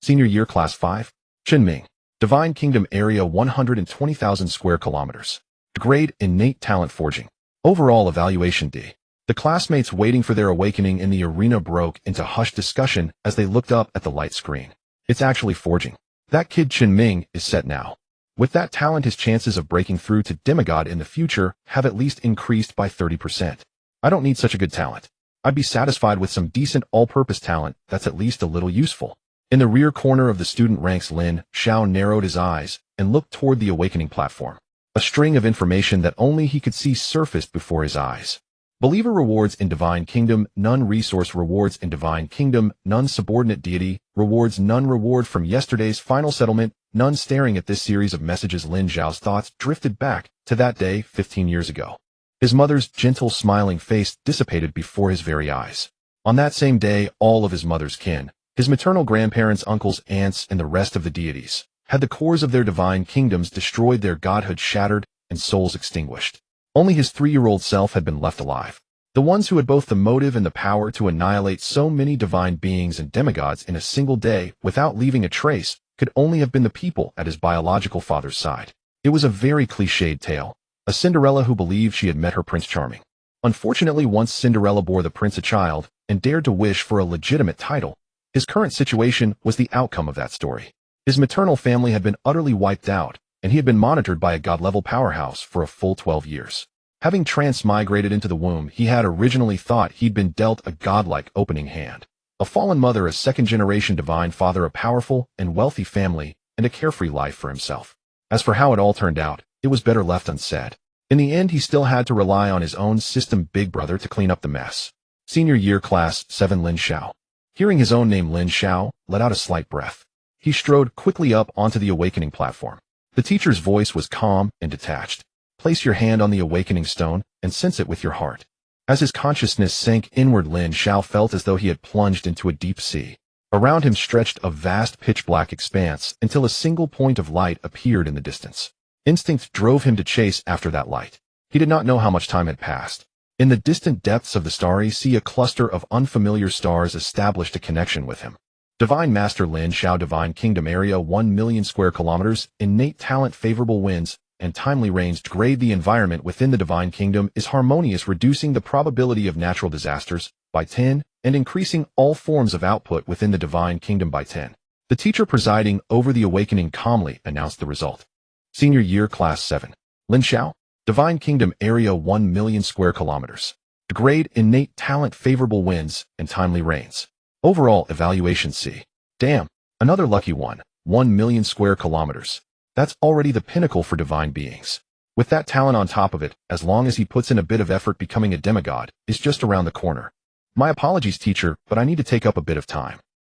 Senior Year Class 5. Qinming. Divine Kingdom Area 120,000 square kilometers. Grade Innate Talent Forging. Overall Evaluation D. The classmates waiting for their awakening in the arena broke into hushed discussion as they looked up at the light screen. It's actually forging. That kid Qinming is set now. With that talent, his chances of breaking through to demigod in the future have at least increased by 30%. I don't need such a good talent. I'd be satisfied with some decent all-purpose talent that's at least a little useful. In the rear corner of the student ranks, Lin Xiao narrowed his eyes and looked toward the awakening platform. A string of information that only he could see surfaced before his eyes. Believer rewards in Divine Kingdom, none. Resource rewards in Divine Kingdom, none. Subordinate deity rewards, none. Reward from yesterday's final settlement, none. Staring at this series of messages, Lin Xiao's thoughts drifted back to that day 15 years ago. His mother's gentle, smiling face dissipated before his very eyes. On that same day, all of his mother's kin, his maternal grandparents, uncles, aunts, and the rest of the deities, had the cores of their divine kingdoms destroyed, their godhood shattered, and souls extinguished. Only his 3-year-old self had been left alive. The ones who had both the motive and the power to annihilate so many divine beings and demigods in a single day without leaving a trace could only have been the people at his biological father's side. It was a very cliched tale. A Cinderella who believed she had met her Prince Charming. Unfortunately, once Cinderella bore the prince a child and dared to wish for a legitimate title, his current situation was the outcome of that story. His maternal family had been utterly wiped out, and he had been monitored by a god-level powerhouse for a full 12 years. Having transmigrated into the womb, he had originally thought he'd been dealt a godlike opening hand. A fallen mother, a second-generation divine father, a powerful and wealthy family, and a carefree life for himself. As for how it all turned out, it was better left unsaid. In the end, he still had to rely on his own system big brother to clean up the mess. Senior Year Class 7 Lin Xiao. Hearing his own name, Lin Xiao let out a slight breath. He strode quickly up onto the awakening platform. The teacher's voice was calm and detached. Place your hand on the awakening stone and sense it with your heart. As his consciousness sank inward, Lin Xiao felt as though he had plunged into a deep sea. Around him stretched a vast pitch-black expanse until a single point of light appeared in the distance. Instinct drove him to chase after that light. He did not know how much time had passed. In the distant depths of the starry sea, a cluster of unfamiliar stars established a connection with him. Divine Master Lin Xiao, Divine Kingdom Area 1,000,000 square kilometers, innate talent, favorable winds, and timely rains. Grade the environment within the Divine Kingdom is harmonious, reducing the probability of natural disasters by 10 and increasing all forms of output within the Divine Kingdom by 10. The teacher presiding over the awakening calmly announced the result. Senior Year Class 7. Lin Xiao. Divine Kingdom Area 1,000,000 square kilometers. Grade innate talent, favorable winds, and timely rains. Overall Evaluation C. Damn, another lucky one. 1,000,000 square kilometers. That's already the pinnacle for divine beings. With that talent on top of it, as long as he puts in a bit of effort, becoming a demigod is just around the corner. My apologies, teacher, but I need to take up a bit of time.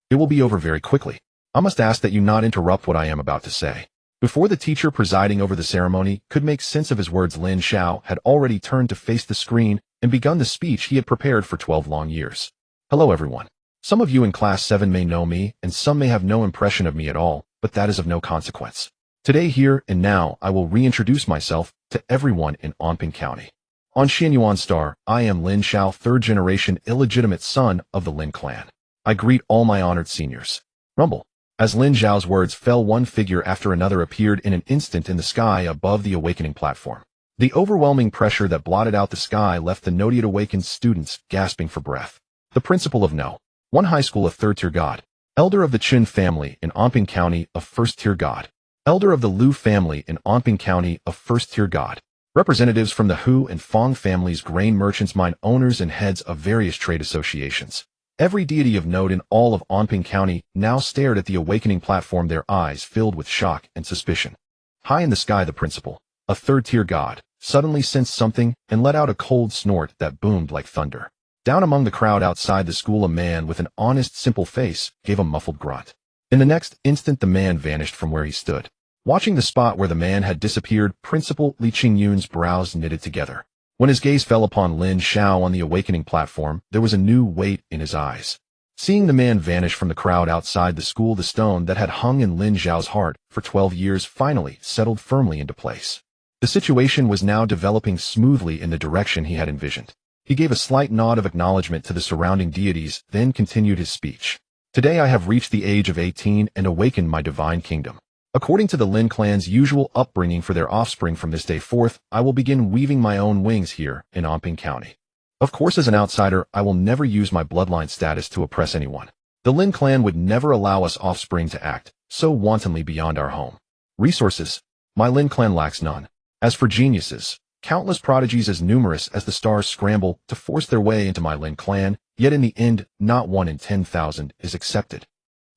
It will be over very quickly. I must ask that you not interrupt what I am about to say. Before the teacher presiding over the ceremony could make sense of his words, Lin Xiao had already turned to face the screen and begun the speech he had prepared for 12 long years. Hello everyone. Some of you in Class 7 may know me, and some may have no impression of me at all, but that is of no consequence. Today, here and now, I will reintroduce myself to everyone in Anping County. On Xuanyuan Star, I am Lin Xiao, 3rd-generation illegitimate son of the Lin Clan. I greet all my honored seniors. Rumble. As Lin Xiao's words fell, one figure after another appeared in an instant in the sky above the awakening platform. The overwhelming pressure that blotted out the sky left the Nodiate awakened students gasping for breath. The principal of No. 1 High School, a 3rd-tier god. Elder of the Chen family in Anping County, a 1st-tier god. Elder of the Liu family in Anping County, a 1st-tier god. Representatives from the Hu and Fong families, grain merchants, mine owners, and heads of various trade associations. Every deity of note in all of Anping County now stared at the awakening platform, their eyes filled with shock and suspicion. High in the sky, the principal, a 3rd-tier god, suddenly sensed something and let out a cold snort that boomed like thunder. Down among the crowd outside the school, a man with an honest, simple face gave a muffled grunt. In the next instant, the man vanished from where he stood. Watching the spot where the man had disappeared, Principal Li Qingyun's brows knitted together. When his gaze fell upon Lin Xiao on the awakening platform, there was a new weight in his eyes. Seeing the man vanish from the crowd outside the school, the stone that had hung in Lin Xiao's heart for 12 years finally settled firmly into place. The situation was now developing smoothly in the direction he had envisioned. He gave a slight nod of acknowledgement to the surrounding deities, then continued his speech. Today I have reached the age of 18 and awakened my divine kingdom. According to the Lin Clan's usual upbringing for their offspring from this day forth, I will begin weaving my own wings here in Anping County. Of course, as an outsider, I will never use my bloodline status to oppress anyone. The Lin Clan would never allow us offspring to act so wantonly beyond our home. Resources. My Lin Clan lacks none. As for geniuses, countless prodigies as numerous as the stars scramble to force their way into my Lin Clan, yet in the end, not 1 in 10,000 is accepted.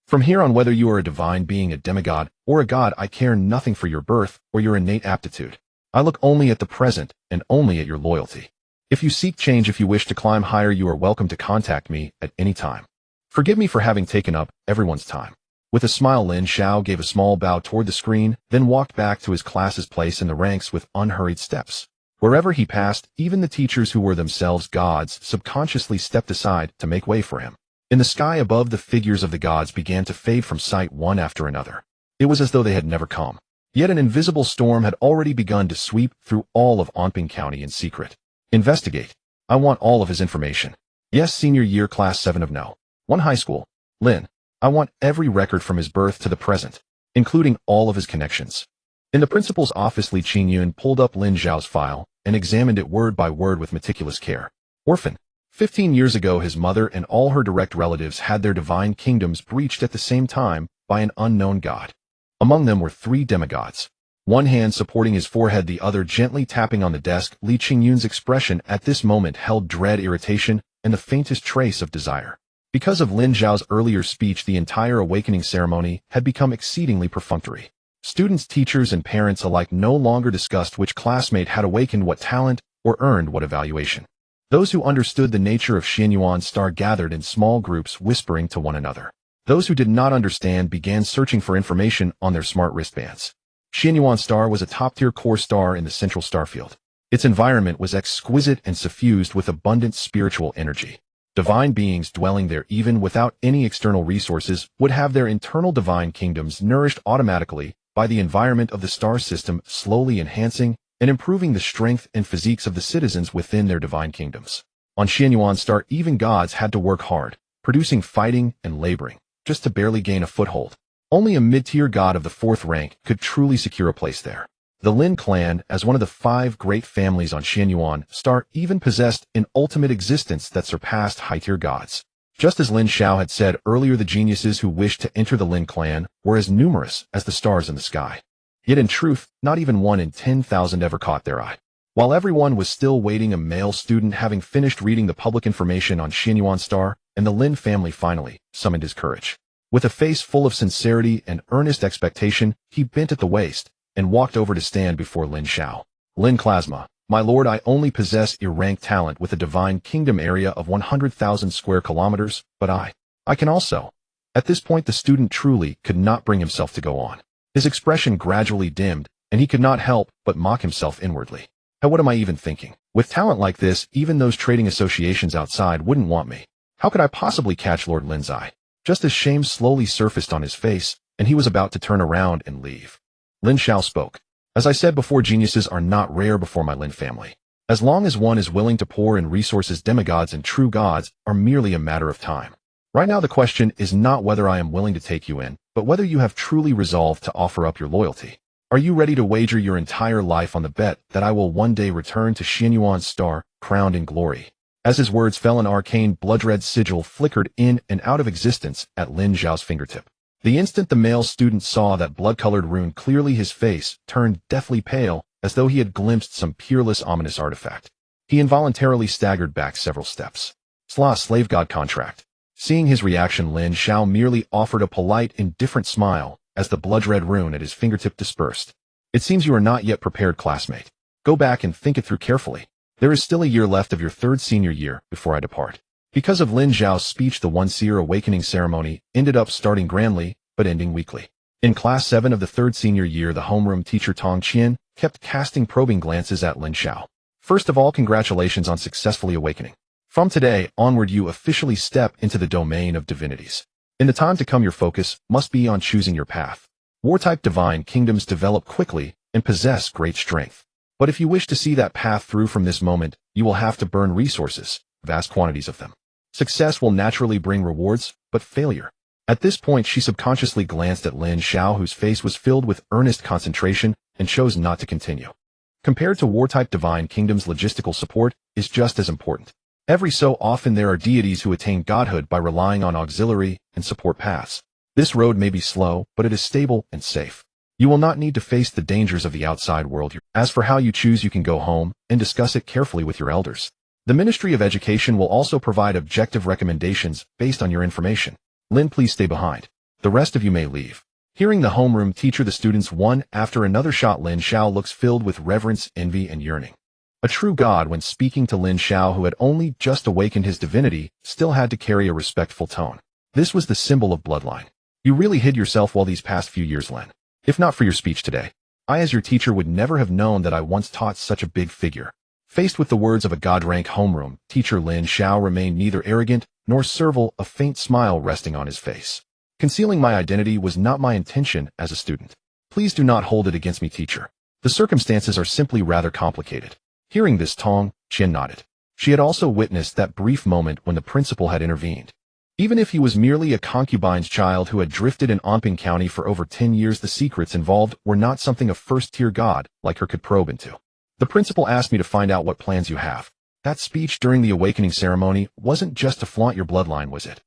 From here on, whether you are a divine being, a demigod, or a god, I care nothing for your birth or your innate aptitude. I look only at the present and only at your loyalty. If you seek change, if you wish to climb higher, you are welcome to contact me at any time. Forgive me for having taken up everyone's time. With a smile, Lin Xiao gave a small bow toward the screen, then walked back to his class's place in the ranks with unhurried steps. Wherever he passed, even the teachers who were themselves gods subconsciously stepped aside to make way for him. In the sky above, the figures of the gods began to fade from sight one after another. It was as though they had never come. Yet an invisible storm had already begun to sweep through all of Anping County in secret. Investigate. I want all of his information. Yes, senior year, class 7 of No. 1 high school. Lin. I want every record from his birth to the present, including all of his connections. In the principal's office, Lin Xiao pulled up Lin Xiao's file and examined it word by word with meticulous care. Orphan. 15 years ago, his mother and all her direct relatives had their divine kingdoms breached at the same time by an unknown god. Among them were 3 demigods. One hand supporting his forehead, the other gently tapping on the desk. Lin Xiao's expression at this moment held dread, irritation, and the faintest trace of desire. Because of Lin Xiao's earlier speech, the entire awakening ceremony had become exceedingly perfunctory. Students, teachers, and parents alike no longer discussed which classmate had awakened what talent or earned what evaluation. Those who understood the nature of Xuanyuan Star gathered in small groups, whispering to one another. Those who did not understand began searching for information on their smart wristbands. Xuanyuan Star was a top-tier core star in the central starfield. Its environment was exquisite and suffused with abundant spiritual energy. Divine beings dwelling there, even without any external resources, would have their internal divine kingdoms nourished automatically by the environment of the star system, slowly enhancing and improving the strength and physiques of the citizens within their divine kingdoms. On Xuanyuan Star, even gods had to work hard, producing, fighting, and laboring, just to barely gain a foothold. Only a mid-tier god of the 4th rank could truly secure a place there. The Lin Clan, as one of the 5 great families on Xuanyuan Star, even possessed an ultimate existence that surpassed high-tier gods. Just as Lin Xiao had said earlier, the geniuses who wished to enter the Lin Clan were as numerous as the stars in the sky. Yet in truth, not even 1 in 10,000 ever caught their eye. While everyone was still waiting, a male student, having finished reading the public information on Xuanyuan Star and the Lin family, finally summoned his courage. With a face full of sincerity and earnest expectation, he bent at the waist and walked over to stand before Lin Xiao. Lin Clasma, my lord, I only possess ranked talent with a divine kingdom area of 100,000 square kilometers, but I can also. At this point, the student truly could not bring himself to go on. His expression gradually dimmed, and he could not help but mock himself inwardly. How, what am I even thinking? With talent like this, even those trading associations outside wouldn't want me. How could I possibly catch Lord Lin's eye? Just as shame slowly surfaced on his face, and he was about to turn around and leave. Lin Xiao spoke. As I said before, geniuses are not rare before my Lin family. As long as one is willing to pour in resources, demigods and true gods are merely a matter of time. Right now, the question is not whether I am willing to take you in, but whether you have truly resolved to offer up your loyalty. Are you ready to wager your entire life on the bet that I will one day return to Xuanyuan Star, crowned in glory? As his words fell, an arcane blood-red sigil flickered in and out of existence at Lin Xiao's fingertip. The instant the male student saw that blood-colored rune clearly, his face turned deathly pale, as though he had glimpsed some peerless, ominous artifact. He involuntarily staggered back several steps. Slave god contract. Seeing his reaction, Lin Xiao merely offered a polite, indifferent smile as the blood-red rune at his fingertip dispersed. It seems you are not yet prepared, classmate. Go back and think it through carefully. There is still a year left of your 3rd senior year before I depart. Because of Lin Xiao's speech, the one-seer awakening ceremony ended up starting grandly, but ending weakly. In class 7 of the 3rd senior year, the homeroom teacher Tong Qian kept casting probing glances at Lin Xiao. First of all, congratulations on successfully awakening. From today onward, you officially step into the domain of divinities. In the time to come, your focus must be on choosing your path. War-type divine kingdoms develop quickly and possess great strength. But if you wish to see that path through from this moment, you will have to burn resources, vast quantities of them. Success will naturally bring rewards, but failure At this point, she subconsciously glanced at Lin Xiao, whose face was filled with earnest concentration, and chose not to continue. Compared to war-type divine kingdoms, logistical support is just as important. Every so often there are deities who attain godhood by relying on auxiliary and support paths. This road may be slow, but it is stable and safe. You will not need to face the dangers of the outside world. As for how you choose, you can go home and discuss it carefully with your elders. The Ministry of Education will also provide objective recommendations based on your information. Lin, please stay behind. The rest of you may leave. Hearing the homeroom teacher, the students one after another shot. Lin Xiao looks filled with reverence, envy, and yearning. A true god, when speaking to Lin Xiao, who had only just awakened his divinity, still had to carry a respectful tone. This was the symbol of bloodline. You really hid yourself well these past few years, Lin. If not for your speech today, I as your teacher would never have known that I once taught such a big figure. Faced with the words of a god-rank homeroom teacher, Lin Xiao remained neither arrogant nor servile, a faint smile resting on his face. Concealing my identity was not my intention as a student. Please do not hold it against me, teacher. The circumstances are simply rather complicated. Hearing this, Tong Qian nodded. She had also witnessed that brief moment when the principal had intervened. Even if he was merely a concubine's child who had drifted in Anping County for over 10 years, the secrets involved were not something a first-tier god like her could probe into. The principal asked me to find out what plans you have. That speech during the awakening ceremony wasn't just to flaunt your bloodline, was it?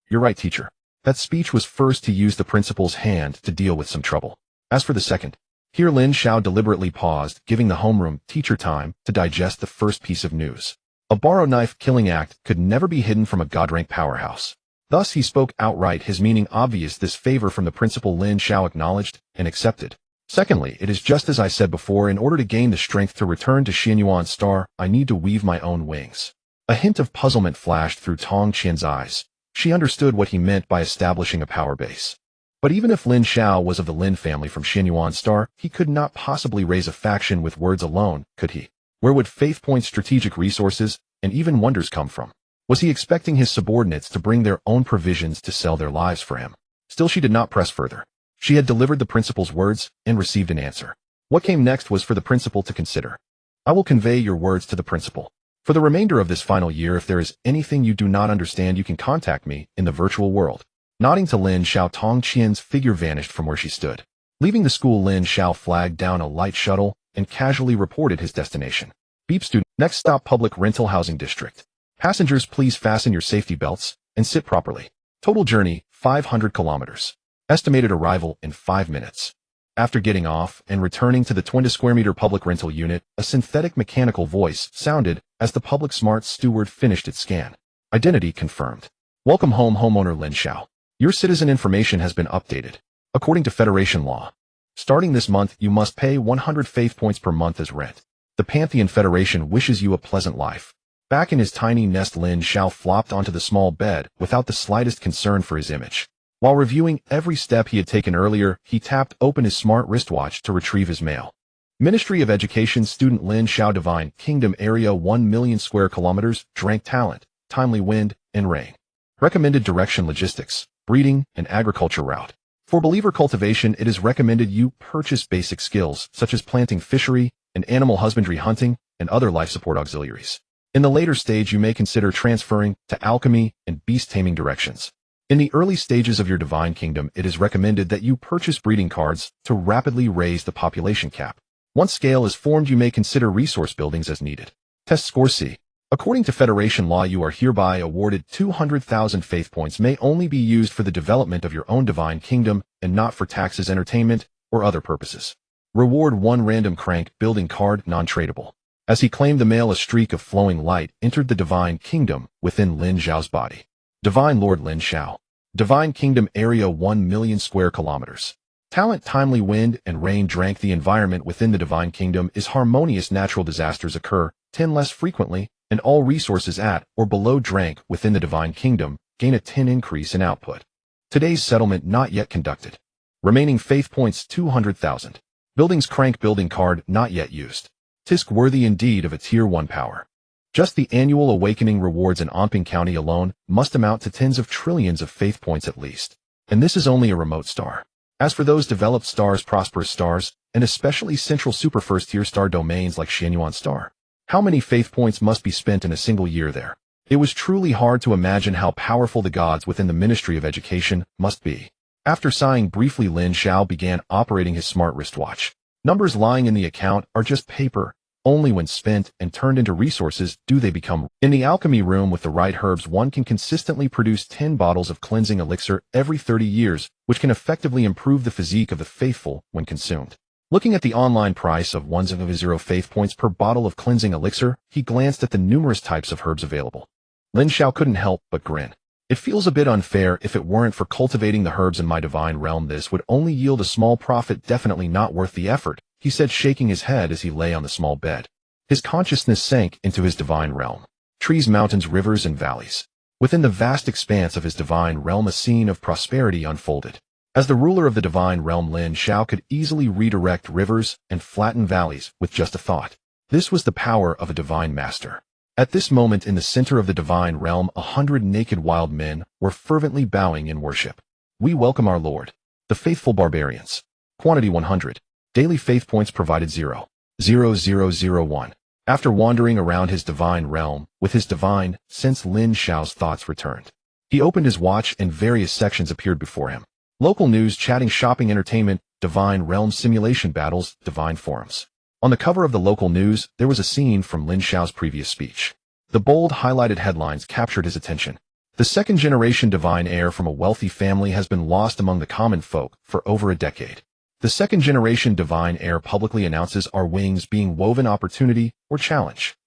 You're right, teacher. That speech was first to use the principal's hand to deal with some trouble. As for the second, here Lin Xiao deliberately paused, giving the homeroom teacher time to digest the first piece of news. A borrow knife killing act could never be hidden from a god-rank powerhouse. Thus he spoke outright, his meaning obvious. This favor from the principal Lin Xiao acknowledged and accepted. Secondly, it is just as I said before, in order to gain the strength to return to Xuanyuan Star, I need to weave my own wings. A hint of puzzlement flashed through Tong Qian's eyes. She understood what he meant by establishing a power base. But even if Lin Xiao was of the Lin family from Xuanyuan Star, he could not possibly raise a faction with words alone, could he? Where would faith points, strategic resources, and even wonders come from? Was he expecting his subordinates to bring their own provisions to sell their lives for him? Still, she did not press further. She had delivered the principal's words and received an answer. What came next was for the principal to consider. I will convey your words to the principal. For the remainder of this final year, if there is anything you do not understand, you can contact me in the virtual world. Nodding to Lin Xiao, Tong Qian's figure vanished from where she stood. Leaving the school, Lin Xiao flagged down a light shuttle and casually reported his destination. Beep, student. Next stop, public rental housing district. Passengers, please fasten your safety belts and sit properly. Total journey, 500 kilometers. Estimated arrival in 5 minutes. After getting off and returning to the 20 square meter public rental unit, a synthetic mechanical voice sounded as the public smart steward finished its scan. Identity confirmed. Welcome home, homeowner Lin Xiao. Your citizen information has been updated. According to Federation law, starting this month, you must pay 100 faith points per month as rent. The Pantheon Federation wishes you a pleasant life. Back in his tiny nest, Lin Xiao flopped onto the small bed without the slightest concern for his image. While reviewing every step he had taken earlier, he tapped open his smart wristwatch to retrieve his mail. Ministry of Education student Lin Xiao, Divine Kingdom area 1 million square kilometers, drank talent, timely wind, and rain. Recommended direction, logistics, breeding, and agriculture route. For believer cultivation, it is recommended you purchase basic skills such as planting, fishery, and animal husbandry, hunting, and other life support auxiliaries. In the later stage, you may consider transferring to alchemy and beast taming directions. In the early stages of your divine kingdom, it is recommended that you purchase breeding cards to rapidly raise the population cap. Once scale is formed, you may consider resource buildings as needed. Test score C. According to Federation law, you are hereby awarded 200,000 faith points may only be used for the development of your own divine kingdom and not for taxes, entertainment, or other purposes. Reward 1 random crank building card, non-tradable. As he claimed the mail, a streak of flowing light entered the divine kingdom within Lin Xiao's body. Divine Lord Lin Xiao. Divine Kingdom area 1 million square kilometers. Talent, timely wind, and rain drank. The environment within the divine kingdom is harmonious. Natural disasters occur 10 less frequently, and all resources at or below drank within the divine kingdom gain a 10 increase in output. Today's settlement not yet conducted. Remaining faith points 200,000. Buildings crank building card not yet used. Tisk worthy indeed of a tier 1 power. Just the annual awakening rewards in Anping County alone must amount to tens of trillions of faith points at least. And this is only a remote star. As for those developed stars, prosperous stars, and especially central super first-tier star domains like Xuanyuan Star, how many faith points must be spent in a single year there? It was truly hard to imagine how powerful the gods within the Ministry of Education must be. After sighing briefly, Lin Xiao began operating his smart wristwatch. Numbers lying in the account are just paper. Only when spent and turned into resources do they become. In the alchemy room with the right herbs, one can consistently produce 10 bottles of cleansing elixir every 30 years, which can effectively improve the physique of the faithful when consumed. Looking at the online price of 100 faith points per bottle of cleansing elixir, he glanced at the numerous types of herbs available. Lin Xiao couldn't help but grin. It feels a bit unfair. If it weren't for cultivating the herbs in my divine realm, this would only yield a small profit. Definitely not worth the effort, he said, shaking his head as he lay on the small bed. His consciousness sank into his divine realm. Trees, mountains, rivers, and valleys. Within the vast expanse of his divine realm, a scene of prosperity unfolded. As the ruler of the divine realm, Lin Xiao could easily redirect rivers and flatten valleys with just a thought. This was the power of a divine master. At this moment, in the center of the divine realm, 100 naked wild men were fervently bowing in worship. We welcome our Lord. The faithful barbarians. Quantity 100. Daily faith points provided 0.0001. After wandering around his divine realm with his divine sense, Lin Xiao's thoughts returned. He opened his watch and various sections appeared before him. Local news, chatting, shopping, entertainment, divine realm simulation battles, divine forums. On the cover of the local news, there was a scene from Lin Xiao's previous speech. The bold, highlighted headlines captured his attention. The second-generation divine heir from a wealthy family has been lost among the common folk for over a decade. The second-generation divine heir publicly announces our wings being woven, opportunity or challenge.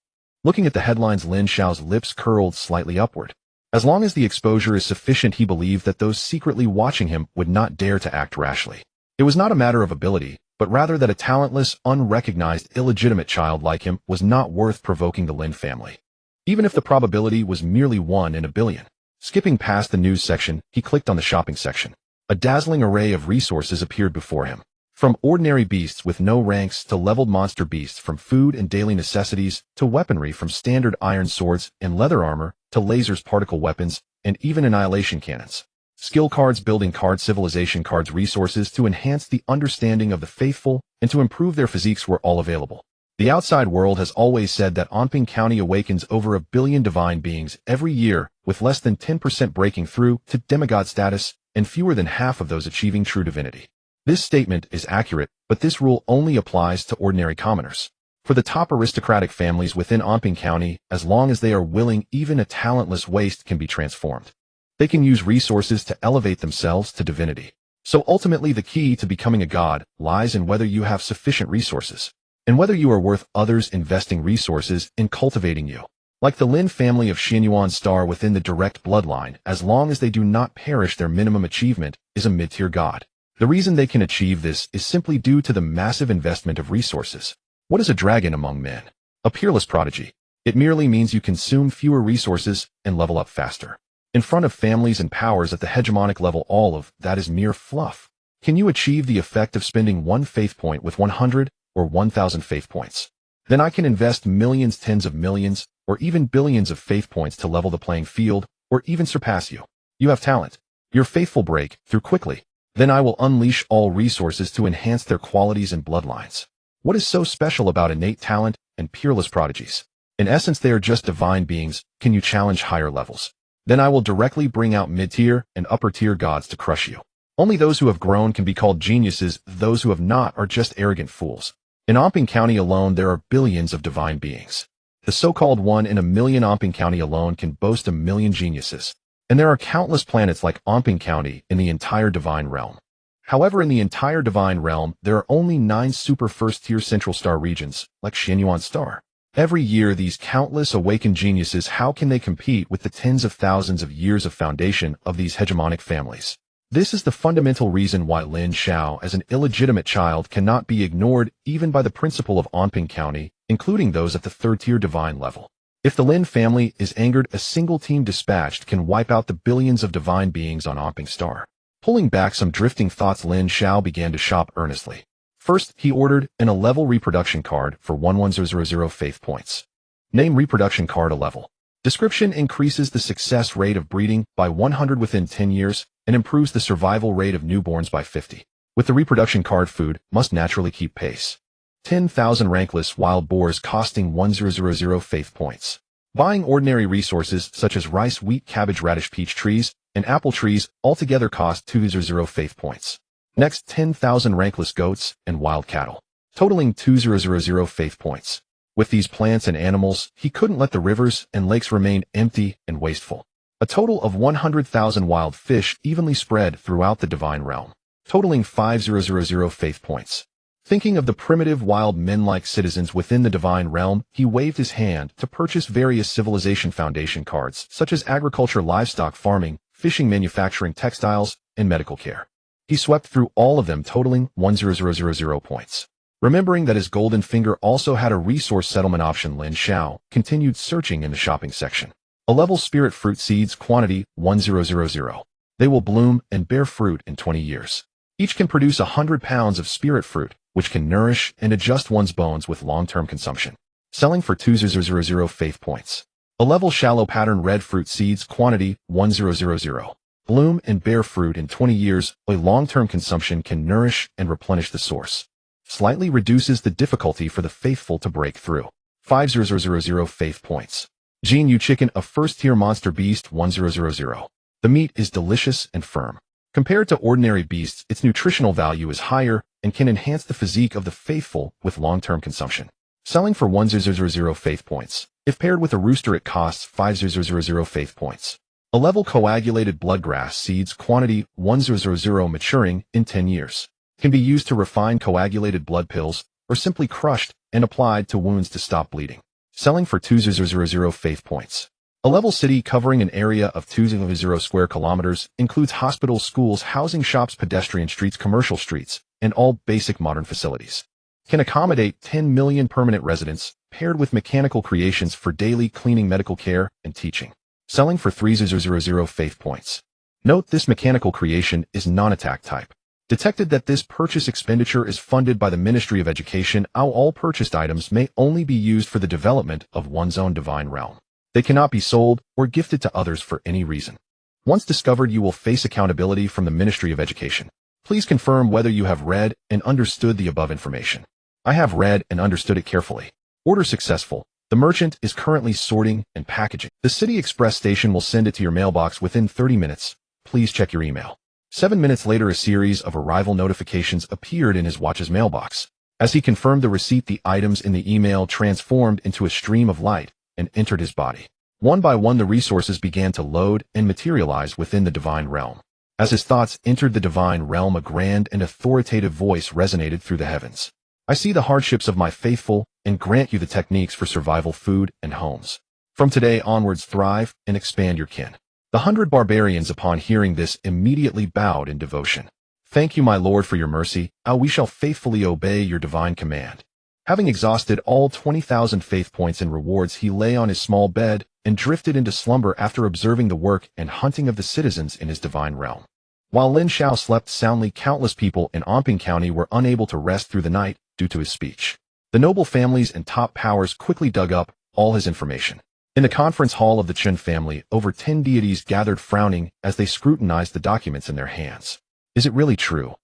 Looking at the headlines, Lin Xiao's lips curled slightly upward. As long as the exposure is sufficient, he believed that those secretly watching him would not dare to act rashly. It was not a matter of ability, but rather that a talentless, unrecognized, illegitimate child like him was not worth provoking the Lin family. Even if the probability was merely 1 in a billion. Skipping past the news section, he clicked on the shopping section. A dazzling array of resources appeared before him. From ordinary beasts with no ranks to leveled monster beasts, from food and daily necessities to weaponry, from standard iron swords and leather armor to lasers, particle weapons, and even annihilation cannons. Skill cards, building cards, civilization cards, resources to enhance the understanding of the faithful and to improve their physiques were all available. The outside world has always said that Anping County awakens over 1 billion divine beings every year, with less than 10% breaking through to demigod status and fewer than half of those achieving true divinity. This statement is accurate, but this rule only applies to ordinary commoners. For the top aristocratic families within Anping County, as long as they are willing, even a talentless waste can be transformed. They can use resources to elevate themselves to divinity. So ultimately, the key to becoming a god lies in whether you have sufficient resources, and whether you are worth others investing resources in cultivating you. Like the Lin family of Xuanyuan star within the direct bloodline, as long as they do not perish, their minimum achievement is a mid-tier god. The reason they can achieve this is simply due to the massive investment of resources. What is a dragon among men? A peerless prodigy. It merely means you consume fewer resources and level up faster. In front of families and powers at the hegemonic level, all of that is mere fluff. Can you achieve the effect of spending 1 faith point with 100 or 1,000 faith points? Then I can invest millions, tens of millions, or even billions of faith points to level the playing field, or even surpass you. You have talent. Your faithful break through quickly. Then I will unleash all resources to enhance their qualities and bloodlines. What is so special about innate talent and peerless prodigies? In essence, they are just divine beings. Can you challenge higher levels? Then I will directly bring out mid-tier and upper-tier gods to crush you. Only those who have grown can be called geniuses. Those who have not are just arrogant fools. In Anping County alone, there are billions of divine beings. The so-called 1 in a million. Anping County alone can boast 1 million geniuses. And there are countless planets like Anping County in the entire divine realm. However, in the entire divine realm, there are only 9 super first-tier central star regions, like Xuanyuan star. Every year, these countless awakened geniuses, how can they compete with the tens of thousands of years of foundation of these hegemonic families? This is the fundamental reason why Lin Xiao, as an illegitimate child, cannot be ignored even by the principal of Anping County, including those at the 3rd-tier divine level. If the Lin family is angered, a single team dispatched can wipe out the billions of divine beings on Anping Star. Pulling back some drifting thoughts, Lin Xiao began to shop earnestly. First, he ordered an A-level reproduction card for 11000 faith points. Name reproduction card A-level. Description: increases the success rate of breeding by 100 within 10 years and improves the survival rate of newborns by 50. With the reproduction card, food must naturally keep pace. 10,000 rankless wild boars costing 1000 faith points. Buying ordinary resources such as rice, wheat, cabbage, radish, peach trees, and apple trees altogether cost 200 faith points. Next, 10,000 rankless goats and wild cattle, totaling 2000 faith points. With these plants and animals, he couldn't let the rivers and lakes remain empty and wasteful. A total of 100,000 wild fish evenly spread throughout the divine realm, totaling 5000 faith points. Thinking of the primitive wild men-like citizens within the divine realm, he waved his hand to purchase various civilization foundation cards, such as agriculture, livestock farming, fishing, manufacturing, textiles, and medical care. He swept through all of them, totaling 1000 points. Remembering that his golden finger also had a resource settlement option, Lin Xiao continued searching in the shopping section. A level spirit fruit seeds, quantity 1000. They will bloom and bear fruit in 20 years. Each can produce 100 pounds of spirit fruit, which can nourish and adjust one's bones with long-term consumption. Selling for 2000 faith points. A level shallow pattern red fruit seeds, quantity 1000. Bloom and bear fruit in 20 years. A long-term consumption can nourish and replenish the source. Slightly reduces the difficulty for the faithful to break through. 5000 faith points. Jin Yu chicken, a first-tier monster beast, 1000. The meat is delicious and firm. Compared to ordinary beasts, its nutritional value is higher and can enhance the physique of the faithful with long-term consumption. Selling for 1000 faith points. If paired with a rooster, it costs 5000 faith points. A level coagulated bloodgrass seeds, quantity 100, maturing in 10 years. Can be used to refine coagulated blood pills or simply crushed and applied to wounds to stop bleeding. Selling for 2000 faith points. A level city covering an area of 200 square kilometers includes hospitals, schools, housing, shops, pedestrian streets, commercial streets, and all basic modern facilities. Can accommodate 10 million permanent residents, paired with mechanical creations for daily cleaning, medical care, and teaching. Selling for 3000 faith points. Note this mechanical creation is non-attack type. Detected that this purchase expenditure is funded by the Ministry of Education. All purchased items may only be used for the development of one's own divine realm. They cannot be sold or gifted to others for any reason. Once discovered, you will face accountability from the Ministry of Education. Please confirm whether you have read and understood the above information. I have read and understood it carefully. Order successful. The merchant is currently sorting and packaging. The City Express station will send it to your mailbox within 30 minutes. Please check your email. 7 minutes later, a series of arrival notifications appeared in his watch's mailbox. As he confirmed the receipt, the items in the email transformed into a stream of light and entered his body. One by one, the resources began to load and materialize within the divine realm. As his thoughts entered the divine realm, a grand and authoritative voice resonated through the heavens. I see the hardships of my faithful and grant you the techniques for survival, food, and homes. From today onwards, thrive and expand your kin. The 100 barbarians, upon hearing this, immediately bowed in devotion. Thank you, my lord, for your mercy. We shall faithfully obey your divine command. Having exhausted all 20,000 faith points in rewards, he lay on his small bed and drifted into slumber after observing the work and hunting of the citizens in his divine realm. While Lin Xiao slept soundly, countless people in Anping County were unable to rest through the night due to his speech. The noble families and top powers quickly dug up all his information. In the conference hall of the Chen family, over 10 deities gathered, frowning as they scrutinized the documents in their hands. Is it really true?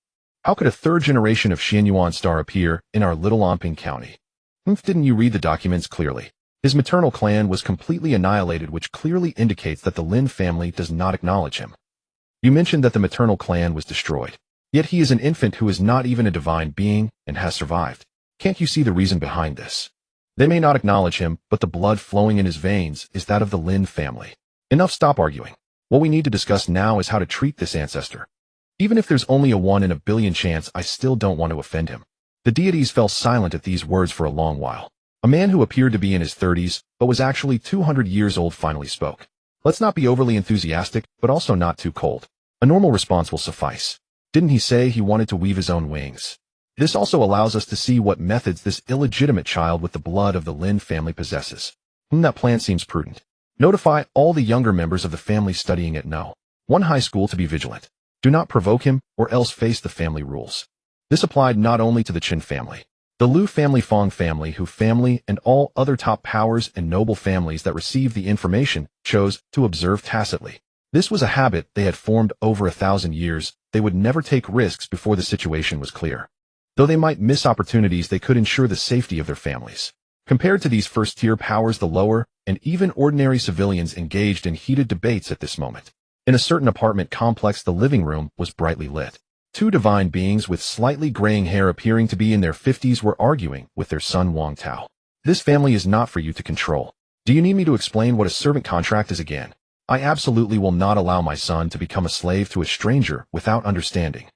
How could a third generation of Xuanyuan star appear in our little Anping County? Didn't you read the documents clearly? His maternal clan was completely annihilated, which clearly indicates that the Lin family does not acknowledge him. You mentioned that the maternal clan was destroyed. Yet he is an infant who is not even a divine being and has survived. Can't you see the reason behind this? They may not acknowledge him, but the blood flowing in his veins is that of the Lin family. Enough, stop arguing. What we need to discuss now is how to treat this ancestor. Even if there's only a 1 in a billion chance, I still don't want to offend him. The deities fell silent at these words for a long while. A man who appeared to be in his 30s, but was actually 200 years old, finally spoke. Let's not be overly enthusiastic, but also not too cold. A normal response will suffice. Didn't he say he wanted to weave his own wings? This also allows us to see what methods this illegitimate child with the blood of the Lin family possesses. That plan seems prudent. Notify all the younger members of the family studying at No. 1 high school to be vigilant. Do not provoke him, or else face the family rules. This applied not only to the Chen family, the Liu family, Fong family, Hu family, and all other top powers and noble families that received the information chose to observe tacitly. This was a habit they had formed over 1,000 years. They would never take risks before the situation was clear. Though they might miss opportunities, they could ensure the safety of their families. Compared to these first-tier powers, the lower, and even ordinary civilians engaged in heated debates at this moment. In a certain apartment complex, the living room was brightly lit. Two divine beings with slightly graying hair appearing to be in their 50s were arguing with their son Wang Tao. This family is not for you to control. Do you need me to explain what a servant contract is again? I absolutely will not allow my son to become a slave to a stranger without understanding.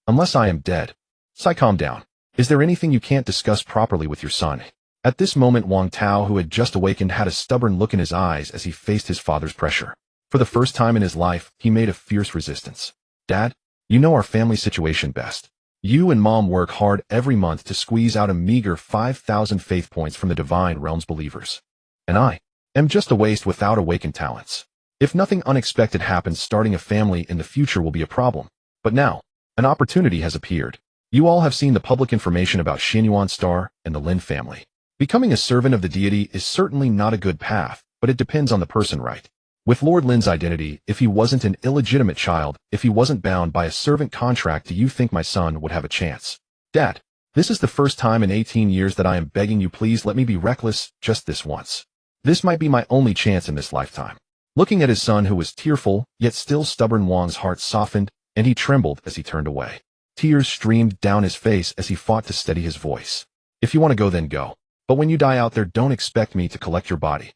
Unless I am dead. Sai, calm down. Is there anything you can't discuss properly with your son? At this moment, Wang Tao, who had just awakened, had a stubborn look in his eyes as he faced his father's pressure. For the first time in his life, he made a fierce resistance. Dad, you know our family situation best. You and Mom work hard every month to squeeze out a meager 5,000 faith points from the Divine Realm's believers. And I am just a waste without awakened talents. If nothing unexpected happens, starting a family in the future will be a problem. But now, an opportunity has appeared. You all have seen the public information about Xuanyuan Star and the Lin family. Becoming a servant of the deity is certainly not a good path, but it depends on the person, right? With Lord Lin's identity, if he wasn't an illegitimate child, if he wasn't bound by a servant contract, do you think my son would have a chance? Dad, this is the first time in 18 years that I am begging you, please let me be reckless just this once. This might be my only chance in this lifetime. Looking at his son, who was tearful, yet still stubborn, Wang's heart softened, and he trembled as he turned away. Tears streamed down his face as he fought to steady his voice. If you want to go, then go. But when you die out there, don't expect me to collect your body.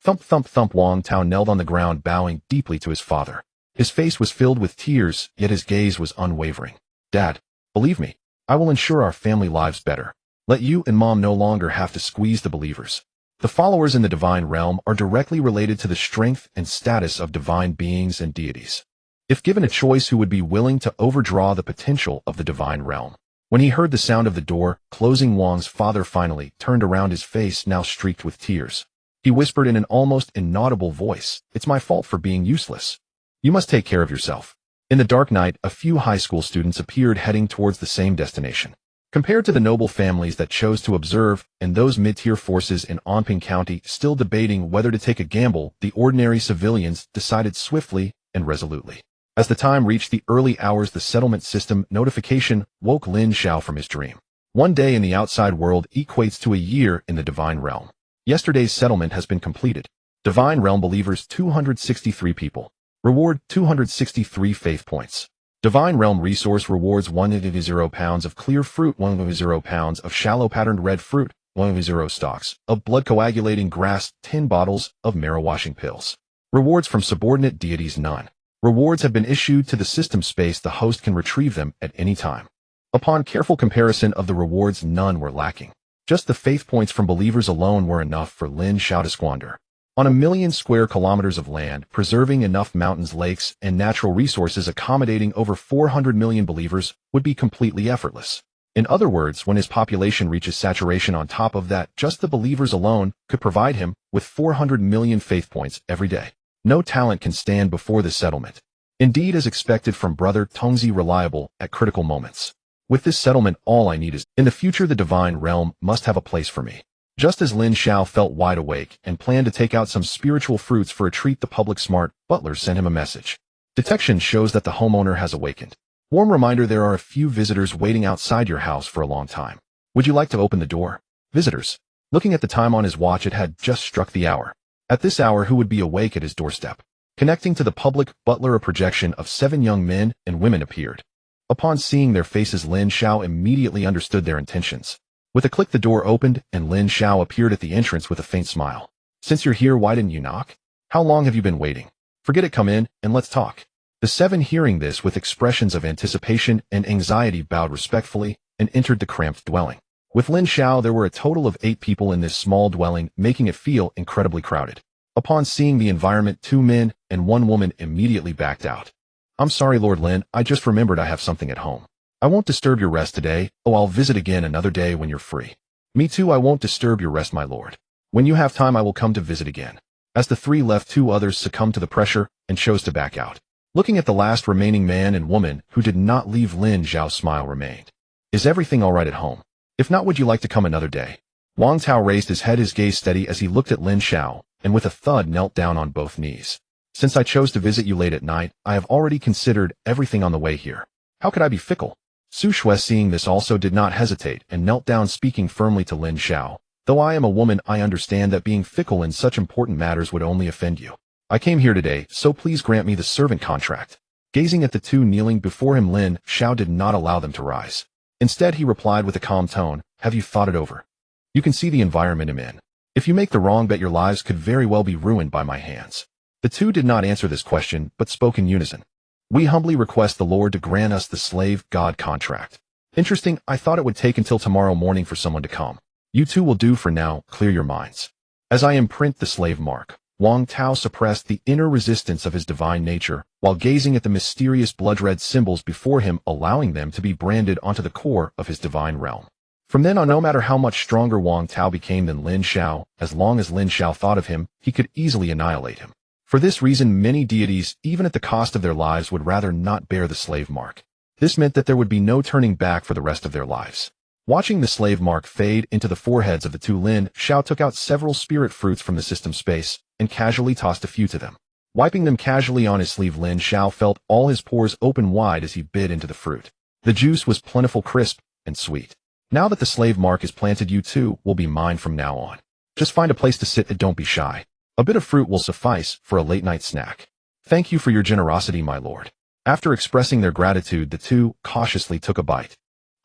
Thump, thump, thump. Wang Tao knelt on the ground, bowing deeply to his father. His face was filled with tears, yet his gaze was unwavering. Dad, believe me, I will ensure our family lives better. Let you and Mom no longer have to squeeze the believers. The followers in the divine realm are directly related to the strength and status of divine beings and deities. If given a choice, who would be willing to overdraw the potential of the divine realm? When he heard the sound of the door closing, Wang's father finally turned around, his face now streaked with tears. He whispered in an almost inaudible voice, "It's my fault for being useless. You must take care of yourself." In the dark night, a few high school students appeared, heading towards the same destination. Compared to the noble families that chose to observe, and those mid-tier forces in Anping County still debating whether to take a gamble, the ordinary civilians decided swiftly and resolutely. As the time reached the early hours, the settlement system notification woke Lin Xiao from his dream. One day in the outside world equates to a year in the divine realm. Yesterday's settlement has been completed. Divine realm believers 263 people. Reward 263 faith points. Divine realm resource rewards 100 pounds of clear fruit, 100 pounds of shallow patterned red fruit, 100 stalks of blood coagulating grass, 10 bottles of marrow washing pills. Rewards from subordinate deities, none. Rewards have been issued to the system space. The host can retrieve them at any time. Upon careful comparison of the rewards, none were lacking. Just the faith points from believers alone were enough for Lin Xiao to squander. On 1,000,000 square kilometers of land, preserving enough mountains, lakes, and natural resources accommodating over 400 million believers would be completely effortless. In other words, when his population reaches saturation, on top of that, just the believers alone could provide him with 400 million faith points every day. No talent can stand before this settlement. Indeed, as expected from Brother Tongzi, reliable at critical moments. With this settlement, all I need is, in the future, the divine realm must have a place for me. Just as Lin Xiao felt wide awake and planned to take out some spiritual fruits for a treat, the public smart butler sent him a message. Detection shows that the homeowner has awakened. Warm reminder, there are a few visitors waiting outside your house for a long time. Would you like to open the door? Visitors. Looking at the time on his watch, it had just struck the hour. At this hour, who would be awake at his doorstep? Connecting to the public butler, a projection of 7 young men and women appeared. Upon seeing their faces, Lin Xiao immediately understood their intentions. With a click, the door opened, and Lin Xiao appeared at the entrance with a faint smile. "Since you're here, why didn't you knock? How long have you been waiting? Forget it, come in, and let's talk." The 7, hearing this with expressions of anticipation and anxiety, bowed respectfully and entered the cramped dwelling. With Lin Xiao, there were a total of 8 people in this small dwelling, making it feel incredibly crowded. Upon seeing the environment, 2 men and 1 woman immediately backed out. "I'm sorry, Lord Lin, I just remembered I have something at home. I won't disturb your rest today. Oh, I'll visit again another day when you're free." "Me too, I won't disturb your rest, my lord. When you have time, I will come to visit again." As the 3 left, 2 others succumbed to the pressure and chose to back out. Looking at the last remaining man and woman who did not leave, Lin Xiao's smile remained. "Is everything all right at home? If not, would you like to come another day?" Wang Tao raised his head, his gaze steady as he looked at Lin Xiao, and with a thud knelt down on both knees. "Since I chose to visit you late at night, I have already considered everything on the way here. How could I be fickle?" Su Shui, seeing this, also did not hesitate and knelt down, speaking firmly to Lin Xiao. Though I am a woman, I understand that being fickle in such important matters would only offend you. I came here today, so please grant me the servant contract. Gazing at the two kneeling before him, Lin Xiao did not allow them to rise. Instead, he replied with a calm tone, "Have you thought it over? You can see the environment I'm in. If you make the wrong bet, your lives could very well be ruined by my hands." The two did not answer this question, but spoke in unison. "We humbly request the Lord to grant us the slave god contract." "Interesting, I thought it would take until tomorrow morning for someone to come. You two will do for now, clear your minds." As I imprint the slave mark, Wang Tao suppressed the inner resistance of his divine nature, while gazing at the mysterious blood-red symbols before him, allowing them to be branded onto the core of his divine realm. From then on, no matter how much stronger Wang Tao became than Lin Xiao, as long as Lin Xiao thought of him, he could easily annihilate him. For this reason, many deities, even at the cost of their lives, would rather not bear the slave mark. This meant that there would be no turning back for the rest of their lives. Watching the slave mark fade into the foreheads of the two, Lin Xiao took out several spirit fruits from the system space and casually tossed a few to them. Wiping them casually on his sleeve, Lin Xiao felt all his pores open wide as he bit into the fruit. The juice was plentiful, crisp, and sweet. "Now that the slave mark is planted, you two will be mine from now on. Just find a place to sit and don't be shy. A bit of fruit will suffice for a late-night snack. Thank you for your generosity, my lord." After expressing their gratitude, the two cautiously took a bite.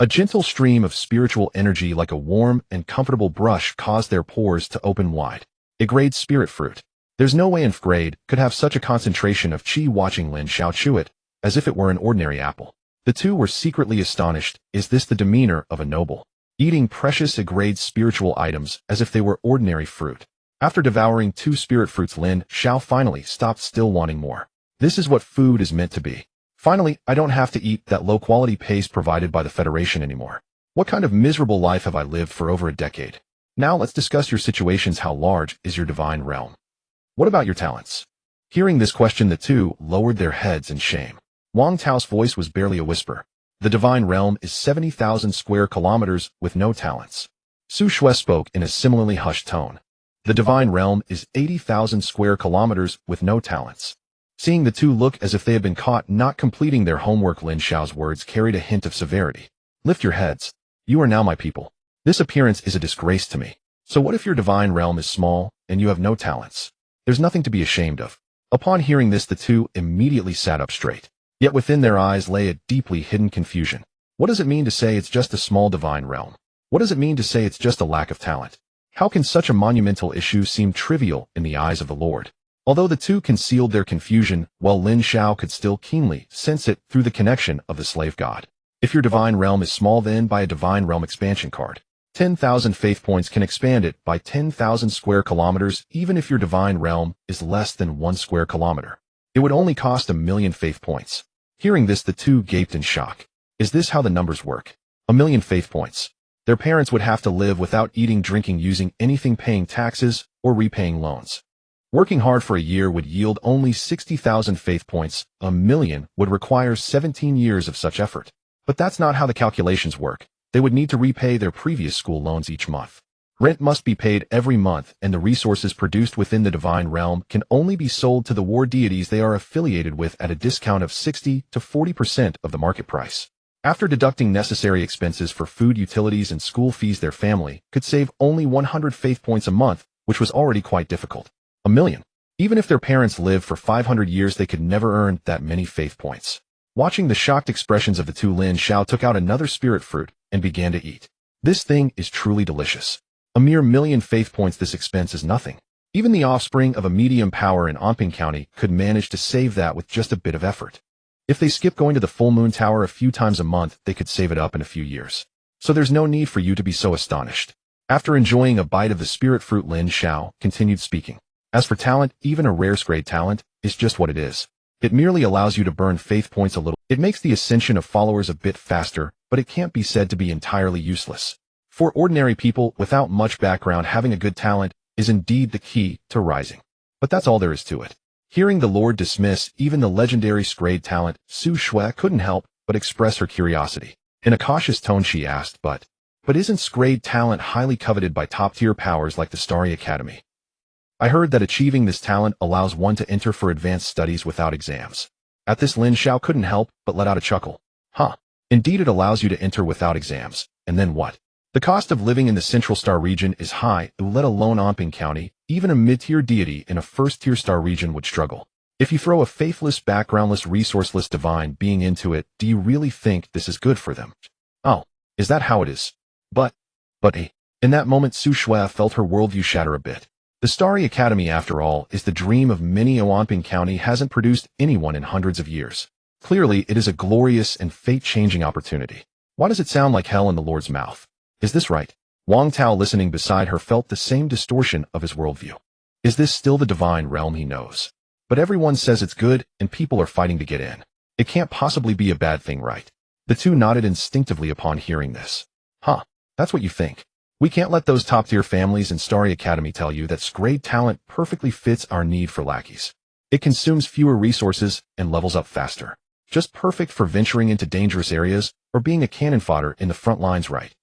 A gentle stream of spiritual energy, like a warm and comfortable brush, caused their pores to open wide. A grade spirit fruit. There's no way inf grade could have such a concentration of chi. Watching Lin Xiao chew it, as if it were an ordinary apple, the two were secretly astonished. Is this the demeanor of a noble? Eating precious A-grade spiritual items as if they were ordinary fruit. After devouring 2 spirit fruits, Lin Xiao finally stopped, still wanting more. This is what food is meant to be. Finally, I don't have to eat that low-quality paste provided by the Federation anymore. What kind of miserable life have I lived for over a decade? Now let's discuss your situations. How large is your divine realm? What about your talents? Hearing this question, the two lowered their heads in shame. Wang Tao's voice was barely a whisper. The divine realm is 70,000 square kilometers with no talents. Su Shui spoke in a similarly hushed tone. The divine realm is 80,000 square kilometers with no talents. Seeing the two look as if they had been caught not completing their homework, Lin Xiao's words carried a hint of severity. Lift your heads. You are now my people. This appearance is a disgrace to me. So what if your divine realm is small and you have no talents? There's nothing to be ashamed of. Upon hearing this, the two immediately sat up straight. Yet within their eyes lay a deeply hidden confusion. What does it mean to say it's just a small divine realm? What does it mean to say it's just a lack of talent? How can such a monumental issue seem trivial in the eyes of the Lord? Although the two concealed their confusion, while Lin Xiao could still keenly sense it through the connection of the slave god. If your divine realm is small, then buy a divine realm expansion card. 10,000 faith points can expand it by 10,000 square kilometers, even if your divine realm is less than 1 square kilometer. It would only cost 1,000,000 faith points. Hearing this, the two gaped in shock. Is this how the numbers work? 1,000,000 faith points. Their parents would have to live without eating, drinking, using anything, paying taxes, or repaying loans. Working hard for a year would yield only 60,000 faith points. 1,000,000 would require 17 years of such effort. But that's not how the calculations work. They would need to repay their previous school loans each month. Rent must be paid every month, and the resources produced within the divine realm can only be sold to the war deities they are affiliated with at a discount of 60 to 40% of the market price. After deducting necessary expenses for food, utilities, and school fees, their family could save only 100 faith points a month, which was already quite difficult. 1,000,000. Even if their parents lived for 500 years, they could never earn that many faith points. Watching the shocked expressions of the two, Lin Xiao took out another spirit fruit and began to eat. This thing is truly delicious. A mere 1,000,000 faith points, this expense is nothing. Even the offspring of a medium power in Anping County could manage to save that with just a bit of effort. If they skip going to the full moon tower a few times a month, they could save it up in a few years. So there's no need for you to be so astonished. After enjoying a bite of the spirit fruit, Lin Xiao continued speaking. As for talent, even a rare grade talent is just what it is. It merely allows you to burn faith points a little. It makes the ascension of followers a bit faster, but it can't be said to be entirely useless. For ordinary people without much background, having a good talent is indeed the key to rising. But that's all there is to it. Hearing the Lord dismiss even the legendary grade talent, Su Shui couldn't help but express her curiosity. In a cautious tone, she asked, But isn't grade talent highly coveted by top-tier powers like the Starry Academy? I heard that achieving this talent allows one to enter for advanced studies without exams. At this, Lin Xiao couldn't help but let out a chuckle. Huh. Indeed, it allows you to enter without exams. And then what? The cost of living in the Central Star region is high, let alone Omping County. Even a mid-tier deity in a first-tier star region would struggle. If you throw a faithless, backgroundless, resourceless divine being into it, do you really think this is good for them? Oh, is that how it is? But, in that moment Su Shui felt her worldview shatter a bit. The Starry Academy, after all, is the dream of many. Omping County hasn't produced anyone in hundreds of years. Clearly, it is a glorious and fate-changing opportunity. Why does it sound like hell in the Lord's mouth? Is this right? Wang Tao, listening beside her, felt the same distortion of his worldview. Is this still the divine realm he knows? But everyone says it's good, and people are fighting to get in. It can't possibly be a bad thing, right? The two nodded instinctively upon hearing this. Huh, that's what you think. We can't let those top-tier families in Starry Academy tell you that grade talent perfectly fits our need for lackeys. It consumes fewer resources and levels up faster. Just perfect for venturing into dangerous areas or being a cannon fodder in the front lines, right?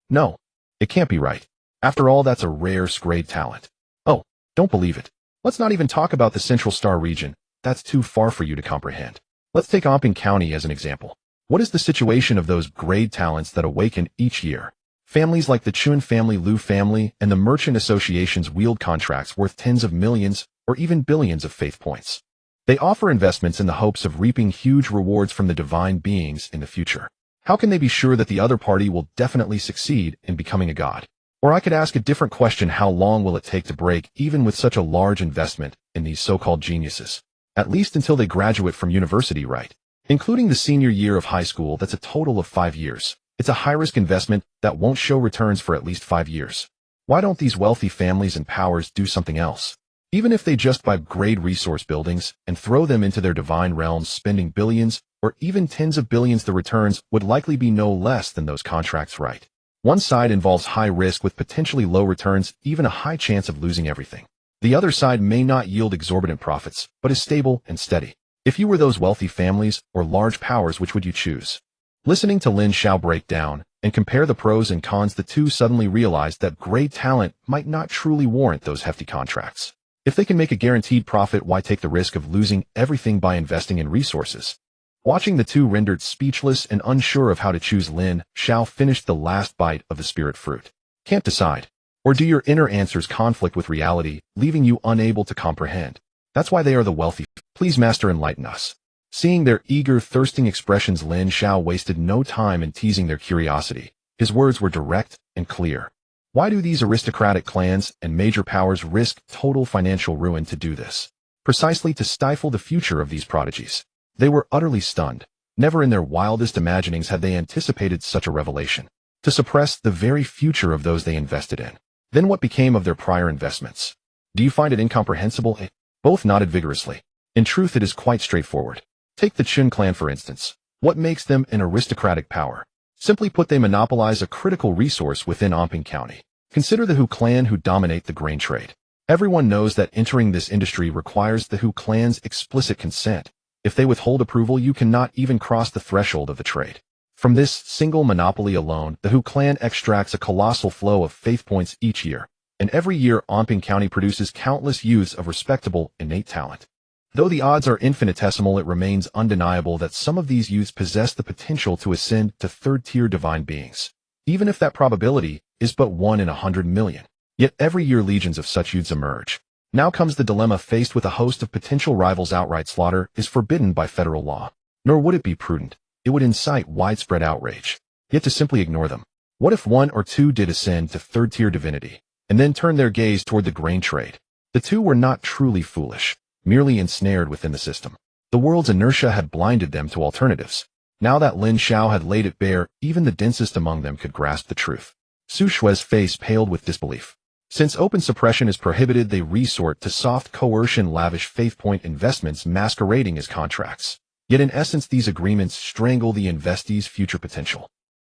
No, it can't be right. After all, that's a rare grade talent. Oh, don't believe it. Let's not even talk about the Central Star region. That's too far for you to comprehend. Let's take Omping County as an example. What is the situation of those grade talents that awaken each year? Families like the Chun family, Liu family, and the merchant associations wield contracts worth tens of millions or even billions of faith points. They offer investments in the hopes of reaping huge rewards from the divine beings in the future. How can they be sure that the other party will definitely succeed in becoming a god? Or I could ask a different question: how long will it take to break even with such a large investment in these so-called geniuses? At least until they graduate from university, right? Including the senior year of high school, that's a total of 5 years. It's a high-risk investment that won't show returns for at least 5 years. Why don't these wealthy families and powers do something else? Even if they just buy grade resource buildings and throw them into their divine realms, spending billions or even tens of billions, the returns would likely be no less than those contracts, right? One side involves high risk with potentially low returns, even a high chance of losing everything. The other side may not yield exorbitant profits, but is stable and steady. If you were those wealthy families or large powers, which would you choose? Listening to Lin Xiao break down and compare the pros and cons, the two suddenly realized that great talent might not truly warrant those hefty contracts. If they can make a guaranteed profit, why take the risk of losing everything by investing in resources? Watching the two rendered speechless and unsure of how to choose, Lin Xiao finished the last bite of the spirit fruit. Can't decide? Or do your inner answers conflict with reality, leaving you unable to comprehend? That's why they are the wealthy. Please, Master, enlighten us. Seeing their eager, thirsting expressions, Lin Xiao wasted no time in teasing their curiosity. His words were direct and clear. Why do these aristocratic clans and major powers risk total financial ruin to do this? Precisely to stifle the future of these prodigies. They were utterly stunned. Never in their wildest imaginings had they anticipated such a revelation. To suppress the very future of those they invested in. Then what became of their prior investments? Do you find it incomprehensible? Both nodded vigorously. In truth, it is quite straightforward. Take the Chun clan, for instance. What makes them an aristocratic power? Simply put, they monopolize a critical resource within Omping County. Consider the Hu clan, who dominate the grain trade. Everyone knows that entering this industry requires the Hu clan's explicit consent. If they withhold approval, you cannot even cross the threshold of the trade. From this single monopoly alone, the Hu clan extracts a colossal flow of faith points each year. And every year, Omping County produces countless youths of respectable, innate talent. Though the odds are infinitesimal, it remains undeniable that some of these youths possess the potential to ascend to third-tier divine beings. Even if that probability is but 1 in 100 million. Yet every year legions of such youths emerge. Now comes the dilemma: faced with a host of potential rivals, outright slaughter is forbidden by federal law. Nor would it be prudent. It would incite widespread outrage. Yet to simply ignore them. What if 1 or 2 did ascend to third-tier divinity, and then turn their gaze toward the grain trade? The two were not truly foolish, merely ensnared within the system. The world's inertia had blinded them to alternatives. Now that Lin Xiao had laid it bare, even the densest among them could grasp the truth. Su Shui's face paled with disbelief. Since open suppression is prohibited, they resort to soft coercion, lavish faith point investments masquerading as contracts. Yet in essence, these agreements strangle the investee's future potential.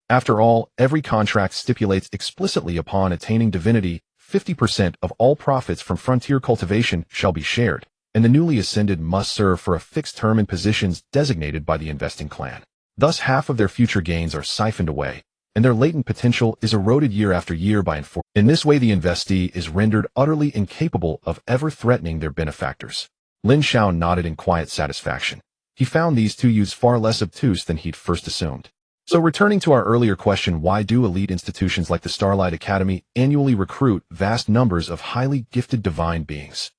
After all, every contract stipulates explicitly upon attaining divinity, 50% of all profits from frontier cultivation shall be shared, and the newly ascended must serve for a fixed term in positions designated by the investing clan. Thus, half of their future gains are siphoned away, and their latent potential is eroded year after year by enforcement. In this way, the investee is rendered utterly incapable of ever threatening their benefactors. Lin Xiao nodded in quiet satisfaction. He found these two youths far less obtuse than he'd first assumed. So returning to our earlier question, why do elite institutions like the Starlight Academy annually recruit vast numbers of highly gifted divine beings?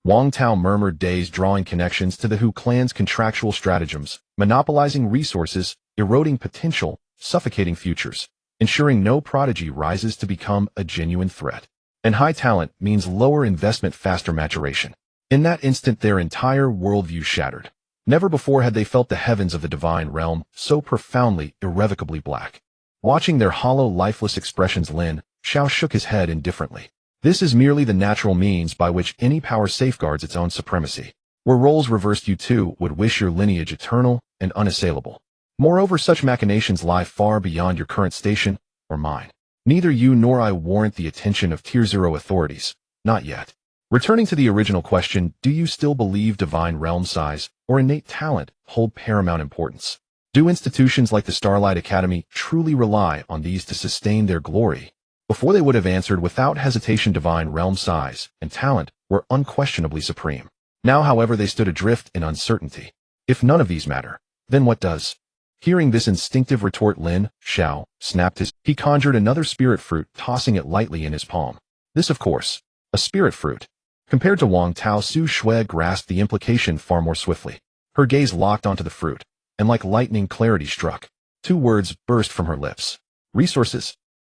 Wang Tao murmured, days drawing connections to the Hu clan's contractual stratagems, monopolizing resources, eroding potential, suffocating futures, ensuring no prodigy rises to become a genuine threat. And high talent means lower investment, faster maturation. In that instant, their entire worldview shattered. Never before had they felt the heavens of the divine realm so profoundly, irrevocably black. Watching their hollow, lifeless expressions, Lin Xiao shook his head indifferently. This is merely the natural means by which any power safeguards its own supremacy. Were roles reversed, you too would wish your lineage eternal and unassailable. Moreover, such machinations lie far beyond your current station or mine. Neither you nor I warrant the attention of Tier 0 authorities. Not yet. Returning to the original question, do you still believe divine realm size or innate talent hold paramount importance? Do institutions like the Starlight Academy truly rely on these to sustain their glory? Before they would have answered without hesitation, divine realm size and talent were unquestionably supreme. Now, however, they stood adrift in uncertainty. If none of these matter, then what does? Hearing this instinctive retort, Lin Xiao snapped he conjured another spirit fruit, tossing it lightly in his palm. This, of course, a spirit fruit. Compared to Wang Tao, Su Shui grasped the implication far more swiftly. Her gaze locked onto the fruit, and like lightning, clarity struck. Two words burst from her lips. Resources.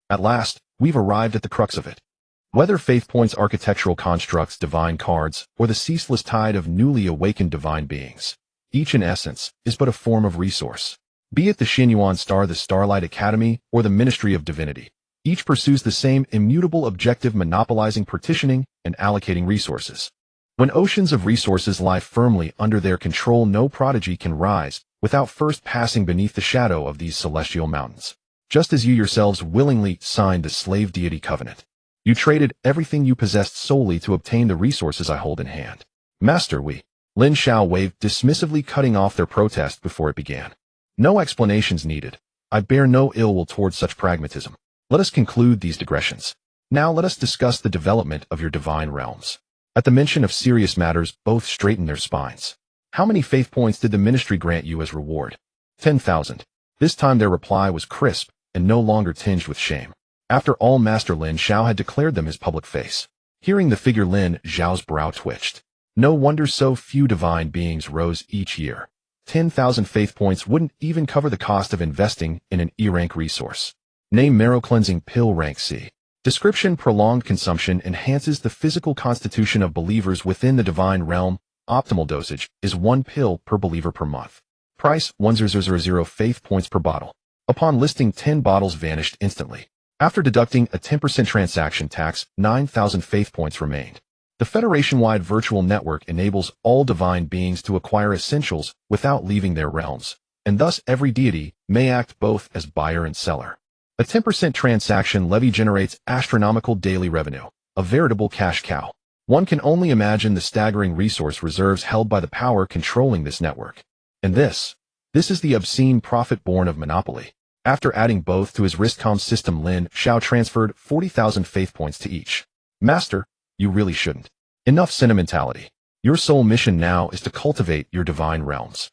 At last, we've arrived at the crux of it. Whether faith points, architectural constructs, divine cards, or the ceaseless tide of newly awakened divine beings, each in essence is but a form of resource. Be it the Xuanyuan Star, the Starlight Academy, or the Ministry of Divinity, each pursues the same immutable objective, monopolizing, partitioning, and allocating resources. When oceans of resources lie firmly under their control, no prodigy can rise without first passing beneath the shadow of these celestial mountains. Just as you yourselves willingly signed the slave deity covenant, you traded everything you possessed solely to obtain the resources I hold in hand. Master, Lin Xiao waved dismissively, cutting off their protest before it began. No explanations needed. I bear no ill will towards such pragmatism. Let us conclude these digressions. Now let us discuss the development of your divine realms. At the mention of serious matters, both straightened their spines. How many faith points did the ministry grant you as reward? 10,000. This time their reply was crisp and no longer tinged with shame. After all, Master Lin Xiao had declared them his public face. Hearing the figure, Lin Xiao's brow twitched. No wonder so few divine beings rose each year. 10,000 faith points wouldn't even cover the cost of investing in an E-rank resource. Name: marrow cleansing pill, rank C. Description: prolonged consumption enhances the physical constitution of believers within the divine realm. Optimal dosage is 1 pill per believer per month. Price: 1000 faith points per bottle. Upon listing, 10 bottles vanished instantly. After deducting a 10% transaction tax, 9,000 faith points remained. The Federation-wide virtual network enables all divine beings to acquire essentials without leaving their realms, and thus every deity may act both as buyer and seller. A 10% transaction levy generates astronomical daily revenue, a veritable cash cow. One can only imagine the staggering resource reserves held by the power controlling this network. And this is the obscene profit born of monopoly. After adding both to his Riscom system, Lin Xiao transferred 40,000 faith points to each. Master, you really shouldn't. Enough sentimentality. Your sole mission now is to cultivate your divine realms.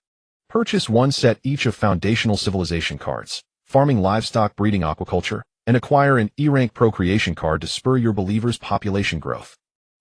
Purchase 1 set each of foundational civilization cards, farming, livestock, breeding, aquaculture, and acquire an E-rank procreation card to spur your believers' population growth.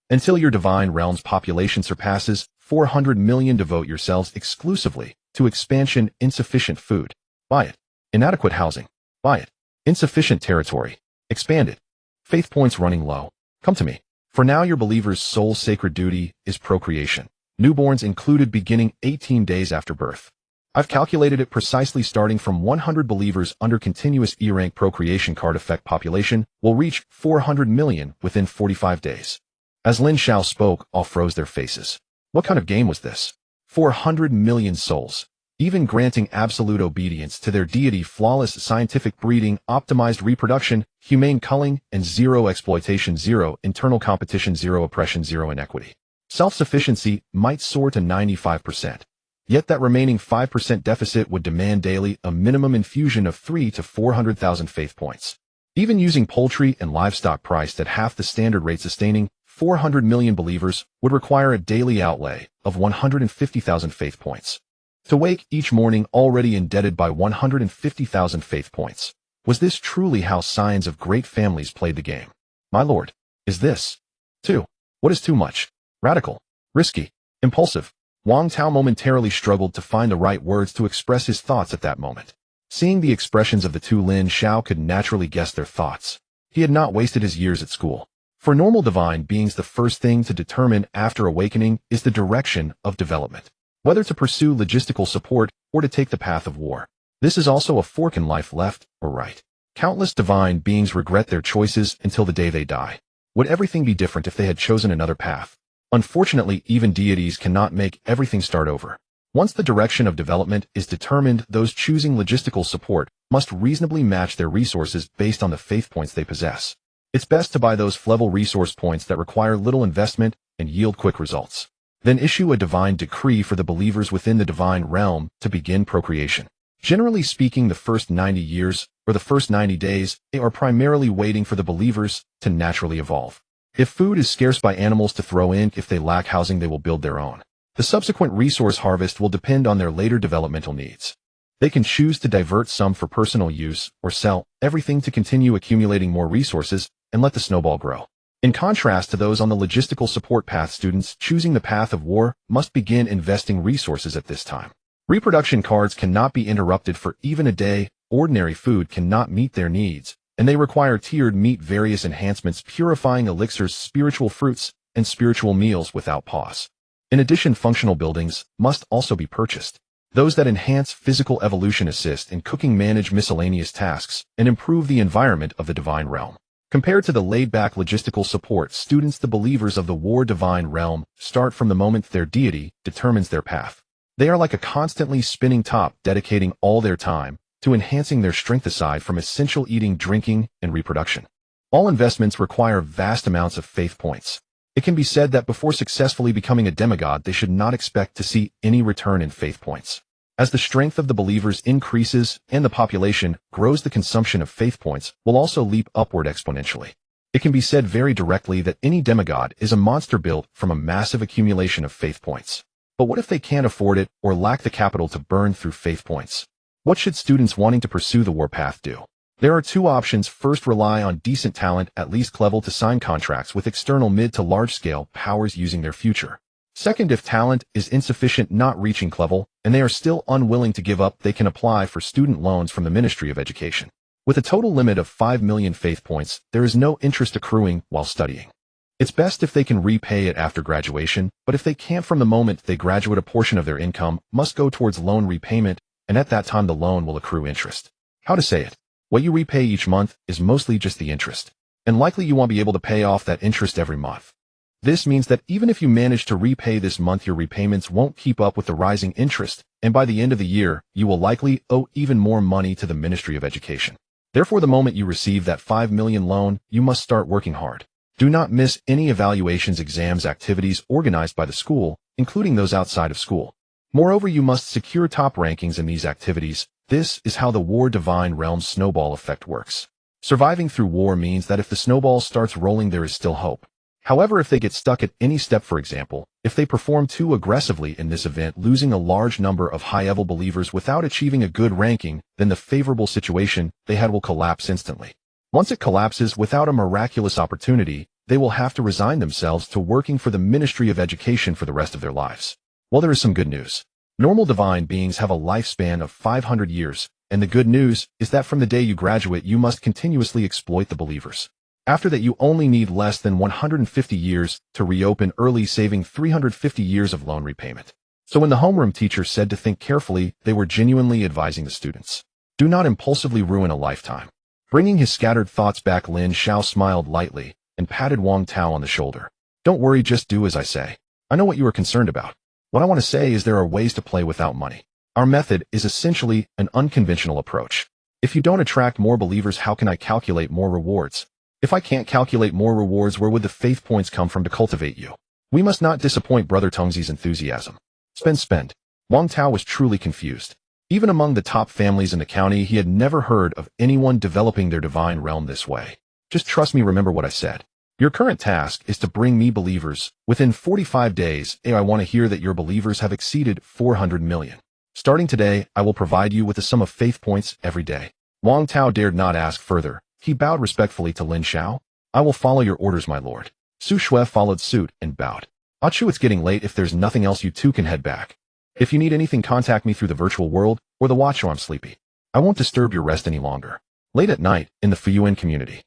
Until your divine realm's population surpasses 400 million, devote yourselves exclusively to expansion. Insufficient food, buy it. Inadequate housing, buy it. Insufficient territory, expand it. Faith points running low, come to me. For now, your believers' sole sacred duty is procreation. Newborns included, beginning 18 days after birth. I've calculated it precisely. Starting from 100 believers under continuous E-rank procreation card effect, population will reach 400 million within 45 days. As Lin Xiao spoke, all froze their faces. What kind of game was this? 400 million souls. Even granting absolute obedience to their deity, flawless scientific breeding, optimized reproduction, humane culling, and zero exploitation, zero internal competition, zero oppression, zero inequity. Self-sufficiency might soar to 95%. Yet that remaining 5% deficit would demand daily a minimum infusion of 300,000 to 400,000 faith points. Even using poultry and livestock priced at half the standard rate, sustaining 400 million believers would require a daily outlay of 150,000 faith points. To wake each morning already indebted by 150,000 faith points. Was this truly how scions of great families played the game? My lord, is this too? What is too much? Radical, risky, impulsive. Wang Tao momentarily struggled to find the right words to express his thoughts at that moment. Seeing the expressions of the two, Lin Xiao could naturally guess their thoughts. He had not wasted his years at school. For normal divine beings, the first thing to determine after awakening is the direction of development, whether to pursue logistical support or to take the path of war. This is also a fork in life, left or right. Countless divine beings regret their choices until the day they die. Would everything be different if they had chosen another path? Unfortunately, even deities cannot make everything start over. Once the direction of development is determined, those choosing logistical support must reasonably match their resources based on the faith points they possess. It's best to buy those level resource points that require little investment and yield quick results. Then issue a divine decree for the believers within the divine realm to begin procreation. Generally speaking, the first 90 years, or the first 90 days, they are primarily waiting for the believers to naturally evolve. If food is scarce, by animals to throw in. If they lack housing, they will build their own. The subsequent resource harvest will depend on their later developmental needs. They can choose to divert some for personal use or sell everything to continue accumulating more resources and let the snowball grow. In contrast to those on the logistical support path, students choosing the path of war must begin investing resources at this time. Reproduction cards cannot be interrupted for even a day, ordinary food cannot meet their needs, and they require tiered meat, various enhancements, purifying elixirs, spiritual fruits, and spiritual meals without pause. In addition, functional buildings must also be purchased. Those that enhance physical evolution, assist in cooking, manage miscellaneous tasks, and improve the environment of the divine realm. Compared to the laid-back logistical support, students, the believers of the war divine realm, start from the moment their deity determines their path. They are like a constantly spinning top, dedicating all their time to enhancing their strength aside from essential eating, drinking, and reproduction. All investments require vast amounts of faith points. It can be said that before successfully becoming a demigod, they should not expect to see any return in faith points. As the strength of the believers increases and the population grows, the consumption of faith points will also leap upward exponentially. It can be said very directly that any demigod is a monster built from a massive accumulation of faith points. But what if they can't afford it or lack the capital to burn through faith points? What should students wanting to pursue the war path do? There are two options. First, rely on decent talent, at least level, to sign contracts with external mid to large-scale powers using their future. Second, if talent is insufficient, not reaching level, and they are still unwilling to give up, they can apply for student loans from the Ministry of Education. With a total limit of 5 million faith points, there is no interest accruing while studying. It's best if they can repay it after graduation, but if they can't from the moment they graduate, a portion of their income must go towards loan repayment, and at that time the loan will accrue interest. How to say it? What you repay each month is mostly just the interest, and likely you won't be able to pay off that interest every month. This means that even if you manage to repay this month, your repayments won't keep up with the rising interest, and by the end of the year, you will likely owe even more money to the Ministry of Education. Therefore, the moment you receive that 5 million loan, you must start working hard. Do not miss any evaluations, exams, activities organized by the school, including those outside of school. Moreover, you must secure top rankings in these activities. This is how the war divine realm's snowball effect works. Surviving through war means that if the snowball starts rolling, there is still hope. However, if they get stuck at any step, for example, if they perform too aggressively in this event, losing a large number of high-level believers without achieving a good ranking, then the favorable situation they had will collapse instantly. Once it collapses without a miraculous opportunity, they will have to resign themselves to working for the Ministry of Education for the rest of their lives. Well, there is some good news. Normal divine beings have a lifespan of 500 years, and the good news is that from the day you graduate, you must continuously exploit the believers. After that, you only need less than 150 years to reopen early, saving 350 years of loan repayment. So when the homeroom teacher said to think carefully, they were genuinely advising the students. Do not impulsively ruin a lifetime. Bringing his scattered thoughts back, Lin Xiao smiled lightly and patted Wang Tao on the shoulder. Don't worry, just do as I say. I know what you are concerned about. What I want to say is there are ways to play without money. Our method is essentially an unconventional approach. If you don't attract more believers, how can I calculate more rewards? If I can't calculate more rewards, where would the faith points come from to cultivate you? We must not disappoint Brother Tongzi's enthusiasm. Spend. Wang Tao was truly confused. Even among the top families in the county, he had never heard of anyone developing their divine realm this way. Just trust me, remember what I said. Your current task is to bring me believers within 45 days. I want to hear that your believers have exceeded 400 million. Starting today, I will provide you with a sum of faith points every day. Wang Tao dared not ask further. He bowed respectfully to Lin Xiao. I will follow your orders, my lord. Su Shui followed suit and bowed. Achu, it's getting late. If there's nothing else, you two can head back. If you need anything, contact me through the virtual world or the watch, or I'm sleepy. I won't disturb your rest any longer. Late at night, in the Fuyuan community.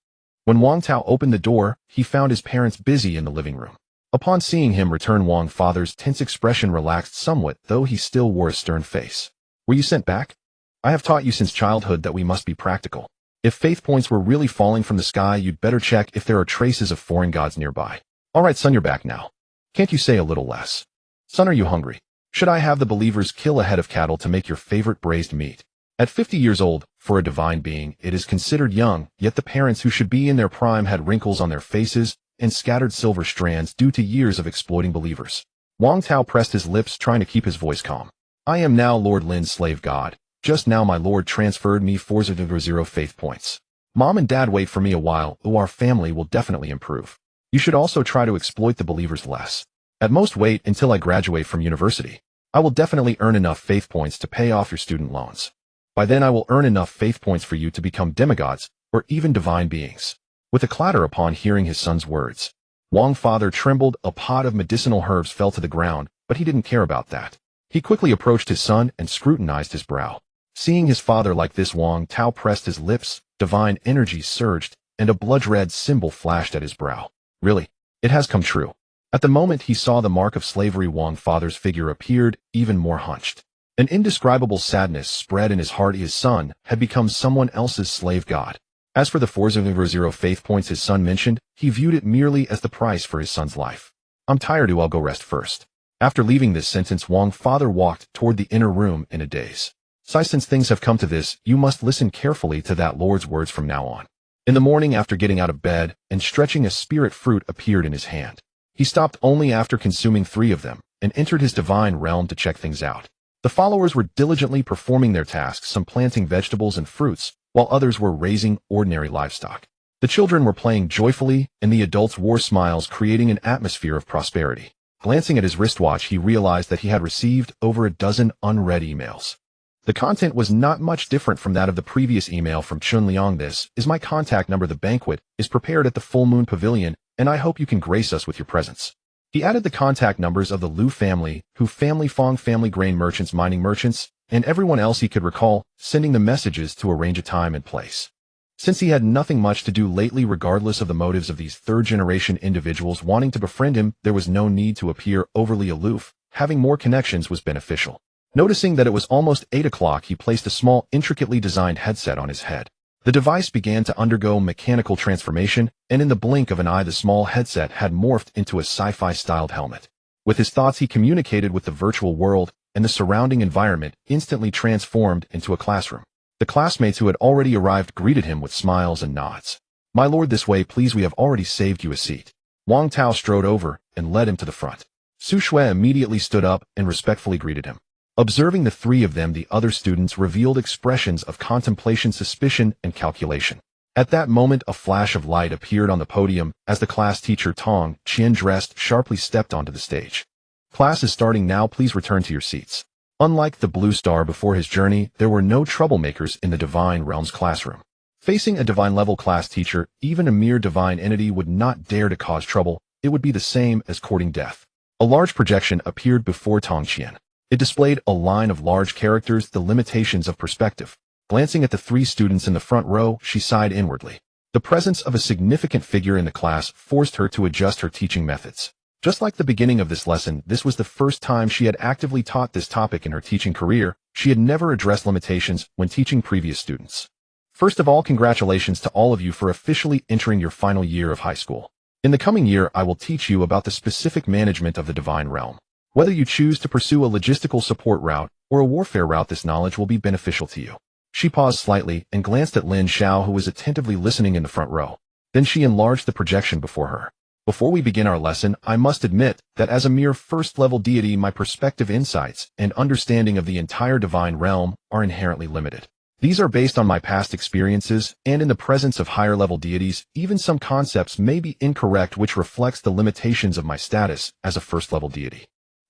When Wang Tao opened the door, he found his parents busy in the living room. Upon seeing him return, Wang's father's tense expression relaxed somewhat, though he still wore a stern face. Were you sent back? I have taught you since childhood that we must be practical. If faith points were really falling from the sky, you'd better check if there are traces of foreign gods nearby. All right, son, you're back now. Can't you say a little less? Son, are you hungry? Should I have the believers kill a head of cattle to make your favorite braised meat? At 50 years old, for a divine being, it is considered young, yet the parents who should be in their prime had wrinkles on their faces and scattered silver strands due to years of exploiting believers. Wang Tao pressed his lips, trying to keep his voice calm. I am now Lord Lin's slave god. Just now my lord transferred me 400 faith points. Mom and dad wait for me a while, or our family will definitely improve. You should also try to exploit the believers less. At most wait until I graduate from university. I will definitely earn enough faith points to pay off your student loans. By then I will earn enough faith points for you to become demigods, or even divine beings. With a clatter upon hearing his son's words, Wang's father trembled. A pot of medicinal herbs fell to the ground, but he didn't care about that. He quickly approached his son and scrutinized his brow. Seeing his father like this, Wang Tao pressed his lips, divine energy surged, and a blood-red symbol flashed at his brow. Really? It has come true. At the moment he saw the mark of slavery, Wang's father's figure appeared, even more hunched. An indescribable sadness spread in his heart. His son had become someone else's slave god. As for the 400 faith points his son mentioned, he viewed it merely as the price for his son's life. I'm tired, I'll go rest first. After leaving this sentence, Wang's father walked toward the inner room in a daze. Since things have come to this, you must listen carefully to that lord's words from now on. In the morning, after getting out of bed and stretching, a spirit fruit appeared in his hand. He stopped only after consuming 3 of them and entered his divine realm to check things out. The followers were diligently performing their tasks, some planting vegetables and fruits, while others were raising ordinary livestock. The children were playing joyfully, and the adults wore smiles, creating an atmosphere of prosperity. Glancing at his wristwatch, he realized that he had received over a dozen unread emails. The content was not much different from that of the previous email from Chun Liang. This is my contact number. The banquet is prepared at the Full Moon Pavilion, and I hope you can grace us with your presence. He added the contact numbers of the Liu family, Hu family, Fong family, grain merchants, mining merchants, and everyone else he could recall, sending the messages to arrange a time and place. Since he had nothing much to do lately, regardless of the motives of these third-generation individuals wanting to befriend him, there was no need to appear overly aloof. Having more connections was beneficial. Noticing that it was almost 8 o'clock, he placed a small, intricately designed headset on his head. The device began to undergo mechanical transformation, and in the blink of an eye the small headset had morphed into a sci-fi styled helmet. With his thoughts he communicated with the virtual world, and the surrounding environment instantly transformed into a classroom. The classmates who had already arrived greeted him with smiles and nods. My lord, this way please, we have already saved you a seat. Wang Tao strode over and led him to the front. Su Shui immediately stood up and respectfully greeted him. Observing the 3 of them, the other students revealed expressions of contemplation, suspicion, and calculation. At that moment, a flash of light appeared on the podium as the class teacher Tong Qian, dressed sharply, stepped onto the stage. Class is starting now, please return to your seats. Unlike the Blue Star before his journey, there were no troublemakers in the Divine Realms classroom. Facing a divine-level class teacher, even a mere divine entity would not dare to cause trouble. It would be the same as courting death. A large projection appeared before Tong Qian. It displayed a line of large characters, the limitations of perspective. Glancing at the 3 students in the front row, she sighed inwardly. The presence of a significant figure in the class forced her to adjust her teaching methods. Just like the beginning of this lesson, this was the first time she had actively taught this topic in her teaching career. She had never addressed limitations when teaching previous students. First of all, congratulations to all of you for officially entering your final year of high school. In the coming year, I will teach you about the specific management of the divine realm. Whether you choose to pursue a logistical support route or a warfare route, this knowledge will be beneficial to you. She paused slightly and glanced at Lin Xiao, who was attentively listening in the front row. Then she enlarged the projection before her. Before we begin our lesson, I must admit that as a mere first-level deity, my perspective, insights, and understanding of the entire divine realm are inherently limited. These are based on my past experiences, and in the presence of higher-level deities, even some concepts may be incorrect, which reflects the limitations of my status as a first-level deity.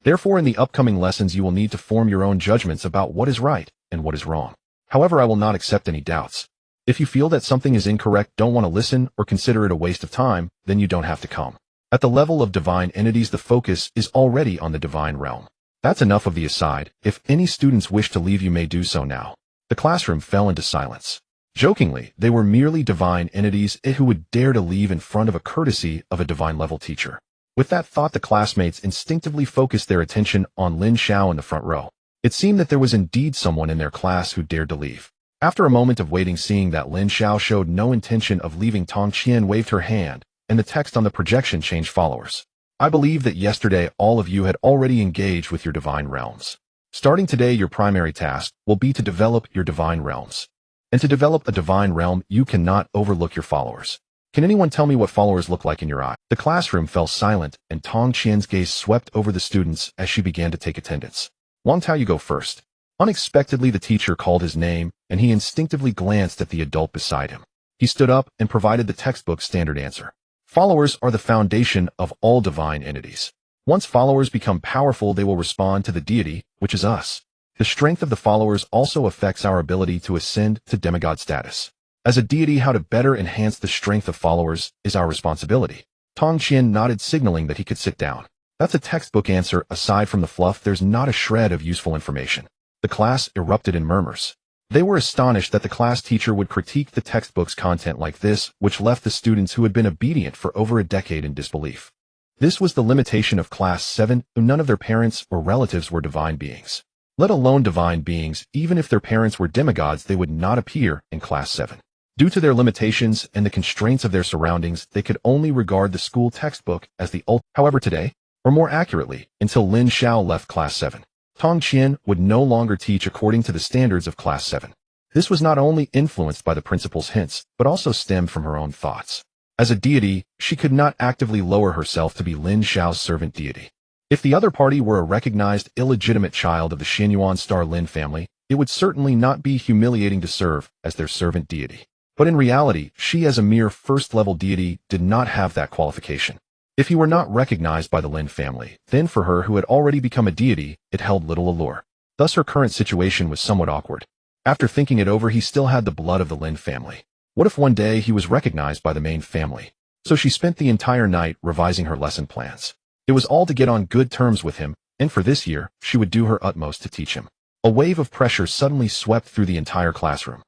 Therefore, in the upcoming lessons you will need to form your own judgments about what is right and what is wrong. However, I will not accept any doubts. If you feel that something is incorrect, don't want to listen, or consider it a waste of time, then you don't have to come. At the level of divine entities, the focus is already on the divine realm. That's enough of the aside. If any students wish to leave, you may do so now. The classroom fell into silence. Jokingly, they were merely divine entities who would dare to leave in front of a courtesy of a divine-level teacher. With that thought, the classmates instinctively focused their attention on Lin Xiao in the front row. It seemed that there was indeed someone in their class who dared to leave. After a moment of waiting, seeing that Lin Xiao showed no intention of leaving, Tong Qian waved her hand, and the text on the projection changed followers. I believe that yesterday all of you had already engaged with your divine realms. Starting today, your primary task will be to develop your divine realms. And to develop a divine realm, you cannot overlook your followers. Can anyone tell me what followers look like in your eye? The classroom fell silent, and Tong Qian's gaze swept over the students as she began to take attendance. Wang Tao, you go first. Unexpectedly, the teacher called his name, and he instinctively glanced at the adult beside him. He stood up and provided the textbook standard answer. Followers are the foundation of all divine entities. Once followers become powerful, they will respond to the deity, which is us. The strength of the followers also affects our ability to ascend to demigod status. As a deity, how to better enhance the strength of followers is our responsibility. Tong Qian nodded, signaling that he could sit down. That's a textbook answer. Aside from the fluff, there's not a shred of useful information. The class erupted in murmurs. They were astonished that the class teacher would critique the textbook's content like this, which left the students who had been obedient for over a decade in disbelief. This was the limitation of Class 7, who none of their parents or relatives were divine beings. Let alone divine beings, even if their parents were demigods, they would not appear in Class 7. Due to their limitations and the constraints of their surroundings, they could only regard the school textbook as the ultimate. However, today, or more accurately, until Lin Xiao left Class 7, Tong Qian would no longer teach according to the standards of Class 7. This was not only influenced by the principal's hints, but also stemmed from her own thoughts. As a deity, she could not actively lower herself to be Lin Xiao's servant deity. If the other party were a recognized illegitimate child of the Xuanyuan Star Lin family, it would certainly not be humiliating to serve as their servant deity. But in reality, she as a mere first-level deity did not have that qualification. If he were not recognized by the Lin family, then for her who had already become a deity, it held little allure. Thus her current situation was somewhat awkward. After thinking it over, he still had the blood of the Lin family. What if one day he was recognized by the main family? So she spent the entire night revising her lesson plans. It was all to get on good terms with him, and for this year, she would do her utmost to teach him. A wave of pressure suddenly swept through the entire classroom.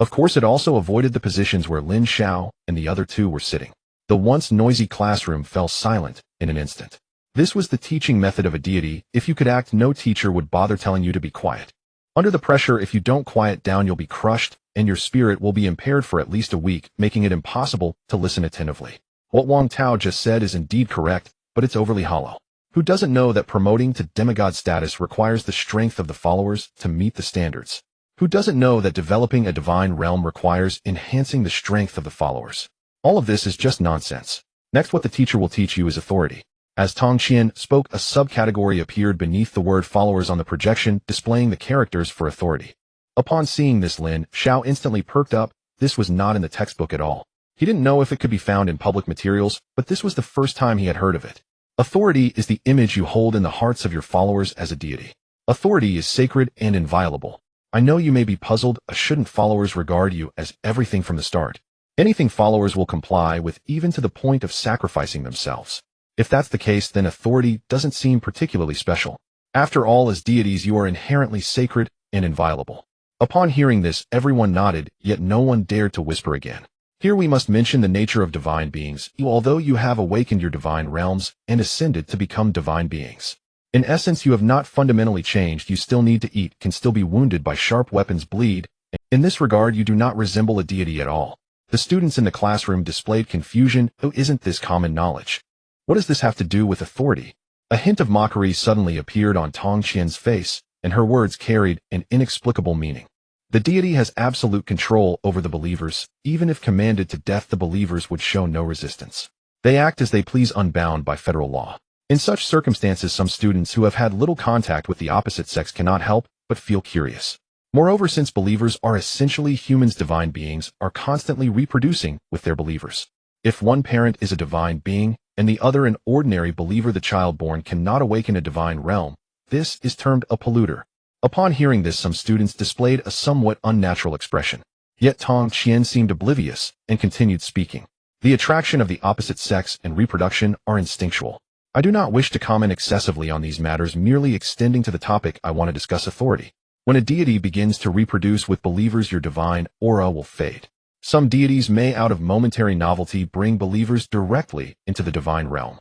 Of course, it also avoided the positions where Lin Xiao and the other two were sitting. The once noisy classroom fell silent in an instant. This was the teaching method of a deity. If you could act, no teacher would bother telling you to be quiet. Under the pressure, if you don't quiet down, you'll be crushed, and your spirit will be impaired for at least a week, making it impossible to listen attentively. What Wang Tao just said is indeed correct, but it's overly hollow. Who doesn't know that promoting to demigod status requires the strength of the followers to meet the standards? Who doesn't know that developing a divine realm requires enhancing the strength of the followers? All of this is just nonsense. Next, what the teacher will teach you is authority. As Tong Qian spoke, a subcategory appeared beneath the word followers on the projection, displaying the characters for authority. Upon seeing this, Lin Xiao instantly perked up. This was not in the textbook at all. He didn't know if it could be found in public materials, but this was the first time he had heard of it. Authority is the image you hold in the hearts of your followers as a deity. Authority is sacred and inviolable. I know you may be puzzled. Shouldn't followers regard you as everything from the start? Anything followers will comply with, even to the point of sacrificing themselves. If that's the case, then authority doesn't seem particularly special. After all, as deities, you are inherently sacred and inviolable. Upon hearing this, everyone nodded, yet no one dared to whisper again. Here we must mention the nature of divine beings. Although you have awakened your divine realms and ascended to become divine beings, in essence, you have not fundamentally changed. You still need to eat, can still be wounded by sharp weapons, bleed. In this regard, you do not resemble a deity at all. The students in the classroom displayed confusion. Oh, isn't this common knowledge? What does this have to do with authority? A hint of mockery suddenly appeared on Tong Qian's face, and her words carried an inexplicable meaning. The deity has absolute control over the believers. Even if commanded to death, the believers would show no resistance. They act as they please, unbound by federal law. In such circumstances, some students who have had little contact with the opposite sex cannot help but feel curious. Moreover, since believers are essentially humans, divine beings are constantly reproducing with their believers. If one parent is a divine being, and the other an ordinary believer. The child born cannot awaken a divine realm. This is termed a polluter. Upon hearing this, some students displayed a somewhat unnatural expression. Yet Tong Qian seemed oblivious and continued speaking. The attraction of the opposite sex and reproduction are instinctual. I do not wish to comment excessively on these matters, merely extending to the topic I want to discuss authority. When a deity begins to reproduce with believers, your divine aura will fade. Some deities may, out of momentary novelty, bring believers directly into the divine realm,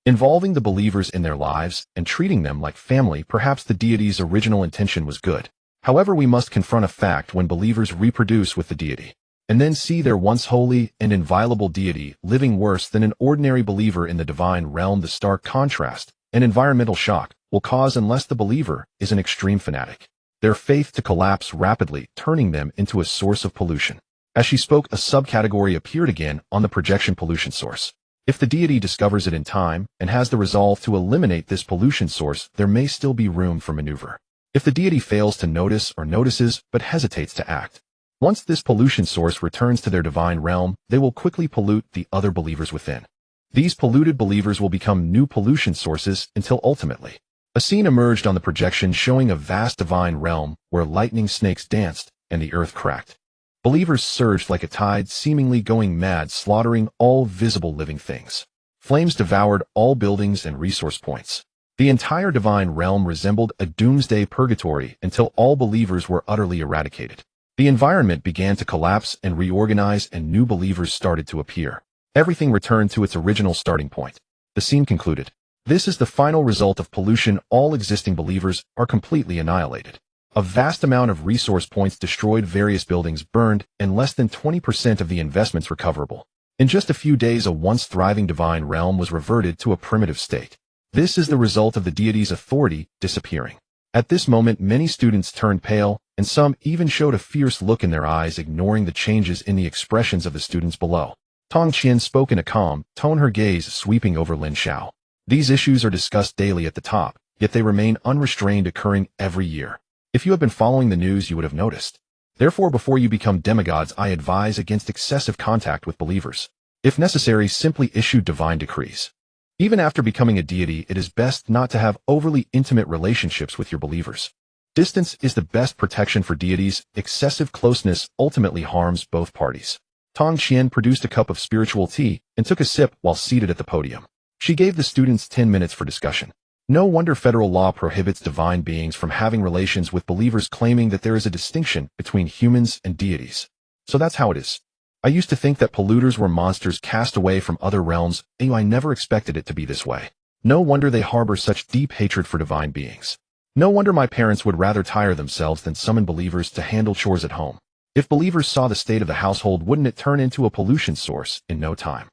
involving the believers in their lives and treating them like family. Perhaps the deity's original intention was good. However, we must confront a fact: when believers reproduce with the deity, and then see their once holy and inviolable deity living worse than an ordinary believer in the divine realm, the stark contrast and environmental shock will cause, unless the believer is an extreme fanatic, their faith to collapse rapidly, turning them into a source of pollution. As she spoke, a subcategory appeared again on the projection: pollution source. If the deity discovers it in time and has the resolve to eliminate this pollution source, there may still be room for maneuver. If the deity fails to notice or notices but hesitates to act, once this pollution source returns to their divine realm, they will quickly pollute the other believers within. These polluted believers will become new pollution sources until ultimately a scene emerged on the projection showing a vast divine realm where lightning snakes danced and the earth cracked. Believers surged like a tide, seemingly going mad, slaughtering all visible living things. Flames devoured all buildings and resource points. The entire divine realm resembled a doomsday purgatory until all believers were utterly eradicated. The environment began to collapse and reorganize, and new believers started to appear. Everything returned to its original starting point. The scene concluded. This is the final result of pollution. All existing believers are completely annihilated. A vast amount of resource points destroyed, various buildings burned, and less than 20% of the investments recoverable. In just a few days, a once thriving divine realm was reverted to a primitive state. This is the result of the deity's authority disappearing. At this moment, many students turned pale, and some even showed a fierce look in their eyes, ignoring the changes in the expressions of the students below. Tong Qian spoke in a calm tone, her gaze sweeping over Lin Xiao. These issues are discussed daily at the top, yet they remain unrestrained, occurring every year. If you have been following the news, you would have noticed. Therefore, before you become demigods, I advise against excessive contact with believers. If necessary, simply issue divine decrees. Even after becoming a deity, it is best not to have overly intimate relationships with your believers. Distance is the best protection for deities. Excessive closeness ultimately harms both parties. Tong Qian produced a cup of spiritual tea and took a sip while seated at the podium. She gave the students 10 minutes for discussion. No wonder federal law prohibits divine beings from having relations with believers, claiming that there is a distinction between humans and deities. So that's how it is. I used to think that polluters were monsters cast away from other realms, and I never expected it to be this way. No wonder they harbor such deep hatred for divine beings. No wonder my parents would rather tire themselves than summon believers to handle chores at home. If believers saw the state of the household, wouldn't it turn into a pollution source in no time?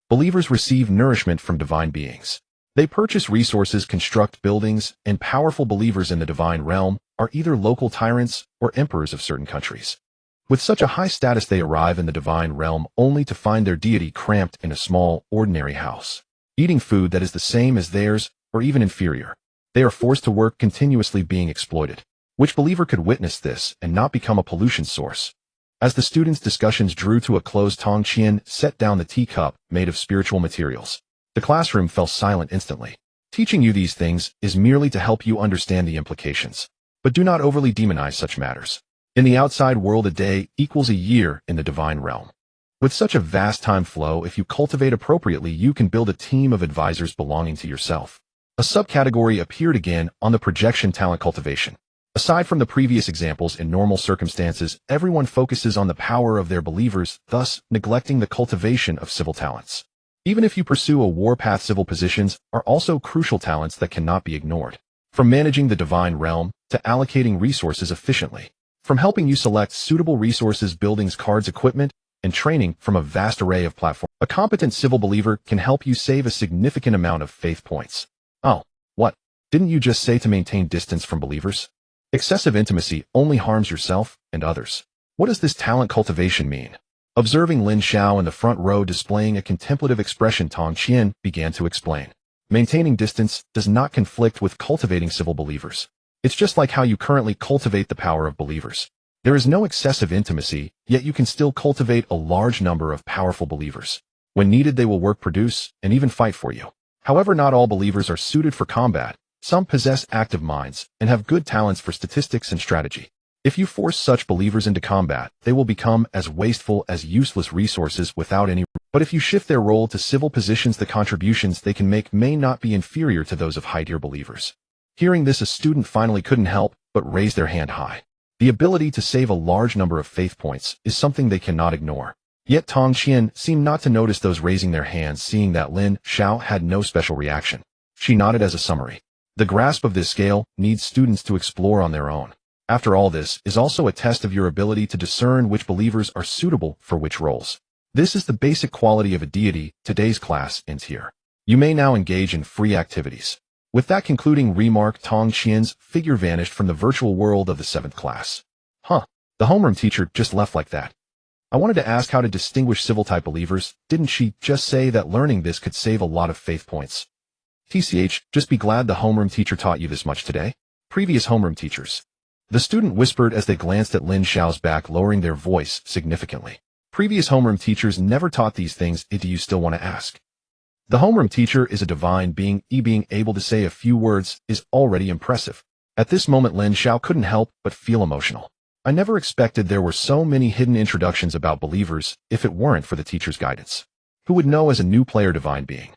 Believers receive nourishment from divine beings. They purchase resources, construct buildings, and powerful believers in the divine realm are either local tyrants or emperors of certain countries. With such a high status, they arrive in the divine realm only to find their deity cramped in a small, ordinary house, eating food that is the same as theirs or even inferior. They are forced to work continuously, being exploited. Which believer could witness this and not become a pollution source? As the students' discussions drew to a close, Tong Qian set down the teacup made of spiritual materials. The classroom fell silent instantly. Teaching you these things is merely to help you understand the implications. But do not overly demonize such matters. In the outside world, a day equals a year in the divine realm. With such a vast time flow, if you cultivate appropriately, you can build a team of advisors belonging to yourself. A subcategory appeared again on the projection: talent cultivation. Aside from the previous examples, in normal circumstances, everyone focuses on the power of their believers, thus neglecting the cultivation of civil talents. Even if you pursue a warpath, civil positions are also crucial talents that cannot be ignored. From managing the divine realm to allocating resources efficiently. From helping you select suitable resources, buildings, cards, equipment, and training from a vast array of platforms, a competent civil believer can help you save a significant amount of faith points. Oh, what? Didn't you just say to maintain distance from believers? Excessive intimacy only harms yourself and others. What does this talent cultivation mean? Observing Lin Xiao in the front row displaying a contemplative expression, Tong Qian began to explain. Maintaining distance does not conflict with cultivating civil believers. It's just like how you currently cultivate the power of believers. There is no excessive intimacy, yet you can still cultivate a large number of powerful believers. When needed, they will work, produce, and even fight for you. However, not all believers are suited for combat. Some possess active minds and have good talents for statistics and strategy. If you force such believers into combat, they will become as wasteful as useless resources without any. But if you shift their role to civil positions, the contributions they can make may not be inferior to those of high-tier believers. Hearing this, a student finally couldn't help but raise their hand high. The ability to save a large number of faith points is something they cannot ignore. Yet Tong Qian seemed not to notice those raising their hands, seeing that Lin Xiao had no special reaction. She nodded as a summary. The grasp of this scale needs students to explore on their own. After all, this is also a test of your ability to discern which believers are suitable for which roles. This is the basic quality of a deity. Today's class ends here. You may now engage in free activities. With that concluding remark, Tong Qian's figure vanished from the virtual world of the 7th class. The homeroom teacher just left like that. I wanted to ask how to distinguish civil-type believers. Didn't she just say that learning this could save a lot of faith points? TCH, just be glad the homeroom teacher taught you this much today. Previous homeroom teachers. The student whispered as they glanced at Lin Xiao's back, lowering their voice significantly. Previous homeroom teachers never taught these things. Do you still want to ask? The homeroom teacher is a divine being. Being able to say a few words is already impressive. At this moment, Lin Xiao couldn't help but feel emotional. I never expected there were so many hidden introductions about believers if it weren't for the teacher's guidance. Who would know as a new player divine being?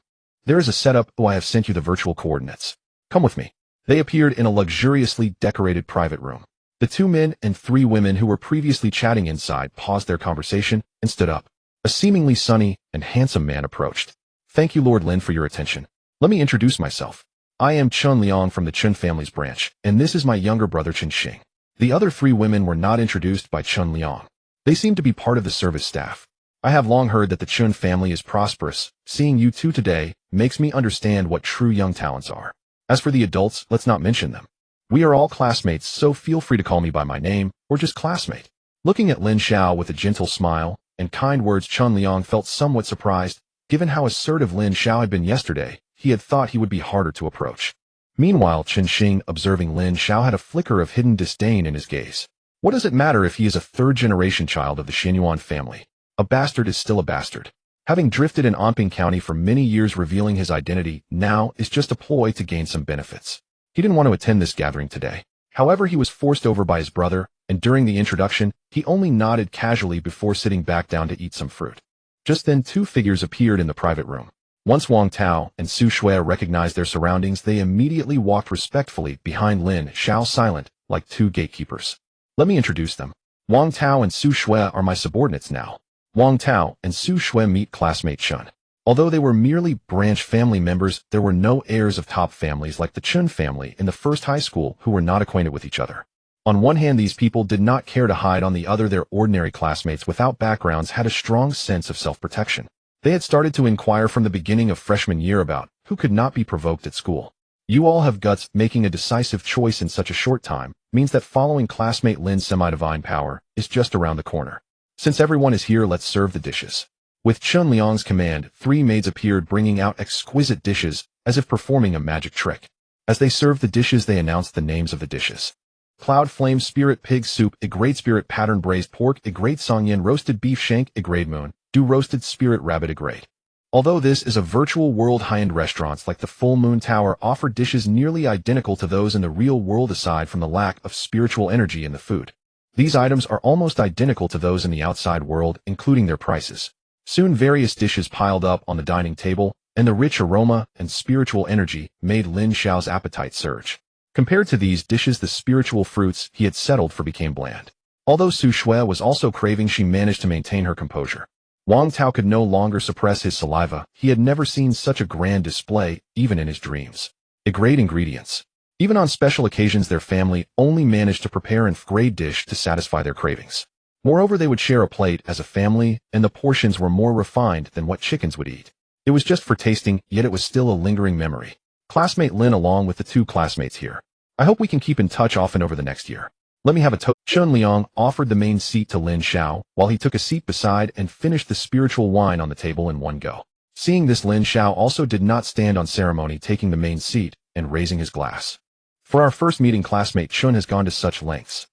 There is a setup. I have sent you the virtual coordinates. Come with me. They appeared in a luxuriously decorated private room. The 2 men and 3 women who were previously chatting inside paused their conversation and stood up. A seemingly sunny and handsome man approached. Thank you, Lord Lin, for your attention. Let me introduce myself. I am Chun Liang from the Chun family's branch, and this is my younger brother Chen Xing. The other 3 women were not introduced by Chun Liang. They seem to be part of the service staff. I have long heard that the Chun family is prosperous. Seeing you 2 today makes me understand what true young talents are. As for the adults, let's not mention them. We are all classmates, so feel free to call me by my name or just classmate. Looking at Lin Xiao with a gentle smile and kind words, Chun Liang felt somewhat surprised. Given how assertive Lin Xiao had been yesterday, he had thought he would be harder to approach. Meanwhile, Chen Xing, observing Lin Xiao, had a flicker of hidden disdain in his gaze. What does it matter if he is a 3rd-generation child of the Xuanyuan family? A bastard is still a bastard. Having drifted in Anping County for many years, revealing his identity now is just a ploy to gain some benefits. He didn't want to attend this gathering today. However, he was forced over by his brother, and during the introduction, he only nodded casually before sitting back down to eat some fruit. Just then 2 figures appeared in the private room. Once Wang Tao and Su Shui recognized their surroundings, they immediately walked respectfully behind Lin Xiao, silent, like 2 gatekeepers. Let me introduce them. Wang Tao and Su Shui are my subordinates now. Wang Tao and Su Shui meet classmate Chun. Although they were merely branch family members, there were no heirs of top families like the Chun family in the first high school who were not acquainted with each other. On one hand, these people did not care to hide. On the other, their ordinary classmates without backgrounds had a strong sense of self-protection. They had started to inquire from the beginning of freshman year about who could not be provoked at school. You all have guts. Making a decisive choice in such a short time means that following classmate Lin's semi-divine power is just around the corner. Since everyone is here, let's serve the dishes. With Chun Liang's command, 3 maids appeared bringing out exquisite dishes as if performing a magic trick. As they served the dishes, they announced the names of the dishes. Cloud Flame Spirit Pig Soup, a Great Spirit Pattern Braised Pork, a Great Songyan Roasted Beef Shank, a Great Moon, Dew Roasted Spirit Rabbit, a Great. Although this is a virtual world, high-end restaurants like the Full Moon Tower offer dishes nearly identical to those in the real world aside from the lack of spiritual energy in the food. These items are almost identical to those in the outside world, including their prices. Soon various dishes piled up on the dining table, and the rich aroma and spiritual energy made Lin Xiao's appetite surge. Compared to these dishes, the spiritual fruits he had settled for became bland. Although Su Shui was also craving, she managed to maintain her composure. Wang Tao could no longer suppress his saliva. He had never seen such a grand display, even in his dreams. A great ingredients. Even on special occasions, their family only managed to prepare a great dish to satisfy their cravings. Moreover, they would share a plate as a family, and the portions were more refined than what chickens would eat. It was just for tasting, yet it was still a lingering memory. Classmate Lin along with the 2 classmates here. I hope we can keep in touch often over the next year. Let me have a toast. Chun Liang offered the main seat to Lin Xiao, while he took a seat beside and finished the spiritual wine on the table in one go. Seeing this, Lin Xiao also did not stand on ceremony, taking the main seat and raising his glass. For our first meeting, classmate Chun has gone to such lengths.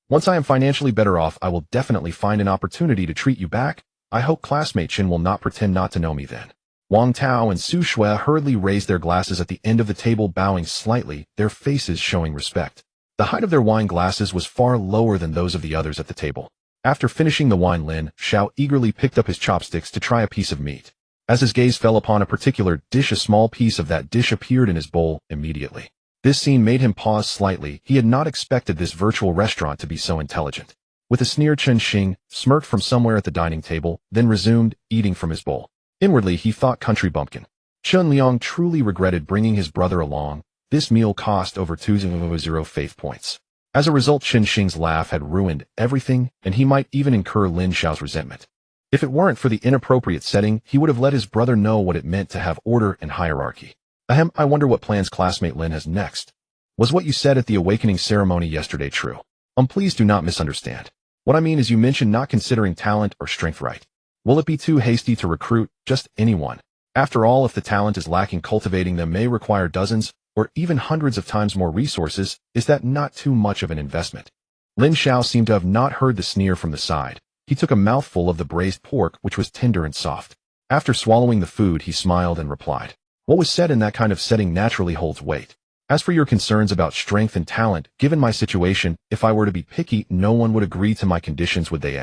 Once I am financially better off, I will definitely find an opportunity to treat you back. I hope classmate Chen will not pretend not to know me then. Wang Tao and Su Shui hurriedly raised their glasses at the end of the table, bowing slightly, their faces showing respect. The height of their wine glasses was far lower than those of the others at the table. After finishing the wine, Lin Xiao eagerly picked up his chopsticks to try a piece of meat. As his gaze fell upon a particular dish, a small piece of that dish appeared in his bowl immediately. This scene made him pause slightly. He had not expected this virtual restaurant to be so intelligent. With a sneer, Chen Xing smirked from somewhere at the dining table, then resumed eating from his bowl. Inwardly, he thought, country bumpkin. Chun Liang truly regretted bringing his brother along. This meal cost over 200 faith points. As a result, Chen Xing's laugh had ruined everything, and he might even incur Lin Xiao's resentment. If it weren't for the inappropriate setting, he would have let his brother know what it meant to have order and hierarchy. Ahem, I wonder what plans classmate Lin has next. Was what you said at the awakening ceremony yesterday true? Please do not misunderstand. What I mean is you mentioned not considering talent or strength, right? Will it be too hasty to recruit just anyone? After all, if the talent is lacking, cultivating them may require dozens or even hundreds of times more resources. Is that not too much of an investment? Lin Xiao seemed to have not heard the sneer from the side. He took a mouthful of the braised pork, which was tender and soft. After swallowing the food, he smiled and replied, what was said in that kind of setting naturally holds weight. As for your concerns about strength and talent, given my situation, if I were to be picky, no one would agree to my conditions, would they?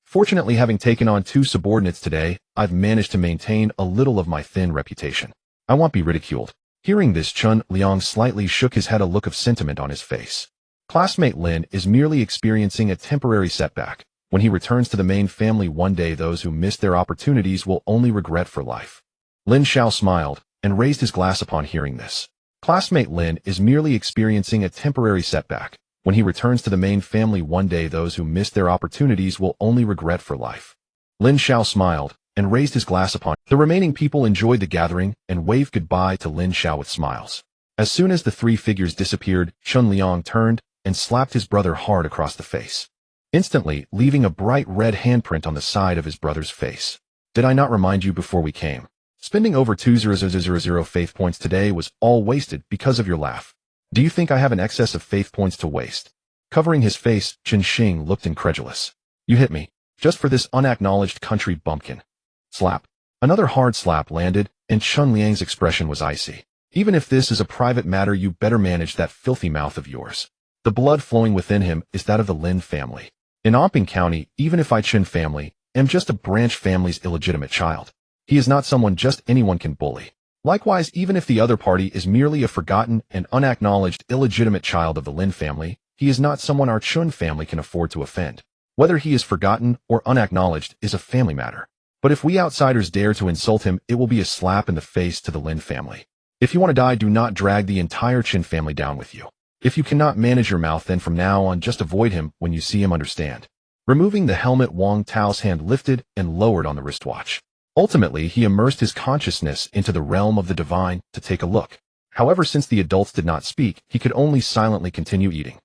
Fortunately, having taken on 2 subordinates today, I've managed to maintain a little of my thin reputation. I won't be ridiculed. Hearing this, Chun Liang slightly shook his head, a look of sentiment on his face. Classmate Lin is merely experiencing a temporary setback. When he returns to the main family one day, those who missed their opportunities will only regret for life. Lin Xiao smiled and raised his glass upon hearing this. Classmate Lin is merely experiencing a temporary setback. When he returns to the main family one day, those who missed their opportunities will only regret for life. Lin Xiao smiled and raised his glass upon. The remaining people enjoyed the gathering and waved goodbye to Lin Xiao with smiles. As soon as the 3 figures disappeared, Chun Liang turned and slapped his brother hard across the face, instantly leaving a bright red handprint on the side of his brother's face. Did I not remind you before we came? Spending over 2,000 faith points today was all wasted because of your laugh. Do you think I have an excess of faith points to waste? Covering his face, Chen Xing looked incredulous. You hit me, just for this unacknowledged country bumpkin. Slap. Another hard slap landed, and Chun Liang's expression was icy. Even if this is a private matter, you better manage that filthy mouth of yours. The blood flowing within him is that of the Lin family. In Omping County, even if I Chen family am just a branch family's illegitimate child, he is not someone just anyone can bully. Likewise, even if the other party is merely a forgotten and unacknowledged illegitimate child of the Lin family, he is not someone our Chun family can afford to offend. Whether he is forgotten or unacknowledged is a family matter. But if we outsiders dare to insult him, it will be a slap in the face to the Lin family. If you want to die, do not drag the entire Chen family down with you. If you cannot manage your mouth, then from now on just avoid him when you see him, understand? Removing the helmet, Wang Tao's hand lifted and lowered on the wristwatch. Ultimately, he immersed his consciousness into the realm of the divine to take a look. However, since the adults did not speak, he could only silently continue eating,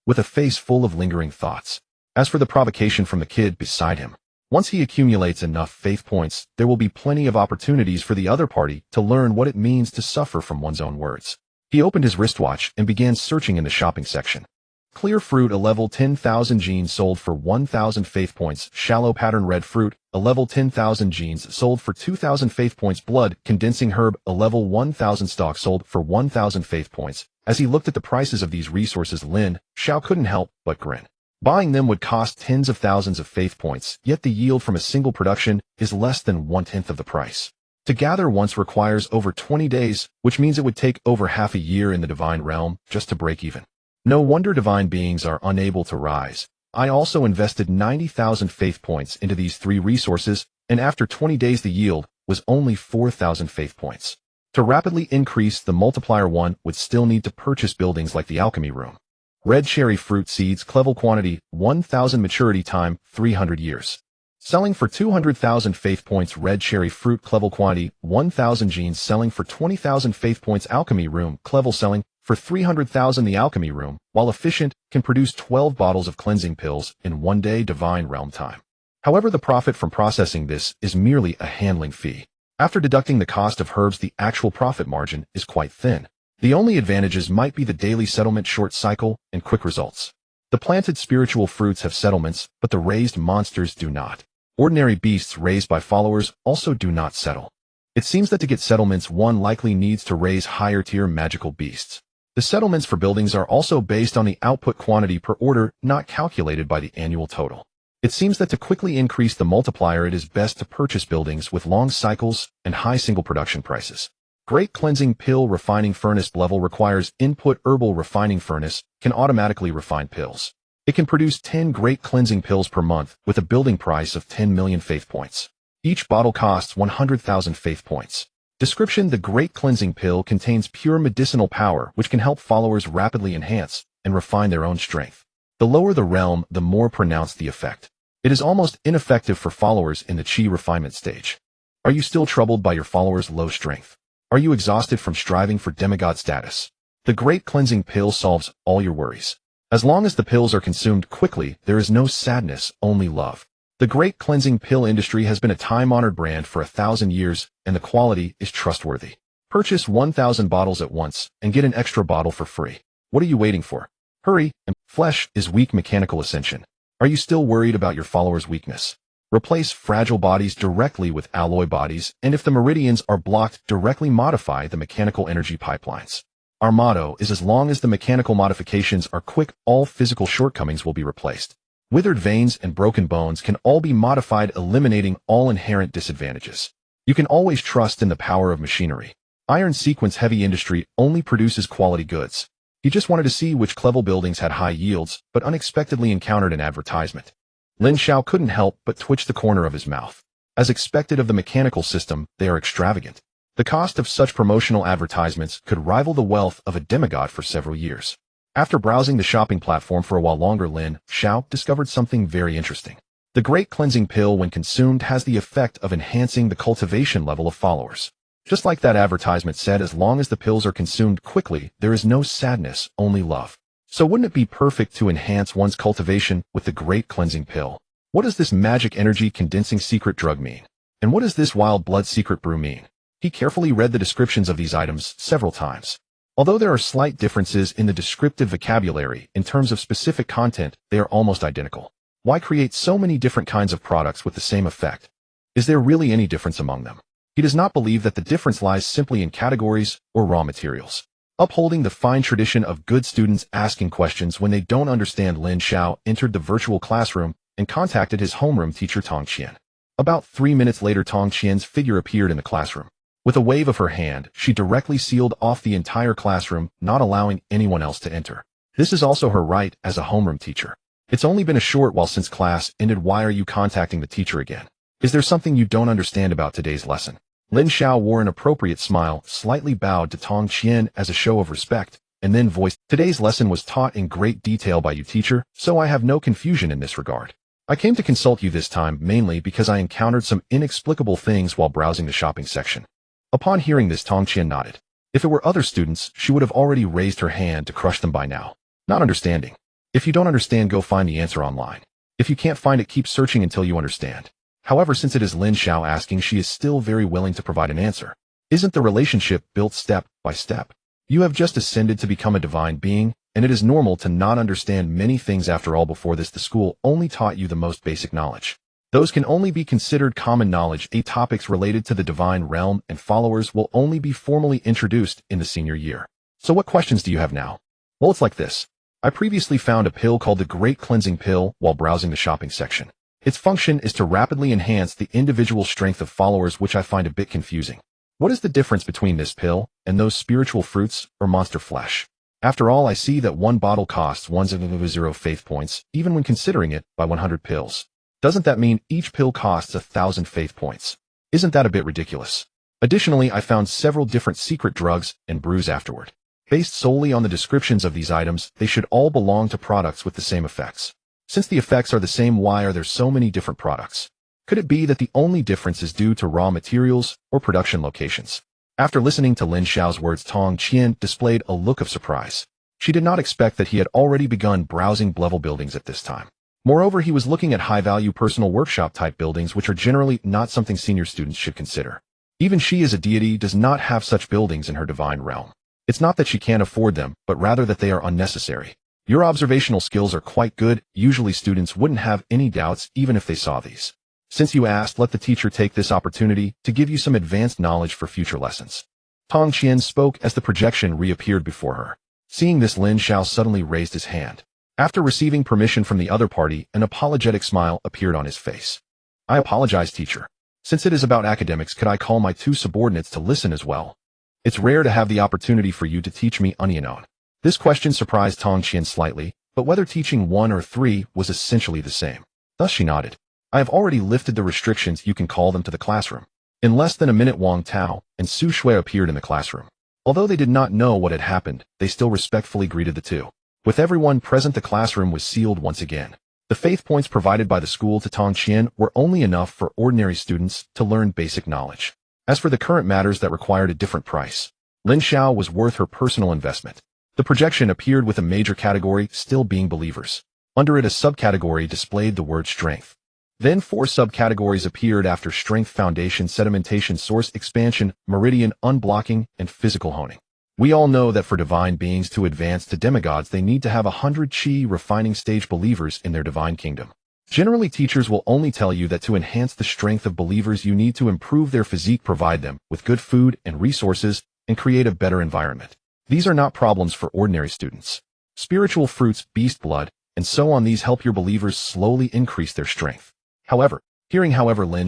with a face full of lingering thoughts. As for the provocation from the kid beside him, once he accumulates enough faith points, there will be plenty of opportunities for the other party to learn what it means to suffer from one's own words. He opened his wristwatch and began searching in the shopping section. Clear fruit, a level 10,000 genes, sold for 1,000 faith points. Shallow pattern red fruit, a level 10,000 genes, sold for 2,000 faith points. Blood condensing herb, a level 1,000 stock, sold for 1,000 faith points. As he looked at the prices of these resources, Lin Xiao couldn't help but grin. Buying them would cost tens of thousands of faith points, yet the yield from a single production is less than 1/10 of the price. To gather once requires over 20 days, which means it would take over half a year in the divine realm just to break even. No wonder divine beings are unable to rise. I also invested 90,000 faith points into these 3 resources, and after 20 days the yield was only 4,000 faith points. To rapidly increase the multiplier, one would still need to purchase buildings like the alchemy room. Red cherry fruit seeds, clevel quantity, 1,000, maturity time, 300 years. Selling for 200,000 faith points. Red cherry fruit, clevel quantity, 1,000 genes, selling for 20,000 faith points. Alchemy room, clevel, selling for 300,000. The alchemy room, while efficient, can produce 12 bottles of cleansing pills in 1 day divine realm time. However, the profit from processing this is merely a handling fee. After deducting the cost of herbs, the actual profit margin is quite thin. The only advantages might be the daily settlement, short cycle, and quick results. The planted spiritual fruits have settlements, but the raised monsters do not. Ordinary beasts raised by followers also do not settle. It seems that to get settlements, one likely needs to raise higher-tier magical beasts. The settlements for buildings are also based on the output quantity per order, not calculated by the annual total. It seems that to quickly increase the multiplier, it is best to purchase buildings with long cycles and high single production prices. Great Cleansing Pill Refining Furnace level requires input. Herbal refining furnace can automatically refine pills. It can produce 10 Great Cleansing Pills per month with a building price of 10 million faith points. Each bottle costs 100,000 faith points. Description: the Great Cleansing Pill contains pure medicinal power which can help followers rapidly enhance and refine their own strength. The lower the realm, the more pronounced the effect. It is almost ineffective for followers in the Qi refinement stage. Are you still troubled by your followers' low strength? Are you exhausted from striving for demigod status? The Great Cleansing Pill solves all your worries. As long as the pills are consumed quickly, there is no sadness, only love. The Great Cleansing Pill industry has been a time-honored brand for 1,000 years, and the quality is trustworthy. Purchase 1,000 bottles at once and get an extra bottle for free. What are you waiting for? Hurry! Flesh is weak. Mechanical ascension. Are you still worried about your followers' weakness? Replace fragile bodies directly with alloy bodies, and if the meridians are blocked, directly modify the mechanical energy pipelines. Our motto is, as long as the mechanical modifications are quick, all physical shortcomings will be replaced. Withered veins and broken bones can all be modified, eliminating all inherent disadvantages. You can always trust in the power of machinery. Iron Sequence Heavy Industry only produces quality goods. He just wanted to see which clever buildings had high yields, but unexpectedly encountered an advertisement. Lin Xiao couldn't help but twitch the corner of his mouth. As expected of the mechanical system, they are extravagant. The cost of such promotional advertisements could rival the wealth of a demigod for several years. After browsing the shopping platform for a while longer, Lin Xiao discovered something very interesting. The Great Cleansing Pill, when consumed, has the effect of enhancing the cultivation level of followers. Just like that advertisement said, as long as the pills are consumed quickly, there is no sadness, only love. So wouldn't it be perfect to enhance one's cultivation with the Great Cleansing Pill? What does this magic energy condensing secret drug mean? And what does this wild blood secret brew mean? He carefully read the descriptions of these items several times. Although there are slight differences in the descriptive vocabulary, in terms of specific content, they are almost identical. Why create so many different kinds of products with the same effect? Is there really any difference among them? He does not believe that the difference lies simply in categories or raw materials. Upholding the fine tradition of good students asking questions when they don't understand, Lin Xiao entered the virtual classroom and contacted his homeroom teacher Tong Qian. About 3 minutes later, Tong Qian's figure appeared in the classroom. With a wave of her hand, she directly sealed off the entire classroom, not allowing anyone else to enter. This is also her right as a homeroom teacher. It's only been a short while since class ended. Why are you contacting the teacher again? Is there something you don't understand about today's lesson? Lin Xiao wore an appropriate smile, slightly bowed to Tong Qian as a show of respect, and then voiced, "Today's lesson was taught in great detail by you, teacher, so I have no confusion in this regard. I came to consult you this time mainly because I encountered some inexplicable things while browsing the shopping section." Upon hearing this, Tong Qian nodded. If it were other students, she would have already raised her hand to crush them by now. Not understanding. If you don't understand, go find the answer online. If you can't find it, keep searching until you understand. However, since it is Lin Xiao asking, she is still very willing to provide an answer. Isn't the relationship built step by step? You have just ascended to become a divine being, and it is normal to not understand many things. After all, before this, the school only taught you the most basic knowledge. Those can only be considered common knowledge. Topics related to the divine realm and followers will only be formally introduced in the senior year. So what questions do you have now? Well, it's like this. I previously found a pill called the Great Cleansing Pill while browsing the shopping section. Its function is to rapidly enhance the individual strength of followers, which I find a bit confusing. What is the difference between this pill and those spiritual fruits or monster flesh? After all, I see that one bottle costs 100 faith points, even when considering it by 100 pills. Doesn't that mean each pill costs 1,000 faith points? Isn't that a bit ridiculous? Additionally, I found several different secret drugs and brews afterward. Based solely on the descriptions of these items, they should all belong to products with the same effects. Since the effects are the same, why are there so many different products? Could it be that the only difference is due to raw materials or production locations? After listening to Lin Xiao's words, Tong Qian displayed a look of surprise. She did not expect that he had already begun browsing level buildings at this time. Moreover, he was looking at high-value personal workshop-type buildings, which are generally not something senior students should consider. Even she, as a deity, does not have such buildings in her divine realm. It's not that she can't afford them, but rather that they are unnecessary. Your observational skills are quite good. Usually students wouldn't have any doubts even if they saw these. Since you asked, let the teacher take this opportunity to give you some advanced knowledge for future lessons. Tong Qian spoke as the projection reappeared before her. Seeing this, Lin Xiao suddenly raised his hand. After receiving permission from the other party, an apologetic smile appeared on his face. I apologize, teacher. Since it is about academics, could I call my 2 subordinates to listen as well? It's rare to have the opportunity for you to teach me unknown. This question surprised Tong Qian slightly, but whether teaching 1 or 3 was essentially the same. Thus she nodded. I have already lifted the restrictions, you can call them to the classroom. In less than a minute, Wang Tao and Su Shui appeared in the classroom. Although they did not know what had happened, they still respectfully greeted the 2. With everyone present, the classroom was sealed once again. The faith points provided by the school to Tong Qian were only enough for ordinary students to learn basic knowledge. As for the current matters that required a different price, Lin Xiao was worth her personal investment. The projection appeared with a major category still being believers. Under it, a subcategory displayed the word strength. Then 4 subcategories appeared after strength: foundation, sedimentation, source, expansion, meridian, unblocking, and physical honing. We all know that for divine beings to advance to demigods, they need to have 100 chi refining stage believers in their divine kingdom. Generally, teachers will only tell you that to enhance the strength of believers, you need to improve their physique, provide them with good food and resources, and create a better environment. These are not problems for ordinary students. Spiritual fruits, beast blood, and so on, these help your believers slowly increase their strength. However, Lin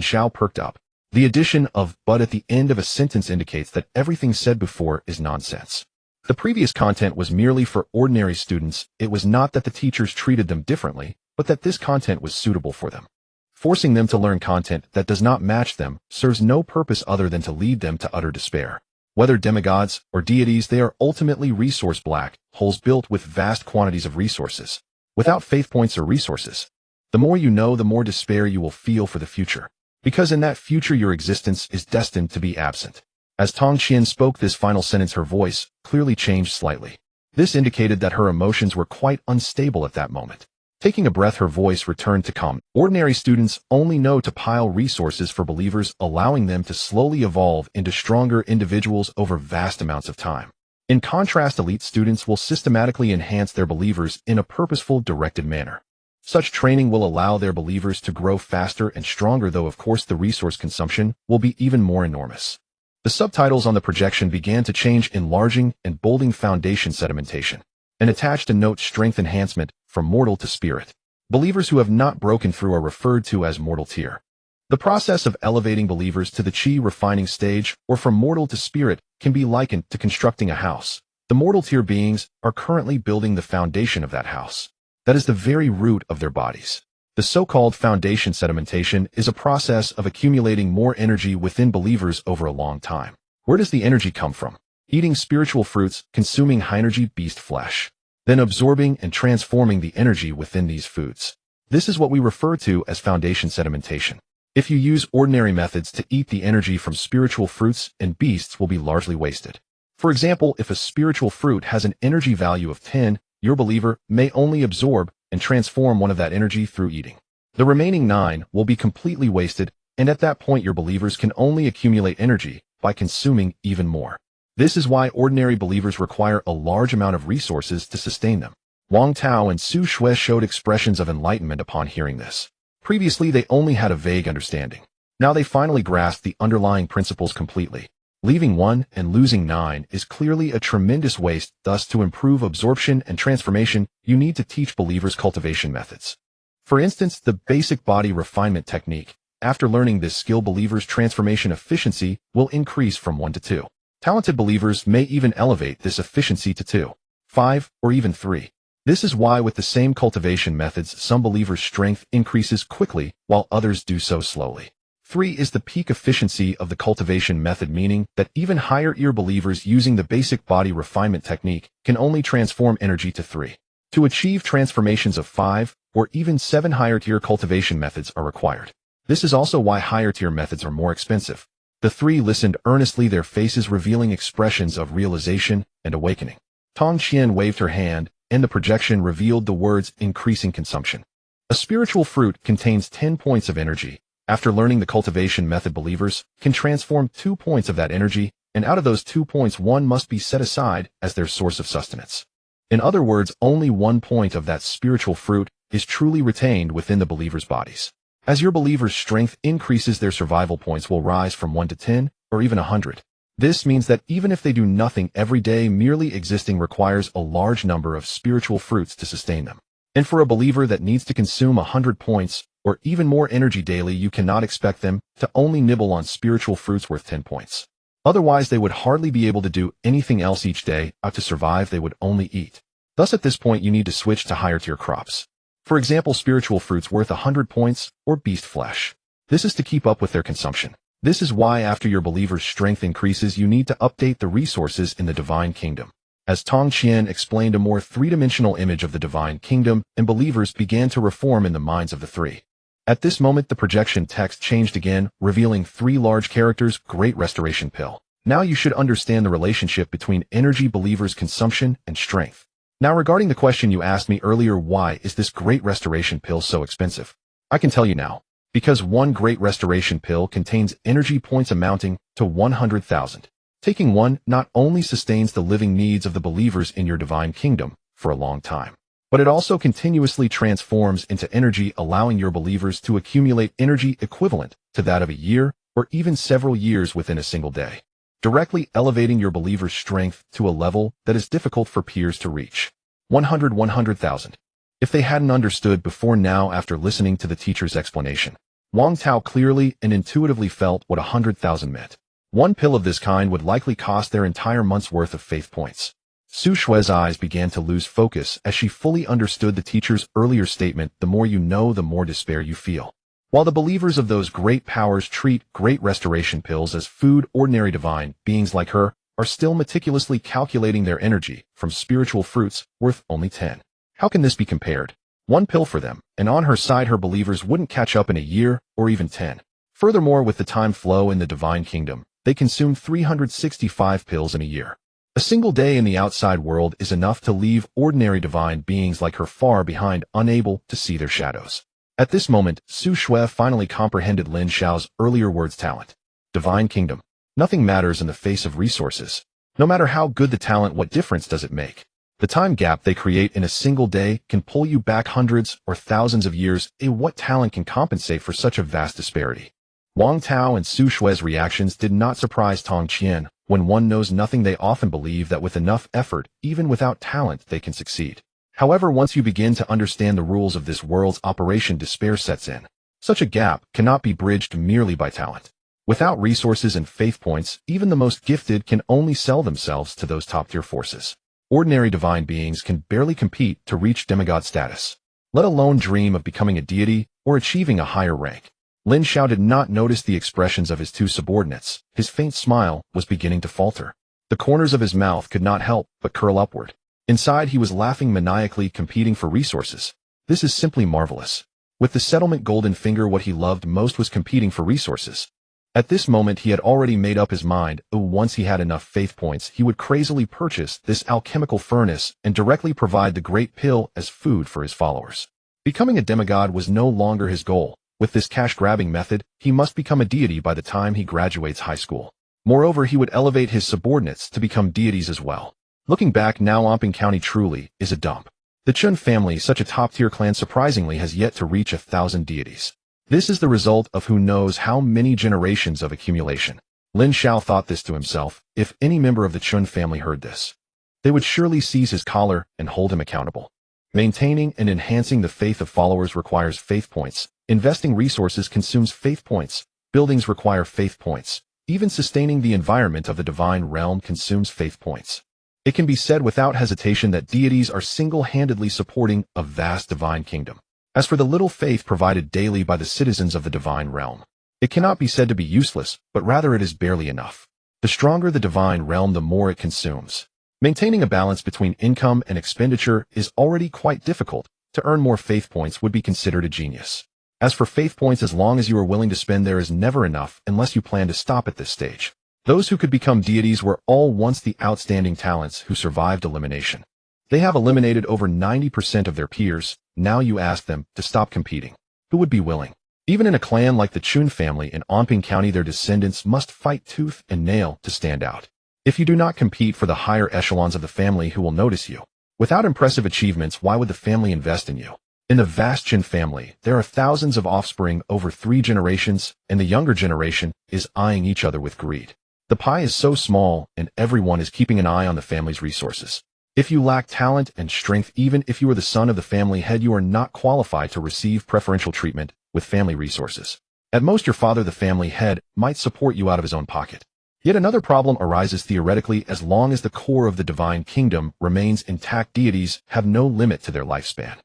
Xiao perked up. The addition of "but" at the end of a sentence indicates that everything said before is nonsense. The previous content was merely for ordinary students. It was not that the teachers treated them differently, but that this content was suitable for them. Forcing them to learn content that does not match them serves no purpose other than to lead them to utter despair. Whether demigods or deities, they are ultimately resource black holes built with vast quantities of resources. Without faith points or resources, the more you know, the more despair you will feel for the future. Because in that future, your existence is destined to be absent. As Tong Qian spoke this final sentence, her voice clearly changed slightly. This indicated that her emotions were quite unstable at that moment. Taking a breath, her voice returned to calm. Ordinary students only know to pile resources for believers, allowing them to slowly evolve into stronger individuals over vast amounts of time. In contrast, elite students will systematically enhance their believers in a purposeful, directed manner. Such training will allow their believers to grow faster and stronger, though of course the resource consumption will be even more enormous. The subtitles on the projection began to change, enlarging and bolding foundation sedimentation, and attached a note: strength enhancement from mortal to spirit. Believers who have not broken through are referred to as mortal tier. The process of elevating believers to the chi refining stage, or from mortal to spirit, can be likened to constructing a house. The mortal tier beings are currently building the foundation of that house. That is the very root of their bodies. The so-called foundation sedimentation is a process of accumulating more energy within believers over a long time. Where does the energy come from? Eating spiritual fruits, consuming high-energy beast flesh, then absorbing and transforming the energy within these foods. This is what we refer to as foundation sedimentation. If you use ordinary methods to eat, the energy from spiritual fruits and beasts will be largely wasted. For example, if a spiritual fruit has an energy value of 10, your believer may only absorb and transform 1 of that energy through eating. The remaining 9 will be completely wasted, and at that point your believers can only accumulate energy by consuming even more. This is why ordinary believers require a large amount of resources to sustain them. Wang Tao and Su Shui showed expressions of enlightenment upon hearing this. Previously, they only had a vague understanding. Now they finally grasped the underlying principles completely. Leaving 1 and losing 9 is clearly a tremendous waste. Thus, to improve absorption and transformation, you need to teach believers cultivation methods. For instance, the basic body refinement technique. After learning this skill, believers' transformation efficiency will increase from 1 to 2. Talented believers may even elevate this efficiency to 2, 5, or even 3. This is why with the same cultivation methods, some believers' strength increases quickly while others do so slowly. 3 is the peak efficiency of the cultivation method, meaning that even higher-tier believers using the basic body refinement technique can only transform energy to 3. To achieve transformations of 5 or even 7, higher-tier cultivation methods are required. This is also why higher-tier methods are more expensive. The 3 listened earnestly, their faces revealing expressions of realization and awakening. Tong Qian waved her hand, and the projection revealed the words increasing consumption. A spiritual fruit contains 10 points of energy. After learning the cultivation method, believers can transform 2 points of that energy, and out of those 2 points, 1 must be set aside as their source of sustenance. In other words, only 1 point of that spiritual fruit is truly retained within the believers' bodies. As your believer's strength increases, their survival points will rise from 1 to 10, or even 100. This means that even if they do nothing every day, merely existing requires a large number of spiritual fruits to sustain them. And for a believer that needs to consume 100 points, or even more energy daily, you cannot expect them to only nibble on spiritual fruits worth 10 points. Otherwise, they would hardly be able to do anything else each day. To survive, they would only eat. Thus, at this point, you need to switch to higher tier crops. For example, spiritual fruits worth 100 points, or beast flesh. This is to keep up with their consumption. This is why after your believer's strength increases, you need to update the resources in the divine kingdom. As Tong Qian explained a more three-dimensional image of the divine kingdom, and believers began to reform in the minds of the three. At this moment, the projection text changed again, revealing 3 large characters: Great Restoration Pill. Now you should understand the relationship between energy, believers' consumption, and strength. Now, regarding the question you asked me earlier, why is this Great Restoration Pill so expensive? I can tell you now. Because one Great Restoration Pill contains energy points amounting to 100,000. Taking one not only sustains the living needs of the believers in your divine kingdom for a long time, but it also continuously transforms into energy, allowing your believers to accumulate energy equivalent to that of a year or even several years within a single day, directly elevating your believers' strength to a level that is difficult for peers to reach. 100,000. If they hadn't understood before, now after listening to the teacher's explanation, Wang Tao clearly and intuitively felt what 100,000 meant. One pill of this kind would likely cost their entire month's worth of faith points. Su Shui's eyes began to lose focus as she fully understood the teacher's earlier statement: the more you know, the more despair you feel. While the believers of those great powers treat Great Restoration Pills as food, ordinary divine beings like her are still meticulously calculating their energy from spiritual fruits worth only 10. How can this be compared? One pill for them, and on her side her believers wouldn't catch up in a year or even 10. Furthermore, with the time flow in the divine kingdom, they consume 365 pills in a year. A single day in the outside world is enough to leave ordinary divine beings like her far behind, unable to see their shadows. At this moment, Su Shui finally comprehended Lin Xiao's earlier words: talent. Divine kingdom. Nothing matters in the face of resources. No matter how good the talent, what difference does it make? The time gap they create in a single day can pull you back hundreds or thousands of years. What talent can compensate for such a vast disparity? Wang Tao and Su Shui's reactions did not surprise Tong Qian. When one knows nothing, they often believe that with enough effort, even without talent, they can succeed. However, once you begin to understand the rules of this world's operation, despair sets in. Such a gap cannot be bridged merely by talent. Without resources and faith points, even the most gifted can only sell themselves to those top-tier forces. Ordinary divine beings can barely compete to reach demigod status, let alone dream of becoming a deity or achieving a higher rank. Lin Xiao did not notice the expressions of his 2 subordinates. His faint smile was beginning to falter. The corners of his mouth could not help but curl upward. Inside, he was laughing maniacally, competing for resources. This is simply marvelous. With the settlement golden finger, what he loved most was competing for resources. At this moment, he had already made up his mind. Once he had enough faith points, he would crazily purchase this alchemical furnace and directly provide the great pill as food for his followers. Becoming a demigod was no longer his goal. With this cash-grabbing method, he must become a deity by the time he graduates high school. Moreover, he would elevate his subordinates to become deities as well. Looking back now, Amping County truly is a dump. The Chun family, such a top-tier clan, surprisingly has yet to reach 1,000 deities. This is the result of who knows how many generations of accumulation. Lin Xiao thought this to himself. If any member of the Chun family heard this, they would surely seize his collar and hold him accountable. Maintaining and enhancing the faith of followers requires faith points. Investing resources consumes faith points. Buildings require faith points. Even sustaining the environment of the divine realm consumes faith points. It can be said without hesitation that deities are single-handedly supporting a vast divine kingdom. As for the little faith provided daily by the citizens of the divine realm, it cannot be said to be useless, but rather it is barely enough. The stronger the divine realm, the more it consumes. Maintaining a balance between income and expenditure is already quite difficult. To earn more faith points would be considered a genius. As for faith points, as long as you are willing to spend, there is never enough unless you plan to stop at this stage. Those who could become deities were all once the outstanding talents who survived elimination. They have eliminated over 90% of their peers. Now you ask them to stop competing. Who would be willing? Even in a clan like the Chun family in Amping County, their descendants must fight tooth and nail to stand out. If you do not compete for the higher echelons of the family, who will notice you? Without impressive achievements, why would the family invest in you? In the vast Qin family, there are thousands of offspring over 3 generations, and the younger generation is eyeing each other with greed. The pie is so small, and everyone is keeping an eye on the family's resources. If you lack talent and strength, even if you are the son of the family head, you are not qualified to receive preferential treatment with family resources. At most, your father, the family head, might support you out of his own pocket. Yet another problem arises theoretically. As long as the core of the divine kingdom remains intact, deities have no limit to their lifespan.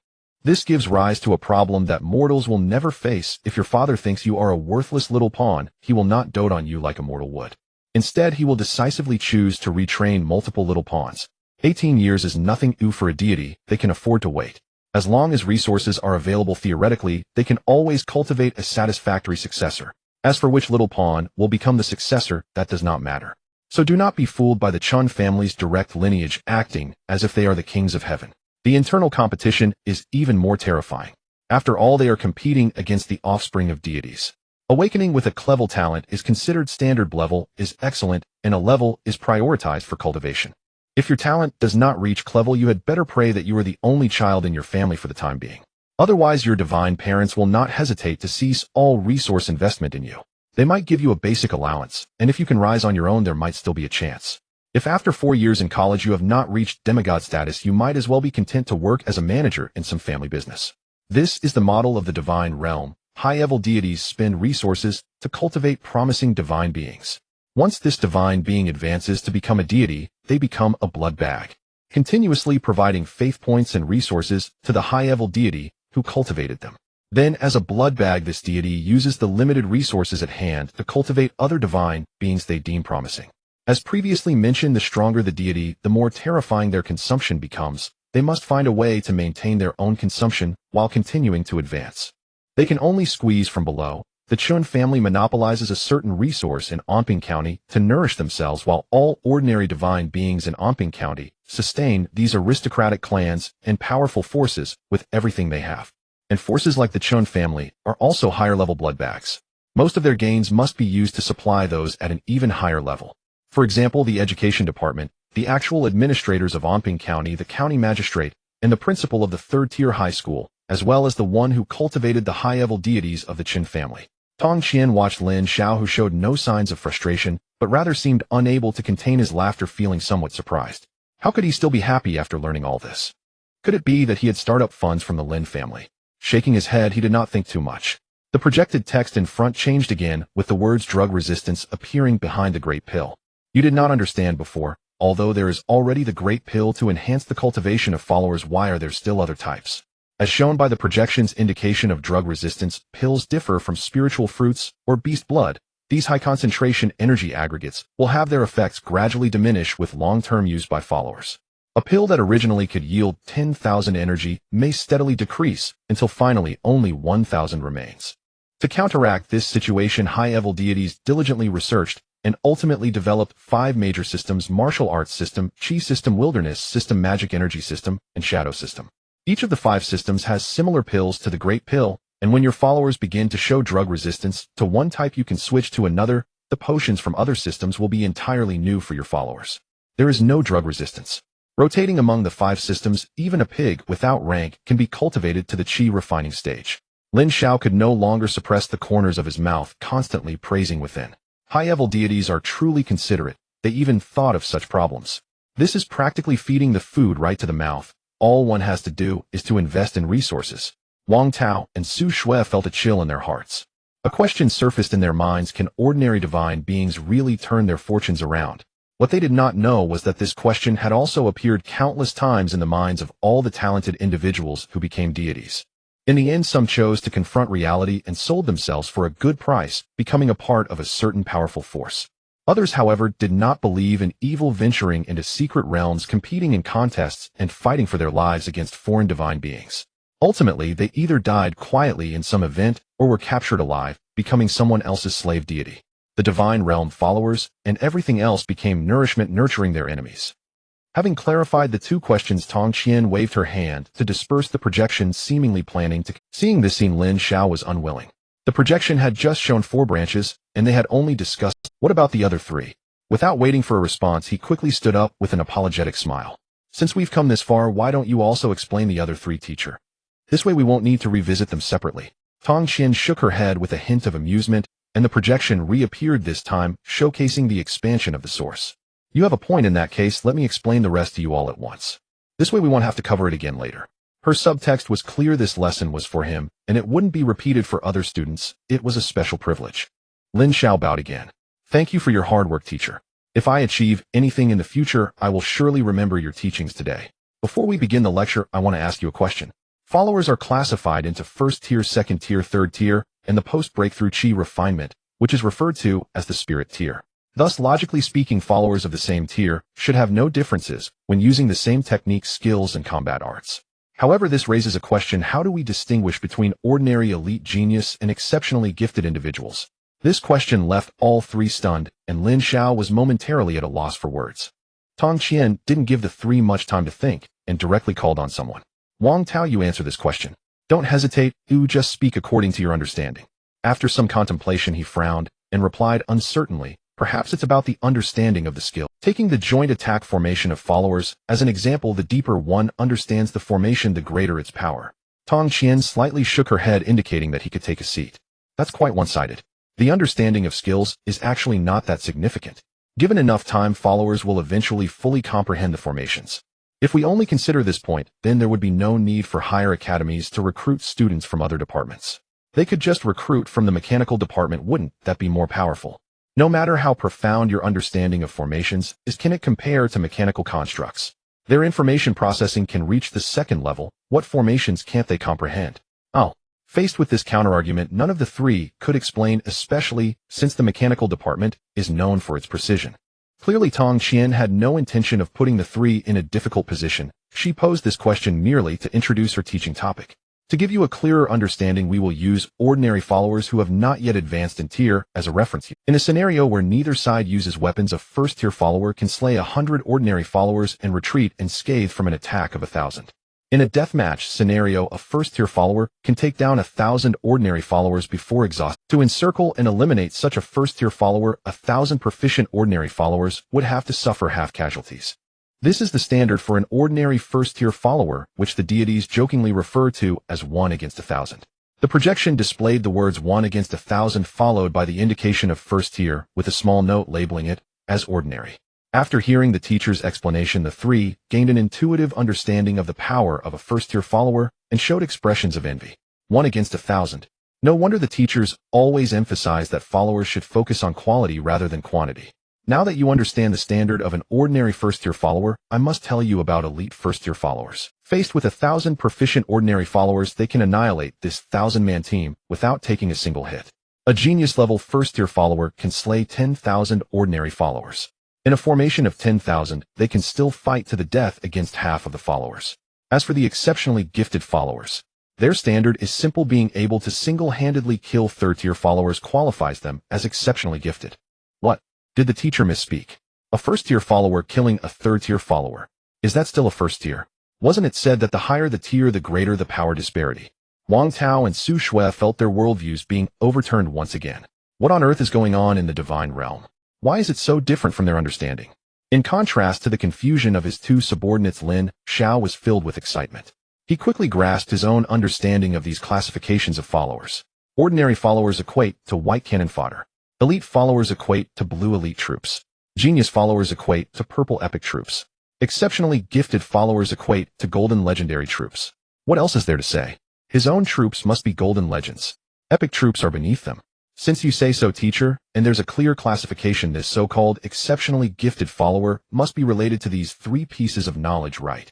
This gives rise to a problem that mortals will never face. If your father thinks you are a worthless little pawn, he will not dote on you like a mortal would. Instead, he will decisively choose to retrain multiple little pawns. 18 years is nothing new for a deity. They can afford to wait. As long as resources are available theoretically, they can always cultivate a satisfactory successor. As for which little pawn will become the successor, that does not matter. So do not be fooled by the Chun family's direct lineage acting as if they are the kings of heaven. The internal competition is even more terrifying. After all, they are competing against the offspring of deities. Awakening with a clever talent is considered standard. Level is excellent, and a level is prioritized for cultivation. If your talent does not reach clever, you had better pray that you are the only child in your family for the time being. Otherwise, your divine parents will not hesitate to cease all resource investment in you. They might give you a basic allowance, and if you can rise on your own, there might still be a chance. If after 4 years in college you have not reached demigod status, you might as well be content to work as a manager in some family business. This is the model of the divine realm. High-level deities spend resources to cultivate promising divine beings. Once this divine being advances to become a deity, they become a blood bag, continuously providing faith points and resources to the high-level deity who cultivated them. Then, as a blood bag, this deity uses the limited resources at hand to cultivate other divine beings they deem promising. As previously mentioned, the stronger the deity, the more terrifying their consumption becomes. They must find a way to maintain their own consumption while continuing to advance. They can only squeeze from below. The Chun family monopolizes a certain resource in Anping County to nourish themselves, while all ordinary divine beings in Anping County sustain these aristocratic clans and powerful forces with everything they have. And forces like the Chun family are also higher-level blood bags. Most of their gains must be used to supply those at an even higher level. For example, the education department, the actual administrators of Anping County, the county magistrate, and the principal of the third-tier high school, as well as the one who cultivated the high-level deities of the Qin family. Tong Qian watched Lin Xiao, who showed no signs of frustration, but rather seemed unable to contain his laughter, feeling somewhat surprised. How could he still be happy after learning all this? Could it be that he had startup funds from the Lin family? Shaking his head, he did not think too much. The projected text in front changed again, with the words drug resistance appearing behind the great pill. You did not understand before. Although there is already the great pill to enhance the cultivation of followers, why are there still other types? As shown by the projection's indication of drug resistance, pills differ from spiritual fruits or beast blood. These high-concentration energy aggregates will have their effects gradually diminish with long-term use by followers. A pill that originally could yield 10,000 energy may steadily decrease until finally only 1,000 remains. To counteract this situation, high-level deities diligently researched and ultimately developed 5 major systems: martial arts system, chi system, wilderness system, magic energy system, and shadow system. Each of the 5 systems has similar pills to the great pill, and when your followers begin to show drug resistance to one type, you can switch to another. The potions from other systems will be entirely new for your followers. There is no drug resistance. Rotating among the 5 systems, even a pig without rank can be cultivated to the chi refining stage. Lin Xiao could no longer suppress the corners of his mouth, constantly praising within. High-level deities are truly considerate. They even thought of such problems. This is practically feeding the food right to the mouth. All one has to do is to invest in resources. Wang Tao and Su Shui felt a chill in their hearts. A question surfaced in their minds: can ordinary divine beings really turn their fortunes around? What they did not know was that this question had also appeared countless times in the minds of all the talented individuals who became deities. In the end, some chose to confront reality and sold themselves for a good price, becoming a part of a certain powerful force. Others, however, did not believe in evil, venturing into secret realms, competing in contests, and fighting for their lives against foreign divine beings. Ultimately, they either died quietly in some event or were captured alive, becoming someone else's slave deity. The divine realm followers and everything else became nourishment, nurturing their enemies. Having clarified the 2 questions, Tong Qian waved her hand to disperse the projection, seemingly planning to. Seeing this scene, Lin Xiao was unwilling. The projection had just shown 4 branches, and they had only discussed. What about the other 3? Without waiting for a response, he quickly stood up with an apologetic smile. Since we've come this far, why don't you also explain the other 3, teacher? This way we won't need to revisit them separately. Tong Qian shook her head with a hint of amusement, and the projection reappeared this time, showcasing the expansion of the source. You have a point in that case, let me explain the rest to you all at once. This way we won't have to cover it again later. Her subtext was clear, this lesson was for him, and it wouldn't be repeated for other students, it was a special privilege. Lin Xiao bowed again. Thank you for your hard work, teacher. If I achieve anything in the future, I will surely remember your teachings today. Before we begin the lecture, I want to ask you a question. Followers are classified into first tier, second tier, third tier, and the post-breakthrough Qi refinement, which is referred to as the spirit tier. Thus, logically speaking, followers of the same tier should have no differences when using the same techniques, skills, and combat arts. However, this raises a question: how do we distinguish between ordinary elite genius and exceptionally gifted individuals? This question left all three stunned, and Lin Xiao was momentarily at a loss for words. Tong Qian didn't give the three much time to think, and directly called on someone. Wang Tao, you answer this question. Don't hesitate, you just speak according to your understanding. After some contemplation, he frowned, and replied uncertainly, perhaps it's about the understanding of the skill. Taking the joint attack formation of followers, as an example, the deeper one understands the formation, the greater its power. Tong Qian slightly shook her head, indicating that he could take a seat. That's quite one-sided. The understanding of skills is actually not that significant. Given enough time, followers will eventually fully comprehend the formations. If we only consider this point, then there would be no need for higher academies to recruit students from other departments. They could just recruit from the mechanical department. Wouldn't that be more powerful? No matter how profound your understanding of formations is, can it compare to mechanical constructs? Their information processing can reach the second level. What formations can't they comprehend? Oh. Faced with this counterargument, none of the three could explain, especially since the mechanical department is known for its precision. Clearly, Tong Qian had no intention of putting the three in a difficult position. She posed this question merely to introduce her teaching topic. To give you a clearer understanding, we will use ordinary followers who have not yet advanced in tier as a reference. In a scenario where neither side uses weapons, a first-tier follower can slay 100 ordinary followers and retreat unscathed from an attack of 1,000. In a deathmatch scenario, a first-tier follower can take down 1,000 ordinary followers before exhaustion. To encircle and eliminate such a first-tier follower, 1,000 proficient ordinary followers would have to suffer half casualties. This is the standard for an ordinary first-tier follower, which the deities jokingly refer to as 1 against 1,000. The projection displayed the words 1 against 1,000 followed by the indication of first tier, with a small note labeling it as ordinary. After hearing the teacher's explanation, the three gained an intuitive understanding of the power of a first-tier follower and showed expressions of envy. 1 against 1,000. No wonder the teachers always emphasize that followers should focus on quality rather than quantity. Now that you understand the standard of an ordinary first-tier follower, I must tell you about elite first-tier followers. Faced with 1,000 proficient ordinary followers, they can annihilate this 1,000-man team without taking a single hit. A genius-level first-tier follower can slay 10,000 ordinary followers. In a formation of 10,000, they can still fight to the death against half of the followers. As for the exceptionally gifted followers, their standard is simple. Being able to single-handedly kill third-tier followers qualifies them as exceptionally gifted. What? Did the teacher misspeak? A first-tier follower killing a third-tier follower. Is that still a first tier? Wasn't it said that the higher the tier, the greater the power disparity? Wang Tao and Su Shui felt their worldviews being overturned once again. What on earth is going on in the divine realm? Why is it so different from their understanding? In contrast to the confusion of his two subordinates, Lin Xiao was filled with excitement. He quickly grasped his own understanding of these classifications of followers. Ordinary followers equate to white cannon fodder. Elite followers equate to blue elite troops. Genius followers equate to purple epic troops. Exceptionally gifted followers equate to golden legendary troops. What else is there to say? His own troops must be golden legends. Epic troops are beneath them. Since you say so, teacher, and there's a clear classification, this so-called exceptionally gifted follower must be related to these three pieces of knowledge, right?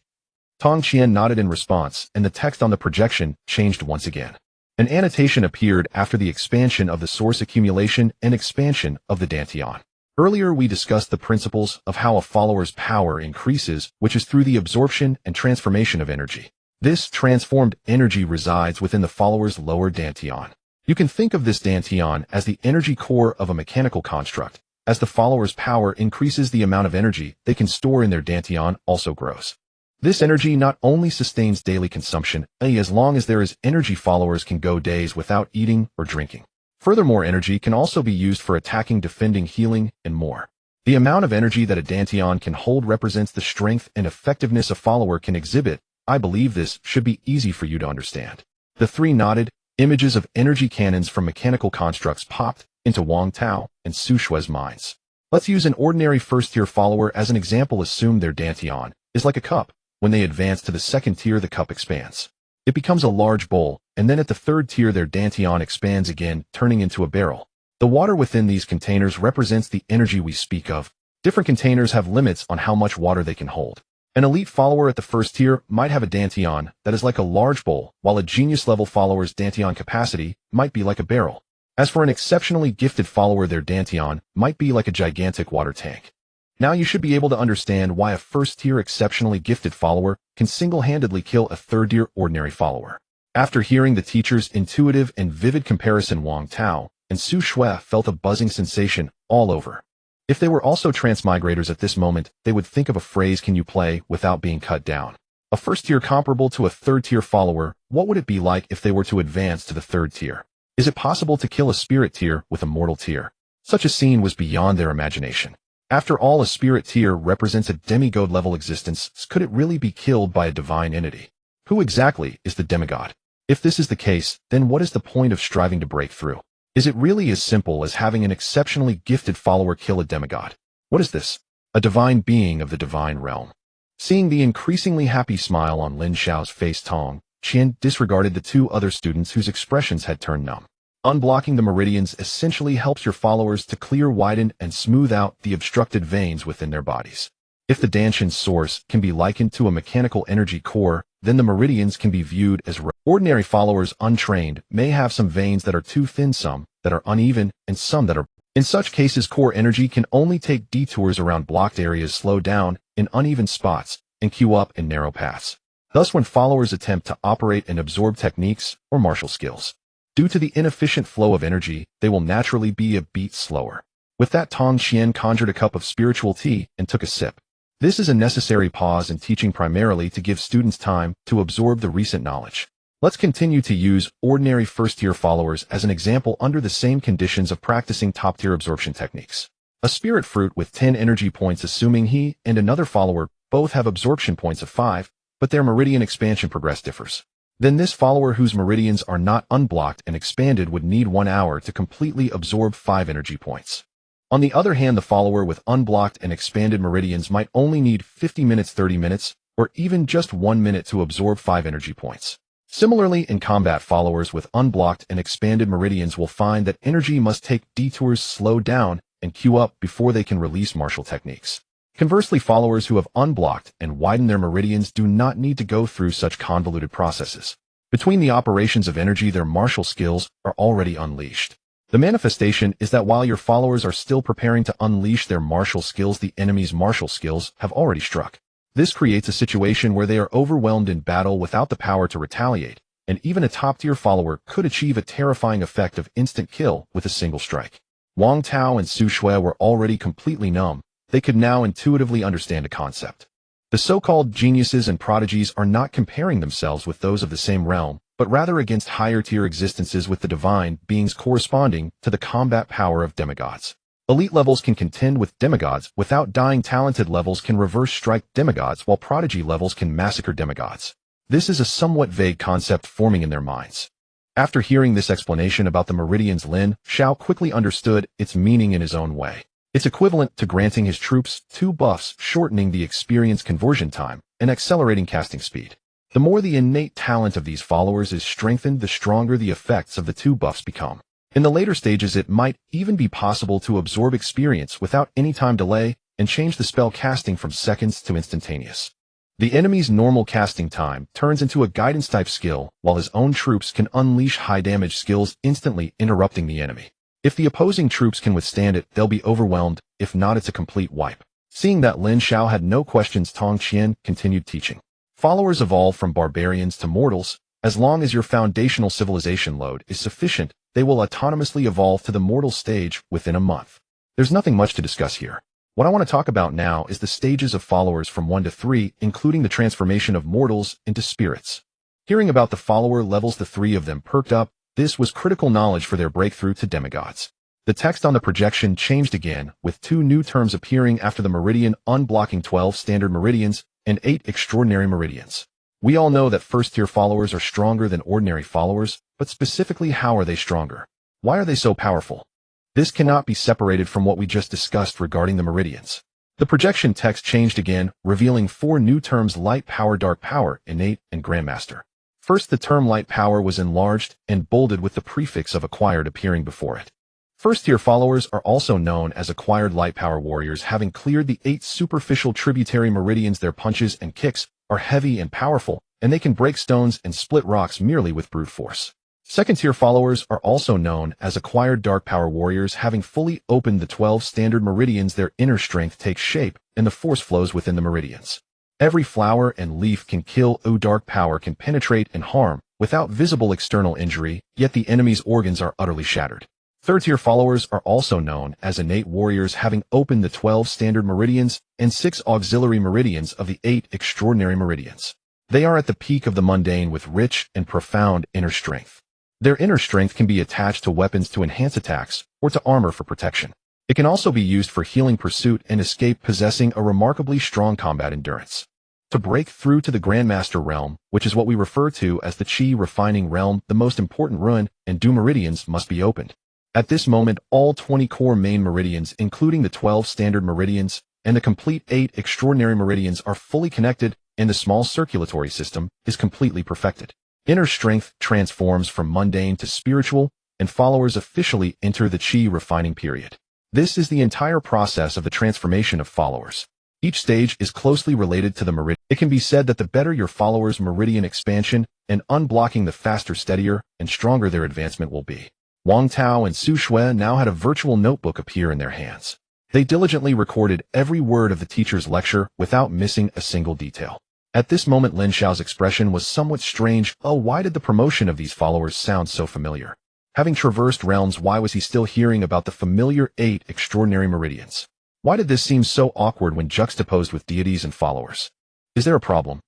Tong Qian nodded in response, and the text on the projection changed once again. An annotation appeared after the expansion of the source accumulation and expansion of the Dantian. Earlier we discussed the principles of how a follower's power increases, which is through the absorption and transformation of energy. This transformed energy resides within the follower's lower Dantian. You can think of this Dantian as the energy core of a mechanical construct. As the follower's power increases, the amount of energy they can store in their Dantian also grows. This energy not only sustains daily consumption, as long as there is energy, followers can go days without eating or drinking. Furthermore, energy can also be used for attacking, defending, healing, and more. The amount of energy that a Dantian can hold represents the strength and effectiveness a follower can exhibit I believe this should be easy for you to understand. The three nodded. Images of energy cannons from mechanical constructs popped into Wang Tao and Su Shue's minds. Let's use an ordinary first-tier follower as an example. Assume their dantian is like a cup. When they advance to the second tier, the cup expands. It becomes a large bowl, and then at the third tier their dantian expands again, turning into a barrel. The water within these containers represents the energy we speak of. Different containers have limits on how much water they can hold. An elite follower at the first tier might have a dantian that is like a large bowl, while a genius-level follower's dantian capacity might be like a barrel. As for an exceptionally gifted follower, their dantian might be like a gigantic water tank. Now you should be able to understand why a first-tier exceptionally gifted follower can single-handedly kill a third-tier ordinary follower. After hearing the teacher's intuitive and vivid comparison, Wang Tao and Su Shue felt a buzzing sensation all over. If they were also transmigrators at this moment, they would think of a phrase, "Can you play without being cut down?" A first-tier comparable to a third-tier follower, what would it be like if they were to advance to the third tier? Is it possible to kill a spirit tier with a mortal tier? Such a scene was beyond their imagination. After all, a spirit tier represents a demigod-level existence. Could it really be killed by a divine entity? Who exactly is the demigod? If this is the case, then what is the point of striving to break through? Is it really as simple as having an exceptionally gifted follower kill a demigod? What is this? A divine being of the divine realm. Seeing the increasingly happy smile on Lin Xiao's face, Tong Qian disregarded the two other students whose expressions had turned numb. Unblocking the meridians essentially helps your followers to clear, widen, and smooth out the obstructed veins within their bodies. If the Danshan's source can be likened to a mechanical energy core, then the meridians can be viewed as ordinary followers untrained may have some veins that are too thin, some that are uneven, and some that are. In such cases, core energy can only take detours around blocked areas, slow down in uneven spots, and queue up in narrow paths. Thus, when followers attempt to operate and absorb techniques or martial skills, due to the inefficient flow of energy, they will naturally be a beat slower. With that, Tong Qian conjured a cup of spiritual tea and took a sip. This is a necessary pause in teaching, primarily to give students time to absorb the recent knowledge. Let's continue to use ordinary first-tier followers as an example under the same conditions of practicing top-tier absorption techniques. A spirit fruit with 10 energy points, assuming he and another follower both have absorption points of 5, but their meridian expansion progress differs. Then this follower whose meridians are not unblocked and expanded would need 1 hour to completely absorb 5 energy points. On the other hand, the follower with unblocked and expanded meridians might only need 50 minutes, 30 minutes, or even just 1 minute to absorb 5 energy points. Similarly, in combat, followers with unblocked and expanded meridians will find that energy must take detours, slow down, and queue up before they can release martial techniques. Conversely, followers who have unblocked and widened their meridians do not need to go through such convoluted processes. Between the operations of energy, their martial skills are already unleashed. The manifestation is that while your followers are still preparing to unleash their martial skills, the enemy's martial skills have already struck. This creates a situation where they are overwhelmed in battle without the power to retaliate, and even a top-tier follower could achieve a terrifying effect of instant kill with a single strike. Wang Tao and Su Shue were already completely numb. They could now intuitively understand a concept. The so-called geniuses and prodigies are not comparing themselves with those of the same realm, but rather against higher-tier existences with the divine beings corresponding to the combat power of demigods. Elite levels can contend with demigods without dying. Talented levels can reverse strike demigods, while prodigy levels can massacre demigods. This is a somewhat vague concept forming in their minds. After hearing this explanation about the meridians, Lin Xiao quickly understood its meaning in his own way. It's equivalent to granting his troops 2 buffs, shortening the experience conversion time and accelerating casting speed. The more the innate talent of these followers is strengthened, the stronger the effects of the 2 buffs become. In the later stages, it might even be possible to absorb experience without any time delay and change the spell casting from seconds to instantaneous. The enemy's normal casting time turns into a guidance-type skill, while his own troops can unleash high-damage skills, instantly interrupting the enemy. If the opposing troops can withstand it, they'll be overwhelmed. If not, it's a complete wipe. Seeing that Lin Xiao had no questions, Tong Qian continued teaching. Followers evolve from barbarians to mortals. As long as your foundational civilization load is sufficient, they will autonomously evolve to the mortal stage within a month. There's nothing much to discuss here. What I want to talk about now is the stages of followers from 1 to 3, including the transformation of mortals into spirits. Hearing about the follower levels, the 3 of them perked up. This was critical knowledge for their breakthrough to demigods. The text on the projection changed again, with 2 new terms appearing after the meridian, unblocking 12 standard meridians and 8 extraordinary meridians. We all know that first-tier followers are stronger than ordinary followers, but specifically how are they stronger? Why are they so powerful? This cannot be separated from what we just discussed regarding the meridians. The projection text changed again, revealing 4 new terms: light power, dark power, innate, and grandmaster. First, the term light power was enlarged and bolded with the prefix of acquired appearing before it. First-tier followers are also known as acquired light power warriors, having cleared the 8 superficial tributary meridians. Their punches and kicks are heavy and powerful, and they can break stones and split rocks merely with brute force. Second-tier followers are also known as acquired dark power warriors, having fully opened the 12 standard meridians. Their inner strength takes shape, and the force flows within the meridians. Every flower and leaf can kill. Dark power can penetrate and harm without visible external injury, yet the enemy's organs are utterly shattered. Third-tier followers are also known as innate warriors, having opened the 12 standard meridians and 6 auxiliary meridians of the 8 extraordinary meridians. They are at the peak of the mundane with rich and profound inner strength. Their inner strength can be attached to weapons to enhance attacks or to armor for protection. It can also be used for healing, pursuit, and escape, possessing a remarkably strong combat endurance. To break through to the Grandmaster realm, which is what we refer to as the Qi refining realm, the most important ruin and Du meridians must be opened. At this moment, all 20 core main meridians, including the 12 standard meridians and the complete 8 extraordinary meridians, are fully connected, and the small circulatory system is completely perfected. Inner strength transforms from mundane to spiritual, and followers officially enter the Qi refining period. This is the entire process of the transformation of followers. Each stage is closely related to the meridian. It can be said that the better your followers' meridian expansion and unblocking, the faster, steadier, and stronger their advancement will be. Wang Tao and Su Shui now had a virtual notebook appear in their hands. They diligently recorded every word of the teacher's lecture without missing a single detail. At this moment, Lin Xiao's expression was somewhat strange. Why did the promotion of these followers sound so familiar? Having traversed realms, why was he still hearing about the familiar 8 extraordinary meridians? Why did this seem so awkward when juxtaposed with deities and followers? Is there a problem?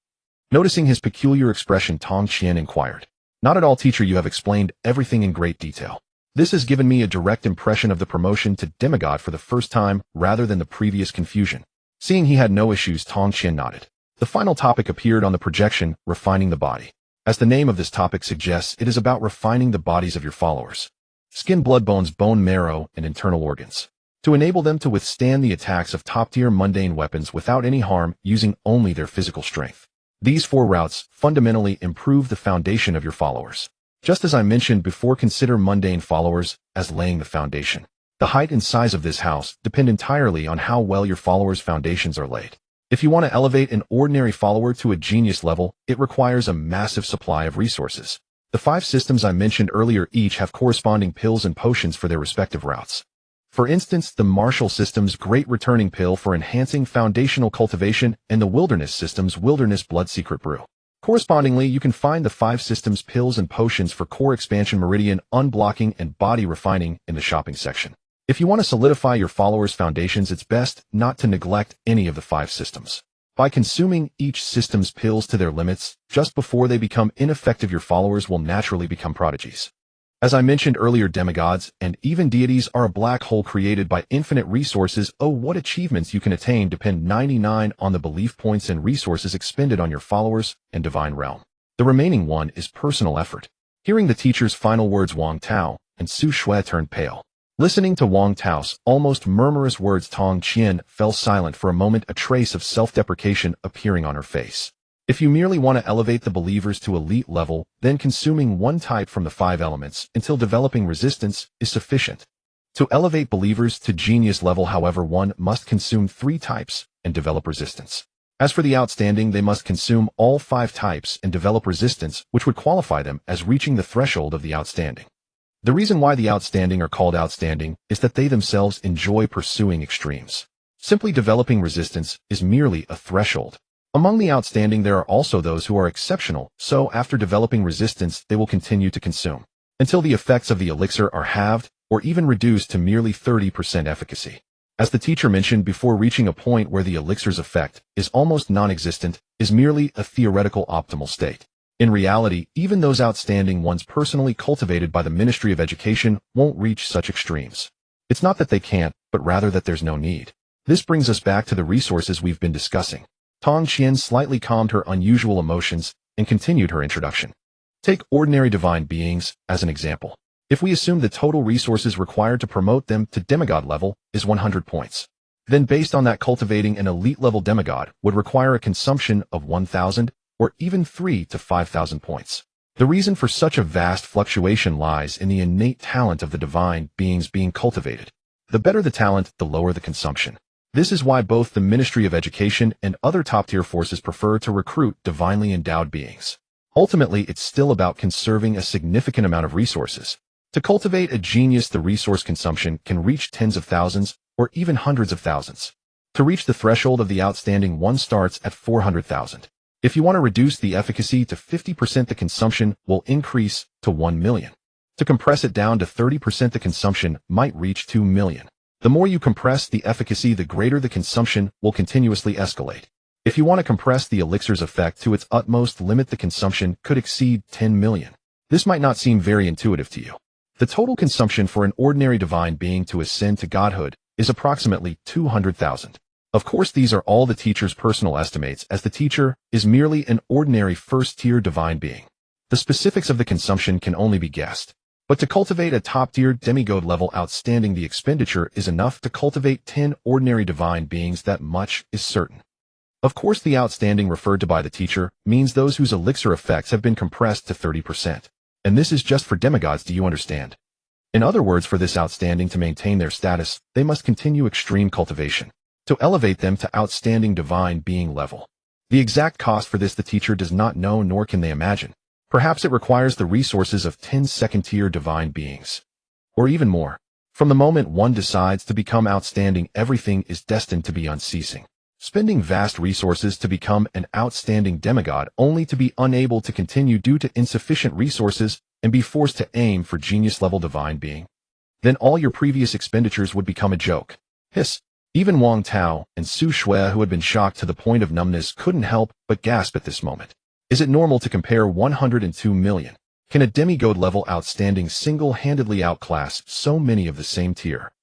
Noticing his peculiar expression, Tong Qian inquired. Not at all, teacher, you have explained everything in great detail. This has given me a direct impression of the promotion to demigod for the first time, rather than the previous confusion. Seeing he had no issues, Tong Qian nodded. The final topic appeared on the projection: refining the body. As the name of this topic suggests, it is about refining the bodies of your followers. Skin, blood, bones, bone marrow, and internal organs. To enable them to withstand the attacks of top-tier mundane weapons without any harm, using only their physical strength. These 4 routes fundamentally improve the foundation of your followers. Just as I mentioned before, consider mundane followers as laying the foundation. The height and size of this house depend entirely on how well your followers' foundations are laid. If you want to elevate an ordinary follower to a genius level, it requires a massive supply of resources. The 5 systems I mentioned earlier each have corresponding pills and potions for their respective routes. For instance, the martial system's Great Returning Pill for enhancing foundational cultivation, and the wilderness system's Wilderness Blood Secret Brew. Correspondingly, you can find the 5 systems pills and potions for core expansion, meridian unblocking, and body refining in the shopping section. If you want to solidify your followers' foundations, it's best not to neglect any of the 5 systems. By consuming each system's pills to their limits, just before they become ineffective, your followers will naturally become prodigies. As I mentioned earlier, demigods and even deities are a black hole created by infinite resources. What achievements you can attain depend 99 on the belief points and resources expended on your followers and divine realm. The remaining 1 is personal effort. Hearing the teacher's final words, Wang Tao and Su Shui turned pale. Listening to Wang Tao's almost murmurous words, Tong Qian fell silent for a moment, a trace of self-deprecation appearing on her face. If you merely want to elevate the believers to elite level, then consuming 1 type from the 5 elements until developing resistance is sufficient. To elevate believers to genius level, however, one must consume 3 types and develop resistance. As for the outstanding, they must consume all 5 types and develop resistance, which would qualify them as reaching the threshold of the outstanding. The reason why the outstanding are called outstanding is that they themselves enjoy pursuing extremes. Simply developing resistance is merely a threshold. Among the outstanding, there are also those who are exceptional, so after developing resistance, they will continue to consume until the effects of the elixir are halved or even reduced to merely 30% efficacy. As the teacher mentioned before, reaching a point where the elixir's effect is almost non-existent is merely a theoretical optimal state. In reality, even those outstanding ones personally cultivated by the Ministry of Education won't reach such extremes. It's not that they can't, but rather that there's no need. This brings us back to the resources we've been discussing. Tong Qian slightly calmed her unusual emotions and continued her introduction. Take ordinary divine beings as an example. If we assume the total resources required to promote them to demigod level is 100 points, then based on that, cultivating an elite level demigod would require a consumption of 1,000 or even 3,000 to 5,000 points. The reason for such a vast fluctuation lies in the innate talent of the divine beings being cultivated. The better the talent, the lower the consumption. This is why both the Ministry of Education and other top-tier forces prefer to recruit divinely endowed beings. Ultimately, it's still about conserving a significant amount of resources. To cultivate a genius, the resource consumption can reach tens of thousands or even hundreds of thousands. To reach the threshold of the outstanding one starts at 400,000. If you want to reduce the efficacy to 50%, the consumption will increase to 1 million. To compress it down to 30%, the consumption might reach 2 million. The more you compress the efficacy, the greater the consumption will continuously escalate. If you want to compress the elixir's effect to its utmost limit, the consumption could exceed 10 million. This might not seem very intuitive to you. The total consumption for an ordinary divine being to ascend to godhood is approximately 200,000. Of course, these are all the teacher's personal estimates, as the teacher is merely an ordinary first-tier divine being. The specifics of the consumption can only be guessed. But to cultivate a top-tier demigod level outstanding, the expenditure is enough to cultivate 10 ordinary divine beings. That much is certain. Of course, the outstanding referred to by the teacher means those whose elixir effects have been compressed to 30%. And this is just for demigods, do you understand? In other words, for this outstanding to maintain their status, they must continue extreme cultivation to elevate them to outstanding divine being level. The exact cost for this the teacher does not know, nor can they imagine. Perhaps it requires the resources of 10 second-tier divine beings. Or even more. From the moment one decides to become outstanding, everything is destined to be unceasing. Spending vast resources to become an outstanding demigod only to be unable to continue due to insufficient resources and be forced to aim for genius-level divine being. Then all your previous expenditures would become a joke. Hiss. Even Wang Tao and Su Shui, who had been shocked to the point of numbness, couldn't help but gasp at this moment. Is it normal to compare 102 million? Can a demigod-level outstanding single-handedly outclass so many of the same tier?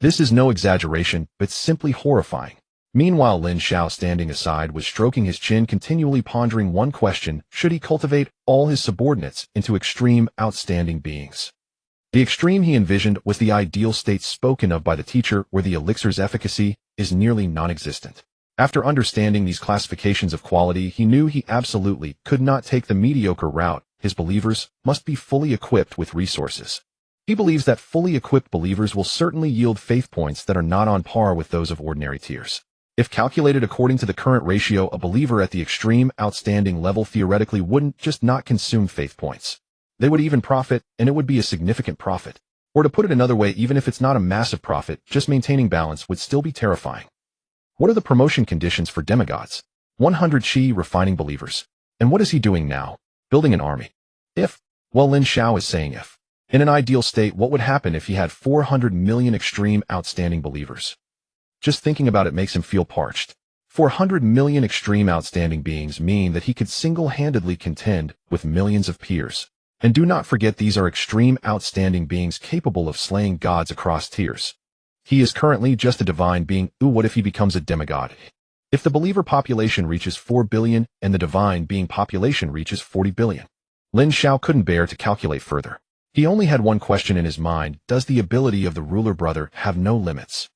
This is no exaggeration, but simply horrifying. Meanwhile, Lin Xiao, standing aside, was stroking his chin, continually pondering one question: should he cultivate all his subordinates into extreme, outstanding beings? The extreme he envisioned was the ideal state spoken of by the teacher, where the elixir's efficacy is nearly non-existent. After understanding these classifications of quality, he knew he absolutely could not take the mediocre route. His believers must be fully equipped with resources. He believes that fully equipped believers will certainly yield faith points that are not on par with those of ordinary tiers. If calculated according to the current ratio, a believer at the extreme outstanding level theoretically wouldn't just not consume faith points. They would even profit, and it would be a significant profit. Or to put it another way, even if it's not a massive profit, just maintaining balance would still be terrifying. What are the promotion conditions for demigods? 100 Qi refining believers. And what is he doing now? Building an army. Well, Lin Xiao is saying if. In an ideal state, what would happen if he had 400 million extreme outstanding believers? Just thinking about it makes him feel parched. 400 million extreme outstanding beings mean that he could single-handedly contend with millions of peers. And do not forget, these are extreme outstanding beings capable of slaying gods across tiers. He is currently just a divine being. What if he becomes a demigod? If the believer population reaches 4 billion and the divine being population reaches 40 billion? Lin Xiao couldn't bear to calculate further. He only had one question in his mind: does the ability of the ruler brother have no limits?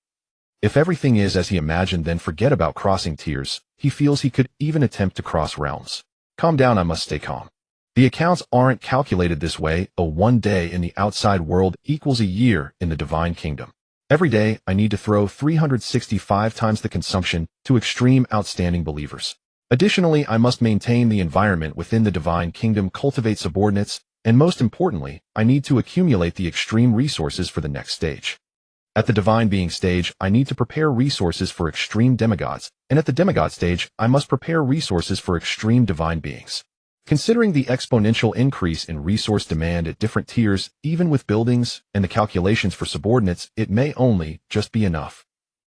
If everything is as he imagined, then forget about crossing tiers. He feels he could even attempt to cross realms. Calm down, I must stay calm. The accounts aren't calculated this way. One day in the outside world equals a year in the divine kingdom. Every day, I need to throw 365 times the consumption to extreme outstanding believers. Additionally, I must maintain the environment within the divine kingdom, cultivate subordinates, and most importantly, I need to accumulate the extreme resources for the next stage. At the divine being stage, I need to prepare resources for extreme demigods, and at the demigod stage, I must prepare resources for extreme divine beings. Considering the exponential increase in resource demand at different tiers, even with buildings and the calculations for subordinates, it may only just be enough.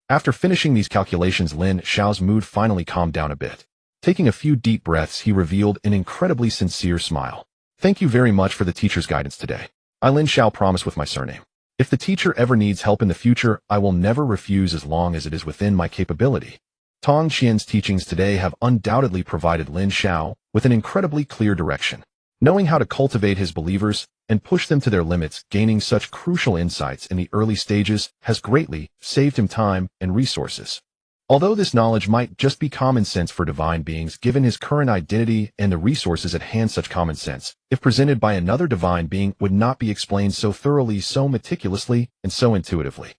After finishing these calculations, Lin Xiao's mood finally calmed down a bit. Taking a few deep breaths, he revealed an incredibly sincere smile. Thank you very much for the teacher's guidance today. I, Lin Xiao, promise with my surname. If the teacher ever needs help in the future, I will never refuse as long as it is within my capability. Tong Qian's teachings today have undoubtedly provided Lin Xiao with an incredibly clear direction. Knowing how to cultivate his believers and push them to their limits, gaining such crucial insights in the early stages has greatly saved him time and resources. Although this knowledge might just be common sense for divine beings, given his current identity and the resources at hand, such common sense, if presented by another divine being, would not be explained so thoroughly, so meticulously, and so intuitively.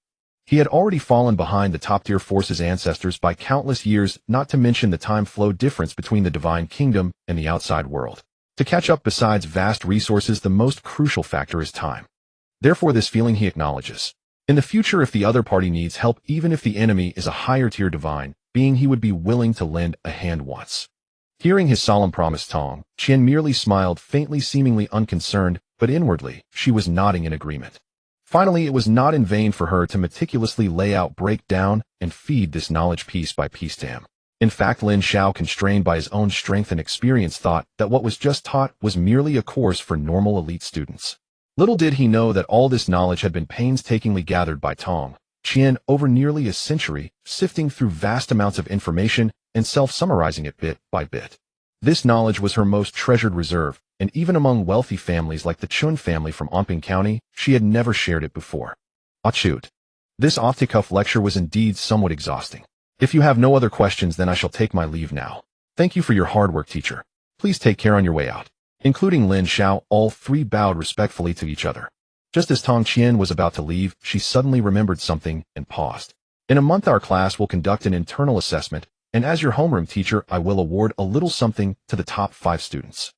He had already fallen behind the top-tier force's ancestors by countless years, not to mention the time flow difference between the divine kingdom and the outside world. To catch up, besides vast resources, the most crucial factor is time. Therefore, this feeling he acknowledges. In the future, if the other party needs help, even if the enemy is a higher-tier divine being, he would be willing to lend a hand once. Hearing his solemn promise, Tong Qian merely smiled faintly, seemingly unconcerned, but inwardly, she was nodding in agreement. Finally, it was not in vain for her to meticulously lay out, break down, and feed this knowledge piece by piece to him. In fact, Lin Xiao, constrained by his own strength and experience, thought that what was just taught was merely a course for normal elite students. Little did he know that all this knowledge had been painstakingly gathered by Tong Qian over nearly a century, sifting through vast amounts of information and self-summarizing it bit by bit. This knowledge was her most treasured reserve, and even among wealthy families like the Chun family from Anping County, she had never shared it before. Ah, shoot. This off-the-cuff lecture was indeed somewhat exhausting. If you have no other questions, then I shall take my leave now. Thank you for your hard work, teacher. Please take care on your way out. Including Lin Xiao, all three bowed respectfully to each other. Just as Tong Qian was about to leave, she suddenly remembered something and paused. In a month, our class will conduct an internal assessment, and as your homeroom teacher, I will award a little something to the top 5 students.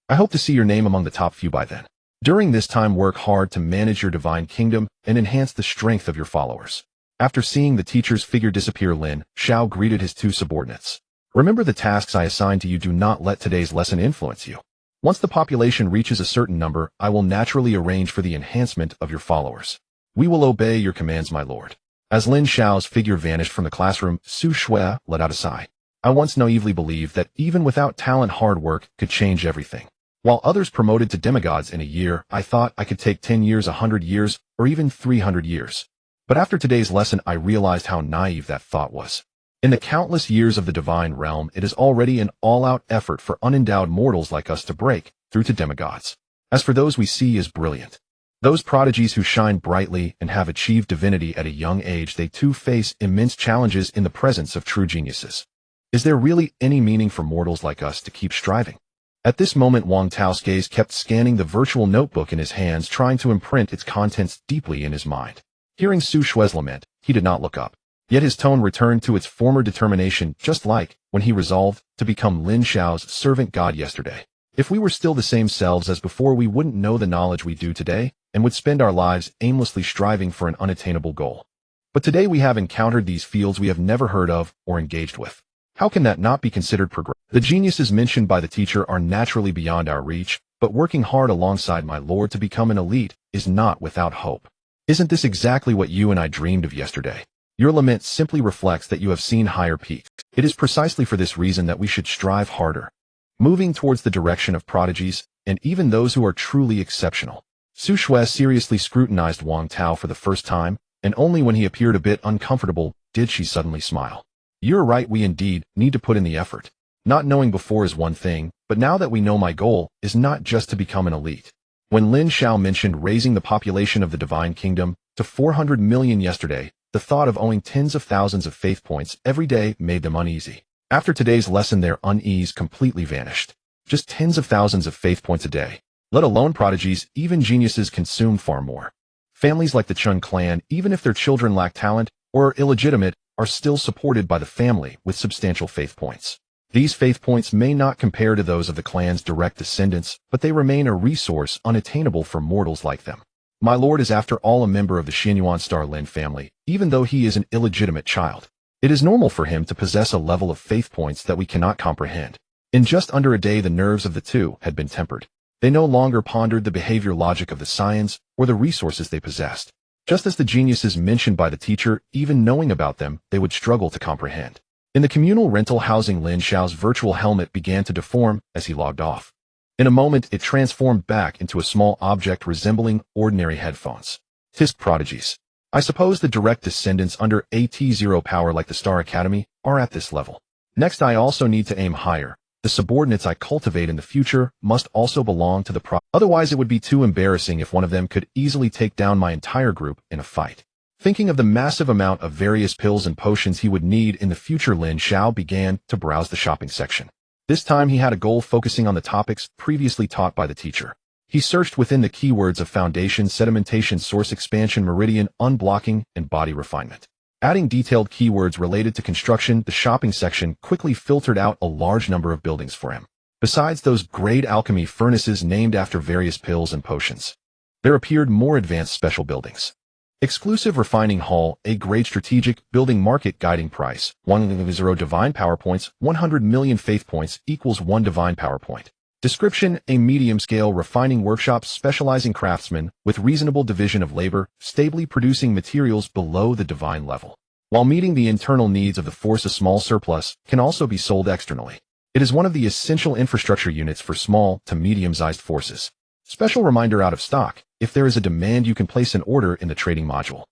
I hope to see your name among the top few by then. During this time, work hard to manage your divine kingdom and enhance the strength of your followers. After seeing the teacher's figure disappear, Lin Xiao greeted his 2 subordinates. Remember the tasks I assigned to you. Do not let today's lesson influence you. Once the population reaches a certain number, I will naturally arrange for the enhancement of your followers. We will obey your commands, my lord. As Lin Xiao's figure vanished from the classroom, Su Shui let out a sigh. I once naively believed that even without talent, hard work could change everything. While others promoted to demigods in a year, I thought I could take 10 years, 100 years, or even 300 years. But after today's lesson, I realized how naive that thought was. In the countless years of the divine realm, it is already an all-out effort for unendowed mortals like us to break through to demigods. As for those we see as brilliant, those prodigies who shine brightly and have achieved divinity at a young age, they too face immense challenges in the presence of true geniuses. Is there really any meaning for mortals like us to keep striving? At this moment, Wang Tao's gaze kept scanning the virtual notebook in his hands, trying to imprint its contents deeply in his mind. Hearing Su Shui's lament, he did not look up. Yet his tone returned to its former determination, just like when he resolved to become Lin Xiao's servant god yesterday. If we were still the same selves as before, we wouldn't know the knowledge we do today, and would spend our lives aimlessly striving for an unattainable goal. But today we have encountered these fields we have never heard of or engaged with. How can that not be considered progress? The geniuses mentioned by the teacher are naturally beyond our reach, but working hard alongside my lord to become an elite is not without hope. Isn't this exactly what you and I dreamed of yesterday? Your lament simply reflects that you have seen higher peaks. It is precisely for this reason that we should strive harder, moving towards the direction of prodigies, and even those who are truly exceptional. Su Shui seriously scrutinized Wang Tao for the first time, and only when he appeared a bit uncomfortable did she suddenly smile. You're right, we indeed need to put in the effort. Not knowing before is one thing, but now that we know, my goal is not just to become an elite. When Lin Xiao mentioned raising the population of the divine kingdom to 400 million yesterday, the thought of owing tens of thousands of faith points every day made them uneasy. After today's lesson, their unease completely vanished. Just tens of thousands of faith points a day. Let alone prodigies, even geniuses consume far more. Families like the Chun clan, even if their children lack talent or are illegitimate, are still supported by the family with substantial faith points. These faith points may not compare to those of the clan's direct descendants, but they remain a resource unattainable for mortals like them. My lord is after all a member of the Xuanyuan Star Lin family, even though he is an illegitimate child. It is normal for him to possess a level of faith points that we cannot comprehend. In just under a day, the nerves of the two had been tempered. They no longer pondered the behavior logic of the science or the resources they possessed. Just as the geniuses mentioned by the teacher, even knowing about them, they would struggle to comprehend. In the communal rental housing, Lin Xiao's virtual helmet began to deform as he logged off. In a moment, it transformed back into a small object resembling ordinary headphones. Tisk prodigies. I suppose the direct descendants under AT0 power like the Star Academy are at this level. Next, I also need to aim higher. The subordinates I cultivate in the future must also belong to the otherwise it would be too embarrassing if one of them could easily take down my entire group in a fight. Thinking of the massive amount of various pills and potions he would need in the future, Lin Xiao began to browse the shopping section. This time he had a goal focusing on the topics previously taught by the teacher. He searched within the keywords of foundation, sedimentation, source expansion, meridian, unblocking, and body refinement. Adding detailed keywords related to construction, the shopping section quickly filtered out a large number of buildings for him. Besides those grade alchemy furnaces named after various pills and potions, there appeared more advanced special buildings. Exclusive refining hall, a grade strategic building market guiding price, 1 divine power points, 100 million faith points equals 1 divine power point. Description, a medium-scale refining workshop specializing craftsmen with reasonable division of labor, stably producing materials below the divine level. While meeting the internal needs of the force, a small surplus can also be sold externally. It is one of the essential infrastructure units for small to medium-sized forces. Special reminder: out of stock. If there is a demand, you can place an order in the trading module.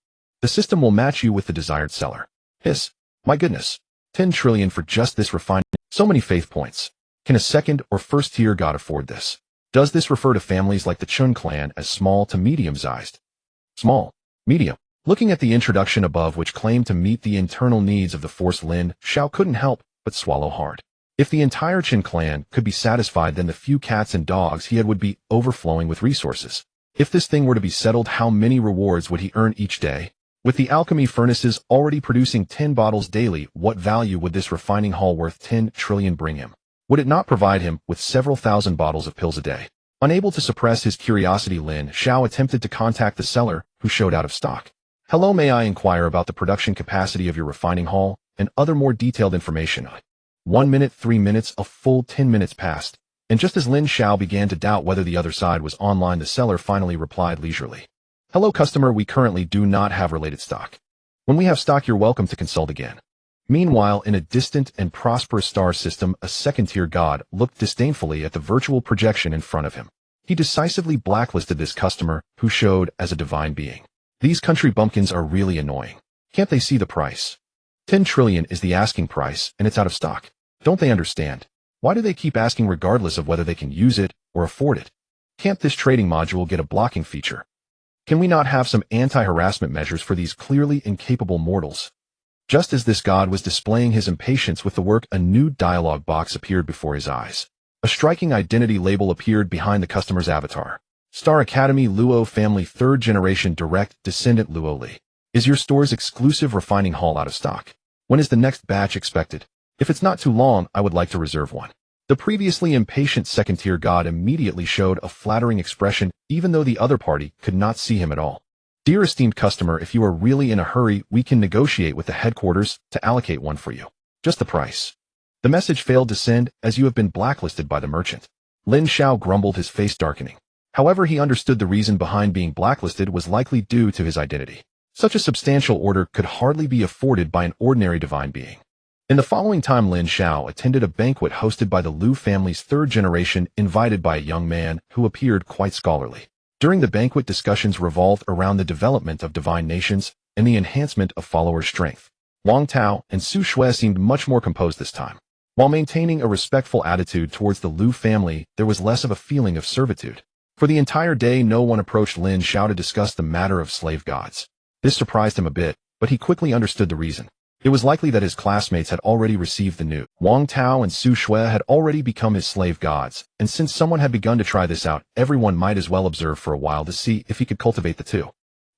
The system will match you with the desired seller. Hiss. My goodness. 10 trillion for just this refinement. So many faith points. Can a second or first tier god afford this? Does this refer to families like the Chun clan as small to medium-sized? Small. Medium. Looking at the introduction above, which claimed to meet the internal needs of the force, Lin Xiao couldn't help but swallow hard. If the entire Chun clan could be satisfied, then the few cats and dogs he had would be overflowing with resources. If this thing were to be settled, how many rewards would he earn each day? With the alchemy furnaces already producing 10 bottles daily, what value would this refining hall worth 10 trillion bring him? Would it not provide him with several thousand bottles of pills a day? Unable to suppress his curiosity, Lin Xiao attempted to contact the seller, who showed out of stock. Hello, may I inquire about the production capacity of your refining hall and other more detailed information? 1 minute, 3 minutes, a full 10 minutes passed, and just as Lin Xiao began to doubt whether the other side was online, the seller finally replied leisurely. Hello, customer, we currently do not have related stock. When we have stock, you're welcome to consult again. Meanwhile, in a distant and prosperous star system, a second-tier god looked disdainfully at the virtual projection in front of him. He decisively blacklisted this customer, who showed as a divine being. These country bumpkins are really annoying. Can't they see the price? 10 trillion is the asking price, and it's out of stock. Don't they understand? Why do they keep asking regardless of whether they can use it or afford it? Can't this trading module get a blocking feature? Can we not have some anti-harassment measures for these clearly incapable mortals? Just as this god was displaying his impatience with the work, a new dialog box appeared before his eyes. A striking identity label appeared behind the customer's avatar. Star Academy, Luo family, 3rd generation direct descendant Luo Li. Is your store's exclusive refining hall out of stock? When is the next batch expected? If it's not too long, I would like to reserve one. The previously impatient second-tier god immediately showed a flattering expression, even though the other party could not see him at all. Dear esteemed customer, if you are really in a hurry, we can negotiate with the headquarters to allocate one for you. Just the price. The message failed to send, as you have been blacklisted by the merchant. Lin Xiao grumbled, his face darkening. However, he understood the reason behind being blacklisted was likely due to his identity. Such a substantial order could hardly be afforded by an ordinary divine being. In the following time, Lin Xiao attended a banquet hosted by the Lu family's 3rd generation, invited by a young man who appeared quite scholarly. During the banquet, discussions revolved around the development of divine nations and the enhancement of followers' strength. Wang Tao and Su Shui seemed much more composed this time. While maintaining a respectful attitude towards the Lu family, there was less of a feeling of servitude. For the entire day, no one approached Lin Xiao to discuss the matter of slave gods. This surprised him a bit, but he quickly understood the reason. It was likely that his classmates had already received the news. Wang Tao and Su Shui had already become his slave gods, and since someone had begun to try this out, everyone might as well observe for a while to see if he could cultivate the two.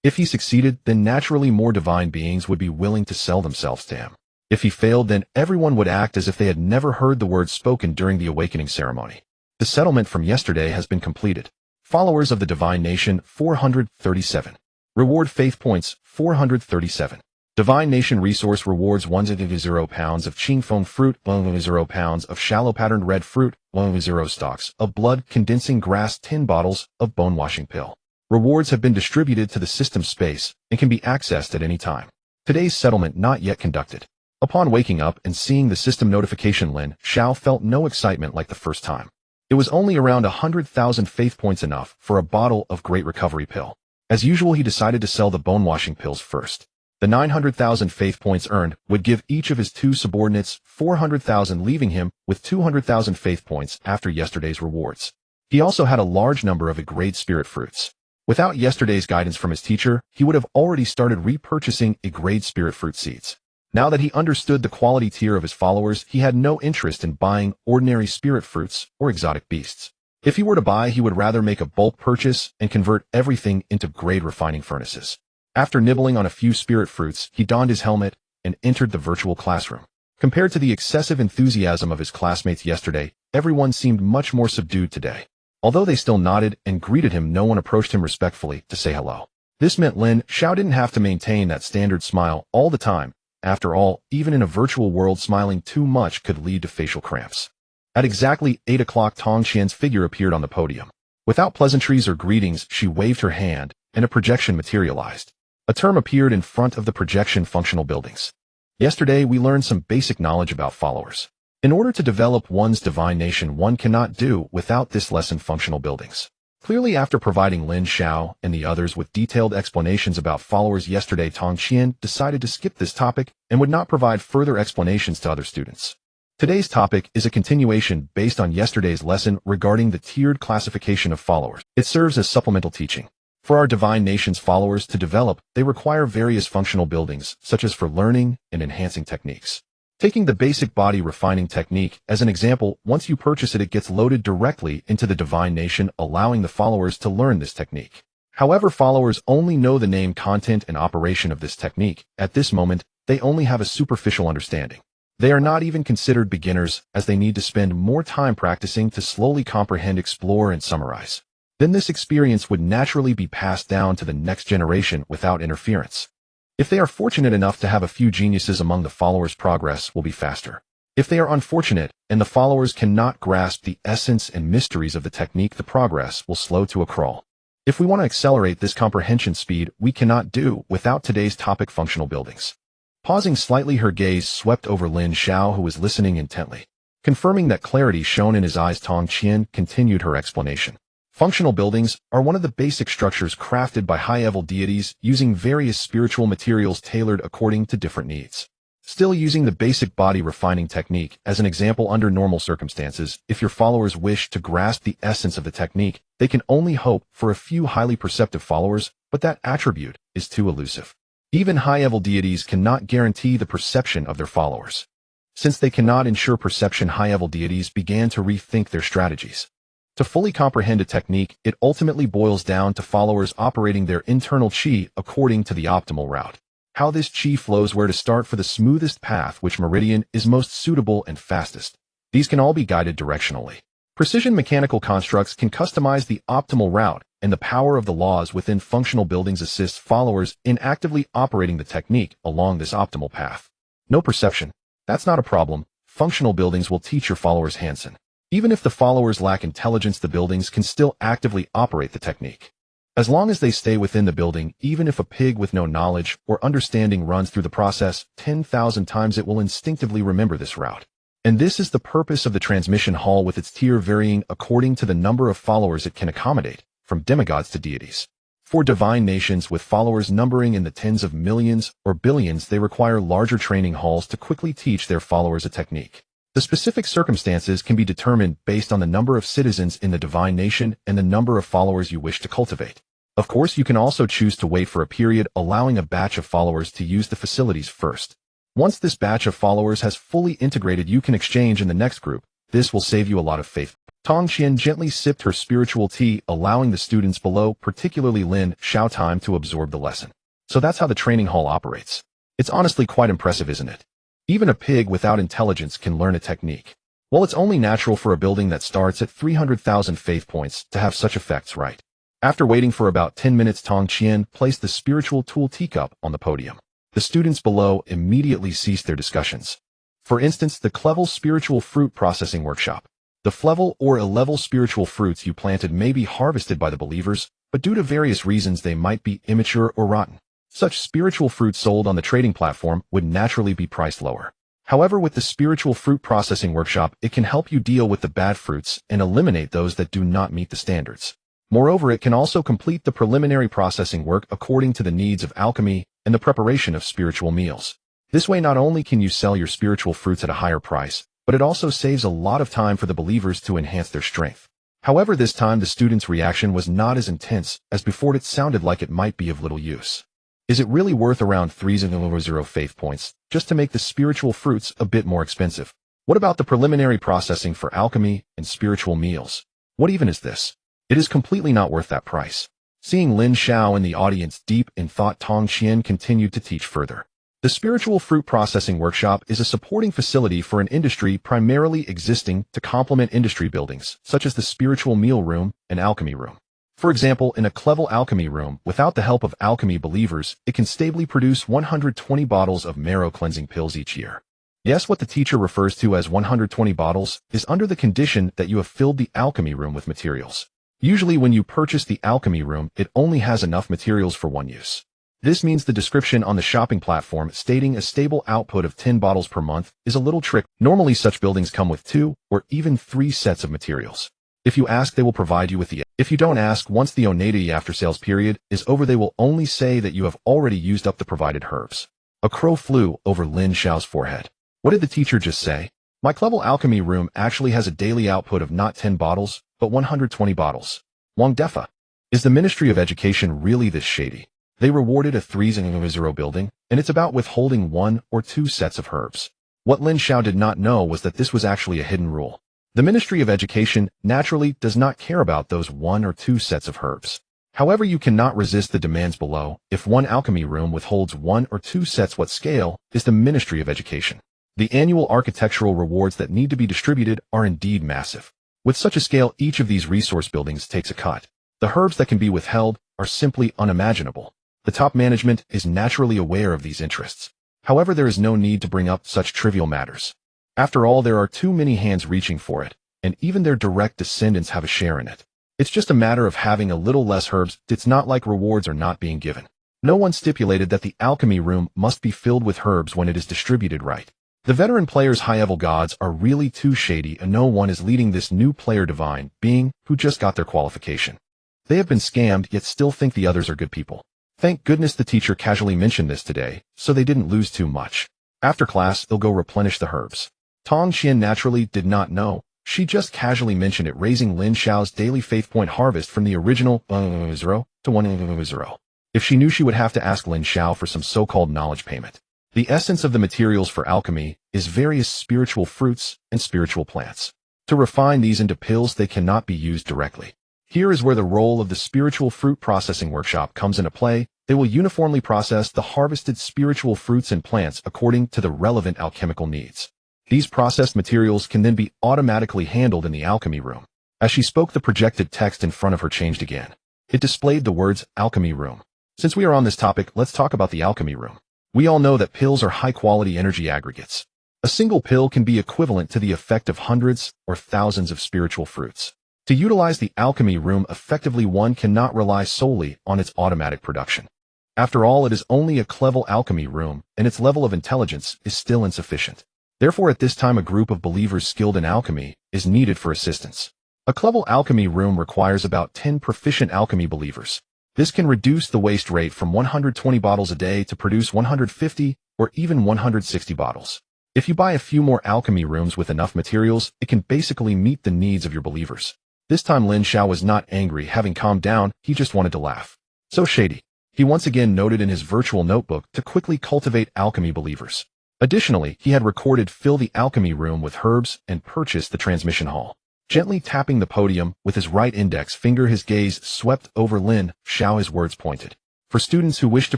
If he succeeded, then naturally more divine beings would be willing to sell themselves to him. If he failed, then everyone would act as if they had never heard the words spoken during the awakening ceremony. The settlement from yesterday has been completed. Followers of the divine nation, 437. Reward faith points, 437. Divine Nation resource rewards 1.0 pounds of Qingfeng fruit, 1.0 pounds of shallow patterned red fruit, 1.0 stalks of blood condensing grass, 10 bottles of bone washing pill. Rewards have been distributed to the system space and can be accessed at any time. Today's settlement not yet conducted. Upon waking up and seeing the system notification, Lin Xiao felt no excitement like the first time. It was only around 100,000 faith points, enough for a bottle of great recovery pill. As usual, he decided to sell the bone-washing pills first. The 900,000 faith points earned would give each of his two subordinates 400,000, leaving him with 200,000 faith points after yesterday's rewards. He also had a large number of grade spirit fruits. Without yesterday's guidance from his teacher, he would have already started repurchasing grade spirit fruit seeds. Now that he understood the quality tier of his followers, he had no interest in buying ordinary spirit fruits or exotic beasts. If he were to buy, he would rather make a bulk purchase and convert everything into grade refining furnaces. After nibbling on a few spirit fruits, he donned his helmet and entered the virtual classroom. Compared to the excessive enthusiasm of his classmates yesterday, everyone seemed much more subdued today. Although they still nodded and greeted him, no one approached him respectfully to say hello. This meant Lin Xiao didn't have to maintain that standard smile all the time. After all, even in a virtual world, smiling too much could lead to facial cramps. At exactly 8 o'clock, Tong Qian's figure appeared on the podium. Without pleasantries or greetings, she waved her hand, and a projection materialized. A term appeared in front of the projection: functional buildings. Yesterday, we learned some basic knowledge about followers. In order to develop one's divine nation, one cannot do without this lesson: functional buildings. Clearly, after providing Lin Xiao and the others with detailed explanations about followers yesterday, Tong Qian decided to skip this topic and would not provide further explanations to other students. Today's topic is a continuation based on yesterday's lesson regarding the tiered classification of followers. It serves as supplemental teaching. For our divine nation's followers to develop, they require various functional buildings, such as for learning and enhancing techniques. Taking the basic body refining technique as an example, once you purchase it, it gets loaded directly into the divine nation, allowing the followers to learn this technique. However, followers only know the name, content, and operation of this technique. At this moment, they only have a superficial understanding. They are not even considered beginners, as they need to spend more time practicing to slowly comprehend, explore, and summarize. Then this experience would naturally be passed down to the next generation without interference. If they are fortunate enough to have a few geniuses among the followers, progress will be faster. If they are unfortunate and the followers cannot grasp the essence and mysteries of the technique, the progress will slow to a crawl. If we want to accelerate this comprehension speed, we cannot do without today's topic: functional buildings. Pausing slightly, her gaze swept over Lin Xiao, who was listening intently. Confirming that clarity shone in his eyes, Tong Qian continued her explanation. Functional buildings are one of the basic structures crafted by high-level deities using various spiritual materials tailored according to different needs. Still, using the basic body refining technique as an example, under normal circumstances, if your followers wish to grasp the essence of the technique, they can only hope for a few highly perceptive followers, but that attribute is too elusive. Even high-level deities cannot guarantee the perception of their followers. Since they cannot ensure perception, high-level deities began to rethink their strategies. To fully comprehend a technique, it ultimately boils down to followers operating their internal qi according to the optimal route. How this qi flows, where to start for the smoothest path, which meridian is most suitable and fastest. These can all be guided directionally. Precision mechanical constructs can customize the optimal route, and the power of the laws within functional buildings assists followers in actively operating the technique along this optimal path. No perception. That's not a problem. Functional buildings will teach your followers Hansen. Even if the followers lack intelligence, the buildings can still actively operate the technique. As long as they stay within the building, even if a pig with no knowledge or understanding runs through the process 10,000 times, it will instinctively remember this route. And this is the purpose of the transmission hall, with its tier varying according to the number of followers it can accommodate, from demigods to deities. For divine nations with followers numbering in the tens of millions or billions, they require larger training halls to quickly teach their followers a technique. The specific circumstances can be determined based on the number of citizens in the divine nation and the number of followers you wish to cultivate. Of course, you can also choose to wait for a period, allowing a batch of followers to use the facilities first. Once this batch of followers has fully integrated, you can exchange in the next group. This will save you a lot of faith. Tong Qian gently sipped her spiritual tea, allowing the students below, particularly Lin Xiao, time to absorb the lesson. So that's how the training hall operates. It's honestly quite impressive, isn't it? Even a pig without intelligence can learn a technique. Well, it's only natural for a building that starts at 300,000 faith points to have such effects, right? After waiting for about 10 minutes, Tong Qian placed the spiritual tool teacup on the podium. The students below immediately ceased their discussions. For instance, the Clevel spiritual fruit processing workshop. The Flevel or illegitimate spiritual fruits you planted may be harvested by the believers, but due to various reasons they might be immature or rotten. Such spiritual fruit sold on the trading platform would naturally be priced lower. However, with the spiritual fruit processing workshop, it can help you deal with the bad fruits and eliminate those that do not meet the standards. Moreover, it can also complete the preliminary processing work according to the needs of alchemy and the preparation of spiritual meals. This way, not only can you sell your spiritual fruits at a higher price, but it also saves a lot of time for the believers to enhance their strength. However, this time the students' reaction was not as intense as before. It sounded like it might be of little use. Is it really worth around 300 faith points just to make the spiritual fruits a bit more expensive? What about the preliminary processing for alchemy and spiritual meals? What even is this? It is completely not worth that price. Seeing Lin Xiao in the audience deep in thought, Tong Qian continued to teach further. The Spiritual Fruit Processing Workshop is a supporting facility for an industry primarily existing to complement industry buildings, such as the Spiritual Meal Room and Alchemy Room. For example, in a Clevel Alchemy Room, without the help of alchemy believers, it can stably produce 120 bottles of marrow cleansing pills each year. Yes, what the teacher refers to as 120 bottles is under the condition that you have filled the Alchemy Room with materials. Usually when you purchase the Alchemy Room, it only has enough materials for one use. This means the description on the shopping platform stating a stable output of 10 bottles per month is a little trick. Normally such buildings come with 2 or even 3 sets of materials. If you ask, they will provide you with the. If you don't ask, once the Onada after sales period is over, they will only say that you have already used up the provided herbs. A crow flew over Lin Xiao's forehead. What did the teacher just say? My Clevel Alchemy Room actually has a daily output of not 10 bottles, but 120 bottles. Wang Defa. Is the Ministry of Education really this shady? They rewarded a 300 building, and it's about withholding 1 or 2 sets of herbs. What Lin Xiao did not know was that this was actually a hidden rule. The Ministry of Education naturally does not care about those 1 or 2 sets of herbs. However, you cannot resist the demands below. If one alchemy room withholds 1 or 2 sets, what scale is the Ministry of Education? The annual architectural rewards that need to be distributed are indeed massive. With such a scale, each of these resource buildings takes a cut. The herbs that can be withheld are simply unimaginable. The top management is naturally aware of these interests. However, there is no need to bring up such trivial matters. After all, there are too many hands reaching for it, and even their direct descendants have a share in it. It's just a matter of having a little less herbs. It's not like rewards are not being given. No one stipulated that the alchemy room must be filled with herbs when it is distributed right. The veteran players' high-level gods are really too shady, and no one is leading this new player divine being who just got their qualification. They have been scammed, yet still think the others are good people. Thank goodness the teacher casually mentioned this today, so they didn't lose too much. After class, they'll go replenish the herbs. Tong Qian naturally did not know. She just casually mentioned it, raising Lin Xiao's daily faith point harvest from the original 0 to 100. If she knew, she would have to ask Lin Xiao for some so-called knowledge payment. The essence of the materials for alchemy is various spiritual fruits and spiritual plants. To refine these into pills, they cannot be used directly. Here is where the role of the Spiritual Fruit Processing Workshop comes into play. They will uniformly process the harvested spiritual fruits and plants according to the relevant alchemical needs. These processed materials can then be automatically handled in the alchemy room. As she spoke, the projected text in front of her changed again. It displayed the words alchemy room. Since we are on this topic, let's talk about the alchemy room. We all know that pills are high-quality energy aggregates. A single pill can be equivalent to the effect of hundreds or thousands of spiritual fruits. To utilize the alchemy room effectively, one cannot rely solely on its automatic production. After all, it is only a Clevel alchemy room, and its level of intelligence is still insufficient. Therefore, at this time, a group of believers skilled in alchemy is needed for assistance. A Clevel alchemy room requires about 10 proficient alchemy believers. This can reduce the waste rate from 120 bottles a day to produce 150 or even 160 bottles. If you buy a few more alchemy rooms with enough materials, it can basically meet the needs of your believers. This time Lin Xiao was not angry. Having calmed down, he just wanted to laugh. So shady. He once again noted in his virtual notebook to quickly cultivate alchemy believers. Additionally, he had recorded fill the alchemy room with herbs and purchase the transmission hall. Gently tapping the podium with his right index finger, his gaze swept over Lin Xiao. His words pointed. For students who wish to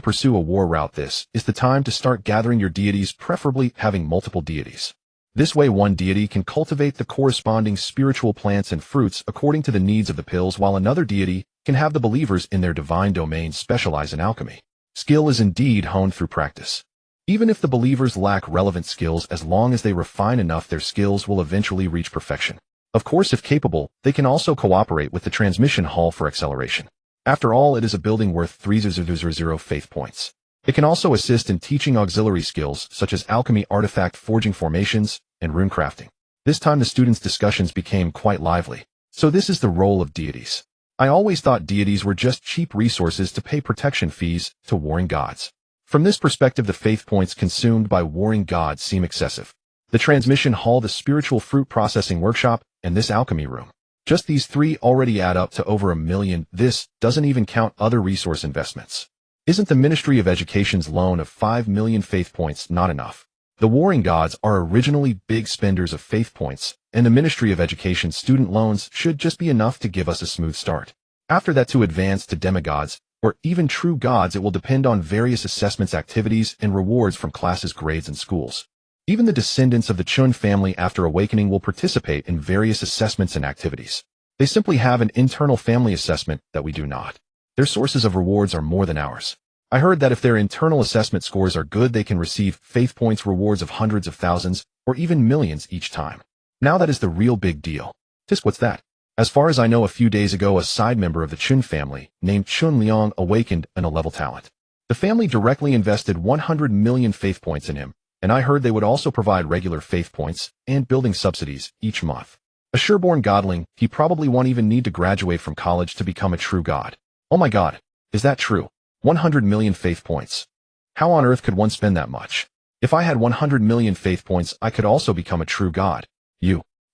pursue a war route, this is the time to start gathering your deities, preferably having multiple deities. This way, one deity can cultivate the corresponding spiritual plants and fruits according to the needs of the pills, while another deity can have the believers in their divine domain specialize in alchemy. Skill is indeed honed through practice. Even if the believers lack relevant skills, as long as they refine enough, their skills will eventually reach perfection. Of course, if capable, they can also cooperate with the transmission hall for acceleration. After all, it is a building worth 300 faith points. It can also assist in teaching auxiliary skills such as alchemy, artifact forging, formations, and rune crafting. This time the students' discussions became quite lively. So this is the role of deities. I always thought deities were just cheap resources to pay protection fees to warring gods. From this perspective, the faith points consumed by warring gods seem excessive. The transmission hall, the spiritual fruit processing workshop, and this alchemy room. Just these three already add up to over 1 million. This doesn't even count other resource investments. Isn't the Ministry of Education's loan of 5 million faith points not enough? The warring gods are originally big spenders of faith points, and the Ministry of Education's student loans should just be enough to give us a smooth start. After that, to advance to demigods, or even true gods, it will depend on various assessments, activities, and rewards from classes, grades, and schools. Even the descendants of the Chun family after awakening will participate in various assessments and activities. They simply have an internal family assessment that we do not. Their sources of rewards are more than ours. I heard that if their internal assessment scores are good, they can receive faith points rewards of hundreds of thousands, or even millions each time. Now that is the real big deal. Tisk, what's that? As far as I know, a few days ago, a side member of the Chun family, named Chun Liang, awakened an A-level talent. The family directly invested 100 million faith points in him, and I heard they would also provide regular faith points and building subsidies each month. A sureborn godling, he probably won't even need to graduate from college to become a true god. Oh my god, is that true? 100 million faith points. How on earth could one spend that much? If I had 100 million faith points, I could also become a true god.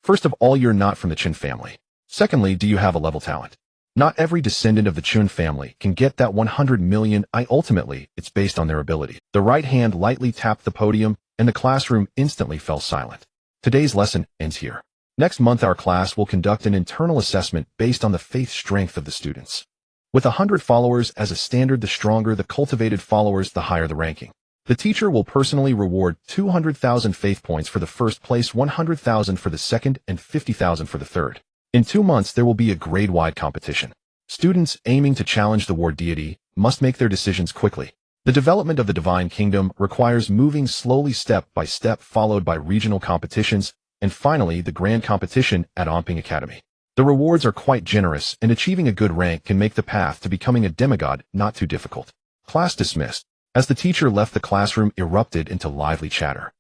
First of all, you're not from the Chun family. Secondly, do you have A-level talent? Not every descendant of the Chun family can get that 100 million. Ultimately, it's based on their ability. The right hand lightly tapped the podium, and the classroom instantly fell silent. Today's lesson ends here. Next month, our class will conduct an internal assessment based on the faith strength of the students. With 100 followers as a standard, the stronger the cultivated followers, the higher the ranking. The teacher will personally reward 200,000 faith points for the first place, 100,000 for the second, and 50,000 for the third. In 2 months, there will be a grade-wide competition. Students aiming to challenge the war deity must make their decisions quickly. The development of the divine kingdom requires moving slowly, step by step, followed by regional competitions, and finally the grand competition at Omping Academy. The rewards are quite generous, and achieving a good rank can make the path to becoming a demigod not too difficult. Class dismissed. As the teacher left, the classroom erupted into lively chatter.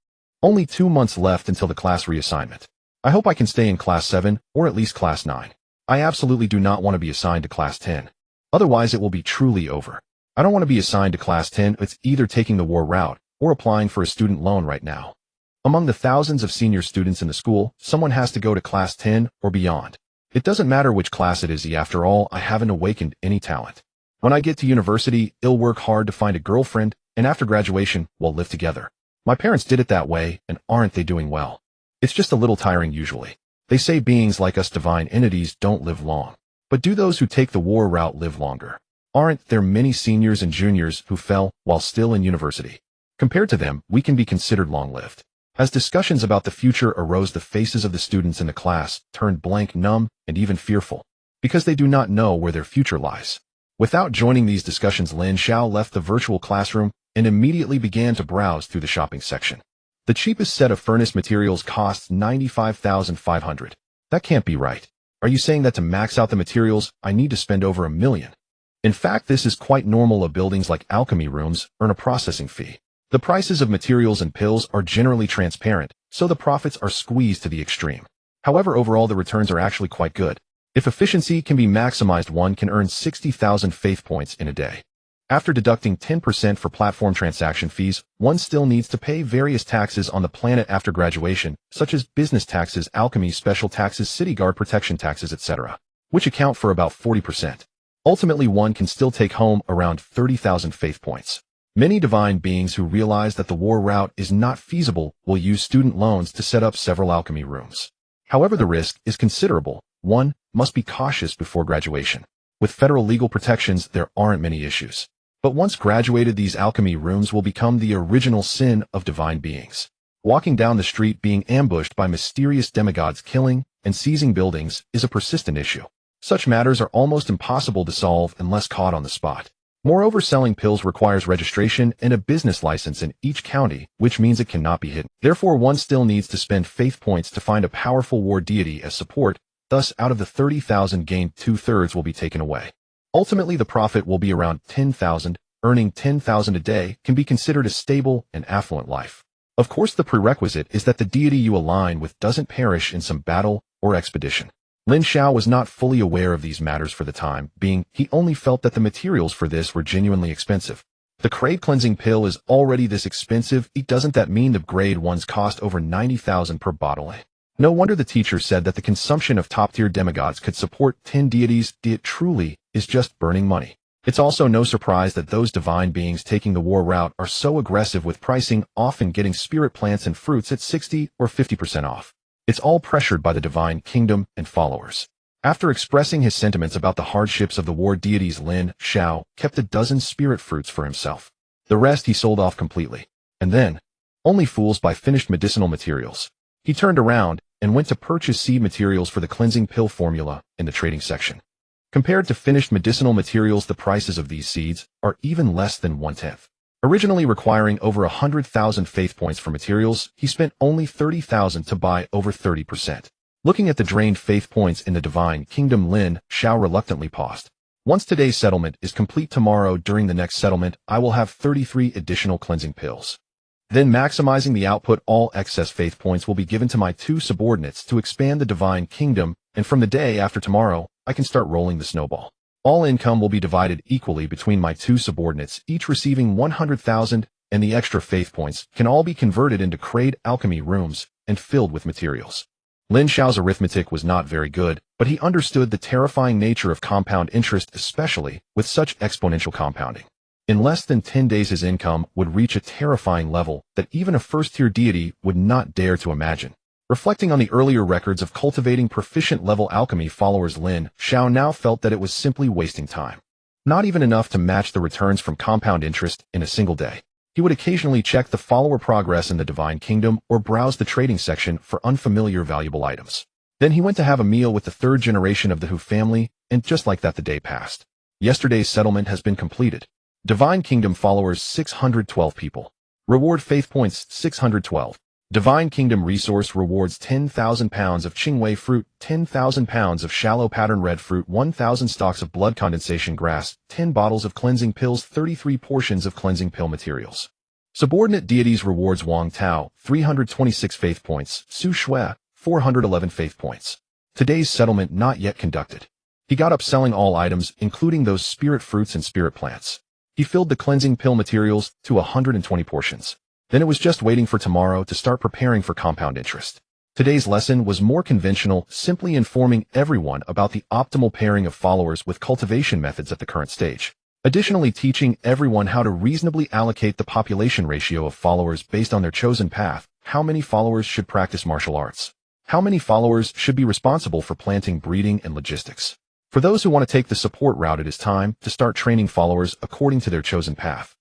Only 2 months left until the class reassignment. I hope I can stay in Class 7, or at least Class 9. I absolutely do not want to be assigned to Class 10. Otherwise, it will be truly over. I don't want to be assigned to Class 10. It's either taking the war route, or applying for a student loan right now. Among the thousands of senior students in the school, someone has to go to Class 10 or beyond. It doesn't matter which class it is. After all, I haven't awakened any talent. When I get to university, I'll work hard to find a girlfriend, and after graduation, we'll live together. My parents did it that way, and aren't they doing well? It's just a little tiring usually. They say beings like us, divine entities, don't live long. But do those who take the war route live longer? Aren't there many seniors and juniors who fell while still in university? Compared to them, we can be considered long-lived. As discussions about the future arose, the faces of the students in the class turned blank, numb, and even fearful, because they do not know where their future lies. Without joining these discussions, Lin Xiao left the virtual classroom and immediately began to browse through the shopping section. The cheapest set of furnace materials costs 95,500. That can't be right. Are you saying that to max out the materials, I need to spend over 1 million? In fact, this is quite normal of buildings like alchemy rooms earn a processing fee. The prices of materials and pills are generally transparent, so the profits are squeezed to the extreme. However, overall the returns are actually quite good. If efficiency can be maximized, one can earn 60,000 faith points in a day. After deducting 10% for platform transaction fees, one still needs to pay various taxes on the planet after graduation, such as business taxes, alchemy, special taxes, city guard protection taxes, etc., which account for about 40%. Ultimately, one can still take home around 30,000 faith points. Many divine beings who realize that the war route is not feasible will use student loans to set up several alchemy rooms. However, the risk is considerable. One must be cautious before graduation. With federal legal protections, there aren't many issues. But once graduated, these alchemy rooms will become the original sin of divine beings. Walking down the street being ambushed by mysterious demigods, killing and seizing buildings is a persistent issue. Such matters are almost impossible to solve unless caught on the spot. Moreover, selling pills requires registration and a business license in each county, which means it cannot be hidden. Therefore, one still needs to spend faith points to find a powerful war deity as support. Thus, out of the 30,000 gained, 2/3 will be taken away. Ultimately, the profit will be around 10,000. Earning 10,000 a day can be considered a stable and affluent life. Of course, the prerequisite is that the deity you align with doesn't perish in some battle or expedition. Lin Xiao was not fully aware of these matters for the time being. He only felt that the materials for this were genuinely expensive. The grade cleansing pill is already this expensive. Doesn't that mean the grade ones cost over 90,000 per bottle? No wonder the teacher said that the consumption of top-tier demigods could support 10 deities. It truly is just burning money. It's also no surprise that those divine beings taking the war route are so aggressive with pricing, often getting spirit plants and fruits at 60 or 50% off. It's all pressured by the divine kingdom and followers. After expressing his sentiments about the hardships of the war deities, Lin Xiao kept a dozen spirit fruits for himself. The rest he sold off completely. And then, only fools buy finished medicinal materials. He turned around and went to purchase seed materials for the cleansing pill formula in the trading section. Compared to finished medicinal materials, the prices of these seeds are even less than 1/10. Originally requiring over 100,000 faith points for materials, he spent only 30,000 to buy over 30%. Looking at the drained faith points in the divine kingdom, Lin Xiao reluctantly paused. Once today's settlement is complete, tomorrow during the next settlement, I will have 33 additional cleansing pills. Then, maximizing the output, all excess faith points will be given to my 2 subordinates to expand the divine kingdom, and from the day after tomorrow, I can start rolling the snowball. All income will be divided equally between my 2 subordinates, each receiving 100,000, and the extra faith points can all be converted into grade alchemy rooms and filled with materials. Lin Xiao's arithmetic was not very good, but he understood the terrifying nature of compound interest, especially with such exponential compounding. In less than 10 days, his income would reach a terrifying level that even a first-tier deity would not dare to imagine. Reflecting on the earlier records of cultivating proficient-level alchemy followers, Lin Xiao now felt that it was simply wasting time. Not even enough to match the returns from compound interest in a single day. He would occasionally check the follower progress in the divine kingdom or browse the trading section for unfamiliar valuable items. Then he went to have a meal with the 3rd generation of the Hu family, and just like that the day passed. Yesterday's settlement has been completed. Divine kingdom followers 612 people. Reward faith points 612. Divine Kingdom resource rewards 10,000 pounds of Qingwei fruit, 10,000 pounds of shallow pattern red fruit, 1,000 stalks of blood condensation grass, 10 bottles of cleansing pills, 33 portions of cleansing pill materials. Subordinate deities rewards Wang Tao, 326 faith points, Su Shui, 411 faith points. Today's settlement not yet conducted. He got up selling all items, including those spirit fruits and spirit plants. He filled the cleansing pill materials to 120 portions. Then it was just waiting for tomorrow to start preparing for compound interest. Today's lesson was more conventional, simply informing everyone about the optimal pairing of followers with cultivation methods at the current stage. Additionally, teaching everyone how to reasonably allocate the population ratio of followers based on their chosen path. How many followers should practice martial arts? How many followers should be responsible for planting, breeding, and logistics? For those who want to take the support route, it is time to start training followers according to their chosen path.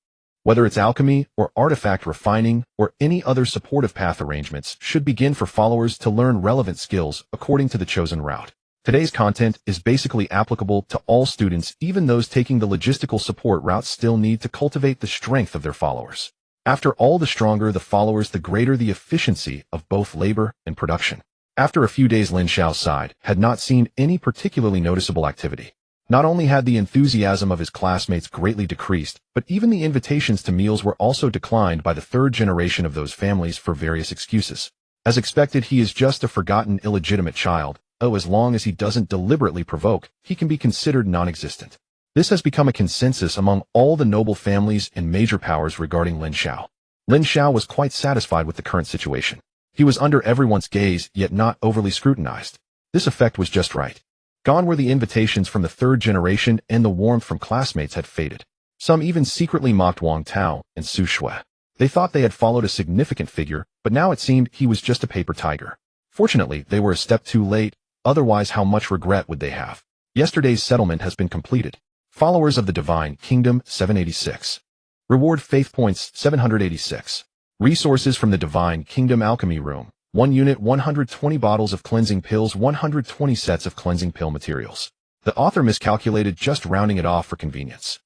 Whether it's alchemy or artifact refining or any other supportive path, arrangements should begin for followers to learn relevant skills according to the chosen route. Today's content is basically applicable to all students. Even those taking the logistical support route still need to cultivate the strength of their followers. After all, the stronger the followers, the greater the efficiency of both labor and production. After a few days, Lin Xiao's side had not seen any particularly noticeable activity. Not only had the enthusiasm of his classmates greatly decreased, but even the invitations to meals were also declined by the 3rd generation of those families for various excuses. As expected, he is just a forgotten illegitimate child. As long as he doesn't deliberately provoke, he can be considered non-existent. This has become a consensus among all the noble families and major powers regarding Lin Xiao. Lin Xiao was quite satisfied with the current situation. He was under everyone's gaze, yet not overly scrutinized. This effect was just right. Gone were the invitations from the 3rd generation, and the warmth from classmates had faded. Some even secretly mocked Wang Tao and Su Shui. They thought they had followed a significant figure, but now it seemed he was just a paper tiger. Fortunately, they were a step too late, otherwise how much regret would they have? Yesterday's settlement has been completed. Followers of the Divine Kingdom 786. Reward faith points 786. Resources from the Divine Kingdom Alchemy Room. 1 unit, 120 bottles of cleansing pills, 120 sets of cleansing pill materials. The author miscalculated, just rounding it off for convenience.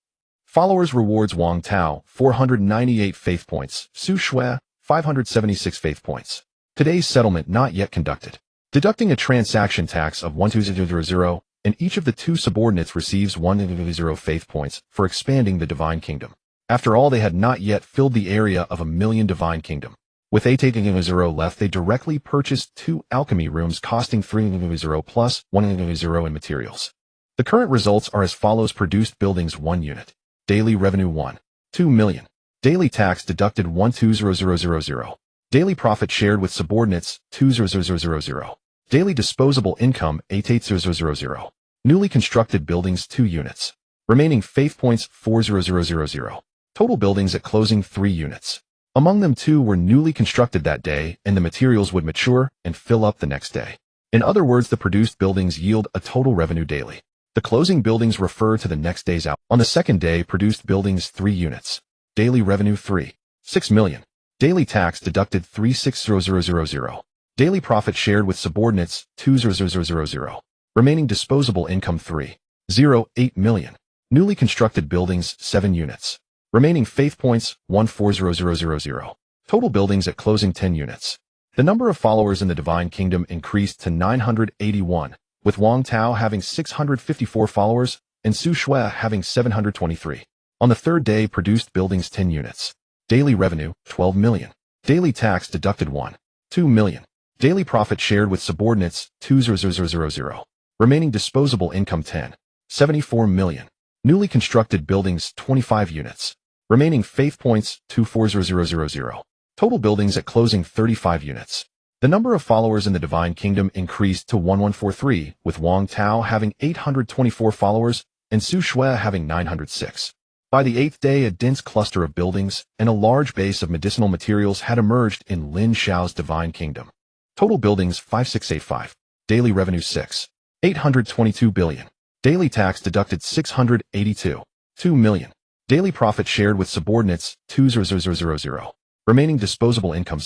Followers rewards Wang Tao, 498 faith points, Su Shui, 576 faith points. Today's settlement not yet conducted. Deducting a transaction tax of 1,200, and each of the 2 subordinates receives 1,000 faith points for expanding the Divine Kingdom. After all, they had not yet filled the area of 1,000,000 Divine Kingdom. With 8.0 left, they directly purchased 2 alchemy rooms costing 3.0 plus 1.0 in materials. The current results are as follows: produced buildings 1 unit. Daily revenue 1.2 million. Daily tax deducted 1.20000. Daily profit shared with subordinates 2.00000. Daily disposable income 8.8000. Newly constructed buildings 2 units. Remaining faith points 4.0000. Total buildings at closing 3 units. Among them 2 were newly constructed that day, and the materials would mature and fill up the next day. In other words, the produced buildings yield a total revenue daily. The closing buildings refer to the next day's out. On the second day, produced buildings 3 units. Daily revenue 3.6 million. Daily tax deducted 3.60000. Daily profit shared with subordinates 2.00000. Remaining disposable income 3.08 million. Newly constructed buildings 7 units. Remaining faith points 1.40000. Total buildings at closing 10 units. The number of followers in the Divine Kingdom increased to 981, with Wang Tao having 654 followers and Su Shui having 723. On the third day, produced buildings 10 units. Daily revenue 12 million. Daily tax deducted 1.2 million. Daily profit shared with subordinates 2.00000. Remaining disposable income 10.74 million. Newly constructed buildings 25 units. Remaining faith points 2.40000. Total buildings at closing 35 units. The number of followers in the Divine Kingdom increased to 1143, with Wang Tao having 824 followers and Su Shui having 906. By the 8th day, a dense cluster of buildings and a large base of medicinal materials had emerged in Lin Xiao's Divine Kingdom. Total buildings 5685. Daily revenue 6.822 billion. Daily tax deducted 682.2 million. Daily profit shared with subordinates 2.00000. Remaining disposable income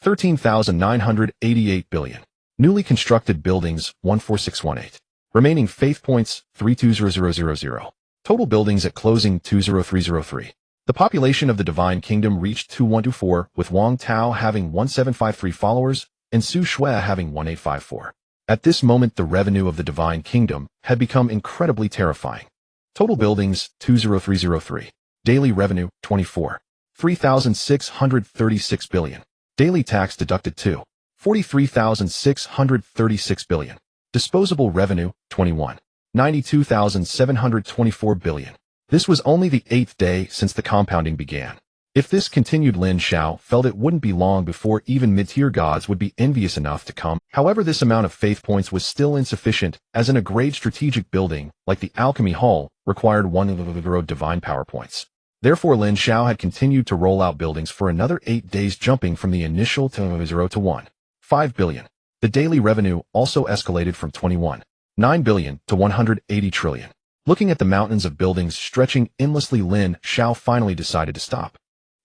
13,988 billion. Newly constructed buildings 14618. Remaining faith points 32000. Total buildings at closing 20303. The population of the Divine Kingdom reached 2124, with Wang Tao having 1753 followers and Su Shui having 1854. At this moment, the revenue of the Divine Kingdom had become incredibly terrifying. Total buildings 20303. Daily revenue 24. 3,636 billion. Daily tax deducted 2. 43,636 billion. Disposable revenue 21. 92,724 billion. This was only the 8th day since the compounding began. If this continued, Lin Xiao felt it wouldn't be long before even mid-tier gods would be envious enough to come. However, this amount of faith points was still insufficient, as in a great strategic building, like the Alchemy Hall, required 1 divine power points. Therefore, Lin Xiao had continued to roll out buildings for another 8 days, jumping from the initial 0 to 1.5 billion. The daily revenue also escalated from 21.9 billion to 180 trillion. Looking at the mountains of buildings stretching endlessly, Lin Xiao finally decided to stop.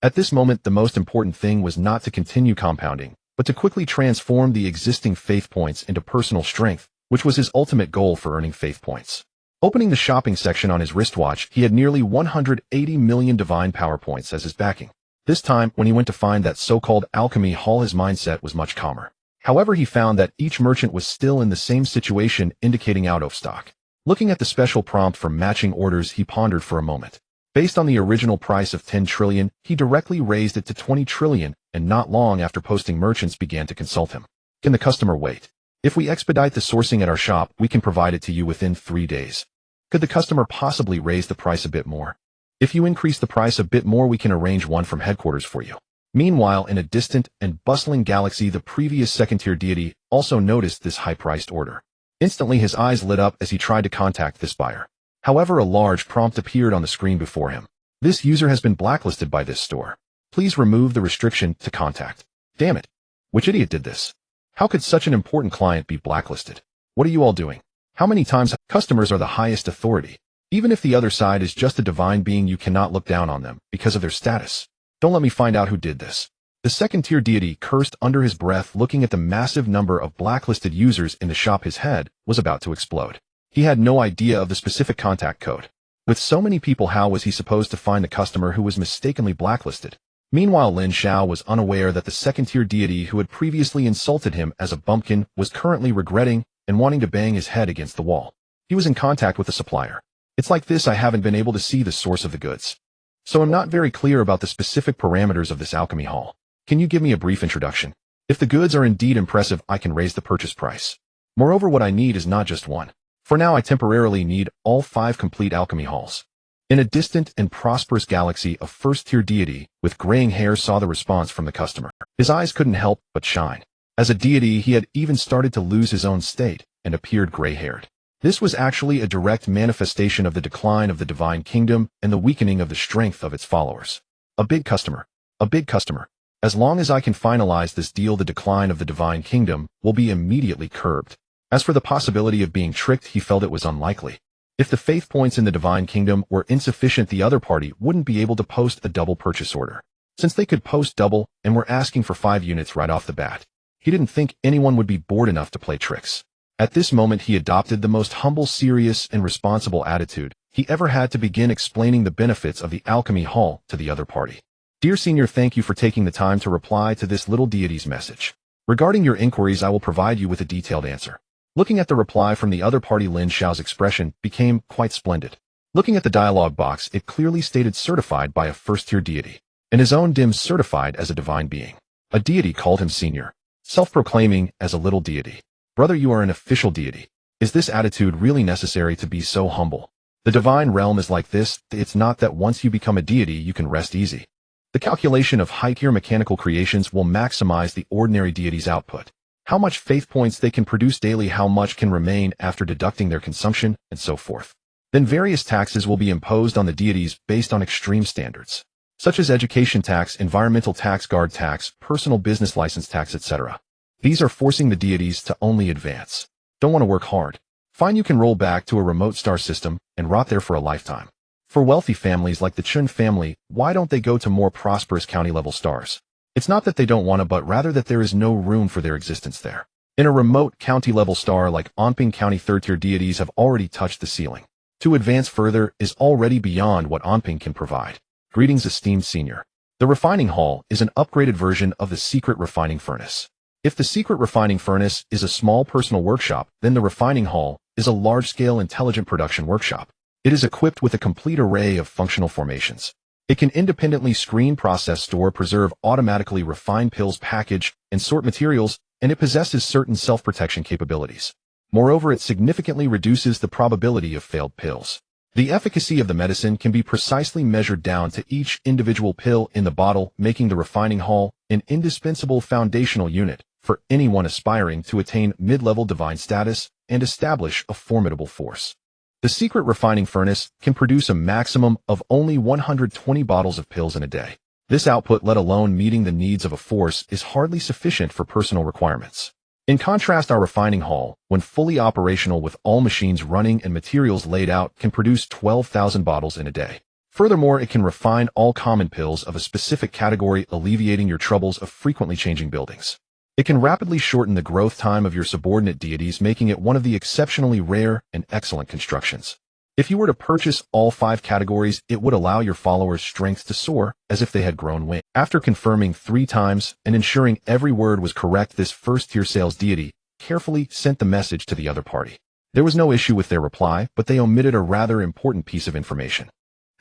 At this moment, the most important thing was not to continue compounding, but to quickly transform the existing faith points into personal strength, which was his ultimate goal for earning faith points. Opening the shopping section on his wristwatch, he had nearly 180 million divine power points as his backing. This time, when he went to find that so-called alchemy hall, his mindset was much calmer. However, he found that each merchant was still in the same situation, indicating out of stock. Looking at the special prompt for matching orders, he pondered for a moment. Based on the original price of 10 trillion, he directly raised it to 20 trillion, and not long after posting, merchants began to consult him. Can the customer wait? If we expedite the sourcing at our shop, we can provide it to you within 3 days. Could the customer possibly raise the price a bit more? If you increase the price a bit more, we can arrange one from headquarters for you. Meanwhile, in a distant and bustling galaxy, the previous second-tier deity also noticed this high-priced order. Instantly, his eyes lit up as he tried to contact this buyer. However, a large prompt appeared on the screen before him. This user has been blacklisted by this store. Please remove the restriction to contact. Damn it. Which idiot did this? How could such an important client be blacklisted? What are you all doing? How many times? Customers are the highest authority. Even if the other side is just a divine being, you cannot look down on them because of their status. Don't let me find out who did this. The second-tier deity cursed under his breath, looking at the massive number of blacklisted users in the shop. His head was about to explode. He had no idea of the specific contact code. With so many people, how was he supposed to find the customer who was mistakenly blacklisted? Meanwhile, Lin Xiao was unaware that the second-tier deity who had previously insulted him as a bumpkin was currently regretting and wanting to bang his head against the wall. He was in contact with the supplier. It's like this: I haven't been able to see the source of the goods, so I'm not very clear about the specific parameters of this alchemy hall. Can you give me a brief introduction? If the goods are indeed impressive, I can raise the purchase price. Moreover, what I need is not just one. For now, I temporarily need all 5 complete alchemy halls. In a distant and prosperous galaxy, a first-tier deity with graying hair saw the response from the customer. His eyes couldn't help but shine. As a deity, he had even started to lose his own state and appeared gray-haired. This was actually a direct manifestation of the decline of the divine kingdom and the weakening of the strength of its followers. A big customer. A big customer. As long as I can finalize this deal, the decline of the divine kingdom will be immediately curbed. As for the possibility of being tricked, he felt it was unlikely. If the faith points in the divine kingdom were insufficient, the other party wouldn't be able to post a double purchase order. Since they could post double and were asking for 5 units right off the bat, he didn't think anyone would be bored enough to play tricks. At this moment, he adopted the most humble, serious, and responsible attitude he ever had to begin explaining the benefits of the alchemy hall to the other party. Dear Senior, thank you for taking the time to reply to this little deity's message. Regarding your inquiries, I will provide you with a detailed answer. Looking at the reply from the other party, Lin Xiao's expression became quite splendid. Looking at the dialogue box, it clearly stated certified by a first-tier deity, and his own dim certified as a divine being. A deity called him Senior, self-proclaiming as a little deity. Brother, you are an official deity. Is this attitude really necessary to be so humble? The divine realm is like this. It's not that once you become a deity, you can rest easy. The calculation of high-tier mechanical creations will maximize the ordinary deity's output. How much faith points they can produce daily, how much can remain after deducting their consumption, and so forth. Then various taxes will be imposed on the deities based on extreme standards, such as education tax, environmental tax, guard tax, personal business license tax, etc. These are forcing the deities to only advance. Don't want to work hard? Fine, you can roll back to a remote star system and rot there for a lifetime. For wealthy families like the Chun family, why don't they go to more prosperous county-level stars? It's not that they don't want to, but rather that there is no room for their existence there. In a remote county-level star like Anping County, third-tier deities have already touched the ceiling. To advance further is already beyond what Anping can provide. Greetings, esteemed Senior. The refining hall is an upgraded version of the secret refining furnace. If the secret refining furnace is a small personal workshop, then the refining hall is a large-scale intelligent production workshop. It is equipped with a complete array of functional formations. It can independently screen, process, store, preserve, automatically refine pills, package, and sort materials, and it possesses certain self-protection capabilities. Moreover, it significantly reduces the probability of failed pills. The efficacy of the medicine can be precisely measured down to each individual pill in the bottle, making the refining hall an indispensable foundational unit for anyone aspiring to attain mid-level divine status and establish a formidable force. The secret refining furnace can produce a maximum of only 120 bottles of pills in a day. This output, let alone meeting the needs of a force, is hardly sufficient for personal requirements. In contrast, our refining hall, when fully operational with all machines running and materials laid out, can produce 12,000 bottles in a day. Furthermore, it can refine all common pills of a specific category, alleviating your troubles of frequently changing buildings. It can rapidly shorten the growth time of your subordinate deities, making it one of the exceptionally rare and excellent constructions. If you were to purchase all 5 categories, it would allow your followers' strength to soar as if they had grown wings. After confirming 3 times and ensuring every word was correct, this first-tier sales deity carefully sent the message to the other party. There was no issue with their reply, but they omitted a rather important piece of information.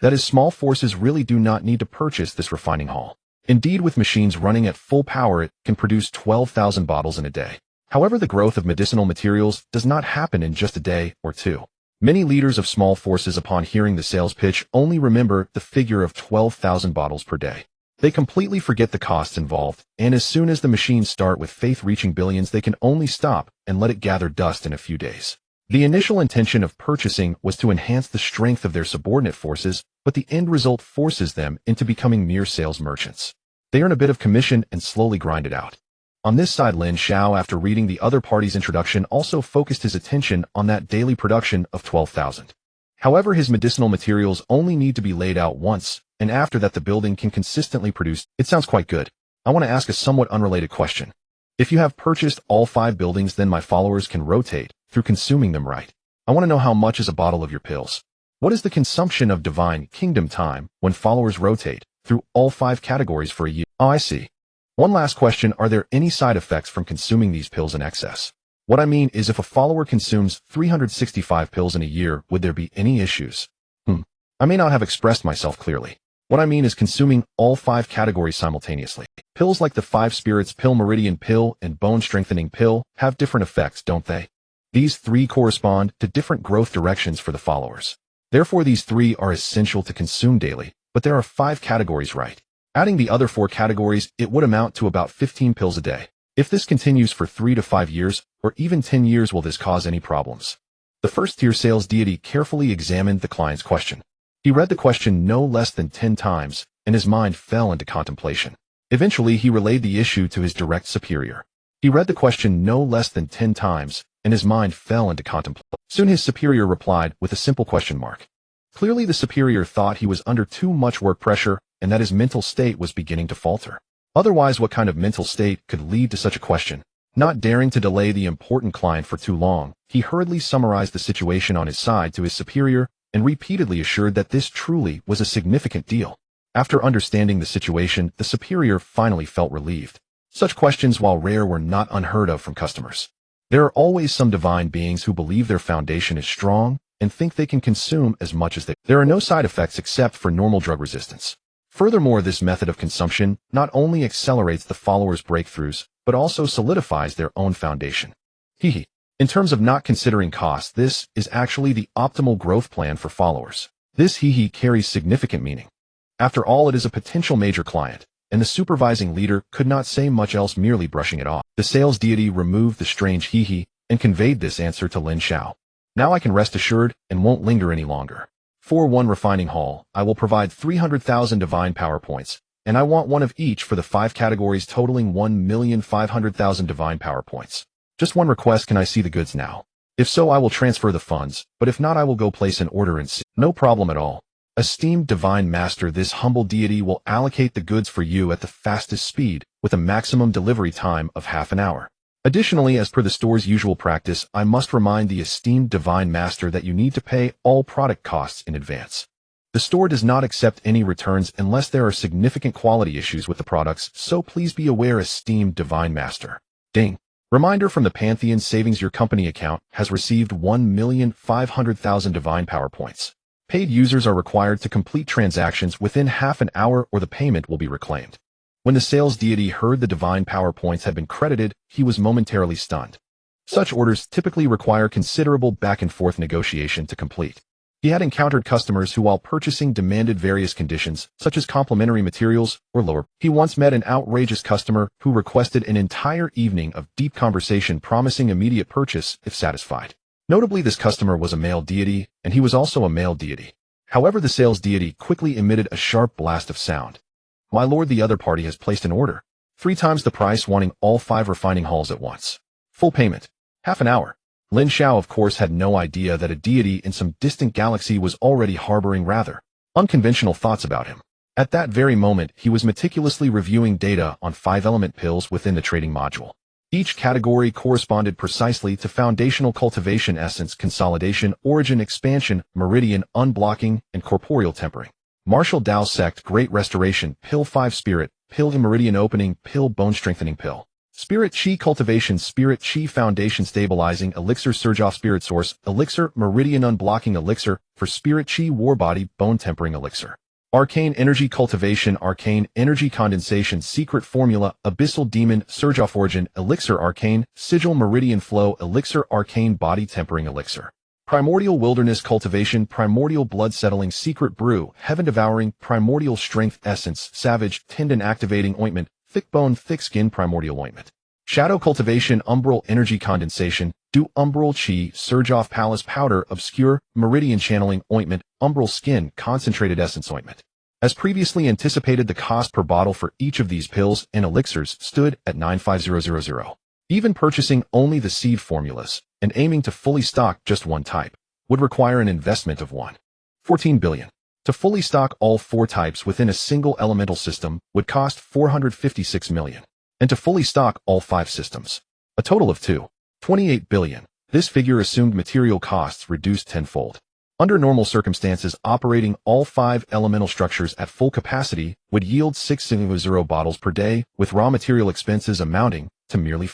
That is, small forces really do not need to purchase this refining hall. Indeed, with machines running at full power, it can produce 12,000 bottles in a day. However, the growth of medicinal materials does not happen in just a day or 2. Many leaders of small forces, upon hearing the sales pitch, only remember the figure of 12,000 bottles per day. They completely forget the costs involved, and as soon as the machines start with faith reaching billions, they can only stop and let it gather dust in a few days. The initial intention of purchasing was to enhance the strength of their subordinate forces, but the end result forces them into becoming mere sales merchants. They earn a bit of commission and slowly grind it out. On this side, Lin Xiao, after reading the other party's introduction, also focused his attention on that daily production of 12,000. However, his medicinal materials only need to be laid out once, and after that the building can consistently produce. It sounds quite good. I want to ask a somewhat unrelated question. If you have purchased all 5 buildings, then my followers can rotate through consuming them, right? I want to know how much is a bottle of your pills. What is the consumption of divine kingdom time when followers rotate through all 5 categories for a year? Oh, I see. One last question, are there any side effects from consuming these pills in excess? What I mean is, if a follower consumes 365 pills in a year, would there be any issues? I may not have expressed myself clearly. What I mean is consuming all 5 categories simultaneously. Pills like the 5 spirits pill, meridian pill, and bone strengthening pill have different effects, don't they? These 3 correspond to different growth directions for the followers. Therefore, these 3 are essential to consume daily, but there are 5 categories, right? Adding the other 4 categories, it would amount to about 15 pills a day. If this continues for 3 to 5 years, or even 10 years, will this cause any problems? The first-tier sales deity carefully examined the client's question. He read the question no less than 10 times, and his mind fell into contemplation. Eventually, he relayed the issue to his direct superior. He read the question no less than 10 times, and his mind fell into contemplation. Soon his superior replied with a simple question mark. Clearly, the superior thought he was under too much work pressure and that his mental state was beginning to falter. Otherwise, what kind of mental state could lead to such a question? Not daring to delay the important client for too long, he hurriedly summarized the situation on his side to his superior and repeatedly assured that this truly was a significant deal. After understanding the situation, the superior finally felt relieved. Such questions, while rare, were not unheard of from customers. There are always some divine beings who believe their foundation is strong and think they can consume as much as they. There are no side effects except for normal drug resistance. Furthermore, this method of consumption not only accelerates the followers' breakthroughs, but also solidifies their own foundation. In terms of not considering cost, this is actually the optimal growth plan for followers. This carries significant meaning. After all, it is a potential major client, and the supervising leader could not say much else, merely brushing it off. The sales deity removed the strange and conveyed this answer to Lin Xiao. Now I can rest assured and won't linger any longer. For 1 refining hall, I will provide 300,000 divine power points, and I want 1 of each for the 5 categories totaling 1,500,000 divine power points. Just 1 request: can I see the goods now? If so, I will transfer the funds, but if not, I will go place an order and see. No problem at all. Esteemed Divine Master, this humble deity will allocate the goods for you at the fastest speed, with a maximum delivery time of half an hour. Additionally, as per the store's usual practice, I must remind the esteemed Divine Master that you need to pay all product costs in advance. The store does not accept any returns unless there are significant quality issues with the products, so please be aware, esteemed Divine Master. Ding. Reminder from the Pantheon Savings: your company account has received 1,500,000 divine power points. Paid users are required to complete transactions within half an hour or the payment will be reclaimed. When the sales deity heard the divine power points had been credited, he was momentarily stunned. Such orders typically require considerable back-and-forth negotiation to complete. He had encountered customers who, while purchasing, demanded various conditions, such as complimentary materials or lower. He once met an outrageous customer who requested an entire evening of deep conversation, promising immediate purchase if satisfied. Notably, this customer was a male deity, and he was also a male deity. However, the sales deity quickly emitted a sharp blast of sound. My lord, the other party has placed an order. 3 times the price, wanting all 5 refining halls at once. Full payment. Half an hour. Lin Xiao, of course, had no idea that a deity in some distant galaxy was already harboring rather unconventional thoughts about him. At that very moment, he was meticulously reviewing data on 5-element pills within the trading module. Each category corresponded precisely to foundational cultivation, essence, consolidation, origin, expansion, meridian, unblocking, and corporeal tempering. Martial Dao sect, great restoration, pill 5 spirit, pill meridian opening, pill bone strengthening pill. Spirit Chi cultivation, Spirit Chi foundation stabilizing, elixir surge off, spirit source, elixir, meridian unblocking elixir, for Spirit Chi war body, bone tempering elixir. Arcane energy cultivation, arcane energy condensation, secret formula, abyssal demon, surge off origin, elixir arcane, sigil meridian flow, elixir arcane body tempering elixir. Primordial wilderness cultivation, primordial blood settling, secret brew, heaven devouring, primordial strength essence, savage, tendon activating ointment, thick bone, thick skin, primordial ointment. Shadow cultivation, umbral energy condensation, do umbral chi, surge off palace powder, obscure, meridian channeling ointment, umbral skin, concentrated essence ointment. As previously anticipated, the cost per bottle for each of these pills and elixirs stood at 95000. Even purchasing only the seed formulas and aiming to fully stock just 1 type would require an investment of 14 billion. To fully stock all 4 types within a single elemental system would cost 456 million. And to fully stock all 5 systems, a total of 28 billion. This figure assumed material costs reduced tenfold. Under normal circumstances, operating all 5 elemental structures at full capacity would yield 600 bottles per day, with raw material expenses amounting to merely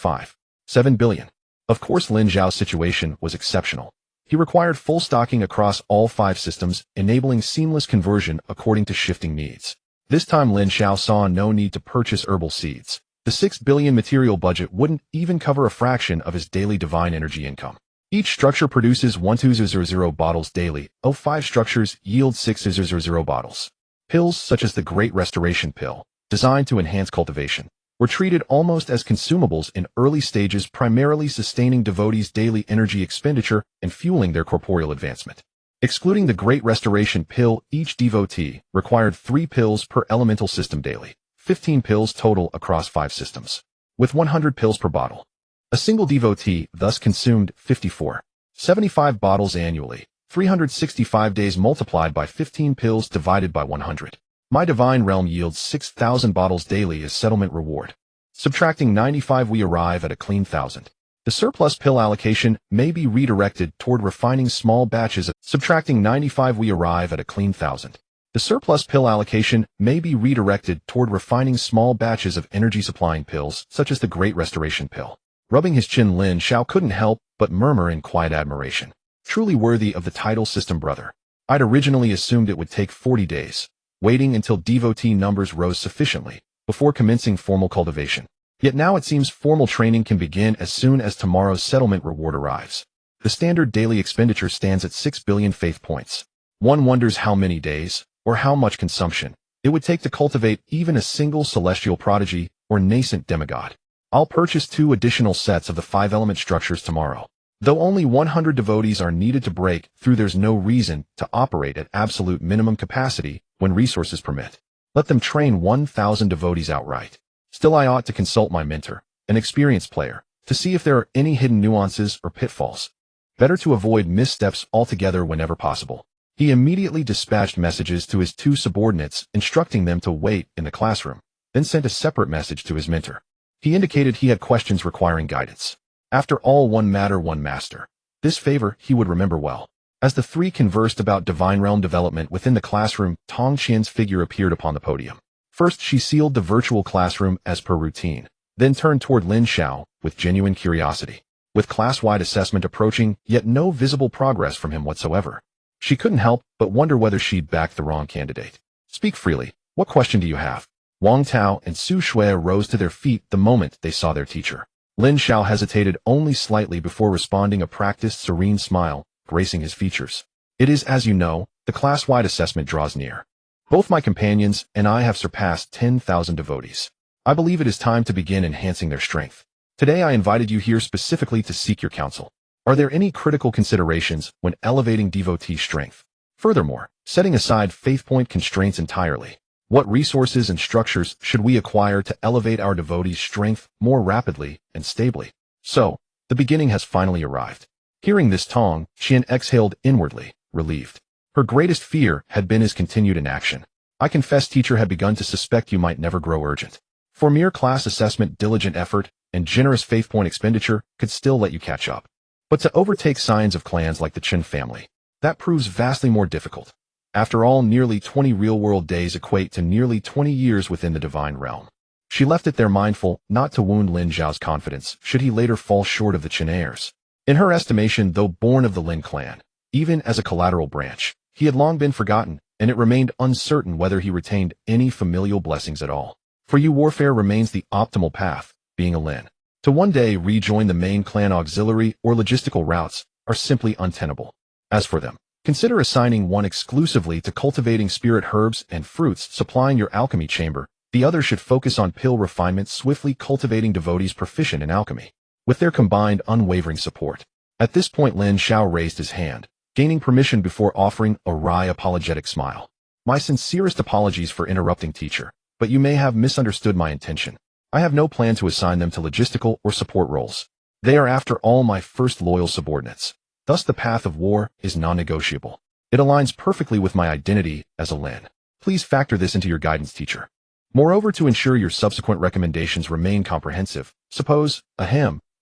7 billion. Of course, Lin Xiao's situation was exceptional. He required full stocking across all 5 systems, enabling seamless conversion according to shifting needs. This time Lin Xiao saw no need to purchase herbal seeds. The 6 billion material budget wouldn't even cover a fraction of his daily divine energy income. Each structure produces 1200 bottles daily. 5 structures yield 6000 bottles. Pills such as the Great Restoration Pill, designed to enhance cultivation, were treated almost as consumables in early stages, primarily sustaining devotees' daily energy expenditure and fueling their corporeal advancement. Excluding the Great Restoration Pill, each devotee required 3 pills per elemental system daily, 15 pills total across 5 systems, with 100 pills per bottle. A single devotee thus consumed 75 bottles annually, 365 days multiplied by 15 pills divided by 100. My divine realm yields 6,000 bottles daily as settlement reward. Subtracting 95, we arrive at a clean 1,000. The surplus pill allocation may be redirected toward refining small batches of. Subtracting 95, we arrive at a clean 1,000. The surplus pill allocation may be redirected toward refining small batches of energy-supplying pills, such as the Great Restoration Pill. Rubbing his chin, Lin Xiao couldn't help but murmur in quiet admiration. Truly worthy of the title system brother. I'd originally assumed it would take 40 days, waiting until devotee numbers rose sufficiently before commencing formal cultivation. Yet now it seems formal training can begin as soon as tomorrow's settlement reward arrives. The standard daily expenditure stands at 6 billion faith points. One wonders how many days, or how much consumption, it would take to cultivate even a single celestial prodigy or nascent demigod. I'll purchase 2 additional sets of the 5-element structures tomorrow. Though only 100 devotees are needed to break through, there's no reason to operate at absolute minimum capacity when resources permit. Let them train 1,000 devotees outright. Still, I ought to consult my mentor, an experienced player, to see if there are any hidden nuances or pitfalls. Better to avoid missteps altogether whenever possible. He immediately dispatched messages to his 2 subordinates, instructing them to wait in the classroom, then sent a separate message to his mentor. He indicated he had questions requiring guidance. After all, one matter, one master. This favor he would remember well. As the 3 conversed about divine realm development within the classroom, Tong Qian's figure appeared upon the podium. First, she sealed the virtual classroom as per routine, then turned toward Lin Xiao with genuine curiosity. With class-wide assessment approaching, yet no visible progress from him whatsoever, she couldn't help but wonder whether she'd backed the wrong candidate. Speak freely. What question do you have? Wang Tao and Su Shui rose to their feet the moment they saw their teacher. Lin Xiao hesitated only slightly before responding, a practiced, serene smile gracing his features. It is, as you know, the class-wide assessment draws near. Both my companions and I have surpassed 10,000 devotees. I believe it is time to begin enhancing their strength. Today I invited you here specifically to seek your counsel. Are there any critical considerations when elevating devotee strength? Furthermore, setting aside faith point constraints entirely, what resources and structures should we acquire to elevate our devotees' strength more rapidly and stably? So, the beginning has finally arrived. Hearing this, Tong Qian exhaled inwardly, relieved. Her greatest fear had been his continued inaction. I confess, teacher, had begun to suspect you might never grow urgent. For mere class assessment, diligent effort and generous faith point expenditure could still let you catch up. But to overtake signs of clans like the Chen family, that proves vastly more difficult. After all, nearly 20 real-world days equate to nearly 20 years within the divine realm. She left it there, mindful not to wound Lin Xiao's confidence should he later fall short of the Chen heirs. In her estimation, though born of the Lin Clan, even as a collateral branch, he had long been forgotten, and it remained uncertain whether he retained any familial blessings at all. For you, warfare remains the optimal path, being a Lin. To one day rejoin the main clan auxiliary or logistical routes are simply untenable. As for them, consider assigning one exclusively to cultivating spirit herbs and fruits, supplying your alchemy chamber. The other should focus on pill refinement, swiftly cultivating devotees proficient in alchemy, with their combined unwavering support. At this point, Lin Xiao raised his hand, gaining permission before offering a wry apologetic smile. My sincerest apologies for interrupting, teacher, but you may have misunderstood my intention. I have no plan to assign them to logistical or support roles. They are, after all, my first loyal subordinates. Thus the path of war is non-negotiable. It aligns perfectly with my identity as a Lin. Please factor this into your guidance, teacher. Moreover, to ensure your subsequent recommendations remain comprehensive, suppose,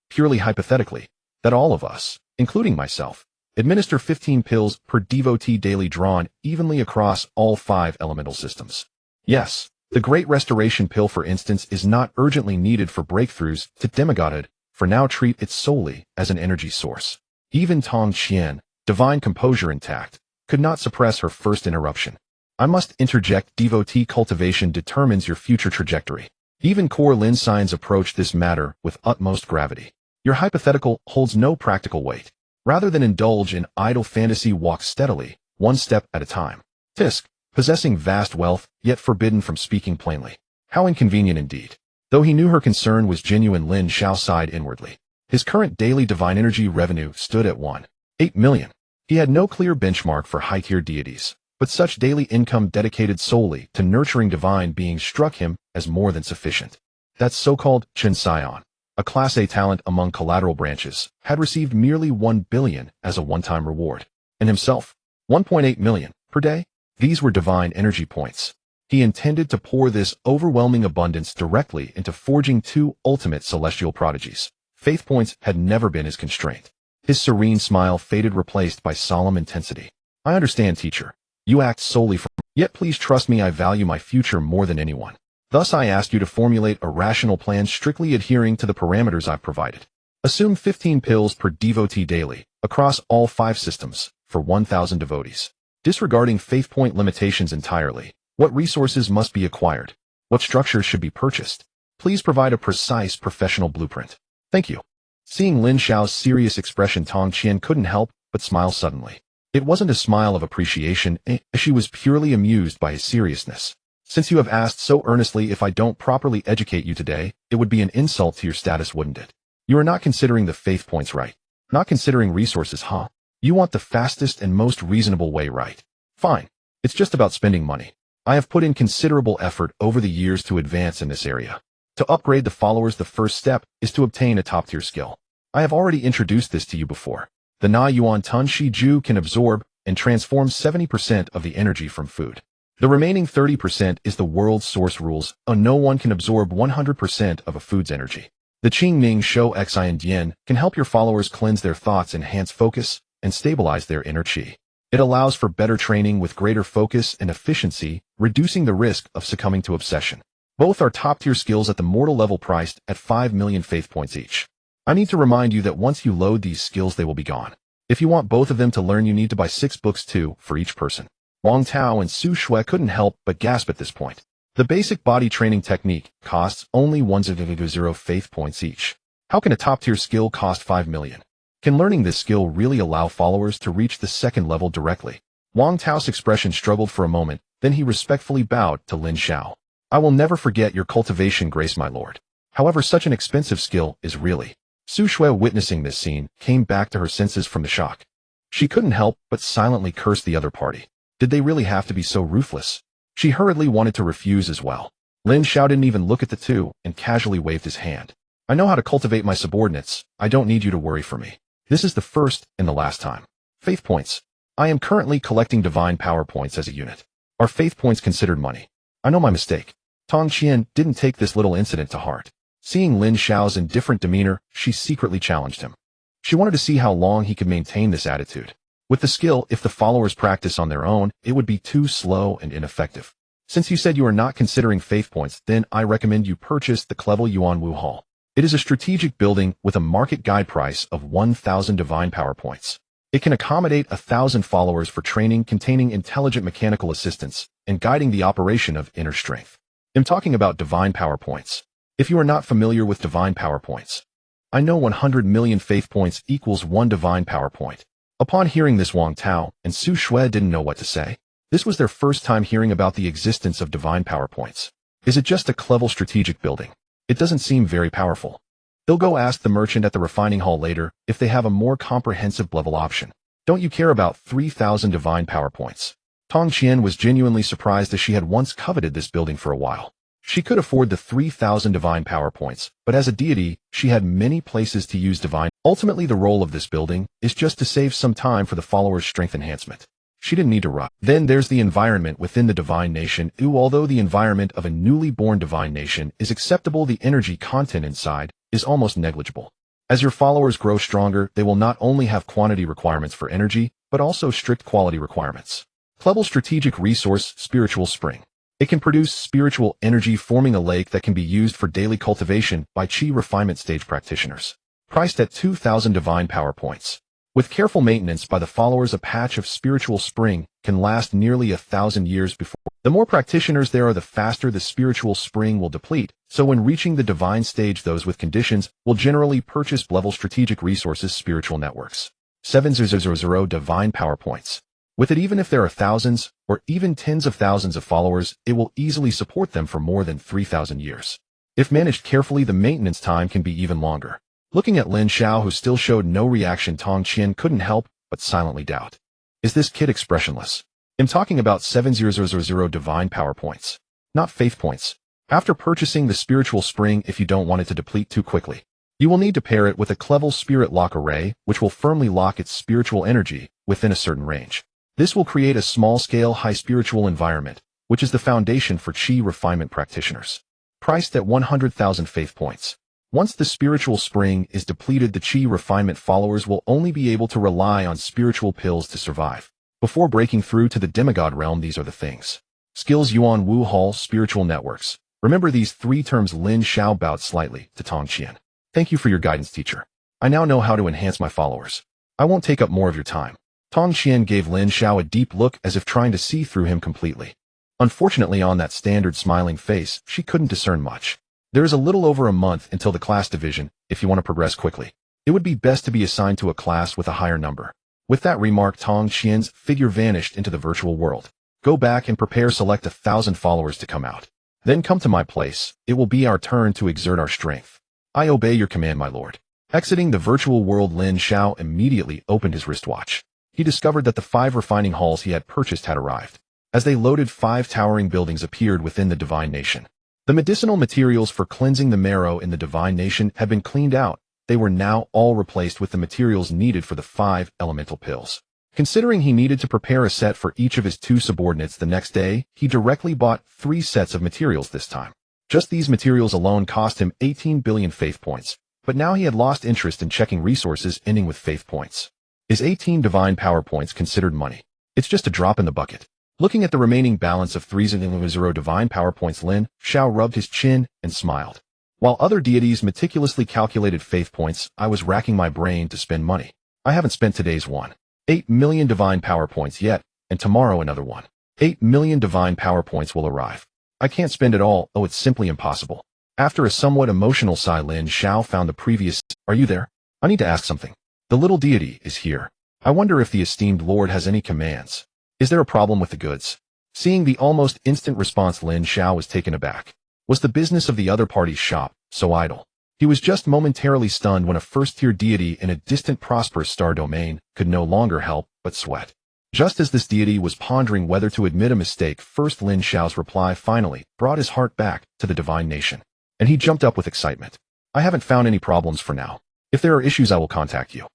purely hypothetically, that all of us, including myself, administer 15 pills per devotee daily, drawn evenly across all 5 elemental systems. Yes, the Great Restoration Pill, for instance, is not urgently needed for breakthroughs to demigodhood. For now, treat it solely as an energy source. Even Tong Qian, divine composure intact, could not suppress her first interruption. I must interject, devotee cultivation determines your future trajectory. Even core Lin Xiao's approached this matter with utmost gravity. Your hypothetical holds no practical weight. Rather than indulge in idle fantasy, walk steadily, one step at a time. Tisk, possessing vast wealth, yet forbidden from speaking plainly. How inconvenient indeed. Though he knew her concern was genuine, Lin Xiao sighed inwardly. His current daily divine energy revenue stood at 1.8 million. He had no clear benchmark for high-tier deities, but such daily income dedicated solely to nurturing divine beings struck him as more than sufficient. That so-called Lin Xiao, a Class A talent among collateral branches, had received merely 1 billion as a one-time reward. And himself, 1.8 million per day? These were divine energy points. He intended to pour this overwhelming abundance directly into forging 2 ultimate celestial prodigies. Faith points had never been his constraint. His serene smile faded, replaced by solemn intensity. I understand, teacher. You act solely for me. Yet please trust me, I value my future more than anyone. Thus I ask you to formulate a rational plan strictly adhering to the parameters I've provided. Assume 15 pills per devotee daily, across all 5 systems, for 1,000 devotees. Disregarding faith point limitations entirely, what resources must be acquired? What structures should be purchased? Please provide a precise professional blueprint. Thank you. Seeing Lin Xiao's serious expression, Tong Qian couldn't help but smile suddenly. It wasn't a smile of appreciation, she was purely amused by his seriousness. Since you have asked so earnestly, if I don't properly educate you today, it would be an insult to your status, wouldn't it? You are not considering the faith points right. Not considering resources, huh? You want the fastest and most reasonable way, right? Fine. It's just about spending money. I have put in considerable effort over the years to advance in this area. To upgrade the followers, the first step is to obtain a top-tier skill. I have already introduced this to you before. The Na Yuan Tun Shi Ju can absorb and transform 70% of the energy from food. The remaining 30% is the world's source rules. No one can absorb 100% of a food's energy. The Qingming Shou Xian Dian can help your followers cleanse their thoughts, enhance focus, and stabilize their inner qi. It allows for better training with greater focus and efficiency, reducing the risk of succumbing to obsession. Both are top-tier skills at the mortal level, priced at 5 million faith points each. I need to remind you that once you load these skills, they will be gone. If you want both of them to learn, you need to buy 6 books, 2 for each person. Wang Tao and Su Shui couldn't help but gasp at this point. The basic body training technique costs only 1.0 faith points each. How can a top-tier skill cost 5 million? Can learning this skill really allow followers to reach the second level directly? Wang Tao's expression struggled for a moment, then he respectfully bowed to Lin Xiao. I will never forget your cultivation grace, my lord. However, such an expensive skill is really... Su Shui, witnessing this scene, came back to her senses from the shock. She couldn't help but silently curse the other party. Did they really have to be so ruthless? She hurriedly wanted to refuse as well. Lin Xiao didn't even look at the two and casually waved his hand. I know how to cultivate my subordinates. I don't need you to worry for me. This is the first and the last time. Faith points. I am currently collecting divine power points as a unit. Are faith points considered money? I know my mistake. Tong Qian didn't take this little incident to heart. Seeing Lin Xiao's indifferent demeanor, she secretly challenged him. She wanted to see how long he could maintain this attitude. With the skill, if the followers practice on their own, it would be too slow and ineffective. Since you said you are not considering faith points, then I recommend you purchase the Clevel Yuan Wu Hall. It is a strategic building with a market guide price of 1,000 divine power points. It can accommodate 1,000 followers for training, containing intelligent mechanical assistance and guiding the operation of inner strength. I'm talking about divine power points. If you are not familiar with divine power points, I know 100 million faith points equals 1 divine power point. Upon hearing this, Wang Tao and Su Shui didn't know what to say. This was their first time hearing about the existence of divine power points. Is it just a Clevel strategic building? It doesn't seem very powerful. They'll go ask the merchant at the refining hall later if they have a more comprehensive level option. Don't you care about 3,000 divine power points? Tong Qian was genuinely surprised, as she had once coveted this building for a while. She could afford the 3,000 divine power points, but as a deity, she had many places to use divine. Ultimately, the role of this building is just to save some time for the followers' strength enhancement. She didn't need to rush. Then there's the environment within the divine nation. Although the environment of a newly born divine nation is acceptable, the energy content inside is almost negligible. As your followers grow stronger, they will not only have quantity requirements for energy, but also strict quality requirements. Clevel strategic resource, spiritual spring. It can produce spiritual energy, forming a lake that can be used for daily cultivation by Qi refinement stage practitioners. Priced at 2,000 divine power points. With careful maintenance by the followers, a patch of spiritual spring can last nearly 1,000 years before. The more practitioners there are, the faster the spiritual spring will deplete, so when reaching the divine stage, those with conditions will generally purchase level strategic resources spiritual networks. 7000 divine power points. With it, even if there are thousands or even tens of thousands of followers, it will easily support them for more than 3,000 years. If managed carefully, the maintenance time can be even longer. Looking at Lin Xiao, who still showed no reaction, Tong Qian couldn't help but silently doubt. Is this kid expressionless? I'm talking about 7000 divine power points, not faith points. After purchasing the spiritual spring, if you don't want it to deplete too quickly, you will need to pair it with a clever spirit lock array, which will firmly lock its spiritual energy within a certain range. This will create a small-scale, high spiritual environment, which is the foundation for Qi refinement practitioners. Priced at 100,000 faith points. Once the spiritual spring is depleted, the Qi refinement followers will only be able to rely on spiritual pills to survive. Before breaking through to the demigod realm, these are the things. Skills Yuan Wu Hall spiritual networks. Remember these three terms. Lin Xiao bowed slightly to Tong Qian. Thank you for your guidance, teacher. I now know how to enhance my followers. I won't take up more of your time. Tong Qian gave Lin Xiao a deep look as if trying to see through him completely. Unfortunately, on that standard smiling face, she couldn't discern much. There is a little over a month until the class division. If you want to progress quickly, it would be best to be assigned to a class with a higher number. With that remark, Tong Qian's figure vanished into the virtual world. Go back and prepare. Select 1,000 followers to come out. Then come to my place. It will be our turn to exert our strength. I obey your command, my lord. Exiting the virtual world, Lin Xiao immediately opened his wristwatch. He discovered that the 5 refining halls he had purchased had arrived. As they loaded, 5 towering buildings appeared within the divine nation. The medicinal materials for cleansing the marrow in the divine nation had been cleaned out. They were now all replaced with the materials needed for the 5 elemental pills. Considering he needed to prepare a set for each of his 2 subordinates the next day, he directly bought 3 sets of materials this time. Just these materials alone cost him 18 billion faith points, but now he had lost interest in checking resources ending with faith points. Is 18 divine power points considered money? It's just a drop in the bucket. Looking at the remaining balance of 3,000 divine power points, Lin Xiao rubbed his chin and smiled. While other deities meticulously calculated faith points, I was racking my brain to spend money. I haven't spent today's 1.8 million divine power points yet, and tomorrow another 1.8 million divine power points will arrive. I can't spend it all. Oh, it's simply impossible. After a somewhat emotional sigh, Lin Xiao found the previous. Are you there? I need to ask something. The little deity is here. I wonder if the esteemed lord has any commands. Is there a problem with the goods? Seeing the almost instant response, Lin Xiao was taken aback. Was the business of the other party's shop so idle? He was just momentarily stunned when a first-tier deity in a distant prosperous star domain could no longer help but sweat. Just as this deity was pondering whether to admit a mistake, first Lin Xiao's reply finally brought his heart back to the divine nation, and he jumped up with excitement. I haven't found any problems for now. If there are issues, I will contact you.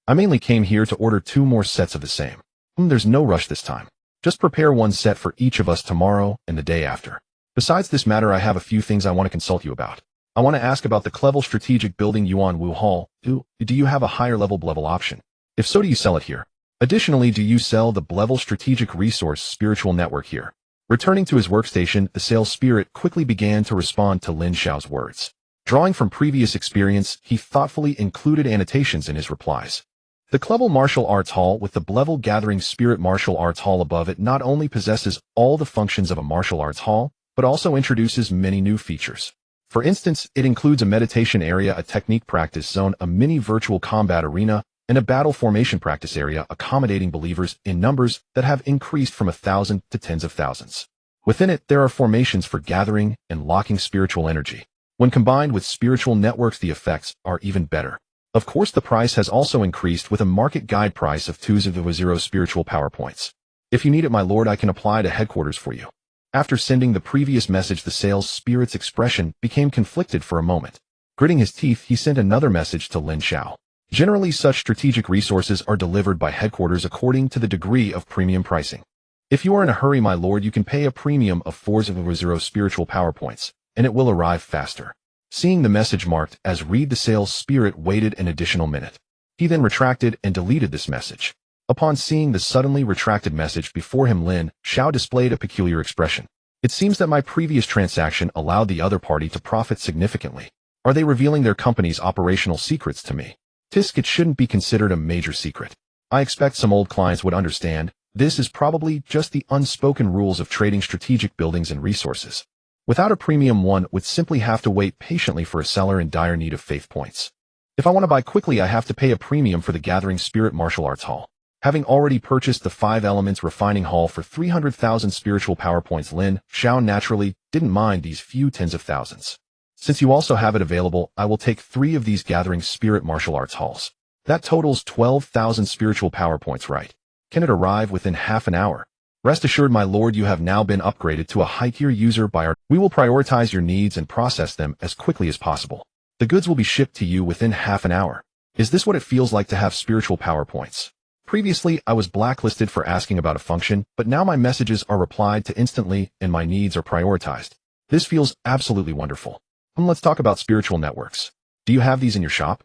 I mainly came here to order 2 more sets of the same. There's no rush this time. Just prepare 1 set for each of us tomorrow and the day after. Besides this matter, I have a few things I want to consult you about. I want to ask about the Clevel strategic building Yuan Wu Hall. Do you have a higher level option? If so, do you sell it here? Additionally, do you sell the Blevel strategic resource spiritual network here? Returning to his workstation, the sales spirit quickly began to respond to Lin Xiao's words. Drawing from previous experience, he thoughtfully included annotations in his replies. The Clevel Martial Arts Hall with the Blevel Gathering Spirit Martial Arts Hall above it not only possesses all the functions of a martial arts hall, but also introduces many new features. For instance, it includes a meditation area, a technique practice zone, a mini virtual combat arena, and a battle formation practice area accommodating believers in numbers that have increased from 1,000 to tens of thousands. Within it, there are formations for gathering and locking spiritual energy. When combined with spiritual networks, the effects are even better. Of course, the price has also increased with a market guide price of 2,000 spiritual power points. If you need it, my lord, I can apply to headquarters for you. After sending the previous message, the sales spirit's expression became conflicted for a moment. Gritting his teeth, he sent another message to Lin Xiao. Generally, such strategic resources are delivered by headquarters according to the degree of premium pricing. If you are in a hurry, my lord, you can pay a premium of 4,000 spiritual power points, and it will arrive faster. Seeing the message marked as read, the sales spirit waited an additional minute. He then retracted and deleted this message. Upon seeing the suddenly retracted message before him, Lin Xiao displayed a peculiar expression. It seems that my previous transaction allowed the other party to profit significantly. Are they revealing their company's operational secrets to me? Tisk, it shouldn't be considered a major secret. I expect some old clients would understand. This is probably just the unspoken rules of trading strategic buildings and resources. Without a premium, one would simply have to wait patiently for a seller in dire need of faith points. If I want to buy quickly, I have to pay a premium for the Gathering Spirit Martial Arts Hall. Having already purchased the 5 Elements Refining Hall for 300,000 spiritual power points, Lin Xiao naturally didn't mind these few tens of thousands. Since you also have it available, I will take 3 of these Gathering Spirit Martial Arts Halls. That totals 12,000 spiritual power points, right? Can it arrive within half an hour? Rest assured, my lord, you have now been upgraded to a high-tier user by our... We will prioritize your needs and process them as quickly as possible. The goods will be shipped to you within half an hour. Is this what it feels like to have spiritual power points? Previously, I was blacklisted for asking about a function, but now my messages are replied to instantly and my needs are prioritized. This feels absolutely wonderful. Let's talk about spiritual networks. Do you have these in your shop?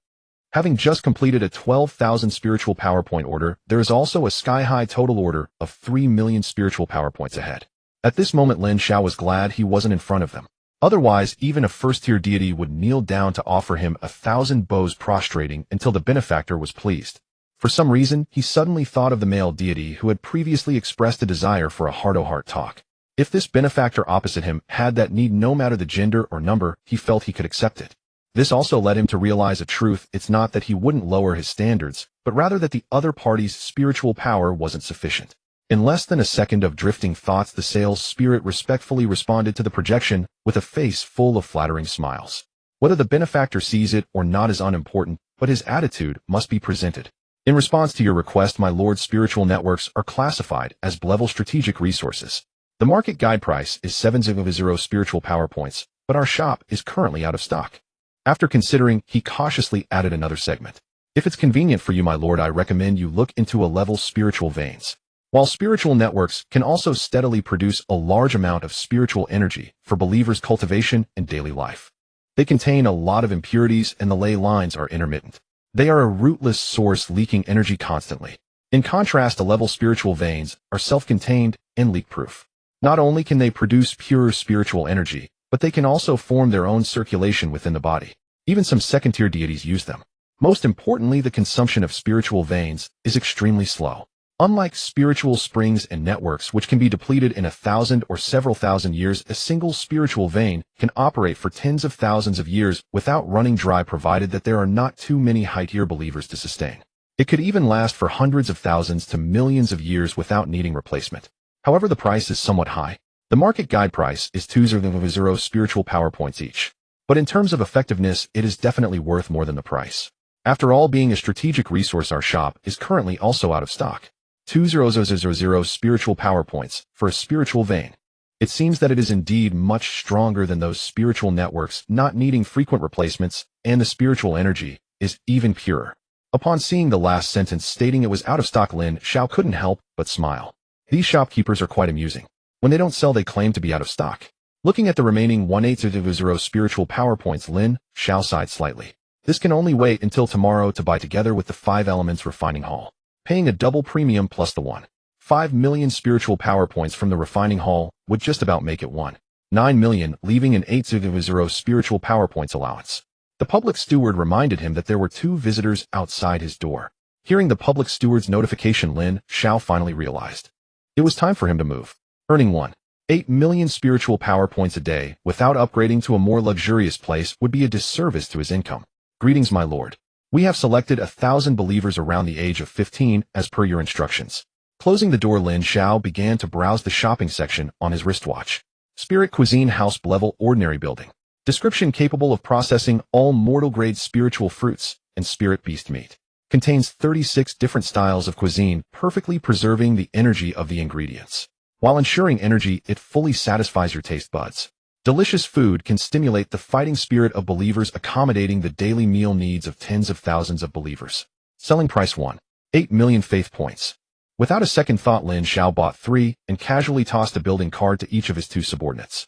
Having just completed a 12,000 spiritual power point order, there is also a sky-high total order of 3 million spiritual power points ahead. At this moment, Lin Xiao was glad he wasn't in front of them. Otherwise, even a first-tier deity would kneel down to offer him 1,000 bows, prostrating until the benefactor was pleased. For some reason, he suddenly thought of the male deity who had previously expressed a desire for a heart-to-heart talk. If this benefactor opposite him had that need, no matter the gender or number, he felt he could accept it. This also led him to realize a truth. It's not that he wouldn't lower his standards, but rather that the other party's spiritual power wasn't sufficient. In less than a second of drifting thoughts, the sales spirit respectfully responded to the projection with a face full of flattering smiles. Whether the benefactor sees it or not is unimportant, but his attitude must be presented. In response to your request, my lord, spiritual networks are classified as level strategic resources. The market guide price is 700 spiritual power points, but our shop is currently out of stock. After considering, he cautiously added another segment. If it's convenient for you, my lord, I recommend you look into a level spiritual veins. While spiritual networks can also steadily produce a large amount of spiritual energy for believers' cultivation and daily life, they contain a lot of impurities and the ley lines are intermittent. They are a rootless source, leaking energy constantly. In contrast, the level spiritual veins are self-contained and leak-proof. Not only can they produce pure spiritual energy, but they can also form their own circulation within the body. Even some second-tier deities use them. Most importantly, the consumption of spiritual veins is extremely slow. Unlike spiritual springs and networks, which can be depleted in 1,000 or several thousand years, a single spiritual vein can operate for tens of thousands of years without running dry, provided that there are not too many high-tier believers to sustain. It could even last for hundreds of thousands to millions of years without needing replacement. However, the price is somewhat high. The market guide price is 200 spiritual power points each. But in terms of effectiveness, it is definitely worth more than the price. After all, being a strategic resource, our shop is currently also out of stock. 200 spiritual power points for a spiritual vein. It seems that it is indeed much stronger than those spiritual networks, not needing frequent replacements, and the spiritual energy is even purer. Upon seeing the last sentence stating it was out of stock, Lin Xiao couldn't help but smile. These shopkeepers are quite amusing. When they don't sell, they claim to be out of stock. Looking at the remaining 180 spiritual power points, Lin Xiao sighed slightly. This can only wait until tomorrow to buy together with the 5 Elements Refining Hall. Paying a double premium plus the 1.5 million spiritual power points from the Refining Hall would just about make it 1.9 million, leaving an 800 spiritual power points allowance. The public steward reminded him that there were 2 visitors outside his door. Hearing the public steward's notification, Lin Xiao finally realized it was time for him to move. Earning 1.8 million spiritual power points a day without upgrading to a more luxurious place would be a disservice to his income. Greetings, my lord. We have selected 1,000 believers around the age of 15 as per your instructions. Closing the door, Lin Xiao began to browse the shopping section on his wristwatch. Spirit Cuisine House, level ordinary building. Description: capable of processing all mortal grade spiritual fruits and spirit beast meat. Contains 36 different styles of cuisine, perfectly preserving the energy of the ingredients. While ensuring energy, it fully satisfies your taste buds. Delicious food can stimulate the fighting spirit of believers, accommodating the daily meal needs of tens of thousands of believers. Selling price 1.8 million faith points. Without a second thought, Lin Xiao bought 3 and casually tossed a building card to each of his 2 subordinates.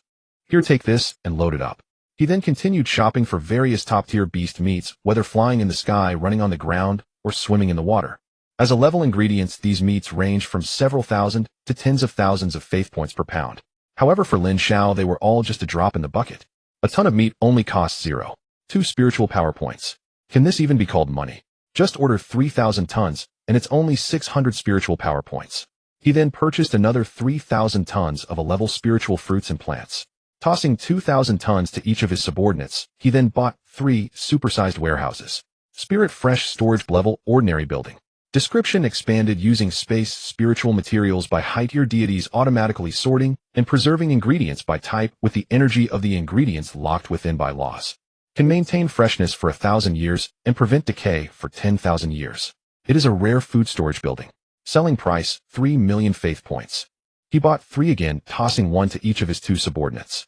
Here, take this and load it up. He then continued shopping for various top-tier beast meats, whether flying in the sky, running on the ground, or swimming in the water. As a level ingredients, these meats range from several thousand to tens of thousands of faith points per pound. However, for Lin Xiao, they were all just a drop in the bucket. A ton of meat only costs 0.2 spiritual power points. Can this even be called money? Just order 3,000 tons, and it's only 600 spiritual power points. He then purchased another 3,000 tons of a-level spiritual fruits and plants. Tossing 2,000 tons to each of his subordinates, he then bought 3 supersized warehouses. Spirit Fresh Storage Level Ordinary Building. Description expanded using space spiritual materials by height. Your deities automatically sorting and preserving ingredients by type with the energy of the ingredients locked within by laws. Can maintain freshness for 1,000 years and prevent decay for 10,000 years. It is a rare food storage building. Selling price, 3 million faith points. He bought 3 again, tossing 1 to each of his 2 subordinates.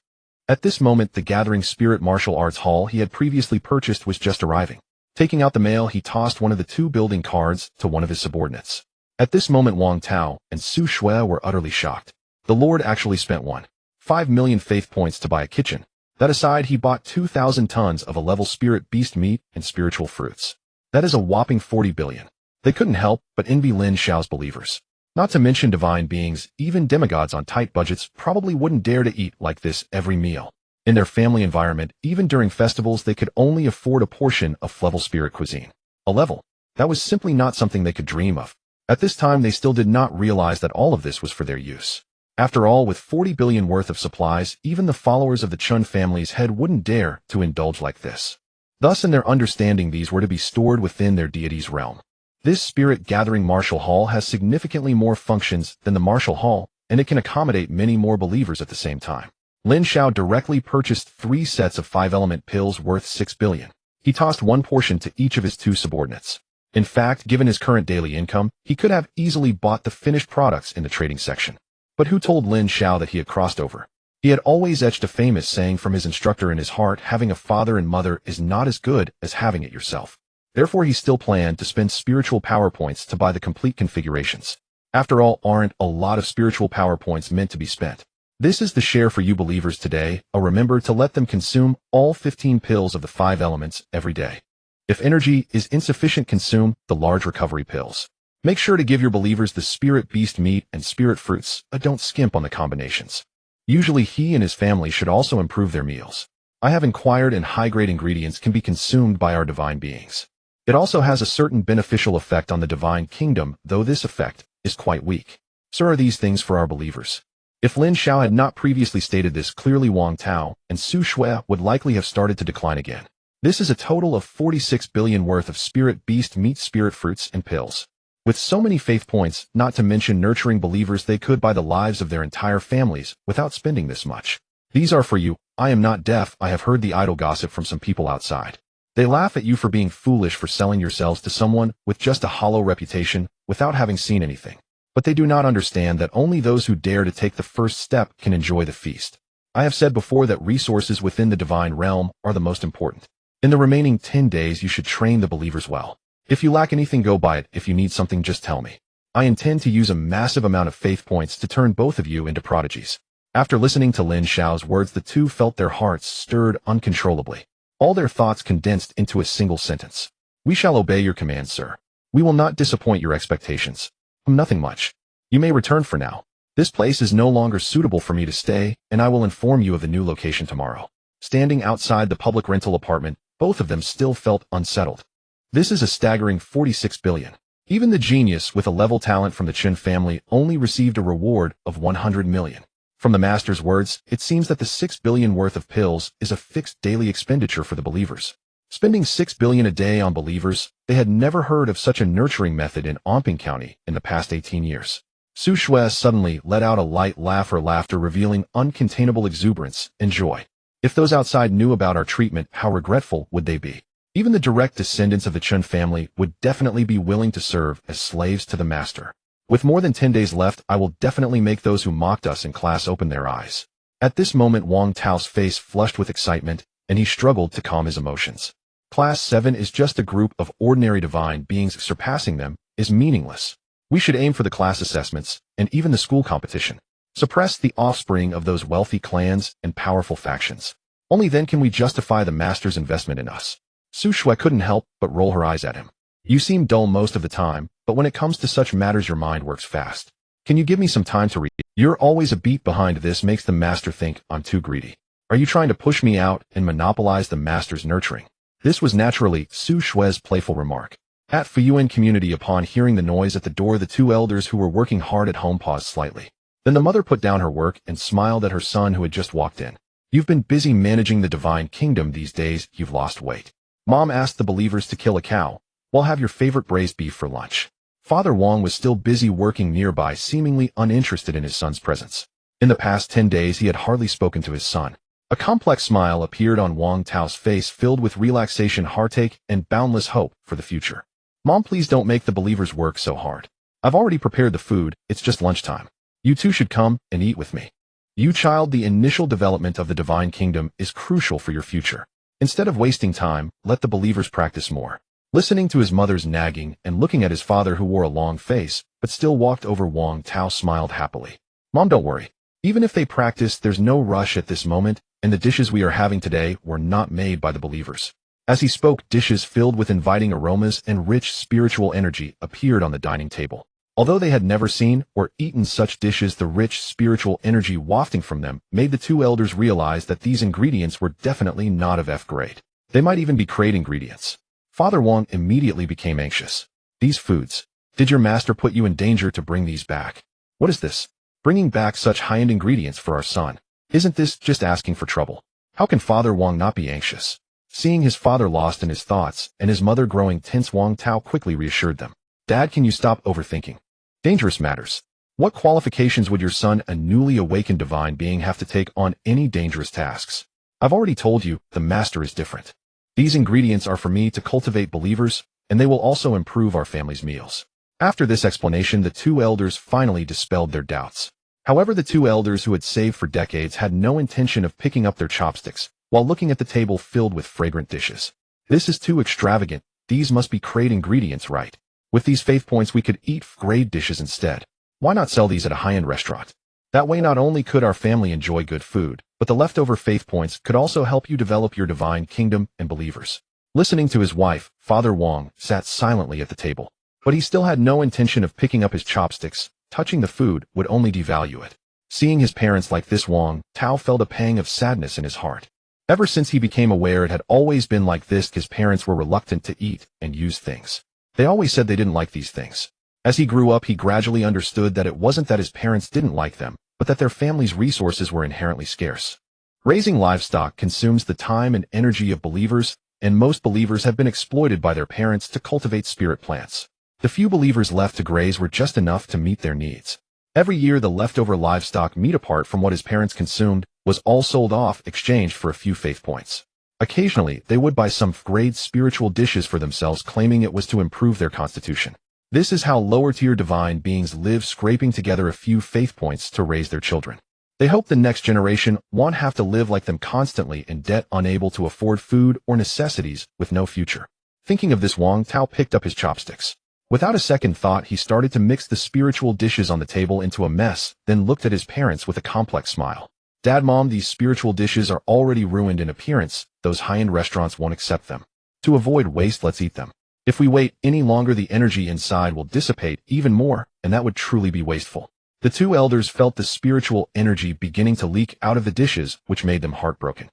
At this moment, the Gathering Spirit Martial Arts Hall he had previously purchased was just arriving. Taking out the mail, he tossed one of the 2 building cards to one of his subordinates. At this moment, Wang Tao and Su Shui were utterly shocked. The Lord actually spent 1.5 million faith points to buy a kitchen. That aside, he bought 2,000 tons of a-level spirit beast meat and spiritual fruits. That is a whopping 40 billion. They couldn't help but envy Lin Xiao's believers. Not to mention divine beings, even demigods on tight budgets probably wouldn't dare to eat like this every meal. In their family environment, even during festivals, they could only afford a portion of level spirit cuisine. A level. That was simply not something they could dream of. At this time, they still did not realize that all of this was for their use. After all, with 40 billion worth of supplies, even the followers of the Chun family's head wouldn't dare to indulge like this. Thus, in their understanding, these were to be stored within their deity's realm. This spirit gathering martial hall has significantly more functions than the martial hall, and it can accommodate many more believers at the same time. Lin Xiao directly purchased 3 sets of 5-element pills worth 6 billion. He tossed 1 portion to each of his 2 subordinates. In fact, given his current daily income, he could have easily bought the finished products in the trading section. But who told Lin Xiao that he had crossed over? He had always etched a famous saying from his instructor in his heart: having a father and mother is not as good as having it yourself. Therefore, he still planned to spend spiritual power points to buy the complete configurations. After all, aren't a lot of spiritual power points meant to be spent? This is the share for you believers today. Remember to let them consume all 15 pills of the 5 elements every day. If energy is insufficient, consume the large recovery pills. Make sure to give your believers the spirit beast meat and spirit fruits. Don't skimp on the combinations. Usually he and his family should also improve their meals. I have inquired, and high-grade ingredients can be consumed by our divine beings. It also has a certain beneficial effect on the divine kingdom, though this effect is quite weak. So are these things for our believers? If Lin Xiao had not previously stated this clearly, Wang Tao and Su Shui would likely have started to decline again. This is a total of 46 billion worth of spirit beast meat, spirit fruits, and pills. With so many faith points, not to mention nurturing believers, they could buy the lives of their entire families without spending this much. These are for you. I am not deaf. I have heard the idle gossip from some people outside. They laugh at you for being foolish, for selling yourselves to someone with just a hollow reputation without having seen anything. But they do not understand that only those who dare to take the first step can enjoy the feast. I have said before that resources within the divine realm are the most important. In the remaining 10 days, you should train the believers well. If you lack anything, go buy it. If you need something, just tell me. I intend to use a massive amount of faith points to turn both of you into prodigies. After listening to Lin Xiao's words, the 2 felt their hearts stirred uncontrollably. All their thoughts condensed into a single sentence. We shall obey your commands, sir. We will not disappoint your expectations. Nothing much. You may return for now. This place is no longer suitable for me to stay, and I will inform you of the new location tomorrow. Standing outside the public rental apartment, both of them still felt unsettled. This is a staggering 46 billion. Even the genius with a level talent from the Chen family only received a reward of 100 million. From the master's words, it seems that the 6 billion worth of pills is a fixed daily expenditure for the believers. Spending 6 billion a day on believers, they had never heard of such a nurturing method in Anping County in the past 18 years. Su Shui suddenly let out a light laugh, or laughter revealing uncontainable exuberance and joy. If those outside knew about our treatment, how regretful would they be? Even the direct descendants of the Chun family would definitely be willing to serve as slaves to the master. With more than 10 days left, I will definitely make those who mocked us in class open their eyes. At this moment, Wang Tao's face flushed with excitement, and he struggled to calm his emotions. Class 7 is just a group of ordinary divine beings. Surpassing them is meaningless. We should aim for the class assessments, and even the school competition. Suppress the offspring of those wealthy clans and powerful factions. Only then can we justify the master's investment in us. Su Shui couldn't help but roll her eyes at him. You seem dull most of the time, but when it comes to such matters your mind works fast. Can you give me some time to read? You're always a beat behind. This makes the master think I'm too greedy. Are you trying to push me out and monopolize the master's nurturing? This was naturally Su Shui's playful remark. At Fuyuan community, upon hearing the noise at the door, the two elders who were working hard at home paused slightly. Then the mother put down her work and smiled at her son who had just walked in. You've been busy managing the divine kingdom these days, you've lost weight. Mom asked the believers to kill a cow. We'll have your favorite braised beef for lunch. Father Wang was still busy working nearby, seemingly uninterested in his son's presence. In the past 10 days he had hardly spoken to his son. A complex smile appeared on Wang Tao's face, filled with relaxation, heartache, and boundless hope for the future. Mom, please don't make the believers work so hard. I've already prepared the food, it's just lunchtime. You two should come and eat with me. You child, the initial development of the divine kingdom is crucial for your future. Instead of wasting time, let the believers practice more. Listening to his mother's nagging and looking at his father, who wore a long face but still walked over, Wang Tao smiled happily. Mom, don't worry. Even if they practice, there's no rush at this moment, and the dishes we are having today were not made by the believers. As he spoke, dishes filled with inviting aromas and rich spiritual energy appeared on the dining table. Although they had never seen or eaten such dishes, the rich spiritual energy wafting from them made the two elders realize that these ingredients were definitely not of F grade. They might even be crate ingredients. Father Wang immediately became anxious. These foods. Did your master put you in danger to bring these back? What is this? Bringing back such high-end ingredients for our son. Isn't this just asking for trouble? How can Father Wang not be anxious? Seeing his father lost in his thoughts and his mother growing tense, Wang Tao quickly reassured them. Dad, can you stop overthinking? Dangerous matters. What qualifications would your son, a newly awakened divine being, have to take on any dangerous tasks? I've already told you, the master is different. These ingredients are for me to cultivate believers, and they will also improve our family's meals. After this explanation, the two elders finally dispelled their doubts. However, the two elders who had saved for decades had no intention of picking up their chopsticks while looking at the table filled with fragrant dishes. This is too extravagant. These must be crate ingredients, right? With these faith points, we could eat grade dishes instead. Why not sell these at a high-end restaurant? That way, not only could our family enjoy good food, but the leftover faith points could also help you develop your divine kingdom and believers. Listening to his wife, Father Wang sat silently at the table. But he still had no intention of picking up his chopsticks. Touching the food would only devalue it. Seeing his parents like this, Wang Tao felt a pang of sadness in his heart. Ever since he became aware it had always been like this, his parents were reluctant to eat and use things. They always said they didn't like these things. As he grew up, he gradually understood that it wasn't that his parents didn't like them, but that their family's resources were inherently scarce. Raising livestock consumes the time and energy of believers, and most believers have been exploited by their parents to cultivate spirit plants. The few believers left to graze were just enough to meet their needs. Every year, the leftover livestock meat, apart from what his parents consumed, was all sold off, exchanged for a few faith points. Occasionally, they would buy some grade spiritual dishes for themselves, claiming it was to improve their constitution. This is how lower-tier divine beings live, scraping together a few faith points to raise their children. They hope the next generation won't have to live like them, constantly in debt, unable to afford food or necessities, with no future. Thinking of this, Wang Tao picked up his chopsticks. Without a second thought, he started to mix the spiritual dishes on the table into a mess, then looked at his parents with a complex smile. Dad, Mom, these spiritual dishes are already ruined in appearance. Those high-end restaurants won't accept them. To avoid waste, let's eat them. If we wait any longer, the energy inside will dissipate even more, and that would truly be wasteful. The two elders felt the spiritual energy beginning to leak out of the dishes, which made them heartbroken.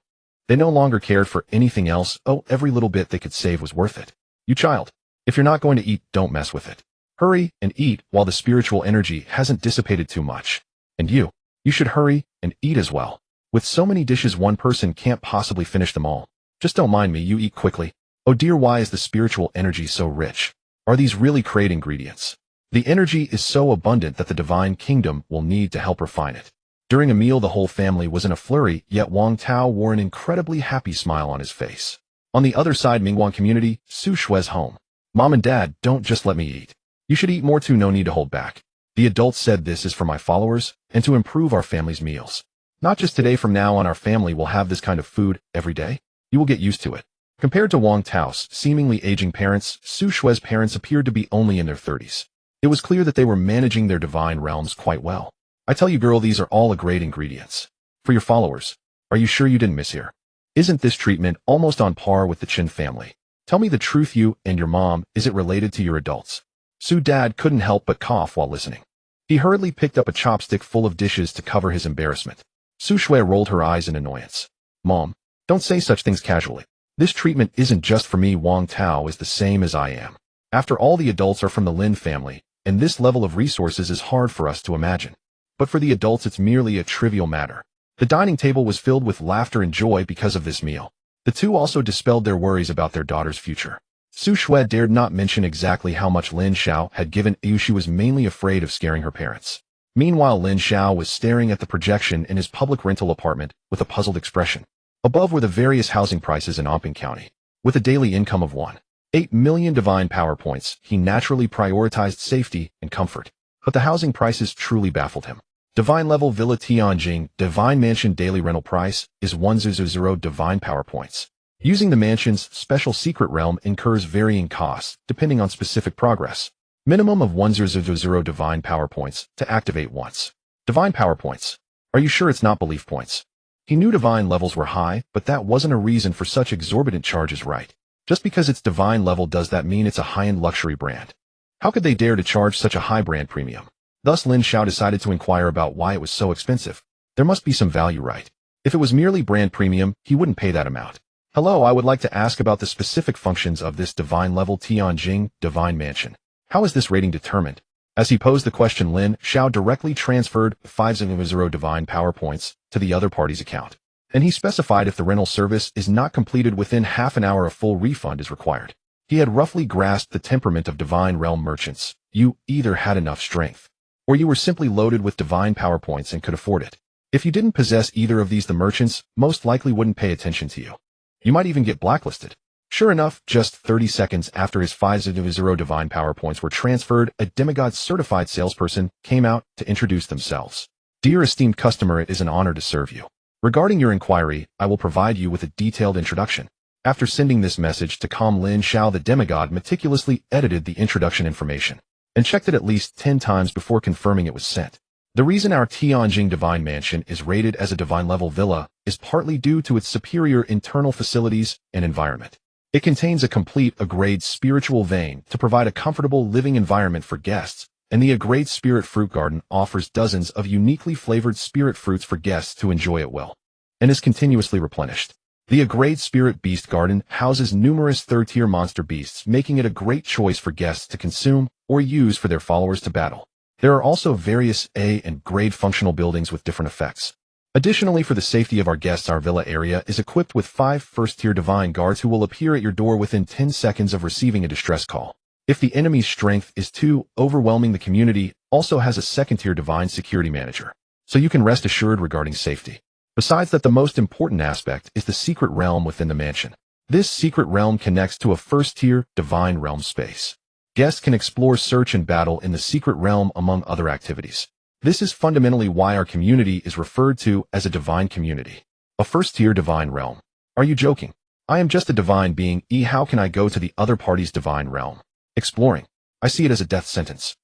They no longer cared for anything else. Oh, every little bit they could save was worth it. You child, if you're not going to eat, don't mess with it. Hurry and eat while the spiritual energy hasn't dissipated too much. And you should hurry and eat as well. With so many dishes, one person can't possibly finish them all. Just don't mind me, you eat quickly. Oh dear, why is the spiritual energy so rich? Are these really crate ingredients? The energy is so abundant that the divine kingdom will need to help refine it. During a meal, the whole family was in a flurry, yet Wang Tao wore an incredibly happy smile on his face. On the other side, Mingguan community, Su Shue's home. Mom and Dad, don't just let me eat. You should eat more too, no need to hold back. The adults said this is for my followers and to improve our family's meals. Not just today, from now on our family will have this kind of food every day. You will get used to it. Compared to Wang Tao's seemingly aging parents, Su Shue's parents appeared to be only in their 30s. It was clear that they were managing their divine realms quite well. I tell you, girl, these are all great ingredients. For your followers. Are you sure you didn't miss here? Isn't this treatment almost on par with the Qin family? Tell me the truth, you and your mom, is it related to your adults? Su Dad couldn't help but cough while listening. He hurriedly picked up a chopstick full of dishes to cover his embarrassment. Su Shui rolled her eyes in annoyance. Mom, don't say such things casually. This treatment isn't just for me. Wang Tao is the same as I am. After all, the adults are from the Lin family, and this level of resources is hard for us to imagine. But for the adults, it's merely a trivial matter. The dining table was filled with laughter and joy because of this meal. The two also dispelled their worries about their daughter's future. Su Shui dared not mention exactly how much Lin Xiao had given Yu. She was mainly afraid of scaring her parents. Meanwhile, Lin Xiao was staring at the projection in his public rental apartment with a puzzled expression. Above were the various housing prices in Omping County. With a daily income of 1.8 million divine power points, he naturally prioritized safety and comfort. But the housing prices truly baffled him. Divine Level Villa Tianjing Divine Mansion daily rental price is 100 divine power points. Using the mansion's special secret realm incurs varying costs, depending on specific progress. Minimum of 100 divine power points to activate once. Divine power points. Are you sure it's not belief points? He knew divine levels were high, but that wasn't a reason for such exorbitant charges, right? Just because it's divine level, does that mean it's a high-end luxury brand? How could they dare to charge such a high brand premium? Thus, Lin Xiao decided to inquire about why it was so expensive. There must be some value, right? If it was merely brand premium, he wouldn't pay that amount. Hello, I would like to ask about the specific functions of this divine level Tianjing Divine Mansion. How is this rating determined? As he posed the question, Lin Xiao directly transferred 500 divine power points to the other party's account. And he specified if the rental service is not completed within half an hour, a full refund is required. He had roughly grasped the temperament of divine realm merchants. You either had enough strength, or you were simply loaded with divine power points and could afford it. If you didn't possess either of these, the merchants most likely wouldn't pay attention to you. You might even get blacklisted. Sure enough, just 30 seconds after his 500 divine power points were transferred, a demigod-certified salesperson came out to introduce themselves. Dear esteemed customer, it is an honor to serve you. Regarding your inquiry, I will provide you with a detailed introduction. After sending this message to calm Lin Xiao, the demigod meticulously edited the introduction information and checked it at least 10 times before confirming it was sent. The reason our Tianjing Divine Mansion is rated as a divine level villa is partly due to its superior internal facilities and environment. It contains a complete A-grade spiritual vein to provide a comfortable living environment for guests, and the A-grade spirit fruit garden offers dozens of uniquely flavored spirit fruits for guests to enjoy at will, and is continuously replenished. The A-grade spirit beast garden houses numerous third-tier monster beasts, making it a great choice for guests to consume or use for their followers to battle. There are also various A and grade functional buildings with different effects. Additionally, for the safety of our guests, our villa area is equipped with 5 first-tier divine guards who will appear at your door within 10 seconds of receiving a distress call. If the enemy's strength is too overwhelming, the community also has a second-tier divine security manager, so you can rest assured regarding safety. Besides that, the most important aspect is the secret realm within the mansion. This secret realm connects to a first-tier divine realm space. Guests can explore, search, and battle in the secret realm among other activities. This is fundamentally why our community is referred to as a divine community. A first-tier divine realm. Are you joking? I am just a divine being. How can I go to the other party's divine realm? Exploring. I see it as a death sentence.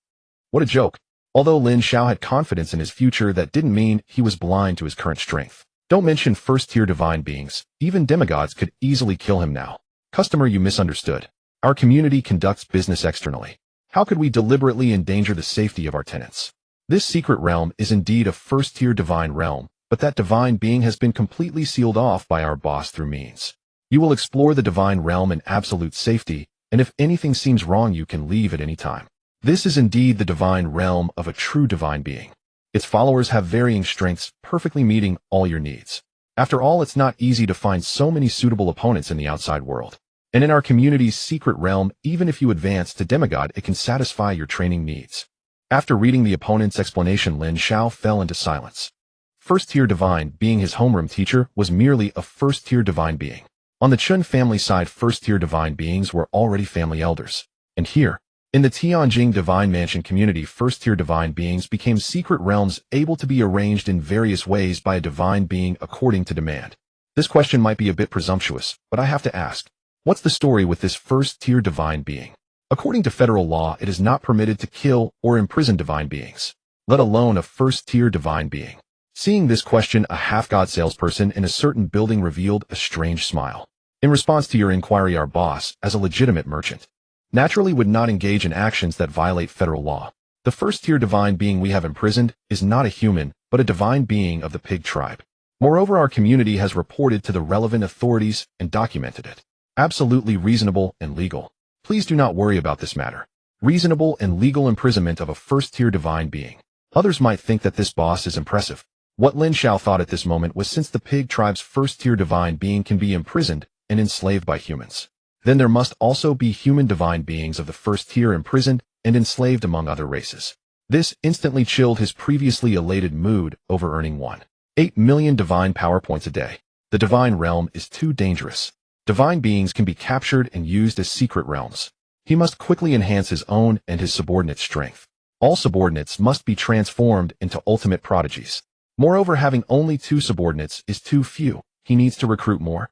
What a joke. Although Lin Xiao had confidence in his future, that didn't mean he was blind to his current strength. Don't mention first-tier divine beings. Even demigods could easily kill him now. Customer, you misunderstood. Our community conducts business externally. How could we deliberately endanger the safety of our tenants? This secret realm is indeed a first-tier divine realm, but that divine being has been completely sealed off by our boss through means. You will explore the divine realm in absolute safety, and if anything seems wrong, you can leave at any time. This is indeed the divine realm of a true divine being. Its followers have varying strengths, perfectly meeting all your needs. After all, it's not easy to find so many suitable opponents in the outside world. And in our community's secret realm, even if you advance to demigod, it can satisfy your training needs. After reading the opponent's explanation, Lin Xiao fell into silence. First-tier divine being, his homeroom teacher, was merely a first-tier divine being. On the Chun family side, first-tier divine beings were already family elders. And here, in the Tianjing Divine Mansion community, first-tier divine beings became secret realms able to be arranged in various ways by a divine being according to demand. This question might be a bit presumptuous, but I have to ask. What's the story with this first-tier divine being? According to federal law, it is not permitted to kill or imprison divine beings, let alone a first-tier divine being. Seeing this question, a half-god salesperson in a certain building revealed a strange smile. In response to your inquiry, our boss, as a legitimate merchant, naturally would not engage in actions that violate federal law. The first-tier divine being we have imprisoned is not a human, but a divine being of the pig tribe. Moreover, our community has reported to the relevant authorities and documented it. Absolutely reasonable and legal. Please do not worry about this matter. Reasonable and legal imprisonment of a first-tier divine being. Others might think that this boss is impressive. What Lin Xiao thought at this moment was, since the pig tribe's first-tier divine being can be imprisoned and enslaved by humans, then there must also be human divine beings of the first tier imprisoned and enslaved among other races. This instantly chilled his previously elated mood over earning 1.8 million divine power points a day. The divine realm is too dangerous. Divine beings can be captured and used as secret realms. He must quickly enhance his own and his subordinate strength. All subordinates must be transformed into ultimate prodigies. Moreover, having only 2 subordinates is too few. He needs to recruit more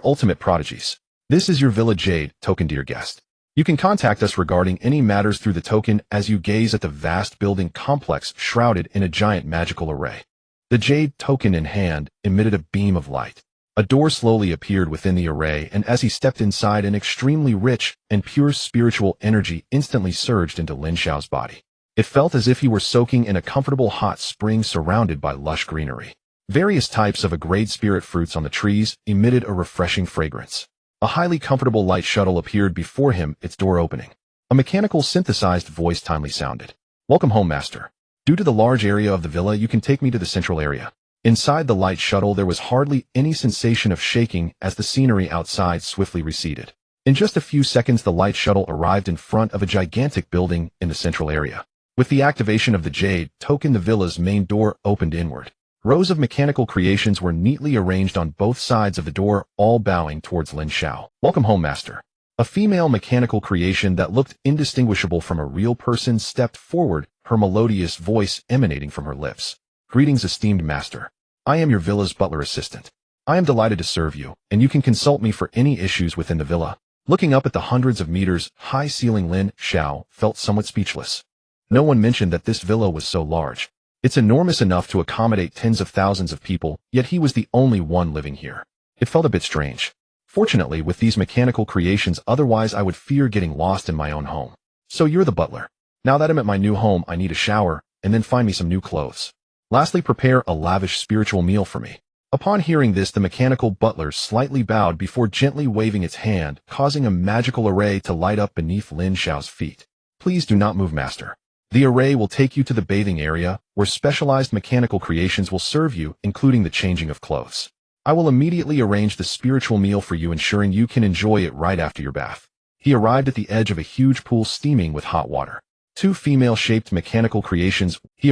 ultimate prodigies. This is your Villa Jade token, dear guest. You can contact us regarding any matters through the token as you gaze at the vast building complex shrouded in a giant magical array. The Jade token in hand emitted a beam of light. A door slowly appeared within the array, and as he stepped inside, an extremely rich and pure spiritual energy instantly surged into Lin Xiao's body. It felt as if he were soaking in a comfortable hot spring surrounded by lush greenery. Various types of grade spirit fruits on the trees emitted a refreshing fragrance. A highly comfortable light shuttle appeared before him, its door opening. A mechanical synthesized voice timely sounded. "Welcome home, master. Due to the large area of the villa, you can take me to the central area." Inside the light shuttle, there was hardly any sensation of shaking as the scenery outside swiftly receded. In just a few seconds, the light shuttle arrived in front of a gigantic building in the central area. With the activation of the Jade token, the villa's main door opened inward. Rows of mechanical creations were neatly arranged on both sides of the door, all bowing towards Lin Xiao. "Welcome home, master." A female mechanical creation that looked indistinguishable from a real person stepped forward, her melodious voice emanating from her lips. "Greetings, esteemed master. I am your villa's butler assistant. I am delighted to serve you, and you can consult me for any issues within the villa." Looking up at the hundreds of meters high ceiling, Lin Xiao felt somewhat speechless. No one mentioned that this villa was so large. It's enormous enough to accommodate tens of thousands of people, yet he was the only one living here. It felt a bit strange. Fortunately, with these mechanical creations, otherwise I would fear getting lost in my own home. "So you're the butler. Now that I'm at my new home, I need a shower, and then find me some new clothes. Lastly, prepare a lavish spiritual meal for me." Upon hearing this, the mechanical butler slightly bowed before gently waving its hand, causing a magical array to light up beneath Lin Xiao's feet. "Please do not move, master. The array will take you to the bathing area, where specialized mechanical creations will serve you, including the changing of clothes. I will immediately arrange the spiritual meal for you, ensuring you can enjoy it right after your bath." He arrived at the edge of a huge pool steaming with hot water. Two female-shaped mechanical creations were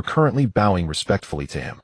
currently bowing respectfully to him.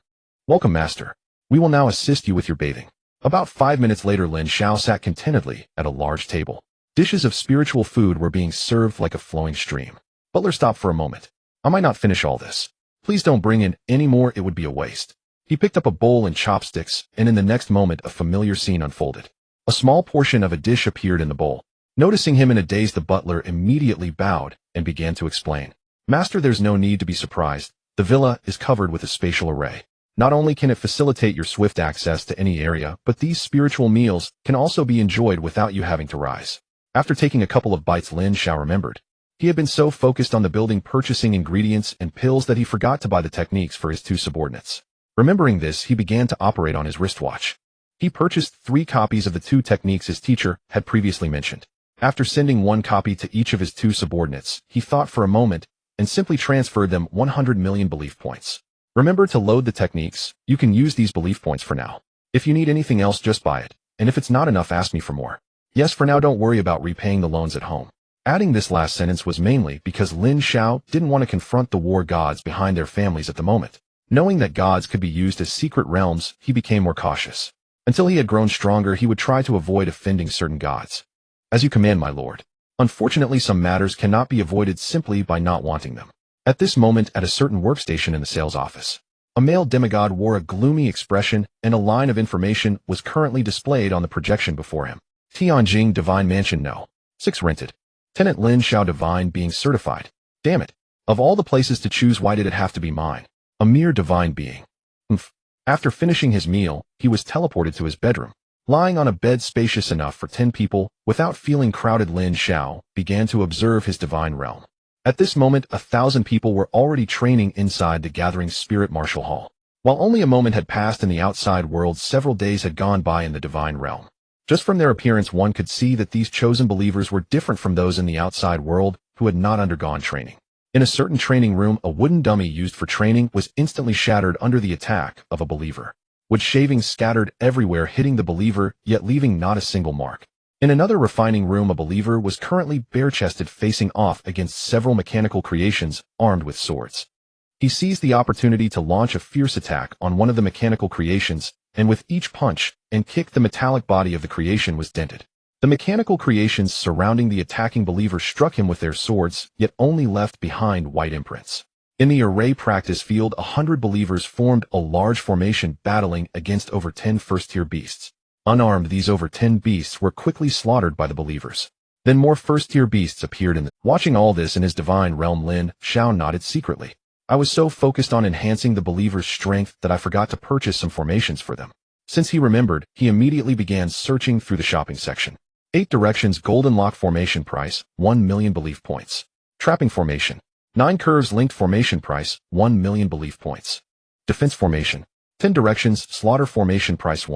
"Welcome, master. We will now assist you with your bathing." About 5 minutes later, Lin Xiao sat contentedly at a large table. Dishes of spiritual food were being served like a flowing stream. Butler stopped for a moment. "I might not finish all this. Please don't bring in any more, it would be a waste." He picked up a bowl and chopsticks, and in the next moment a familiar scene unfolded. A small portion of a dish appeared in the bowl. Noticing him in a daze, the butler immediately bowed and began to explain. "Master, there's no need to be surprised. The villa is covered with a spatial array. Not only can it facilitate your swift access to any area, but these spiritual meals can also be enjoyed without you having to rise." After taking a couple of bites, Lin Xiao remembered. He had been so focused on the building purchasing ingredients and pills that he forgot to buy the techniques for his 2 subordinates. Remembering this, he began to operate on his wristwatch. He purchased 3 copies of the 2 techniques his teacher had previously mentioned. After sending 1 copy to each of his 2 subordinates, he thought for a moment and simply transferred them 100 million belief points. Remember to load the techniques. You can use these belief points for now. If you need anything else, just buy it. And if it's not enough, ask me for more. Yes, for now, don't worry about repaying the loans at home. Adding this last sentence was mainly because Lin Xiao didn't want to confront the war gods behind their families at the moment. Knowing that gods could be used as secret realms, he became more cautious. Until he had grown stronger, he would try to avoid offending certain gods. "As you command, my lord." Unfortunately, some matters cannot be avoided simply by not wanting them. At this moment, at a certain workstation in the sales office, a male demigod wore a gloomy expression, and a line of information was currently displayed on the projection before him. Tianjing Divine Mansion No. 6 rented. Tenant Lin Xiao Divine being certified. Damn it. Of all the places to choose, why did it have to be mine? A mere divine being. After finishing his meal, he was teleported to his bedroom. Lying on a bed spacious enough for 10 people, without feeling crowded, Lin Xiao began to observe his divine realm. At this moment, 1,000 people were already training inside the gathering spirit martial hall. While only a moment had passed in the outside world, several days had gone by in the divine realm. Just from their appearance, one could see that these chosen believers were different from those in the outside world who had not undergone training. In a certain training room, a wooden dummy used for training was instantly shattered under the attack of a believer. Wood shavings scattered everywhere, hitting the believer, yet leaving not a single mark. In another refining room, a believer was currently bare-chested, facing off against several mechanical creations armed with swords. He seized the opportunity to launch a fierce attack on one of the mechanical creations, and with each punch and kick, the metallic body of the creation was dented. The mechanical creations surrounding the attacking believer struck him with their swords, yet only left behind white imprints. In the array practice field, 100 believers formed a large formation, battling against over 10 first-tier beasts. Unarmed, these over 10 beasts were quickly slaughtered by the believers. Then more first-tier beasts appeared Watching all this in his divine realm, Lin Xiao nodded secretly. I was so focused on enhancing the believers' strength that I forgot to purchase some formations for them. Since he remembered, he immediately began searching through the shopping section. 8 directions golden lock formation price, 1 million belief points. Trapping formation. 9 curves linked formation price, 1 million belief points. Defense formation. 10 directions slaughter formation price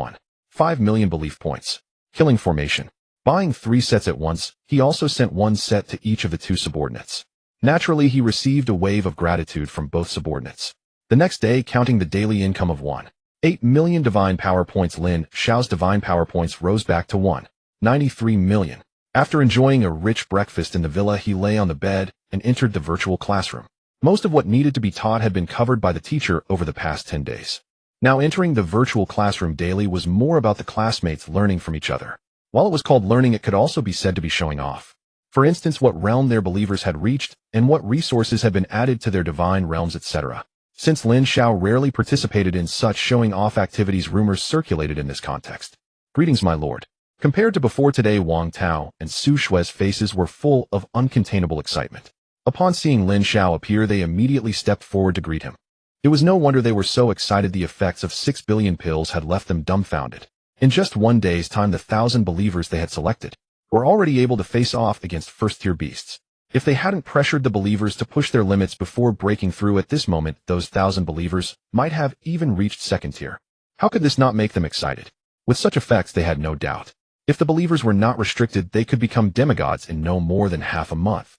5 million belief points. Killing formation. Buying 3 sets at once, he also sent 1 set to each of the 2 subordinates. Naturally, he received a wave of gratitude from both subordinates. The next day, counting the daily income of 1.8 million divine power points, Lin Xiao's divine power points rose back to 1.93 million. After enjoying a rich breakfast in the villa, he lay on the bed and entered the virtual classroom. Most of what needed to be taught had been covered by the teacher over the past 10 days. Now entering the virtual classroom daily was more about the classmates learning from each other. While it was called learning, it could also be said to be showing off. For instance, what realm their believers had reached and what resources had been added to their divine realms, etc. Since Lin Xiao rarely participated in such showing-off activities, rumors circulated in this context. Greetings, my lord. Compared to before today, Wang Tao and Su Shue's faces were full of uncontainable excitement. Upon seeing Lin Xiao appear, they immediately stepped forward to greet him. It was no wonder they were so excited. The effects of 6 billion pills had left them dumbfounded. In just 1 day's time, the 1,000 believers they had selected were already able to face off against first-tier beasts. If they hadn't pressured the believers to push their limits before breaking through at this moment, those 1,000 believers might have even reached second tier. How could this not make them excited? With such effects, they had no doubt. If the believers were not restricted, they could become demigods in no more than half a month.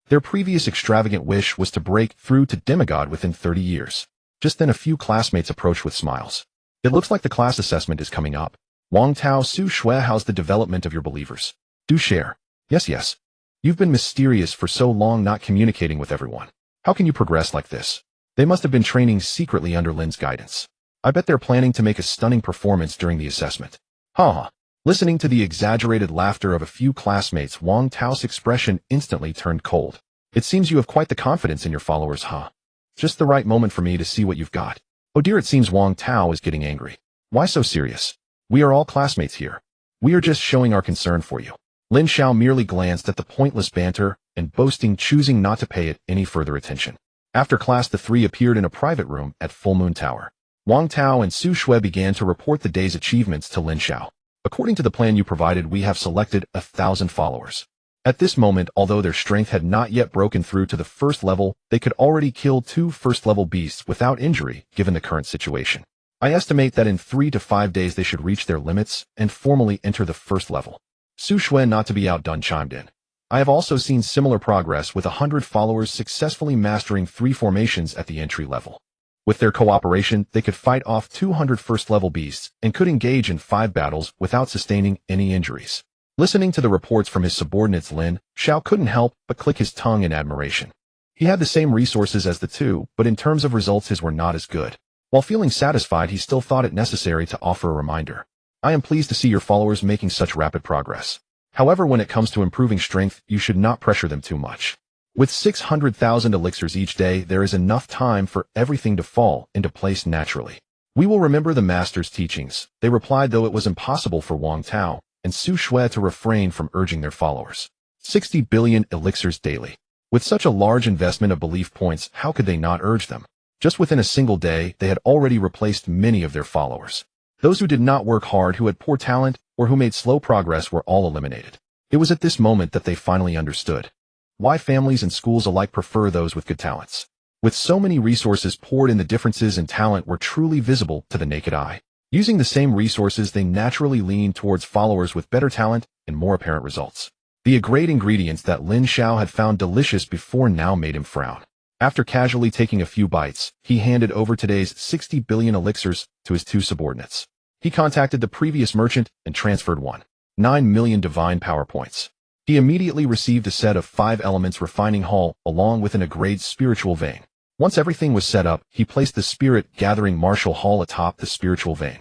Their previous extravagant wish was to break through to demigod within 30 years. Just then a few classmates approached with smiles. It looks like the class assessment is coming up. Wang Tao, Su Shue, how's the development of your believers? Do share. Yes. You've been mysterious for so long, not communicating with everyone. How can you progress like this? They must have been training secretly under Lin's guidance. I bet they're planning to make a stunning performance during the assessment. Listening to the exaggerated laughter of a few classmates, Wang Tao's expression instantly turned cold. It seems you have quite the confidence in your followers, huh? Just the right moment for me to see what you've got. Oh dear, it seems Wang Tao is getting angry. Why so serious? We are all classmates here. We are just showing our concern for you. Lin Xiao merely glanced at the pointless banter and boasting, choosing not to pay it any further attention. After class, the 3 appeared in a private room at Full Moon Tower. Wang Tao and Su Shue began to report the day's achievements to Lin Xiao. According to the plan you provided, we have selected 1,000 followers. At this moment, although their strength had not yet broken through to the first level, they could already kill 2 first-level beasts without injury, given the current situation. I estimate that in 3 to 5 days they should reach their limits and formally enter the first level. Su Shue, not to be outdone, chimed in. I have also seen similar progress, with 100 followers successfully mastering 3 formations at the entry level. With their cooperation, they could fight off 200 first-level beasts and could engage in 5 battles without sustaining any injuries. Listening to the reports from his subordinates, Lin Xiao couldn't help but click his tongue in admiration. He had the same resources as the 2, but in terms of results his were not as good. While feeling satisfied, he still thought it necessary to offer a reminder. I am pleased to see your followers making such rapid progress. However, when it comes to improving strength, you should not pressure them too much. With 600,000 elixirs each day, there is enough time for everything to fall into place naturally. We will remember the master's teachings, they replied, though it was impossible for Wang Tao and Su Shue to refrain from urging their followers. 60 billion elixirs daily. With such a large investment of belief points, how could they not urge them? Just within a single day, they had already replaced many of their followers. Those who did not work hard, who had poor talent, or who made slow progress were all eliminated. It was at this moment that they finally understood why families and schools alike prefer those with good talents. With so many resources poured in, the differences in talent were truly visible to the naked eye. Using the same resources, they naturally leaned towards followers with better talent and more apparent results. The great ingredients that Lin Xiao had found delicious before now made him frown. After casually taking a few bites, he handed over today's 60 billion elixirs to his 2 subordinates. He contacted the previous merchant and transferred 1.9 million divine power points. He immediately received a set of 5 elements refining hull along with an upgraded spiritual vein. Once everything was set up, he placed the spirit gathering martial hull atop the spiritual vein.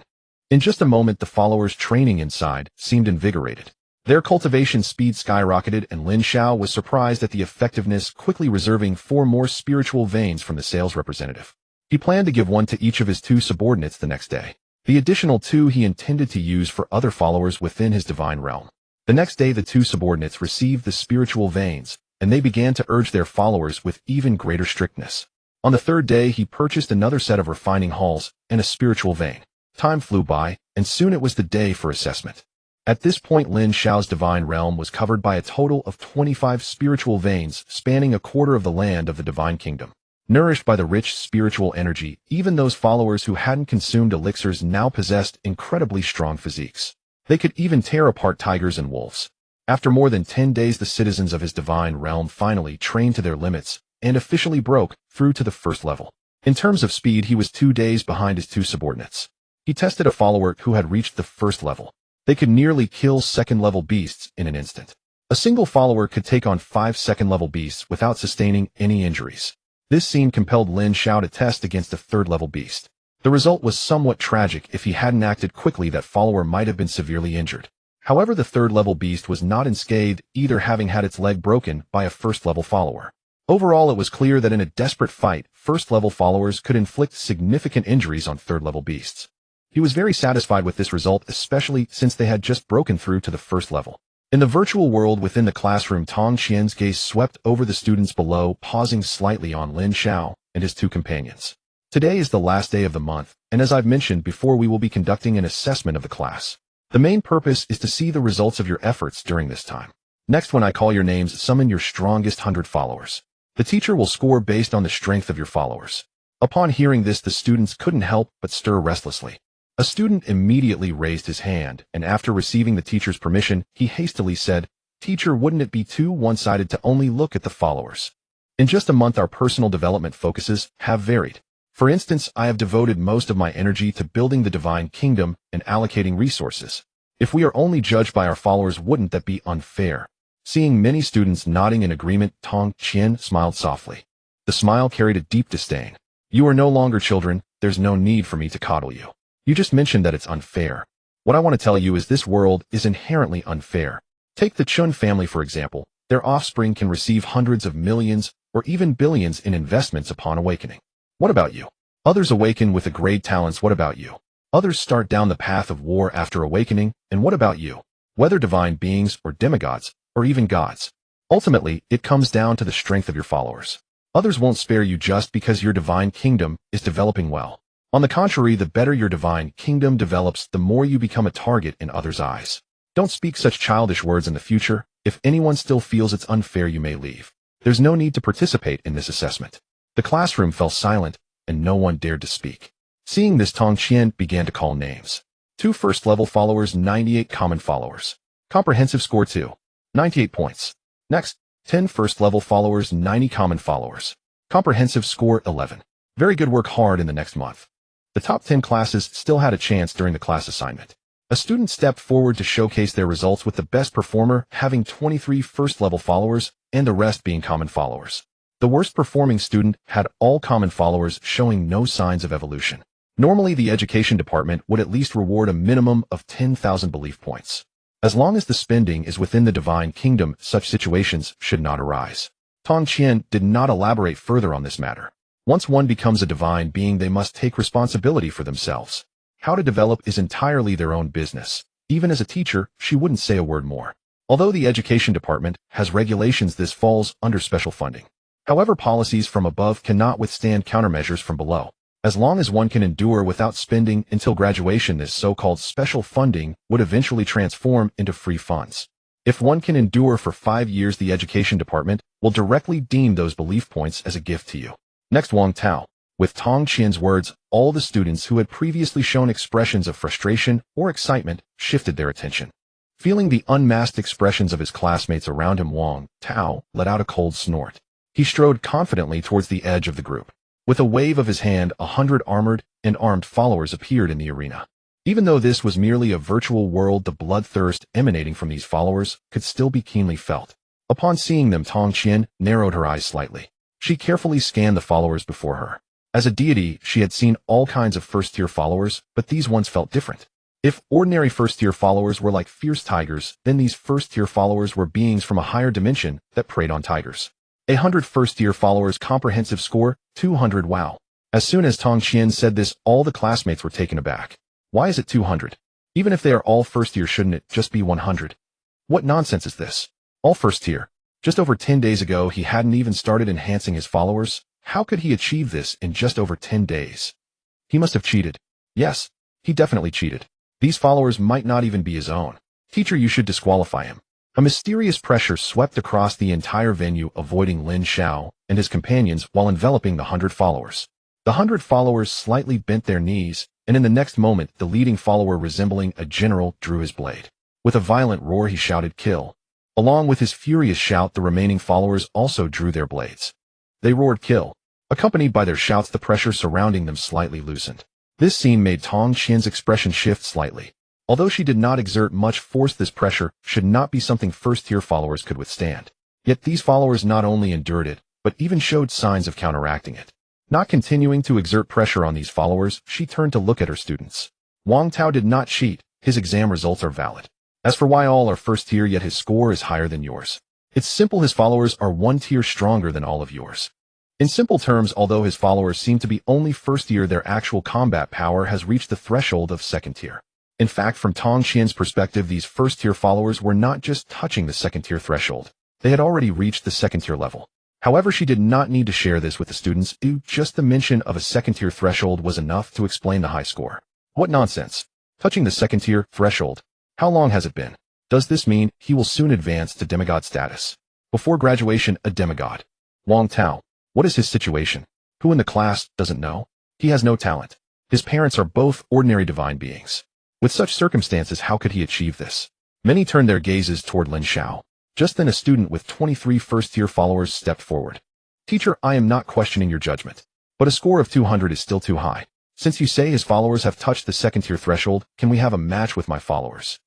In just a moment, the followers training inside seemed invigorated. Their cultivation speed skyrocketed, and Lin Xiao was surprised at the effectiveness, quickly reserving 4 more spiritual veins from the sales representative. He planned to give 1 to each of his 2 subordinates the next day. The additional 2 he intended to use for other followers within his divine realm. The next day, the 2 subordinates received the spiritual veins, and they began to urge their followers with even greater strictness. On the 3rd day, he purchased another set of refining hulls and a spiritual vein. Time flew by, and soon it was the day for assessment. At this point, Lin Xiao's divine realm was covered by a total of 25 spiritual veins spanning a quarter of the land of the divine kingdom. Nourished by the rich spiritual energy, even those followers who hadn't consumed elixirs now possessed incredibly strong physiques. They could even tear apart tigers and wolves. After more than 10 days, the citizens of his divine realm finally trained to their limits and officially broke through to the 1st level. In terms of speed, he was 2 days behind his 2 subordinates. He tested a follower who had reached the 1st level. They could nearly kill 2nd-level beasts in an instant. A single follower could take on 5 2nd-level beasts without sustaining any injuries. This scene compelled Lin Xiao to test against a 3rd-level beast. The result was somewhat tragic. If he hadn't acted quickly, that follower might have been severely injured. However, the 3rd-level beast was not unscathed, either having had its leg broken by a 1st-level follower. Overall, it was clear that in a desperate fight, 1st-level followers could inflict significant injuries on 3rd-level beasts. He was very satisfied with this result, especially since they had just broken through to the 1st level. In the virtual world within the classroom, Tong Qian's gaze swept over the students below, pausing slightly on Lin Xiao and his 2 companions. Today is the last day of the month, and as I've mentioned before, we will be conducting an assessment of the class. The main purpose is to see the results of your efforts during this time. Next, when I call your names, summon your strongest 100 followers. The teacher will score based on the strength of your followers. Upon hearing this, the students couldn't help but stir restlessly. A student immediately raised his hand, and after receiving the teacher's permission, he hastily said, "Teacher, wouldn't it be too one-sided to only look at the followers? In just a month, our personal development focuses have varied. For instance, I have devoted most of my energy to building the divine kingdom and allocating resources. If we are only judged by our followers, wouldn't that be unfair?" Seeing many students nodding in agreement, Tong Qian smiled softly. The smile carried a deep disdain. "You are no longer children. There's no need for me to coddle you. You just mentioned that it's unfair. What I want to tell you is this world is inherently unfair. Take the Chun family, for example. Their offspring can receive hundreds of millions or even billions in investments upon awakening. What about you? Others awaken with great talents. What about you? Others start down the path of war after awakening. And what about you? Whether divine beings or demigods or even gods. Ultimately, it comes down to the strength of your followers. Others won't spare you just because your divine kingdom is developing well. On the contrary, the better your divine kingdom develops, the more you become a target in others' eyes. Don't speak such childish words in the future. If anyone still feels it's unfair, you may leave. There's no need to participate in this assessment." The classroom fell silent, and no one dared to speak. Seeing this, Tong Qian began to call names. 2 1st-level followers, 98 common followers. Comprehensive score 2. 98 points. Next, 10 1st-level followers, 90 common followers. Comprehensive score 11. Very good, work hard in the next month. The top 10 classes still had a chance during the class assignment. A student stepped forward to showcase their results, with the best performer having 23 1st-level followers and the rest being common followers. The worst performing student had all common followers, showing no signs of evolution. Normally, the education department would at least reward a minimum of 10,000 belief points. As long as the spending is within the divine kingdom, such situations should not arise. Tong Qian did not elaborate further on this matter. Once one becomes a divine being, they must take responsibility for themselves. How to develop is entirely their own business. Even as a teacher, she wouldn't say a word more. Although the education department has regulations, this falls under special funding. However, policies from above cannot withstand countermeasures from below. As long as one can endure without spending until graduation, this so-called special funding would eventually transform into free funds. If one can endure for 5 years, the education department will directly deem those belief points as a gift to you. Next, Wang Tao. With Tong Qian's words, all the students who had previously shown expressions of frustration or excitement shifted their attention. Feeling the unmasked expressions of his classmates around him, Wang Tao let out a cold snort. He strode confidently towards the edge of the group. With a wave of his hand, 100 armored and armed followers appeared in the arena. Even though this was merely a virtual world, the bloodthirst emanating from these followers could still be keenly felt. Upon seeing them, Tong Qian narrowed her eyes slightly. She carefully scanned the followers before her. As a deity, she had seen all kinds of first-tier followers, but these ones felt different. If ordinary first-tier followers were like fierce tigers, then these first-tier followers were beings from a higher dimension that preyed on tigers. 100 first-tier followers, comprehensive score, 200. Wow. As soon as Tong Qian said this, all the classmates were taken aback. Why is it 200? Even if they are all first-tier, shouldn't it just be 100? What nonsense is this? All first-tier. Just over 10 days ago, he hadn't even started enhancing his followers. How could he achieve this in just over 10 days? He must have cheated. Yes, he definitely cheated. These followers might not even be his own. Teacher, you should disqualify him. A mysterious pressure swept across the entire venue, avoiding Lin Xiao and his companions while enveloping the 100 followers. The 100 followers slightly bent their knees, and in the next moment, the leading follower, resembling a general, drew his blade. With a violent roar, he shouted, "Kill." Along with his furious shout, the remaining followers also drew their blades. They roared, "Kill." Accompanied by their shouts, the pressure surrounding them slightly loosened. This scene made Tong Qian's expression shift slightly. Although she did not exert much force, this pressure should not be something first-tier followers could withstand. Yet these followers not only endured it, but even showed signs of counteracting it. Not continuing to exert pressure on these followers, she turned to look at her students. Wang Tao did not cheat. His exam results are valid. As for why all are first-tier yet his score is higher than yours, it's simple. His followers are one tier stronger than all of yours. In simple terms, although his followers seem to be only first-tier, their actual combat power has reached the threshold of second-tier. In fact, from Tong Qian's perspective, these first-tier followers were not just touching the second-tier threshold. They had already reached the second-tier level. However, she did not need to share this with the students. Just the mention of a second-tier threshold was enough to explain the high score. What nonsense. Touching the second-tier threshold. How long has it been? Does this mean he will soon advance to demigod status? Before graduation, a demigod. Wang Tao. What is his situation? Who in the class doesn't know? He has no talent. His parents are both ordinary divine beings. With such circumstances, how could he achieve this? Many turned their gazes toward Lin Xiao. Just then, a student with 23 first-tier followers stepped forward. Teacher, I am not questioning your judgment, but a score of 200 is still too high. Since you say his followers have touched the second-tier threshold, can we have a match with my followers?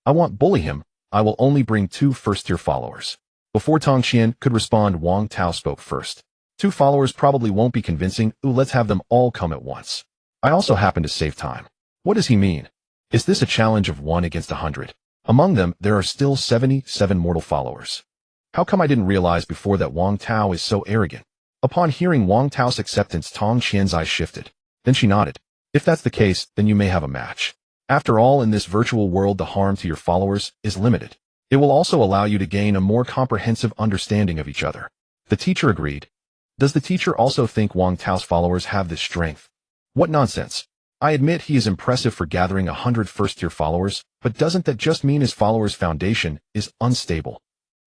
I won't bully him. I will only bring 2 first-tier followers. Before Tong Qian could respond, Wang Tao spoke first. 2 followers probably won't be convincing. Let's have them all come at once. I also happen to save time. What does he mean? Is this a challenge of 1 against 100? Among them, there are still 77 mortal followers. How come I didn't realize before that Wang Tao is so arrogant? Upon hearing Wang Tao's acceptance, Tong Qian's eyes shifted. Then she nodded. If that's the case, then you may have a match. After all, in this virtual world, the harm to your followers is limited. It will also allow you to gain a more comprehensive understanding of each other. The teacher agreed. Does the teacher also think Wang Tao's followers have this strength? What nonsense. I admit he is impressive for gathering 100 first-tier followers, but doesn't that just mean his followers' foundation is unstable?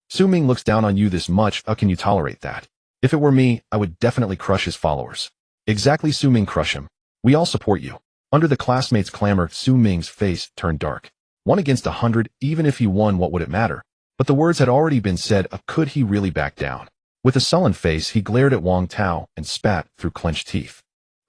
Su Ming looks down on you this much. Can you tolerate that? If it were me, I would definitely crush his followers. Exactly, Su Ming, crush him. We all support you. Under the classmates' clamor, Su Ming's face turned dark. 1 against 100, even if he won, what would it matter? But the words had already been said. Could he really back down? With a sullen face, he glared at Wang Tao and spat through clenched teeth.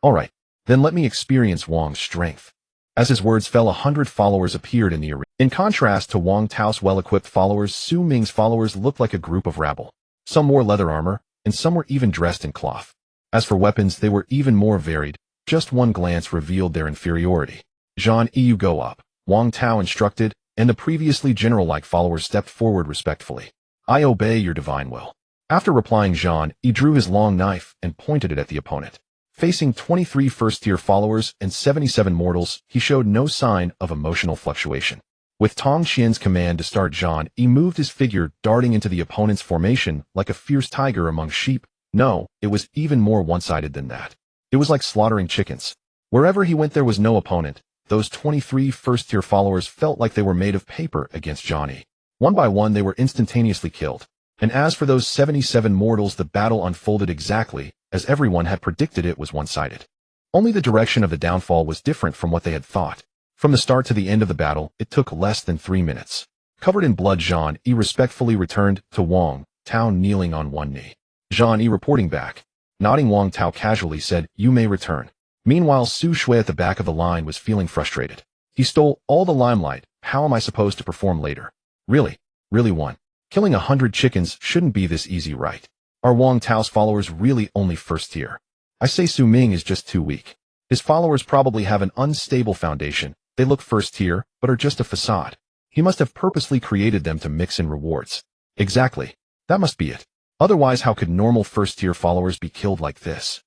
All right, then let me experience Wang's strength. As his words fell, 100 followers appeared in the arena. In contrast to Wang Tao's well-equipped followers, Su Ming's followers looked like a group of rabble. Some wore leather armor, and some were even dressed in cloth. As for weapons, they were even more varied. Just one glance revealed their inferiority. Zhan Yu, go up, Wang Tao instructed, and the previously general-like followers stepped forward respectfully. I obey your divine will. After replying, Zhan Yi drew his long knife and pointed it at the opponent. Facing 23 first-tier followers and 77 mortals, he showed no sign of emotional fluctuation. With Tong Qian's command to start, Zhan Yi moved his figure, darting into the opponent's formation like a fierce tiger among sheep. No, it was even more one-sided than that. It was like slaughtering chickens. Wherever he went, there was no opponent. Those 23 first-tier followers felt like they were made of paper against Zhan Yi. One by one, they were instantaneously killed. And as for those 77 mortals, the battle unfolded exactly as everyone had predicted it was one-sided. Only the direction of the downfall was different from what they had thought. From the start to the end of the battle, it took less than 3 minutes. Covered in blood, Zhang Yi respectfully returned to Wang Tao, kneeling on one knee. Zhang Yi reporting back. Nodding, Wang Tao casually said, "You may return." Meanwhile, Su Shui at the back of the line was feeling frustrated. He stole all the limelight. How am I supposed to perform later? Really won. Killing 100 chickens shouldn't be this easy, right? Are Wang Tao's followers really only first tier? I say Su Ming is just too weak. His followers probably have an unstable foundation. They look first tier, but are just a facade. He must have purposely created them to mix in rewards. Exactly. That must be it. Otherwise, how could normal first-tier followers be killed like this?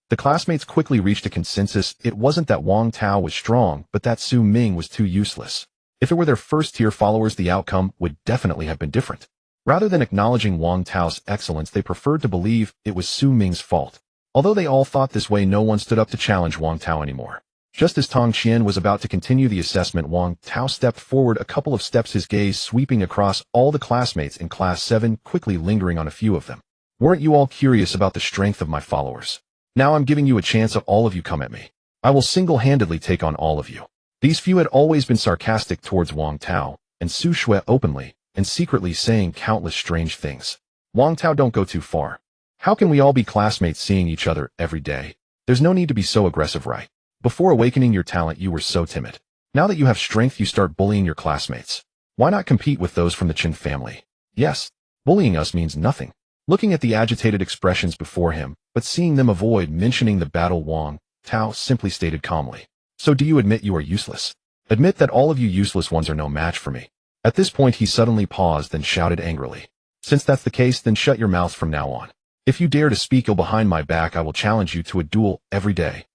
The classmates quickly reached a consensus. It wasn't that Wang Tao was strong, but that Su Ming was too useless. If it were their first-tier followers, the outcome would definitely have been different. Rather than acknowledging Wang Tao's excellence, they preferred to believe it was Su Ming's fault. Although they all thought this way, no one stood up to challenge Wang Tao anymore. Just as Tong Qian was about to continue the assessment, Wang Tao stepped forward a couple of steps, his gaze sweeping across all the classmates in Class 7, quickly lingering on a few of them. Weren't you all curious about the strength of my followers? Now I'm giving you a chance. All of you come at me. I will single-handedly take on all of you. These few had always been sarcastic towards Wang Tao, and Su Shui openly and secretly saying countless strange things. Wang Tao, don't go too far. How can we all be classmates seeing each other every day? There's no need to be so aggressive, right? Before awakening your talent, you were so timid. Now that you have strength, you start bullying your classmates. Why not compete with those from the Qin family? Yes, bullying us means nothing. Looking at the agitated expressions before him, but seeing them avoid mentioning the battle, Wang Tao simply stated calmly. So do you admit you are useless? Admit that all of you useless ones are no match for me. At this point, he suddenly paused, then shouted angrily. Since that's the case, then shut your mouth from now on. If you dare to speak ill behind my back, I will challenge you to a duel every day.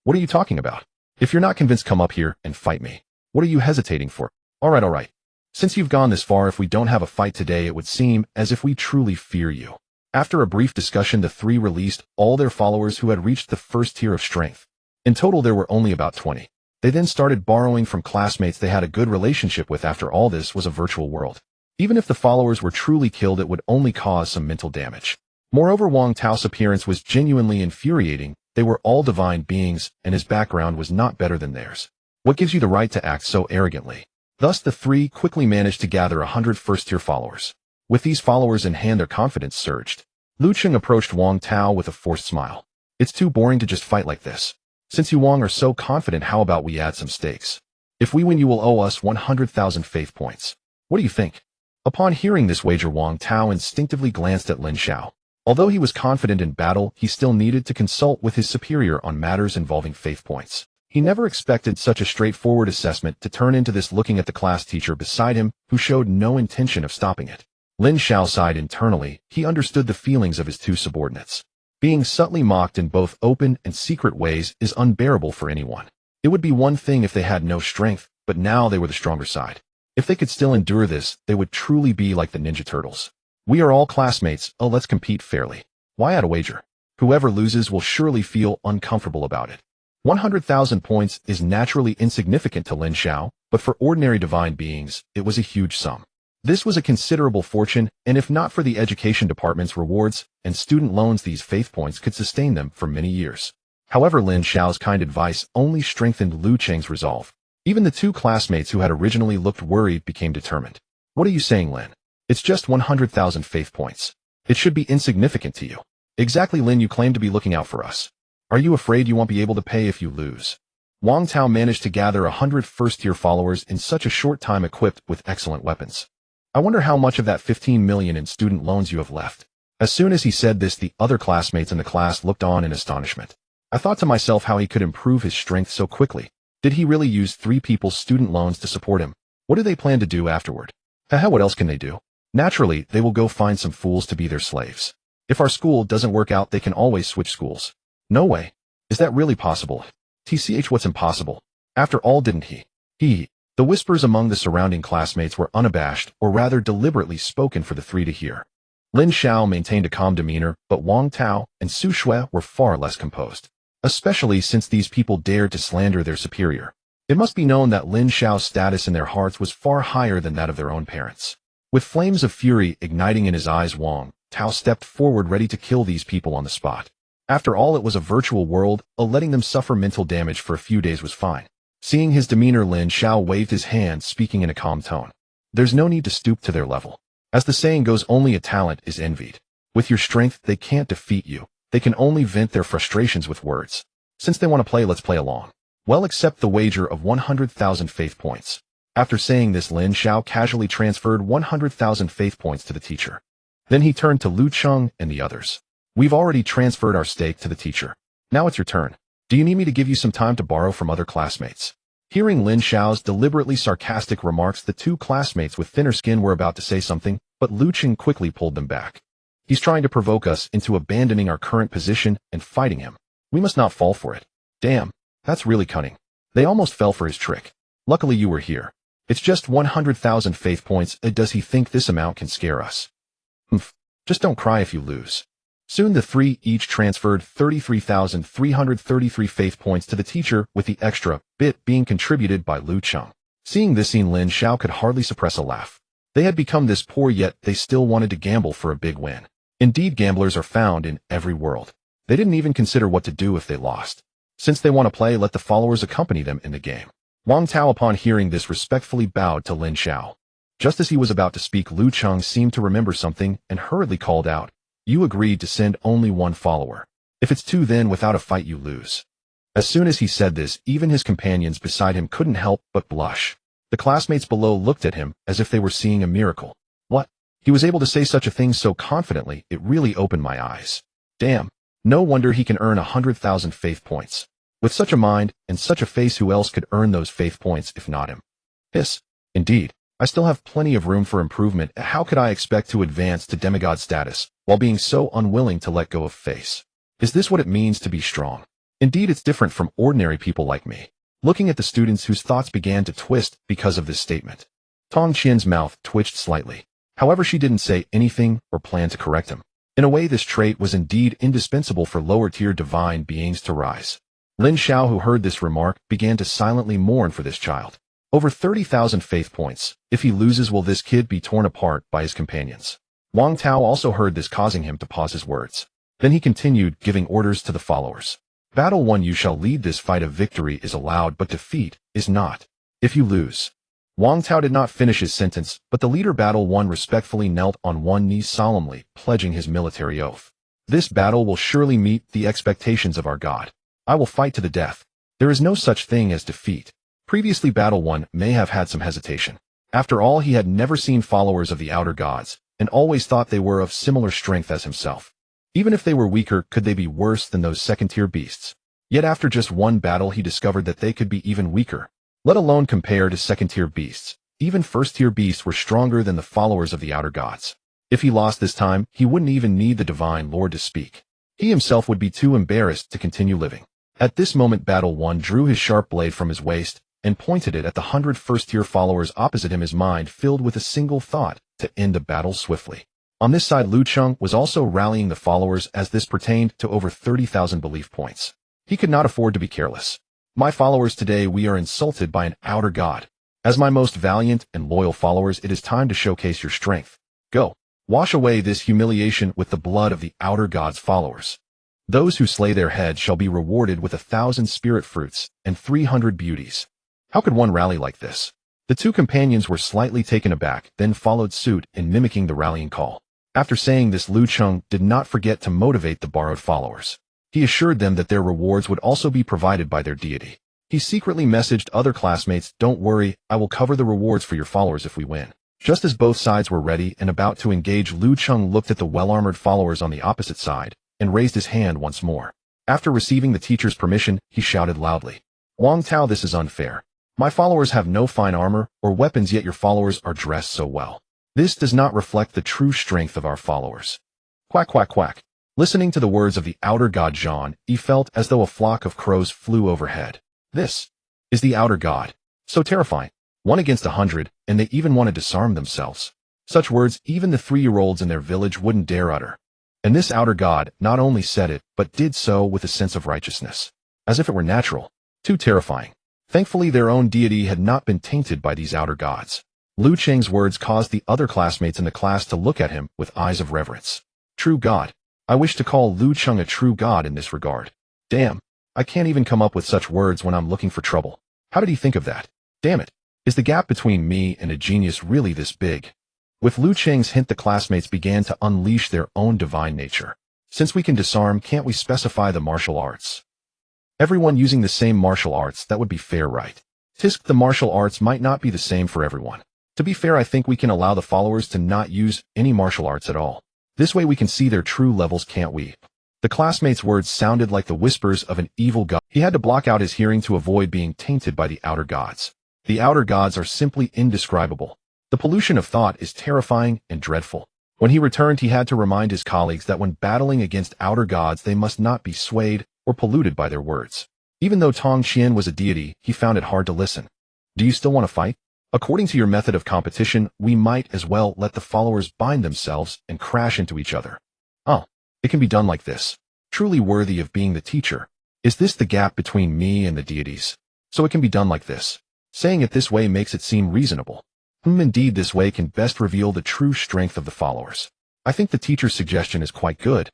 What are you talking about? If you're not convinced, come up here and fight me. What are you hesitating for? All right. Since you've gone this far, if we don't have a fight today, it would seem as if we truly fear you. After a brief discussion, the three released all their followers who had reached the first tier of strength. In total, there were only about 20. They then started borrowing from classmates they had a good relationship with. After all, this was a virtual world. Even if the followers were truly killed, it would only cause some mental damage. Moreover, Wang Tao's appearance was genuinely infuriating. They were all divine beings, and his background was not better than theirs. What gives you the right to act so arrogantly? Thus, the three quickly managed to gather 100 first-tier followers. With these followers in hand, their confidence surged. Lu Cheng approached Wang Tao with a forced smile. It's too boring to just fight like this. Since you Wang are so confident, how about we add some stakes? If we win, you will owe us 100,000 faith points. What do you think? Upon hearing this wager, Wang Tao instinctively glanced at Lin Xiao. Although he was confident in battle, he still needed to consult with his superior on matters involving faith points. He never expected such a straightforward assessment to turn into this. Looking at the class teacher beside him, who showed no intention of stopping it, Lin Xiao sighed internally. He understood the feelings of his two subordinates. Being subtly mocked in both open and secret ways is unbearable for anyone. It would be one thing if they had no strength, but now they were the stronger side. If they could still endure this, they would truly be like the Ninja Turtles. We are all classmates. Let's compete fairly. Why add a wager? Whoever loses will surely feel uncomfortable about it. 100,000 points is naturally insignificant to Lin Xiao, but for ordinary divine beings, it was a huge sum. This was a considerable fortune, and if not for the education department's rewards and student loans, these faith points could sustain them for many years. However, Lin Xiao's kind advice only strengthened Lu Cheng's resolve. Even the two classmates who had originally looked worried became determined. What are you saying, Lin? It's just 100,000 faith points. It should be insignificant to you. Exactly, Lin, you claim to be looking out for us. Are you afraid you won't be able to pay if you lose? Wang Tao managed to gather 100 first-tier followers in such a short time, equipped with excellent weapons. I wonder how much of that 15 million in student loans you have left. As soon as he said this, the other classmates in the class looked on in astonishment. I thought to myself how he could improve his strength so quickly. Did he really use 3 people's student loans to support him? What do they plan to do afterward? What else can they do? Naturally, they will go find some fools to be their slaves. If our school doesn't work out, they can always switch schools. No way. Is that really possible? What's impossible? After all, didn't he? The whispers among the surrounding classmates were unabashed, or rather deliberately spoken for the three to hear. Lin Xiao maintained a calm demeanor, but Wang Tao and Su Shui were far less composed. Especially since these people dared to slander their superior. It must be known that Lin Xiao's status in their hearts was far higher than that of their own parents. With flames of fury igniting in his eyes, Wang Tao stepped forward ready to kill these people on the spot. After all, it was a virtual world, letting them suffer mental damage for a few days was fine. Seeing his demeanor, Lin Xiao waved his hand, speaking in a calm tone. There's no need to stoop to their level. As the saying goes, only a talent is envied. With your strength, they can't defeat you. They can only vent their frustrations with words. Since they want to play, let's play along. Well, accept the wager of 100,000 faith points. After saying this, Lin Xiao casually transferred 100,000 faith points to the teacher. Then he turned to Lu Cheng and the others. We've already transferred our stake to the teacher. Now it's your turn. Do you need me to give you some time to borrow from other classmates? Hearing Lin Xiao's deliberately sarcastic remarks, the two classmates with thinner skin were about to say something, but Lu Cheng quickly pulled them back. He's trying to provoke us into abandoning our current position and fighting him. We must not fall for it. Damn, that's really cunning. They almost fell for his trick. Luckily you were here. It's just 100,000 faith points. Does he think this amount can scare us? Just don't cry if you lose. Soon the three each transferred 33,333 faith points to the teacher, with the extra bit being contributed by Lu Cheng. Seeing this scene, Lin Xiao could hardly suppress a laugh. They had become this poor, yet they still wanted to gamble for a big win. Indeed, gamblers are found in every world. They didn't even consider what to do if they lost. Since they want to play, let the followers accompany them in the game. Wang Tao, upon hearing this, respectfully bowed to Lin Xiao. Just as he was about to speak, Lu Cheng seemed to remember something and hurriedly called out, "You agreed to send only one follower. If it's two, then without a fight you lose." As soon as he said this, even his companions beside him couldn't help but blush. The classmates below looked at him as if they were seeing a miracle. What? He was able to say such a thing so confidently, it really opened my eyes. Damn, no wonder he can earn 100,000 faith points. With such a mind and such a face, who else could earn those faith points if not him? Hiss. Indeed, I still have plenty of room for improvement. How could I expect to advance to demigod status while being so unwilling to let go of face? Is this what it means to be strong? Indeed, it's different from ordinary people like me. Looking at the students, whose thoughts began to twist because of this statement. Tong Qian's mouth twitched slightly. However, she didn't say anything or plan to correct him. In a way, this trait was indeed indispensable for lower-tier divine beings to rise. Lin Xiao, who heard this remark, began to silently mourn for this child. Over 30,000 faith points. If he loses, will this kid be torn apart by his companions? Wang Tao also heard this, causing him to pause his words. Then he continued, giving orders to the followers. Battle 1, you shall lead this fight. Of victory is allowed, but defeat is not. If you lose. Wang Tao did not finish his sentence, but the leader Battle 1 respectfully knelt on one knee, solemnly pledging his military oath. This battle will surely meet the expectations of our God. I will fight to the death. There is no such thing as defeat. Previously, Battle 1 may have had some hesitation. After all, he had never seen followers of the outer gods, and always thought they were of similar strength as himself. Even if they were weaker, could they be worse than those second-tier beasts? Yet after just one battle, he discovered that they could be even weaker, let alone compare to second-tier beasts. Even first-tier beasts were stronger than the followers of the outer gods. If he lost this time, he wouldn't even need the divine lord to speak. He himself would be too embarrassed to continue living. At this moment, Battle 1 drew his sharp blade from his waist and pointed it at the 100 first-tier followers opposite him, his mind filled with a single thought: to end the battle swiftly. On this side, Lu Cheng was also rallying the followers, as this pertained to over 30,000 belief points. He could not afford to be careless. My followers, today we are insulted by an outer god. As my most valiant and loyal followers, it is time to showcase your strength. Go. Wash away this humiliation with the blood of the outer god's followers. Those who slay their head shall be rewarded with 1,000 spirit fruits and 300 beauties. How could one rally like this? The two companions were slightly taken aback, then followed suit in mimicking the rallying call. After saying this, Lu Cheng did not forget to motivate the borrowed followers. He assured them that their rewards would also be provided by their deity. He secretly messaged other classmates, "Don't worry, I will cover the rewards for your followers if we win." Just as both sides were ready and about to engage, Lu Cheng looked at the well-armored followers on the opposite side and raised his hand once more. After receiving the teacher's permission, he shouted loudly, "Wang Tao, this is unfair. My followers have no fine armor or weapons, yet your followers are dressed so well. This does not reflect the true strength of our followers." Quack, quack, quack. Listening to the words of the outer god Zhan, he felt as though a flock of crows flew overhead. This is the outer god. So terrifying. 1 against 100, and they even want to disarm themselves. Such words even the 3-year-olds in their village wouldn't dare utter. And this outer god not only said it, but did so with a sense of righteousness, as if it were natural. Too terrifying. Thankfully, their own deity had not been tainted by these outer gods. Lu Cheng's words caused the other classmates in the class to look at him with eyes of reverence. True God. I wish to call Lu Cheng a true god in this regard. Damn. I can't even come up with such words when I'm looking for trouble. How did he think of that? Damn it. Is the gap between me and a genius really this big? With Lu Cheng's hint, the classmates began to unleash their own divine nature. Since we can disarm, can't we specify the martial arts? Everyone using the same martial arts, that would be fair, right? Tisk, the martial arts might not be the same for everyone. To be fair, I think we can allow the followers to not use any martial arts at all. This way we can see their true levels, can't we? The classmate's words sounded like the whispers of an evil god. He had to block out his hearing to avoid being tainted by the outer gods. The outer gods are simply indescribable. The pollution of thought is terrifying and dreadful. When he returned, he had to remind his colleagues that when battling against outer gods, they must not be swayed or polluted by their words. Even though Tong Qian was a deity, he found it hard to listen. Do you still want to fight? According to your method of competition, we might as well let the followers bind themselves and crash into each other. Oh, it can be done like this. Truly worthy of being the teacher. Is this the gap between me and the deities? So it can be done like this. Saying it this way makes it seem reasonable. Indeed, this way can best reveal the true strength of the followers. I think the teacher's suggestion is quite good.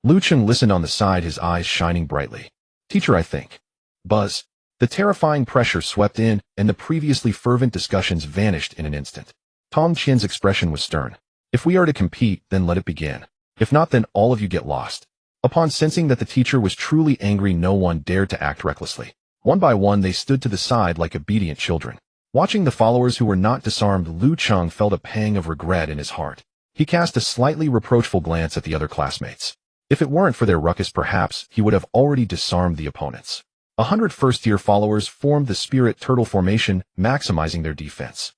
Lu Cheng listened on the side, his eyes shining brightly. Teacher, I think. Buzz. The terrifying pressure swept in, and the previously fervent discussions vanished in an instant. Tong Qian's expression was stern. If we are to compete, then let it begin. If not, then all of you get lost. Upon sensing that the teacher was truly angry, no one dared to act recklessly. One by one, they stood to the side like obedient children. Watching the followers who were not disarmed, Lu Cheng felt a pang of regret in his heart. He cast a slightly reproachful glance at the other classmates. If it weren't for their ruckus, perhaps he would have already disarmed the opponents. 100 first-year followers formed the Spirit Turtle formation, maximizing their defense.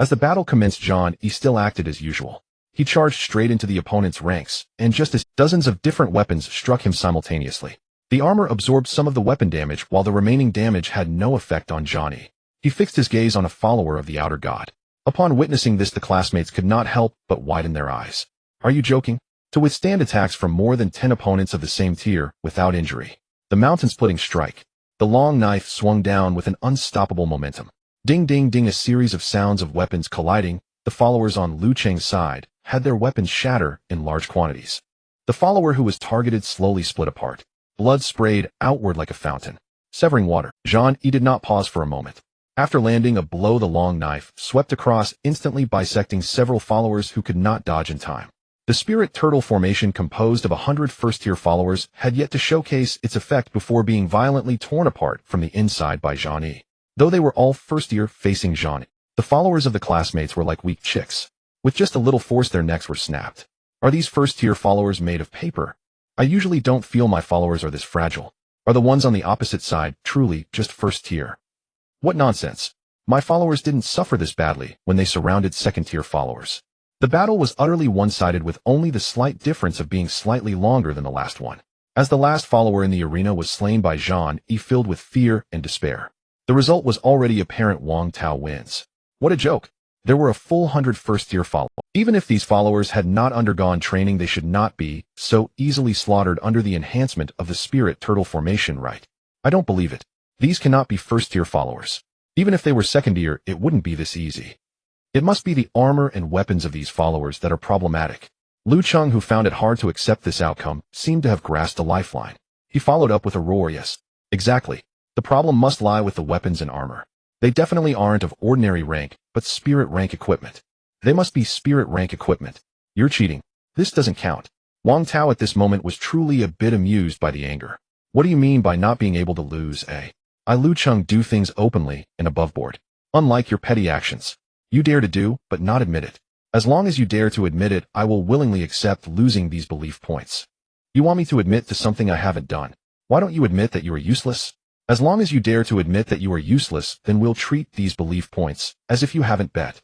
As the battle commenced, Zhang Yi still acted as usual. He charged straight into the opponent's ranks, and just as dozens of different weapons struck him simultaneously. The armor absorbed some of the weapon damage, while the remaining damage had no effect on Zhang Yi. He fixed his gaze on a follower of the outer god. Upon witnessing this, the classmates could not help but widen their eyes. Are you joking? To withstand attacks from more than 10 opponents of the same tier without injury. The mountain-splitting strike. The long knife swung down with an unstoppable momentum. Ding ding ding, a series of sounds of weapons colliding. The followers on Lu Cheng's side had their weapons shatter in large quantities. The follower who was targeted slowly split apart. Blood sprayed outward like a fountain, severing water. Zhang Yi did not pause for a moment. After landing a blow, the long knife swept across, instantly bisecting several followers who could not dodge in time. The Spirit Turtle formation, composed of 100 first-tier followers, had yet to showcase its effect before being violently torn apart from the inside by Zhang Yi. Though they were all first-year facing Zhang Yi, the followers of the classmates were like weak chicks. With just a little force, their necks were snapped. Are these first-tier followers made of paper? I usually don't feel my followers are this fragile. Are the ones on the opposite side truly just first-tier? What nonsense. My followers didn't suffer this badly when they surrounded second-tier followers. The battle was utterly one-sided, with only the slight difference of being slightly longer than the last one. As the last follower in the arena was slain by Zhang Yi, filled with fear and despair. The result was already apparent: Wang Tao wins. What a joke. There were a full 100 first-tier followers. Even if these followers had not undergone training, they should not be so easily slaughtered under the enhancement of the Spirit Turtle formation, right? I don't believe it. These cannot be first-tier followers. Even if they were second-tier, it wouldn't be this easy. It must be the armor and weapons of these followers that are problematic. Lu Cheng, who found it hard to accept this outcome, seemed to have grasped a lifeline. He followed up with a roar. Yes, exactly. The problem must lie with the weapons and armor. They definitely aren't of ordinary rank, but spirit rank equipment. They must be spirit rank equipment. You're cheating. This doesn't count. Wang Tao at this moment was truly a bit amused by the anger. What do you mean by not being able to lose, eh? I, Lu Cheng, do things openly and above board. Unlike your petty actions. You dare to do, but not admit it. As long as you dare to admit it, I will willingly accept losing these belief points. You want me to admit to something I haven't done. Why don't you admit that you are useless? As long as you dare to admit that you are useless, then we'll treat these belief points as if you haven't bet.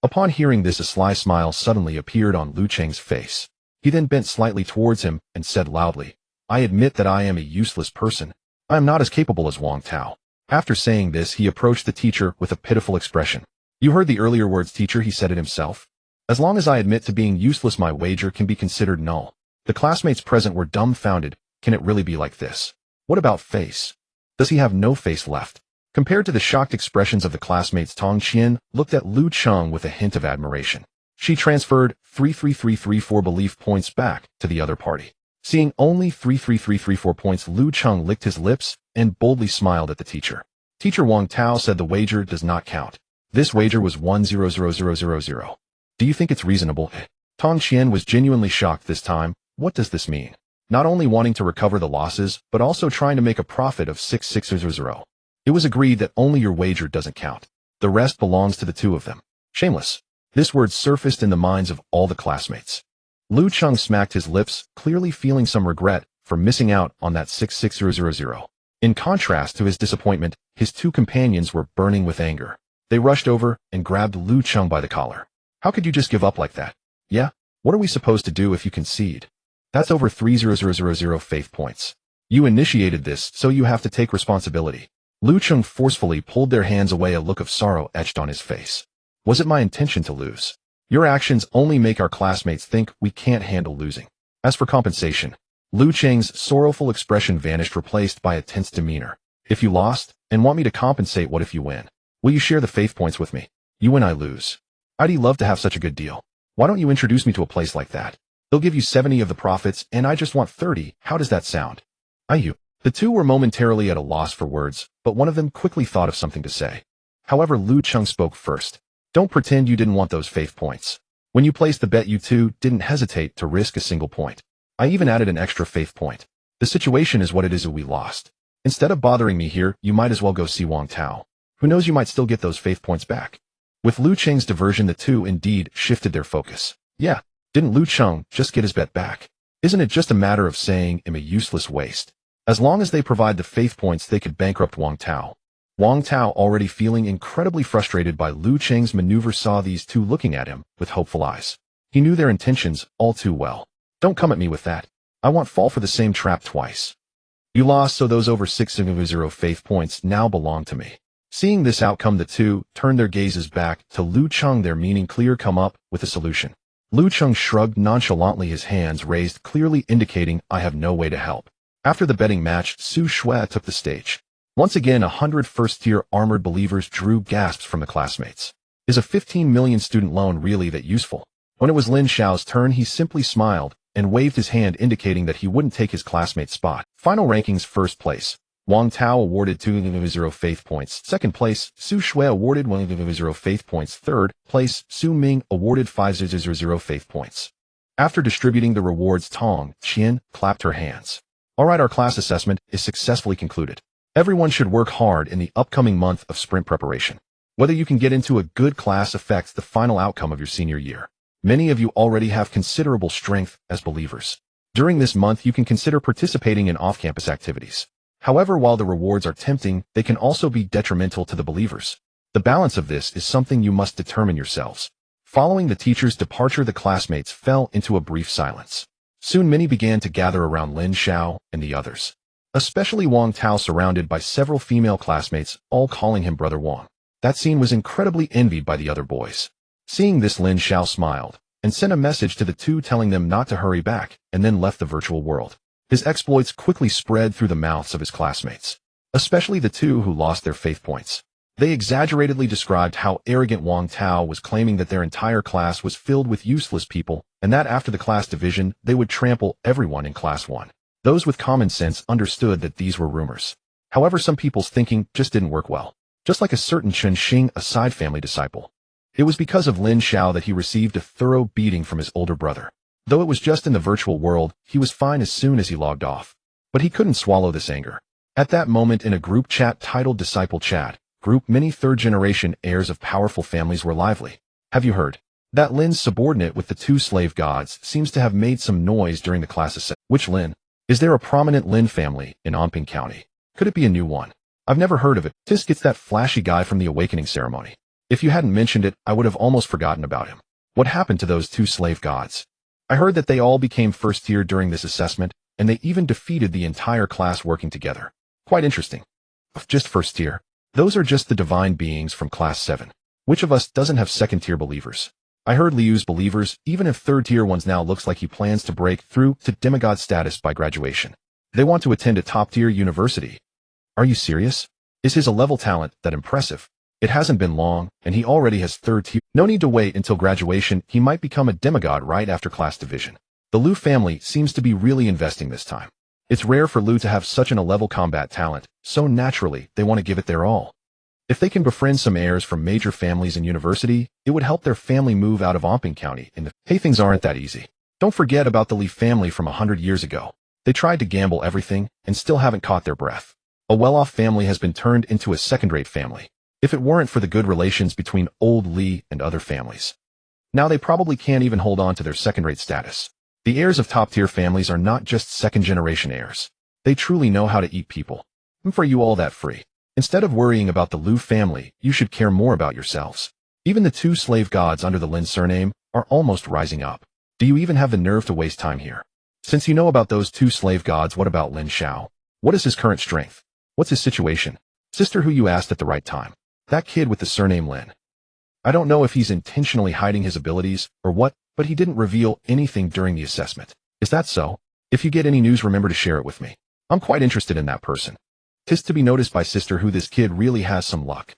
Upon hearing this, a sly smile suddenly appeared on Lu Cheng's face. He then bent slightly towards him and said loudly, I admit that I am a useless person. I am not as capable as Wang Tao. After saying this, he approached the teacher with a pitiful expression. You heard the earlier words, teacher, he said it himself. As long as I admit to being useless, my wager can be considered null. The classmates present were dumbfounded. Can it really be like this? What about face? Does he have no face left? Compared to the shocked expressions of the classmates, Tong Qian looked at Lu Cheng with a hint of admiration. She transferred 33334 belief points back to the other party. Seeing only 33334 points, Lu Cheng licked his lips and boldly smiled at the teacher. Teacher Wang Tao said the wager does not count. This wager was 100000. Do you think it's reasonable? Tong Qian was genuinely shocked this time. What does this mean? Not only wanting to recover the losses, but also trying to make a profit of 6600. It was agreed that only your wager doesn't count. The rest belongs to the two of them. Shameless. This word surfaced in the minds of all the classmates. Lu Cheng smacked his lips, clearly feeling some regret for missing out on that 66000. In contrast to his disappointment, his two companions were burning with anger. They rushed over and grabbed Lu Cheng by the collar. How could you just give up like that? Yeah? What are we supposed to do if you concede? That's over 30000 faith points. You initiated this, so you have to take responsibility. Lu Cheng forcefully pulled their hands away, a look of sorrow etched on his face. Was it my intention to lose? Your actions only make our classmates think we can't handle losing. As for compensation, Lu Cheng's sorrowful expression vanished, replaced by a tense demeanor. If you lost and want me to compensate, what if you win? Will you share the faith points with me? You win, I lose. I'd love to have such a good deal. Why don't you introduce me to a place like that? They'll give you 70 of the profits and I just want 30. How does that sound? The two were momentarily at a loss for words, but one of them quickly thought of something to say. However, Lu Cheng spoke first. Don't pretend you didn't want those faith points. When you placed the bet, you two didn't hesitate to risk a single point. I even added an extra faith point. The situation is what it is, we lost. Instead of bothering me here, you might as well go see Wang Tao. Who knows, you might still get those faith points back. With Lu Cheng's diversion, the two indeed shifted their focus. Yeah, didn't Lu Cheng just get his bet back? Isn't it just a matter of saying him a useless waste? As long as they provide the faith points, they could bankrupt Wang Tao. Wang Tao, already feeling incredibly frustrated by Lu Cheng's maneuver, saw these two looking at him with hopeful eyes. He knew their intentions all too well. Don't come at me with that. I won't fall for the same trap twice. You lost, so those over 600 faith points now belong to me. Seeing this outcome, the two turned their gazes back to Lu Cheng, their meaning clear. Come up with a solution. Lu Cheng shrugged nonchalantly, his hands raised, clearly indicating, I have no way to help. After the betting match, Su Shui took the stage. Once again, 100 first-tier armored believers drew gasps from the classmates. Is a 15 million student loan really that useful? When it was Lin Xiao's turn, he simply smiled and waved his hand, indicating that he wouldn't take his classmate's spot. Final rankings: first place, Wang Tao awarded 200 faith points. Second place, Su Shui awarded 100 faith points. Third place, Su Ming awarded 500 faith points. After distributing the rewards, Tong Qian clapped her hands. Alright, our class assessment is successfully concluded. Everyone should work hard in the upcoming month of sprint preparation. Whether you can get into a good class affects the final outcome of your senior year. Many of you already have considerable strength as believers. During this month, you can consider participating in off-campus activities. However, while the rewards are tempting, they can also be detrimental to the believers. The balance of this is something you must determine yourselves. Following the teacher's departure, the classmates fell into a brief silence. Soon many began to gather around Lin Xiao and the others. Especially Wang Tao, surrounded by several female classmates, all calling him Brother Wang. That scene was incredibly envied by the other boys. Seeing this, Lin Xiao smiled and sent a message to the two telling them not to hurry back, and then left the virtual world. His exploits quickly spread through the mouths of his classmates, especially the two who lost their faith points. They exaggeratedly described how arrogant Wang Tao was, claiming that their entire class was filled with useless people, and that after the class division, they would trample everyone in class 1. Those with common sense understood that these were rumors. However, some people's thinking just didn't work well. Just like a certain Chen Xing, a side family disciple. It was because of Lin Xiao that he received a thorough beating from his older brother. Though it was just in the virtual world, he was fine as soon as he logged off. But he couldn't swallow this anger. At that moment, in a group chat titled Disciple Chat Group, many third-generation heirs of powerful families were lively. Have you heard? That Lin's subordinate with the 2 slave gods seems to have made some noise during the class assembly. Which Lin? Is there a prominent Lin family in Anping County? Could it be a new one? I've never heard of it. Tisk, it's that flashy guy from the awakening ceremony. If you hadn't mentioned it, I would have almost forgotten about him. What happened to those 2 slave gods? I heard that they all became first tier during this assessment, and they even defeated the entire class working together. Quite interesting. Just first tier. Those are just the divine beings from class 7. Which of us doesn't have second tier believers? I heard Liu's believers, even if third tier ones, now looks like he plans to break through to demigod status by graduation. They want to attend a top tier university. Are you serious? Is his A-level talent that impressive? It hasn't been long, and he already has third tier. No need to wait until graduation, he might become a demigod right after class division. The Liu family seems to be really investing this time. It's rare for Liu to have such an A-level combat talent, so naturally, they want to give it their all. If they can befriend some heirs from major families in university, it would help their family move out of Omping County. Hey, things aren't that easy. Don't forget about the Li family from 100 years ago. They tried to gamble everything, and still haven't caught their breath. A well-off family has been turned into a second-rate family, if it weren't for the good relations between old Li and other families. Now they probably can't even hold on to their second-rate status. The heirs of top-tier families are not just second-generation heirs. They truly know how to eat people. And for you all that free. Instead of worrying about the Liu family, you should care more about yourselves. Even the two slave gods under the Lin surname are almost rising up. Do you even have the nerve to waste time here? Since you know about those two slave gods, what about Lin Xiao? What is his current strength? What's his situation? Sister, who you asked at the right time. That kid with the surname Lin. I don't know if he's intentionally hiding his abilities or what, but he didn't reveal anything during the assessment. Is that so? If you get any news, remember to share it with me. I'm quite interested in that person. 'Tis to be noticed by sister who this kid really has some luck.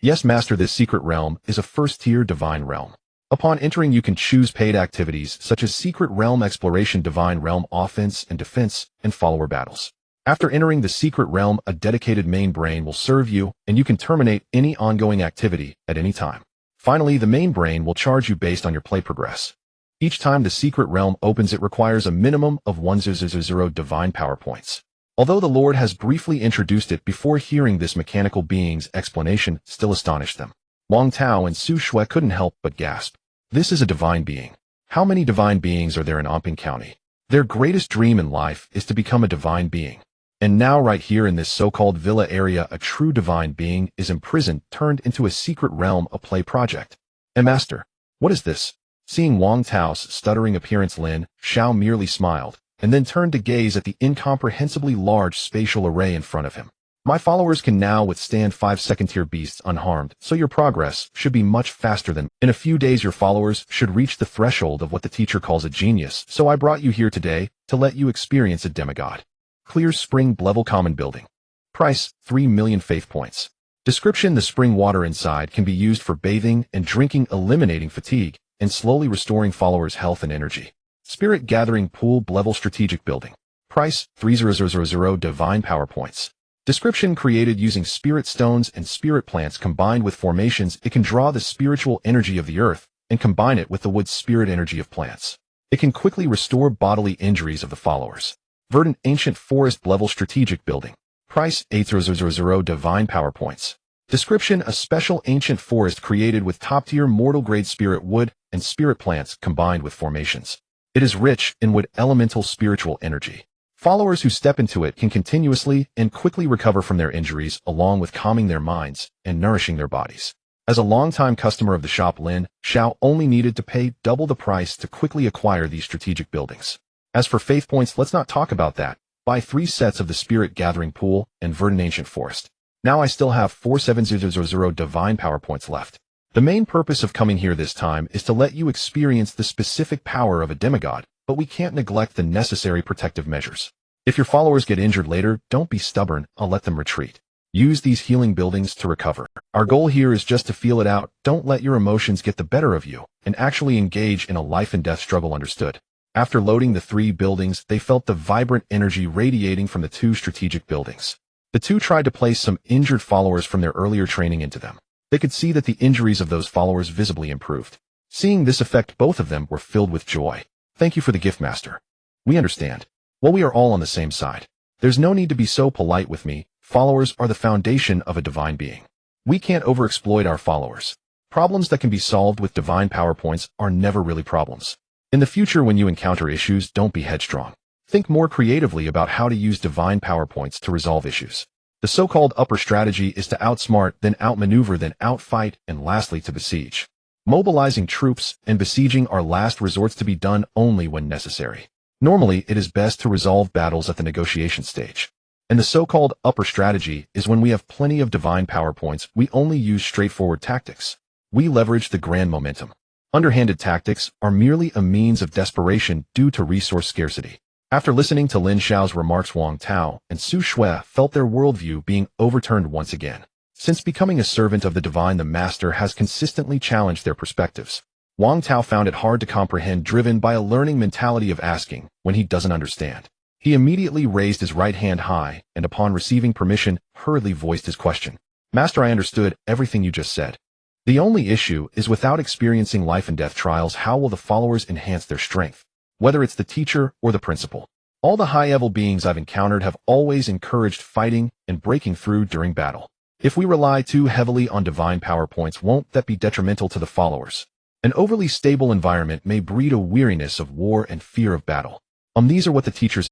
Yes, master, this secret realm is a first-tier divine realm. Upon entering, you can choose paid activities such as secret realm exploration, divine realm offense and defense, and follower battles. After entering the secret realm, a dedicated main brain will serve you, and you can terminate any ongoing activity at any time. Finally, the main brain will charge you based on your play progress. Each time the secret realm opens, it requires a minimum of 1,000 divine power points. Although the Lord has briefly introduced it before, hearing this mechanical being's explanation still astonished them. Wang Tao and Su Shui couldn't help but gasp. This is a divine being. How many divine beings are there in Omping County? Their greatest dream in life is to become a divine being. And now right here in this so-called villa area, a true divine being is imprisoned, turned into a secret realm, a play project. And master, what is this? Seeing Wang Tao's stuttering appearance, Lin Xiao merely smiled, and then turned to gaze at the incomprehensibly large spatial array in front of him. My followers can now withstand 5 second-tier beasts unharmed, so your progress should be much faster than. In a few days, your followers should reach the threshold of what the teacher calls a genius, so I brought you here today to let you experience a demigod. Clear spring level common building. Price, 3 million faith points. Description: the spring water inside can be used for bathing and drinking, eliminating fatigue, and slowly restoring followers' health and energy. Spirit gathering pool level strategic building. Price, 3,000 divine power points. Description: created using spirit stones and spirit plants combined with formations. It can draw the spiritual energy of the earth and combine it with the wood spirit energy of plants. It can quickly restore bodily injuries of the followers. Verdant ancient forest level strategic building. Price, 8,000 divine power points. Description: a special ancient forest created with top-tier mortal-grade spirit wood and spirit plants combined with formations. It is rich in wood elemental spiritual energy. Followers who step into it can continuously and quickly recover from their injuries, along with calming their minds and nourishing their bodies. As a longtime customer of the shop, Lin Xiao only needed to pay double the price to quickly acquire these strategic buildings. As for faith points, let's not talk about that. Buy 3 sets of the Spirit Gathering Pool and Verdant Ancient Forest. Now I still have 4,700 divine power points left. The main purpose of coming here this time is to let you experience the specific power of a demigod, but we can't neglect the necessary protective measures. If your followers get injured later, don't be stubborn, I'll let them retreat. Use these healing buildings to recover. Our goal here is just to feel it out. Don't let your emotions get the better of you, and actually engage in a life and death struggle, understood? After loading the 3 buildings, they felt the vibrant energy radiating from the 2 strategic buildings. The 2 tried to place some injured followers from their earlier training into them. They could see that the injuries of those followers visibly improved. Seeing this effect, both of them were filled with joy. Thank you for the gift, master. We understand. Well, we are all on the same side. There's no need to be so polite with me. Followers are the foundation of a divine being. We can't overexploit our followers. Problems that can be solved with divine power points are never really problems. In the future, when you encounter issues, don't be headstrong. Think more creatively about how to use divine power points to resolve issues. The so-called upper strategy is to outsmart, then outmaneuver, then outfight, and lastly to besiege. Mobilizing troops and besieging are last resorts to be done only when necessary. Normally, it is best to resolve battles at the negotiation stage. And the so-called upper strategy is when we have plenty of divine power points, we only use straightforward tactics. We leverage the grand momentum. Underhanded tactics are merely a means of desperation due to resource scarcity. After listening to Lin Xiao's remarks, Wang Tao and Su Shui felt their worldview being overturned once again. Since becoming a servant of the divine, the master has consistently challenged their perspectives. Wang Tao found it hard to comprehend, driven by a learning mentality of asking when he doesn't understand. He immediately raised his right hand high, and upon receiving permission, hurriedly voiced his question. Master, I understood everything you just said. The only issue is, without experiencing life and death trials, how will the followers enhance their strength? Whether it's the teacher or the principal. All the high-level beings I've encountered have always encouraged fighting and breaking through during battle. If we rely too heavily on divine power points, won't that be detrimental to the followers? An overly stable environment may breed a weariness of war and fear of battle. These are what the teachers...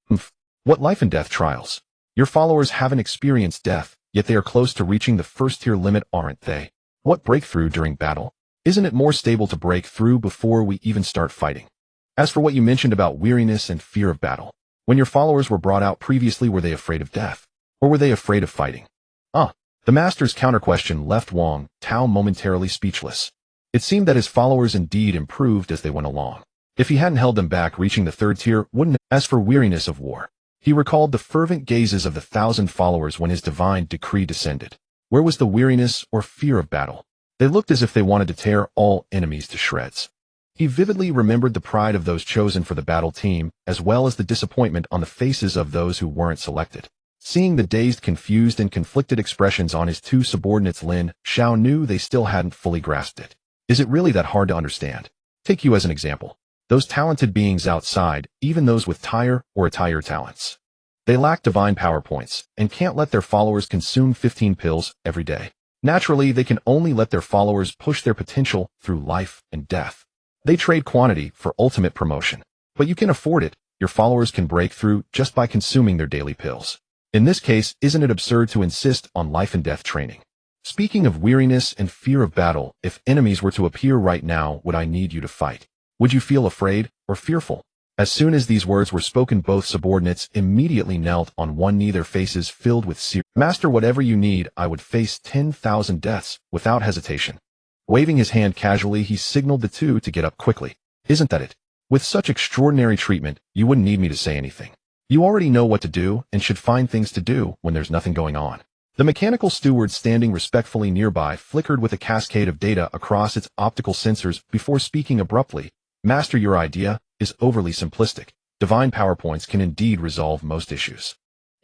What life and death trials? Your followers haven't experienced death, yet they are close to reaching the first-tier limit, aren't they? What breakthrough during battle? Isn't it more stable to break through before we even start fighting? As for what you mentioned about weariness and fear of battle, when your followers were brought out previously, were they afraid of death? Or were they afraid of fighting? The master's counter-question left Wang Tao momentarily speechless. It seemed that his followers indeed improved as they went along. If he hadn't held them back, reaching the third tier wouldn't. As for weariness of war, he recalled the fervent gazes of the 1,000 followers when his divine decree descended. Where was the weariness or fear of battle? They looked as if they wanted to tear all enemies to shreds. He vividly remembered the pride of those chosen for the battle team, as well as the disappointment on the faces of those who weren't selected. Seeing the dazed, confused, and conflicted expressions on his two subordinates, Lin Xiao knew they still hadn't fully grasped it. Is it really that hard to understand? Take you as an example. Those talented beings outside, even those with tire or attire talents. They lack divine power points, and can't let their followers consume 15 pills every day. Naturally, they can only let their followers push their potential through life and death. They trade quantity for ultimate promotion. But you can afford it. Your followers can break through just by consuming their daily pills. In this case, isn't it absurd to insist on life and death training? Speaking of weariness and fear of battle, if enemies were to appear right now, would I need you to fight? Would you feel afraid or fearful? As soon as these words were spoken, both subordinates immediately knelt on one knee, their faces filled with fear. Master, whatever you need, I would face 10,000 deaths without hesitation. Waving his hand casually, he signaled the two to get up quickly. Isn't that it? With such extraordinary treatment, you wouldn't need me to say anything. You already know what to do and should find things to do when there's nothing going on. The mechanical steward standing respectfully nearby flickered with a cascade of data across its optical sensors before speaking abruptly. Master, your idea is overly simplistic. Divine power points can indeed resolve most issues.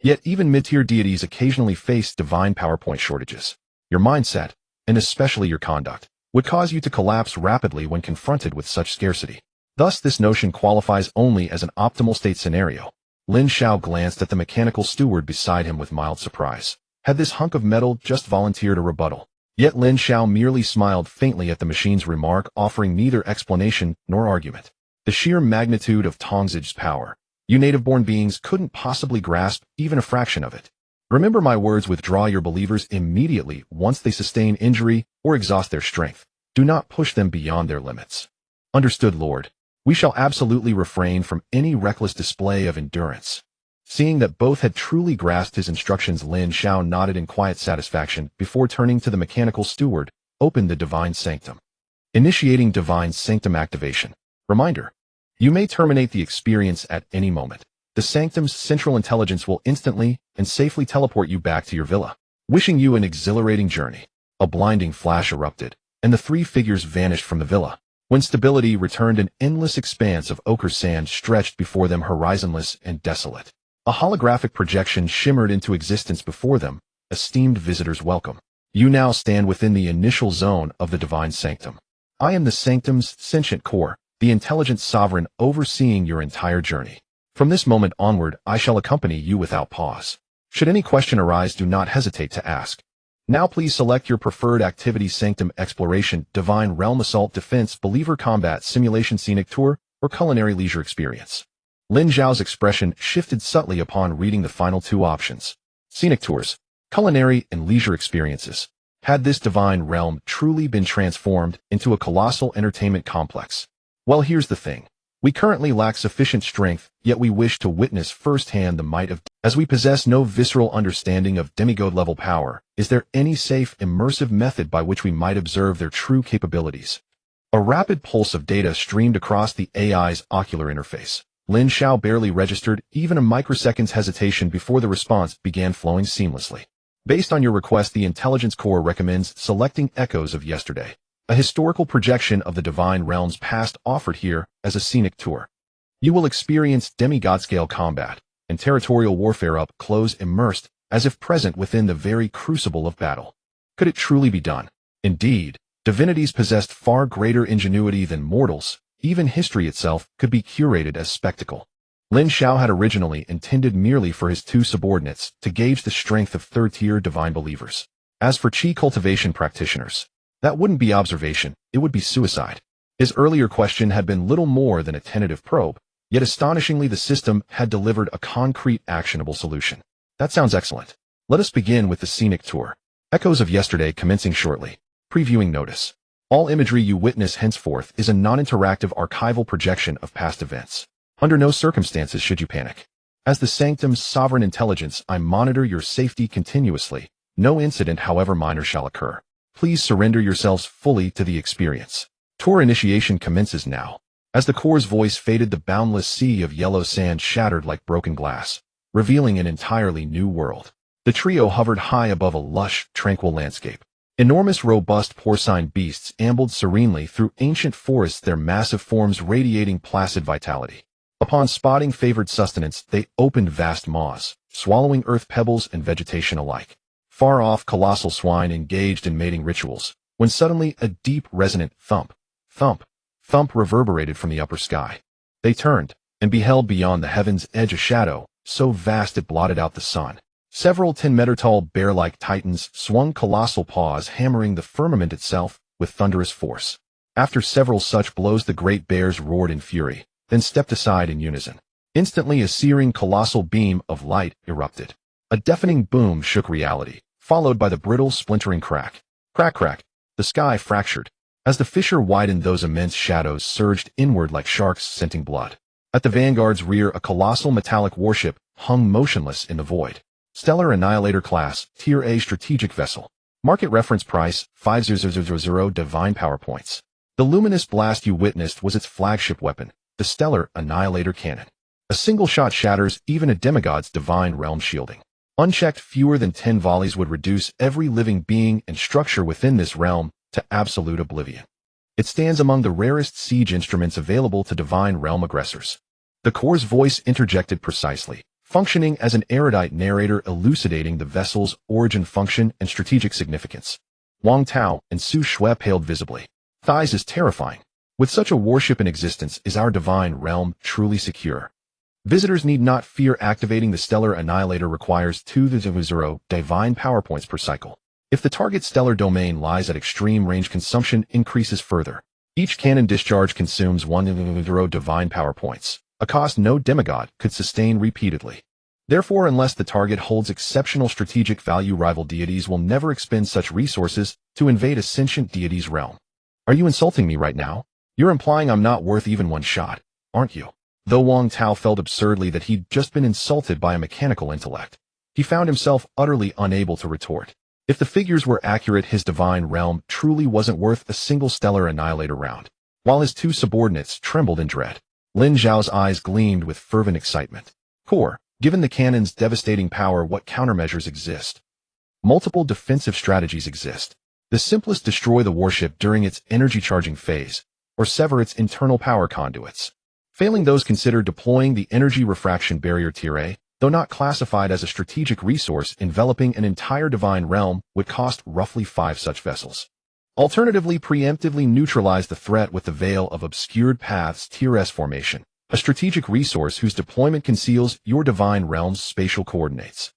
Yet even mid-tier deities occasionally face divine power point shortages. Your mindset, and especially your conduct, would cause you to collapse rapidly when confronted with such scarcity. Thus, this notion qualifies only as an optimal state scenario. Lin Xiao glanced at the mechanical steward beside him with mild surprise. Had this hunk of metal just volunteered a rebuttal? Yet Lin Xiao merely smiled faintly at the machine's remark, offering neither explanation nor argument. The sheer magnitude of Tongzhi's power, you native-born beings couldn't possibly grasp even a fraction of it. Remember my words, withdraw your believers immediately once they sustain injury or exhaust their strength. Do not push them beyond their limits. Understood, Lord. We shall absolutely refrain from any reckless display of endurance. Seeing that both had truly grasped his instructions, Lin Xiao nodded in quiet satisfaction before turning to the mechanical steward, opened the Divine Sanctum. Initiating Divine Sanctum activation. Reminder. You may terminate the experience at any moment. The Sanctum's central intelligence will instantly and safely teleport you back to your villa. Wishing you an exhilarating journey. A blinding flash erupted, and the three figures vanished from the villa. When stability returned, an endless expanse of ochre sand stretched before them, horizonless and desolate. A holographic projection shimmered into existence before them. Esteemed visitors, welcome. You now stand within the initial zone of the Divine Sanctum. I am the Sanctum's sentient core, the intelligent sovereign overseeing your entire journey. From this moment onward, I shall accompany you without pause. Should any question arise, do not hesitate to ask. Now please select your preferred activity: Sanctum Exploration, Divine Realm, Assault, Defense, Believer, Combat, Simulation, Scenic Tour, or Culinary Leisure Experience. Lin Xiao's expression shifted subtly upon reading the final two options. Scenic Tours, Culinary, and Leisure Experiences. Had this divine realm truly been transformed into a colossal entertainment complex? Well, here's the thing. We currently lack sufficient strength, yet we wish to witness firsthand the might of... As we possess no visceral understanding of demigod-level power, is there any safe, immersive method by which we might observe their true capabilities? A rapid pulse of data streamed across the AI's ocular interface. Lin Xiao barely registered even a microsecond's hesitation before the response began flowing seamlessly. Based on your request, the Intelligence Corps recommends selecting Echoes of Yesterday, a historical projection of the Divine Realm's past offered here as a scenic tour. You will experience demigod-scale combat and territorial warfare up close, immersed as if present within the very crucible of battle. Could it truly be done? Indeed, divinities possessed far greater ingenuity than mortals. Even history itself could be curated as spectacle. Lin Xiao had originally intended merely for his two subordinates to gauge the strength of third-tier divine believers. As for Qi cultivation practitioners, that wouldn't be observation, it would be suicide. His earlier question had been little more than a tentative probe, yet astonishingly the system had delivered a concrete, actionable solution. That sounds excellent. Let us begin with the scenic tour. Echoes of Yesterday commencing shortly. Previewing notice. All imagery you witness henceforth is a non-interactive archival projection of past events. Under no circumstances should you panic. As the Sanctum's sovereign intelligence, I monitor your safety continuously. No incident, however minor, shall occur. Please surrender yourselves fully to the experience. Tour initiation commences now. As the Corps' voice faded, the boundless sea of yellow sand shattered like broken glass, revealing an entirely new world. The trio hovered high above a lush, tranquil landscape. Enormous, robust porcine beasts ambled serenely through ancient forests, their massive forms radiating placid vitality. Upon spotting favored sustenance, they opened vast maws, swallowing earth pebbles and vegetation alike. Far off, colossal swine engaged in mating rituals, when suddenly a deep, resonant thump, thump, thump reverberated from the upper sky. They turned, and beheld beyond the heaven's edge a shadow, so vast it blotted out the sun. Several 10-meter-tall bear-like titans swung colossal paws, hammering the firmament itself with thunderous force. After several such blows, the great bears roared in fury, then stepped aside in unison. Instantly, a searing colossal beam of light erupted. A deafening boom shook reality, followed by the brittle, splintering crack. Crack, crack. The sky fractured. As the fissure widened, those immense shadows surged inward like sharks scenting blood. At the vanguard's rear, a colossal metallic warship hung motionless in the void. Stellar Annihilator class, Tier A strategic vessel. Market reference price, 50000 divine power points. The luminous blast you witnessed was its flagship weapon, the Stellar Annihilator cannon. A single shot shatters even a demigod's divine realm shielding. Unchecked, fewer than 10 volleys would reduce every living being and structure within this realm to absolute oblivion. It stands among the rarest siege instruments available to divine realm aggressors. The Corps' voice interjected precisely, functioning as an erudite narrator elucidating the vessel's origin, function, and strategic significance. Wang Tao and Su Shui paled visibly. Thighs is terrifying. With such a warship in existence, is our divine realm truly secure? Visitors need not fear. Activating the Stellar Annihilator requires 200 divine power points per cycle. If the target stellar domain lies at extreme range, consumption increases further. Each cannon discharge consumes 100 divine power points, a cost no demigod could sustain repeatedly. Therefore, unless the target holds exceptional strategic value, rival deities will never expend such resources to invade a sentient deity's realm. Are you insulting me right now? You're implying I'm not worth even one shot, aren't you? Though Wang Tao felt absurdly that he'd just been insulted by a mechanical intellect, he found himself utterly unable to retort. If the figures were accurate, his divine realm truly wasn't worth a single Stellar Annihilator round. While his two subordinates trembled in dread, Lin Xiao's eyes gleamed with fervent excitement. Corps, given the cannon's devastating power, what countermeasures exist? Multiple defensive strategies exist. The simplest: destroy the warship during its energy charging phase, or sever its internal power conduits. Failing those, consider deploying the energy refraction barrier. Tier A, though not classified as a strategic resource, enveloping an entire divine realm would cost roughly 5 such vessels. Alternatively, preemptively neutralize the threat with the Veil of Obscured Paths Tier S formation, a strategic resource whose deployment conceals your divine realm's spatial coordinates.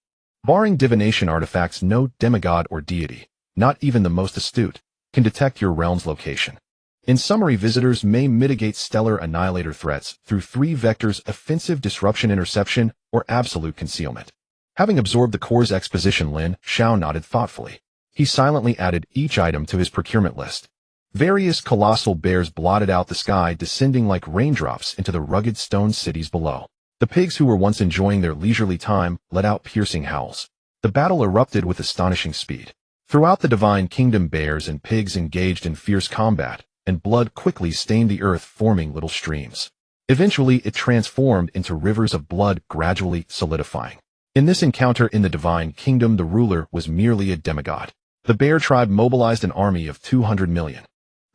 Barring divination artifacts, no demigod or deity, not even the most astute, can detect your realm's location. In summary, visitors may mitigate Stellar Annihilator threats through 3 vectors: offensive, disruption, interception, or absolute concealment. Having absorbed the Corps' exposition, Lin Xiao nodded thoughtfully. He silently added each item to his procurement list. Various colossal bears blotted out the sky, descending like raindrops into the rugged stone cities below. The pigs, who were once enjoying their leisurely time, let out piercing howls. The battle erupted with astonishing speed. Throughout the Divine Kingdom, bears and pigs engaged in fierce combat, and blood quickly stained the earth, forming little streams. Eventually, it transformed into rivers of blood, gradually solidifying. In this encounter in the Divine Kingdom, the ruler was merely a demigod. The bear tribe mobilized an army of 200 million,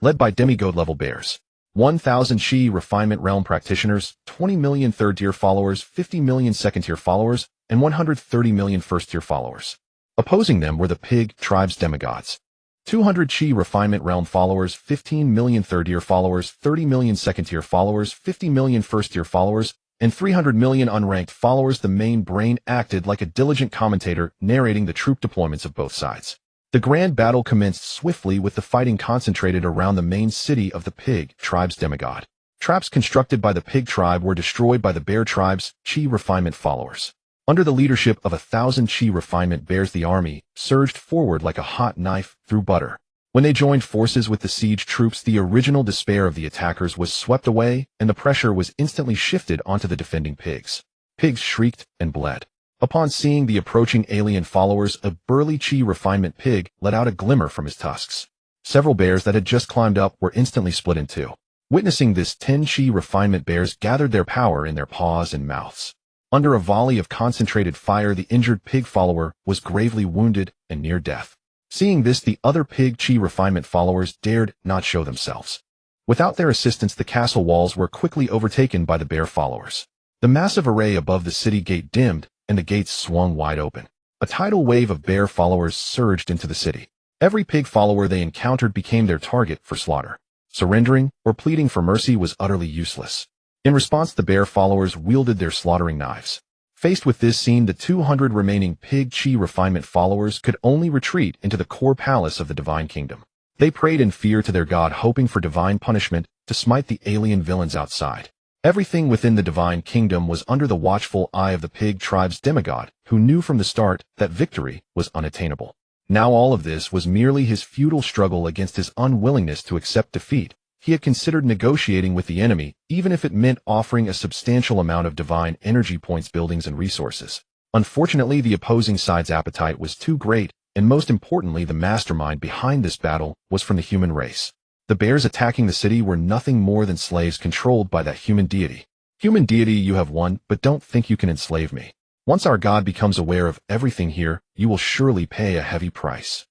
led by demigod-level bears. 1,000 Shi refinement realm practitioners, 20 million third-tier followers, 50 million second-tier followers, and 130 million first-tier followers. Opposing them were the pig tribe's demigods. 200 Shi refinement realm followers, 15 million third-tier followers, 30 million second-tier followers, 50 million first-tier followers, and 300 million unranked followers. The main brain acted like a diligent commentator, narrating the troop deployments of both sides. The grand battle commenced swiftly, with the fighting concentrated around the main city of the pig tribe's demigod. Traps constructed by the pig tribe were destroyed by the bear tribe's Chi refinement followers. Under the leadership of 1,000 Chi refinement bears, the army surged forward like a hot knife through butter. When they joined forces with the siege troops, the original despair of the attackers was swept away, and the pressure was instantly shifted onto the defending pigs. Pigs shrieked and bled. Upon seeing the approaching alien followers, a burly Chi refinement pig let out a glimmer from his tusks. Several bears that had just climbed up were instantly split in two. Witnessing this, 10 Chi refinement bears gathered their power in their paws and mouths. Under a volley of concentrated fire, the injured pig follower was gravely wounded and near death. Seeing this, the other pig Chi refinement followers dared not show themselves. Without their assistance, the castle walls were quickly overtaken by the bear followers. The massive array above the city gate dimmed, and the gates swung wide open. A tidal wave of bear followers surged into the city. Every pig follower they encountered became their target for slaughter. Surrendering or pleading for mercy was utterly useless. In response, the bear followers wielded their slaughtering knives. Faced with this scene, the 200 remaining pig Chi refinement followers could only retreat into the core palace of the Divine Kingdom. They prayed in fear to their god, hoping for divine punishment to smite the alien villains outside. Everything within the Divine Kingdom was under the watchful eye of the pig tribe's demigod, who knew from the start that victory was unattainable. Now all of this was merely his futile struggle against his unwillingness to accept defeat. He had considered negotiating with the enemy, even if it meant offering a substantial amount of divine energy points, buildings, and resources. Unfortunately, the opposing side's appetite was too great, and most importantly, the mastermind behind this battle was from the human race. The bears attacking the city were nothing more than slaves controlled by that human deity. Human deity, you have won, but don't think you can enslave me. Once our god becomes aware of everything here, you will surely pay a heavy price.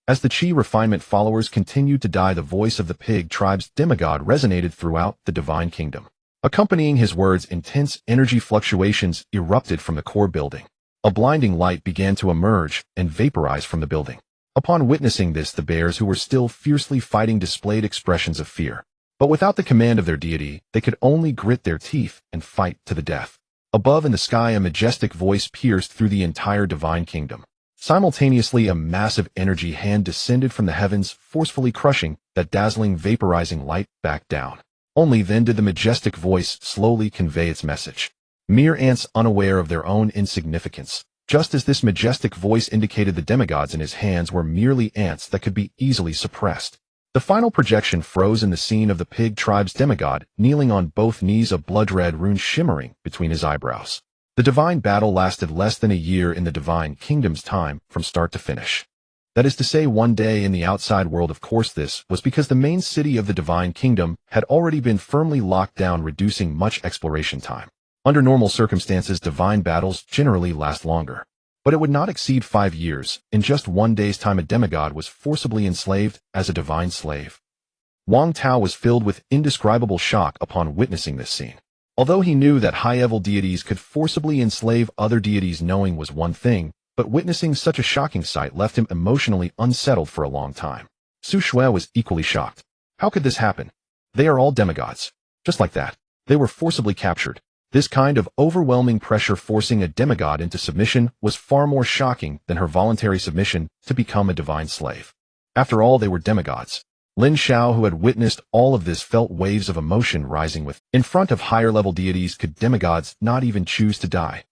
As the Chi refinement followers continued to die, the voice of the pig tribe's demigod resonated throughout the Divine Kingdom. Accompanying his words, intense energy fluctuations erupted from the core building. A blinding light began to emerge and vaporize from the building. Upon witnessing this, the bears, who were still fiercely fighting, displayed expressions of fear. But without the command of their deity, they could only grit their teeth and fight to the death. Above in the sky, a majestic voice pierced through the entire Divine Kingdom. Simultaneously, a massive energy hand descended from the heavens, forcefully crushing that dazzling, vaporizing light back down. Only then did the majestic voice slowly convey its message. Mere ants, unaware of their own insignificance. Just as this majestic voice indicated, the demigods in his hands were merely ants that could be easily suppressed. The final projection froze in the scene of the pig tribe's demigod, kneeling on both knees, a blood-red rune shimmering between his eyebrows. The divine battle lasted less than a year in the Divine Kingdom's time, from start to finish. That is to say, one day in the outside world. Of course, this was because the main city of the Divine Kingdom had already been firmly locked down, reducing much exploration time. Under normal circumstances, divine battles generally last longer. But it would not exceed 5 years. In just one day's time, a demigod was forcibly enslaved as a divine slave. Wang Tao was filled with indescribable shock upon witnessing this scene. Although he knew that high-level deities could forcibly enslave other deities, knowing was one thing, but witnessing such a shocking sight left him emotionally unsettled for a long time. Su Shui was equally shocked. How could this happen? They are all demigods. Just like that. They were forcibly captured. This kind of overwhelming pressure forcing a demigod into submission was far more shocking than her voluntary submission to become a divine slave. After all, they were demigods. Lin Xiao, who had witnessed all of this, felt waves of emotion rising within. In front of higher-level deities, could demigods not even choose to die?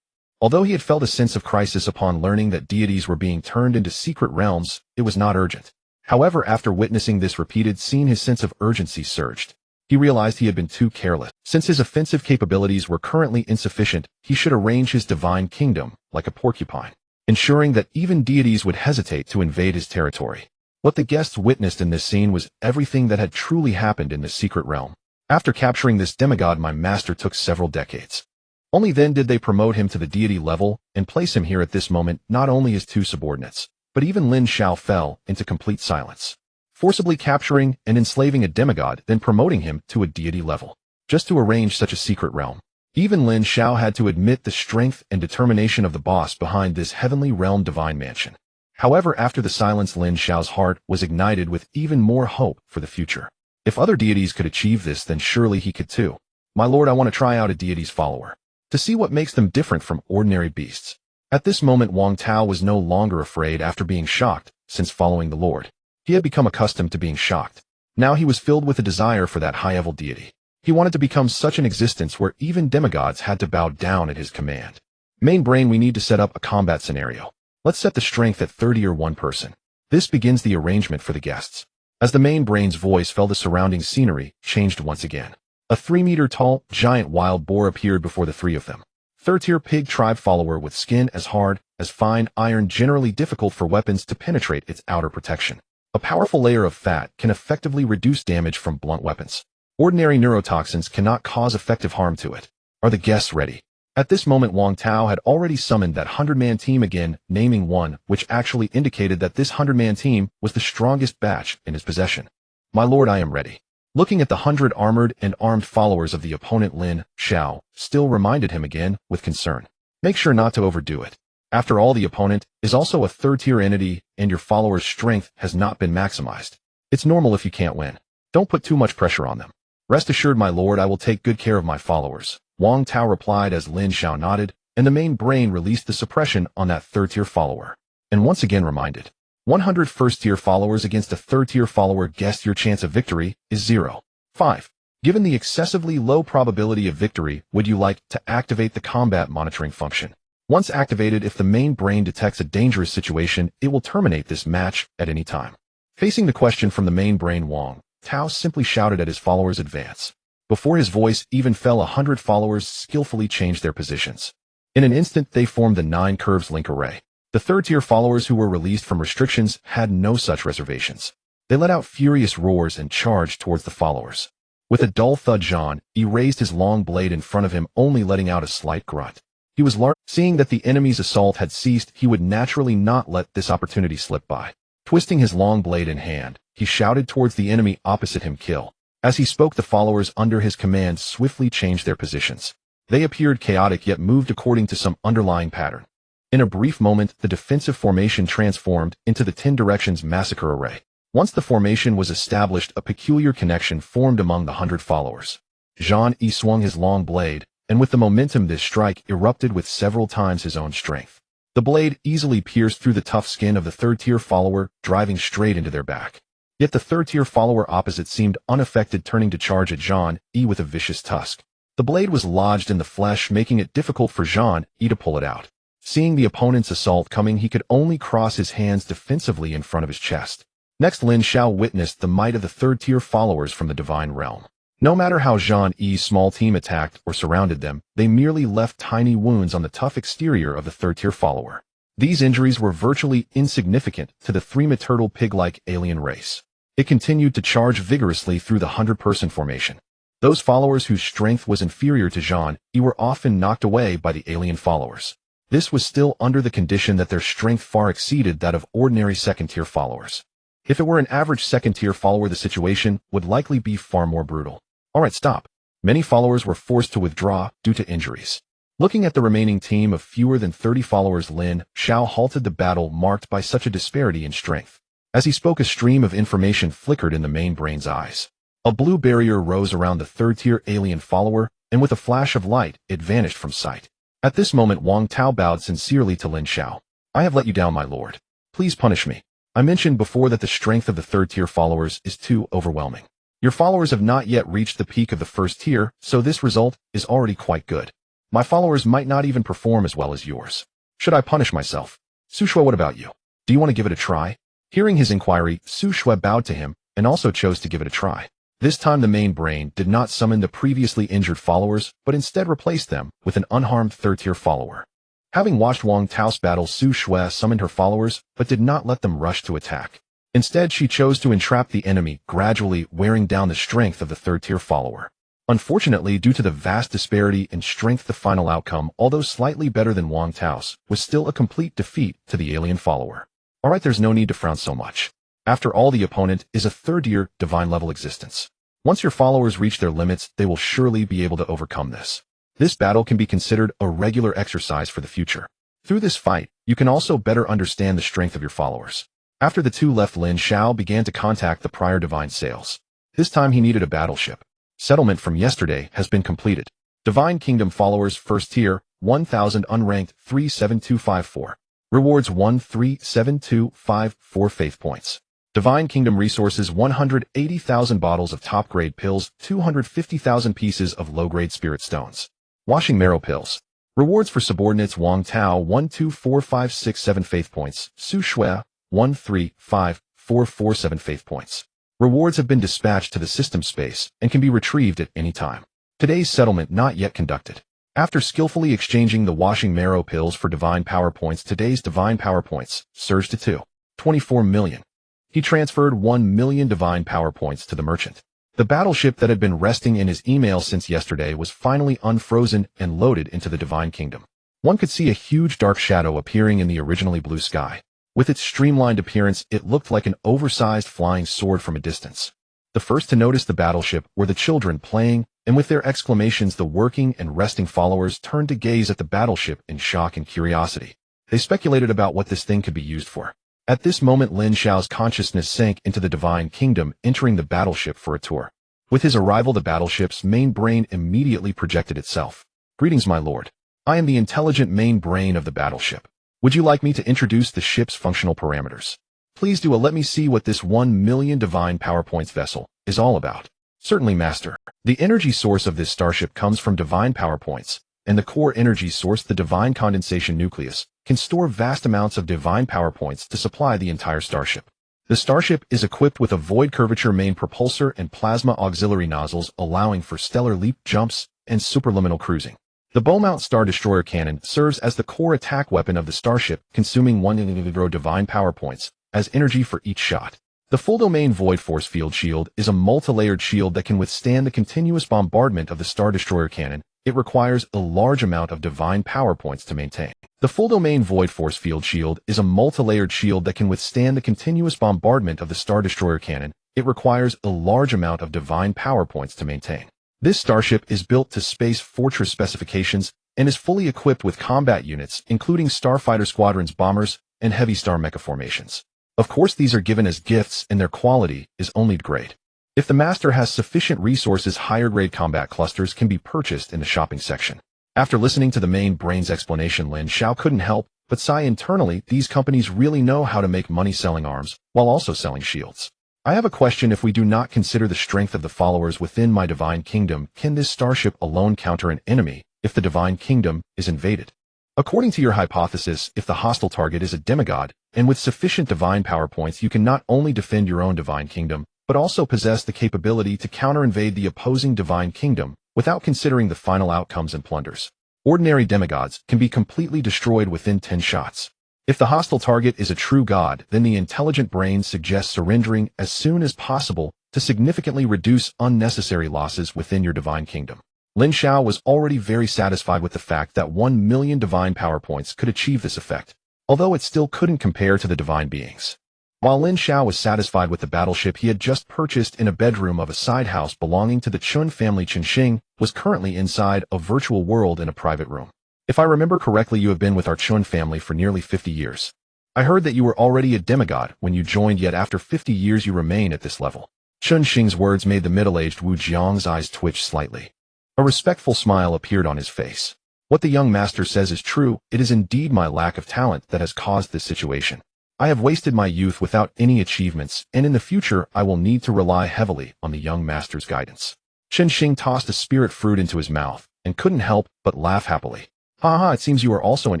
Although he had felt a sense of crisis upon learning that deities were being turned into secret realms, it was not urgent. However, after witnessing this repeated scene, his sense of urgency surged. He realized he had been too careless. Since his offensive capabilities were currently insufficient, he should arrange his divine kingdom like a porcupine, ensuring that even deities would hesitate to invade his territory. What the guests witnessed in this scene was everything that had truly happened in this secret realm. After capturing this demigod, my master took several decades. Only then did they promote him to the deity level and place him here at this moment not only as 2 subordinates, but even Lin Xiao fell into complete silence, forcibly capturing and enslaving a demigod, then promoting him to a deity level, just to arrange such a secret realm. Even Lin Xiao had to admit the strength and determination of the boss behind this heavenly realm divine mansion. However, after the silence, Lin Xiao's heart was ignited with even more hope for the future. If other deities could achieve this, then surely he could too. My lord, I want to try out a deity's follower, to see what makes them different from ordinary beasts. At this moment, Wang Tao was no longer afraid after being shocked, since following the Lord. He had become accustomed to being shocked. Now he was filled with a desire for that high-level deity. He wanted to become such an existence where even demigods had to bow down at his command. Main brain, we need to set up a combat scenario. Let's set the strength at 30 or 1 person. This begins the arrangement for the guests. As the main brain's voice fell, the surrounding scenery changed once again. A 3-meter-tall, giant wild boar appeared before the 3 of them. Third-tier pig tribe follower with skin as hard as fine iron, generally difficult for weapons to penetrate its outer protection. A powerful layer of fat can effectively reduce damage from blunt weapons. Ordinary neurotoxins cannot cause effective harm to it. Are the guests ready? At this moment, Wang Tao had already summoned that 100-man team again, naming 1, which actually indicated that this 100-man team was the strongest batch in his possession. My lord, I am ready. Looking at the 100 armored and armed followers of the opponent, Lin Xiao still reminded him again with concern. Make sure not to overdo it. After all, the opponent is also a 3rd-tier entity, and your follower's strength has not been maximized. It's normal if you can't win. Don't put too much pressure on them. Rest assured, my lord, I will take good care of my followers, Wang Tao replied as Lin Xiao nodded, and the main brain released the suppression on that 3rd-tier follower. And once again reminded, 100 1st-tier followers against a 3rd-tier follower guest, your chance of victory is 0. 5. Given the excessively low probability of victory, would you like to activate the combat monitoring function? Once activated, if the main brain detects a dangerous situation, it will terminate this match at any time. Facing the question from the main brain, Wang Tao simply shouted at his followers, advance. Before his voice even fell, 100 followers skillfully changed their positions. In an instant, they formed the 9 curves link array. The 3rd-tier followers who were released from restrictions had no such reservations. They let out furious roars and charged towards the followers. With a dull thud, Zhan raised his long blade in front of him, only letting out a slight grunt. He was seeing that the enemy's assault had ceased, he would naturally not let this opportunity slip by. Twisting his long blade in hand, he shouted towards the enemy opposite him, kill. As he spoke, the followers under his command swiftly changed their positions. They appeared chaotic yet moved according to some underlying pattern. In a brief moment, the defensive formation transformed into the 10 directions massacre array. Once the formation was established, a peculiar connection formed among the 100 followers. Zhan swung his long blade, and with the momentum, this strike erupted with several times his own strength. The blade easily pierced through the tough skin of the 3rd-tier follower, driving straight into their back. Yet the 3rd-tier follower opposite seemed unaffected, turning to charge at Zhan with a vicious tusk. The blade was lodged in the flesh, making it difficult for Zhan to pull it out. Seeing the opponent's assault coming, he could only cross his hands defensively in front of his chest. Next, Lin Xiao witnessed the might of the 3rd-tier followers from the divine realm. No matter how Zhan's small team attacked or surrounded them, they merely left tiny wounds on the tough exterior of the 3rd-tier follower. These injuries were virtually insignificant to the 3 maternal pig-like alien race. It continued to charge vigorously through the 100-person formation. Those followers whose strength was inferior to Zhan were often knocked away by the alien followers. This was still under the condition that their strength far exceeded that of ordinary 2nd-tier followers. If it were an average 2nd-tier follower, the situation would likely be far more brutal. Alright, stop. Many followers were forced to withdraw due to injuries. Looking at the remaining team of fewer than 30 followers, Lin Xiao halted the battle marked by such a disparity in strength. As he spoke, a stream of information flickered in the main brain's eyes. A blue barrier rose around the 3rd-tier alien follower, and with a flash of light, it vanished from sight. At this moment, Wang Tao bowed sincerely to Lin Xiao. I have let you down, my lord. Please punish me. I mentioned before that the strength of the 3rd-tier followers is too overwhelming. Your followers have not yet reached the peak of the 1st tier, so this result is already quite good. My followers might not even perform as well as yours. Should I punish myself? Su Shui, what about you? Do you want to give it a try? Hearing his inquiry, Su Shui bowed to him and also chose to give it a try. This time the main brain did not summon the previously injured followers, but instead replaced them with an unharmed 3rd-tier follower. Having watched Wang Tao's battle, Su Shui summoned her followers, but did not let them rush to attack. Instead, she chose to entrap the enemy, gradually wearing down the strength of the 3rd-tier follower. Unfortunately, due to the vast disparity in strength, the final outcome, although slightly better than Wang Tao's, was still a complete defeat to the alien follower. Alright, there's no need to frown so much. After all, the opponent is a third-tier, divine-level existence. Once your followers reach their limits, they will surely be able to overcome this. This battle can be considered a regular exercise for the future. Through this fight, you can also better understand the strength of your followers. After the two left, Lin Xiao began to contact the prior divine sails. This time he needed a battleship. Settlement from yesterday has been completed. Divine Kingdom followers, first tier, 1000 unranked 37254. Rewards 137254 faith points. Divine Kingdom resources 180,000 bottles of top-grade pills, 250,000 pieces of low-grade spirit stones. Washing marrow pills. Rewards for subordinates Wang Tao 124567 faith points, Su Shui 135447 faith points. Rewards have been dispatched to the system space and can be retrieved at any time. Today's settlement not yet conducted. After skillfully exchanging the washing marrow pills for divine power points, today's divine power points surged to 24 million. He transferred 1 million divine power points to the merchant. The battleship that had been resting in his email since yesterday was finally unfrozen and loaded into the Divine Kingdom. One could see a huge dark shadow appearing in the originally blue sky. With its streamlined appearance, it looked like an oversized flying sword from a distance. The first to notice the battleship were the children playing, and with their exclamations, the working and resting followers turned to gaze at the battleship in shock and curiosity. They speculated about what this thing could be used for. At this moment, Lin Xiao's consciousness sank into the Divine Kingdom, entering the battleship for a tour. With his arrival, the battleship's main brain immediately projected itself. Greetings, my lord. I am the intelligent main brain of the battleship. Would you like me to introduce the ship's functional parameters? Please do let me see what this 1 million divine power points vessel is all about. Certainly, master. The energy source of this starship comes from divine power points, and the core energy source, the divine condensation nucleus, can store vast amounts of divine power points to supply the entire starship. The starship is equipped with a void curvature main propulsor and plasma auxiliary nozzles, allowing for stellar leap jumps and superluminal cruising. The Beaumont Star Destroyer cannon serves as the core attack weapon of the starship, consuming 1 divine power points as energy for each shot. The full domain void force field shield is a multi-layered shield that can withstand the continuous bombardment of the Star Destroyer cannon. It requires a large amount of divine power points to maintain. The full domain void force field shield is a multi-layered shield that can withstand the continuous bombardment of the Star Destroyer cannon. It requires a large amount of divine power points to maintain. This starship is built to Space Fortress specifications and is fully equipped with combat units, including Starfighter Squadron's bombers and heavy star mecha formations. Of course, these are given as gifts and their quality is only grade. If the master has sufficient resources, higher grade combat clusters can be purchased in the shopping section. After listening to the main brain's explanation, Lin Xiao couldn't help but sigh internally. These companies really know how to make money selling arms while also selling shields. I have a question. If we do not consider the strength of the followers within my Divine Kingdom, can this starship alone counter an enemy if the Divine Kingdom is invaded? According to your hypothesis, if the hostile target is a demigod, and with sufficient divine power points, you can not only defend your own Divine Kingdom, but also possess the capability to counter-invade the opposing Divine Kingdom without considering the final outcomes and plunders. Ordinary demigods can be completely destroyed within 10 shots. If the hostile target is a true god, then the intelligent brain suggests surrendering as soon as possible to significantly reduce unnecessary losses within your Divine Kingdom. Lin Xiao was already very satisfied with the fact that 1 million divine power points could achieve this effect, although it still couldn't compare to the divine beings. While Lin Xiao was satisfied with the battleship he had just purchased in a bedroom of a side house belonging to the Chun family, Qinxing was currently inside a virtual world in a private room. If I remember correctly, you have been with our Chun family for nearly 50 years. I heard that you were already a demigod when you joined, yet after 50 years you remain at this level. Chun Xing's words made the middle-aged Wu Jiang's eyes twitch slightly. A respectful smile appeared on his face. What the young master says is true. It is indeed my lack of talent that has caused this situation. I have wasted my youth without any achievements, and in the future I will need to rely heavily on the young master's guidance. Qinxing tossed a spirit fruit into his mouth and couldn't help but laugh happily. Ha, it seems you are also an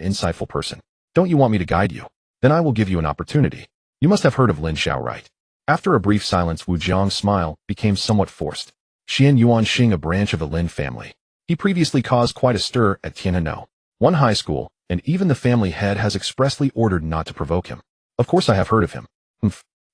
insightful person. Don't you want me to guide you? Then I will give you an opportunity. You must have heard of Lin Xiao, right? After a brief silence, Wu Jiang's smile became somewhat forced. Xian Yuanxing, a branch of the Lin family. He previously caused quite a stir at Tianhano, one high school, and even the family head has expressly ordered not to provoke him. Of course I have heard of him.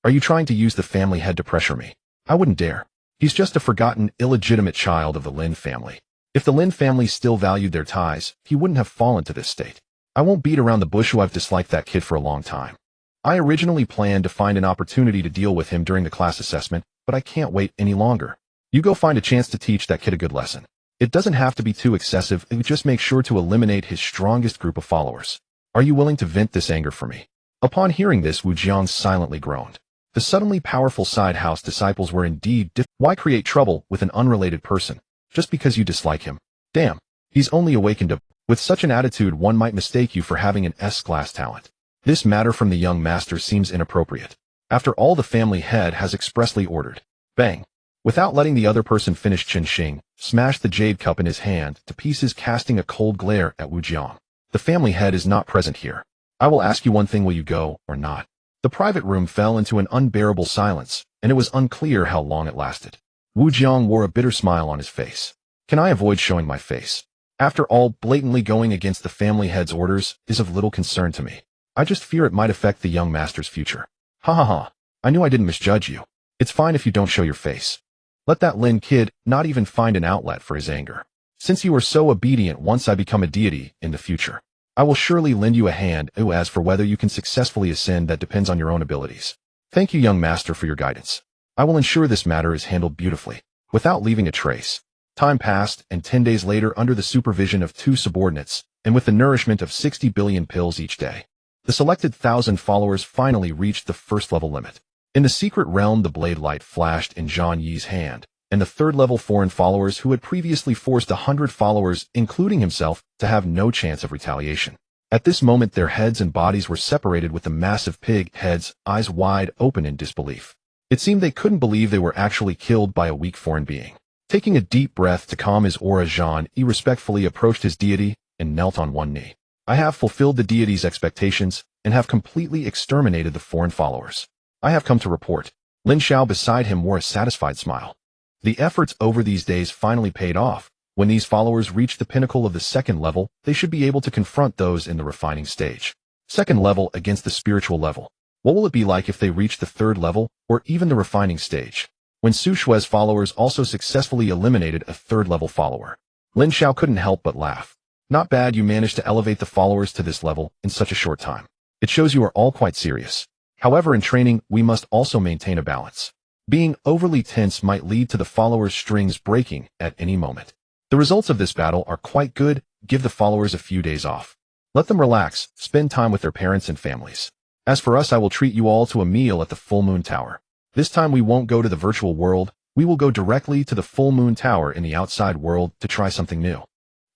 Are you trying to use the family head to pressure me? I wouldn't dare. He's just a forgotten, illegitimate child of the Lin family. If the Lin family still valued their ties, he wouldn't have fallen to this state. I won't beat around the bush. I've disliked that kid for a long time. I originally planned to find an opportunity to deal with him during the class assessment, but I can't wait any longer. You go find a chance to teach that kid a good lesson. It doesn't have to be too excessive, it would just make sure to eliminate his strongest group of followers. Are you willing to vent this anger for me? Upon hearing this, Wu Jiang silently groaned. The suddenly powerful side house disciples were indeed Why create trouble with an unrelated person, just because you dislike him? Damn, he's only awakened up. With such an attitude, one might mistake you for having an S-class talent. This matter from the young master seems inappropriate. After all, the family head has expressly ordered. Bang. Without letting the other person finish, Chen Xing smashed the jade cup in his hand to pieces, casting a cold glare at Wu Jiang. The family head is not present here. I will ask you one thing, will you go or not? The private room fell into an unbearable silence, and it was unclear how long it lasted. Wu Jiang wore a bitter smile on his face. Can I avoid showing my face? After all, blatantly going against the family head's orders is of little concern to me. I just fear it might affect the young master's future. Ha ha ha. I knew I didn't misjudge you. It's fine if you don't show your face. Let that Lin kid not even find an outlet for his anger. Since you are so obedient, once I become a deity in the future, I will surely lend you a hand. As for whether you can successfully ascend, that depends on your own abilities. Thank you, young master, for your guidance. I will ensure this matter is handled beautifully, without leaving a trace. Time passed, and 10 days later, under the supervision of 2 subordinates, and with the nourishment of 60 billion pills each day, the selected 1,000 followers finally reached the first level limit. In the secret realm, the blade light flashed in Zhang Yi's hand, and the third-level foreign followers who had previously forced 100 followers, including himself, to have no chance of retaliation. At this moment, their heads and bodies were separated, with the massive pig heads, eyes wide open in disbelief. It seemed they couldn't believe they were actually killed by a weak foreign being. Taking a deep breath to calm his aura, Zhang Yi respectfully approached his deity and knelt on one knee. I have fulfilled the deity's expectations and have completely exterminated the foreign followers. I have come to report. Lin Xiao beside him wore a satisfied smile. The efforts over these days finally paid off. When these followers reach the pinnacle of the second level, they should be able to confront those in the refining stage. Second level against the spiritual level. What will it be like if they reach the third level, or even the refining stage? When Su Shue's followers also successfully eliminated a third-level follower, Lin Xiao couldn't help but laugh. Not bad, you managed to elevate the followers to this level in such a short time. It shows you are all quite serious. However, in training, we must also maintain a balance. Being overly tense might lead to the followers' strings breaking at any moment. The results of this battle are quite good. Give the followers a few days off. Let them relax, spend time with their parents and families. As for us, I will treat you all to a meal at the Full Moon Tower. This time we won't go to the virtual world, we will go directly to the Full Moon Tower in the outside world to try something new.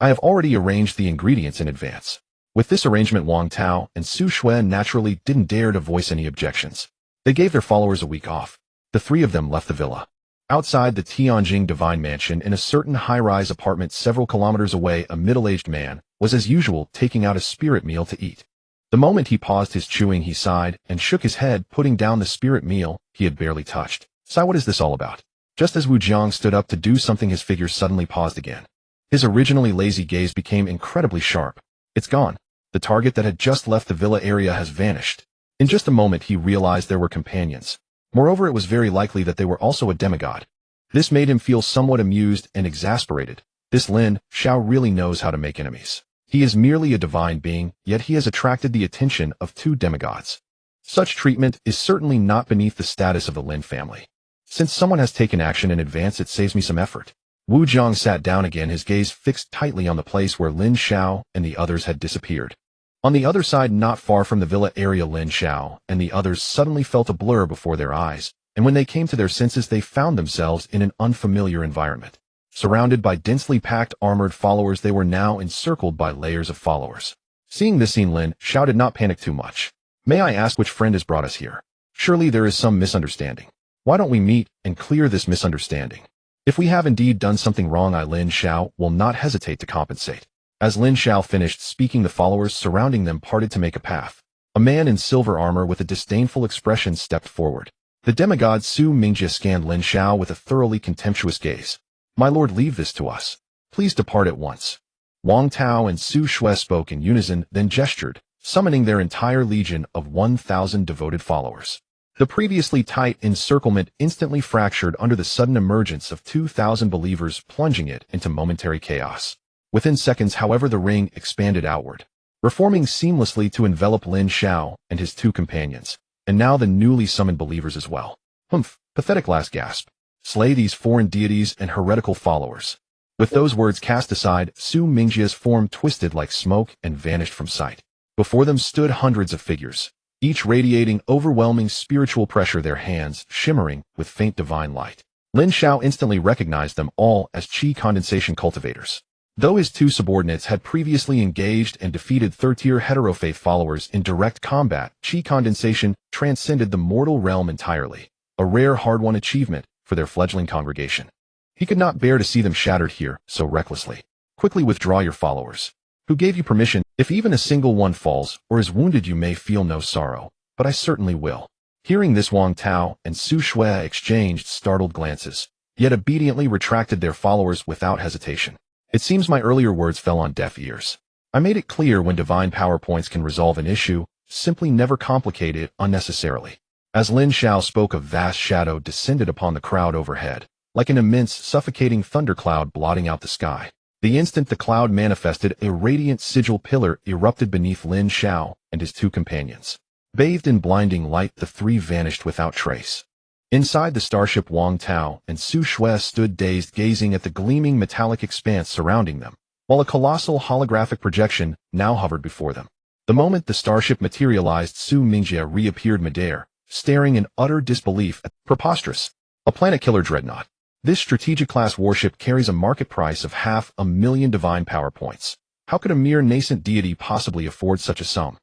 I have already arranged the ingredients in advance. With this arrangement, Wang Tao and Su Shue naturally didn't dare to voice any objections. They gave their followers a week off. The 3 of them left the villa. Outside the Tianjing Divine Mansion, in a certain high-rise apartment several kilometers away, a middle-aged man was as usual taking out a spirit meal to eat. The moment he paused his chewing, he sighed and shook his head, putting down the spirit meal he had barely touched. "Sai, what is this all about?" Just as Wu Jiang stood up to do something, his figure suddenly paused again. His originally lazy gaze became incredibly sharp. It's gone. The target that had just left the villa area has vanished. In just a moment, he realized there were companions. Moreover, it was very likely that they were also a demigod. This made him feel somewhat amused and exasperated. This Lin Xiao really knows how to make enemies. He is merely a divine being, yet he has attracted the attention of 2 demigods. Such treatment is certainly not beneath the status of the Lin family. Since someone has taken action in advance, it saves me some effort. Wu Jiang sat down again, his gaze fixed tightly on the place where Lin Xiao and the others had disappeared. On the other side, not far from the villa area, Lin Xiao and the others suddenly felt a blur before their eyes, and when they came to their senses, they found themselves in an unfamiliar environment. Surrounded by densely packed armored followers, they were now encircled by layers of followers. Seeing this scene, Lin Xiao did not panic too much. "May I ask which friend has brought us here? Surely there is some misunderstanding. Why don't we meet and clear this misunderstanding? If we have indeed done something wrong, Lin Xiao will not hesitate to compensate." As Lin Xiao finished speaking, the followers surrounding them parted to make a path. A man in silver armor with a disdainful expression stepped forward. The demigod Su Mingjie scanned Lin Xiao with a thoroughly contemptuous gaze. "My lord, leave this to us. Please depart at once." Wang Tao and Su Shue spoke in unison, then gestured, summoning their entire legion of 1,000 devoted followers. The previously tight encirclement instantly fractured under the sudden emergence of 2,000 believers, plunging it into momentary chaos. Within seconds, however, the ring expanded outward, reforming seamlessly to envelop Lin Xiao and his two companions, and now the newly summoned believers as well. Humph, pathetic last gasp. Slay these foreign deities and heretical followers. With those words cast aside, Su Mingjia's form twisted like smoke and vanished from sight. Before them stood hundreds of figures, each radiating overwhelming spiritual pressure, their hands shimmering with faint divine light. Lin Xiao instantly recognized them all as qi condensation cultivators. Though his two subordinates had previously engaged and defeated third-tier heterofaith followers in direct combat, qi condensation transcended the mortal realm entirely, a rare hard-won achievement for their fledgling congregation. He could not bear to see them shattered here so recklessly. Quickly withdraw your followers. Who gave you permission? If even a single one falls or is wounded, you may feel no sorrow, but I certainly will. Hearing this, Wang Tao and Su Shui exchanged startled glances, yet obediently retracted their followers without hesitation. It seems my earlier words fell on deaf ears. I made it clear when divine power points can resolve an issue, simply never complicate it unnecessarily. As Lin Xiao spoke, a vast shadow descended upon the crowd overhead, like an immense, suffocating thundercloud blotting out the sky. The instant the cloud manifested, a radiant sigil pillar erupted beneath Lin Xiao and his two companions. Bathed in blinding light, the three vanished without trace. Inside the starship, Wang Tao and Su Shui stood dazed, gazing at the gleaming metallic expanse surrounding them, while a colossal holographic projection now hovered before them. The moment the starship materialized, Su Mingjia reappeared midair, staring in utter disbelief at preposterous. A planet-killer dreadnought. This strategic-class warship carries a market price of 500,000 divine power points. How could a mere nascent deity possibly afford such a sum?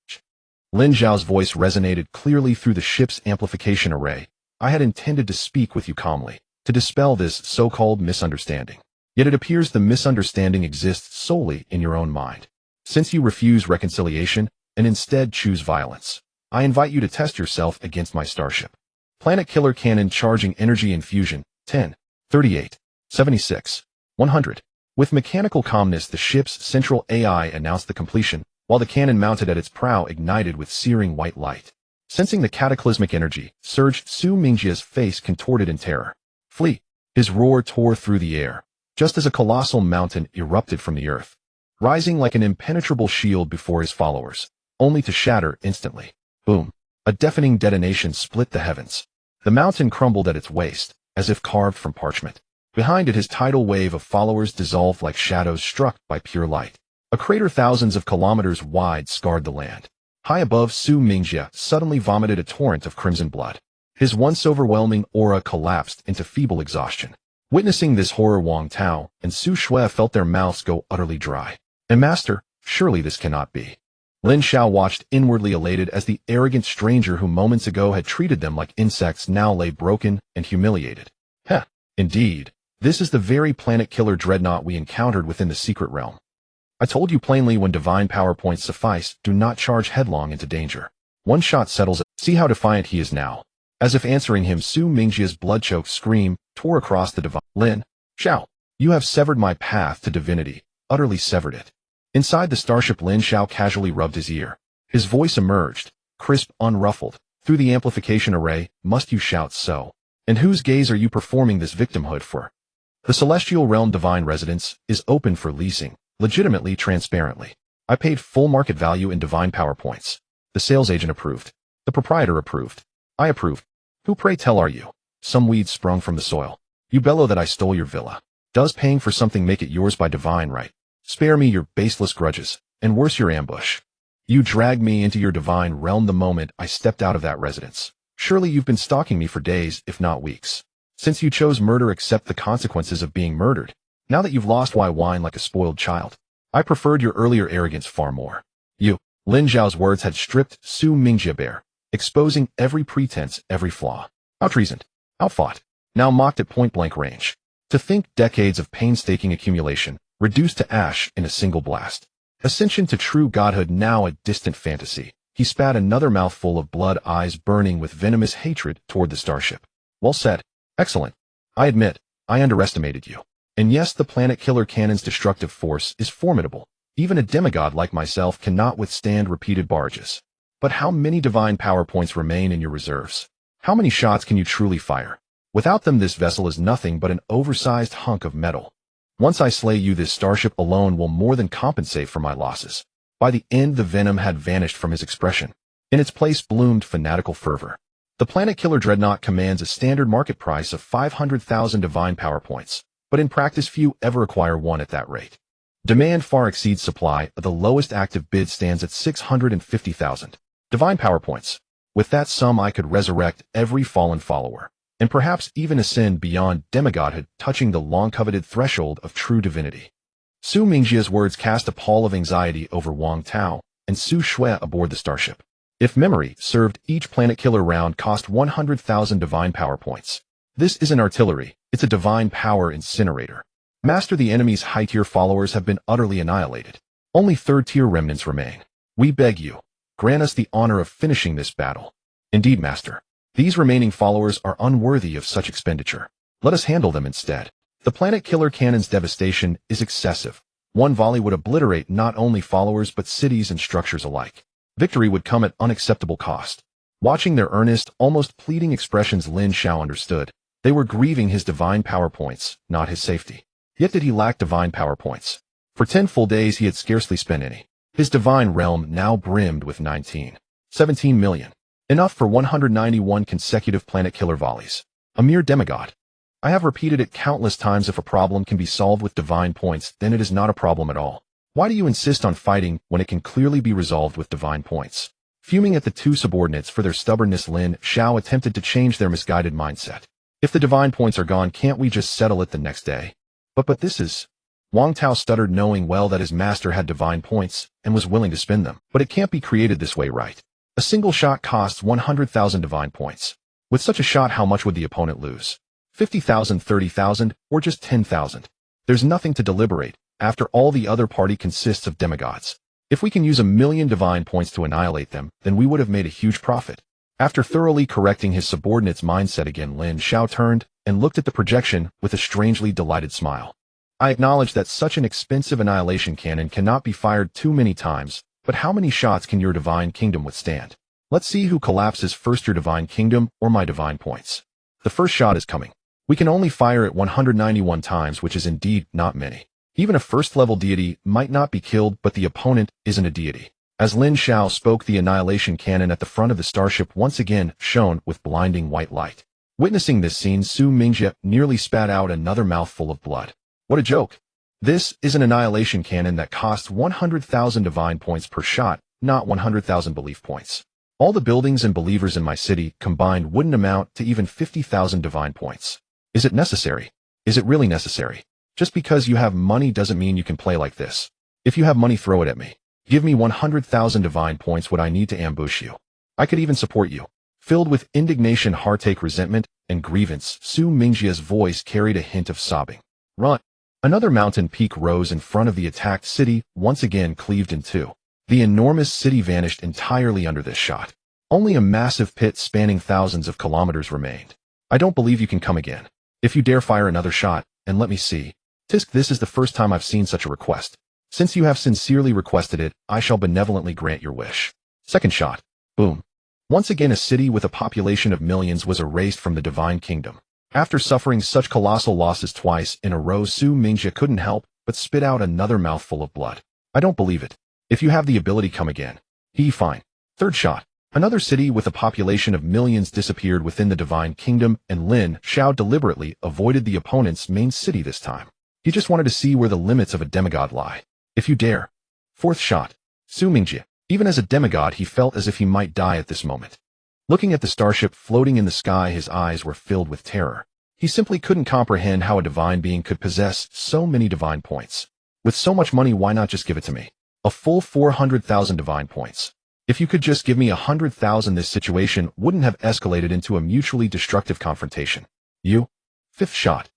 Lin Xiao's voice resonated clearly through the ship's amplification array. I had intended to speak with you calmly, to dispel this so-called misunderstanding. Yet it appears the misunderstanding exists solely in your own mind. Since you refuse reconciliation and instead choose violence, I invite you to test yourself against my starship. Planet Killer Cannon charging energy infusion, 10, 38, 76, 100. With mechanical calmness, the ship's central AI announced the completion, while the cannon mounted at its prow ignited with searing white light. Sensing the cataclysmic energy surge, Su Mingjia's face contorted in terror. Flee! His roar tore through the air, just as a colossal mountain erupted from the earth, rising like an impenetrable shield before his followers, only to shatter instantly. Boom! A deafening detonation split the heavens. The mountain crumbled at its waist, as if carved from parchment. Behind it, his tidal wave of followers dissolved like shadows struck by pure light. A crater thousands of kilometers wide scarred the land. High above, Su Mingjia suddenly vomited a torrent of crimson blood. His once overwhelming aura collapsed into feeble exhaustion. Witnessing this horror, Wang Tao and Su Shui felt their mouths go utterly dry. And master, surely this cannot be. Lin Xiao watched inwardly elated as the arrogant stranger who moments ago had treated them like insects now lay broken and humiliated. Heh, indeed, this is the very planet-killer dreadnought we encountered within the secret realm. I told you plainly, when divine power points suffice, do not charge headlong into danger. One shot settles it. See how defiant he is now. As if answering him, Su Mingjia's blood-choked scream tore across the divine. Lin Xiao, you have severed my path to divinity, utterly severed it. Inside the starship, Lin Xiao casually rubbed his ear. His voice emerged, crisp, unruffled, through the amplification array. Must you shout so? And whose gaze are you performing this victimhood for? The celestial realm divine residence is open for leasing. Legitimately, transparently. I paid full market value in divine power points. The sales agent approved. The proprietor approved. I approved. Who, pray tell, are you? Some weed sprung from the soil. You bellow that I stole your villa. Does paying for something make it yours by divine right? Spare me your baseless grudges, and worse, your ambush. You dragged me into your divine realm the moment I stepped out of that residence. Surely you've been stalking me for days, if not weeks. Since you chose murder, accept the consequences of being murdered. Now that you've lost, why whine like a spoiled child? I preferred your earlier arrogance far more. You. Lin Xiao's words had stripped Su Mingjia bare, exposing every pretense, every flaw. Out-reasoned, outfought, now mocked at point-blank range. To think decades of painstaking accumulation, reduced to ash in a single blast. Ascension to true godhood now a distant fantasy. He spat another mouthful of blood, eyes burning with venomous hatred toward the starship. Well said. Excellent. I admit, I underestimated you. And yes, the planet killer cannon's destructive force is formidable. Even a demigod like myself cannot withstand repeated barrages. But how many divine power points remain in your reserves? How many shots can you truly fire? Without them, this vessel is nothing but an oversized hunk of metal. Once I slay you, this starship alone will more than compensate for my losses. By the end, the venom had vanished from his expression. In its place bloomed fanatical fervor. The Planet Killer Dreadnought commands a standard market price of 500,000 divine power points, but in practice few ever acquire one at that rate. Demand far exceeds supply. The lowest active bid stands at 650,000 divine power points. With that sum, I could resurrect every fallen follower, and perhaps even ascend beyond demigodhood, touching the long-coveted threshold of true divinity. Su Mingjia's words cast a pall of anxiety over Wang Tao and Su Shui aboard the starship. If memory served, each Planet Killer round cost 100,000 divine power points. This isn't artillery, it's a divine power incinerator. Master, the enemy's high-tier followers have been utterly annihilated. Only third-tier remnants remain. We beg you, grant us the honor of finishing this battle. Indeed, Master. These remaining followers are unworthy of such expenditure. Let us handle them instead. The Planet Killer cannon's devastation is excessive. One volley would obliterate not only followers but cities and structures alike. Victory would come at unacceptable cost. Watching their earnest, almost pleading expressions, Lin Xiao understood. They were grieving his divine power points, not his safety. Yet did he lack divine power points? For 10 full days he had scarcely spent any. His divine realm now brimmed with 17 million. Enough for 191 consecutive Planet Killer volleys. A mere demigod. I have repeated it countless times. If a problem can be solved with divine points, then it is not a problem at all. Why do you insist on fighting when it can clearly be resolved with divine points? Fuming at the two subordinates for their stubbornness, Lin Xiao attempted to change their misguided mindset. If the divine points are gone, can't we just settle it the next day? But this is... Wang Tao stuttered, knowing well that his master had divine points and was willing to spend them. But it can't be created this way, right? A single shot costs 100,000 divine points. With such a shot, how much would the opponent lose? 50,000, 30,000, or just 10,000? There's nothing to deliberate. After all, the other party consists of demigods. If we can use 1,000,000 divine points to annihilate them, then we would have made a huge profit. After thoroughly correcting his subordinate's mindset again, Lin Xiao turned and looked at the projection with a strangely delighted smile. I acknowledge that such an expensive annihilation cannon cannot be fired too many times, but how many shots can your divine kingdom withstand? Let's see who collapses first, your divine kingdom or my divine points. The first shot is coming. We can only fire it 191 times, which is indeed not many. Even a first-level deity might not be killed, but the opponent isn't a deity. As Lin Xiao spoke, the annihilation cannon at the front of the starship once again shone with blinding white light. Witnessing this scene, Su Mingjie nearly spat out another mouthful of blood. What a joke. This is an annihilation cannon that costs 100,000 divine points per shot, not 100,000 belief points. All the buildings and believers in my city combined wouldn't amount to even 50,000 divine points. Is it necessary? Is it really necessary? Just because you have money doesn't mean you can play like this. If you have money, throw it at me. Give me 100,000 divine points. What I need to ambush you. I could even support you. Filled with indignation, heartache, resentment, and grievance, Su Mingjie's voice carried a hint of sobbing. Run. Another mountain peak rose in front of the attacked city, once again cleaved in two. The enormous city vanished entirely under this shot. Only a massive pit spanning thousands of kilometers remained. I don't believe you can come again. If you dare fire another shot, and let me see. Tisk, this is the first time I've seen such a request. Since you have sincerely requested it, I shall benevolently grant your wish. Second shot. Boom. Once again, a city with a population of millions was erased from the divine kingdom. After suffering such colossal losses twice in a row, Su Mingjie couldn't help but spit out another mouthful of blood. I don't believe it. If you have the ability, come again. Fine. Third shot. Another city with a population of millions disappeared within the divine kingdom, and Lin Xiao deliberately avoided the opponent's main city this time. He just wanted to see where the limits of a demigod lie. If you dare. Fourth shot. Su Mingjie. Even as a demigod, he felt as if he might die at this moment. Looking at the starship floating in the sky, his eyes were filled with terror. He simply couldn't comprehend how a divine being could possess so many divine points. With so much money, why not just give it to me? A full 400,000 divine points. If you could just give me 100,000, this situation wouldn't have escalated into a mutually destructive confrontation. You? Fifth shot.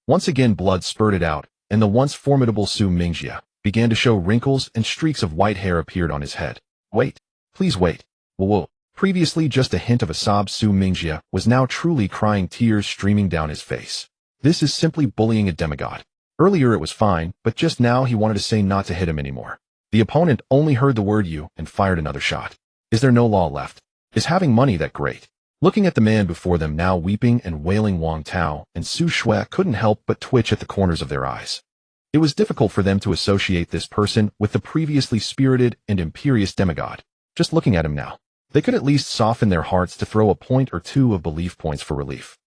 Once again, blood spurted out, and the once formidable Su Mingjie began to show wrinkles, and streaks of white hair appeared on his head. Wait. Please wait. Whoa. Previously just a hint of a sob, Su Mingjie was now truly crying, tears streaming down his face. This is simply bullying a demigod. Earlier it was fine, but just now he wanted to say not to hit him anymore. The opponent only heard the word "you" and fired another shot. Is there no law left? Is having money that great? Looking at the man before them now weeping and wailing, Wang Tao and Su Shui couldn't help but twitch at the corners of their eyes. It was difficult for them to associate this person with the previously spirited and imperious demigod. Just looking at him now, they could at least soften their hearts to throw a point or two of belief points for relief.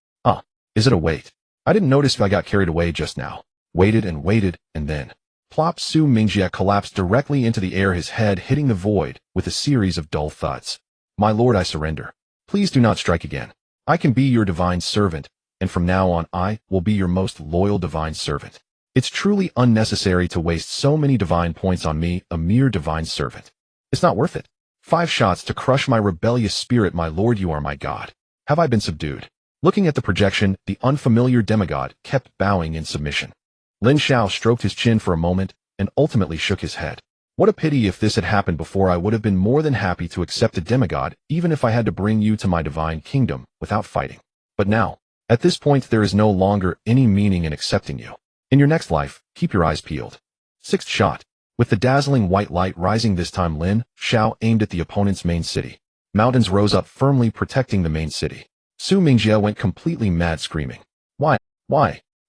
Is it a wait? I didn't notice if I got carried away just now. Waited, and then, plop, Su Mingjie collapsed directly into the air, his head hitting the void with a series of dull thuds. My lord, I surrender. Please do not strike again. I can be your divine servant, and from now on I will be your most loyal divine servant. It's truly unnecessary to waste so many divine points on me, a mere divine servant. It's not worth it. 5 shots to crush my rebellious spirit, my lord, you are my god. Have I been subdued? Looking at the projection, the unfamiliar demigod kept bowing in submission. Lin Xiao stroked his chin for a moment and ultimately shook his head. What a pity. If this had happened before, I would have been more than happy to accept a demigod, even if I had to bring you to my divine kingdom without fighting. But now, at this point, there is no longer any meaning in accepting you. In your next life, keep your eyes peeled. 6th shot. With the dazzling white light rising this time, Lin Xiao aimed at the opponent's main city. Mountains rose up firmly protecting the main city. Su Mingjie went completely mad, screaming. Why?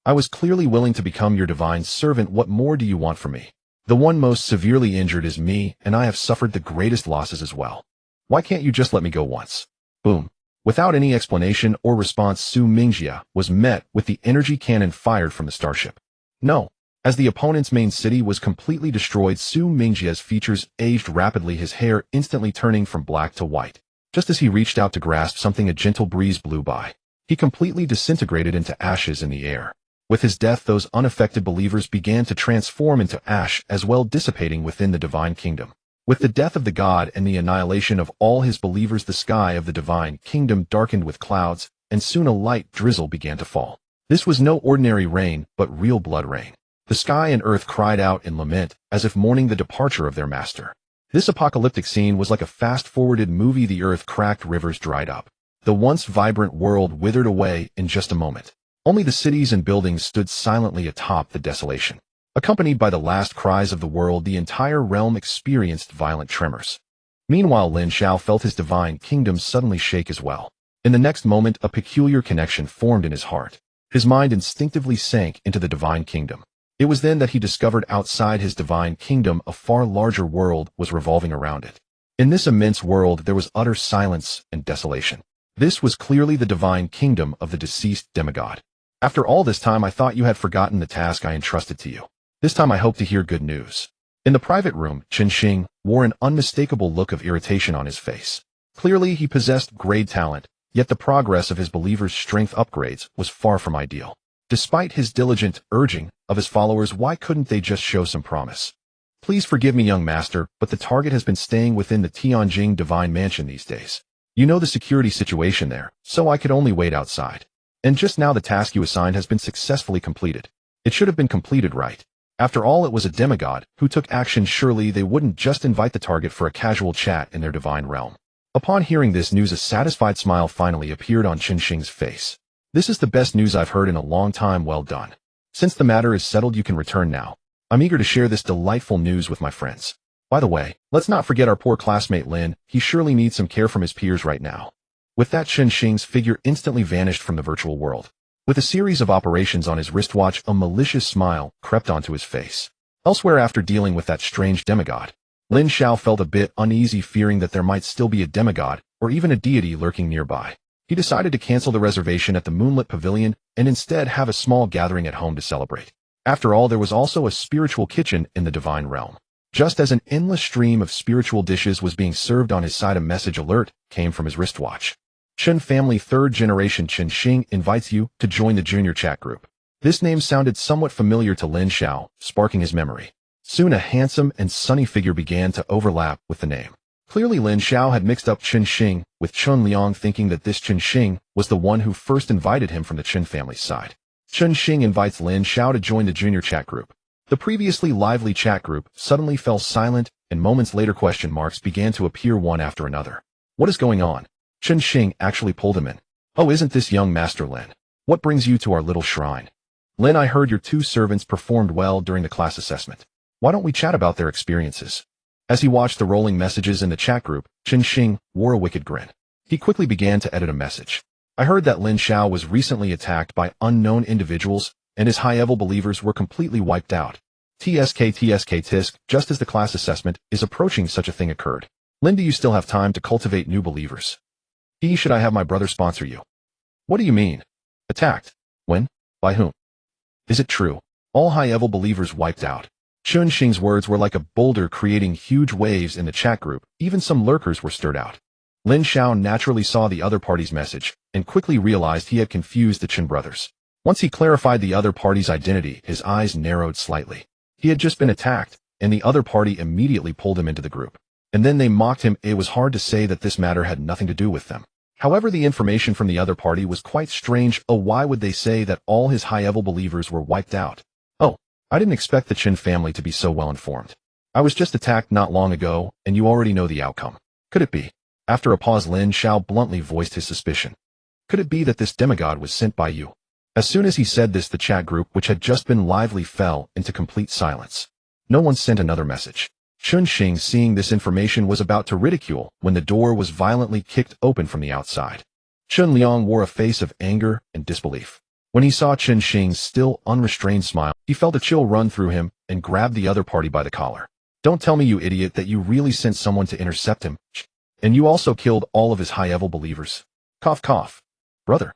I was clearly willing to become your divine servant. What more do you want from me? The one most severely injured is me, and I have suffered the greatest losses as well. Why can't you just let me go once? Boom. Without any explanation or response, Su Mingjie was met with the energy cannon fired from the starship. No. As the opponent's main city was completely destroyed, Su Mingjie's features aged rapidly, his hair instantly turning from black to white. Just as he reached out to grasp something, a gentle breeze blew by. He completely disintegrated into ashes in the air. With his death, those unaffected believers began to transform into ash as well, dissipating within the divine kingdom. With the death of the god and the annihilation of all his believers, the sky of the divine kingdom darkened with clouds, and soon a light drizzle began to fall. This was no ordinary rain, but real blood rain. The sky and earth cried out in lament, as if mourning the departure of their master. This apocalyptic scene was like a fast-forwarded movie. The earth cracked, rivers dried up. The once vibrant world withered away in just a moment. Only the cities and buildings stood silently atop the desolation. Accompanied by the last cries of the world, the entire realm experienced violent tremors. Meanwhile, Lin Xiao felt his divine kingdom suddenly shake as well. In the next moment, a peculiar connection formed in his heart. His mind instinctively sank into the divine kingdom. It was then that he discovered outside his divine kingdom a far larger world was revolving around it. In this immense world there was utter silence and desolation. This was clearly the divine kingdom of the deceased demigod. After all this time, I thought you had forgotten the task I entrusted to you. This time I hope to hear good news. In the private room, Chen Xing wore an unmistakable look of irritation on his face. Clearly he possessed great talent, yet the progress of his believers' strength upgrades was far from ideal. Despite his diligent urging of his followers, why couldn't they just show some promise? Please forgive me, young master, but the target has been staying within the Tianjing Divine Mansion these days. You know the security situation there, so I could only wait outside. And just now the task you assigned has been successfully completed. It should have been completed right. After all, it was a demigod who took action. Surely they wouldn't just invite the target for a casual chat in their divine realm. Upon hearing this news, a satisfied smile finally appeared on Chen Xing's face. This is the best news I've heard in a long time. Well done. Since the matter is settled, you can return now. I'm eager to share this delightful news with my friends. By the way, let's not forget our poor classmate Lin. He surely needs some care from his peers right now. With that, Chen Xing's figure instantly vanished from the virtual world. With a series of operations on his wristwatch, a malicious smile crept onto his face. Elsewhere, after dealing with that strange demigod, Lin Xiao felt a bit uneasy, fearing that there might still be a demigod or even a deity lurking nearby. He decided to cancel the reservation at the Moonlit Pavilion and instead have a small gathering at home to celebrate. After all, there was also a spiritual kitchen in the divine realm. Just as an endless stream of spiritual dishes was being served on his side, a message alert came from his wristwatch. Chen family, 3rd generation Chen Xing invites you to join the junior chat group. This name sounded somewhat familiar to Lin Xiao, sparking his memory. Soon a handsome and sunny figure began to overlap with the name. Clearly Lin Xiao had mixed up Chen Xing with Chen Liang, thinking that this Chen Xing was the one who first invited him from the Chen family's side. Chen Xing invites Lin Xiao to join the junior chat group. The previously lively chat group suddenly fell silent, and moments later question marks began to appear one after another. What is going on? Chen Xing actually pulled him in. Oh, isn't this young Master Lin? What brings you to our little shrine? Lin, I heard your 2 servants performed well during the class assessment. Why don't we chat about their experiences? As he watched the rolling messages in the chat group, Chen Xing wore a wicked grin. He quickly began to edit a message. I heard that Lin Xiao was recently attacked by unknown individuals, and his high-level believers were completely wiped out. TSK, just as the class assessment is approaching, such a thing occurred. Lin, do you still have time to cultivate new believers? Should I have my brother sponsor you? What do you mean? Attacked? When? By whom? Is it true? All high-level believers wiped out. Chun Xing's words were like a boulder creating huge waves in the chat group. Even some lurkers were stirred out. Lin Xiao naturally saw the other party's message and quickly realized he had confused the Chen brothers. Once he clarified the other party's identity, his eyes narrowed slightly. He had just been attacked, and the other party immediately pulled him into the group. And then they mocked him. It was hard to say that this matter had nothing to do with them. However, the information from the other party was quite strange. Oh, why would they say that all his high-level believers were wiped out? Oh, I didn't expect the Chen family to be so well informed. I was just attacked not long ago, and you already know the outcome. Could it be? After a pause, Lin Xiao bluntly voiced his suspicion. Could it be that this demigod was sent by you? As soon as he said this, the chat group, which had just been lively, fell into complete silence. No one sent another message. Chun Xing, seeing this information, was about to ridicule when the door was violently kicked open from the outside. Chun Liang wore a face of anger and disbelief. When he saw Chun Xing's still unrestrained smile, he felt a chill run through him and grabbed the other party by the collar. Don't tell me, you idiot, that you really sent someone to intercept him. And you also killed all of his high-level believers. Cough, cough. Brother,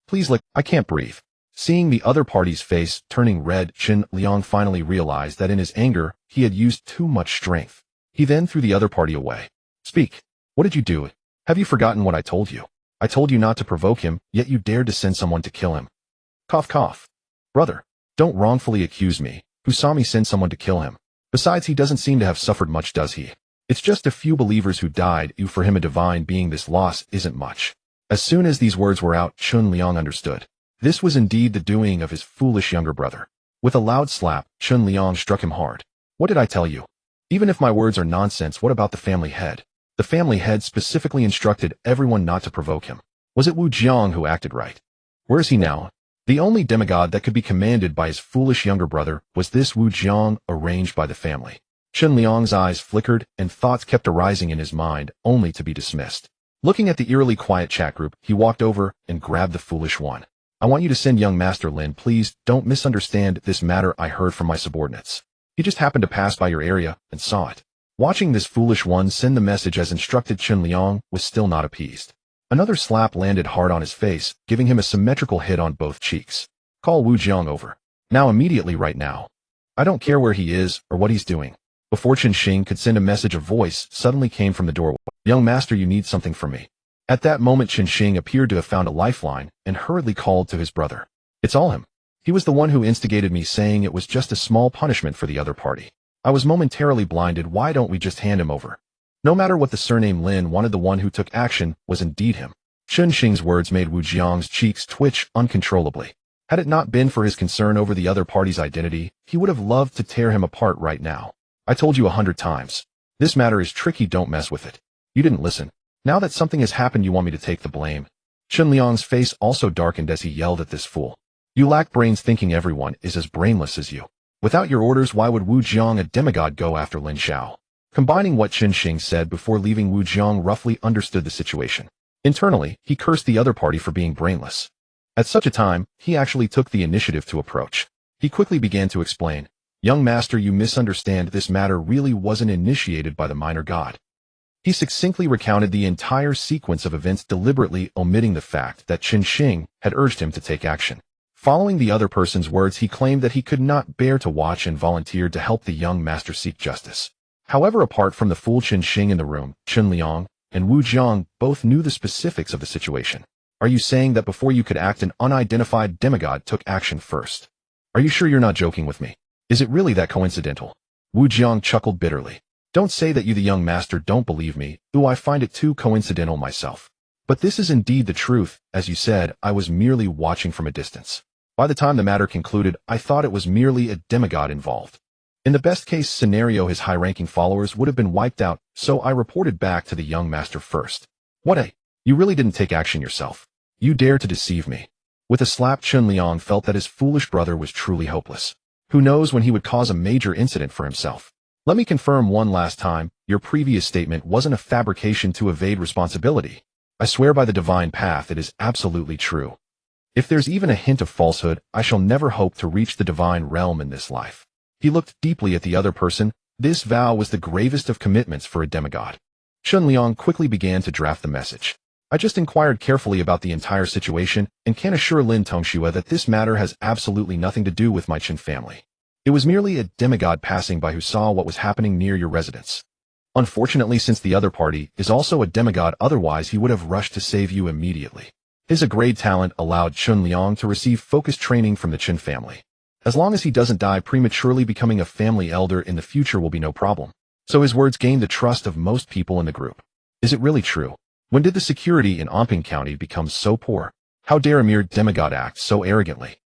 please, I can't breathe. Seeing the other party's face turning red, Chun Liang finally realized that in his anger, he had used too much strength. He then threw the other party away. Speak. What did you do? Have you forgotten what I told you? I told you not to provoke him, yet you dared to send someone to kill him. Cough, cough. Brother, don't wrongfully accuse me. Who saw me send someone to kill him? Besides, he doesn't seem to have suffered much, does he? It's just a few believers who died. For him, a divine being, this loss isn't much. As soon as these words were out, Chun Liang understood. This was indeed the doing of his foolish younger brother. With a loud slap, Chun Liang struck him hard. What did I tell you? Even if my words are nonsense, what about the family head? The family head specifically instructed everyone not to provoke him. Was it Wu Jiang who acted right? Where is he now? The only demigod that could be commanded by his foolish younger brother was this Wu Jiang, arranged by the family. Chun Liang's eyes flickered and thoughts kept arising in his mind, only to be dismissed. Looking at the eerily quiet chat group, he walked over and grabbed the foolish one. I want you to send young Master Lin. Please don't misunderstand this matter. I heard from my subordinates. He just happened to pass by your area and saw it. Watching this foolish one send the message as instructed, Chun Liang was still not appeased. Another slap landed hard on his face, giving him a symmetrical hit on both cheeks. Call Wu Jiang over. Now, immediately, right now. I don't care where he is or what he's doing. Before Chun Xing could send a message, a voice suddenly came from the doorway. Young master, you need something from me. At that moment, Chun Xing appeared to have found a lifeline and hurriedly called to his brother. It's all him. He was the one who instigated me, saying it was just a small punishment for the other party. I was momentarily blinded. Why don't we just hand him over? No matter what the surname Lin wanted, the one who took action was indeed him. Chun Xing's words made Wu Jiang's cheeks twitch uncontrollably. Had it not been for his concern over the other party's identity, he would have loved to tear him apart right now. I told you 100 times. This matter is tricky, don't mess with it. You didn't listen. Now that something has happened, you want me to take the blame. Chun Liang's face also darkened as he yelled at this fool. You lack brains, thinking everyone is as brainless as you. Without your orders, why would Wu Jiang, a demigod, go after Lin Xiao? Combining what Chun Xing said before leaving, Wu Jiang roughly understood the situation. Internally, he cursed the other party for being brainless. At such a time, he actually took the initiative to approach. He quickly began to explain. Young master, you misunderstand. This matter really wasn't initiated by the minor god. He succinctly recounted the entire sequence of events, deliberately omitting the fact that Chun Xing had urged him to take action. Following the other person's words, he claimed that he could not bear to watch and volunteered to help the young master seek justice. However, apart from the fool Chun Xing in the room, Chun Liang and Wu Jiang both knew the specifics of the situation. Are you saying that before you could act, an unidentified demigod took action first? Are you sure you're not joking with me? Is it really that coincidental? Wu Jiang chuckled bitterly. Don't say that you, the young master, don't believe me. I find it too coincidental myself. But this is indeed the truth. As you said, I was merely watching from a distance. By the time the matter concluded, I thought it was merely a demigod involved. In the best-case scenario, his high-ranking followers would have been wiped out, so I reported back to the young master first. You really didn't take action yourself. You dared to deceive me. With a slap, Chun Liang felt that his foolish brother was truly hopeless. Who knows when he would cause a major incident for himself. Let me confirm one last time, your previous statement wasn't a fabrication to evade responsibility. I swear by the divine path it is absolutely true. If there's even a hint of falsehood, I shall never hope to reach the divine realm in this life. He looked deeply at the other person. This vow was the gravest of commitments for a demigod. Xuanyuan quickly began to draft the message. I just inquired carefully about the entire situation and can assure Lin Xiao that this matter has absolutely nothing to do with my Qin family. It was merely a demigod passing by who saw what was happening near your residence. Unfortunately, since the other party is also a demigod, otherwise he would have rushed to save you immediately. His great talent allowed Xuanyuan to receive focused training from the Qin family. As long as he doesn't die prematurely, becoming a family elder in the future will be no problem. So his words gained the trust of most people in the group. Is it really true? When did the security in Anping County become so poor? How dare a mere demigod act so arrogantly?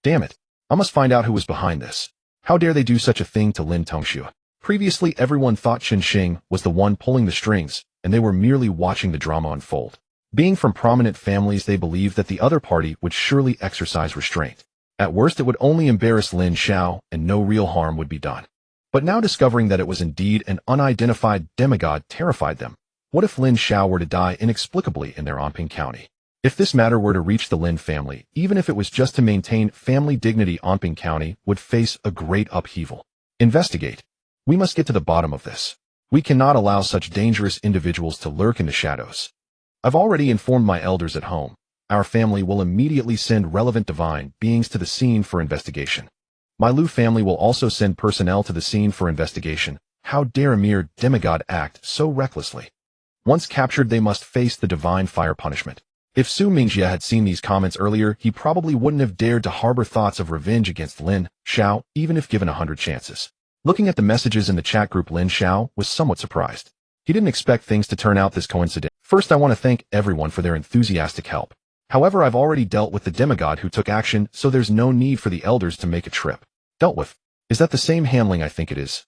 Damn it. I must find out who was behind this. How dare they do such a thing to Lin Xiao? Previously, everyone thought Qin Xing was the one pulling the strings, and they were merely watching the drama unfold. Being from prominent families, they believed that the other party would surely exercise restraint. At worst, it would only embarrass Lin Xiao, and no real harm would be done. But now discovering that it was indeed an unidentified demigod terrified them. What if Lin Xiao were to die inexplicably in their Anping County? If this matter were to reach the Lin family, even if it was just to maintain family dignity, Anping County would face a great upheaval. Investigate. We must get to the bottom of this. We cannot allow such dangerous individuals to lurk in the shadows. I've already informed my elders at home. Our family will immediately send relevant divine beings to the scene for investigation. My Lu family will also send personnel to the scene for investigation. How dare a mere demigod act so recklessly? Once captured, they must face the divine fire punishment. If Su Mingjie had seen these comments earlier, he probably wouldn't have dared to harbor thoughts of revenge against Lin Xiao, even if given 100 chances. Looking at the messages in the chat group, Lin Xiao was somewhat surprised. He didn't expect things to turn out this coincident. First, I want to thank everyone for their enthusiastic help. However, I've already dealt with the demigod who took action, so there's no need for the elders to make a trip. Dealt with. Is that the same handling I think it is?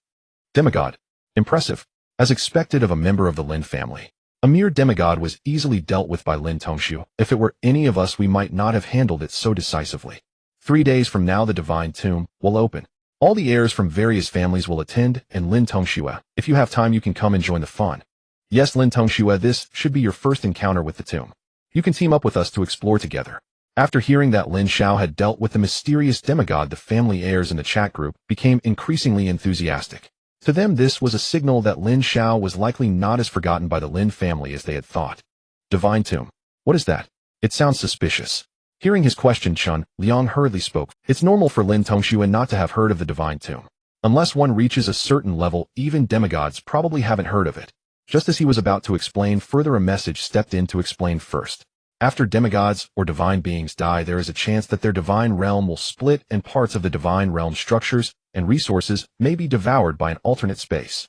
Demigod. Impressive. As expected of a member of the Lin family. A mere demigod was easily dealt with by Lin Xiao. If it were any of us, we might not have handled it so decisively. 3 days from now, the divine tomb will open. All the heirs from various families will attend, and Lin Xiao, if you have time, you can come and join the fun. Yes, Lin Xiao, this should be your first encounter with the tomb. You can team up with us to explore together. After hearing that Lin Xiao had dealt with the mysterious demigod, the family heirs in the chat group became increasingly enthusiastic. To them, this was a signal that Lin Xiao was likely not as forgotten by the Lin family as they had thought. Divine tomb. What is that? It sounds suspicious. Hearing his question, Chun Liang hurriedly spoke. It's normal for Lin Xiao not to have heard of the divine tomb. Unless one reaches a certain level, even demigods probably haven't heard of it. Just as he was about to explain further, a message stepped in to explain first. After demigods or divine beings die, there is a chance that their divine realm will split and parts of the divine realm structures and resources may be devoured by an alternate space.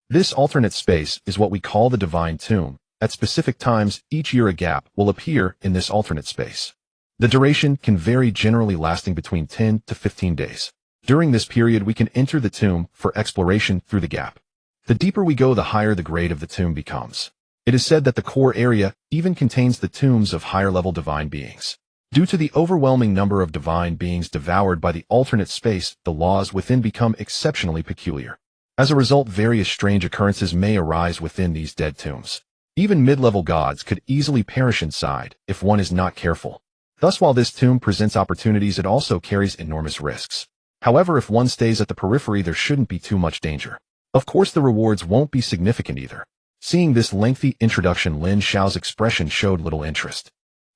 This alternate space is what we call the divine tomb. At specific times, each year a gap will appear in this alternate space. The duration can vary, generally lasting between 10 to 15 days. During this period, we can enter the tomb for exploration through the gap. The deeper we go, the higher the grade of the tomb becomes. It is said that the core area even contains the tombs of higher-level divine beings. Due to the overwhelming number of divine beings devoured by the alternate space, the laws within become exceptionally peculiar. As a result, various strange occurrences may arise within these dead tombs. Even mid-level gods could easily perish inside if one is not careful. Thus, while this tomb presents opportunities, it also carries enormous risks. However, if one stays at the periphery, there shouldn't be too much danger. Of course, the rewards won't be significant either. Seeing this lengthy introduction, Lin Xiao's expression showed little interest.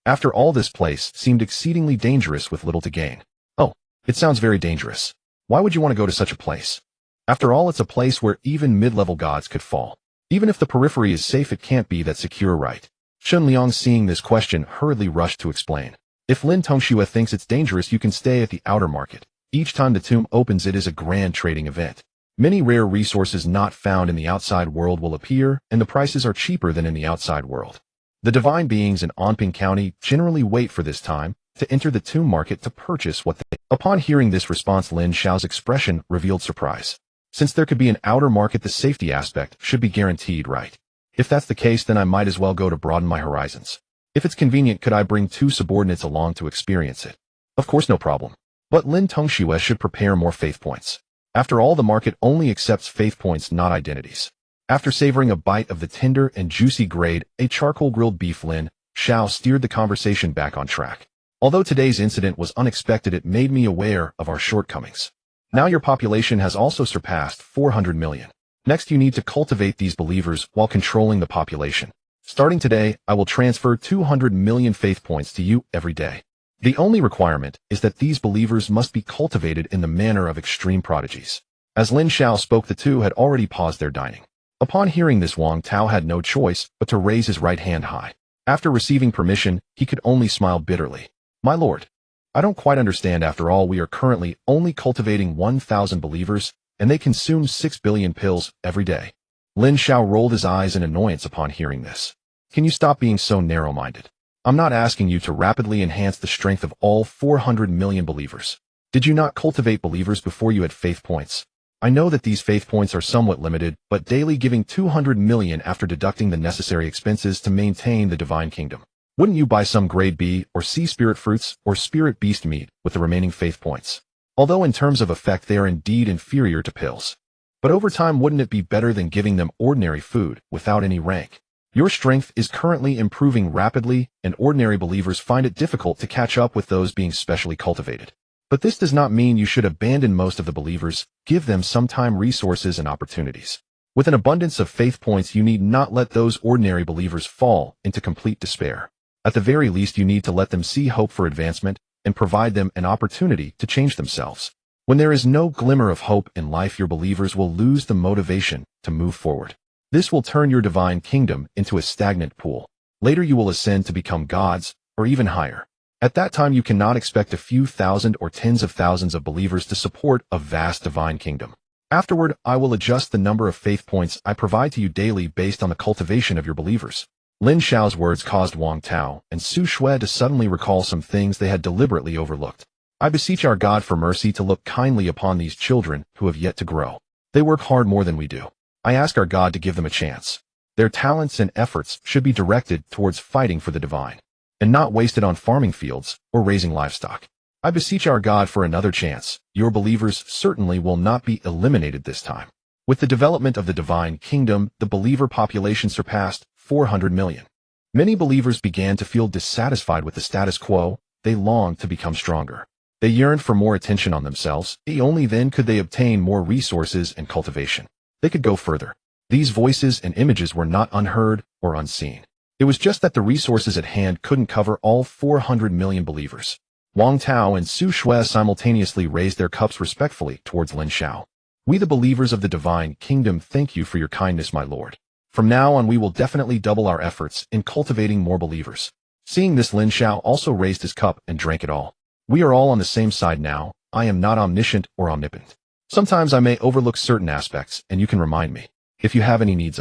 After all, this place seemed exceedingly dangerous with little to gain. Oh, it sounds very dangerous. Why would you want to go to such a place? After all, it's a place where even mid-level gods could fall. Even if the periphery is safe, it can't be that secure, right? Chun Liang, seeing this question, hurriedly rushed to explain. If Lin Xiao thinks it's dangerous, you can stay at the outer market. Each time the tomb opens, it is a grand trading event. Many rare resources not found in the outside world will appear, and the prices are cheaper than in the outside world. The divine beings in Anping County generally wait for this time to enter the tomb market to purchase what they... Upon hearing this response, Lin Xiao's expression revealed surprise. Since there could be an outer market, the safety aspect should be guaranteed, right? If that's the case, then I might as well go to broaden my horizons. If it's convenient, could I bring 2 subordinates along to experience it? Of course, no problem. But Lin Xiao should prepare more faith points. After all, the market only accepts faith points, not identities. After savoring a bite of the tender and juicy grade, a charcoal-grilled beef, Lin Xiao steered the conversation back on track. Although today's incident was unexpected, it made me aware of our shortcomings. Now your population has also surpassed 400 million. Next, you need to cultivate these believers while controlling the population. Starting today, I will transfer 200 million faith points to you every day. The only requirement is that these believers must be cultivated in the manner of extreme prodigies. As Lin Xiao spoke, the two had already paused their dining. Upon hearing this, Wang Tao had no choice but to raise his right hand high. After receiving permission, he could only smile bitterly. My lord, I don't quite understand. After all, we are currently only cultivating 1,000 believers, and they consume 6 billion pills every day. Lin Xiao rolled his eyes in annoyance upon hearing this. Can you stop being so narrow-minded? I'm not asking you to rapidly enhance the strength of all 400 million believers. Did you not cultivate believers before you had faith points? I know that these faith points are somewhat limited, but daily giving 200 million after deducting the necessary expenses to maintain the divine kingdom. Wouldn't you buy some grade B or C spirit fruits or spirit beast meat with the remaining faith points? Although in terms of effect they are indeed inferior to pills. But over time, wouldn't it be better than giving them ordinary food without any rank? Your strength is currently improving rapidly, and ordinary believers find it difficult to catch up with those being specially cultivated. But this does not mean you should abandon most of the believers. Give them some time, resources, and opportunities. With an abundance of faith points, you need not let those ordinary believers fall into complete despair. At the very least, you need to let them see hope for advancement and provide them an opportunity to change themselves. When there is no glimmer of hope in life, your believers will lose the motivation to move forward. This will turn your divine kingdom into a stagnant pool. Later you will ascend to become gods, or even higher. At that time, you cannot expect a few thousand or tens of thousands of believers to support a vast divine kingdom. Afterward, I will adjust the number of faith points I provide to you daily based on the cultivation of your believers. Lin Xiao's words caused Wang Tao and Su Shui to suddenly recall some things they had deliberately overlooked. I beseech our God for mercy to look kindly upon these children who have yet to grow. They work hard more than we do. I ask our God to give them a chance. Their talents and efforts should be directed towards fighting for the divine, and not wasted on farming fields or raising livestock. I beseech our God for another chance. Your believers certainly will not be eliminated this time. With the development of the divine kingdom, the believer population surpassed 400 million. Many believers began to feel dissatisfied with the status quo. They longed to become stronger. They yearned for more attention on themselves. Only then could they obtain more resources and cultivation. They could go further. These voices and images were not unheard or unseen. It was just that the resources at hand couldn't cover all 400 million believers. Wang Tao and Su Shui simultaneously raised their cups respectfully towards Lin Xiao. We, the believers of the divine kingdom, thank you for your kindness, my lord. From now on, we will definitely double our efforts in cultivating more believers. Seeing this, Lin Xiao also raised his cup and drank it all. We are all on the same side now. I am not omniscient or omnipotent. Sometimes I may overlook certain aspects, and you can remind me if you have any needs.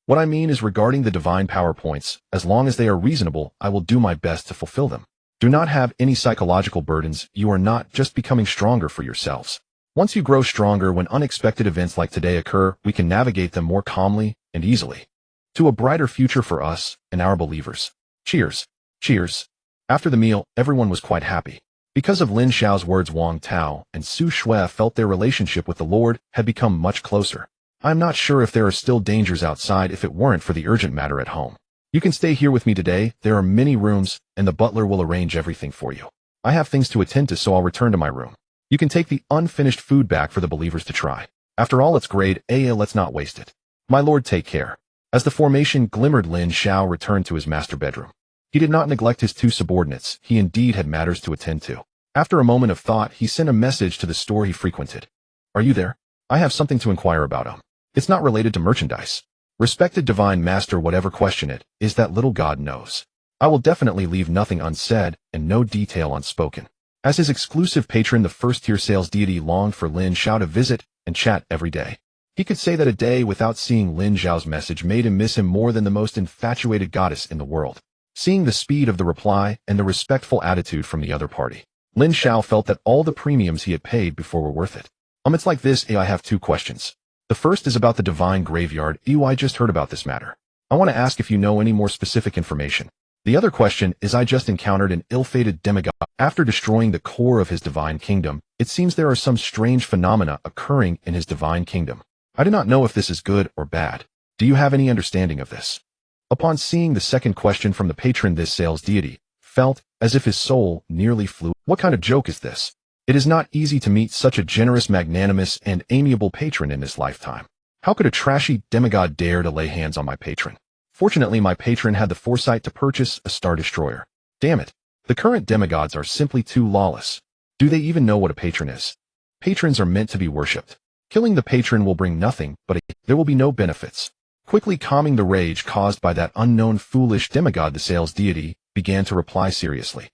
What I mean is regarding the divine power points, as long as they are reasonable, I will do my best to fulfill them. Do not have any psychological burdens. You are not just becoming stronger for yourselves. Once you grow stronger, when unexpected events like today occur, we can navigate them more calmly and easily. To a brighter future for us and our believers. Cheers. Cheers. After the meal, everyone was quite happy. Because of Lin Xiao's words, Wang Tao and Su Shui felt their relationship with the Lord had become much closer. I am not sure if there are still dangers outside if it weren't for the urgent matter at home. You can stay here with me today. There are many rooms, and the butler will arrange everything for you. I have things to attend to, so I'll return to my room. You can take the unfinished food back for the believers to try. After all, it's grade A, let's not waste it. My lord, take care. As the formation glimmered, Lin Xiao returned to his master bedroom. He did not neglect his two subordinates. He indeed had matters to attend to. After a moment of thought, he sent a message to the store he frequented. Are you there? I have something to inquire about. It's not related to merchandise. Respected divine master, whatever question it is that little God knows. I will definitely leave nothing unsaid and no detail unspoken. As his exclusive patron, the first-tier sales deity longed for Lin Xiao to visit and chat every day. He could say that a day without seeing Lin Xiao's message made him miss him more than the most infatuated goddess in the world. Seeing the speed of the reply and the respectful attitude from the other party, Lin Xiao felt that all the premiums he had paid before were worth it. It's like this. I have two questions. The first is about the divine graveyard. I just heard about this matter. I want to ask if you know any more specific information. The other question is, I just encountered an ill-fated demigod. After destroying the core of his divine kingdom, it seems there are some strange phenomena occurring in his divine kingdom. I do not know if this is good or bad. Do you have any understanding of this? Upon seeing the second question from the patron, this sales deity felt as if his soul nearly flew. What kind of joke is this? It is not easy to meet such a generous, magnanimous, and amiable patron in this lifetime. How could a trashy demigod dare to lay hands on my patron? Fortunately, my patron had the foresight to purchase a Star Destroyer. Damn it. The current demigods are simply too lawless. Do they even know what a patron is? Patrons are meant to be worshipped. Killing the patron will bring nothing, but there will be no benefits. Quickly calming the rage caused by that unknown foolish demigod, the sales deity began to reply seriously.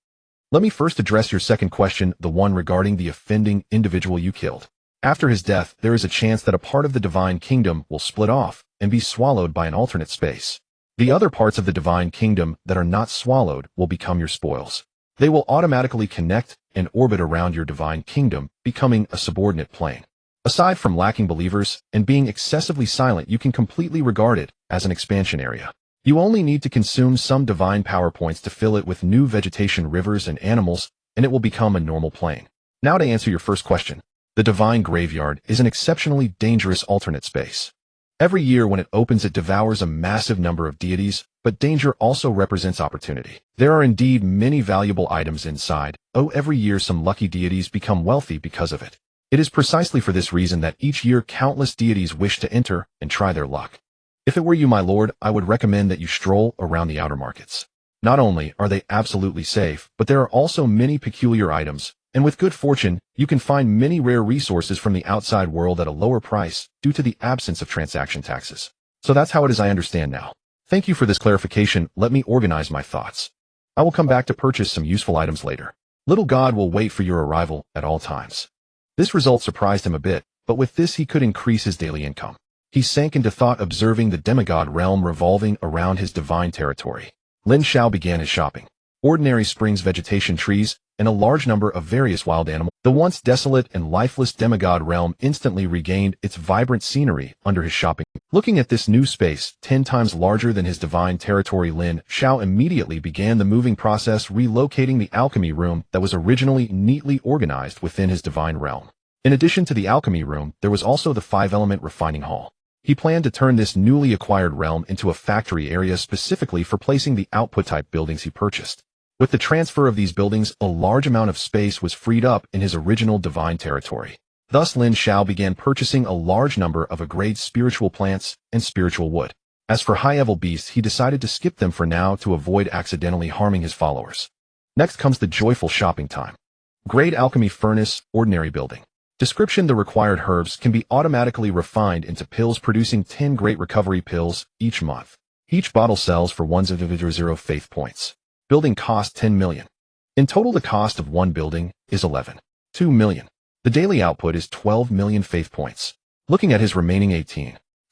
Let me first address your second question, the one regarding the offending individual you killed. After his death, there is a chance that a part of the divine kingdom will split off and be swallowed by an alternate space. The other parts of the divine kingdom that are not swallowed will become your spoils. They will automatically connect and orbit around your divine kingdom, becoming a subordinate plane. Aside from lacking believers and being excessively silent, you can completely regard it as an expansion area. You only need to consume some divine power points to fill it with new vegetation, rivers, and animals, and it will become a normal plane. Now to answer your first question, the divine graveyard is an exceptionally dangerous alternate space. Every year when it opens, it devours a massive number of deities, but danger also represents opportunity. There are indeed many valuable items inside. Every year some lucky deities become wealthy because of it. It is precisely for this reason that each year countless deities wish to enter and try their luck. If it were you, my lord, I would recommend that you stroll around the outer markets. Not only are they absolutely safe, but there are also many peculiar items, and with good fortune, you can find many rare resources from the outside world at a lower price due to the absence of transaction taxes. So that's how it is I understand now. Thank you for this clarification. Let me organize my thoughts. I will come back to purchase some useful items later. Little God will wait for your arrival at all times. This result surprised him a bit, but with this he could increase his daily income. He sank into thought, observing the demigod realm revolving around his divine territory. Lin Xiao began his shopping. Ordinary springs, vegetation, trees, and a large number of various wild animals. The once desolate and lifeless demigod realm instantly regained its vibrant scenery under his shopping. Looking at this new space, 10 times larger than his divine territory, Lin Xiao immediately began the moving process, relocating the alchemy room that was originally neatly organized within his divine realm. In addition to the alchemy room, there was also the 5-element refining hall. He planned to turn this newly acquired realm into a factory area specifically for placing the output-type buildings he purchased. With the transfer of these buildings, a large amount of space was freed up in his original divine territory. Thus, Lin Xiao began purchasing a large number of grade spiritual plants and spiritual wood. As for high-level beasts, he decided to skip them for now to avoid accidentally harming his followers. Next comes the joyful shopping time. Grade alchemy furnace, ordinary building. Description: the required herbs can be automatically refined into pills, producing 10 great recovery pills each month. Each bottle sells for 1,000 faith points. Building cost 10 million. In total, the cost of one building is 11.2 million. The daily output is 12 million faith points. Looking at his remaining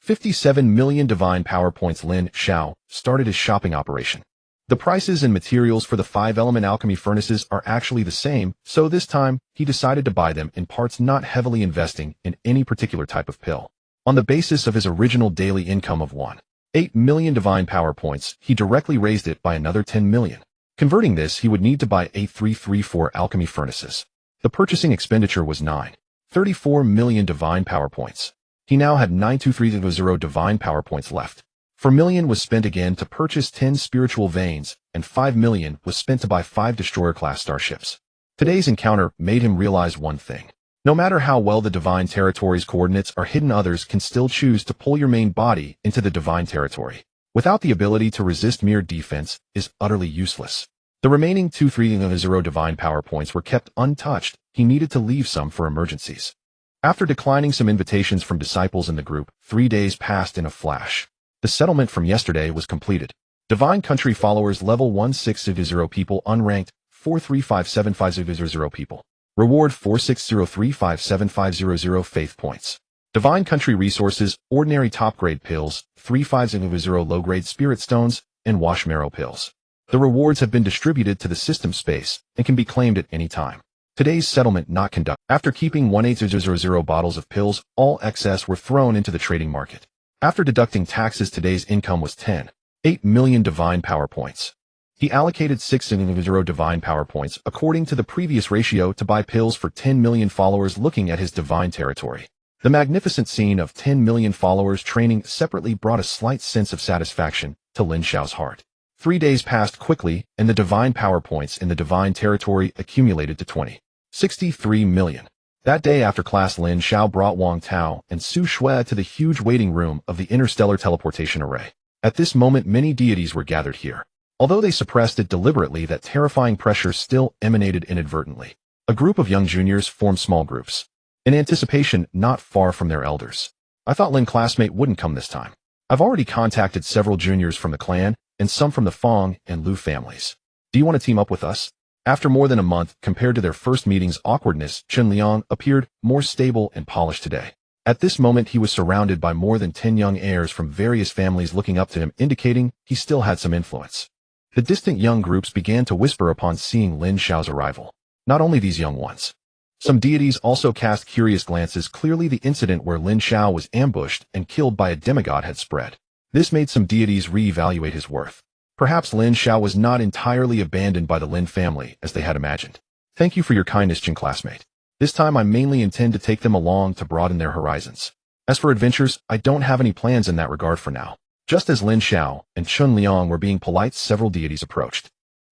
57 million divine power points, Lin Xiao started his shopping operation. The prices and materials for the 5-element alchemy furnaces are actually the same, so this time he decided to buy them in parts, not heavily investing in any particular type of pill. On the basis of his original daily income of 1.8 million divine power points, he directly raised it by another 10 million. Converting this, he would need to buy 8334 alchemy furnaces. The purchasing expenditure was 9.34 million divine power points. He now had 92300 divine power points left. 4 million was spent again to purchase 10 spiritual veins, and 5 million was spent to buy 5 destroyer-class starships. Today's encounter made him realize one thing. No matter how well the divine territory's coordinates are hidden, others can still choose to pull your main body into the divine territory. Without the ability to resist, mere defense is utterly useless. The remaining 2300 divine power points were kept untouched. He needed to leave some for emergencies. After declining some invitations from disciples in the group, 3 days passed in a flash. The settlement from yesterday was completed. Divine country followers level 1600 people, unranked 4357500 people. Reward 460357500 faith points. Divine country resources, ordinary top grade pills, 3500 low grade spirit stones, and wash marrow pills. The rewards have been distributed to the system space and can be claimed at any time. Today's settlement not conducted. After keeping 18000 bottles of pills, all excess were thrown into the trading market. After deducting taxes, today's income was 10.8 million divine power points. He allocated 600 divine power points according to the previous ratio to buy pills for 10 million followers looking at his divine territory. The magnificent scene of 10 million followers training separately brought a slight sense of satisfaction to Lin Xiao's heart. 3 days passed quickly, and the divine power points in the divine territory accumulated to 63 million. That day after class, Lin Xiao brought Wang Tao and Su Shui to the huge waiting room of the interstellar teleportation array. At this moment, many deities were gathered here. Although they suppressed it deliberately, that terrifying pressure still emanated inadvertently. A group of young juniors formed small groups, in anticipation not far from their elders. I thought Lin classmate wouldn't come this time. I've already contacted several juniors from the clan and some from the Fong and Lu families. Do you want to team up with us? After more than a month, compared to their first meeting's awkwardness, Chen Liang appeared more stable and polished today. At this moment, he was surrounded by more than 10 young heirs from various families looking up to him, indicating he still had some influence. The distant young groups began to whisper upon seeing Lin Xiao's arrival. Not only these young ones. Some deities also cast curious glances. Clearly the incident where Lin Xiao was ambushed and killed by a demigod had spread. This made some deities re-evaluate his worth. Perhaps Lin Xiao was not entirely abandoned by the Lin family, as they had imagined. Thank you for your kindness, Chen classmate. This time I mainly intend to take them along to broaden their horizons. As for adventures, I don't have any plans in that regard for now. Just as Lin Xiao and Chen Liang were being polite, several deities approached.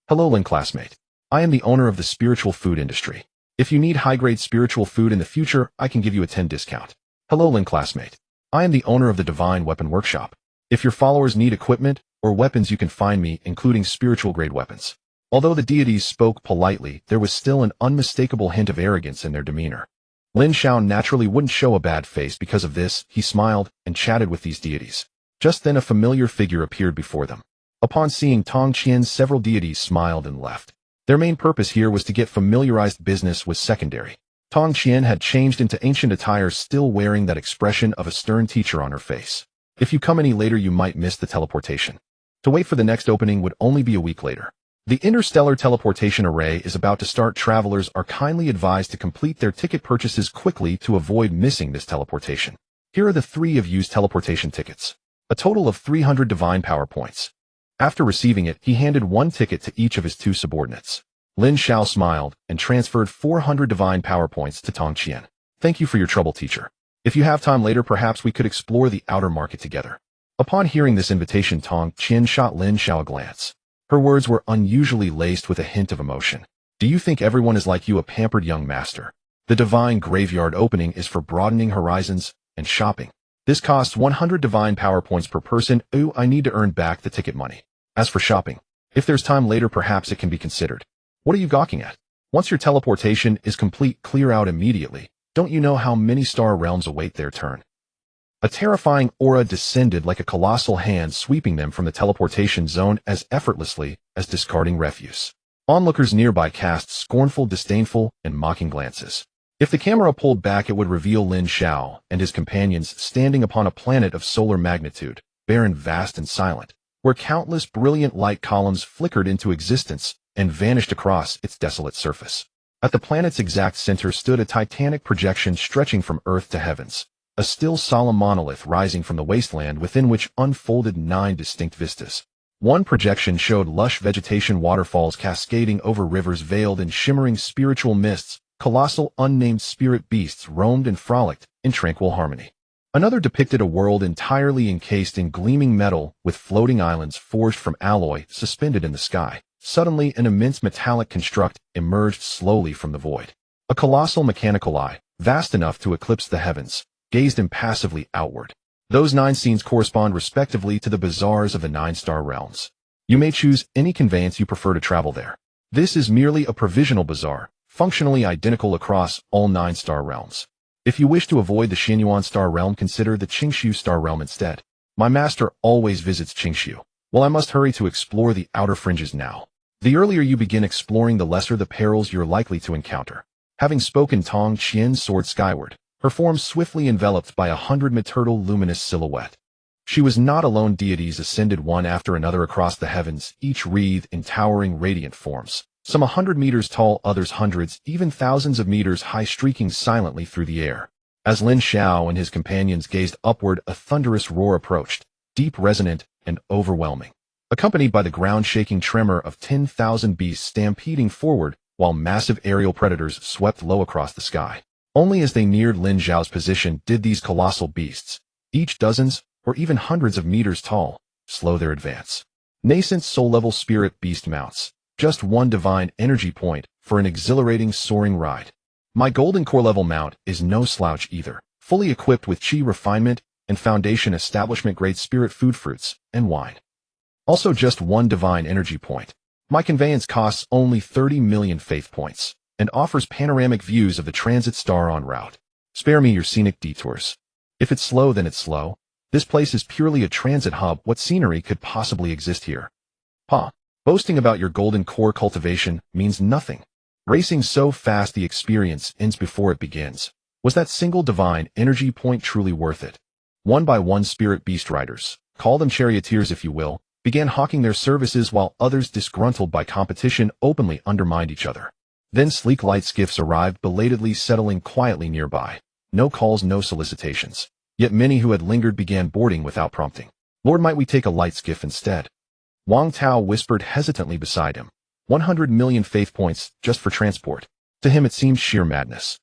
Hello, Lin classmate. I am the owner of the spiritual food industry. If you need high-grade spiritual food in the future, I can give you a 10% discount. Hello, Lin classmate. I am the owner of the Divine Weapon Workshop. If your followers need equipment or weapons, you can find me, including spiritual-grade weapons. Although the deities spoke politely, there was still an unmistakable hint of arrogance in their demeanor. Lin Xiao naturally wouldn't show a bad face because of this. He smiled and chatted with these deities. Just then a familiar figure appeared before them. Upon seeing Tong Qian, several deities smiled and left. Their main purpose here was to get familiarized. Business was secondary. Tong Qian had changed into ancient attire, still wearing that expression of a stern teacher on her face. If you come any later, you might miss the teleportation. To wait for the next opening would only be a week later. The interstellar teleportation array is about to start. Travelers are kindly advised to complete their ticket purchases quickly to avoid missing this teleportation. Here are the 3 of used teleportation tickets. A total of 300 divine power points. After receiving it, he handed 1 ticket to each of his 2 subordinates. Lin Xiao smiled and transferred 400 divine power points to Tong Qian. Thank you for your trouble, teacher. If you have time later, perhaps we could explore the outer market together. Upon hearing this invitation, Tong Qian shot Lin Xiao a glance. Her words were unusually laced with a hint of emotion. Do you think everyone is like you, a pampered young master? The divine graveyard opening is for broadening horizons and shopping. This costs 100 divine power points per person. Ooh, I need to earn back the ticket money. As for shopping, if there's time later, perhaps it can be considered. What are you gawking at? Once your teleportation is complete, clear out immediately. Don't you know how many star realms await their turn? A terrifying aura descended like a colossal hand, sweeping them from the teleportation zone as effortlessly as discarding refuse. Onlookers nearby cast scornful, disdainful, and mocking glances. If the camera pulled back, it would reveal Lin Xiao and his companions standing upon a planet of solar magnitude, barren, vast, and silent, where countless brilliant light columns flickered into existence and vanished across its desolate surface. At the planet's exact center stood a titanic projection stretching from Earth to heavens, a still solemn monolith rising from the wasteland within which unfolded 9 distinct vistas. One projection showed lush vegetation, waterfalls cascading over rivers veiled in shimmering spiritual mists. Colossal unnamed spirit beasts roamed and frolicked in tranquil harmony. Another depicted a world entirely encased in gleaming metal, with floating islands forged from alloy suspended in the sky. Suddenly, an immense metallic construct emerged slowly from the void. A colossal mechanical eye, vast enough to eclipse the heavens, gazed impassively outward. Those 9 scenes correspond respectively to the bazaars of the 9-star realms. You may choose any conveyance you prefer to travel there. This is merely a provisional bazaar, functionally identical across all 9-star realms. If you wish to avoid the Xuanyuan star realm, consider the Qingshu star realm instead. My master always visits Qingshu. Well, I must hurry to explore the outer fringes now. The earlier you begin exploring, the lesser the perils you're likely to encounter. Having spoken, Tong Qian soared skyward, her form swiftly enveloped by 100 maternal luminous silhouette. She was not alone. Deities ascended one after another across the heavens, each wreathed in towering radiant forms. Some 100 meters tall, others hundreds, even thousands of meters high, streaking silently through the air. As Lin Xiao and his companions gazed upward, a thunderous roar approached, deep, resonant, and overwhelming, accompanied by the ground-shaking tremor of 10,000 beasts stampeding forward, while massive aerial predators swept low across the sky. Only as they neared Lin Xiao's position did these colossal beasts, each dozens or even hundreds of meters tall, slow their advance. Nascent soul-level spirit beast mounts, just one divine energy point for an exhilarating soaring ride. My golden core level mount is no slouch either, fully equipped with chi refinement and foundation establishment grade spirit food fruits and wine. Also just one divine energy point. My conveyance costs only 30 million faith points and offers panoramic views of the transit star en route. Spare me your scenic detours. If it's slow, then it's slow. This place is purely a transit hub. What scenery could possibly exist here? Boasting about your golden core cultivation means nothing. Racing so fast the experience ends before it begins. Was that single divine energy point truly worth it? One by one spirit beast riders, call them charioteers if you will, began hawking their services while others, disgruntled by competition, openly undermined each other. Then sleek light skiffs arrived, belatedly settling quietly nearby. No calls, no solicitations. Yet many who had lingered began boarding without prompting. Lord, might we take a light skiff instead? Wang Tao whispered hesitantly beside him. 100 million faith points just for transport. To him it seemed sheer madness.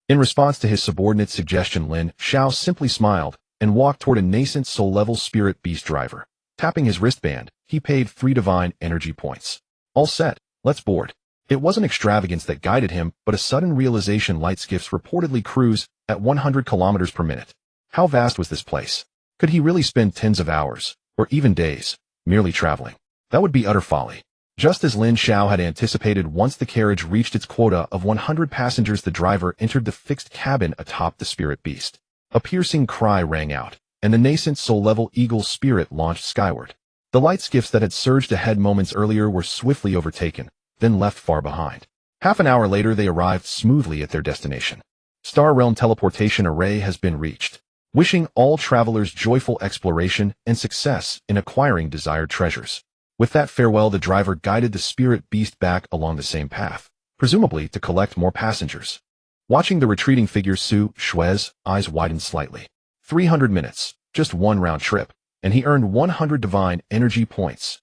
In response to his subordinate's suggestion, Lin Xiao simply smiled and walked toward a nascent soul-level spirit beast driver. Tapping his wristband, he paid 3 divine energy points. All set, let's board. It wasn't extravagance that guided him, but a sudden realization light skiffs reportedly cruise at 100 kilometers per minute. How vast was this place? Could he really spend tens of hours, or even days, merely traveling? That would be utter folly. Just as Lin Xiao had anticipated, once the carriage reached its quota of 100 passengers, the driver entered the fixed cabin atop the spirit beast. A piercing cry rang out, and the nascent soul-level eagle spirit launched skyward. The light skiffs that had surged ahead moments earlier were swiftly overtaken, then left far behind. Half an hour later, they arrived smoothly at their destination. Star Realm teleportation array has been reached. Wishing all travelers joyful exploration and success in acquiring desired treasures. With that farewell, the driver guided the spirit beast back along the same path, presumably to collect more passengers. Watching the retreating figure, Su Shui's eyes widened slightly. 300 minutes, just one round trip, and he earned 100 divine energy points.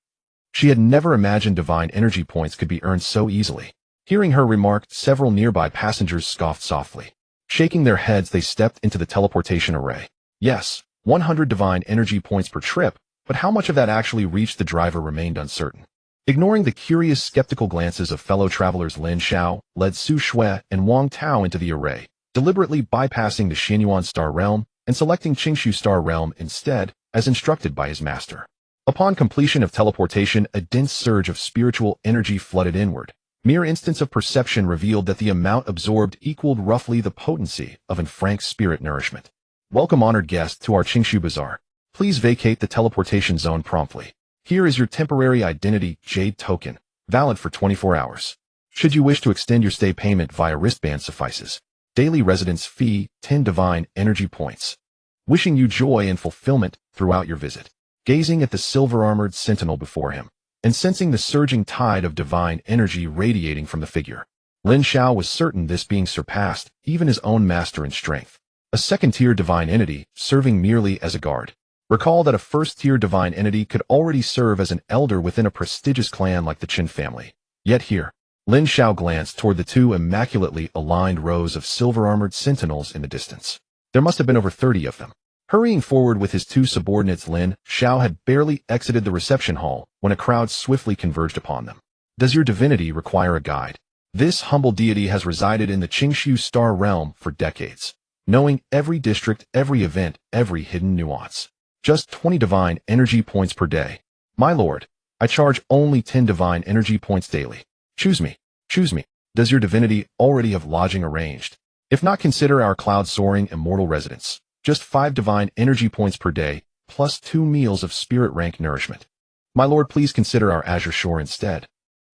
She had never imagined divine energy points could be earned so easily. Hearing her remark, several nearby passengers scoffed softly. Shaking their heads, they stepped into the teleportation array. Yes, 100 divine energy points per trip, but how much of that actually reached the driver remained uncertain. Ignoring the curious, skeptical glances of fellow travelers, Lin Xiao led Su Shui and Wang Tao into the array, deliberately bypassing the Xuanyuan Star Realm and selecting Qingshu Star Realm instead, as instructed by his master. Upon completion of teleportation, a dense surge of spiritual energy flooded inward. Mere instance of perception revealed that the amount absorbed equaled roughly the potency of Frank's spirit nourishment. Welcome, honored guest, to our Qingshu Bazaar. Please vacate the teleportation zone promptly. Here is your temporary identity jade token, valid for 24 hours. Should you wish to extend your stay, payment via wristband suffices. Daily residence fee, 10 divine energy points. Wishing you joy and fulfillment throughout your visit. Gazing at the silver-armored sentinel before him, and sensing the surging tide of divine energy radiating from the figure, Lin Xiao was certain this being surpassed even his own master in strength. A second-tier divine entity, serving merely as a guard. Recall that a first-tier divine entity could already serve as an elder within a prestigious clan like the Qin family. Yet here, Lin Xiao glanced toward the 2 immaculately aligned rows of silver-armored sentinels in the distance. There must have been over 30 of them. Hurrying forward with his 2 subordinates, Lin Xiao had barely exited the reception hall when a crowd swiftly converged upon them. Does your divinity require a guide? This humble deity has resided in the Qingshu Star Realm for decades, knowing every district, every event, every hidden nuance. Just 20 divine energy points per day. My lord, I charge only 10 divine energy points daily. Choose me. Choose me. Does your divinity already have lodging arranged? If not, consider our cloud-soaring immortal residence. Just 5 divine energy points per day, plus 2 meals of spirit rank nourishment. My lord, please consider our azure shore instead.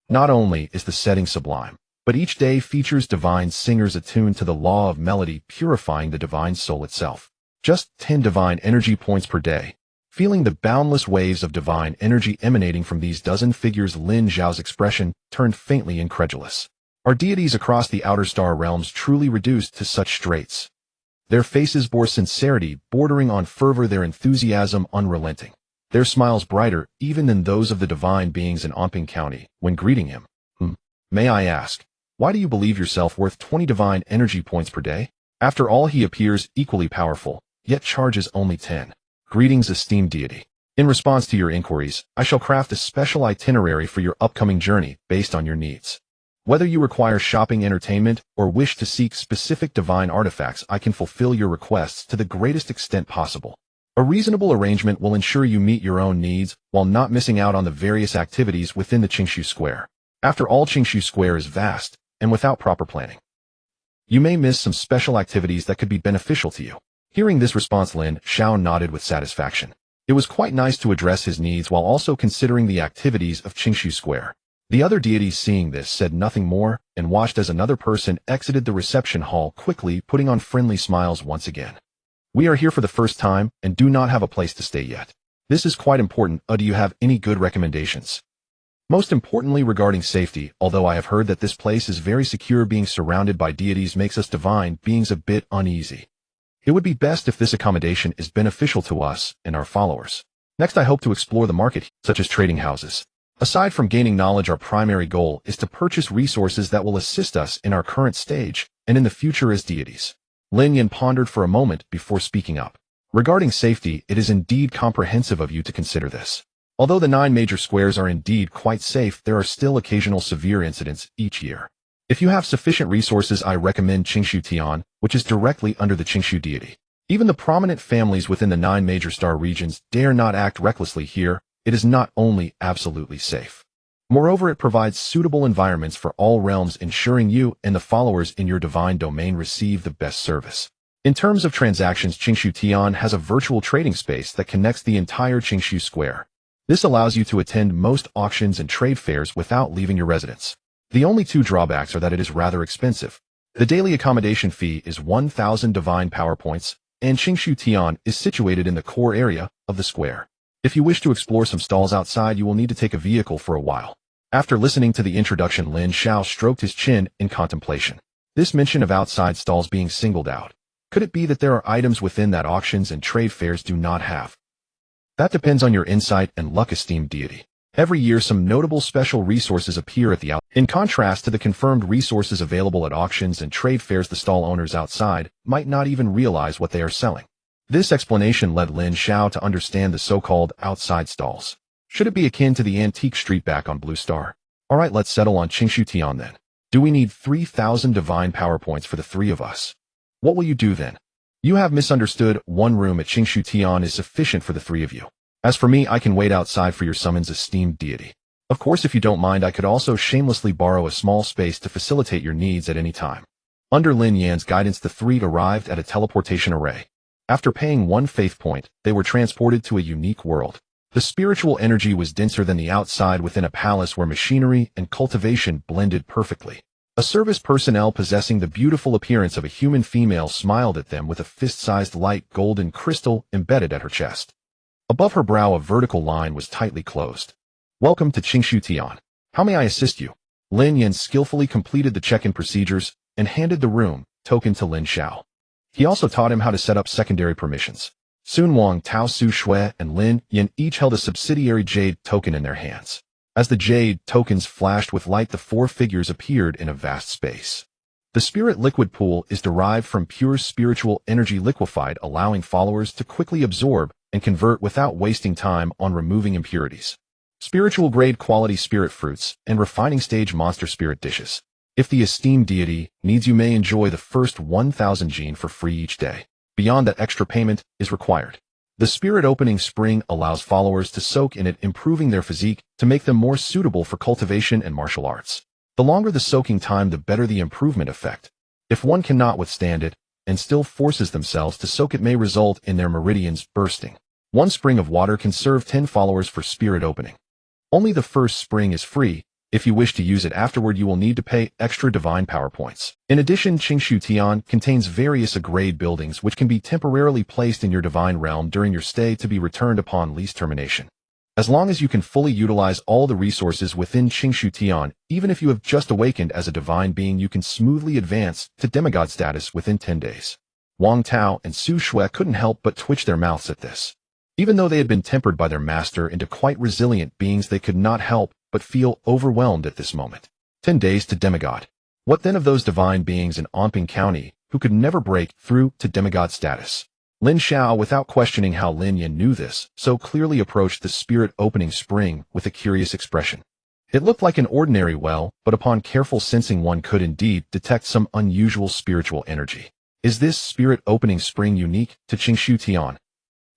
Not only is the setting sublime, but each day features divine singers attuned to the law of melody, purifying the divine soul itself. Just 10 divine energy points per day. Feeling the boundless waves of divine energy emanating from these dozen figures, Lin Xiao's expression turned faintly incredulous. Are deities across the outer star realms truly reduced to such straits? Their faces bore sincerity bordering on fervor, their enthusiasm unrelenting. Their smiles brighter even than those of the divine beings in Anping County when greeting him. May I ask, why do you believe yourself worth 20 divine energy points per day? After all, he appears equally powerful, yet charges only 10. Greetings, esteemed deity. In response to your inquiries, I shall craft a special itinerary for your upcoming journey based on your needs. Whether you require shopping, entertainment, or wish to seek specific divine artifacts, I can fulfill your requests to the greatest extent possible. A reasonable arrangement will ensure you meet your own needs while not missing out on the various activities within the Qingshu Square. After all, Qingshu Square is vast, and without proper planning, you may miss some special activities that could be beneficial to you. Hearing this response, Lin Xiao nodded with satisfaction. It was quite nice to address his needs while also considering the activities of Qingshu Square. The other deities, seeing this, said nothing more and watched as another person exited the reception hall, quickly putting on friendly smiles once again. We are here for the first time and do not have a place to stay yet. This is quite important. Do you have any good recommendations? Most importantly, regarding safety, although I have heard that this place is very secure, being surrounded by deities makes us divine beings a bit uneasy. It would be best if this accommodation is beneficial to us and our followers. Next, I hope to explore the market, such as trading houses. Aside from gaining knowledge, our primary goal is to purchase resources that will assist us in our current stage and in the future as deities. Lin Yan pondered for a moment before speaking up. Regarding safety, it is indeed comprehensive of you to consider this. Although the 9 major squares are indeed quite safe, there are still occasional severe incidents each year. If you have sufficient resources, I recommend Qingshu Tian, which is directly under the Qingshu deity. Even the prominent families within the 9 major star regions dare not act recklessly here. It is not only absolutely safe. Moreover, it provides suitable environments for all realms, ensuring you and the followers in your divine domain receive the best service. In terms of transactions, Qingshu Tian has a virtual trading space that connects the entire Qingshu Square. This allows you to attend most auctions and trade fairs without leaving your residence. The only 2 drawbacks are that it is rather expensive. The daily accommodation fee is 1,000 divine power points, and Qingshu Tian is situated in the core area of the square. If you wish to explore some stalls outside, you will need to take a vehicle for a while. After listening to the introduction, Lin Xiao stroked his chin in contemplation. This mention of outside stalls being singled out. Could it be that there are items within that auctions and trade fairs do not have? That depends on your insight and luck, esteemed deity. Every year, some notable special resources appear at the out. In contrast to the confirmed resources available at auctions and trade fairs, the stall owners outside might not even realize what they are selling. This explanation led Lin Xiao to understand the so-called outside stalls. Should it be akin to the antique street back on Blue Star? Alright, let's settle on Qingshu Tian then. Do we need 3,000 divine power points for the 3 of us? What will you do then? You have misunderstood. 1 room at Qingshu Tian is sufficient for the 3 of you. As for me, I can wait outside for your summons, esteemed deity. Of course, if you don't mind, I could also shamelessly borrow a small space to facilitate your needs at any time. Under Lin Yan's guidance, the 3 arrived at a teleportation array. After paying 1 faith point, they were transported to a unique world. The spiritual energy was denser than the outside, within a palace where machinery and cultivation blended perfectly. A service personnel possessing the beautiful appearance of a human female smiled at them with a fist-sized light golden crystal embedded at her chest. Above her brow, a vertical line was tightly closed. Welcome to Qingshu Tian. How may I assist you? Lin Yan skillfully completed the check-in procedures and handed the room token to Lin Xiao. He also taught him how to set up secondary permissions. Sun Wang, Tao Su Shui, and Lin Yan each held a subsidiary jade token in their hands. As the jade tokens flashed with light, the 4 figures appeared in a vast space. The spirit liquid pool is derived from pure spiritual energy liquefied, allowing followers to quickly absorb and convert without wasting time on removing impurities. Spiritual grade quality spirit fruits and refining stage monster spirit dishes. If the esteemed deity needs, you may enjoy the first 1,000 gene for free each day. Beyond that, extra payment is required. The spirit opening spring allows followers to soak in it, improving their physique to make them more suitable for cultivation and martial arts. The longer the soaking time, the better the improvement effect. If one cannot withstand it and still forces themselves to soak, it may result in their meridians bursting. 1 spring of water can serve 10 followers for spirit opening. Only the first spring is free. If you wish to use it afterward, you will need to pay extra divine power points. In addition, Qingshu Tian contains various grade buildings which can be temporarily placed in your divine realm during your stay to be returned upon lease termination. As long as you can fully utilize all the resources within Qingshu Tian, even if you have just awakened as a divine being, you can smoothly advance to demigod status within 10 days. Wang Tao and Su Shui couldn't help but twitch their mouths at this. Even though they had been tempered by their master into quite resilient beings, they could not help but feel overwhelmed at this moment. 10 days to demigod. What then of those divine beings in Anping County who could never break through to demigod status. Lin Xiao, without questioning how Lin Yan knew this, so clearly approached the spirit-opening spring with a curious expression. It looked like an ordinary well, but upon careful sensing one could indeed detect some unusual spiritual energy. Is this spirit-opening spring unique to Qingshu Tian?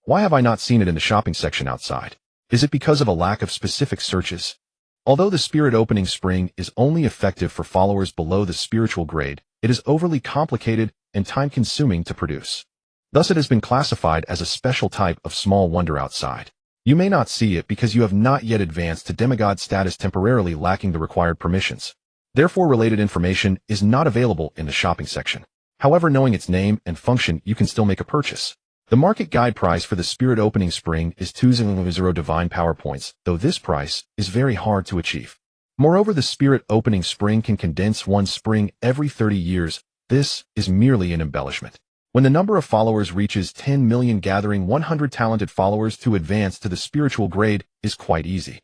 Why have I not seen it in the shopping section outside? Is it because of a lack of specific searches? Although the spirit-opening spring is only effective for followers below the spiritual grade, it is overly complicated and time-consuming to produce. Thus it has been classified as a special type of small wonder outside. You may not see it because you have not yet advanced to demigod status, temporarily lacking the required permissions. Therefore, related information is not available in the shopping section. However, knowing its name and function, you can still make a purchase. The market guide price for the spirit opening spring is 200 divine power points, though this price is very hard to achieve. Moreover, the spirit opening spring can condense one spring every 30 years. This is merely an embellishment. When the number of followers reaches 10 million, gathering 100 talented followers to advance to the spiritual grade is quite easy.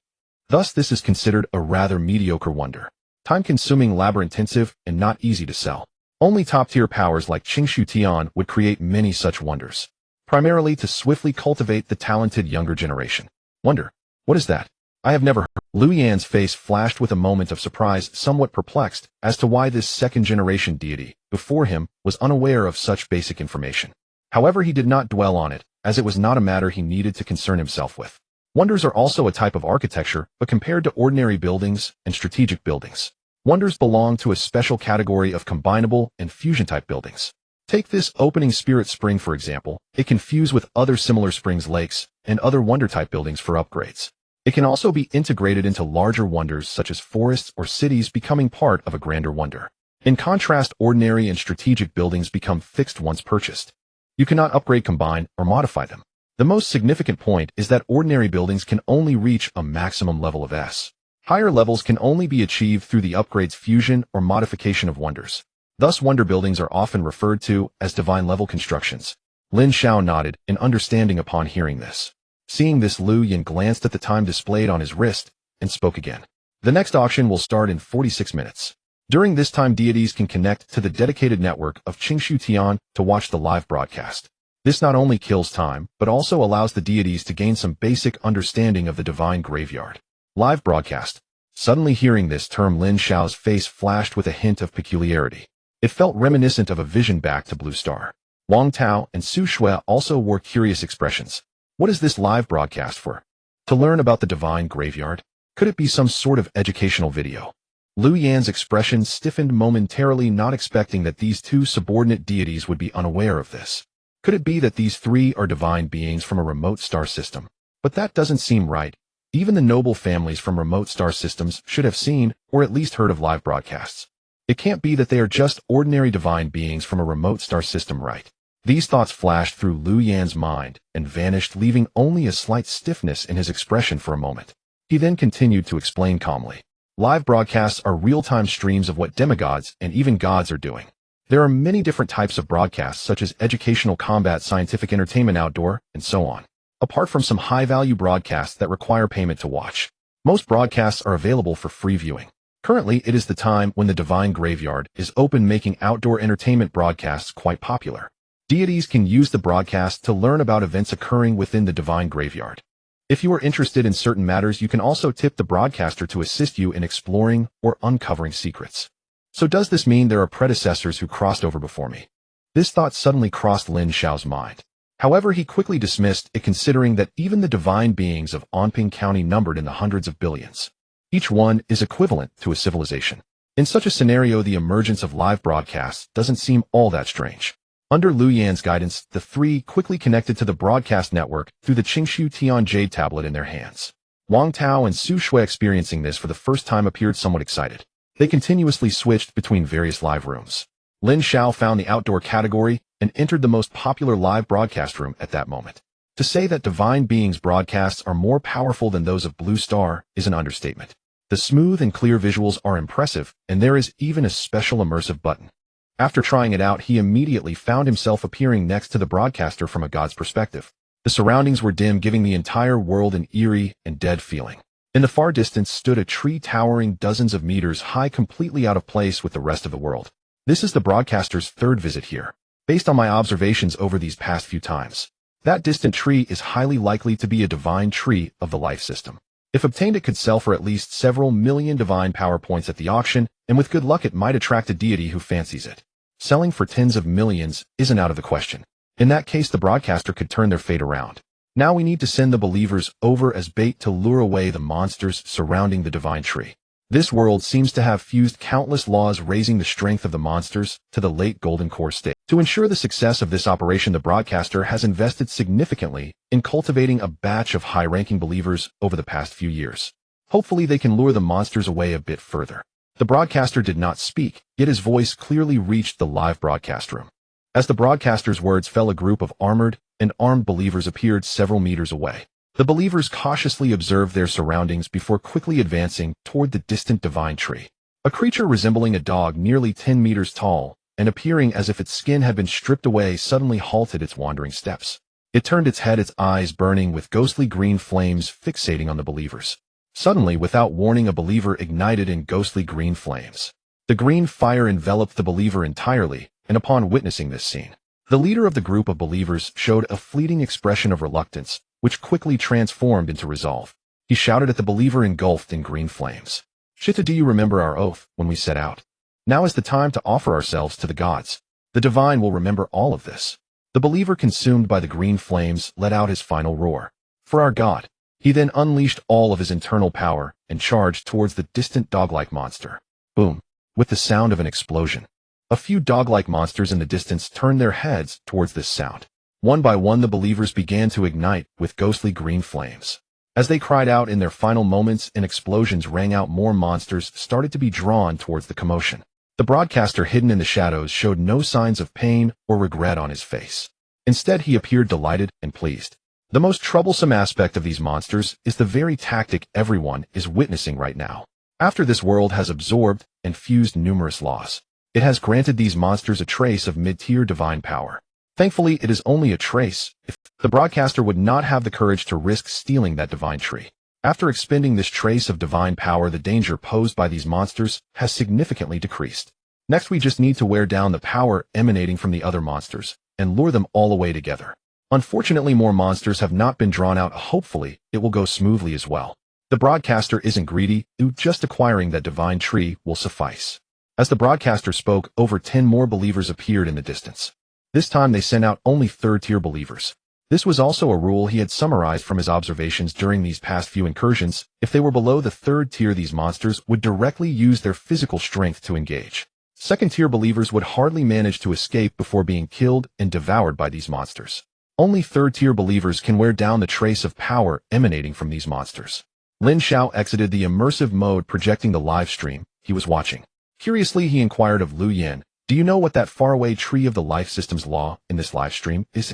Thus, this is considered a rather mediocre wonder. Time-consuming, labor-intensive, and not easy to sell. Only top-tier powers like Qingshu Tian would create many such wonders, primarily to swiftly cultivate the talented younger generation. Wonder, what is that? I have never heard. Lu Yan's face flashed with a moment of surprise, somewhat perplexed as to why this second-generation deity before him was unaware of such basic information. However, he did not dwell on it, as it was not a matter he needed to concern himself with. Wonders are also a type of architecture, but compared to ordinary buildings and strategic buildings, wonders belong to a special category of combinable and fusion-type buildings. Take this opening spirit spring, for example. It can fuse with other similar springs, lakes, and other wonder-type buildings for upgrades. It can also be integrated into larger wonders such as forests or cities, becoming part of a grander wonder. In contrast, ordinary and strategic buildings become fixed once purchased. You cannot upgrade, combine, or modify them. The most significant point is that ordinary buildings can only reach a maximum level of S. Higher levels can only be achieved through the upgrades, fusion, or modification of wonders. Thus, wonder buildings are often referred to as divine-level constructions. Lin Xiao nodded in understanding upon hearing this. Seeing this, Lu Yan glanced at the time displayed on his wrist and spoke again. The next auction will start in 46 minutes. During this time, deities can connect to the dedicated network of Qingshu Tian to watch the live broadcast. This not only kills time, but also allows the deities to gain some basic understanding of the divine graveyard. Live broadcast. Suddenly hearing this term, Lin Xiao's face flashed with a hint of peculiarity. It felt reminiscent of a vision back to Blue Star. Wang Tao and Su Shui also wore curious expressions. What is this live broadcast for? To learn about the divine graveyard? Could it be some sort of educational video? Lu Yan's expression stiffened momentarily, not expecting that these two subordinate deities would be unaware of this. Could it be that these three are divine beings from a remote star system? But that doesn't seem right. Even the noble families from remote star systems should have seen, or at least heard of live broadcasts. It can't be that they are just ordinary divine beings from a remote star system, right? These thoughts flashed through Lu Yan's mind and vanished, leaving only a slight stiffness in his expression for a moment. He then continued to explain calmly. Live broadcasts are real-time streams of what demigods and even gods are doing. There are many different types of broadcasts, such as educational, combat, scientific, entertainment, outdoor, and so on. Apart from some high-value broadcasts that require payment to watch, most broadcasts are available for free viewing. Currently, it is the time when the divine graveyard is open, making outdoor entertainment broadcasts quite popular. Deities can use the broadcast to learn about events occurring within the divine graveyard. If you are interested in certain matters, you can also tip the broadcaster to assist you in exploring or uncovering secrets. So does this mean there are predecessors who crossed over before me? This thought suddenly crossed Lin Xiao's mind. However, he quickly dismissed it, considering that even the divine beings of Anping County numbered in the hundreds of billions. Each one is equivalent to a civilization. In such a scenario, the emergence of live broadcasts doesn't seem all that strange. Under Lu Yan's guidance, the three quickly connected to the broadcast network through the Qingshu Tian Jade tablet in their hands. Wang Tao and Su Shui, experiencing this for the first time, appeared somewhat excited. They continuously switched between various live rooms. Lin Xiao found the outdoor category and entered the most popular live broadcast room at that moment. To say that divine beings' broadcasts are more powerful than those of Blue Star is an understatement. The smooth and clear visuals are impressive, and there is even a special immersive button. After trying it out, he immediately found himself appearing next to the broadcaster from a god's perspective. The surroundings were dim, giving the entire world an eerie and dead feeling. In the far distance stood a tree towering dozens of meters high, completely out of place with the rest of the world. This is the broadcaster's third visit here. Based on my observations over these past few times, that distant tree is highly likely to be a divine tree of the life system. If obtained, it could sell for at least several million divine power points at the auction, and with good luck it might attract a deity who fancies it. Selling for tens of millions isn't out of the question. In that case, the broadcaster could turn their fate around. Now we need to send the believers over as bait to lure away the monsters surrounding the divine tree. This world seems to have fused countless laws raising the strength of the monsters to the late Golden Core state. To ensure the success of this operation, the broadcaster has invested significantly in cultivating a batch of high-ranking believers over the past few years. Hopefully they can lure the monsters away a bit further. The broadcaster did not speak, yet his voice clearly reached the live broadcast room. As the broadcaster's words fell, a group of armored and armed believers appeared several meters away. The believers cautiously observed their surroundings before quickly advancing toward the distant divine tree. A creature resembling a dog nearly 10 meters tall and appearing as if its skin had been stripped away suddenly halted its wandering steps. It turned its head, its eyes burning with ghostly green flames fixating on the believers. Suddenly, without warning, a believer ignited in ghostly green flames. The green fire enveloped the believer entirely, and upon witnessing this scene, the leader of the group of believers showed a fleeting expression of reluctance, which quickly transformed into resolve. He shouted at the believer engulfed in green flames. "Shitta, do you remember our oath when we set out? Now is the time to offer ourselves to the gods. The divine will remember all of this." The believer, consumed by the green flames, let out his final roar. "For our God." He then unleashed all of his internal power and charged towards the distant dog-like monster. Boom! With the sound of an explosion, a few dog-like monsters in the distance turned their heads towards this sound. One by one, the believers began to ignite with ghostly green flames. As they cried out in their final moments and explosions rang out, more monsters started to be drawn towards the commotion. The broadcaster, hidden in the shadows, showed no signs of pain or regret on his face. Instead, he appeared delighted and pleased. The most troublesome aspect of these monsters is the very tactic everyone is witnessing right now. After this world has absorbed and fused numerous laws, it has granted these monsters a trace of mid-tier divine power. Thankfully, it is only a trace. If the broadcaster would not have the courage to risk stealing that divine tree. After expending this trace of divine power, the danger posed by these monsters has significantly decreased. Next, we just need to wear down the power emanating from the other monsters and lure them all away together. Unfortunately, more monsters have not been drawn out. Hopefully, it will go smoothly as well. The broadcaster isn't greedy, just acquiring that divine tree will suffice. As the broadcaster spoke, over 10 more believers appeared in the distance. This time they sent out only third-tier believers. This was also a rule he had summarized from his observations during these past few incursions. If they were below the third tier, these monsters would directly use their physical strength to engage. Second-tier believers would hardly manage to escape before being killed and devoured by these monsters. Only third-tier believers can wear down the trace of power emanating from these monsters. Lin Xiao exited the immersive mode projecting the live stream he was watching. Curiously, he inquired of Lu Yan, "Do you know what that faraway tree of the life system's law in this live stream is?"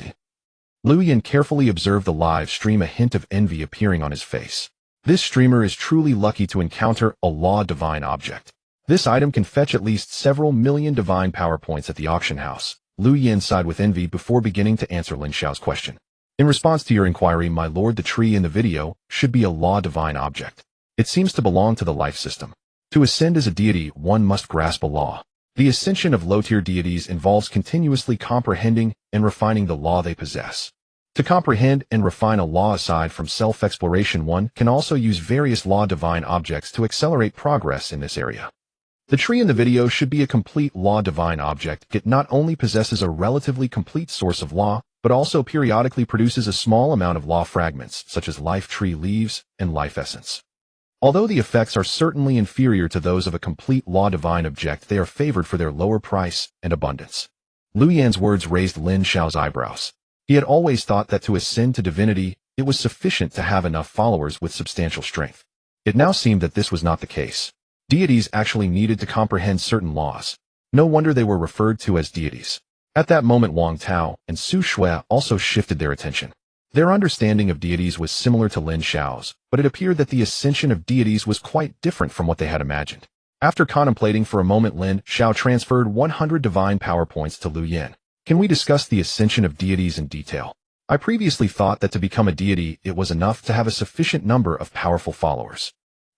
Lu Yan carefully observed the live stream, a hint of envy appearing on his face. This streamer is truly lucky to encounter a law divine object. This item can fetch at least several million divine power points at the auction house. Lu Yan sighed with envy before beginning to answer Lin Xiao's question. "In response to your inquiry, my lord, the tree in the video should be a law divine object. It seems to belong to the life system. To ascend as a deity, one must grasp a law. The ascension of low-tier deities involves continuously comprehending and refining the law they possess. To comprehend and refine a law aside from self-exploration, one can also use various law divine objects to accelerate progress in this area. The tree in the video should be a complete law divine object. It not only possesses a relatively complete source of law, but also periodically produces a small amount of law fragments, such as life tree leaves and life essence. Although the effects are certainly inferior to those of a complete law divine object, they are favored for their lower price and abundance." Lu Yan's words raised Lin Xiao's eyebrows. He had always thought that to ascend to divinity, it was sufficient to have enough followers with substantial strength. It now seemed that this was not the case. Deities actually needed to comprehend certain laws. No wonder they were referred to as deities. At that moment, Wang Tao and Su Shui also shifted their attention. Their understanding of deities was similar to Lin Xiao's, but it appeared that the ascension of deities was quite different from what they had imagined. After contemplating for a moment, Lin Xiao transferred 100 divine power points to Lu Yan. "Can we discuss the ascension of deities in detail? I previously thought that to become a deity, it was enough to have a sufficient number of powerful followers.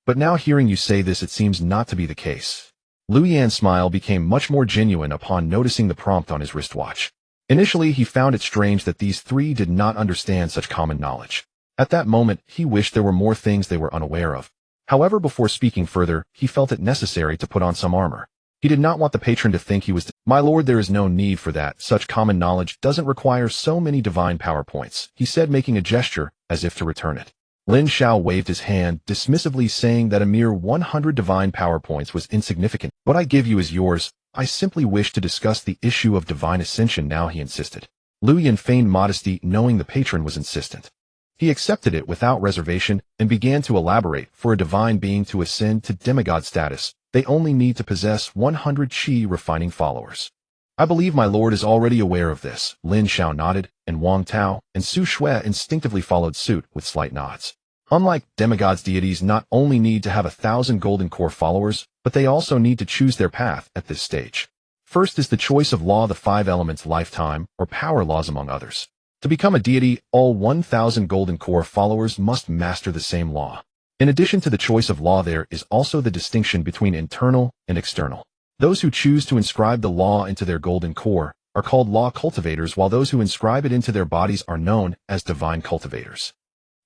But now hearing you say this, it seems not to be the case." Liu Yan's smile became much more genuine upon noticing the prompt on his wristwatch. Initially, he found it strange that these three did not understand such common knowledge. At that moment, he wished there were more things they were unaware of. However, before speaking further, he felt it necessary to put on some armor. He did not want the patron to think he was— "My lord, there is no need for that. Such common knowledge doesn't require so many divine power points," he said, making a gesture as if to return it. Lin Xiao waved his hand, dismissively saying that a mere 100 divine power points was insignificant. "What I give you is yours. I simply wish to discuss the issue of divine ascension now," he insisted. Liu Yan feigned modesty, knowing the patron was insistent. He accepted it without reservation and began to elaborate. For a divine being to ascend to demigod status, they only need to possess 100 qi refining followers. "I believe my lord is already aware of this." Lin Xiao nodded, and Wang Tao and Su Shui instinctively followed suit with slight nods. Unlike demigods, deities not only need to have 1,000 golden core followers, but they also need to choose their path at this stage. First is the choice of law, the 5 elements, lifetime, or power laws, among others. To become a deity, all 1,000 golden core followers must master the same law. In addition to the choice of law, there is also the distinction between internal and external. Those who choose to inscribe the law into their golden core are called law cultivators, while those who inscribe it into their bodies are known as divine cultivators.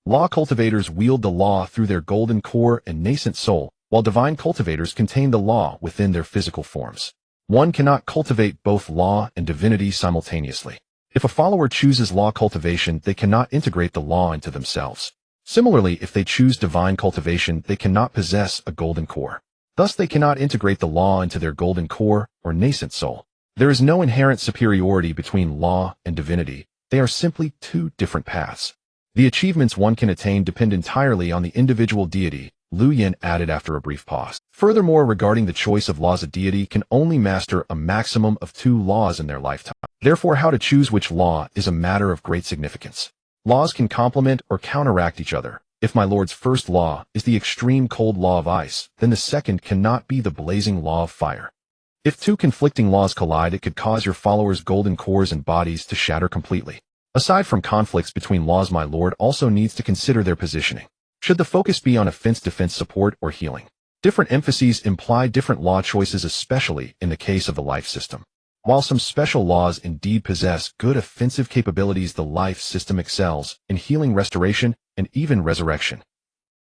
Law cultivators wield the law through their golden core and nascent soul, while divine cultivators contain the law within their physical forms. One cannot cultivate both law and divinity simultaneously. If a follower chooses law cultivation, they cannot integrate the law into themselves. Similarly, if they choose divine cultivation, they cannot possess a golden core. Thus, they cannot integrate the law into their golden core or nascent soul. There is no inherent superiority between law and divinity. They are simply two different paths. The achievements one can attain depend entirely on the individual deity, Liu Yan added after a brief pause. Furthermore, regarding the choice of laws, a deity can only master a maximum of 2 laws in their lifetime. Therefore, how to choose which law is a matter of great significance. Laws can complement or counteract each other. If my lord's first law is the extreme cold law of ice, then the second cannot be the blazing law of fire. If 2 conflicting laws collide, it could cause your followers' golden cores and bodies to shatter completely. Aside from conflicts between laws, my lord also needs to consider their positioning. Should the focus be on offense, defense, support, or healing? Different emphases imply different law choices, especially in the case of the life system. While some special laws indeed possess good offensive capabilities, the life system excels in healing, restoration, and even resurrection.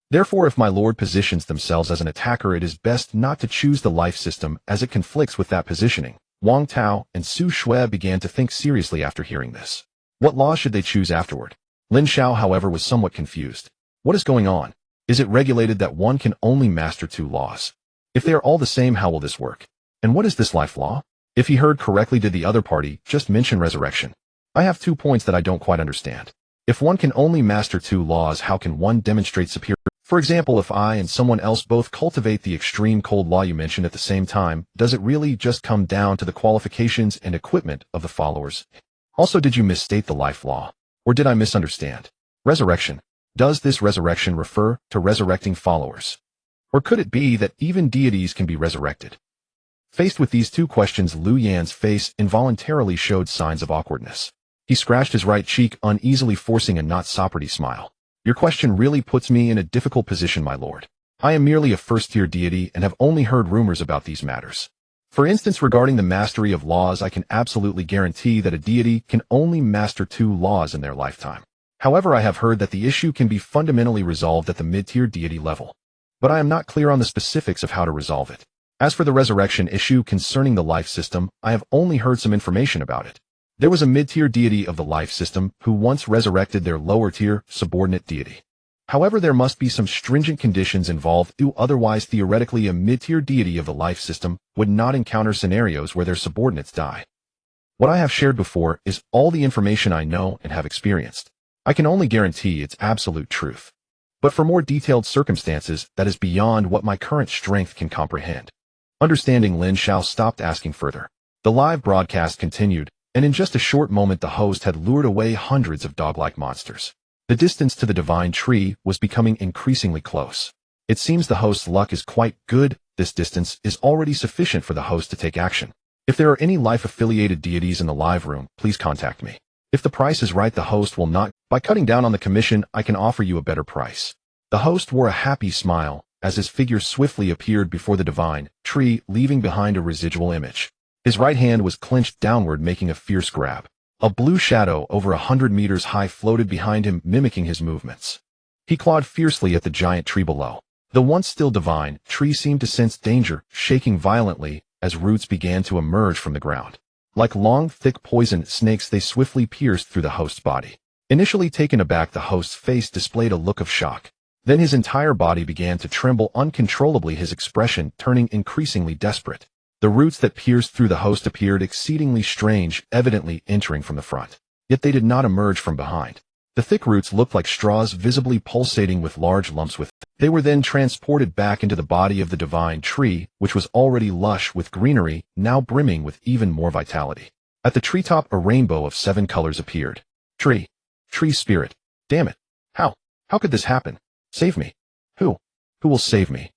Therefore, if my lord positions themselves as an attacker, it is best not to choose the life system as it conflicts with that positioning. Wang Tao and Su Shui began to think seriously after hearing this. What law should they choose afterward? Lin Xiao, however, was somewhat confused. What is going on? Is it regulated that one can only master 2 laws? If they are all the same, how will this work? And what is this life law? If he heard correctly, did the other party just mention resurrection? I have 2 points that I don't quite understand. If one can only master 2 laws, how can one demonstrate superiority? For example, if I and someone else both cultivate the extreme cold law you mentioned at the same time, does it really just come down to the qualifications and equipment of the followers? Also, did you misstate the life law? Or did I misunderstand? Resurrection. Does this resurrection refer to resurrecting followers? Or could it be that even deities can be resurrected? Faced with these 2 questions, Liu Yan's face involuntarily showed signs of awkwardness. He scratched his right cheek uneasily, forcing a not so pretty smile. Your question really puts me in a difficult position, my lord. I am merely a first-tier deity and have only heard rumors about these matters. For instance, regarding the mastery of laws, I can absolutely guarantee that a deity can only master 2 laws in their lifetime. However, I have heard that the issue can be fundamentally resolved at the mid-tier deity level. But I am not clear on the specifics of how to resolve it. As for the resurrection issue concerning the life system, I have only heard some information about it. There was a mid-tier deity of the life system who once resurrected their lower-tier subordinate deity. However, there must be some stringent conditions involved, otherwise theoretically a mid-tier deity of the life system would not encounter scenarios where their subordinates die. What I have shared before is all the information I know and have experienced. I can only guarantee its absolute truth. But for more detailed circumstances, that is beyond what my current strength can comprehend. Understanding, Lin Xiao stopped asking further. The live broadcast continued, and in just a short moment the host had lured away hundreds of dog-like monsters. The distance to the divine tree was becoming increasingly close. It seems the host's luck is quite good. This distance is already sufficient for the host to take action. If there are any life-affiliated deities in the live room, please contact me. If the price is right, the host will not. By cutting down on the commission, I can offer you a better price. The host wore a happy smile, as his figure swiftly appeared before the divine tree, leaving behind a residual image. His right hand was clenched downward, making a fierce grab. A blue shadow over 100 meters high floated behind him, mimicking his movements. He clawed fiercely at the giant tree below. The once still divine tree seemed to sense danger, shaking violently as roots began to emerge from the ground. Like long, thick poison snakes, they swiftly pierced through the host's body. Initially taken aback, the host's face displayed a look of shock. Then his entire body began to tremble uncontrollably, his expression turning increasingly desperate. The roots that pierced through the host appeared exceedingly strange, evidently entering from the front. Yet they did not emerge from behind. The thick roots looked like straws, visibly pulsating with large lumps within. They were then transported back into the body of the divine tree, which was already lush with greenery, now brimming with even more vitality. At the treetop, a rainbow of 7 colors appeared. Tree spirit. Damn it. How could this happen? Save me. Who will save me?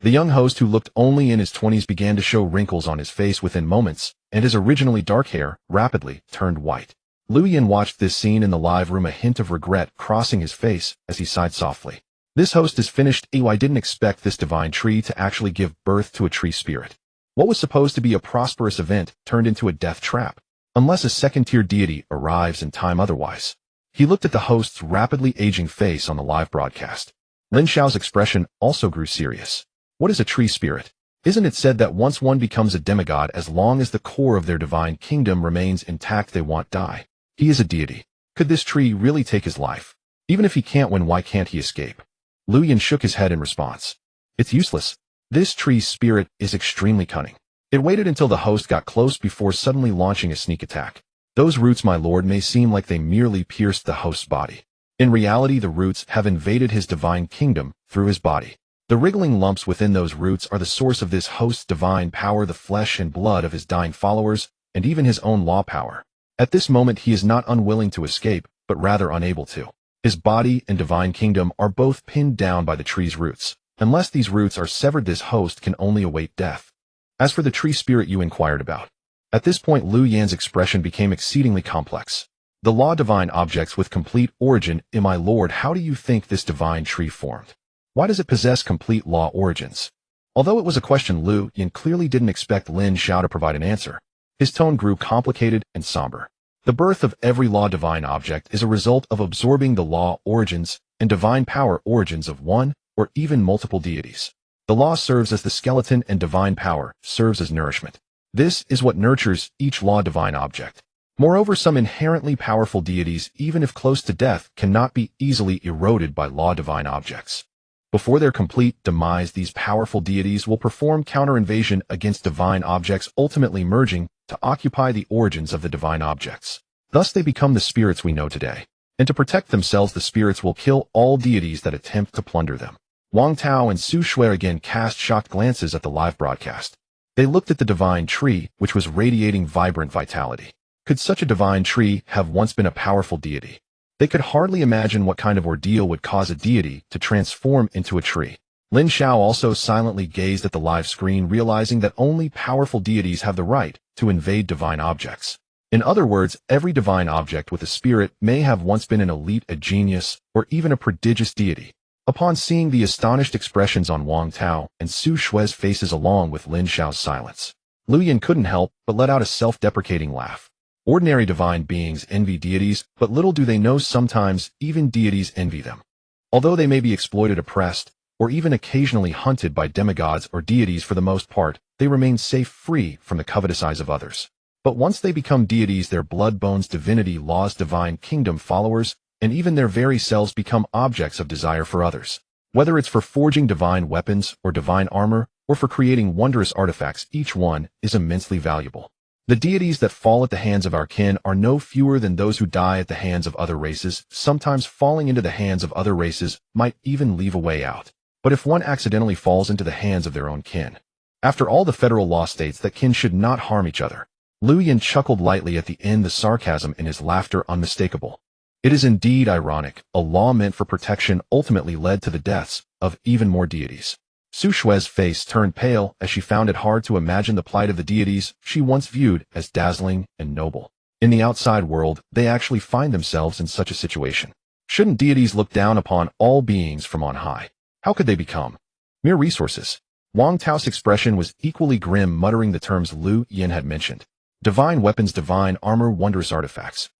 The young host, who looked only in his 20s, began to show wrinkles on his face within moments, and his originally dark hair rapidly turned white. Lu Yin watched this scene in the live room, a hint of regret crossing his face as he sighed softly. This host is finished. I didn't expect this divine tree to actually give birth to a tree spirit. What was supposed to be a prosperous event turned into a death trap, unless a second-tier deity arrives in time otherwise. He looked at the host's rapidly aging face on the live broadcast. Lin Xiao's expression also grew serious. What is a tree spirit? Isn't it said that once one becomes a demigod, as long as the core of their divine kingdom remains intact, they won't die? He is a deity. Could this tree really take his life? Even if he can't win, why can't he escape? Lu Yin shook his head in response. It's useless. This tree spirit is extremely cunning. It waited until the host got close before suddenly launching a sneak attack. Those roots, my lord, may seem like they merely pierced the host's body. In reality, the roots have invaded his divine kingdom through his body. The wriggling lumps within those roots are the source of this host's divine power, the flesh and blood of his dying followers, and even his own law power. At this moment, he is not unwilling to escape, but rather unable to. His body and divine kingdom are both pinned down by the tree's roots. Unless these roots are severed, this host can only await death. As for the tree spirit you inquired about. At this point, Lu Yan's expression became exceedingly complex. The law divine objects with complete origin, my lord, how do you think this divine tree formed? Why does it possess complete law origins? Although it was a question Lu Yan clearly didn't expect Lin Xiao to provide an answer, his tone grew complicated and somber. The birth of every law divine object is a result of absorbing the law origins and divine power origins of one or even multiple deities. The law serves as the skeleton and divine power serves as nourishment. This is what nurtures each law divine object. Moreover, some inherently powerful deities, even if close to death, cannot be easily eroded by law divine objects. Before their complete demise, these powerful deities will perform counter-invasion against divine objects, ultimately merging to occupy the origins of the divine objects. Thus they become the spirits we know today. And to protect themselves, the spirits will kill all deities that attempt to plunder them. Wang Tao and Su Shui again cast shocked glances at the live broadcast. They looked at the divine tree, which was radiating vibrant vitality. Could such a divine tree have once been a powerful deity? They could hardly imagine what kind of ordeal would cause a deity to transform into a tree. Lin Xiao also silently gazed at the live screen, realizing that only powerful deities have the right to invade divine objects. In other words, every divine object with a spirit may have once been an elite, a genius, or even a prodigious deity. Upon seeing the astonished expressions on Wang Tao and Su Shui's faces along with Lin Xiao's silence, Lu Yin couldn't help but let out a self-deprecating laugh. Ordinary divine beings envy deities, but little do they know sometimes even deities envy them. Although they may be exploited, oppressed, or even occasionally hunted by demigods or deities, for the most part, they remain safe, free from the covetous eyes of others. But once they become deities, their blood, bones, divinity, laws, divine kingdom followers, and even their very selves become objects of desire for others. Whether it's for forging divine weapons or divine armor, or for creating wondrous artifacts, each one is immensely valuable. The deities that fall at the hands of our kin are no fewer than those who die at the hands of other races. Sometimes falling into the hands of other races might even leave a way out. But if one accidentally falls into the hands of their own kin, after all, the federal law states that kin should not harm each other. Lu Yin chuckled lightly at the end, the sarcasm in his laughter unmistakable. It is indeed ironic. A law meant for protection ultimately led to the deaths of even more deities. Su Shui's face turned pale as she found it hard to imagine the plight of the deities she once viewed as dazzling and noble. In the outside world, they actually find themselves in such a situation. Shouldn't deities look down upon all beings from on high? How could they become Mere resources. Wang Tao's expression was equally grim, muttering the terms Lu Yin had mentioned. Divine weapons, divine armor, wondrous artifacts.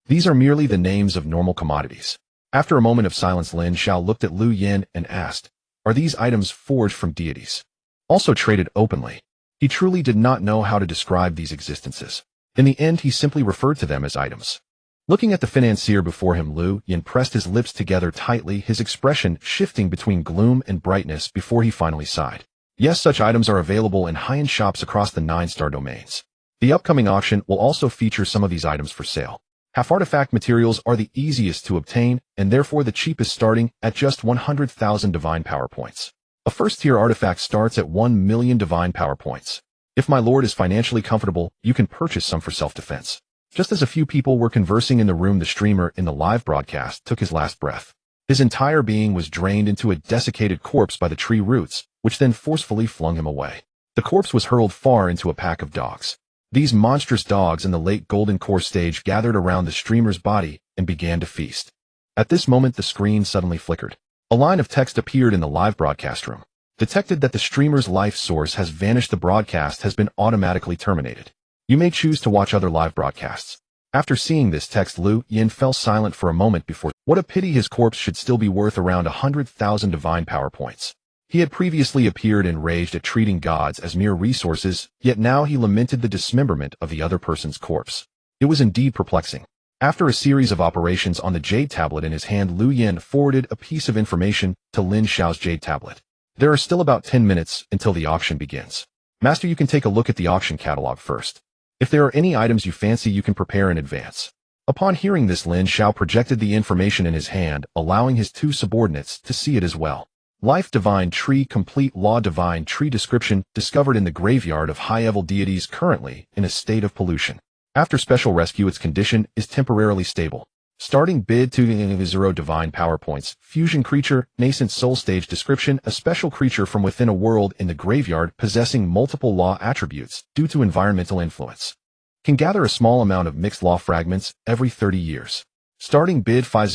These are merely the names of normal commodities. After a moment of silence, Lin Xiao looked at Lu Yin and asked, "Are these items forged from deities? Also traded openly?" He truly did not know how to describe these existences. In the end, he simply referred to them as items. Looking at the financier before him, Lu Yin pressed his lips together tightly, his expression shifting between gloom and brightness before he finally sighed. Yes, such items are available in high-end shops across the 9-star domains. The upcoming auction will also feature some of these items for sale. Half-artifact materials are the easiest to obtain, and therefore the cheapest, starting at just 100,000 divine power points. A first-tier artifact starts at 1 million divine power points. If my lord is financially comfortable, you can purchase some for self-defense. Just as a few people were conversing in the room, the streamer in the live broadcast took his last breath. His entire being was drained into a desiccated corpse by the tree roots, which then forcefully flung him away. The corpse was hurled far into a pack of dogs. These monstrous dogs in the late golden core stage gathered around the streamer's body and began to feast. At this moment, the screen suddenly flickered. A line of text appeared in the live broadcast room. Detected that the streamer's life source has vanished. The broadcast has been automatically terminated. You may choose to watch other live broadcasts. After seeing this text, Lu Yin fell silent for a moment before, what a pity, his corpse should still be worth around 100,000 divine power points. He had previously appeared enraged at treating gods as mere resources, yet now he lamented the dismemberment of the other person's corpse. It was indeed perplexing. After a series of operations on the jade tablet in his hand, Lu Yin forwarded a piece of information to Lin Xiao's jade tablet. There are still about 10 minutes until the auction begins. Master, you can take a look at the auction catalog first. If there are any items you fancy, you can prepare in advance. Upon hearing this, Lin Xiao projected the information in his hand, allowing his 2 subordinates to see it as well. Life Divine Tree Complete Law Divine Tree Description discovered in the graveyard of high-level deities currently in a state of pollution. After special rescue, its condition is temporarily stable. Starting bid 2 divine power points. Fusion creature, nascent soul stage description, a special creature from within a world in the graveyard possessing multiple law attributes due to environmental influence. Can gather a small amount of mixed law fragments every 30 years. Starting bid 5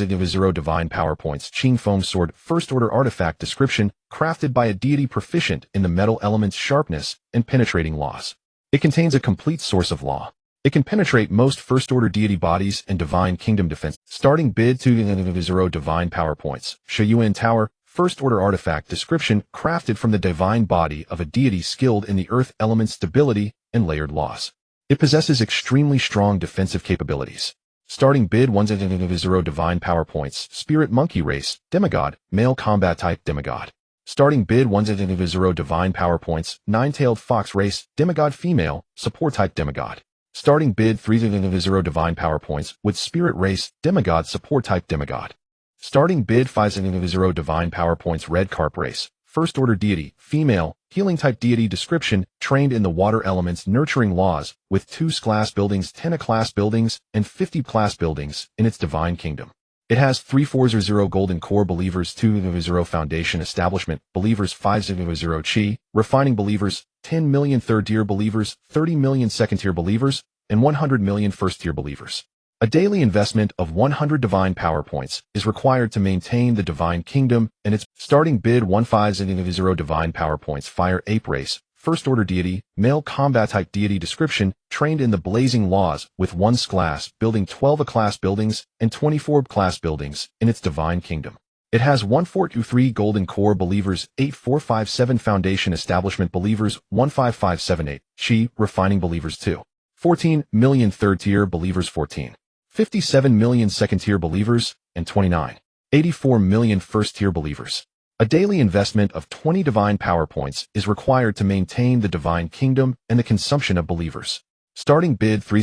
divine power points. Qing Foam Sword, first order artifact description, crafted by a deity proficient in the metal element's sharpness and penetrating laws. It contains a complete source of law. It can penetrate most first order deity bodies and divine kingdom defense. Starting bid 2 divine power points. Xuanyuan Tower, first order artifact description, crafted from the divine body of a deity skilled in the earth element's stability and layered laws. It possesses extremely strong defensive capabilities. Starting bid 1 divine power points. Spirit Monkey Race, Demigod, male combat type demigod. Starting bid 1 divine power points. Nine-tailed Fox Race, Demigod female, support type demigod. Starting bid 3 divine power points. With Spirit Race, Demigod, support type demigod. Starting bid 5 divine power points. Red Carp Race, first order deity, female, healing type deity description, trained in the water element's nurturing laws, with 2 class buildings, 10 class buildings, and 50 class buildings in its divine kingdom. It has 340 golden core believers, 2 foundation establishment believers, 5 chi, refining believers, 10 million third tier believers, 30 million second tier believers, and 100 million first tier believers. A daily investment of 100 divine power points is required to maintain the divine kingdom, and its starting bid 15 divine power points. Fire Ape Race, first order deity, male combat type deity description, trained in the blazing laws, with 1 class building, 12 class buildings, and 24 class buildings in its divine kingdom. It has 143 golden core believers, 8457 foundation establishment believers, 15578 chi refining believers, 2 14 million third tier believers, 14 57 million second tier believers, and 29 84 million first tier believers. A daily investment of 20 divine power points is required to maintain the divine kingdom and the consumption of believers. Starting bid 3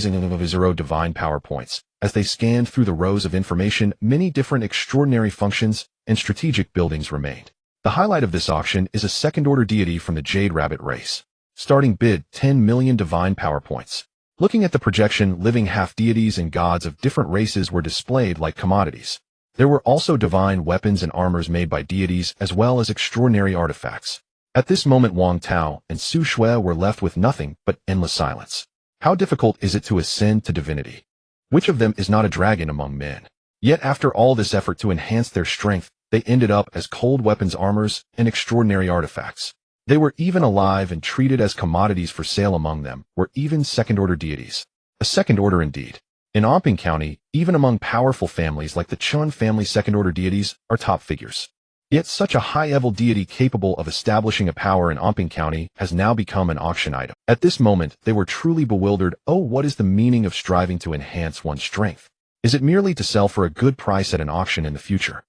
divine power points. As they scanned through the rows of information, many different extraordinary functions and strategic buildings remained. The highlight of this auction is a second order deity from the Jade Rabbit race. Starting bid 10 million divine power points. Looking at the projection, living half-deities and gods of different races were displayed like commodities. There were also divine weapons and armors made by deities, as well as extraordinary artifacts. At this moment, Wang Tao and Su Shui were left with nothing but endless silence. How difficult is it to ascend to divinity? Which of them is not a dragon among men? Yet after all this effort to enhance their strength, they ended up as cold weapons armors and extraordinary artifacts. They were even alive and treated as commodities for sale. Among them were even second-order deities. A second order indeed. In Omping County, even among powerful families like the Chun family, second-order deities are top figures. Yet such a high-level deity capable of establishing a power in Omping County has now become an auction item. At this moment, they were truly bewildered. Oh, what is the meaning of striving to enhance one's strength? Is it merely to sell for a good price at an auction in the future?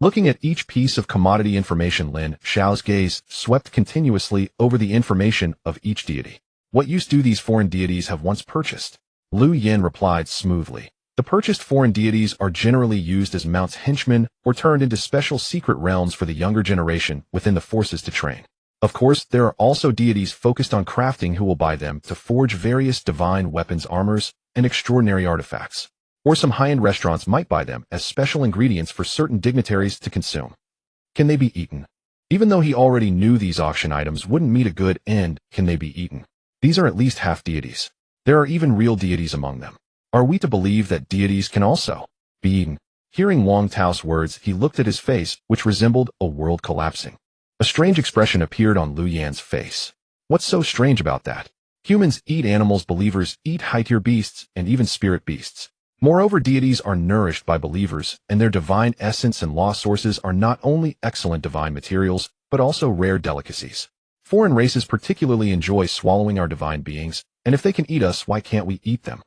Looking at each piece of commodity information, Lin Xiao's gaze swept continuously over the information of each deity. What use do these foreign deities have once purchased? Lu Yin replied smoothly. The purchased foreign deities are generally used as mounts henchmen or turned into special secret realms for the younger generation within the forces to train. Of course, there are also deities focused on crafting who will buy them to forge various divine weapons, armors, and extraordinary artifacts. Or some high-end restaurants might buy them as special ingredients for certain dignitaries to consume. Can they be eaten? Even though he already knew these auction items wouldn't meet a good end, can they be eaten? These are at least half deities. There are even real deities among them. Are we to believe that deities can also be eaten? Hearing Wang Tao's words, he looked at his face, which resembled a world collapsing. A strange expression appeared on Lu Yan's face. What's so strange about that? Humans eat animals, believers eat high-tier beasts, and even spirit beasts. Moreover, deities are nourished by believers, and their divine essence and law sources are not only excellent divine materials, but also rare delicacies. Foreign races particularly enjoy swallowing our divine beings, and if they can eat us, why can't we eat them?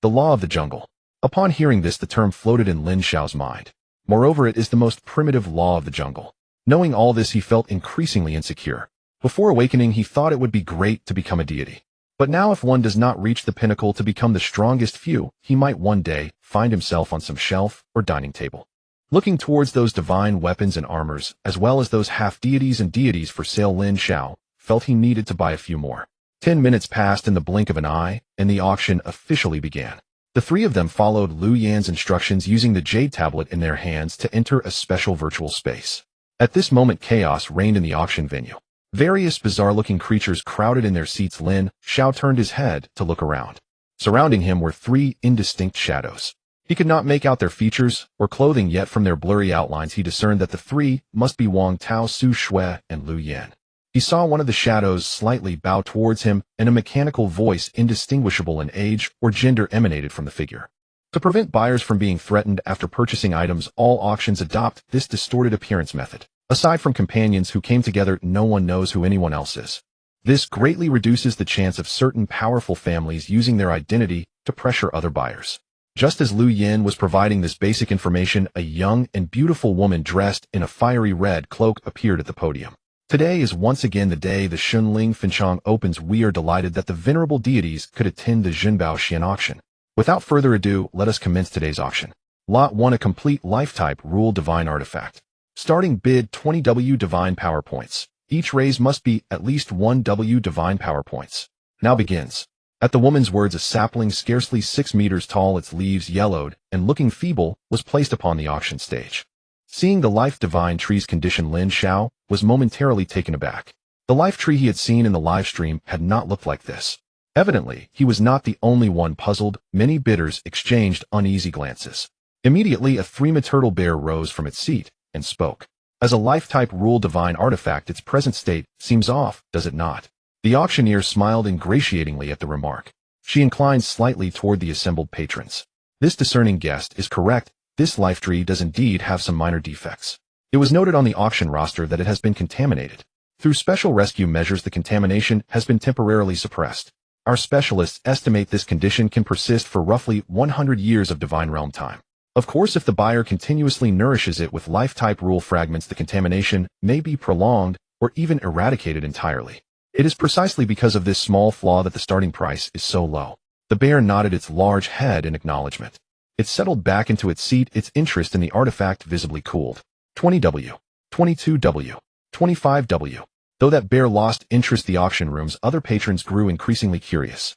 The law of the jungle. Upon hearing this, the term floated in Lin Xiao's mind. Moreover, it is the most primitive law of the jungle. Knowing all this, he felt increasingly insecure. Before awakening, he thought it would be great to become a deity. But now, if one does not reach the pinnacle to become the strongest few, he might one day find himself on some shelf or dining table. Looking towards those divine weapons and armors, as well as those half-deities and deities for sale, Lin Xiao felt he needed to buy a few more. 10 minutes passed in the blink of an eye, and the auction officially began. The three of them followed Lu Yan's instructions using the jade tablet in their hands to enter a special virtual space. At this moment, chaos reigned in the auction venue. Various bizarre-looking creatures crowded in their seats. Lin Xiao turned his head to look around. Surrounding him were three indistinct shadows. He could not make out their features or clothing, yet from their blurry outlines he discerned that the three must be Wang Tao, Su Shui, and Lu Yan. He saw one of the shadows slightly bow towards him, and a mechanical voice indistinguishable in age or gender emanated from the figure. To prevent buyers from being threatened after purchasing items, all auctions adopt this distorted appearance method. Aside from companions who came together, no one knows who anyone else is. This greatly reduces the chance of certain powerful families using their identity to pressure other buyers. Just as Lu Yin was providing this basic information, a young and beautiful woman dressed in a fiery red cloak appeared at the podium. Today is once again the day the Shunling Finchang opens. We are delighted that the venerable deities could attend the Jinbao Xian auction. Without further ado, let us commence today's auction. Lot 1, a complete life-type rule divine artifact. Starting bid 20W divine power points. Each raise must be at least 1W divine power points. Now begins. At the woman's words, a sapling scarcely 6 meters tall, its leaves yellowed and looking feeble, was placed upon the auction stage. Seeing the life divine tree's condition, Lin Xiao was momentarily taken aback. The life tree he had seen in the live stream had not looked like this. Evidently, he was not the only one puzzled. Many bidders exchanged uneasy glances. Immediately, a maternal bear rose from its seat and spoke. As a life-type rule divine artifact, its present state seems off, does it not? The auctioneer smiled ingratiatingly at the remark. She inclined slightly toward the assembled patrons. This discerning guest is correct. This life tree does indeed have some minor defects. It was noted on the auction roster that it has been contaminated. Through special rescue measures, the contamination has been temporarily suppressed. Our specialists estimate this condition can persist for roughly 100 years of divine realm time. Of course, if the buyer continuously nourishes it with life-type rule fragments, the contamination may be prolonged or even eradicated entirely. It is precisely because of this small flaw that the starting price is so low. The bear nodded its large head in acknowledgement. It settled back into its seat, its interest in the artifact visibly cooled. 20W, 22W, 25W. Though that bear lost interest, the auction room's other patrons grew increasingly curious.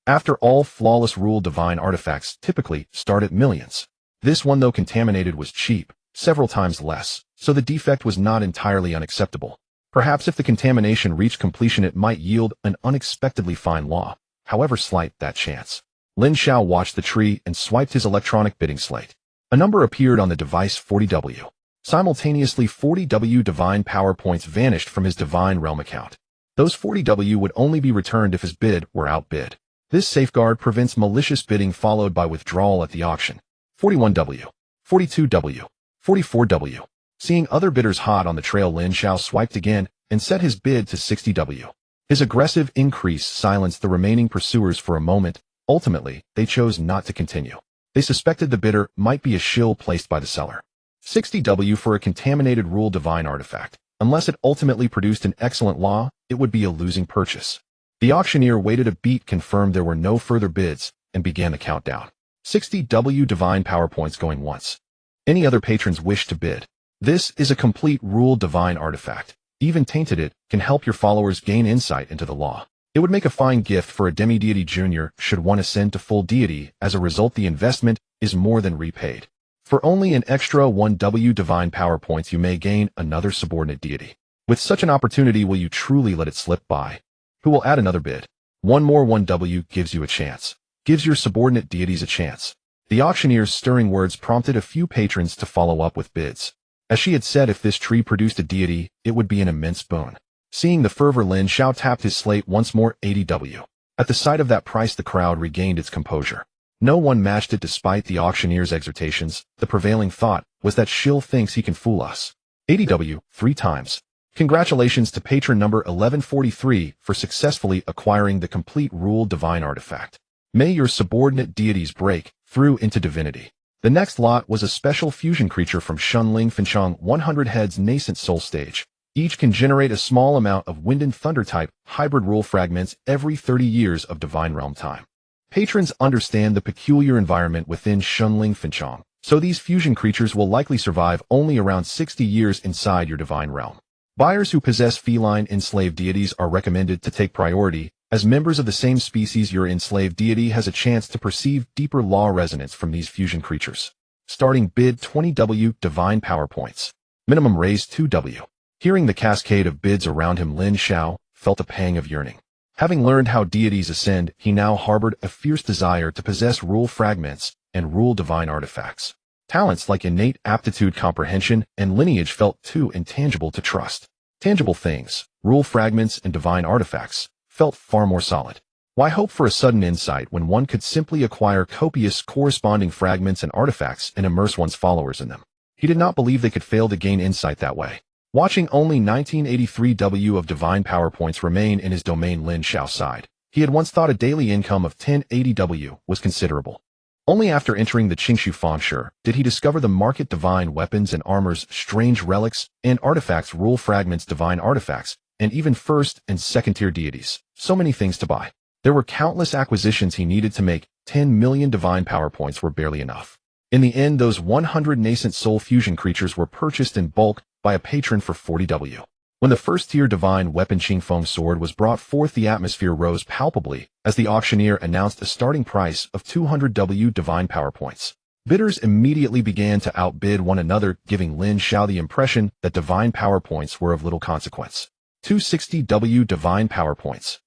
After all, flawless rule divine artifacts typically start at millions. This one, though contaminated, was cheap, several times less, so the defect was not entirely unacceptable. Perhaps if the contamination reached completion, it might yield an unexpectedly fine law, however slight that chance. Lin Xiao watched the tree and swiped his electronic bidding slate. A number appeared on the device, 40W. Simultaneously, 40W divine power points vanished from his divine realm account. Those 40W would only be returned if his bid were outbid. This safeguard prevents malicious bidding followed by withdrawal at the auction. 41W, 42W, 44W. Seeing other bidders hot on the trail, Lin Xiao swiped again and set his bid to 60W. His aggressive increase silenced the remaining pursuers for a moment. Ultimately, they chose not to continue. They suspected the bidder might be a shill placed by the seller. 60W for a contaminated rule divine artifact. Unless it ultimately produced an excellent law, it would be a losing purchase. The auctioneer waited a beat, confirmed there were no further bids, and began the countdown. 60W divine power points going once. Any other patrons wish to bid? This is a complete rule divine artifact. Even tainted it can help your followers gain insight into the law. It would make a fine gift for a demi-deity junior should one ascend to full deity. As a result, the investment is more than repaid. For only an extra 1W divine power points, you may gain another subordinate deity. With such an opportunity, will you truly let it slip by? Who will add another bid? One more 1W gives you a chance. Gives your subordinate deities a chance. The auctioneer's stirring words prompted a few patrons to follow up with bids. As she had said, if this tree produced a deity, it would be an immense boon. Seeing the fervor, Lin Xiao tapped his slate once more. 80W. At the sight of that price, the crowd regained its composure. No one matched it despite the auctioneer's exhortations. The prevailing thought was that shill thinks he can fool us. 80W, 3 times. Congratulations to patron number 1143 for successfully acquiring the complete rule divine artifact. May your subordinate deities break through into divinity. The next lot was a special fusion creature from Shunling Finchong, 100 heads nascent soul stage. Each can generate a small amount of wind and thunder type hybrid rule fragments every 30 years of divine realm time. Patrons understand the peculiar environment within Shunling Finchong, so these fusion creatures will likely survive only around 60 years inside your divine realm. Buyers who possess feline enslaved deities are recommended to take priority. As members of the same species, your enslaved deity has a chance to perceive deeper law resonance from these fusion creatures. Starting bid 20W divine power points. Minimum raise 2W. Hearing the cascade of bids around him, Lin Xiao felt a pang of yearning. Having learned how deities ascend, he now harbored a fierce desire to possess rule fragments and rule divine artifacts. Talents like innate aptitude, comprehension, and lineage felt too intangible to trust. Tangible things, rule fragments and divine artifacts, felt far more solid. Why hope for a sudden insight when one could simply acquire copious corresponding fragments and artifacts and immerse one's followers in them? He did not believe they could fail to gain insight that way. Watching only 1983W of divine power points remain in his domain, Lin Xiao sighed. He had once thought a daily income of 1080W was considerable. Only after entering the Qingshu Fangshi did he discover the market: divine weapons and armors, strange relics and artifacts, rule fragments, divine artifacts, and even first and second tier deities. So many things to buy. There were countless acquisitions he needed to make. 10 million divine power points were barely enough. In the end, those 100 nascent soul fusion creatures were purchased in bulk by a patron for 40W. When the first-tier divine weapon Qingfeng sword was brought forth, the atmosphere rose palpably as the auctioneer announced a starting price of 200W divine power points. Bidders immediately began to outbid one another, giving Lin Xiao the impression that divine power points were of little consequence. 260W divine power points.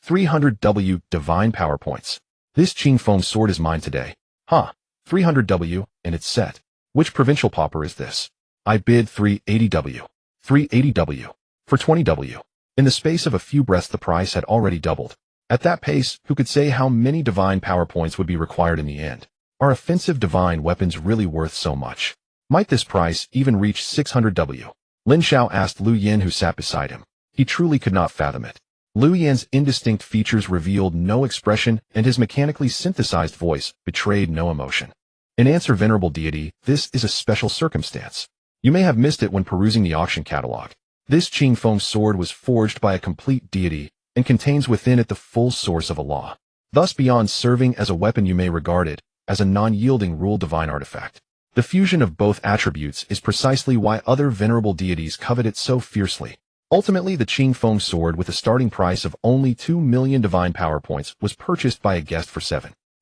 300W divine power points. This Qingfeng sword is mine today. 300W, and it's set. Which provincial pauper is this? I bid 380W. 380W. For 20W. In the space of a few breaths, the price had already doubled. At that pace, who could say how many divine power points would be required in the end? Are offensive divine weapons really worth so much? Might this price even reach 600W? Lin Xiao asked Lu Yan, who sat beside him. He truly could not fathom it. Lu Yan's indistinct features revealed no expression, and his mechanically synthesized voice betrayed no emotion. In answer, venerable deity, this is a special circumstance. You may have missed it when perusing the auction catalog. This Qingfeng sword was forged by a complete deity and contains within it the full source of a law. Thus, beyond serving as a weapon, you may regard it as a non-yielding rule divine artifact. The fusion of both attributes is precisely why other venerable deities covet it so fiercely. Ultimately, the Qingfeng sword, with a starting price of only 2 million divine power points, was purchased by a guest for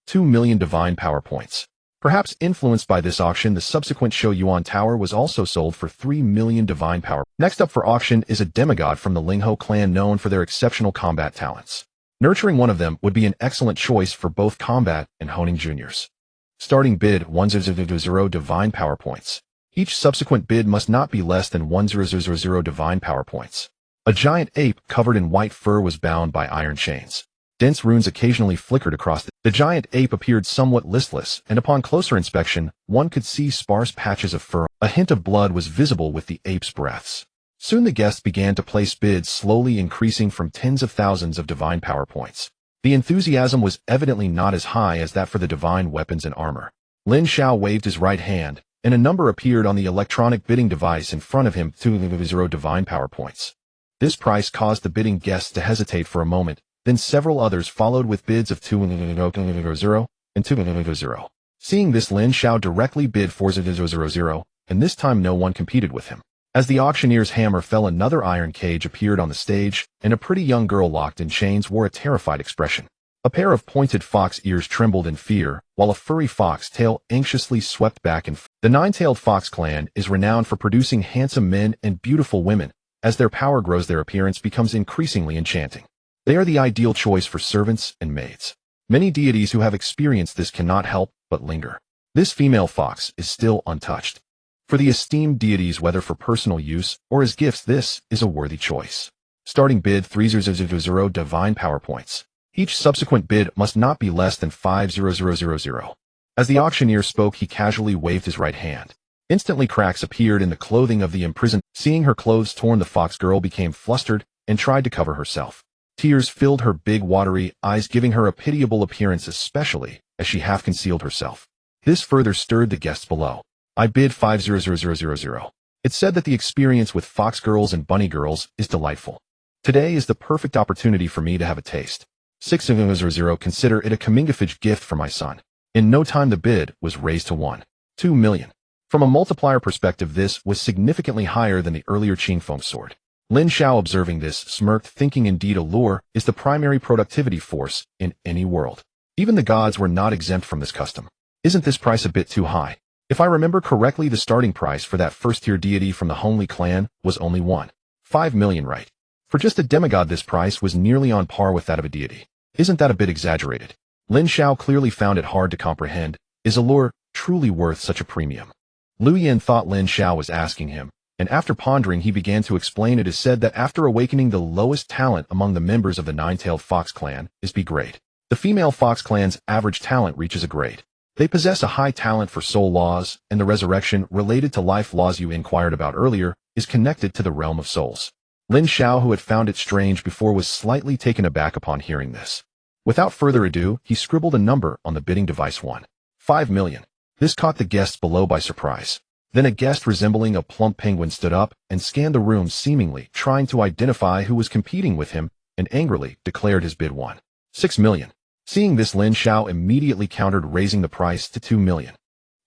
2 million divine power points. Perhaps influenced by this auction, the subsequent Xuanyuan Tower was also sold for 3 million divine power. Next up for auction is a demigod from the Lin Clan known for their exceptional combat talents. Nurturing one of them would be an excellent choice for both combat and honing juniors. Starting bid 100 divine power points. Each subsequent bid must not be less than 1000 divine power points. A giant ape covered in white fur was bound by iron chains. Dense runes occasionally flickered across the giant ape appeared somewhat listless, and upon closer inspection, one could see sparse patches of fur. A hint of blood was visible with the ape's breaths. Soon the guests began to place bids, slowly increasing from tens of thousands of divine power points. The enthusiasm was evidently not as high as that for the divine weapons and armor. Lin Xiao waved his right hand, and a number appeared on the electronic bidding device in front of him, 200 divine power points. This price caused the bidding guests to hesitate for a moment, then several others followed with bids of 200 and 200. Seeing this, Lin Xiao directly bid 400, and this time no one competed with him. As the auctioneer's hammer fell, another iron cage appeared on the stage, and a pretty young girl locked in chains wore a terrified expression. A pair of pointed fox ears trembled in fear, while a furry fox tail anxiously swept back and forth. The nine-tailed fox clan is renowned for producing handsome men and beautiful women. As their power grows, their appearance becomes increasingly enchanting. They are the ideal choice for servants and maids. Many deities who have experienced this cannot help but linger. This female fox is still untouched. For the esteemed deities, whether for personal use or as gifts, this is a worthy choice. Starting bid 300 divine power points. Each subsequent bid must not be less than 5000. As the auctioneer spoke, he casually waved his right hand. Instantly cracks appeared in the clothing of the imprisoned. Seeing her clothes torn, the fox girl became flustered and tried to cover herself. Tears filled her big watery eyes, giving her a pitiable appearance, especially as she half concealed herself. This further stirred the guests below. I bid 500. It's said that the experience with fox girls and bunny girls is delightful. Today is the perfect opportunity for me to have a taste. 600. Consider it a comingafage gift for my son. In no time the bid was raised to 2 million. From a multiplier perspective, this was significantly higher than the earlier Qingfeng sword. Lin Xiao, observing this, smirked, thinking indeed allure is the primary productivity force in any world. Even the gods were not exempt from this custom. Isn't this price a bit too high? If I remember correctly, the starting price for that first-tier deity from the Lin Clan was only 5 million, right? For just a demigod, this price was nearly on par with that of a deity. Isn't that a bit exaggerated? Lin Xiao clearly found it hard to comprehend. Is allure truly worth such a premium? Lu Yan thought Lin Xiao was asking him, and after pondering he began to explain. It is said that after awakening, the lowest talent among the members of the nine-tailed fox clan is B grade. The female fox clan's average talent reaches a grade. They possess a high talent for soul laws, and the resurrection related to life laws you inquired about earlier is connected to the realm of souls. Lin Xiao, who had found it strange before, was slightly taken aback upon hearing this. Without further ado, he scribbled a number on the bidding device: 5 million. This caught the guests below by surprise. Then a guest resembling a plump penguin stood up and scanned the room, seemingly trying to identify who was competing with him, and angrily declared his bid 6 million. Seeing this, Lin Xiao immediately countered, raising the price to 2 million.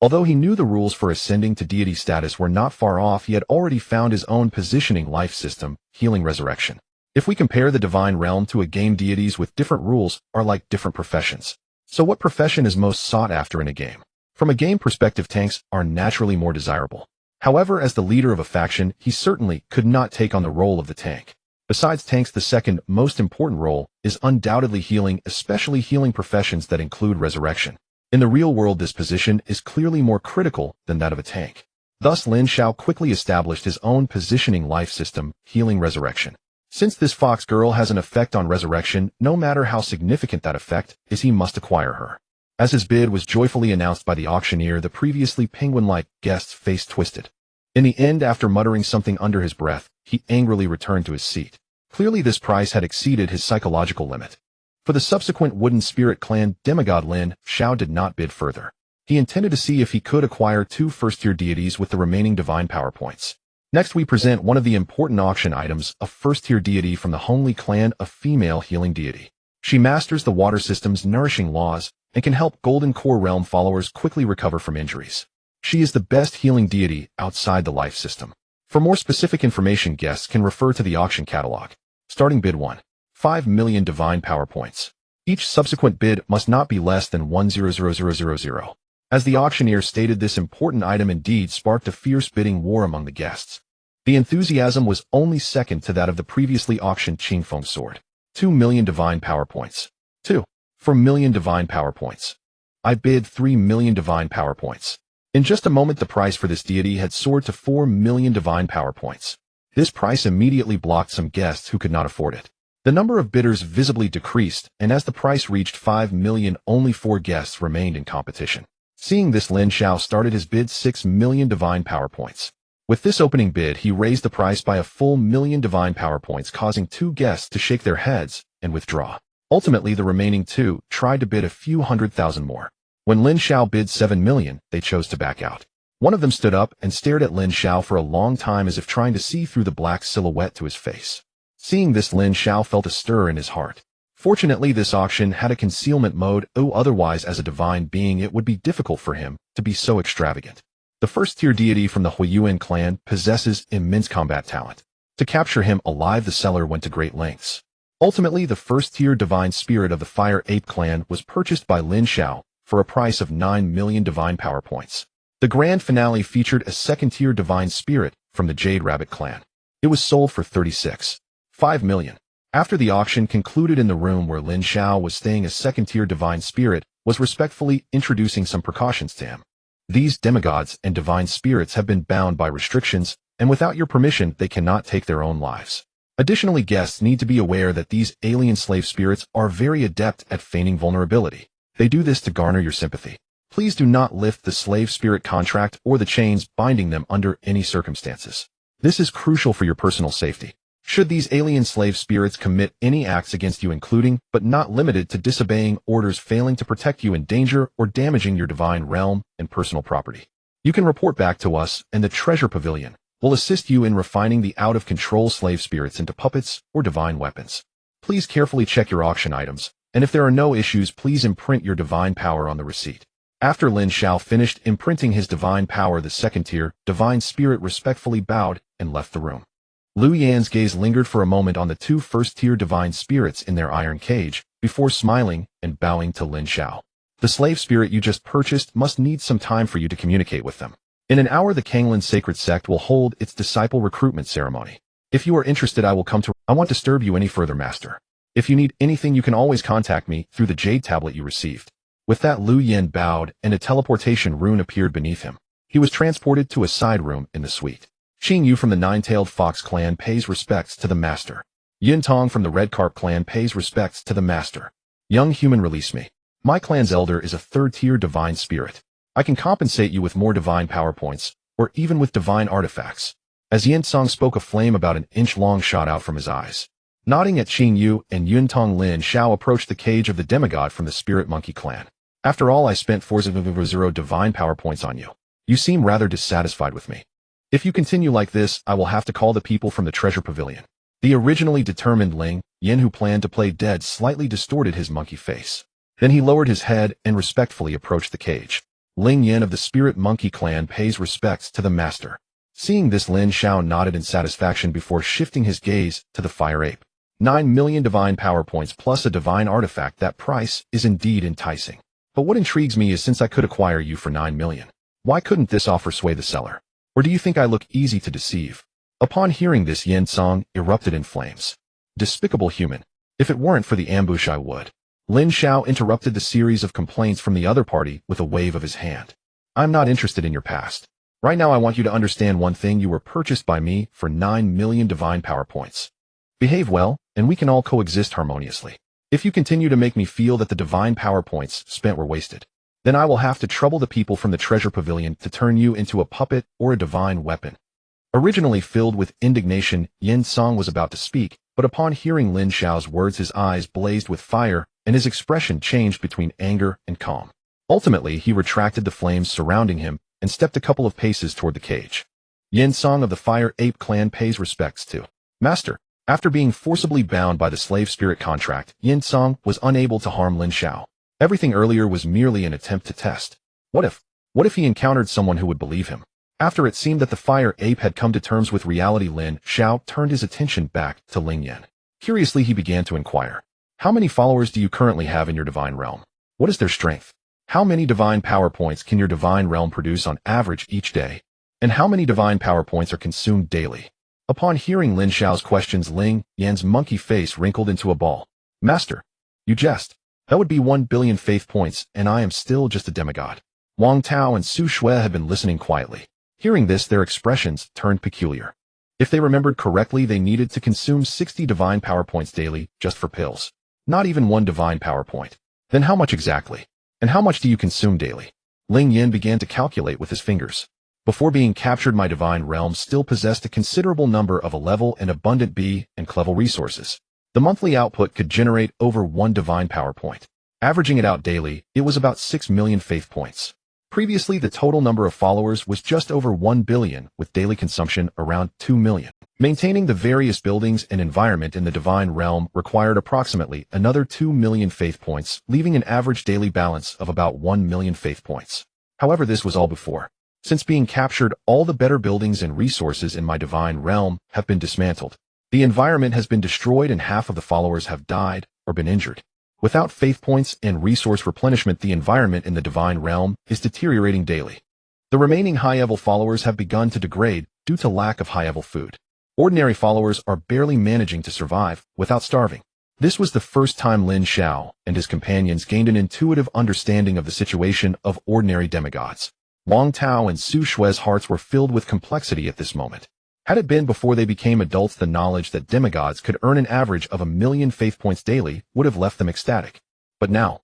Although he knew the rules for ascending to deity status were not far off, he had already found his own positioning life system, healing resurrection. If we compare the divine realm to a game, deities with different rules are like different professions. So what profession is most sought after in a game? From a game perspective, tanks are naturally more desirable. However, as the leader of a faction, he certainly could not take on the role of the tank. Besides tanks, the second most important role is undoubtedly healing, especially healing professions that include resurrection. In the real world, this position is clearly more critical than that of a tank. Thus, Lin Xiao quickly established his own positioning life system, healing resurrection. Since this fox girl has an effect on resurrection, no matter how significant that effect is, he must acquire her. As his bid was joyfully announced by the auctioneer, the previously penguin-like guest's face twisted. In the end, after muttering something under his breath, he angrily returned to his seat. Clearly this price had exceeded his psychological limit. For the subsequent Wooden Spirit Clan demigod, Lin Xiao did not bid further. He intended to see if he could acquire 2 first-tier deities with the remaining divine power points. Next we present one of the important auction items, a first-tier deity from the Lin Clan, a female healing deity. She masters the water system's nourishing laws and can help Golden Core Realm followers quickly recover from injuries. She is the best healing deity outside the life system. For more specific information, guests can refer to the auction catalog. Starting bid 5 million divine power points. Each subsequent bid must not be less than 100,000. As the auctioneer stated, this important item indeed sparked a fierce bidding war among the guests. The enthusiasm was only second to that of the previously auctioned Qingfeng sword. 2 million divine power points. 4 million divine power points. I bid 3 million divine power points. In just a moment, the price for this deity had soared to 4 million divine power points. This price immediately blocked some guests who could not afford it. The number of bidders visibly decreased, and as the price reached 5 million, only 4 guests remained in competition. Seeing this, Lin Xiao started his bid 6 million divine power points. With this opening bid, he raised the price by a full million divine power points, causing 2 guests to shake their heads and withdraw. Ultimately, the remaining 2 tried to bid a few 100,000 more. When Lin Xiao bid 7 million, they chose to back out. One of them stood up and stared at Lin Xiao for a long time, as if trying to see through the black silhouette to his face. Seeing this, Lin Xiao felt a stir in his heart. Fortunately, this auction had a concealment mode, otherwise as a divine being it would be difficult for him to be so extravagant. The first-tier deity from the Lin Clan possesses immense combat talent. To capture him alive, the seller went to great lengths. Ultimately, the first-tier divine spirit of the Fire Ape Clan was purchased by Lin Xiao for a price of 9 million divine power points. The grand finale featured a second-tier divine spirit from the Jade Rabbit Clan. It was sold for 36.5 million. After the auction concluded, in the room where Lin Xiao was staying, a second-tier divine spirit was respectfully introducing some precautions to him. These demigods and divine spirits have been bound by restrictions, and without your permission, they cannot take their own lives. Additionally, guests need to be aware that these alien slave spirits are very adept at feigning vulnerability. They do this to garner your sympathy. Please do not lift the slave spirit contract or the chains binding them under any circumstances. This is crucial for your personal safety. Should these alien slave spirits commit any acts against you, including, but not limited to, disobeying orders, failing to protect you in danger, or damaging your divine realm and personal property, you can report back to us, and the Treasure Pavilion will assist you in refining the out-of-control slave spirits into puppets or divine weapons. Please carefully check your auction items, and if there are no issues, please imprint your divine power on the receipt. After Lin Xiao finished imprinting his divine power, the second-tier divine spirit respectfully bowed and left the room. Lu Yan's gaze lingered for a moment on the 2 first-tier divine spirits in their iron cage, before smiling and bowing to Lin Xiao. The slave spirit you just purchased must need some time for you to communicate with them. In an hour, the Kanglin Sacred Sect will hold its disciple recruitment ceremony. If you are interested, I won't disturb you any further, Master. If you need anything, you can always contact me through the jade tablet you received. With that, Lu Yan bowed, and a teleportation rune appeared beneath him. He was transported to a side room in the suite. Xing Yu from the Nine-Tailed Fox Clan pays respects to the Master. Yin Tong from the Red Carp Clan pays respects to the Master. Young human, release me. My clan's elder is a third-tier divine spirit. I can compensate you with more divine power points, or even with divine artifacts. As Yin Tong spoke, a flame about an inch long shot out from his eyes. Nodding at Xing Yu and Yun Tong, Lin Xiao approached the cage of the demigod from the Spirit Monkey Clan. After all, I spent 4,000 divine power points on you. You seem rather dissatisfied with me. If you continue like this, I will have to call the people from the Treasure Pavilion. The originally determined Ling Yin, who planned to play dead, slightly distorted his monkey face. Then he lowered his head and respectfully approached the cage. Ling Yin of the Spirit Monkey Clan pays respects to the Master. Seeing this, Lin Xiao nodded in satisfaction before shifting his gaze to the Fire Ape. 9 million divine power points plus a divine artifact. That price is indeed enticing. But what intrigues me is, since I could acquire you for 9 million, why couldn't this offer sway the seller? Or do you think I look easy to deceive? Upon hearing this, Yin Song erupted in flames. Despicable human. If it weren't for the ambush, I would. Lin Xiao interrupted the series of complaints from the other party with a wave of his hand. I'm not interested in your past. Right now, I want you to understand one thing. You were purchased by me for 9 million divine power points. Behave well, and we can all coexist harmoniously. If you continue to make me feel that the divine power points spent were wasted, then I will have to trouble the people from the Treasure Pavilion to turn you into a puppet or a divine weapon. Originally filled with indignation, Yin Song was about to speak, but upon hearing Lin Xiao's words, his eyes blazed with fire, and his expression changed between anger and calm. Ultimately, he retracted the flames surrounding him and stepped a couple of paces toward the cage. Yin Song of the Fire Ape Clan pays respects to Master. After being forcibly bound by the slave spirit contract, Yin Song was unable to harm Lin Xiao. Everything earlier was merely an attempt to test. What if he encountered someone who would believe him? After it seemed that the Fire Ape had come to terms with reality, Lin Xiao turned his attention back to Ling Yan. Curiously, he began to inquire. How many followers do you currently have in your divine realm? What is their strength? How many divine power points can your divine realm produce on average each day? And how many divine power points are consumed daily? Upon hearing Lin Xiao's questions, Ling Yan's monkey face wrinkled into a ball. Master, you jest. That would be 1 billion faith points, and I am still just a demigod. Wang Tao and Su Shui had been listening quietly. Hearing this, their expressions turned peculiar. If they remembered correctly, they needed to consume 60 divine power points daily just for pills. Not even one divine power point. Then how much exactly? And how much do you consume daily? Ling Yin began to calculate with his fingers. Before being captured, my divine realm still possessed a considerable number of A-level and abundant B and C-level resources. The monthly output could generate over 1 divine power point. Averaging it out daily, it was about 6 million faith points. Previously, the total number of followers was just over 1 billion, with daily consumption around 2 million. Maintaining the various buildings and environment in the divine realm required approximately another 2 million faith points, leaving an average daily balance of about 1 million faith points. However, this was all before. Since being captured, all the better buildings and resources in my divine realm have been dismantled. The environment has been destroyed and half of the followers have died or been injured. Without faith points and resource replenishment, the environment in the divine realm is deteriorating daily. The remaining high-level followers have begun to degrade due to lack of high-level food. Ordinary followers are barely managing to survive without starving. This was the first time Lin Xiao and his companions gained an intuitive understanding of the situation of ordinary demigods. Wang Tao and Su Shui's hearts were filled with complexity at this moment. Had it been before they became adults, the knowledge that demigods could earn an average of 1 million faith points daily would have left them ecstatic. But now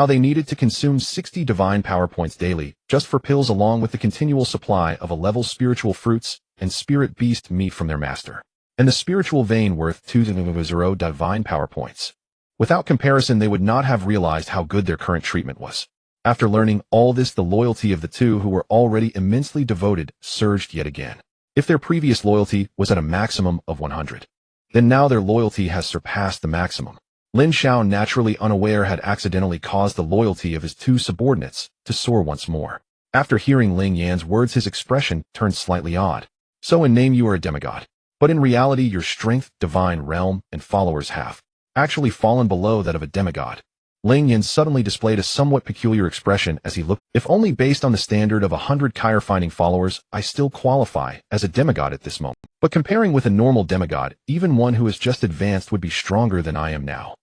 they needed to consume 60 divine power points daily just for pills, along with the continual supply of A-level spiritual fruits and spirit beast meat from their master. And the spiritual vein worth 2.0 divine power points. Without comparison, they would not have realized how good their current treatment was. After learning all this, the loyalty of the two who were already immensely devoted surged yet again. If their previous loyalty was at a maximum of 100, then now their loyalty has surpassed the maximum. Lin Xiao, naturally unaware, had accidentally caused the loyalty of his 2 subordinates to soar once more. After hearing Ling Yan's words, his expression turned slightly odd. So in name you are a demigod, but in reality your strength, divine realm, and followers have actually fallen below that of a demigod. Ling Yan suddenly displayed a somewhat peculiar expression as he looked. If only based on the standard of 100 Kyre-finding followers, I still qualify as a demigod at this moment. But comparing with a normal demigod, even one who has just advanced would be stronger than I am now.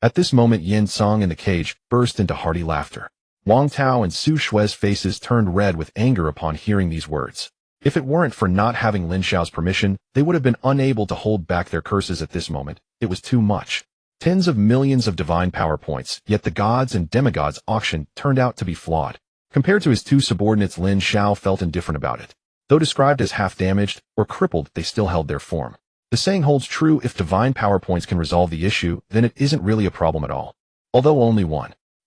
At this moment, Yin Song in the cage burst into hearty laughter. Wang Tao and Su Shui's faces turned red with anger upon hearing these words. If it weren't for not having Lin Xiao's permission, they would have been unable to hold back their curses at this moment. It was too much. Tens of millions of divine power points, yet the gods and demigods auction turned out to be flawed. Compared to his 2 subordinates, Lin Xiao felt indifferent about it. Though described as half-damaged or crippled, they still held their form. The saying holds true: if divine power points can resolve the issue, then it isn't really a problem at all. Although only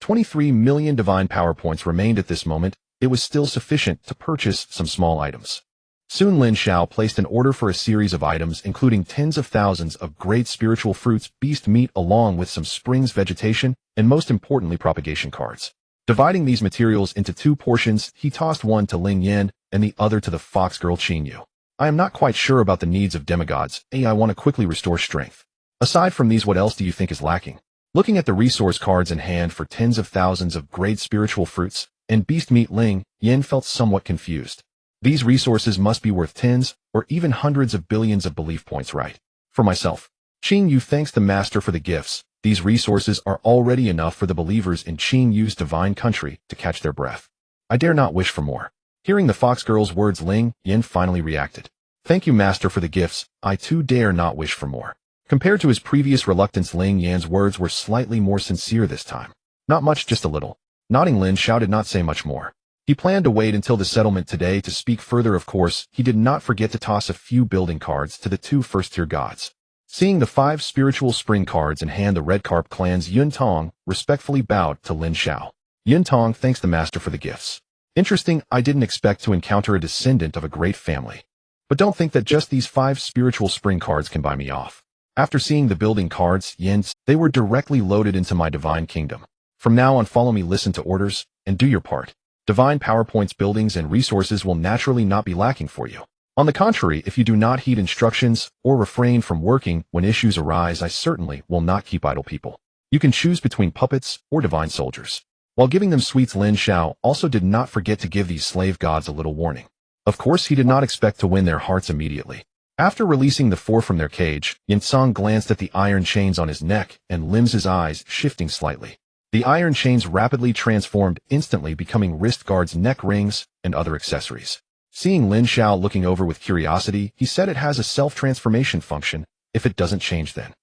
23 million divine power points remained at this moment, it was still sufficient to purchase some small items. Soon Lin Xiao placed an order for a series of items, including tens of thousands of great spiritual fruits, beast meat, along with some springs vegetation, and most importantly propagation cards. Dividing these materials into 2 portions, he tossed one to Ling Yan and the other to the fox girl Qin Yu. I am not quite sure about the needs of demigods. I want to quickly restore strength. Aside from these, what else do you think is lacking? Looking at the resource cards in hand for tens of thousands of great spiritual fruits and beast meat, Ling Yan felt somewhat confused. These resources must be worth tens or even hundreds of billions of belief points, right? For myself, Qin Yu thanks the master for the gifts. These resources are already enough for the believers in Qin Yu's divine country to catch their breath. I dare not wish for more. Hearing the fox girl's words, Ling Yan finally reacted. Thank you, master, for the gifts. I too dare not wish for more. Compared to his previous reluctance, Ling Yan's words were slightly more sincere this time. Not much, just a little. Nodding, Lin Xiao did not say much more. He planned to wait until the settlement today to speak further. Of course, he did not forget to toss a few building cards to the 2 first-tier gods. Seeing the 5 spiritual spring cards in hand, the Red Carp clan's Yun Tong respectfully bowed to Lin Xiao. Yun Tong thanks the master for the gifts. Interesting, I didn't expect to encounter a descendant of a great family. But don't think that just these 5 spiritual spring cards can buy me off. After seeing the building cards, they were directly loaded into my divine kingdom. From now on, follow me, listen to orders, and do your part. Divine power points, buildings, and resources will naturally not be lacking for you. On the contrary, if you do not heed instructions or refrain from working when issues arise, I certainly will not keep idle people. You can choose between puppets or divine soldiers. While giving them sweets, Lin Xiao also did not forget to give these slave gods a little warning. Of course, he did not expect to win their hearts immediately. After releasing the 4 from their cage, Yin Song glanced at the iron chains on his neck and limbs, his eyes shifting slightly. The iron chains rapidly transformed, instantly becoming wrist guards, neck rings, and other accessories. Seeing Lin Xiao looking over with curiosity, he said it has a self-transformation function. If it doesn't change then.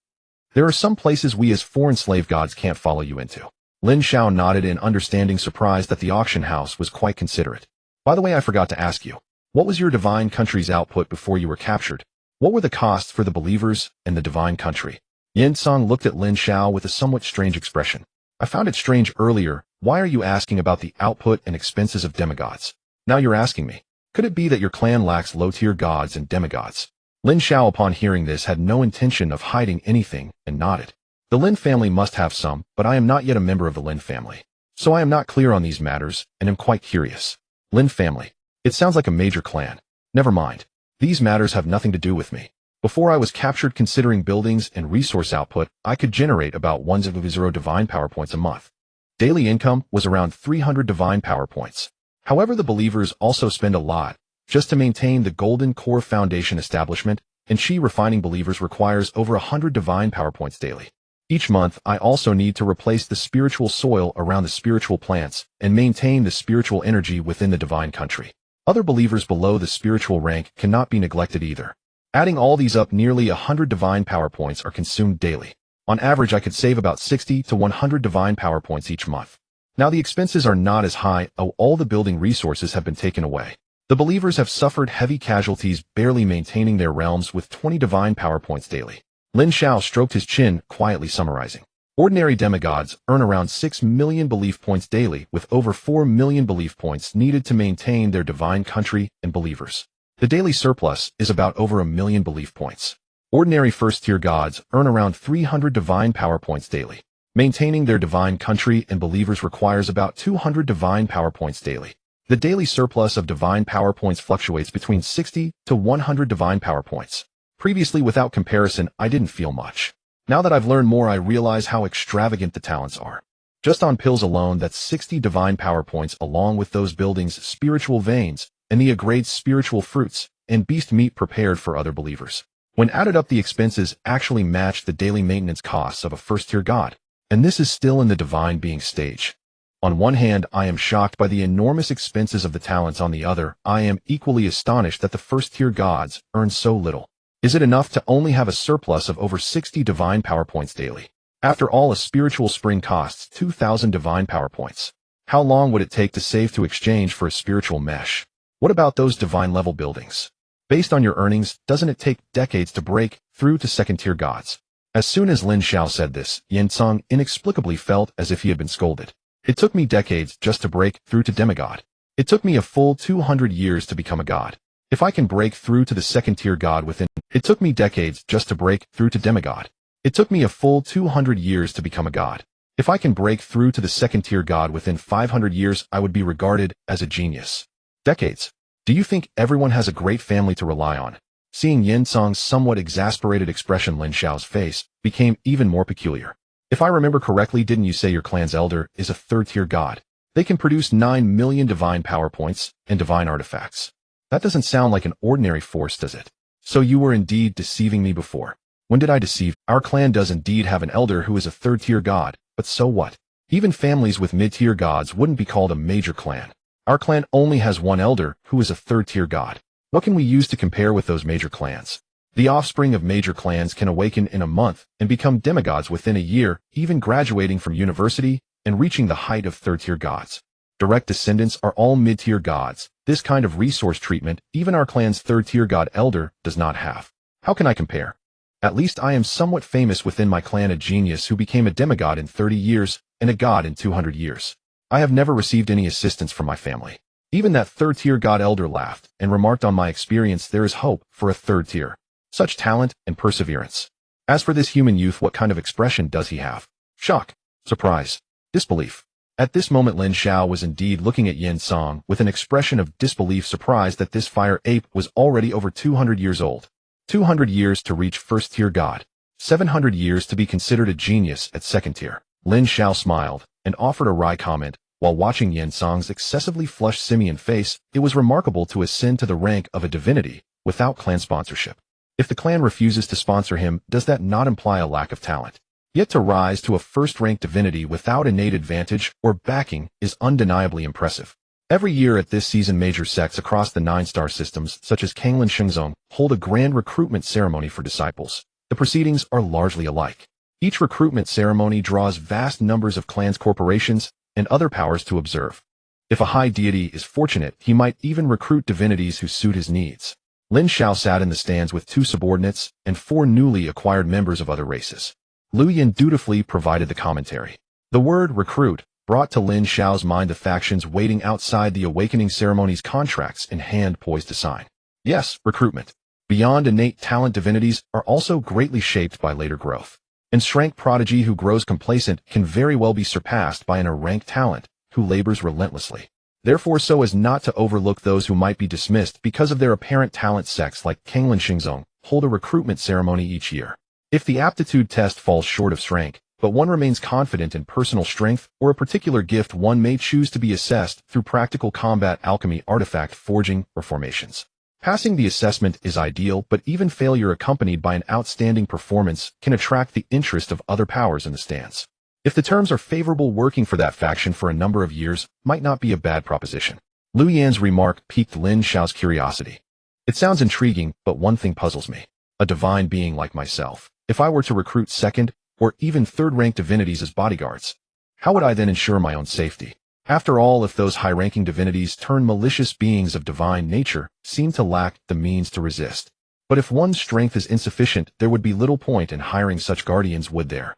There are some places we as foreign slave gods can't follow you into. Lin Xiao nodded in understanding, surprised that the auction house was quite considerate. By the way, I forgot to ask you. What was your divine country's output before you were captured? What were the costs for the believers and the divine country? Yin Song looked at Lin Xiao with a somewhat strange expression. I found it strange earlier. Why are you asking about the output and expenses of demigods? Now you're asking me. Could it be that your clan lacks low-tier gods and demigods? Lin Xiao, upon hearing this, had no intention of hiding anything and nodded. The Lin family must have some, but I am not yet a member of the Lin family. So I am not clear on these matters and am quite curious. Lin family. It sounds like a major clan. Never mind. These matters have nothing to do with me. Before I was captured, considering buildings and resource output, I could generate about 100 divine power points a month. Daily income was around 300 divine power points. However, the believers also spend a lot just to maintain the Golden Core Foundation establishment, and Shi refining believers requires over 100 divine power points daily. Each month, I also need to replace the spiritual soil around the spiritual plants and maintain the spiritual energy within the divine country. Other believers below the spiritual rank cannot be neglected either. Adding all these up, nearly 100 divine power points are consumed daily. On average, I could save about 60 to 100 divine power points each month. Now the expenses are not as high, all the building resources have been taken away. The believers have suffered heavy casualties, barely maintaining their realms with 20 divine power points daily. Lin Xiao stroked his chin, quietly summarizing. Ordinary demigods earn around 6 million belief points daily, with over 4 million belief points needed to maintain their divine country and believers. The daily surplus is about over 1 million belief points. Ordinary first-tier gods earn around 300 divine power points daily. Maintaining their divine country and believers requires about 200 divine power points daily. The daily surplus of divine power points fluctuates between 60 to 100 divine power points. Previously, without comparison, I didn't feel much. Now that I've learned more, I realize how extravagant the talents are. Just on pills alone, that's 60 divine power points, along with those buildings, spiritual veins, and the grade spiritual fruits and beast meat prepared for other believers. When added up, the expenses actually match the daily maintenance costs of a first-tier god. And this is still in the divine being stage. On one hand, I am shocked by the enormous expenses of the talents. On the other, I am equally astonished that the first-tier gods earn so little. Is it enough to only have a surplus of over 60 divine power points daily? After all, a spiritual spring costs 2,000 divine power points. How long would it take to save to exchange for a spiritual mesh? What about those divine-level buildings? Based on your earnings, doesn't it take decades to break through to second-tier gods? As soon as Lin Xiao said this, Yin Song inexplicably felt as if he had been scolded. It took me decades just to break through to demigod. It took me a full 200 years to become a god. If I can break through to the second-tier god within... It took me decades just to break through to demigod. It took me a full 200 years to become a god. If I can break through to the second-tier god within 500 years, I would be regarded as a genius. Decades. Do you think everyone has a great family to rely on? Seeing Yin Song's somewhat exasperated expression, Lin Xiao's face became even more peculiar. If I remember correctly, didn't you say your clan's elder is a third-tier god? They can produce 9 million divine power points and divine artifacts. That doesn't sound like an ordinary force, does it? So you were indeed deceiving me before. When did I deceive? Our clan does indeed have an elder who is a third-tier god, but so what? Even families with mid-tier gods wouldn't be called a major clan. Our clan only has one elder who is a third-tier god. What can we use to compare with those major clans? The offspring of major clans can awaken in a month and become demigods within a year, even graduating from university and reaching the height of third-tier gods. Direct descendants are all mid-tier gods. This kind of resource treatment, even our clan's third-tier god elder does not have. How can I compare? At least I am somewhat famous within my clan, a genius who became a demigod in 30 years and a god in 200 years. I have never received any assistance from my family. Even that third-tier god elder laughed and remarked, on my experience, there is hope for a third tier. Such talent and perseverance. As for this human youth, what kind of expression does he have? Shock, surprise, disbelief. At this moment, Lin Xiao was indeed looking at Yin Song with an expression of disbelief, surprised that this fire ape was already over 200 years old. 200 years to reach first-tier god. 700 years to be considered a genius at second tier. Lin Xiao smiled and offered a wry comment. While watching Yin Song's excessively flushed simian face, it was remarkable to ascend to the rank of a divinity without clan sponsorship. If the clan refuses to sponsor him, does that not imply a lack of talent? Yet to rise to a first-rank divinity without innate advantage or backing is undeniably impressive. Every year at this season, major sects across the 9-star systems, such as Lin Xiao, hold a grand recruitment ceremony for disciples. The proceedings are largely alike. Each recruitment ceremony draws vast numbers of clans, corporations, and other powers to observe. If a high deity is fortunate, he might even recruit divinities who suit his needs. Lin Xiao sat in the stands with 2 subordinates and 4 newly acquired members of other races. Lu Yan dutifully provided the commentary. The word recruit brought to Lin Xiao's mind the factions waiting outside the awakening ceremony's contracts in hand, poised to sign. Yes, recruitment. Beyond innate talent, divinities are also greatly shaped by later growth. An rank prodigy who grows complacent can very well be surpassed by an ranked talent who labors relentlessly. Therefore, so as not to overlook those who might be dismissed because of their apparent talent, sects like Lin Xiao hold a recruitment ceremony each year. If the aptitude test falls short of rank, but one remains confident in personal strength or a particular gift, one may choose to be assessed through practical combat, alchemy, artifact forging, or formations. Passing the assessment is ideal, but even failure accompanied by an outstanding performance can attract the interest of other powers in the stands. If the terms are favorable, working for that faction for a number of years might not be a bad proposition. Lu Yan's remark piqued Lin Xiao's curiosity. It sounds intriguing, but one thing puzzles me. A divine being like myself, if I were to recruit second or even third-rank divinities as bodyguards, how would I then ensure my own safety? After all, if those high-ranking divinities turn malicious beings of divine nature seem to lack the means to resist. But if one's strength is insufficient, there would be little point in hiring such guardians, would there?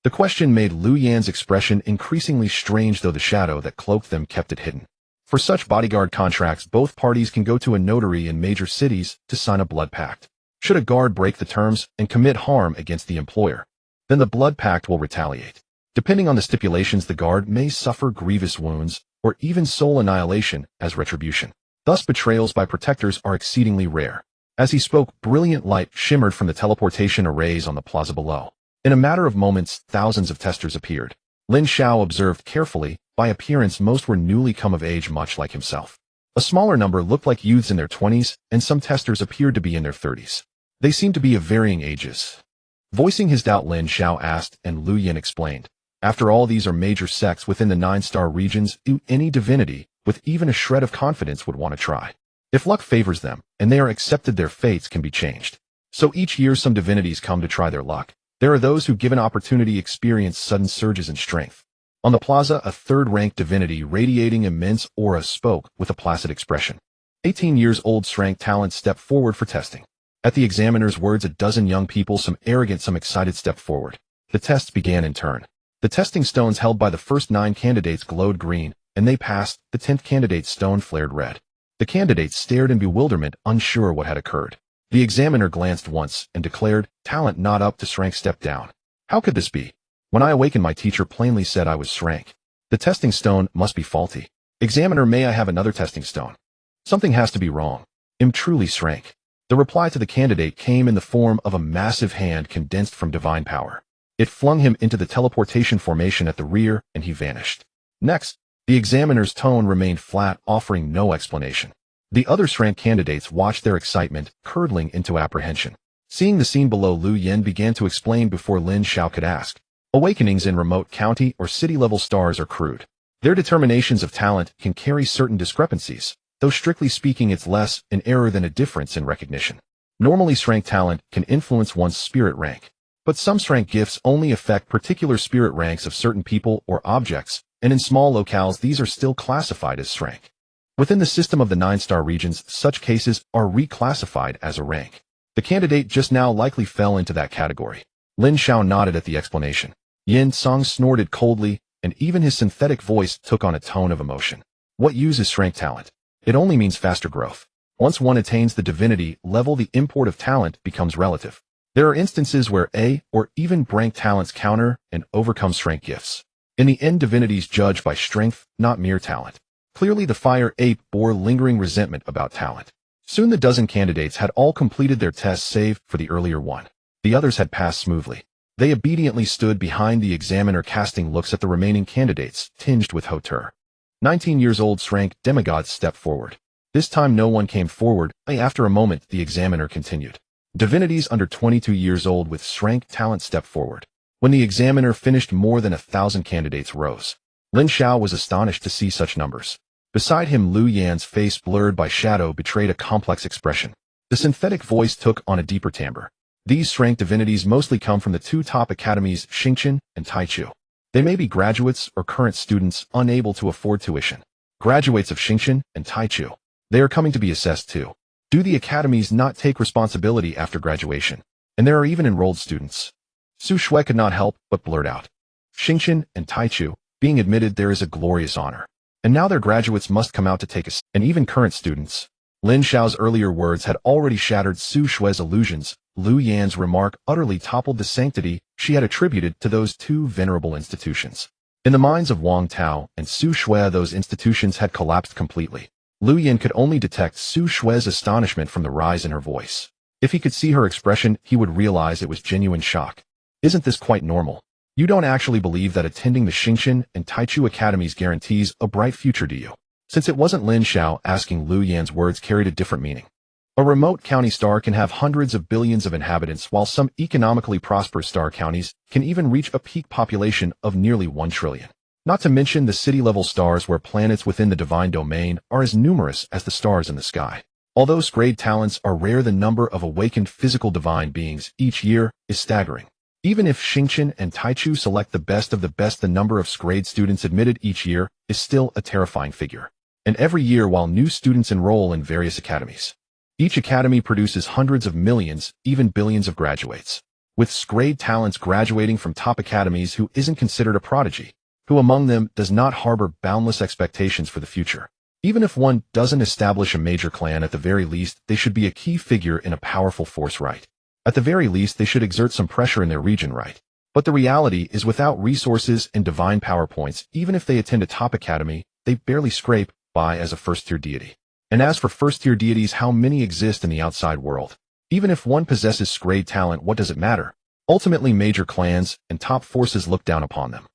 The question made Lu Yan's expression increasingly strange, though the shadow that cloaked them kept it hidden. For such bodyguard contracts, both parties can go to a notary in major cities to sign a blood pact. Should a guard break the terms and commit harm against the employer, then the blood pact will retaliate. Depending on the stipulations, the guard may suffer grievous wounds or even soul annihilation as retribution. Thus, betrayals by protectors are exceedingly rare. As he spoke, brilliant light shimmered from the teleportation arrays on the plaza below. In a matter of moments, thousands of testers appeared. Lin Xiao observed carefully. By appearance, most were newly come of age, much like himself. A smaller number looked like youths in their 20s, and some testers appeared to be in their 30s. They seemed to be of varying ages. Voicing his doubt, Lin Xiao asked, and Lu Yan explained. After all, these are major sects within the 9-star regions. Any divinity with even a shred of confidence would want to try. If luck favors them, and they are accepted, their fates can be changed. So each year some divinities come to try their luck. There are those who, given opportunity, experience sudden surges in strength. On the plaza, a third-ranked divinity radiating immense aura spoke with a placid expression. 18 years old strength talent stepped forward for testing. At the examiner's words, a dozen young people, some arrogant, some excited, stepped forward. The tests began in turn. The testing stones held by the first 9 candidates glowed green, and they passed. The 10th candidate's stone flared red. The candidates stared in bewilderment, unsure what had occurred. The examiner glanced once and declared, "Talent not up to rank, step down." How could this be? When I awakened, my teacher plainly said I was rank. The testing stone must be faulty. Examiner, may I have another testing stone? Something has to be wrong. I'm truly rank. The reply to the candidate came in the form of a massive hand condensed from divine power. It flung him into the teleportation formation at the rear, and he vanished. Next, the examiner's tone remained flat, offering no explanation. The other rank candidates watched, their excitement curdling into apprehension. Seeing the scene below, Lu Yan began to explain before Lin Xiao could ask. Awakenings in remote county or city-level stars are crude. Their determinations of talent can carry certain discrepancies, though strictly speaking it's less an error than a difference in recognition. Normally, rank talent can influence one's spirit rank, but some rank gifts only affect particular spirit ranks of certain people or objects, and in small locales these are still classified as rank. Within the system of the 9-star regions, such cases are reclassified as a rank. The candidate just now likely fell into that category. Lin Xiao nodded at the explanation. Yin Song snorted coldly, and even his synthetic voice took on a tone of emotion. What use is rank talent? It only means faster growth. Once one attains the divinity level, the import of talent becomes relative. There are instances where A or even rank talents counter and overcome rank gifts. In the end, divinities judge by strength, not mere talent. Clearly, the fire ape bore lingering resentment about talent. Soon the dozen candidates had all completed their tests save for the earlier one. The others had passed smoothly. They obediently stood behind the examiner, casting looks at the remaining candidates, tinged with hauteur. 19 years old rank demigods stepped forward. This time no one came forward. After a moment, the examiner continued. Divinities under 22 years old with rank talent stepped forward. When the examiner finished, more than 1,000 candidates rose. Lin Xiao was astonished to see such numbers. Beside him, Lu Yan's face, blurred by shadow, betrayed a complex expression. The synthetic voice took on a deeper timbre. These rank divinities mostly come from the two top academies, Xingqian and Taichu. They may be graduates or current students unable to afford tuition. Graduates of Xingqian and Taichu. They are coming to be assessed too. Do the academies not take responsibility after graduation? And there are even enrolled students. Su Shui could not help but blurt out. Xingqian and Taichu, being admitted there is a glorious honor. And now their graduates must come out to take us, and even current students. Lin Xiao's earlier words had already shattered Su Shui's illusions. Lu Yan's remark utterly toppled the sanctity she had attributed to those two venerable institutions. In the minds of Wang Tao and Su Shui, those institutions had collapsed completely. Lu Yan could only detect Su Shui's astonishment from the rise in her voice. If he could see her expression, he would realize it was genuine shock. Isn't this quite normal? You don't actually believe that attending the Xingqian and Taichu academies guarantees a bright future, do you? Since it wasn't Lin Xiao asking, Lu Yan's words carried a different meaning. A remote county star can have hundreds of billions of inhabitants, while some economically prosperous star counties can even reach a peak population of nearly 1 trillion. Not to mention the city-level stars where planets within the divine domain are as numerous as the stars in the sky. Although grade talents are rare, the number of awakened physical divine beings each year is staggering. Even if Xingqian and Taichu select the best of the best, the number of grade students admitted each year is still a terrifying figure. And every year, while new students enroll in various academies, each academy produces hundreds of millions, even billions of graduates. With grade talents graduating from top academies, who isn't considered a prodigy? Who among them does not harbor boundless expectations for the future? Even if one doesn't establish a major clan, at the very least, they should be a key figure in a powerful force, right? At the very least, they should exert some pressure in their region, right? But the reality is, without resources and divine power points, even if they attend a top academy, they barely scrape by as a first-tier deity. And as for first-tier deities, how many exist in the outside world? Even if one possesses grade talent, what does it matter? Ultimately, major clans and top forces look down upon them.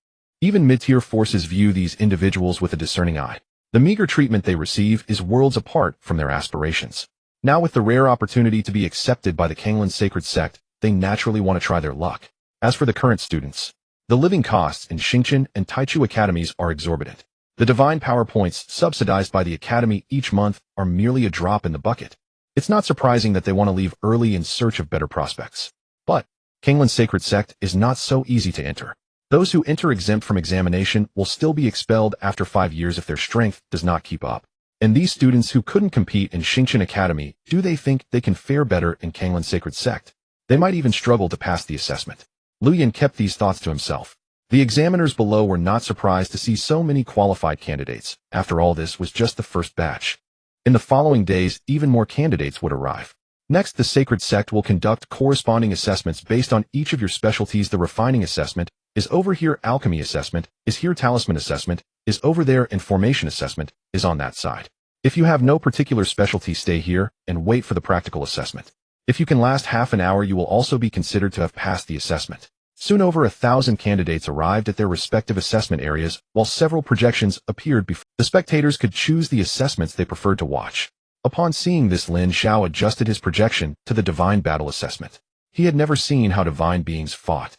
Even mid-tier forces view these individuals with a discerning eye. The meager treatment they receive is worlds apart from their aspirations. Now, with the rare opportunity to be accepted by the Kanglan sacred sect, they naturally want to try their luck. As for the current students, the living costs in Xingqian and Taichu academies are exorbitant. The divine power points subsidized by the academy each month are merely a drop in the bucket. It's not surprising that they want to leave early in search of better prospects. But Kanglan's sacred sect is not so easy to enter. Those who enter exempt from examination will still be expelled after 5 years if their strength does not keep up. And these students who couldn't compete in Xingqian Academy, do they think they can fare better in Kanglan's sacred sect? They might even struggle to pass the assessment. Lu Yan kept these thoughts to himself. The examiners below were not surprised to see so many qualified candidates. After all, this was just the first batch. In the following days, even more candidates would arrive. Next, the sacred sect will conduct corresponding assessments based on each of your specialties. The refining assessment is over here, alchemy assessment is here, talisman assessment is over there, and formation assessment is on that side. If you have no particular specialty, stay here and wait for the practical assessment. If you can last half an hour, you will also be considered to have passed the assessment. Soon over 1,000 candidates arrived at their respective assessment areas, while several projections appeared before. The spectators could choose the assessments they preferred to watch. Upon seeing this, Lin Xiao adjusted his projection to the divine battle assessment. He had never seen how divine beings fought.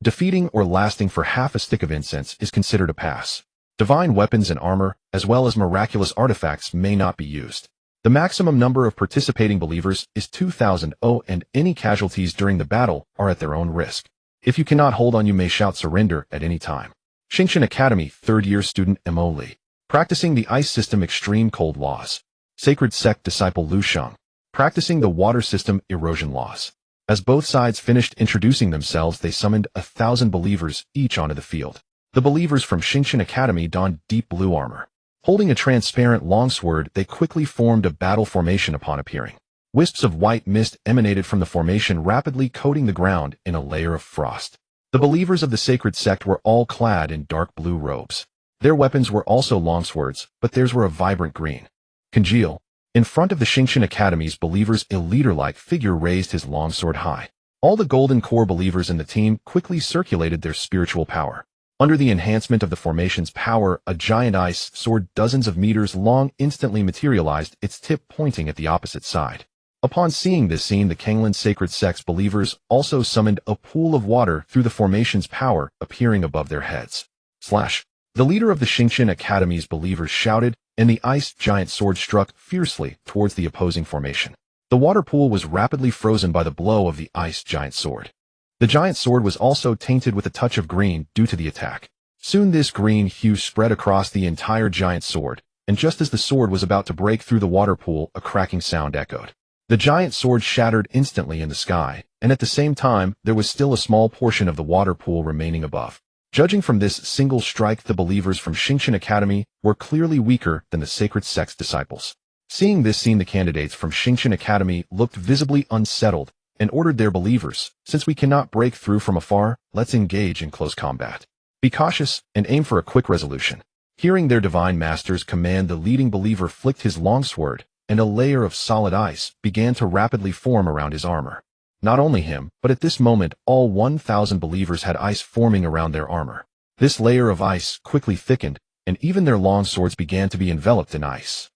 Defeating or lasting for half a stick of incense is considered a pass. Divine weapons and armor, as well as miraculous artifacts, may not be used. The maximum number of participating believers is 2,000, and any casualties during the battle are at their own risk. If you cannot hold on, you may shout surrender at any time. Xingqian Academy, third-year student Mo Li. Practicing the ice system, extreme cold laws. Sacred sect disciple Lu Sheng. Practicing the water system, erosion laws. As both sides finished introducing themselves, they summoned 1,000 believers each onto the field. The believers from Xingqian Academy donned deep blue armor. Holding a transparent longsword, they quickly formed a battle formation upon appearing. Wisps of white mist emanated from the formation, rapidly coating the ground in a layer of frost. The believers of the sacred sect were all clad in dark blue robes. Their weapons were also longswords, but theirs were a vibrant green. Congeal. In front of the Xingqian Academy's believers, a leader-like figure raised his longsword high. All the golden core believers in the team quickly circulated their spiritual power. Under the enhancement of the formation's power, a giant ice sword dozens of meters long instantly materialized, its tip pointing at the opposite side. Upon seeing this scene, the Kanglan sacred sect's believers also summoned a pool of water through the formation's power appearing above their heads. The leader of the Xingqian Academy's believers shouted, and the ice giant sword struck fiercely towards the opposing formation. The water pool was rapidly frozen by the blow of the ice giant sword. The giant sword was also tainted with a touch of green due to the attack. Soon this green hue spread across the entire giant sword, and just as the sword was about to break through the water pool, a cracking sound echoed. The giant sword shattered instantly in the sky, and at the same time, there was still a small portion of the water pool remaining above. Judging from this single strike, the believers from Xingqian Academy were clearly weaker than the sacred sect's disciples. Seeing this scene, the candidates from Xingqian Academy looked visibly unsettled and ordered their believers, "Since we cannot break through from afar, let's engage in close combat. Be cautious and aim for a quick resolution." Hearing their divine master's command, the leading believer flicked his longsword, and a layer of solid ice began to rapidly form around his armor. Not only him, but at this moment, all 1,000 believers had ice forming around their armor. This layer of ice quickly thickened, and even their longswords began to be enveloped in ice.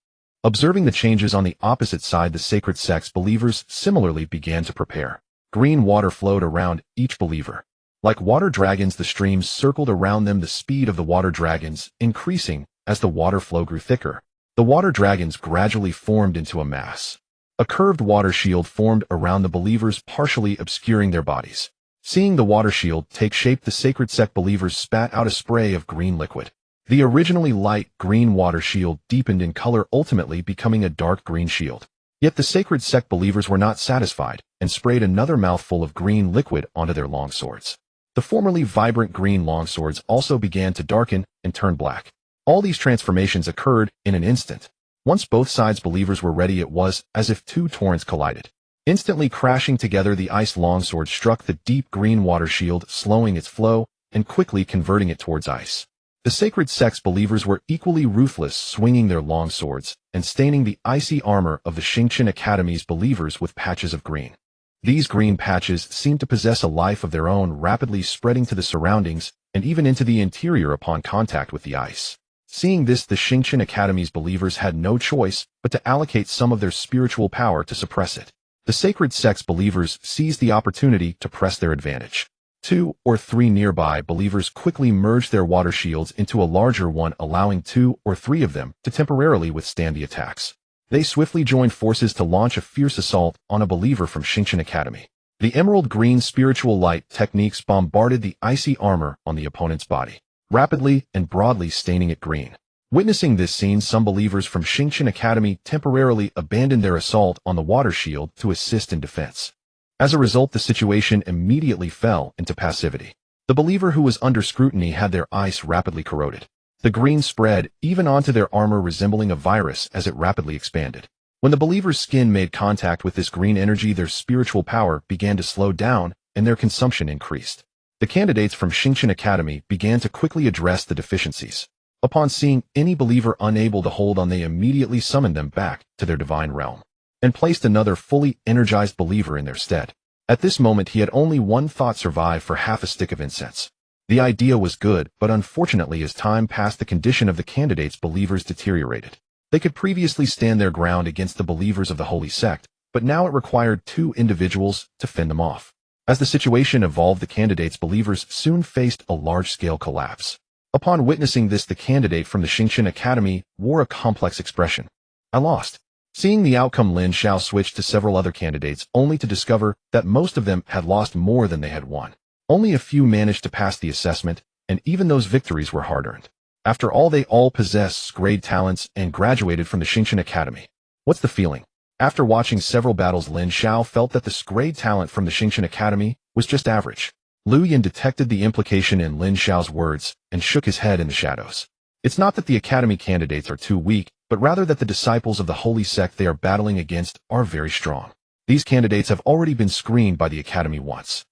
Observing the changes on the opposite side, the sacred sect's believers similarly began to prepare. Green water flowed around each believer. Like water dragons, the streams circled around them, the speed of the water dragons increasing as the water flow grew thicker. The water dragons gradually formed into a mass. A curved water shield formed around the believers, partially obscuring their bodies. Seeing the water shield take shape, the sacred sect believers spat out a spray of green liquid. The originally light green water shield deepened in color, ultimately becoming a dark green shield. Yet the sacred sect believers were not satisfied and sprayed another mouthful of green liquid onto their longswords. The formerly vibrant green longswords also began to darken and turn black. All these transformations occurred in an instant. Once both sides' believers were ready, it was as if two torrents collided. Instantly crashing together, the ice longsword struck the deep green water shield, slowing its flow and quickly converting it towards ice. The sacred sect's believers were equally ruthless, swinging their longswords and staining the icy armor of the Xingqian Academy's believers with patches of green. These green patches seemed to possess a life of their own, rapidly spreading to the surroundings and even into the interior upon contact with the ice. Seeing this, the Xingqian Academy's believers had no choice but to allocate some of their spiritual power to suppress it. The sacred sect's believers seized the opportunity to press their advantage. 2 or 3 nearby believers quickly merged their water shields into a larger one, allowing 2 or 3 of them to temporarily withstand the attacks. They swiftly joined forces to launch a fierce assault on a believer from Xingqian Academy. The emerald green spiritual light techniques bombarded the icy armor on the opponent's body, rapidly and broadly staining it green. Witnessing this scene, some believers from Xingqian Academy temporarily abandoned their assault on the water shield to assist in defense. As a result, the situation immediately fell into passivity. The believer who was under scrutiny had their ice rapidly corroded. The green spread even onto their armor, resembling a virus as it rapidly expanded. When the believer's skin made contact with this green energy, their spiritual power began to slow down and their consumption increased. The candidates from Xingqian Academy began to quickly address the deficiencies. Upon seeing any believer unable to hold on, they immediately summoned them back to their divine realm and placed another fully energized believer in their stead. At this moment, he had only one thought survive for half a stick of incense. The idea was good, but unfortunately, as time passed, the condition of the candidates' believers deteriorated. They could previously stand their ground against the believers of the holy sect, but now it required 2 individuals to fend them off. As the situation evolved, the candidates' believers soon faced a large-scale collapse. Upon witnessing this, the candidate from the Xingqian Academy wore a complex expression. "I lost." Seeing the outcome, Lin Xiao switched to several other candidates, only to discover that most of them had lost more than they had won. Only a few managed to pass the assessment, and even those victories were hard-earned. After all, they all possess great talents and graduated from the Xingqian Academy. What's the feeling? After watching several battles, Lin Xiao felt that the grade talent from the Xingqian Academy was just average. Lu Yan detected the implication in Lin Xiao's words and shook his head in the shadows. It's not that the Academy candidates are too weak, but rather that the disciples of the holy sect they are battling against are very strong. These candidates have already been screened by the Academy once.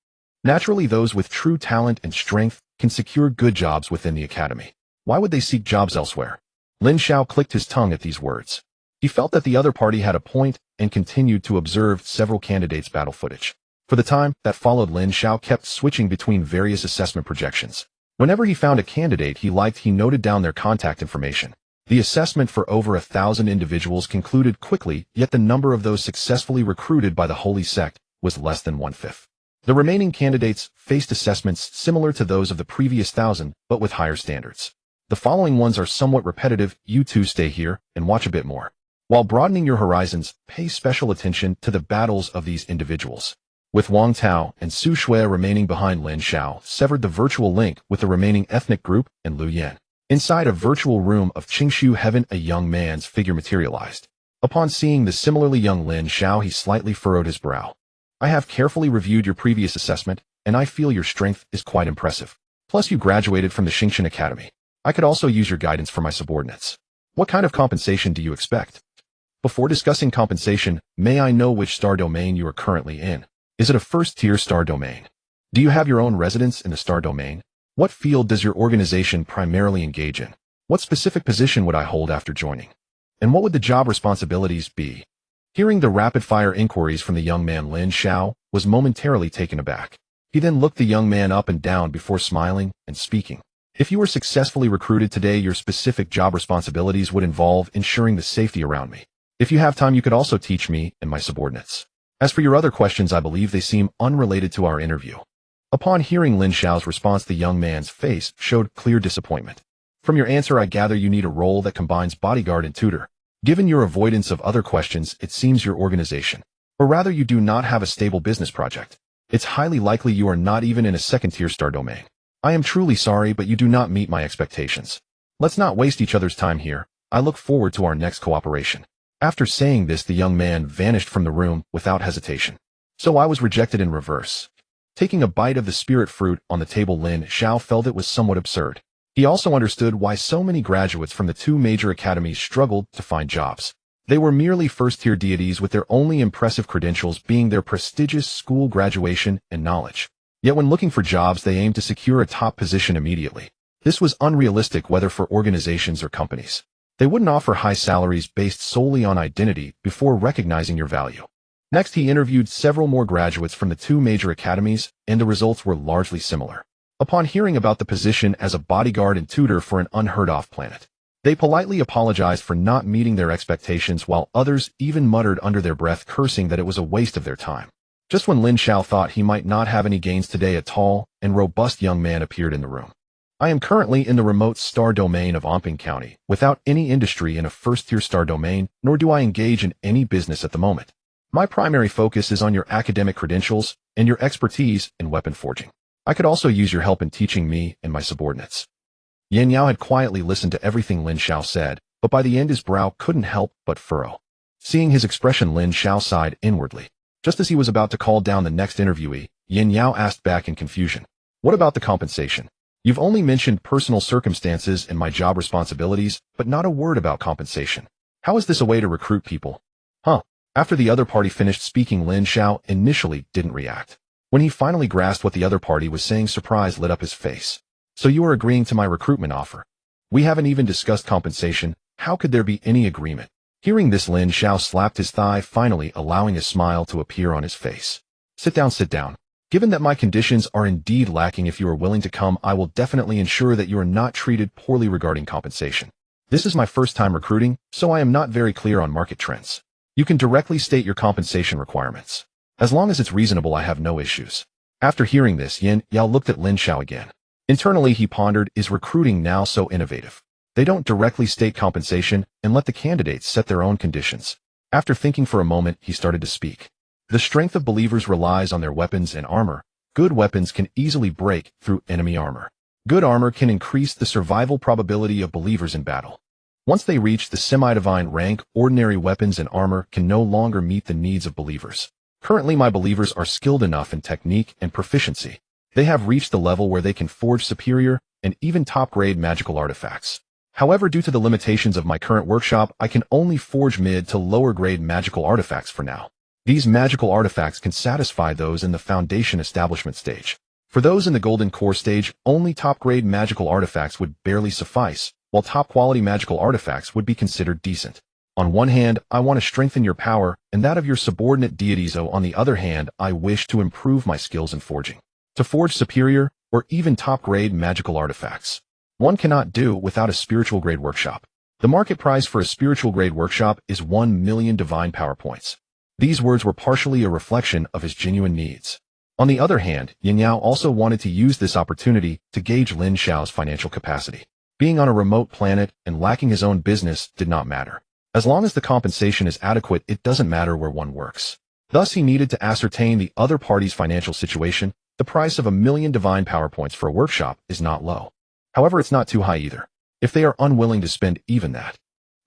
Naturally, those with true talent and strength can secure good jobs within the Academy. Why would they seek jobs elsewhere? Lin Xiao clicked his tongue at these words. He felt that the other party had a point and continued to observe several candidates' battle footage. For the time that followed, Lin Xiao kept switching between various assessment projections. Whenever he found a candidate he liked, he noted down their contact information. The assessment for over 1,000 individuals concluded quickly, yet the number of those successfully recruited by the Holy Sect was less than 1/5. The remaining candidates faced assessments similar to those of the previous 1,000, but with higher standards. The following ones are somewhat repetitive. You too stay here and watch a bit more. While broadening your horizons, pay special attention to the battles of these individuals. With Wang Tao and Su Shui remaining behind, Lin Xiao severed the virtual link with the remaining ethnic group and Lu Yan. Inside a virtual room of Qingshu Heaven, a young man's figure materialized. Upon seeing the similarly young Lin Xiao, he slightly furrowed his brow. I have carefully reviewed your previous assessment, and I feel your strength is quite impressive. Plus, you graduated from the Xingshan Academy. I could also use your guidance for my subordinates. What kind of compensation do you expect? Before discussing compensation, may I know which star domain you are currently in? Is it a first-tier star domain? Do you have your own residence in the star domain? What field does your organization primarily engage in? What specific position would I hold after joining? And what would the job responsibilities be? Hearing the rapid-fire inquiries from the young man, Lin Xiao was momentarily taken aback. He then looked the young man up and down before smiling and speaking. If you were successfully recruited today, your specific job responsibilities would involve ensuring the safety around me. If you have time, you could also teach me and my subordinates. As for your other questions, I believe they seem unrelated to our interview. Upon hearing Lin Xiao's response, the young man's face showed clear disappointment. From your answer, I gather you need a role that combines bodyguard and tutor. Given your avoidance of other questions, it seems your organization, or rather you do not have a stable business project. It's highly likely you are not even in a second-tier star domain. I am truly sorry, but you do not meet my expectations. Let's not waste each other's time here. I look forward to our next cooperation. After saying this, the young man vanished from the room without hesitation. So I was rejected in reverse. Taking a bite of the spirit fruit on the table, Lin Xiao felt it was somewhat absurd. He also understood why so many graduates from the two major academies struggled to find jobs. They were merely first-tier deities, with their only impressive credentials being their prestigious school graduation and knowledge. Yet when looking for jobs, they aimed to secure a top position immediately. This was unrealistic, whether for organizations or companies. They wouldn't offer high salaries based solely on identity before recognizing your value. Next, he interviewed several more graduates from the two major academies, and the results were largely similar. Upon hearing about the position as a bodyguard and tutor for an unheard-of planet, they politely apologized for not meeting their expectations, while others even muttered under their breath, cursing that it was a waste of their time. Just when Lin Xiao thought he might not have any gains today, a tall and robust young man appeared in the room. I am currently in the remote star domain of Omping County, without any industry in a first-tier star domain, nor do I engage in any business at the moment. My primary focus is on your academic credentials and your expertise in weapon forging. I could also use your help in teaching me and my subordinates. Yan Yao had quietly listened to everything Lin Xiao said, but by the end his brow couldn't help but furrow. Seeing his expression, Lin Xiao sighed inwardly. Just as he was about to call down the next interviewee, Yan Yao asked back in confusion. What about the compensation? You've only mentioned personal circumstances and my job responsibilities, but not a word about compensation. How is this a way to recruit people? After the other party finished speaking, Lin Xiao initially didn't react. When he finally grasped what the other party was saying, surprise lit up his face. So you are agreeing to my recruitment offer? We haven't even discussed compensation. How could there be any agreement? Hearing this, Lin Xiao slapped his thigh, finally allowing a smile to appear on his face. Sit down, sit down. Given that my conditions are indeed lacking, if you are willing to come, I will definitely ensure that you are not treated poorly regarding compensation. This is my first time recruiting, so I am not very clear on market trends. You can directly state your compensation requirements. As long as it's reasonable, I have no issues. After hearing this, Yan Yao looked at Lin Xiao again. Internally, he pondered, is recruiting now so innovative? They don't directly state compensation and let the candidates set their own conditions. After thinking for a moment, he started to speak. The strength of believers relies on their weapons and armor. Good weapons can easily break through enemy armor. Good armor can increase the survival probability of believers in battle. Once they reach the semi-divine rank, ordinary weapons and armor can no longer meet the needs of believers. Currently, my believers are skilled enough in technique and proficiency. They have reached the level where they can forge superior and even top-grade magical artifacts. However, due to the limitations of my current workshop, I can only forge mid to lower-grade magical artifacts for now. These magical artifacts can satisfy those in the foundation establishment stage. For those in the golden core stage, only top-grade magical artifacts would barely suffice, while top-quality magical artifacts would be considered decent. On one hand, I want to strengthen your power and that of your subordinate deities. On the other hand, I wish to improve my skills in forging. To forge superior or even top-grade magical artifacts, one cannot do without a spiritual-grade workshop. The market price for a spiritual-grade workshop is 1 million divine power points. These words were partially a reflection of his genuine needs. On the other hand, Lin Xiao also wanted to use this opportunity to gauge Lin Xiao's financial capacity. Being on a remote planet and lacking his own business did not matter. As long as the compensation is adequate, it doesn't matter where one works. Thus, he needed to ascertain the other party's financial situation. The price of 1 million divine power points for a workshop is not low. However, it's not too high either, if they are unwilling to spend even that.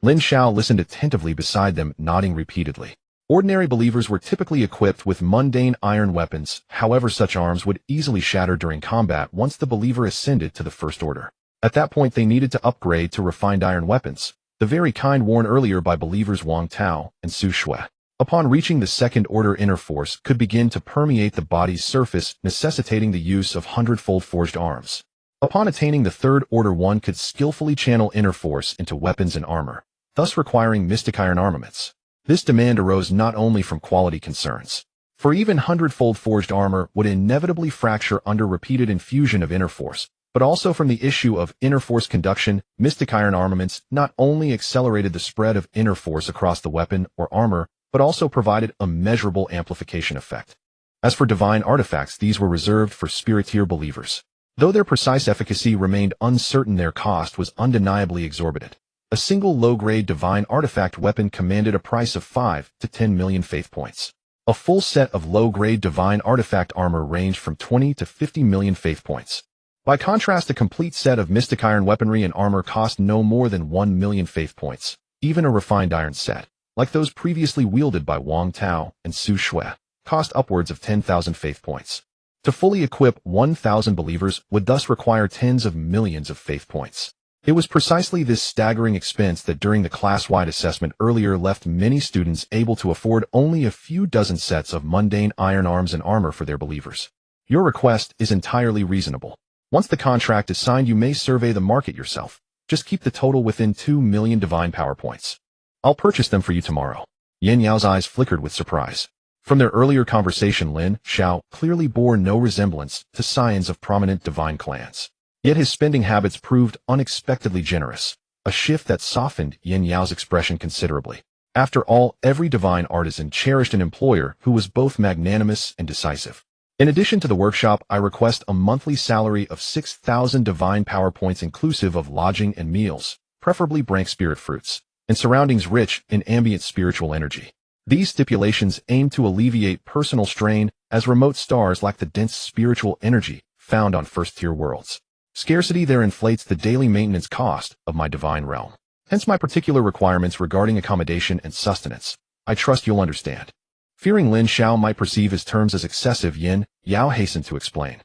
Lin Xiao listened attentively beside them, nodding repeatedly. Ordinary believers were typically equipped with mundane iron weapons, however such arms would easily shatter during combat once the believer ascended to the First Order. At that point they needed to upgrade to refined iron weapons, the very kind worn earlier by believers Wang Tao and Su Shui. Upon reaching the Second Order, inner force could begin to permeate the body's surface, necessitating the use of hundredfold forged arms. Upon attaining the Third Order, one could skillfully channel inner force into weapons and armor, thus requiring mystic iron armaments. This demand arose not only from quality concerns, for even hundredfold forged armor would inevitably fracture under repeated infusion of inner force, but also from the issue of inner force conduction. Mystic iron armaments not only accelerated the spread of inner force across the weapon or armor, but also provided a measurable amplification effect. As for divine artifacts, these were reserved for spirit-tier believers. Though their precise efficacy remained uncertain, their cost was undeniably exorbitant. A single low-grade divine artifact weapon commanded a price of 5 to 10 million faith points. A full set of low-grade divine artifact armor ranged from 20 to 50 million faith points. By contrast, a complete set of mystic iron weaponry and armor cost no more than 1 million faith points. Even a refined iron set, like those previously wielded by Wang Tao and Su Shui, cost upwards of 10,000 faith points. To fully equip 1,000 believers would thus require tens of millions of faith points. It was precisely this staggering expense that during the class-wide assessment earlier left many students able to afford only a few dozen sets of mundane iron arms and armor for their believers. Your request is entirely reasonable. Once the contract is signed, you may survey the market yourself. Just keep the total within 2 million divine power points. I'll purchase them for you tomorrow. Lin Xiao's eyes flickered with surprise. From their earlier conversation, Lin Xiao clearly bore no resemblance to scions of prominent divine clans. Yet his spending habits proved unexpectedly generous, a shift that softened Lin Xiao's expression considerably. After all, every divine artisan cherished an employer who was both magnanimous and decisive. In addition to the workshop, I request a monthly salary of 6,000 divine power points inclusive of lodging and meals, preferably brank spirit fruits, and surroundings rich in ambient spiritual energy. These stipulations aim to alleviate personal strain, as remote stars lack the dense spiritual energy found on first-tier worlds. Scarcity there inflates the daily maintenance cost of my divine realm. Hence my particular requirements regarding accommodation and sustenance. I trust you'll understand. Fearing Lin Xiao might perceive his terms as excessive, Lin Xiao hastened to explain.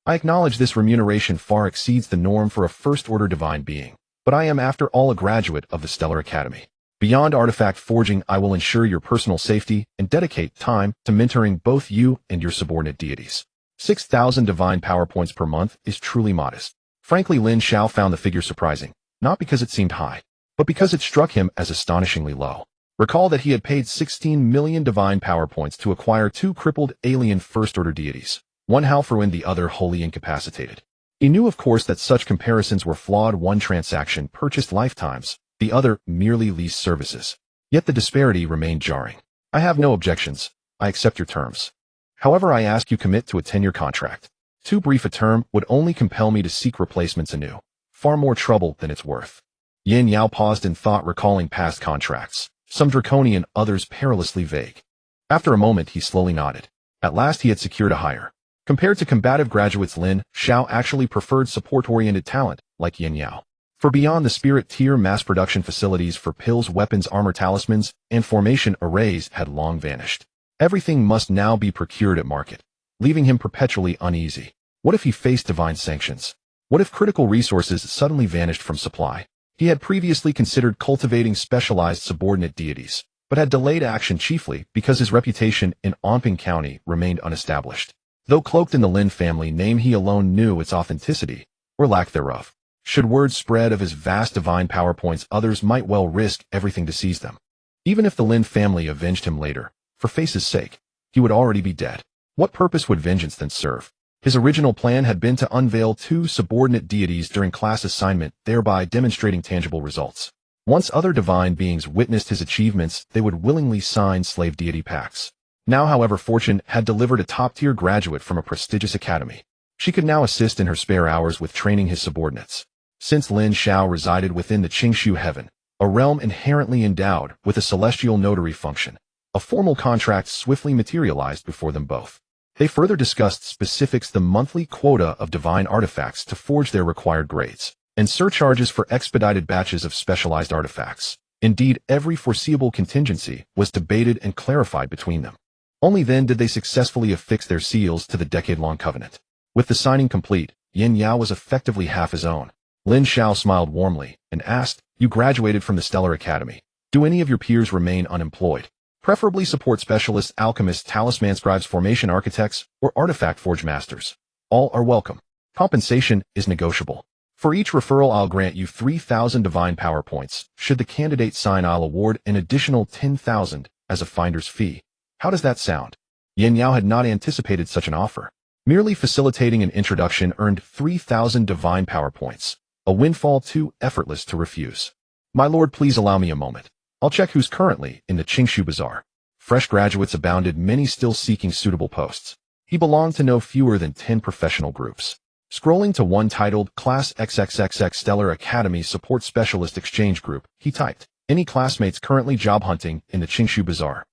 I acknowledge this remuneration far exceeds the norm for a first-order divine being, but I am after all a graduate of the Stellar Academy. Beyond artifact forging, I will ensure your personal safety and dedicate time to mentoring both you and your subordinate deities. 6,000 divine power points per month is truly modest. Frankly, Lin Xiao found the figure surprising, not because it seemed high, but because it struck him as astonishingly low. Recall that he had paid 16 million divine power points to acquire 2 crippled alien first-order deities, one Halfruin, the other wholly incapacitated. He knew, of course, that such comparisons were flawed. One transaction purchased lifetimes, the other merely leased services. Yet the disparity remained jarring. I have no objections. I accept your terms. However, I ask you commit to a 10-year contract. Too brief a term would only compel me to seek replacements anew. Far more trouble than it's worth. Lin Xiao paused in thought, recalling past contracts, some draconian, others perilously vague. After a moment, he slowly nodded. At last he had secured a hire. Compared to combative graduates, Lin Xiao actually preferred support-oriented talent, like Lin Xiao. For beyond the spirit-tier, mass production facilities for pills, weapons, armor, talismans, and formation arrays had long vanished. Everything must now be procured at market, leaving him perpetually uneasy. What if he faced divine sanctions? What if critical resources suddenly vanished from supply? He had previously considered cultivating specialized subordinate deities, but had delayed action chiefly because his reputation in Anping County remained unestablished. Though cloaked in the Lin family name, he alone knew its authenticity, or lack thereof. Should word spread of his vast divine power points, others might well risk everything to seize them. Even if the Lin family avenged him later, for face's sake, he would already be dead. What purpose would vengeance then serve? His original plan had been to unveil 2 subordinate deities during class assignment, thereby demonstrating tangible results. Once other divine beings witnessed his achievements, they would willingly sign slave deity pacts. Now, however, fortune had delivered a top-tier graduate from a prestigious academy. She could now assist in her spare hours with training his subordinates. Since Lin Xiao resided within the Qingshu heaven, a realm inherently endowed with a celestial notary function, a formal contract swiftly materialized before them both. They further discussed specifics: the monthly quota of divine artifacts to forge their required grades, and surcharges for expedited batches of specialized artifacts. Indeed, every foreseeable contingency was debated and clarified between them. Only then did they successfully affix their seals to the decade-long covenant. With the signing complete, Yin Yao was effectively half his own. Lin Xiao smiled warmly and asked, "You graduated from the Stellar Academy. Do any of your peers remain unemployed? Preferably support specialists, alchemists, talisman scribes, formation architects, or artifact forge masters. All are welcome. Compensation is negotiable. For each referral, I'll grant you 3,000 divine power points. Should the candidate sign, I'll award an additional 10,000 as a finder's fee. How does that sound?" Yin Yao had not anticipated such an offer. Merely facilitating an introduction earned 3,000 divine power points, a windfall too effortless to refuse. "My lord, please allow me a moment. I'll check who's currently in the Qingshu Bazaar." Fresh graduates abounded, many still seeking suitable posts. He belonged to no fewer than 10 professional groups. Scrolling to one titled Class XXXX Stellar Academy Support Specialist Exchange Group, he typed, "Any classmates currently job hunting in the Qingshu Bazaar?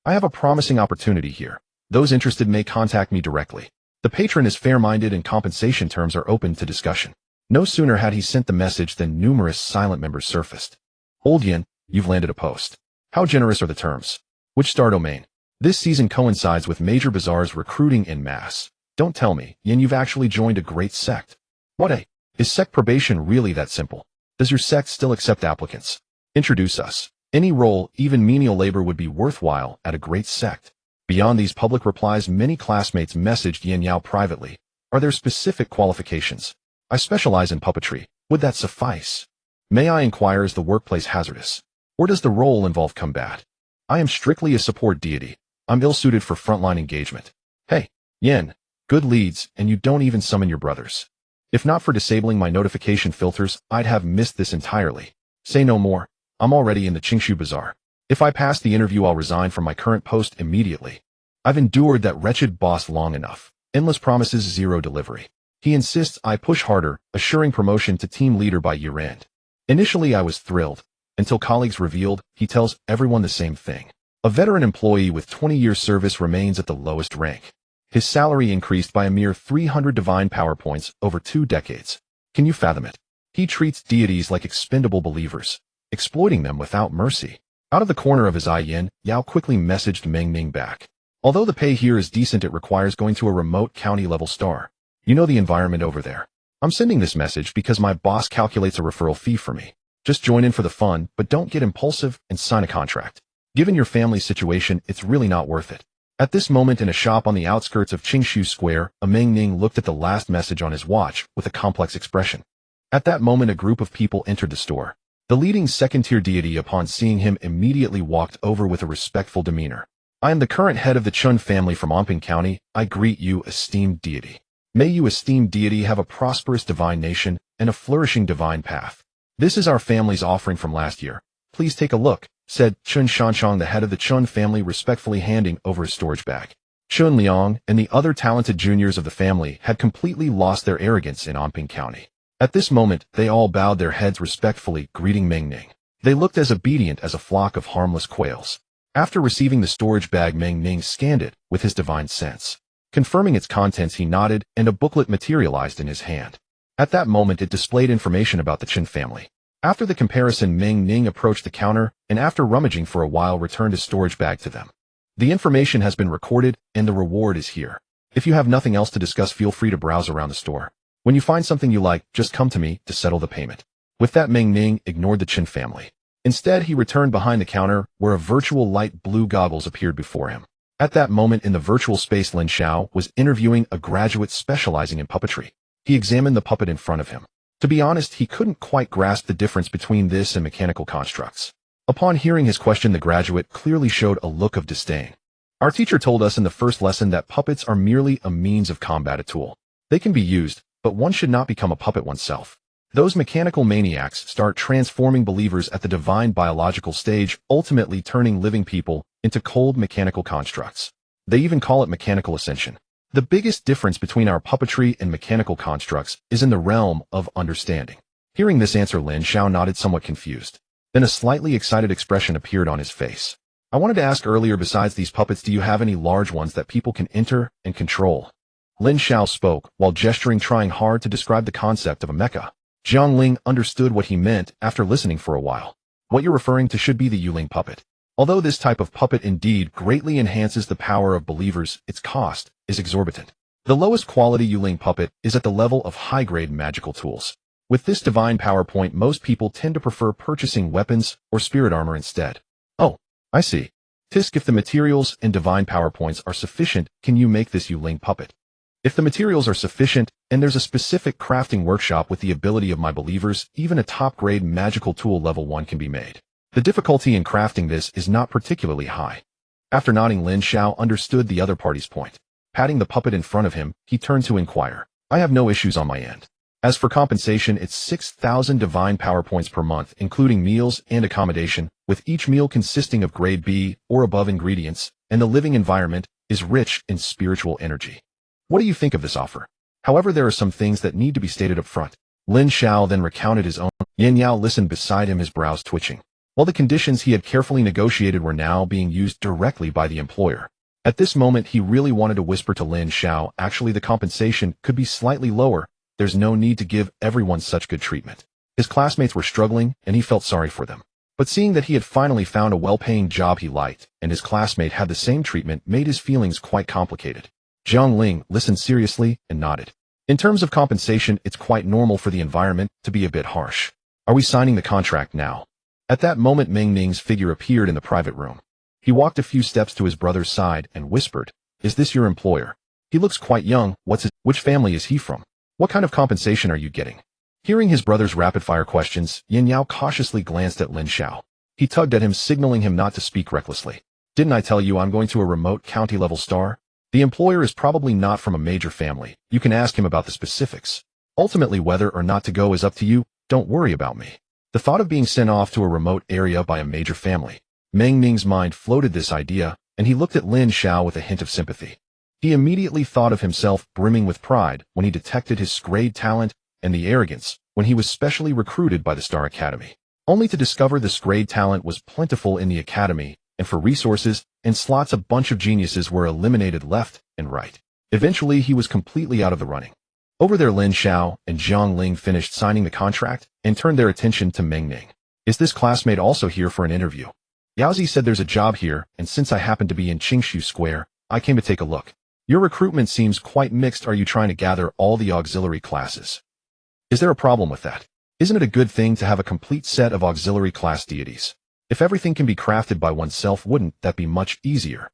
I have a promising opportunity here. Those interested may contact me directly. The patron is fair-minded and compensation terms are open to discussion." No sooner had he sent the message than numerous silent members surfaced. "Old Yin, you've landed a post. How generous are the terms? Which star domain? This season coincides with major bazaars recruiting en masse. Don't tell me, Yin, you've actually joined a great sect. What a? Is sect probation really that simple? Does your sect still accept applicants? Introduce us. Any role, even menial labor, would be worthwhile at a great sect." Beyond these public replies, many classmates messaged Yin Yao privately. "Are there specific qualifications? I specialize in puppetry. Would that suffice? May I inquire, is the workplace hazardous? Or does the role involve combat? I am strictly a support deity. I'm ill-suited for frontline engagement." Hey, Yin, good leads, and you don't even summon your brothers. If not for disabling my notification filters, I'd have missed this entirely. Say no more. I'm already in the Qingshu Bazaar. If I pass the interview, I'll resign from my current post immediately. I've endured that wretched boss long enough. Endless promises, zero delivery. He insists I push harder, assuring promotion to team leader by year-end. Initially, I was thrilled, until colleagues revealed he tells everyone the same thing. A veteran employee with 20 years service remains at the lowest rank. His salary increased by a mere 300 divine power points over 2 decades. Can you fathom it? He treats deities like expendable believers, exploiting them without mercy. Out of the corner of his eye, Yin Yao quickly messaged Meng Ning back. "Although the pay here is decent, it requires going to a remote county-level star. You know the environment over there. I'm sending this message because my boss calculates a referral fee for me. Just join in for the fun, but don't get impulsive and sign a contract. Given your family's situation, it's really not worth it." At this moment, in a shop on the outskirts of Qingshu Square, Meng Ning looked at the last message on his watch with a complex expression. At that moment, a group of people entered the store. The leading second-tier deity, upon seeing him, immediately walked over with a respectful demeanor. "I am the current head of the Chun family from Anping County. I greet you, esteemed deity. May you, esteemed deity, have a prosperous divine nation and a flourishing divine path. This is our family's offering from last year. Please take a look," said Chun Shanchong, the head of the Chun family, respectfully handing over his storage bag. Chun Liang and the other talented juniors of the family had completely lost their arrogance in Anping County. At this moment, they all bowed their heads respectfully, greeting Meng Ning. They looked as obedient as a flock of harmless quails. After receiving the storage bag, Meng Ning scanned it with his divine sense. Confirming its contents, he nodded, and a booklet materialized in his hand. At that moment, it displayed information about the Chen family. After the comparison, Meng Ning approached the counter, and after rummaging for a while, returned his storage bag to them. "The information has been recorded, and the reward is here. If you have nothing else to discuss, feel free to browse around the store. When you find something you like, just come to me to settle the payment." With that, Meng Ning ignored the Chen family. Instead, he returned behind the counter, where a virtual light blue goggles appeared before him. At that moment, in the virtual space, Lin Xiao was interviewing a graduate specializing in puppetry. He examined the puppet in front of him. To be honest, he couldn't quite grasp the difference between this and mechanical constructs. Upon hearing his question, the graduate clearly showed a look of disdain. "Our teacher told us in the first lesson that puppets are merely a means of combat, a tool. They can be used, but one should not become a puppet oneself. Those mechanical maniacs start transforming believers at the divine biological stage, ultimately turning living people into cold mechanical constructs. They even call it mechanical ascension. The biggest difference between our puppetry and mechanical constructs is in the realm of understanding. Hearing this answer, Lin Xiao nodded, somewhat confused. Then a slightly excited expression appeared on his face. I wanted to ask earlier, besides these puppets, do you have any large ones that people can enter and control? Lin Xiao spoke, while gesturing, trying hard to describe the concept of a mecha. Jiang Ling understood what he meant after listening for a while. What you're referring to should be the Yuling puppet. Although this type of puppet indeed greatly enhances the power of believers, its cost is exorbitant. The lowest quality Yuling puppet is at the level of high-grade magical tools. With this divine power point, most people tend to prefer purchasing weapons or spirit armor instead. Oh, I see. Tisk, if the materials and divine power points are sufficient, can you make this Yuling puppet? If the materials are sufficient, and there's a specific crafting workshop with the ability of my believers, even a top-grade magical tool level 1 can be made. The difficulty in crafting this is not particularly high. After nodding, Lin Xiao understood the other party's point. Patting the puppet in front of him, he turned to inquire. I have no issues on my end. As for compensation, it's 6,000 divine power points per month, including meals and accommodation, with each meal consisting of grade B or above ingredients, and the living environment is rich in spiritual energy. What do you think of this offer? However, there are some things that need to be stated up front. Lin Xiao then recounted his own. Yin Yao listened beside him, his brows twitching. While the conditions he had carefully negotiated were now being used directly by the employer. At this moment, he really wanted to whisper to Lin Xiao, actually the compensation could be slightly lower. There's no need to give everyone such good treatment. His classmates were struggling, and he felt sorry for them. But seeing that he had finally found a well-paying job he liked, and his classmate had the same treatment, made his feelings quite complicated. Jiang Ling listened seriously and nodded. In terms of compensation, it's quite normal for the environment to be a bit harsh. Are we signing the contract now? At that moment, Meng Ning's figure appeared in the private room. He walked a few steps to his brother's side and whispered, Is this your employer? He looks quite young. Which family is he from? What kind of compensation are you getting? Hearing his brother's rapid-fire questions, Yin Yao cautiously glanced at Lin Xiao. He tugged at him, signaling him not to speak recklessly. Didn't I tell you I'm going to a remote county-level star? The employer is probably not from a major family. You can ask him about the specifics. Ultimately, whether or not to go is up to you. Don't worry about me. The thought of being sent off to a remote area by a major family. Meng Ning's mind floated this idea, and he looked at Lin Xiao with a hint of sympathy. He immediately thought of himself brimming with pride when he detected his grade talent and the arrogance when he was specially recruited by the Star Academy, only to discover this grade talent was plentiful in the academy, and for resources and slots a bunch of geniuses were eliminated left and right. Eventually, he was completely out of the running. Over there, Lin Xiao and Jiang Ling finished signing the contract and turned their attention to Meng Ning. Is this classmate also here for an interview? Yaozi said there's a job here, and since I happen to be in Qingshu Square, I came to take a look. Your recruitment seems quite mixed. Are you trying to gather all the auxiliary classes? Is there a problem with that? Isn't it a good thing to have a complete set of auxiliary class deities? If everything can be crafted by oneself, wouldn't that be much easier?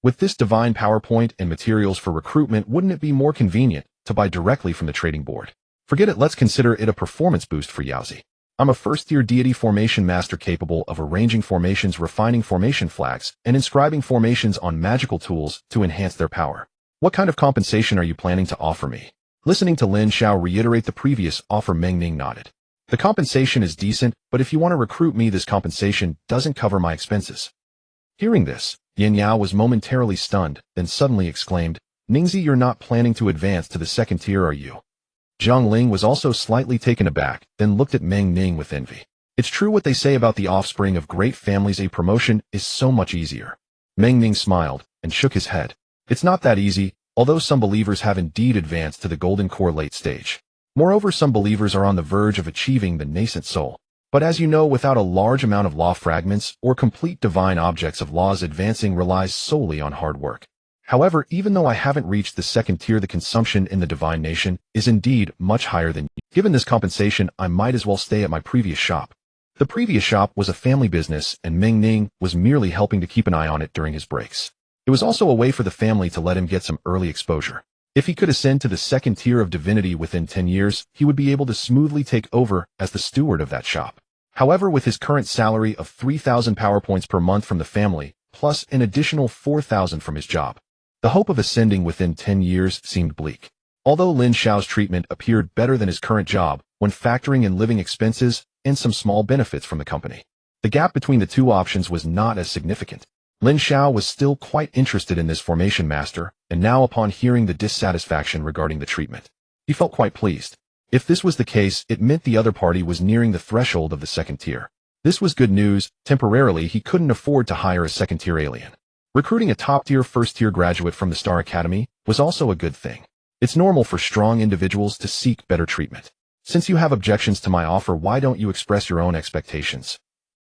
With this divine PowerPoint and materials for recruitment, wouldn't it be more convenient to buy directly from the trading board? Forget it, let's consider it a performance boost for Yaozi. I'm a first-tier deity formation master capable of arranging formations, refining formation flags, and inscribing formations on magical tools to enhance their power. What kind of compensation are you planning to offer me? Listening to Lin Xiao reiterate the previous offer, Meng Ning nodded. The compensation is decent, but if you want to recruit me, this compensation doesn't cover my expenses. Hearing this, Yin Yao was momentarily stunned, then suddenly exclaimed, Ningzi, you're not planning to advance to the second tier, are you? Jiang Ling was also slightly taken aback, then looked at Meng Ning with envy. It's true what they say about the offspring of great families, a promotion is so much easier. Meng Ning smiled and shook his head. It's not that easy, although some believers have indeed advanced to the golden core late stage. Moreover, some believers are on the verge of achieving the nascent soul. But as you know, without a large amount of law fragments or complete divine objects of laws, advancing relies solely on hard work. However, even though I haven't reached the second tier, the consumption in the divine nation is indeed much higher than you. Given this compensation, I might as well stay at my previous shop. The previous shop was a family business, and Meng Ning was merely helping to keep an eye on it during his breaks. It was also a way for the family to let him get some early exposure. If he could ascend to the second tier of divinity within 10 years, he would be able to smoothly take over as the steward of that shop. However, with his current salary of 3,000 power points per month from the family, plus an additional 4,000 from his job, the hope of ascending within 10 years seemed bleak. Although Lin Xiao's treatment appeared better than his current job, when factoring in living expenses and some small benefits from the company. The gap between the two options was not as significant. Lin Xiao was still quite interested in this formation master, and now upon hearing the dissatisfaction regarding the treatment, he felt quite pleased. If this was the case, it meant the other party was nearing the threshold of the second tier. This was good news. Temporarily, he couldn't afford to hire a second-tier alien. Recruiting a top-tier first-tier graduate from the Star Academy was also a good thing. It's normal for strong individuals to seek better treatment. Since you have objections to my offer, why don't you express your own expectations?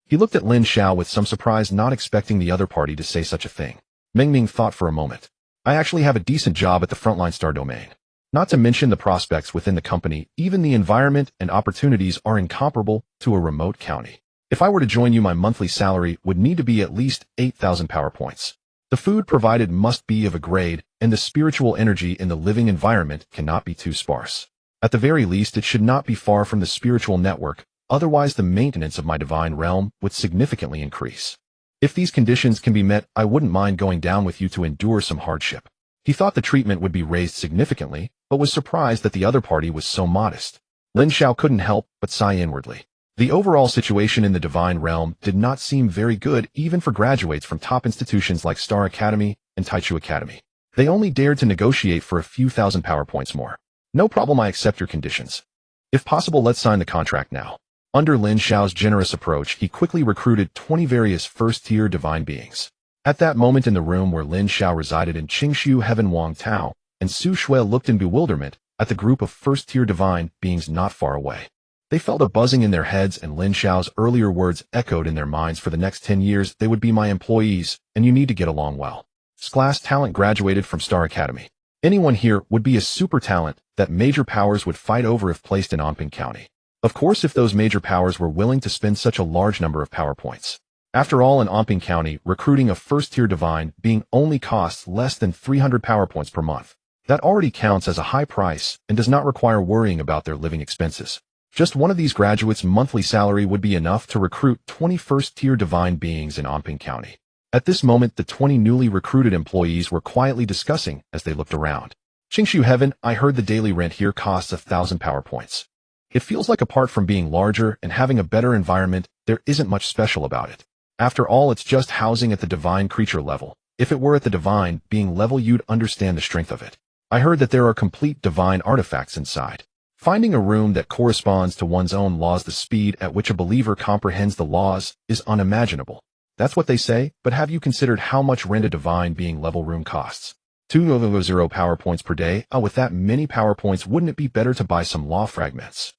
He looked at Lin Xiao with some surprise, not expecting the other party to say such a thing. Meng Ming thought for a moment. I actually have a decent job at the frontline star domain. Not to mention the prospects within the company, even the environment and opportunities are incomparable to a remote county. If I were to join you, my monthly salary would need to be at least 8,000 power points. The food provided must be of a grade, and the spiritual energy in the living environment cannot be too sparse. At the very least, it should not be far from the spiritual network, otherwise the maintenance of my divine realm would significantly increase. If these conditions can be met, I wouldn't mind going down with you to endure some hardship. He thought the treatment would be raised significantly, but was surprised that the other party was so modest. Lin Xiao couldn't help but sigh inwardly. The overall situation in the divine realm did not seem very good even for graduates from top institutions like Star Academy and Taichu Academy. They only dared to negotiate for a few thousand power points more. No problem, I accept your conditions. If possible, let's sign the contract now. Under Lin Xiao's generous approach, he quickly recruited 20 various first-tier divine beings. At that moment in the room where Lin Xiao resided in Qingshu Heaven, Wang Tao and Su Shui looked in bewilderment at the group of first-tier divine beings not far away. They felt a buzzing in their heads, and Lin Xiao's earlier words echoed in their minds. For the next 10 years, they would be my employees, and you need to get along well. S-class talent graduated from Star Academy. Anyone here would be a super talent that major powers would fight over if placed in Anping County. Of course, if those major powers were willing to spend such a large number of power points. After all, in Anping County, recruiting a first-tier divine being only costs less than 300 power points per month. That already counts as a high price and does not require worrying about their living expenses. Just one of these graduates' monthly salary would be enough to recruit 20 first-tier divine beings in Anping County. At this moment, the 20 newly recruited employees were quietly discussing as they looked around. Qingshu Heaven, I heard the daily rent here costs 1,000 power points. It feels like apart from being larger and having a better environment, there isn't much special about it. After all, it's just housing at the divine creature level. If it were at the divine being level, you'd understand the strength of it. I heard that there are complete divine artifacts inside. Finding a room that corresponds to one's own laws, the speed at which a believer comprehends the laws, is unimaginable. That's what they say, but have you considered how much rent a divine being level room costs? 200 power points per day. With that many power points, wouldn't it be better to buy some law fragments?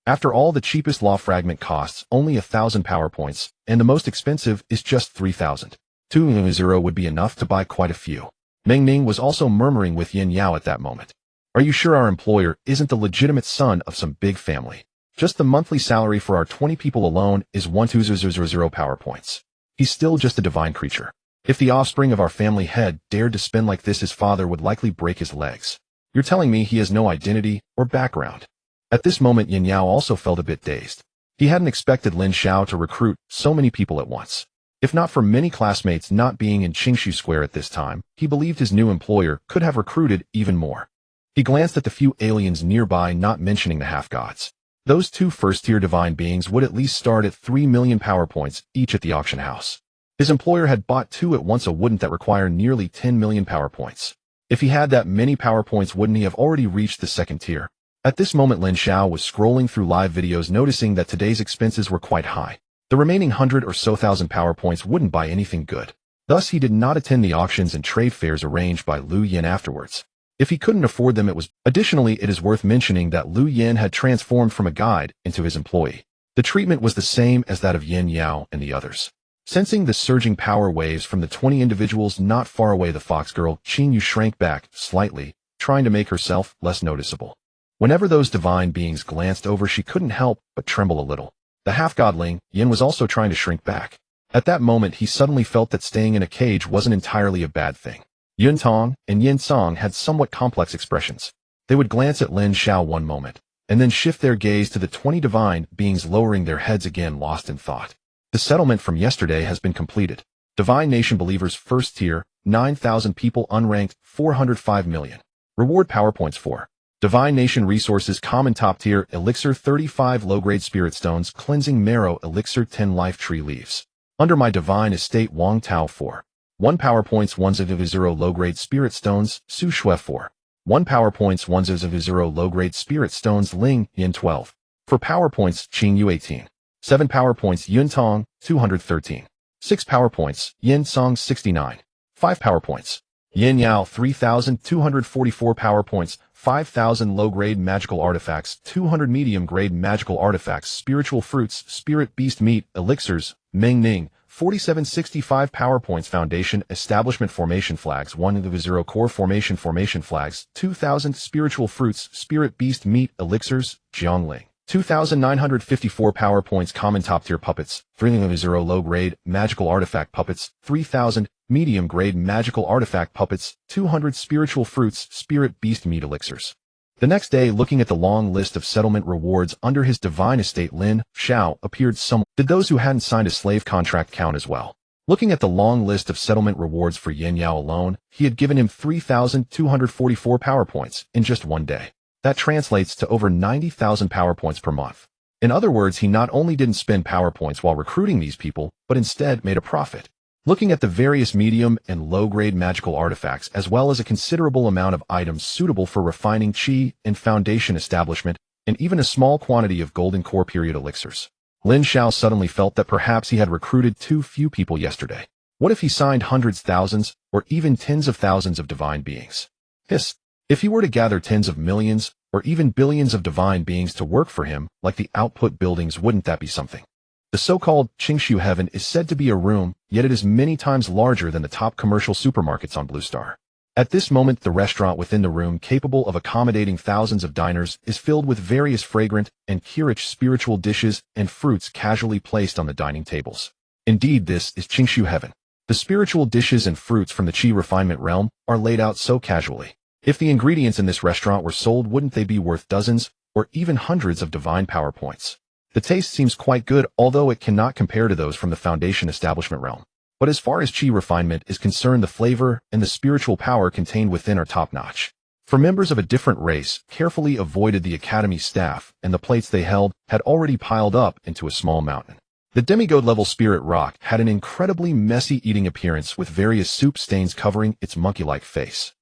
After all, the cheapest law fragment costs only 1,000 power points, and the most expensive is just 3,000. 200 would be enough to buy quite a few. Meng Ming was also murmuring with Yin Yao at that moment. Are you sure our employer isn't the legitimate son of some big family? Just the monthly salary for our 20 people alone is 1,200 power points. He's still just a divine creature. If the offspring of our family head dared to spend like this, his father would likely break his legs. You're telling me he has no identity or background? At this moment, Yin Yao also felt a bit dazed. He hadn't expected Lin Xiao to recruit so many people at once. If not for many classmates not being in Qingshu Square at this time, he believed his new employer could have recruited even more. He glanced at the few aliens nearby, not mentioning the half-gods. Those two first-tier divine beings would at least start at 3 million power points each at the auction house. His employer had bought two at once, wouldn't that require nearly 10 million power points? If he had that many power points, wouldn't he have already reached the second tier? At this moment, Lin Xiao was scrolling through live videos, noticing that today's expenses were quite high. The remaining 100 or so thousand power points wouldn't buy anything good. Thus, he did not attend the auctions and trade fairs arranged by Lu Yin afterwards. If he couldn't afford them, it was. Additionally, it is worth mentioning that Lu Yin had transformed from a guide into his employee. The treatment was the same as that of Yin Yao and the others. Sensing the surging power waves from the 20 individuals not far away, the fox girl, Qin Yu, shrank back slightly, trying to make herself less noticeable. Whenever those divine beings glanced over, she couldn't help but tremble a little. The half-godling, Yin, was also trying to shrink back. At that moment, he suddenly felt that staying in a cage wasn't entirely a bad thing. Yun Tong and Yin Song had somewhat complex expressions. They would glance at Lin Xiao one moment, and then shift their gaze to the 20 divine beings, lowering their heads again, lost in thought. The settlement from yesterday has been completed. Divine Nation Believers first tier, 9,000 people, unranked, 405 million. Reward power points for Divine Nation Resources Common Top Tier Elixir 35 Low-Grade Spirit Stones Cleansing Marrow Elixir 10 Life Tree Leaves. Under my Divine Estate Wang Tao 4. 1 Power Points 1/0 Low-Grade Spirit Stones Su Shui 4. 1 Power Points 1/0 Low-Grade Spirit Stones Ling Yin 12. 4 Power Points Qing Yu 18. 7 Power Points Yun Tong 213. 6 Power Points Yin Song 69. 5 Power Points Yin Yao 3,244 Power Points 5,000 Low-Grade Magical Artifacts 200 Medium-Grade Magical Artifacts Spiritual Fruits Spirit Beast Meat Elixirs Ming Ning 4765 Power Points Foundation Establishment Formation Flags 1/0 Core Formation Flags 2,000 Spiritual Fruits Spirit Beast Meat Elixirs Jiangling 2,954 Power Points Common Top Tier Puppets 3/0 Low-Grade Magical Artifact Puppets 3,000 Medium-Grade Magical Artifact Puppets 200 Spiritual Fruits Spirit Beast Meat Elixirs. The next day, looking at the long list of settlement rewards under his divine estate, Lin Xiao appeared somewhat. Did those who hadn't signed a slave contract count as well? Looking at the long list of settlement rewards for Yin Yao alone, he had given him 3,244 power points in just one day. That translates to over 90,000 power points per month. In other words, he not only didn't spend power points while recruiting these people, but instead made a profit. Looking at the various medium and low-grade magical artifacts, as well as a considerable amount of items suitable for refining qi and foundation establishment, and even a small quantity of golden core period elixirs, Lin Xiao suddenly felt that perhaps he had recruited too few people yesterday. What if he signed hundreds, thousands, or even tens of thousands of divine beings? Hiss. If he were to gather tens of millions, or even billions of divine beings to work for him, like the output buildings, wouldn't that be something? The so-called Qingshu Heaven is said to be a room, yet it is many times larger than the top commercial supermarkets on Blue Star. At this moment, the restaurant within the room, capable of accommodating thousands of diners, is filled with various fragrant and rich spiritual dishes and fruits casually placed on the dining tables. Indeed, this is Qingshu Heaven. The spiritual dishes and fruits from the Qi refinement realm are laid out so casually. If the ingredients in this restaurant were sold, wouldn't they be worth dozens or even hundreds of divine power points? The taste seems quite good, although it cannot compare to those from the foundation establishment realm. But as far as qi refinement is concerned, the flavor and the spiritual power contained within are top-notch. For members of a different race, carefully avoided the academy staff, and the plates they held had already piled up into a small mountain. The demigod-level spirit rock had an incredibly messy eating appearance with various soup stains covering its monkey-like face.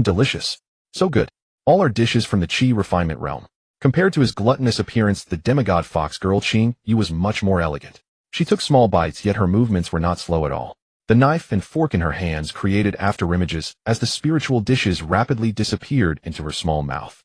Delicious. So good. All are dishes from the qi refinement realm. Compared to his gluttonous appearance, the demigod fox girl Qing Yu was much more elegant. She took small bites, yet her movements were not slow at all. The knife and fork in her hands created after-images as the spiritual dishes rapidly disappeared into her small mouth.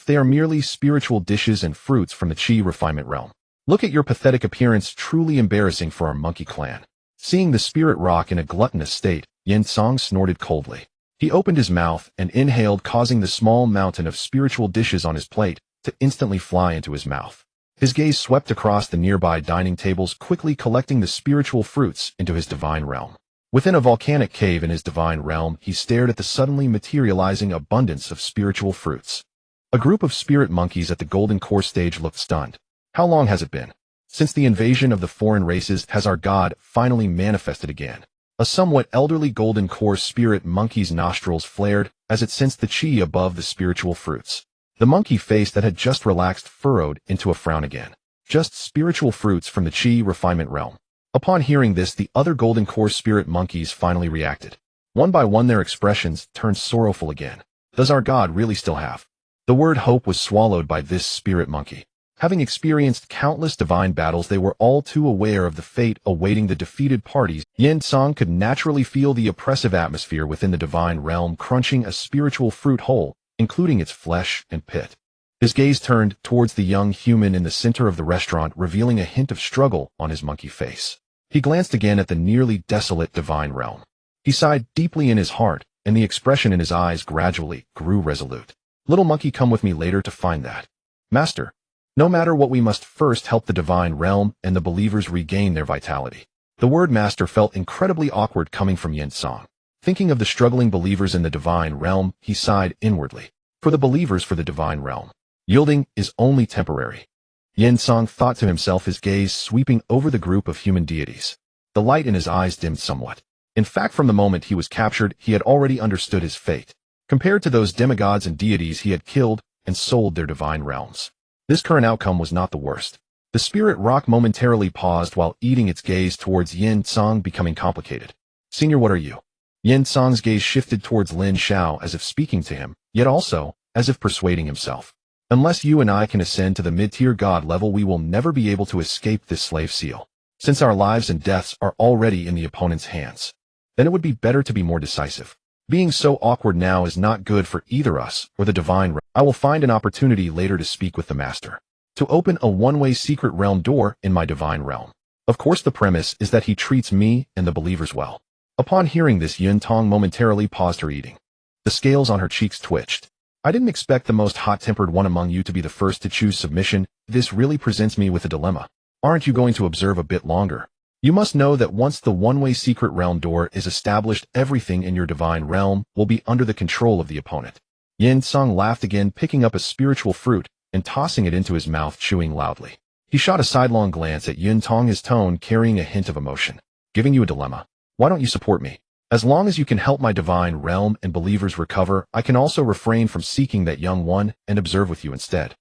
They are merely spiritual dishes and fruits from the qi refinement realm. Look at your pathetic appearance, truly embarrassing for our monkey clan. Seeing the spirit rock in a gluttonous state, Yin Song snorted coldly. He opened his mouth and inhaled, causing the small mountain of spiritual dishes on his plate to instantly fly into his mouth. His gaze swept across the nearby dining tables, quickly collecting the spiritual fruits into his divine realm. Within a volcanic cave in his divine realm, he stared at the suddenly materializing abundance of spiritual fruits. A group of spirit monkeys at the golden core stage looked stunned. How long has it been? Since the invasion of the foreign races has our god finally manifested again? A somewhat elderly golden core spirit monkey's nostrils flared as it sensed the qi above the spiritual fruits. The monkey face that had just relaxed furrowed into a frown again. Just spiritual fruits from the qi refinement realm. Upon hearing this, the other golden core spirit monkeys finally reacted. One by one, their expressions turned sorrowful again. Does our god really still have? The word hope was swallowed by this spirit monkey. Having experienced countless divine battles, they were all too aware of the fate awaiting the defeated parties. Yin Song could naturally feel the oppressive atmosphere within the divine realm, crunching a spiritual fruit whole, including its flesh and pit. His gaze turned towards the young human in the center of the restaurant, revealing a hint of struggle on his monkey face. He glanced again at the nearly desolate divine realm. He sighed deeply in his heart, and the expression in his eyes gradually grew resolute. Little monkey, come with me later to find that. Master, no matter what, we must first help the divine realm and the believers regain their vitality. The word master felt incredibly awkward coming from Yin Song. Thinking of the struggling believers in the divine realm, he sighed inwardly. For the believers, for the divine realm, yielding is only temporary. Yin Song thought to himself, his gaze sweeping over the group of human deities. The light in his eyes dimmed somewhat. In fact, from the moment he was captured, he had already understood his fate. Compared to those demigods and deities he had killed, and sold their divine realms. This current outcome was not the worst. The spirit rock momentarily paused while eating its gaze towards Yin Tsang, becoming complicated. Senior, what are you? Yin Tsang's gaze shifted towards Lin Xiao as if speaking to him, yet also as if persuading himself. Unless you and I can ascend to the mid-tier god level, we will never be able to escape this slave seal. Since our lives and deaths are already in the opponent's hands, then it would be better to be more decisive. Being so awkward now is not good for either us or the divine realm. I will find an opportunity later to speak with the master, to open a one-way secret realm door in my divine realm. Of course, the premise is that he treats me and the believers well. Upon hearing this, Yun Tong momentarily paused her eating. The scales on her cheeks twitched. I didn't expect the most hot-tempered one among you to be the first to choose submission. This really presents me with a dilemma. Aren't you going to observe a bit longer? You must know that once the one-way secret realm door is established, everything in your divine realm will be under the control of the opponent. Yin Tsang laughed again, picking up a spiritual fruit and tossing it into his mouth, chewing loudly. He shot a sidelong glance at Yun Tong, his tone carrying a hint of emotion. Giving you a dilemma. Why don't you support me? As long as you can help my divine realm and believers recover, I can also refrain from seeking that young one and observe with you instead.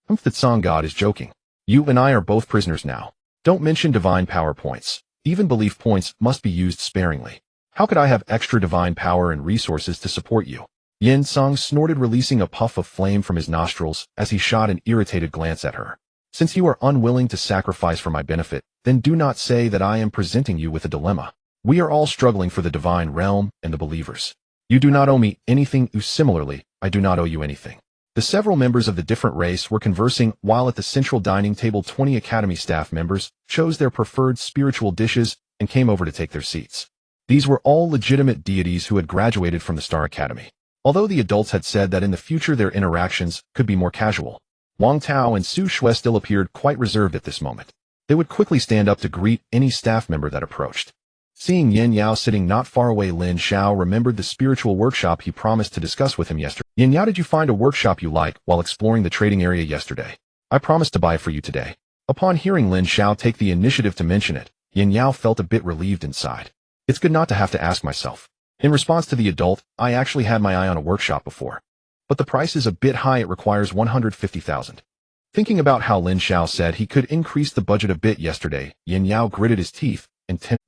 The Tsang god is joking. You and I are both prisoners now. Don't mention divine power points. Even belief points must be used sparingly. How could I have extra divine power and resources to support you? Yin Tsang snorted, releasing a puff of flame from his nostrils as he shot an irritated glance at her. Since you are unwilling to sacrifice for my benefit, then do not say that I am presenting you with a dilemma. We are all struggling for the divine realm and the believers. You do not owe me anything. Similarly, I do not owe you anything. The several members of the different race were conversing while at the central dining table. 20 Academy staff members chose their preferred spiritual dishes and came over to take their seats. These were all legitimate deities who had graduated from the Star Academy. Although the adults had said that in the future their interactions could be more casual, Wang Tao and Su Shui still appeared quite reserved at this moment. They would quickly stand up to greet any staff member that approached. Seeing Yin Yao sitting not far away, Lin Xiao remembered the spiritual workshop he promised to discuss with him yesterday. Yin Yao, did you find a workshop you like while exploring the trading area yesterday? I promised to buy for you today. Upon hearing Lin Xiao take the initiative to mention it, Yin Yao felt a bit relieved inside. It's good not to have to ask myself. In response to the adult, I actually had my eye on a workshop before. But the price is a bit high. It requires 150,000. Thinking about how Lin Xiao said he could increase the budget a bit yesterday, Yin Yao gritted his teeth.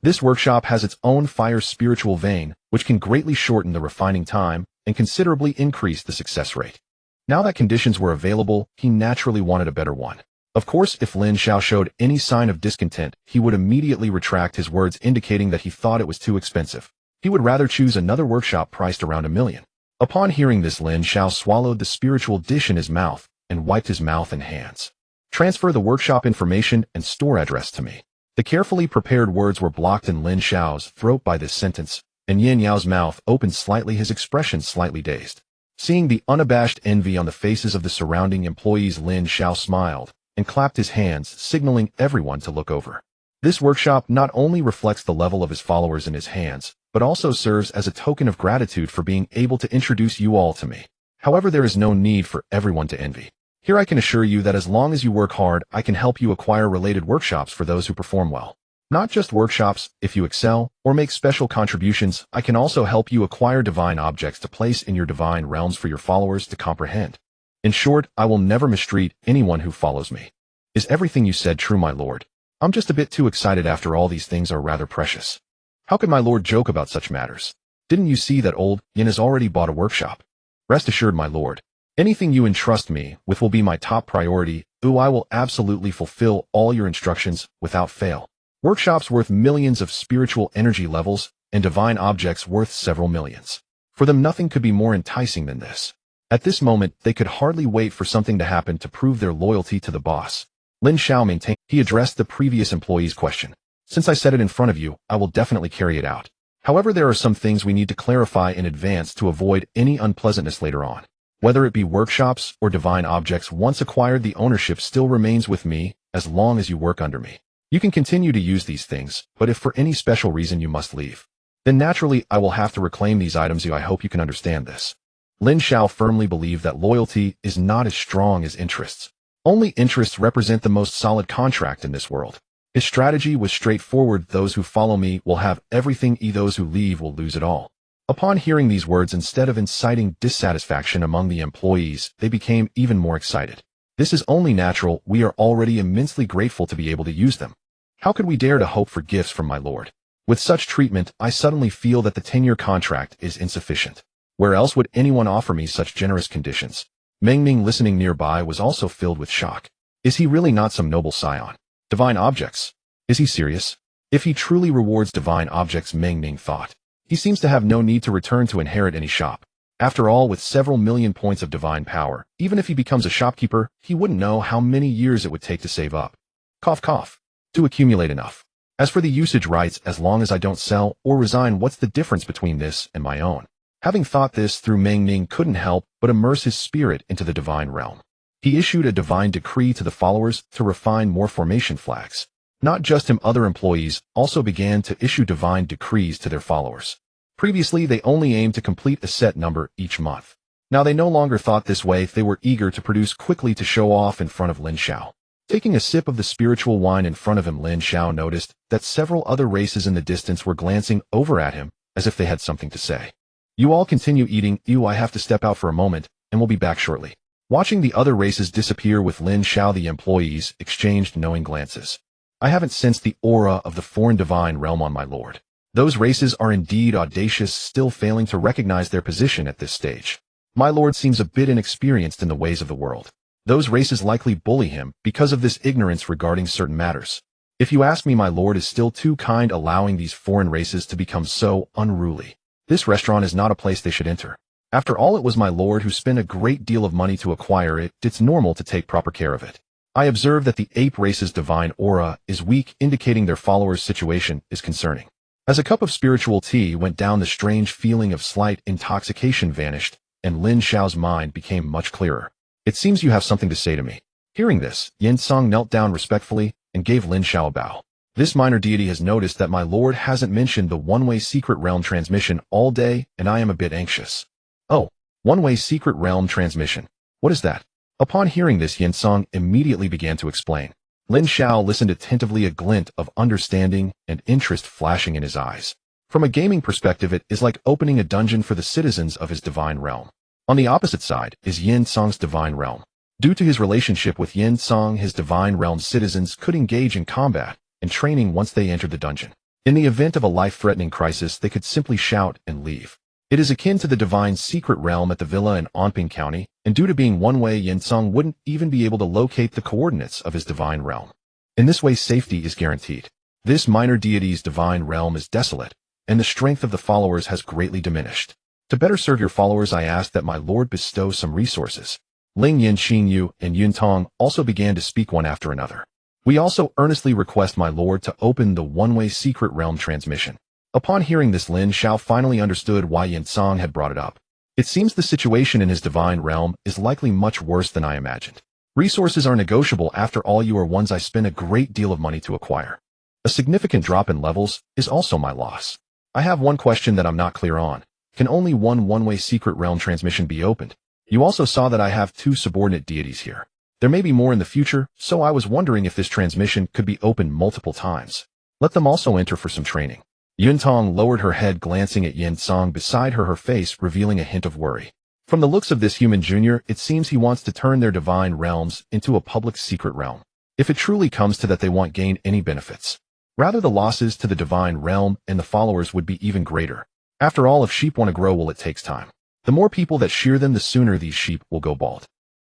This workshop has its own fire spiritual vein, which can greatly shorten the refining time and considerably increase the success rate. Now that conditions were available, he naturally wanted a better one. Of course, if Lin Xiao showed any sign of discontent, he would immediately retract his words, indicating that he thought it was too expensive. He would rather choose another workshop priced around 1 million. Upon hearing this, Lin Xiao swallowed the spiritual dish in his mouth and wiped his mouth and hands. Transfer the workshop information and store address to me. The carefully prepared words were blocked in Lin Xiao's throat by this sentence, and Yin Yao's mouth opened slightly, his expression slightly dazed. Seeing the unabashed envy on the faces of the surrounding employees, Lin Xiao smiled and clapped his hands, signaling everyone to look over. This workshop not only reflects the level of his followers in his hands, but also serves as a token of gratitude for being able to introduce you all to me. However, there is no need for everyone to envy. Here I can assure you that as long as you work hard, I can help you acquire related workshops for those who perform well. Not just workshops. If you excel or make special contributions, I can also help you acquire divine objects to place in your divine realms for your followers to comprehend. In short, I will never mistreat anyone who follows me. Is everything you said true, my lord? I'm just a bit too excited. After all, these things are rather precious. How could my lord joke about such matters? Didn't you see that old Yin has already bought a workshop? Rest assured, my lord. Anything you entrust me with will be my top priority. I will absolutely fulfill all your instructions without fail. Workshops worth millions of spiritual energy levels and divine objects worth several millions. For them, nothing could be more enticing than this. At this moment, they could hardly wait for something to happen to prove their loyalty to the boss. Lin Xiao maintained. He addressed the previous employee's question. Since I said it in front of you, I will definitely carry it out. However, there are some things we need to clarify in advance to avoid any unpleasantness later on. Whether it be workshops or divine objects, once acquired, the ownership still remains with me as long as you work under me. You can continue to use these things, but if for any special reason you must leave, then naturally I will have to reclaim these items. I hope you can understand this. Lin Xiao firmly believed that loyalty is not as strong as interests. Only interests represent the most solid contract in this world. His strategy was straightforward. Those who follow me will have everything. Those who leave will lose it all. Upon hearing these words, instead of inciting dissatisfaction among the employees, they became even more excited. This is only natural. We are already immensely grateful to be able to use them. How could we dare to hope for gifts from my lord? With such treatment, I suddenly feel that the 10-year contract is insufficient. Where else would anyone offer me such generous conditions? Meng Ming, listening nearby, was also filled with shock. Is he really not some noble scion? Divine objects? Is he serious? If he truly rewards divine objects, Meng Ming thought, he seems to have no need to return to inherit any shop. After all, with several million points of divine power, even if he becomes a shopkeeper, he wouldn't know how many years it would take to save up. Cough cough. To accumulate enough. As for the usage rights, as long as I don't sell or resign, what's the difference between this and my own? Having thought this through, Meng Ming couldn't help but immerse his spirit into the divine realm. He issued a divine decree to the followers to refine more formation flags. Not just him, other employees also began to issue divine decrees to their followers. Previously, they only aimed to complete a set number each month. Now they no longer thought this way. They were eager to produce quickly to show off in front of Lin Xiao. Taking a sip of the spiritual wine in front of him, Lin Xiao noticed that several other races in the distance were glancing over at him as if they had something to say. You all continue eating. I have to step out for a moment, and we'll be back shortly. Watching the other races disappear with Lin Xiao, the employees exchanged knowing glances. I haven't sensed the aura of the foreign divine realm on my lord. Those races are indeed audacious, still failing to recognize their position at this stage. My lord seems a bit inexperienced in the ways of the world. Those races likely bully him because of this ignorance regarding certain matters. If you ask me, my lord is still too kind, allowing these foreign races to become so unruly. This restaurant is not a place they should enter. After all, it was my lord who spent a great deal of money to acquire it. It's normal to take proper care of it. I observe that the ape race's divine aura is weak, indicating their followers' situation is concerning. As a cup of spiritual tea went down, the strange feeling of slight intoxication vanished, and Lin Xiao's mind became much clearer. It seems you have something to say to me. Hearing this, Yin Song knelt down respectfully and gave Lin Xiao a bow. This minor deity has noticed that my lord hasn't mentioned the one-way secret realm transmission all day, and I am a bit anxious. Oh, one-way secret realm transmission. What is that? Upon hearing this, Yin Song immediately began to explain. Lin Xiao listened attentively, a glint of understanding and interest flashing in his eyes. From a gaming perspective, it is like opening a dungeon for the citizens of his divine realm. On the opposite side is Yin Song's divine realm. Due to his relationship with Yin Song, his divine realm citizens could engage in combat and training once they entered the dungeon. In the event of a life-threatening crisis, they could simply shout and leave. It is akin to the divine secret realm at the villa in Anping County, and due to being one-way, Yin Song wouldn't even be able to locate the coordinates of his divine realm. In this way, safety is guaranteed. This minor deity's divine realm is desolate, and the strength of the followers has greatly diminished. To better serve your followers, I ask that my lord bestow some resources. Ling Yin, Xingyu, and Yun Tong also began to speak one after another. We also earnestly request my lord to open the one-way secret realm transmission. Upon hearing this, Lin Xiao finally understood why Yin Song had brought it up. It seems the situation in his divine realm is likely much worse than I imagined. Resources are negotiable. After all, you are ones I spent a great deal of money to acquire. A significant drop in levels is also my loss. I have one question that I'm not clear on. Can only one-way secret realm transmission be opened? You also saw that I have 2 subordinate deities here. There may be more in the future, so I was wondering if this transmission could be opened multiple times. Let them also enter for some training. Yun Tong lowered her head, glancing at Yin Song beside her face revealing a hint of worry. From the looks of this human junior, it seems he wants to turn their divine realms into a public secret realm. If it truly comes to that, they won't gain any benefits. Rather, the losses to the divine realm and the followers would be even greater. After all, if sheep want to grow, well, it takes time. The more people that shear them, the sooner these sheep will go bald.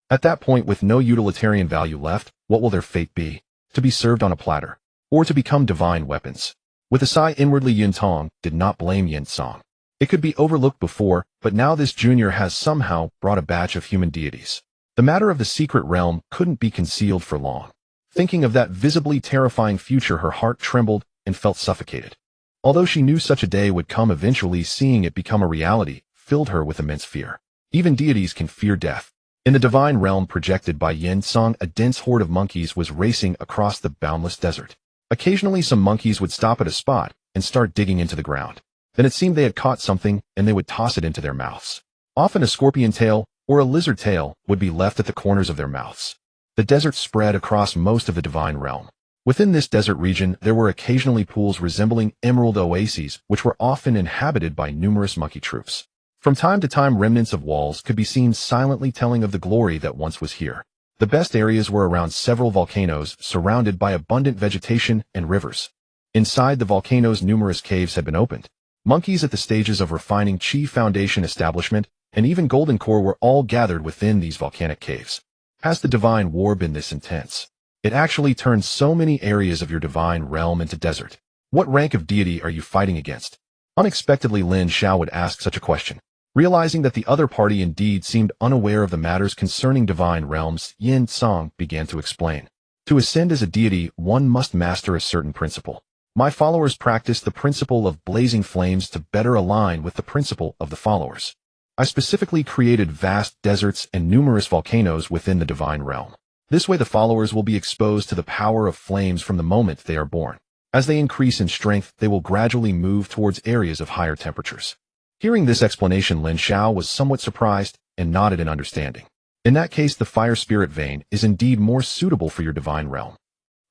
At that point, with no utilitarian value left, what will their fate be? To be served on a platter, or to become divine weapons? With a sigh inwardly, Yun Tong did not blame Yin Song. It could be overlooked before, but now this junior has somehow brought a batch of human deities. The matter of the secret realm couldn't be concealed for long. Thinking of that visibly terrifying future, her heart trembled and felt suffocated. Although she knew such a day would come eventually, seeing it become a reality filled her with immense fear. Even deities can fear death. In the divine realm projected by Yin Song, a dense horde of monkeys was racing across the boundless desert. Occasionally, some monkeys would stop at a spot and start digging into the ground. Then it seemed they had caught something, and they would toss it into their mouths. Often a scorpion tail or a lizard tail would be left at the corners of their mouths. The desert spread across most of the divine realm. Within this desert region, there were occasionally pools resembling emerald oases, which were often inhabited by numerous monkey troops. From time to time, remnants of walls could be seen silently telling of the glory that once was here. The best areas were around several volcanoes, surrounded by abundant vegetation and rivers. Inside the volcanoes, numerous caves had been opened. Monkeys at the stages of refining Chi Foundation establishment and even golden core were all gathered within these volcanic caves. Has the divine war been this intense? It actually turned so many areas of your divine realm into desert. What rank of deity are you fighting against? Unexpectedly, Lin Xiao would ask such a question. Realizing that the other party indeed seemed unaware of the matters concerning divine realms, Yin Song began to explain. To ascend as a deity, one must master a certain principle. My followers practice the principle of blazing flames to better align with the principle of the followers. I specifically created vast deserts and numerous volcanoes within the divine realm. This way the followers will be exposed to the power of flames from the moment they are born. As they increase in strength, they will gradually move towards areas of higher temperatures. Hearing this explanation, Lin Xiao was somewhat surprised and nodded in understanding. In that case, the fire spirit vein is indeed more suitable for your divine realm.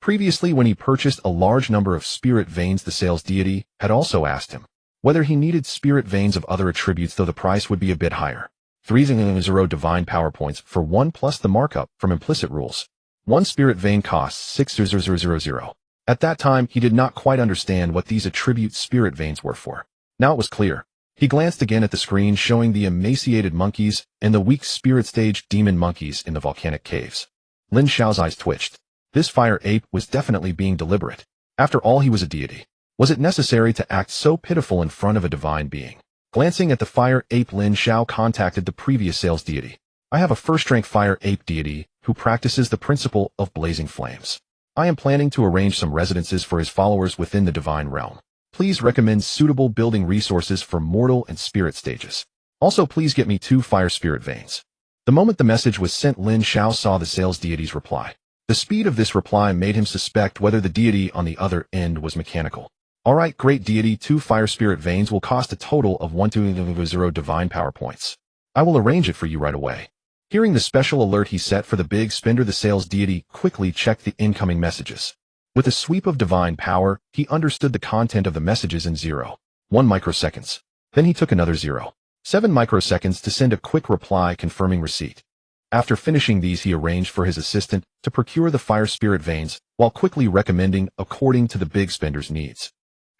Previously, when he purchased a large number of spirit veins, the sales deity had also asked him whether he needed spirit veins of other attributes, though the price would be a bit higher. 300 divine power points for 1 plus the markup from implicit rules. 1 spirit vein costs 60000. At that time, he did not quite understand what these attribute spirit veins were for. Now it was clear. He glanced again at the screen showing the emaciated monkeys and the weak spirit stage demon monkeys in the volcanic caves. Lin Xiao's eyes twitched. This fire ape was definitely being deliberate. After all, he was a deity. Was it necessary to act so pitiful in front of a divine being? Glancing at the fire ape, Lin Xiao contacted the previous sales deity. I have a first-rank fire ape deity who practices the principle of blazing flames. I am planning to arrange some residences for his followers within the divine realm. Please recommend suitable building resources for mortal and spirit stages. Also, please get me 2 fire spirit veins. The moment the message was sent, Lin Xiao saw the sales deity's reply. The speed of this reply made him suspect whether the deity on the other end was mechanical. Alright, great deity, 2 fire spirit veins will cost a total of 120 divine power points. I will arrange it for you right away. Hearing the special alert he set for the big spender, the sales deity quickly checked the incoming messages. With a sweep of divine power, he understood the content of the messages in 0.1 microseconds. Then he took another 0.7 microseconds to send a quick reply confirming receipt. After finishing these, he arranged for his assistant to procure the fire spirit veins, while quickly recommending according to the big spender's needs.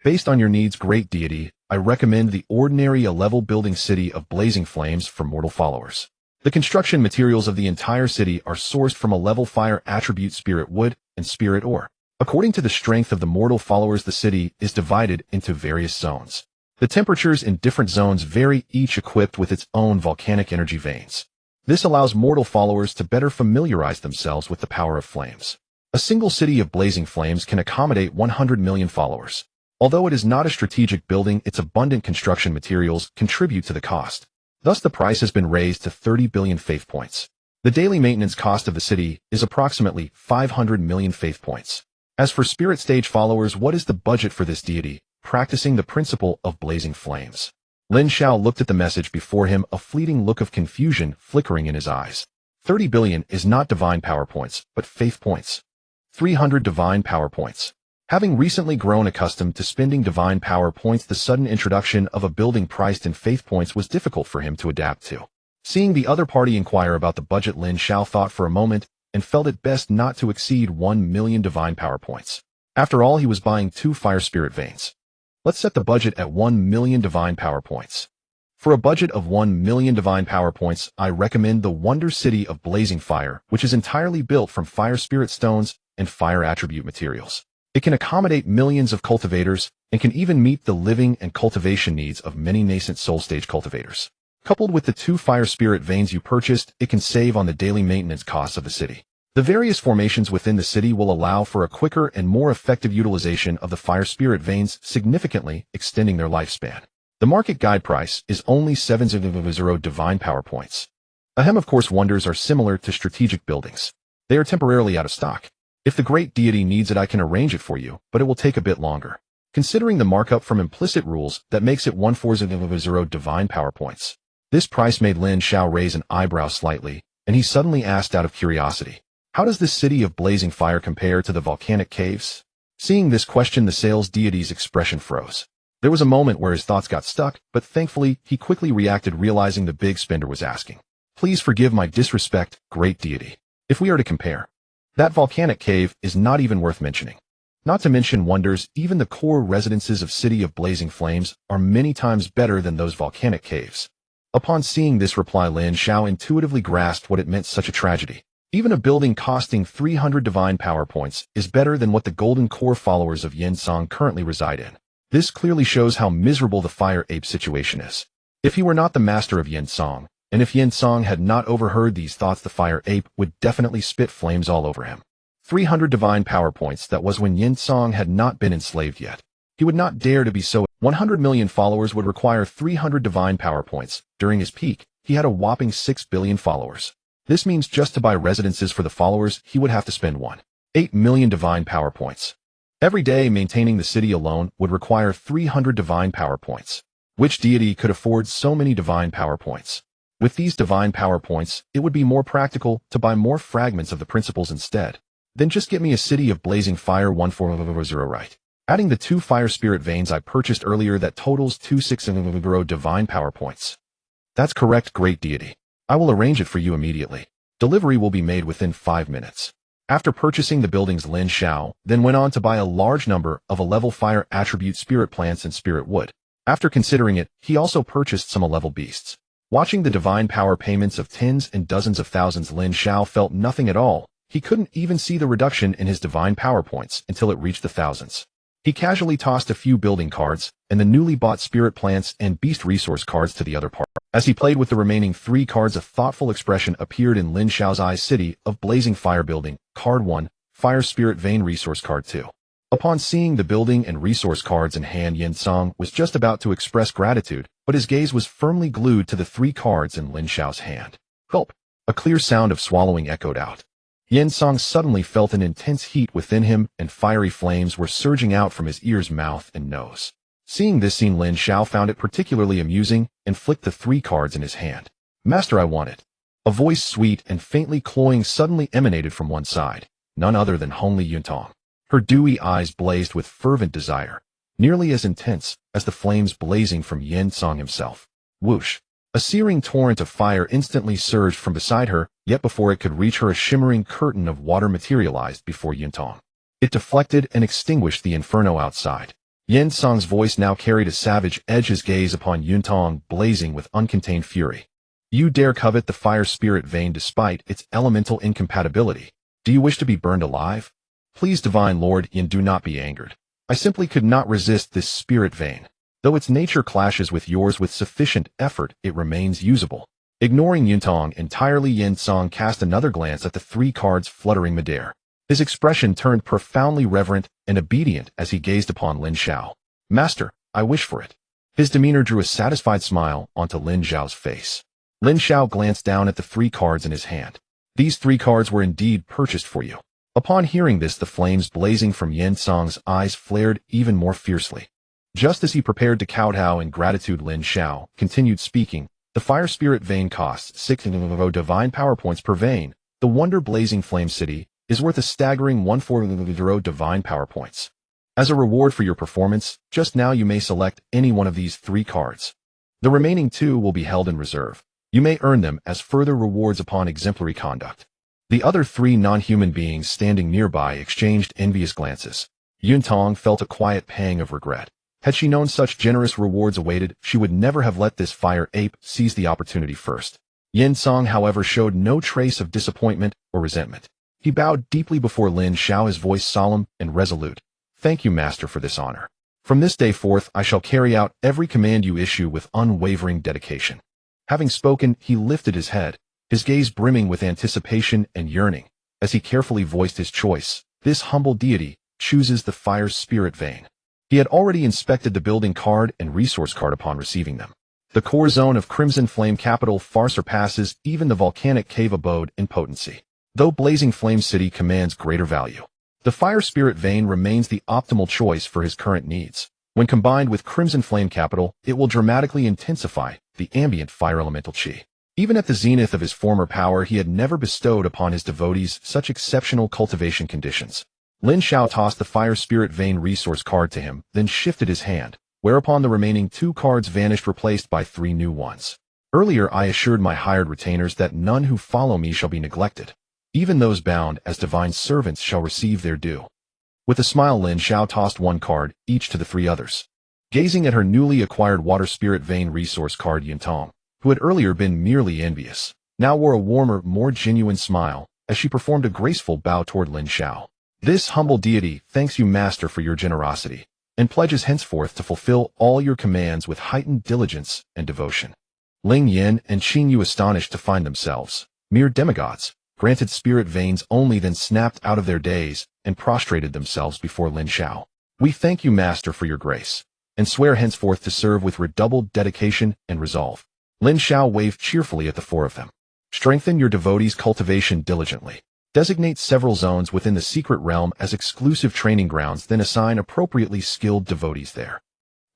Based on your needs, great deity, I recommend the ordinary A-level building city of blazing flames for mortal followers. The construction materials of the entire city are sourced from a level fire attribute spirit wood and spirit ore. According to the strength of the mortal followers, the city is divided into various zones. The temperatures in different zones vary, each equipped with its own volcanic energy veins. This allows mortal followers to better familiarize themselves with the power of flames. A single city of blazing flames can accommodate 100 million followers. Although it is not a strategic building, its abundant construction materials contribute to the cost. Thus, the price has been raised to 30 billion faith points. The daily maintenance cost of the city is approximately 500 million faith points. As for spirit stage followers, what is the budget for this deity, practicing the principle of blazing flames? Lin Xiao looked at the message before him, a fleeting look of confusion flickering in his eyes. 30 billion is not divine power points, but faith points. 300 divine power points. Having recently grown accustomed to spending divine power points, the sudden introduction of a building priced in faith points was difficult for him to adapt to. Seeing the other party inquire about the budget, Lin Xiao thought for a moment and felt it best not to exceed 1 million divine power points. After all, he was buying 2 fire spirit veins. Let's set the budget at 1 million divine power points. For a budget of 1 million divine power points, I recommend the Wonder City of Blazing Fire, which is entirely built from fire spirit stones and fire attribute materials. It can accommodate millions of cultivators and can even meet the living and cultivation needs of many nascent soul stage cultivators. Coupled with the 2 fire spirit veins you purchased, it can save on the daily maintenance costs of the city. The various formations within the city will allow for a quicker and more effective utilization of the fire spirit veins, significantly extending their lifespan. The market guide price is only 700 divine power points. Ahem, of course, wonders are similar to strategic buildings. They are temporarily out of stock. If the great deity needs it, I can arrange it for you, but it will take a bit longer. Considering the markup from implicit rules, that makes it 140 divine power points. This price made Lin Xiao raise an eyebrow slightly, and he suddenly asked out of curiosity. How does this city of blazing fire compare to the volcanic caves? Seeing this question, the sales deity's expression froze. There was a moment where his thoughts got stuck, but thankfully, he quickly reacted, realizing the big spender was asking. Please forgive my disrespect, great deity. If we are to compare, that volcanic cave is not even worth mentioning. Not to mention wonders, even the core residences of City of Blazing Flames are many times better than those volcanic caves. Upon seeing this reply, Lin Xiao intuitively grasped what it meant, such a tragedy. Even a building costing 300 divine power points is better than what the golden core followers of Yin Song currently reside in. This clearly shows how miserable the fire ape situation is. If he were not the master of Yin Song, and if Yin Song had not overheard these thoughts, the fire ape would definitely spit flames all over him. 300 divine power points, that was when Yin Song had not been enslaved yet. He would not dare to be so. 100 million followers would require 300 divine power points. During his peak, he had a whopping 6 billion followers. This means just to buy residences for the followers, he would have to spend 1.8 million divine power points. Every day maintaining the city alone would require 300 divine power points. Which deity could afford so many divine power points? With these divine power points, it would be more practical to buy more fragments of the principles instead. Then just get me a city of blazing fire 1400, right? Adding the 2 fire spirit veins I purchased earlier, that totals 2600 divine power points. That's correct, great deity. I will arrange it for you immediately. Delivery will be made within 5 minutes. After purchasing the buildings, Lin Xiao then went on to buy a large number of level fire attribute spirit plants and spirit wood. After considering it, he also purchased some level beasts. Watching the divine power payments of tens and dozens of thousands, Lin Xiao felt nothing at all. He couldn't even see the reduction in his divine power points until it reached the thousands. He casually tossed a few building cards and the newly bought spirit plants and beast resource cards to the other part. As he played with the remaining 3 cards, a thoughtful expression appeared in Lin Xiao's eyes. City of Blazing Fire building, card 1, fire spirit vein resource card 2. Upon seeing the building and resource cards in hand, Yin Song was just about to express gratitude, but his gaze was firmly glued to the 3 cards in Lin Xiao's hand. Gulp! A clear sound of swallowing echoed out. Yin Song suddenly felt an intense heat within him, and fiery flames were surging out from his ears, mouth, and nose. Seeing this scene, Lin Xiao found it particularly amusing and flicked the 3 cards in his hand. Master, I want it. A voice, sweet and faintly cloying, suddenly emanated from one side, none other than Hongli Yuntong. Her dewy eyes blazed with fervent desire, nearly as intense as the flames blazing from Yin Song himself. Whoosh! A searing torrent of fire instantly surged from beside her, yet before it could reach her, a shimmering curtain of water materialized before Yuntong. It deflected and extinguished the inferno outside. Yin Song's voice now carried a savage edge, his gaze upon Yuntong blazing with uncontained fury. You dare covet the fire spirit vein despite its elemental incompatibility? Do you wish to be burned alive? Please, Divine Lord Yin, do not be angered. I simply could not resist this spirit vein. Though its nature clashes with yours, with sufficient effort, it remains usable. Ignoring Yuntong entirely, Yin Song cast another glance at the 3 cards fluttering midair. His expression turned profoundly reverent and obedient as he gazed upon Lin Xiao. Master, I wish for it. His demeanor drew a satisfied smile onto Lin Xiao's face. Lin Xiao glanced down at the 3 cards in his hand. These 3 cards were indeed purchased for you. Upon hearing this, the flames blazing from Yin Song's eyes flared even more fiercely. Just as he prepared to kowtow in gratitude, Lin Xiao continued speaking. The fire spirit vein costs 600 divine power points per vein. The wonder blazing flame city is worth a staggering 1400 divine power points. As a reward for your performance, just now you may select any one of these 3 cards. The remaining 2 will be held in reserve. You may earn them as further rewards upon exemplary conduct. The other 3 non-human beings standing nearby exchanged envious glances. Yuntong felt a quiet pang of regret. Had she known such generous rewards awaited, she would never have let this fire ape seize the opportunity first. Yin Song, however, showed no trace of disappointment or resentment. He bowed deeply before Lin Xiao, his voice solemn and resolute. Thank you, Master, for this honor. From this day forth, I shall carry out every command you issue with unwavering dedication. Having spoken, he lifted his head, his gaze brimming with anticipation and yearning, as he carefully voiced his choice. This humble deity chooses the fire spirit vein. He had already inspected the building card and resource card upon receiving them. The core zone of Crimson Flame Capital far surpasses even the volcanic cave abode in potency. Though Blazing Flame City commands greater value, the fire spirit vein remains the optimal choice for his current needs. When combined with Crimson Flame Capital, it will dramatically intensify the ambient fire elemental chi. Even at the zenith of his former power, he had never bestowed upon his devotees such exceptional cultivation conditions. Lin Xiao tossed the Fire Spirit Vein resource card to him, then shifted his hand, whereupon the remaining 2 cards vanished, replaced by 3 new ones. Earlier I assured my hired retainers that none who follow me shall be neglected. Even those bound as divine servants shall receive their due. With a smile, Lin Xiao tossed 1 card, each to the 3 others. Gazing at her newly acquired Water Spirit Vein resource card, Yintong, who had earlier been merely envious, now wore a warmer, more genuine smile, as she performed a graceful bow toward Lin Xiao. This humble deity thanks you, Master, for your generosity, and pledges henceforth to fulfill all your commands with heightened diligence and devotion. Ling Yin and Qing Yu, astonished to find themselves mere demigods, granted spirit veins only, then snapped out of their daze and prostrated themselves before Lin Xiao. We thank you, Master, for your grace, and swear henceforth to serve with redoubled dedication and resolve. Lin Xiao waved cheerfully at the 4 of them. Strengthen your devotees' cultivation diligently. Designate several zones within the secret realm as exclusive training grounds, then assign appropriately skilled devotees there.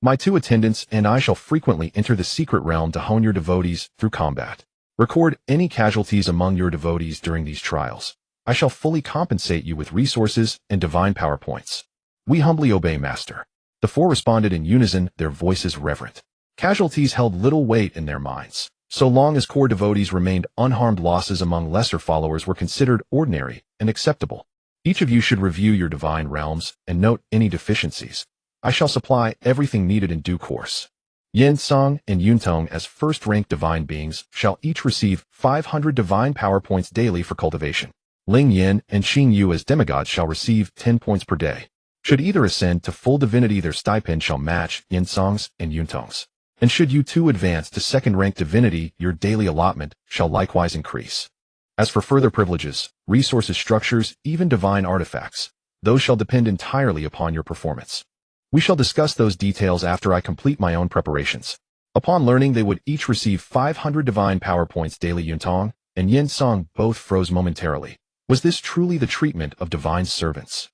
My 2 attendants and I shall frequently enter the secret realm to hone your devotees through combat. Record any casualties among your devotees during these trials. I shall fully compensate you with resources and divine power points. We humbly obey, Master. The 4 responded in unison, their voices reverent. Casualties held little weight in their minds. So long as core devotees remained unharmed, losses among lesser followers were considered ordinary and acceptable. Each of you should review your divine realms and note any deficiencies. I shall supply everything needed in due course. Yin Song and Yuntong, as first-rank divine beings, shall each receive 500 divine power points daily for cultivation. Ling Yin and Qing Yu, as demigods, shall receive 10 points per day. Should either ascend to full divinity, their stipend shall match Yin Song's and Yuntong's. And should you 2 advance to second-rank divinity, your daily allotment shall likewise increase. As for further privileges, resources, structures, even divine artifacts, those shall depend entirely upon your performance. We shall discuss those details after I complete my own preparations. Upon learning they would each receive 500 divine power points daily, Yuntong and Yin Song both froze momentarily. Was this truly the treatment of divine servants?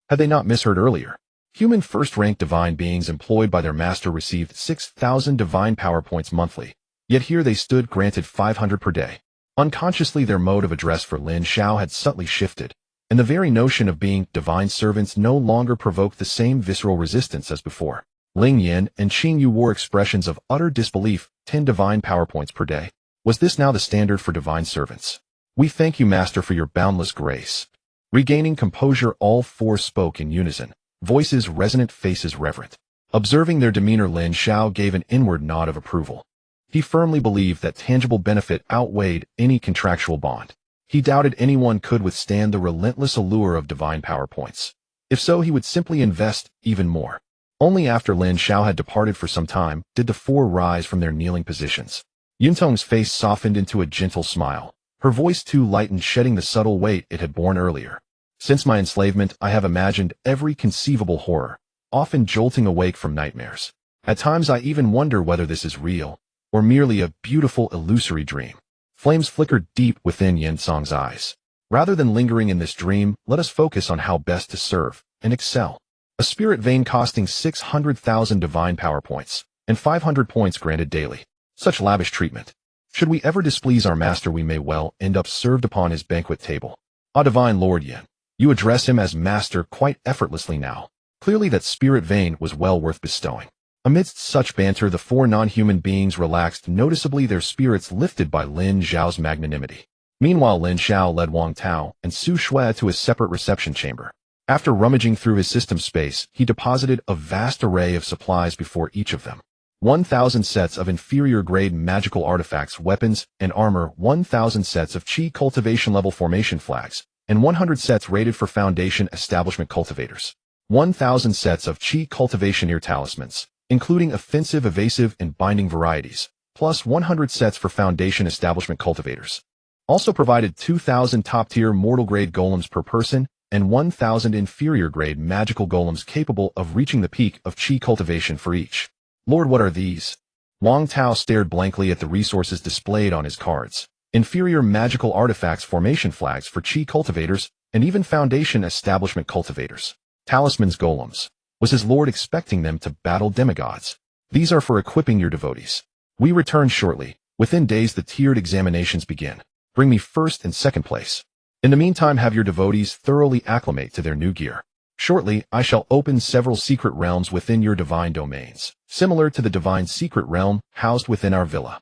Had they not misheard earlier? Human first-rank divine beings employed by their master received 6,000 divine power points monthly, yet here they stood granted 500 per day. Unconsciously their mode of address for Lin Xiao had subtly shifted, and the very notion of being divine servants no longer provoked the same visceral resistance as before. Ling Yin and Qing Yu wore expressions of utter disbelief. 10 divine power points per day. Was this now the standard for divine servants? We thank you, Master, for your boundless grace. Regaining composure, all 4 spoke in unison. Voices resonant, faces reverent. Observing their demeanor, Lin Xiao gave an inward nod of approval. He firmly believed that tangible benefit outweighed any contractual bond. He doubted anyone could withstand the relentless allure of divine power points. If so, he would simply invest even more. Only after Lin Xiao had departed for some time did the 4 rise from their kneeling positions. Yuntong's face softened into a gentle smile. Her voice too lightened, shedding the subtle weight it had borne earlier. Since my enslavement, I have imagined every conceivable horror, often jolting awake from nightmares. At times I even wonder whether this is real, or merely a beautiful illusory dream. Flames flickered deep within Yin Song's eyes. Rather than lingering in this dream, let us focus on how best to serve and excel. A spirit vein costing 600,000 divine power points, and 500 points granted daily. Such lavish treatment. Should we ever displease our master, we may well end up served upon his banquet table. Ah, divine Lord Yin. You address him as master quite effortlessly now. Clearly that spirit vein was well worth bestowing. Amidst such banter, the 4 non-human beings relaxed noticeably, their spirits lifted by Lin Xiao's magnanimity. Meanwhile, Lin Xiao led Wang Tao and Su Shui to his separate reception chamber. After rummaging through his system space, he deposited a vast array of supplies before each of them. 1,000 sets of inferior-grade magical artifacts, weapons, and armor, 1,000 sets of Qi cultivation-level formation flags, and 100 sets rated for Foundation Establishment cultivators. 1,000 sets of Qi cultivation ear talismans, including offensive, evasive, and binding varieties, plus 100 sets for Foundation Establishment cultivators. Also provided 2,000 top-tier mortal-grade golems per person, and 1,000 inferior-grade magical golems capable of reaching the peak of Qi cultivation for each. Lord, what are these? Wang Tao stared blankly at the resources displayed on his cards. Inferior magical artifacts, formation flags for Qi cultivators, and even Foundation Establishment cultivators. Talismans, golems. Was his lord expecting them to battle demigods? These are for equipping your devotees. We return shortly. Within days, the tiered examinations begin. Bring me first and second place. In the meantime, have your devotees thoroughly acclimate to their new gear. Shortly, I shall open several secret realms within your divine domains, similar to the divine secret realm housed within our villa.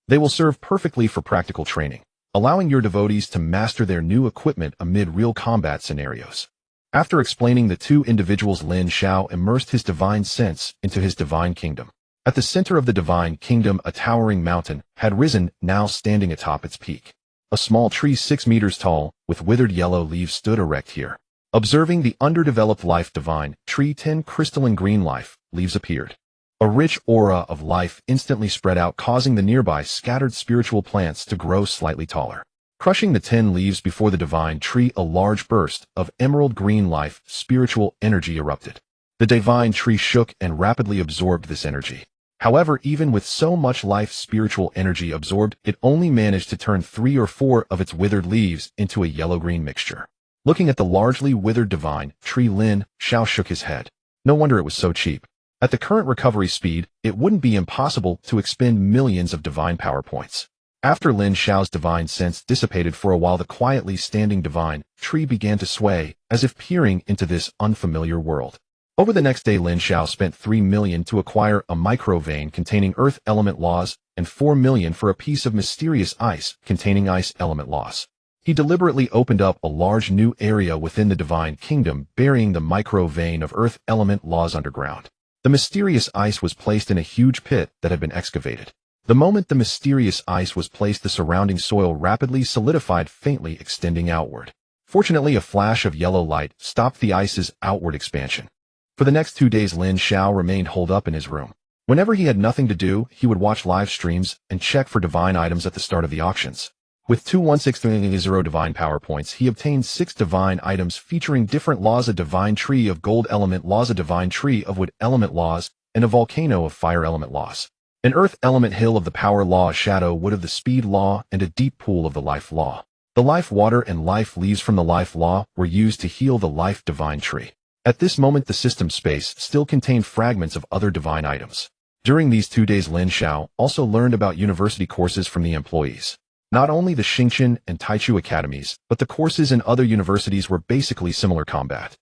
They will serve perfectly for practical training, allowing your devotees to master their new equipment amid real combat scenarios. After explaining, the two individuals, Lin Xiao immersed his divine sense into his divine kingdom. At the center of the divine kingdom, a towering mountain had risen, now standing atop its peak. A small tree 6 meters tall, with withered yellow leaves, stood erect here. Observing the underdeveloped life divine tree, 10 crystalline green life leaves appeared. A rich aura of life instantly spread out, causing the nearby scattered spiritual plants to grow slightly taller. Crushing the 10 leaves before the divine tree, a large burst of emerald green life spiritual energy erupted. The divine tree shook and rapidly absorbed this energy. However, even with so much life spiritual energy absorbed, it only managed to turn 3 or 4 of its withered leaves into a yellow-green mixture. Looking at the largely withered divine tree, Lin Xiao shook his head. No wonder it was so cheap. At the current recovery speed, it wouldn't be impossible to expend millions of divine power points. After Lin Xiao's divine sense dissipated for a while, the quietly standing divine tree began to sway, as if peering into this unfamiliar world. Over the next day, Lin Xiao spent 3 million to acquire a micro vein containing earth element laws and 4 million for a piece of mysterious ice containing ice element laws. He deliberately opened up a large new area within the divine kingdom, burying the micro vein of earth element laws underground. The mysterious ice was placed in a huge pit that had been excavated. The moment the mysterious ice was placed, the surrounding soil rapidly solidified, faintly extending outward. Fortunately, a flash of yellow light stopped the ice's outward expansion. For the next 2 days, Lin Xiao remained holed up in his room. Whenever he had nothing to do, he would watch live streams and check for divine items at the start of the auctions. With 21630 divine power points, he obtained 6 divine items featuring different laws: a divine tree of gold element laws, a divine tree of wood element laws, and a volcano of fire element laws. An earth element hill of the power law, a shadow wood of the speed law, and a deep pool of the life law. The life water and life leaves from the life law were used to heal the life divine tree. At this moment, the system space still contained fragments of other divine items. During these 2 days, Lin Xiao also learned about university courses from the employees. Not only the Xingqian and Taichu academies, but the courses in other universities were basically similar: combat,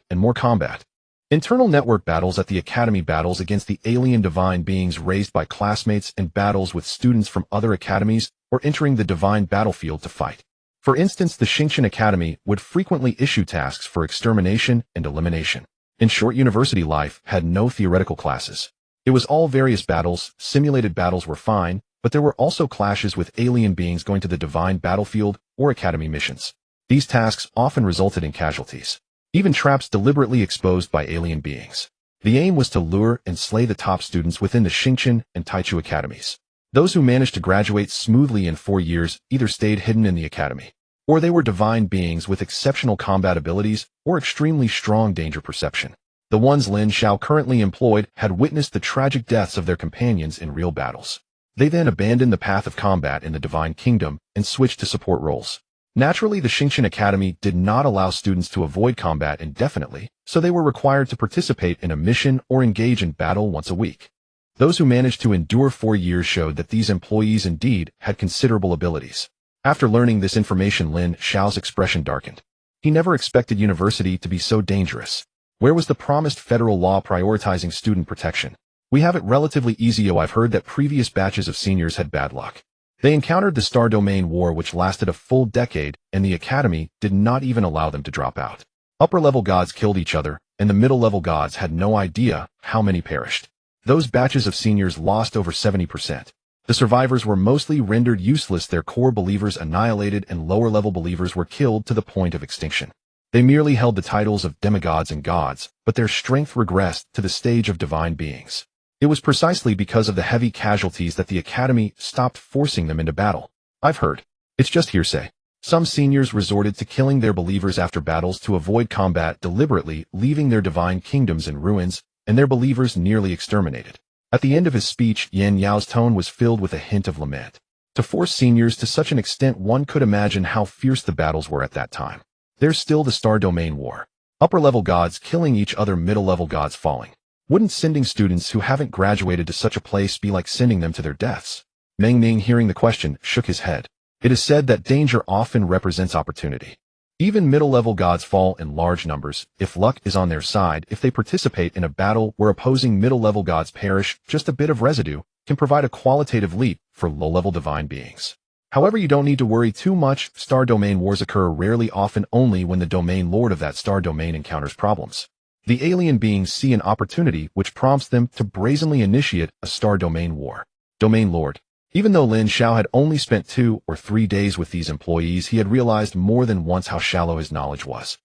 and more combat. Internal network battles at the academy, battles against the alien divine beings raised by classmates, and battles with students from other academies or entering the divine battlefield to fight. For instance, the Xingqian Academy would frequently issue tasks for extermination and elimination. In short, university life had no theoretical classes. It was all various battles. Simulated battles were fine, but there were also clashes with alien beings going to the divine battlefield or academy missions. These tasks often resulted in casualties, even traps deliberately exposed by alien beings. The aim was to lure and slay the top students within the Xingqian and Taichu academies. Those who managed to graduate smoothly in 4 years either stayed hidden in the academy, or they were divine beings with exceptional combat abilities or extremely strong danger perception. The ones Lin Xiao currently employed had witnessed the tragic deaths of their companions in real battles. They then abandoned the path of combat in the divine kingdom and switched to support roles. Naturally, the Xingqian Academy did not allow students to avoid combat indefinitely, so they were required to participate in a mission or engage in battle once a week. Those who managed to endure 4 years showed that these employees indeed had considerable abilities. After learning this information, Lin Xiao's expression darkened. He never expected university to be so dangerous. Where was the promised federal law prioritizing student protection? We have it relatively easy. I've heard that previous batches of seniors had bad luck. They encountered the Star Domain War, which lasted a full decade, and the academy did not even allow them to drop out. Upper-level gods killed each other, and the middle-level gods had no idea how many perished. Those batches of seniors lost over 70%. The survivors were mostly rendered useless, their core believers annihilated, and lower-level believers were killed to the point of extinction. They merely held the titles of demigods and gods, but their strength regressed to the stage of divine beings. It was precisely because of the heavy casualties that the academy stopped forcing them into battle. I've heard. It's just hearsay. Some seniors resorted to killing their believers after battles to avoid combat, deliberately leaving their divine kingdoms in ruins, and their believers nearly exterminated. At the end of his speech, Yan Yao's tone was filled with a hint of lament. To force seniors to such an extent, one could imagine how fierce the battles were at that time. There's still the Star Domain War. Upper-level gods killing each other, middle-level gods falling. Wouldn't sending students who haven't graduated to such a place be like sending them to their deaths? Meng Ning, hearing the question, shook his head. It is said that danger often represents opportunity. Even middle-level gods fall in large numbers, if luck is on their side. If they participate in a battle where opposing middle-level gods perish, just a bit of residue can provide a qualitative leap for low-level divine beings. However, you don't need to worry too much. Star domain wars occur rarely, often only when the domain lord of that star domain encounters problems. The alien beings see an opportunity which prompts them to brazenly initiate a star domain war. Domain lord. Even though Lin Xiao had only spent 2 or 3 days with these employees, he had realized more than once how shallow his knowledge was.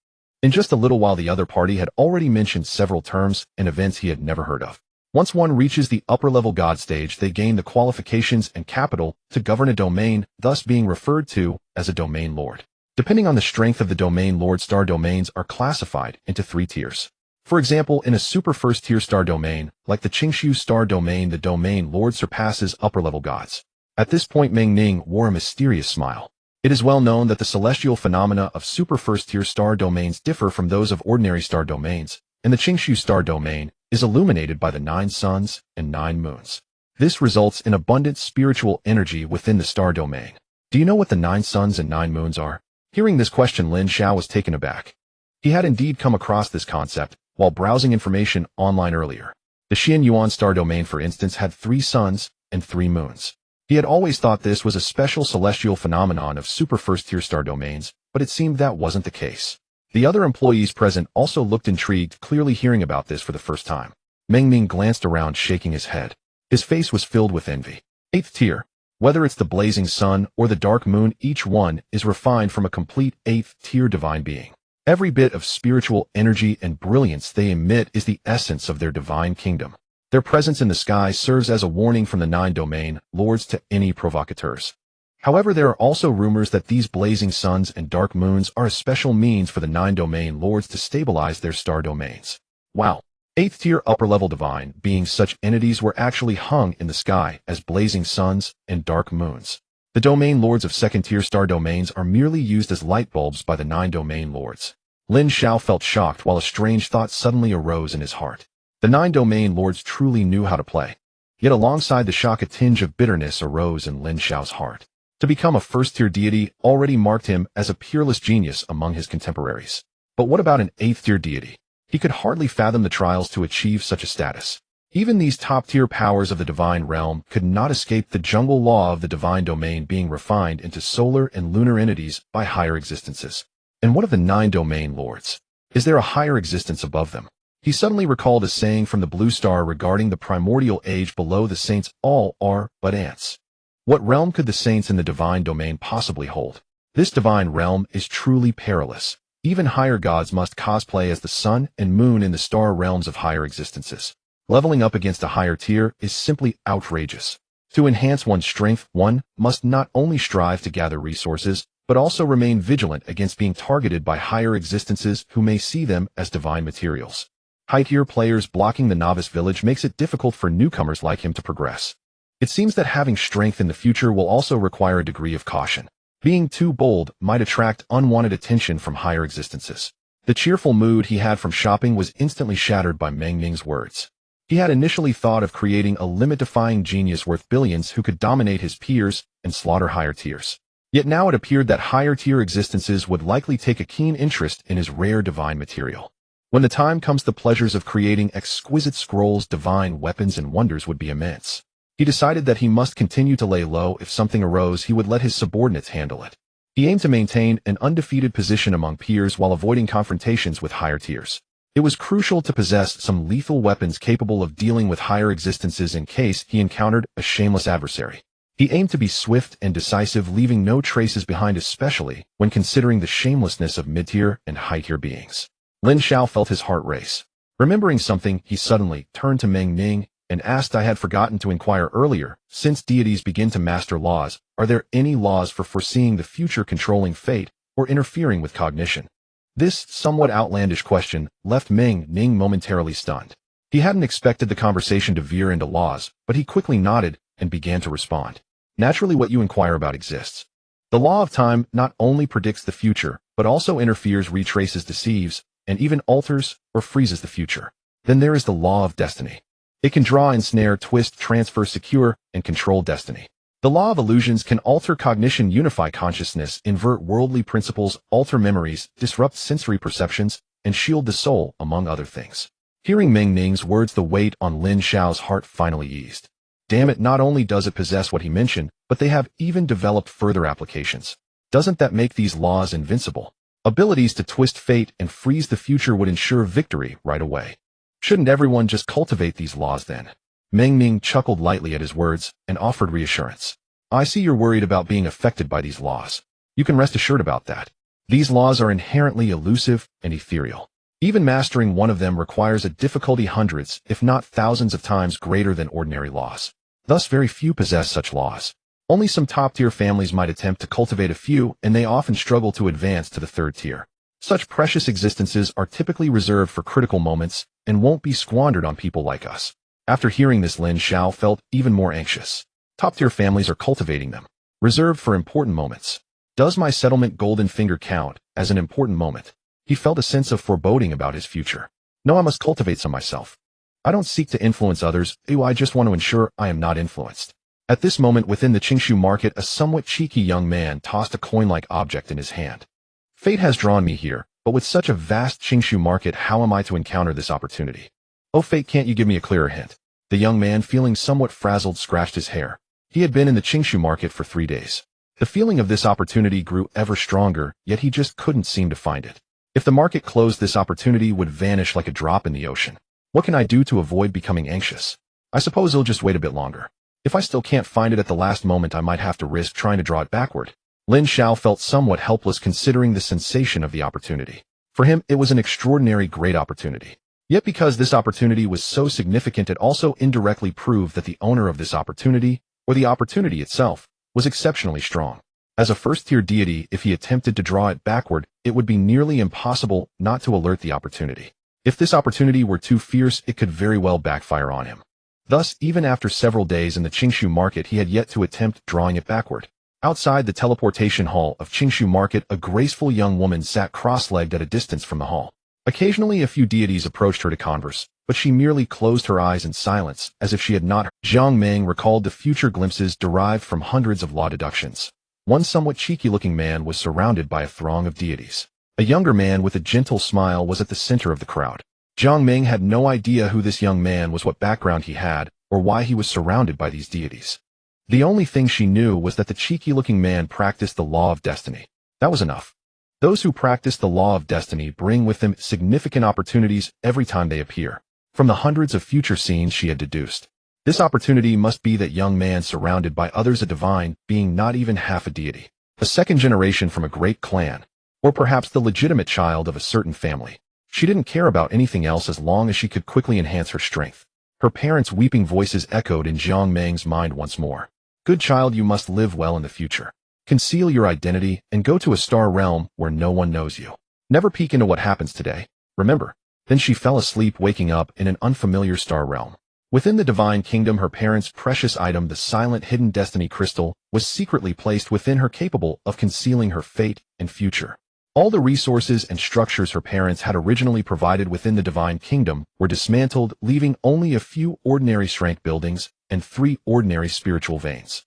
In just a little while, the other party had already mentioned several terms and events he had never heard of. Once one reaches the upper-level god stage, they gain the qualifications and capital to govern a domain, thus being referred to as a domain lord. Depending on the strength of the domain lord, star domains are classified into 3 tiers. For example, in a super first-tier star domain, like the Qingshu star domain, the domain lord surpasses upper-level gods. At this point, Meng Ning wore a mysterious smile. It is well known that the celestial phenomena of super first-tier star domains differ from those of ordinary star domains, and the Qingshu star domain is illuminated by the 9 suns and 9 moons. This results in abundant spiritual energy within the star domain. Do you know what the 9 suns and 9 moons are? Hearing this question, Lin Xiao was taken aback. He had indeed come across this concept while browsing information online earlier. The Xuanyuan star domain, for instance, had 3 suns and 3 moons. He had always thought this was a special celestial phenomenon of super first-tier star domains, but it seemed that wasn't the case. The other employees present also looked intrigued, clearly hearing about this for the first time. Meng Ning glanced around, shaking his head. His face was filled with envy. 8th tier. Whether it's the blazing sun or the dark moon, each one is refined from a complete 8th tier divine being. Every bit of spiritual energy and brilliance they emit is the essence of their divine kingdom. Their presence in the sky serves as a warning from the 9 domain lords to any provocateurs. However, there are also rumors that these blazing suns and dark moons are a special means for the 9 domain lords to stabilize their star domains. Wow! 8th tier upper-level divine beings, such entities were actually hung in the sky as blazing suns and dark moons. The domain lords of 2nd tier star domains are merely used as light bulbs by the 9 domain lords. Lin Xiao felt shocked while a strange thought suddenly arose in his heart. The 9 domain lords truly knew how to play. Yet alongside the shock, a tinge of bitterness arose in Lin Xiao's heart. To become a first-tier deity already marked him as a peerless genius among his contemporaries. But what about an 8th-tier deity? He could hardly fathom the trials to achieve such a status. Even these top-tier powers of the divine realm could not escape the jungle law of the divine domain being refined into solar and lunar entities by higher existences. And what of the 9 domain lords? Is there a higher existence above them? He suddenly recalled a saying from the Blue Star regarding the primordial age below the saints all are but ants. What realm could the saints in the divine domain possibly hold? This divine realm is truly perilous. Even higher gods must cosplay as the sun and moon in the star realms of higher existences. Leveling up against a higher tier is simply outrageous. To enhance one's strength, one must not only strive to gather resources, but also remain vigilant against being targeted by higher existences who may see them as divine materials. High-tier players blocking the novice village makes it difficult for newcomers like him to progress. It seems that having strength in the future will also require a degree of caution. Being too bold might attract unwanted attention from higher existences. The cheerful mood he had from shopping was instantly shattered by Meng Ning's words. He had initially thought of creating a limit-defying genius worth billions who could dominate his peers and slaughter higher tiers. Yet now it appeared that higher-tier existences would likely take a keen interest in his rare divine material. When the time comes, the pleasures of creating exquisite scrolls, divine weapons, and wonders would be immense. He decided that he must continue to lay low. If something arose, he would let his subordinates handle it. He aimed to maintain an undefeated position among peers while avoiding confrontations with higher tiers. It was crucial to possess some lethal weapons capable of dealing with higher existences in case he encountered a shameless adversary. He aimed to be swift and decisive, leaving no traces behind, especially when considering the shamelessness of mid-tier and high-tier beings. Lin Xiao felt his heart race. Remembering something, he suddenly turned to Meng Ning and asked, "I had forgotten to inquire earlier, since deities begin to master laws, are there any laws for foreseeing the future, controlling fate, or interfering with cognition?" This somewhat outlandish question left Meng Ning momentarily stunned. He hadn't expected the conversation to veer into laws, but he quickly nodded and began to respond. "Naturally, what you inquire about exists. The law of time not only predicts the future, but also interferes, retraces, deceives, and even alters or freezes the future. Then there is the law of destiny. It can draw, ensnare, twist, transfer, secure, and control destiny. The The law of illusions can alter cognition, unify consciousness, invert worldly principles, alter memories, disrupt sensory perceptions, and shield the soul, among other things. Hearing Meng Ning's words, the weight on Lin Xiao's heart finally eased. Damn it, not only does it possess what he mentioned, but they have even developed further applications. Doesn't that make these laws invincible? Abilities to twist fate and freeze the future would ensure victory right away. Shouldn't everyone just cultivate these laws then? Meng Ning chuckled lightly at his words and offered reassurance. I see you're worried about being affected by these laws. You can rest assured about that. These laws are inherently elusive and ethereal. Even mastering one of them requires a difficulty hundreds, if not thousands of times greater than ordinary laws. Thus very few possess such laws. Only some top-tier families might attempt to cultivate a few, and they often struggle to advance to the third tier. Such precious existences are typically reserved for critical moments and won't be squandered on people like us. After hearing this, Lin Xiao felt even more anxious. Top-tier families are cultivating them, reserved for important moments. Does my settlement golden finger count as an important moment? He felt a sense of foreboding about his future. No, I must cultivate some myself. I don't seek to influence others, I just want to ensure I am not influenced. At this moment within the Qingshu market, a somewhat cheeky young man tossed a coin-like object in his hand. Fate has drawn me here, but with such a vast Qingshu market, how am I to encounter this opportunity? Oh fate, can't you give me a clearer hint? The young man, feeling somewhat frazzled, scratched his hair. He had been in the Qingshu market for 3 days. The feeling of this opportunity grew ever stronger, yet he just couldn't seem to find it. If the market closed, this opportunity would vanish like a drop in the ocean. What can I do to avoid becoming anxious? I suppose I'll just wait a bit longer. If I still can't find it at the last moment, I might have to risk trying to draw it backward. Lin Xiao felt somewhat helpless considering the sensation of the opportunity. For him, it was an extraordinary great opportunity. Yet because this opportunity was so significant, it also indirectly proved that the owner of this opportunity, or the opportunity itself, was exceptionally strong. As a first-tier deity, if he attempted to draw it backward, it would be nearly impossible not to alert the opportunity. If this opportunity were too fierce, it could very well backfire on him. Thus, even after several days in the Qingshu market, he had yet to attempt drawing it backward. Outside the teleportation hall of Qingshu market, a graceful young woman sat cross-legged at a distance from the hall. Occasionally a few deities approached her to converse, but she merely closed her eyes in silence, as if she had not heard. Zhang Meng recalled the future glimpses derived from hundreds of law deductions. One somewhat cheeky-looking man was surrounded by a throng of deities. A younger man with a gentle smile was at the center of the crowd. Zhang Meng had no idea who this young man was, what background he had, or why he was surrounded by these deities. The only thing she knew was that the cheeky-looking man practiced the law of destiny. That was enough. Those who practice the law of destiny bring with them significant opportunities every time they appear. From the hundreds of future scenes she had deduced, this opportunity must be that young man surrounded by others, a divine being, not even half a deity, a second generation from a great clan, or perhaps the legitimate child of a certain family. She didn't care about anything else as long as she could quickly enhance her strength. Her parents' weeping voices echoed in Zhang Meng's mind once more. Good child, you must live well in the future. Conceal your identity and go to a star realm where no one knows you. Never peek into what happens today. Remember? Then she fell asleep, waking up in an unfamiliar star realm. Within the divine kingdom, her parents' precious item, the silent hidden destiny crystal, was secretly placed within her, capable of concealing her fate and future. All the resources and structures her parents had originally provided within the divine kingdom were dismantled, leaving only a few ordinary strength buildings and 3 ordinary spiritual veins.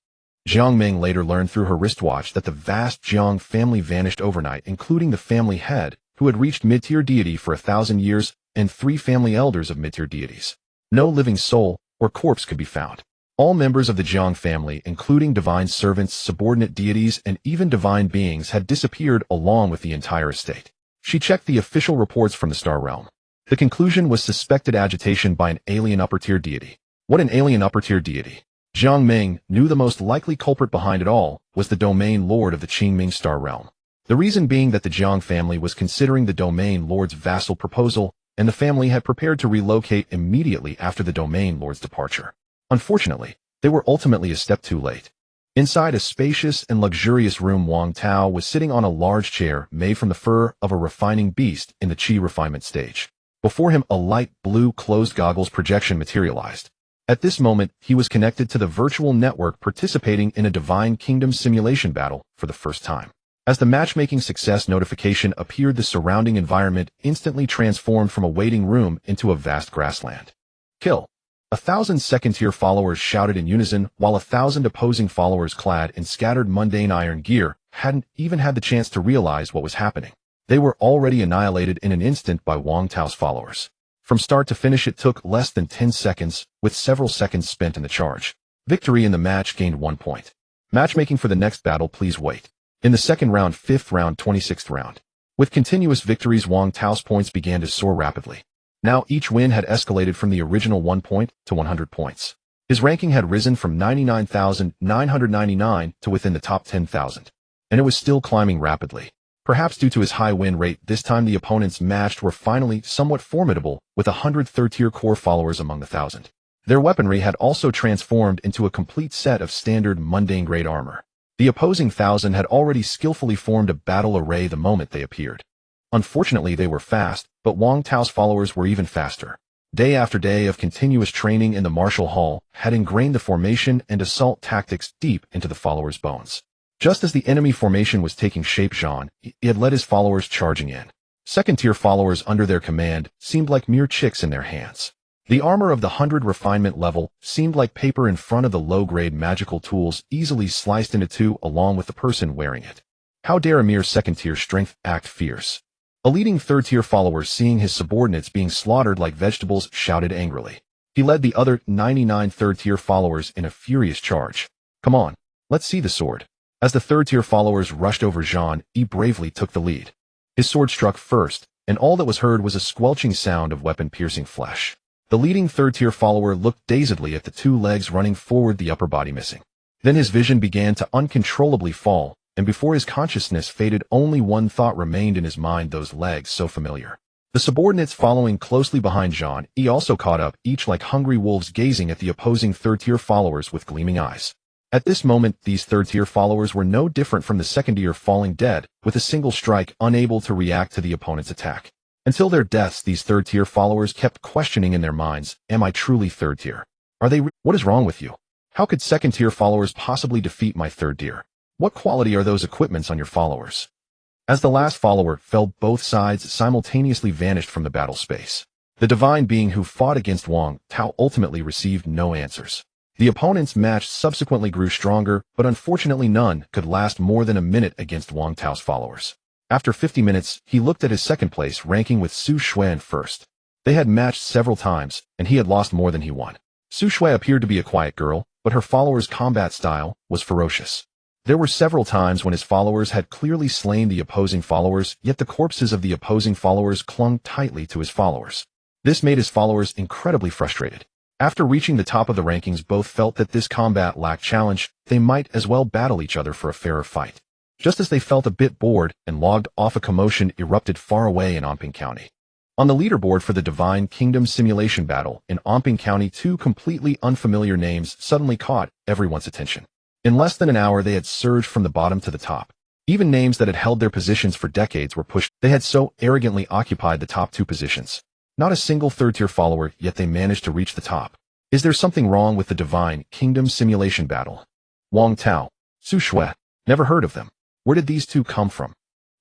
Zhang Meng later learned through her wristwatch that the vast Jiang family vanished overnight, including the family head, who had reached mid-tier deity for 1,000 years, and 3 family elders of mid-tier deities. No living soul or corpse could be found. All members of the Jiang family, including divine servants, subordinate deities, and even divine beings, had disappeared along with the entire estate. She checked the official reports from the Star Realm. The conclusion was suspected agitation by an alien upper-tier deity. What an alien upper-tier deity! Zhang Meng knew the most likely culprit behind it all was the domain lord of the Qingming Star Realm. The reason being that the Jiang family was considering the domain lord's vassal proposal, and the family had prepared to relocate immediately after the domain lord's departure. Unfortunately, they were ultimately a step too late. Inside a spacious and luxurious room, Wang Tao was sitting on a large chair made from the fur of a refining beast in the qi refinement stage. Before him, a light blue closed goggles projection materialized. At this moment, he was connected to the virtual network, participating in a divine kingdom simulation battle for the first time. As the matchmaking success notification appeared, the surrounding environment instantly transformed from a waiting room into a vast grassland. Kill. 1,000 second-tier followers shouted in unison, while 1,000 opposing followers clad in scattered mundane iron gear hadn't even had the chance to realize what was happening. They were already annihilated in an instant by Wang Tao's followers. From start to finish it took less than 10 seconds, with several seconds spent in the charge. Victory in the match gained 1 point. Matchmaking for the next battle, please wait. In the second round, 5th round, 26th round. With continuous victories, Wang Tao's points began to soar rapidly. Now each win had escalated from the original 1 point to 100 points. His ranking had risen from 99,999 to within the top 10,000. And it was still climbing rapidly. Perhaps due to his high win rate, this time the opponents matched were finally somewhat formidable, with 100 third-tier core followers among the 1,000. Their weaponry had also transformed into a complete set of standard mundane-grade armor. The opposing 1,000 had already skillfully formed a battle array the moment they appeared. Unfortunately, they were fast, but Wang Tao's followers were even faster. Day after day of continuous training in the martial hall had ingrained the formation and assault tactics deep into the followers' bones. Just as the enemy formation was taking shape, he had led his followers charging in. Second-tier followers under their command seemed like mere chicks in their hands. The armor of the 100 refinement level seemed like paper in front of the low-grade magical tools easily sliced into two along with the person wearing it. How dare a mere second-tier strength act fierce? A leading third-tier follower, seeing his subordinates being slaughtered like vegetables, shouted angrily. He led the other 99 third-tier followers in a furious charge. Come on, let's see the sword. As the third-tier followers rushed over, he bravely took the lead. His sword struck first, and all that was heard was a squelching sound of weapon-piercing flesh. The leading third-tier follower looked dazedly at the two legs running forward, the upper body missing. Then his vision began to uncontrollably fall, and before his consciousness faded, only one thought remained in his mind: those legs so familiar. The subordinates following closely behind he also caught up, each like hungry wolves gazing at the opposing third-tier followers with gleaming eyes. At this moment, these third-tier followers were no different from the second-tier falling dead, with a single strike, unable to react to the opponent's attack. Until their deaths, these third-tier followers kept questioning in their minds, am I truly third-tier? Are they what is wrong with you? How could second-tier followers possibly defeat my third-tier? What quality are those equipments on your followers? As the last follower fell, both sides simultaneously vanished from the battle space. The divine being who fought against Wang Tao ultimately received no answers. The opponent's match subsequently grew stronger, but unfortunately none could last more than a minute against Wang Tao's followers. After 50 minutes, he looked at his second-place ranking with Star Xuanyuan first. They had matched several times, and he had lost more than he won. Star Xuanyuan appeared to be a quiet girl, but her followers' combat style was ferocious. There were several times when his followers had clearly slain the opposing followers, yet the corpses of the opposing followers clung tightly to his followers. This made his followers incredibly frustrated. After reaching the top of the rankings, both felt that this combat lacked challenge. They might as well battle each other for a fairer fight. Just as they felt a bit bored and logged off, a commotion erupted far away in Anping County. On the leaderboard for the Divine Kingdom simulation battle in Anping County, two completely unfamiliar names suddenly caught everyone's attention. In less than an hour, they had surged from the bottom to the top. Even names that had held their positions for decades were pushed. They had so arrogantly occupied the top two positions. Not a single third-tier follower, yet they managed to reach the top. Is there something wrong with the Divine Kingdom simulation battle? Wang Tao, Star Xuanyuan, never heard of them. Where did these two come from?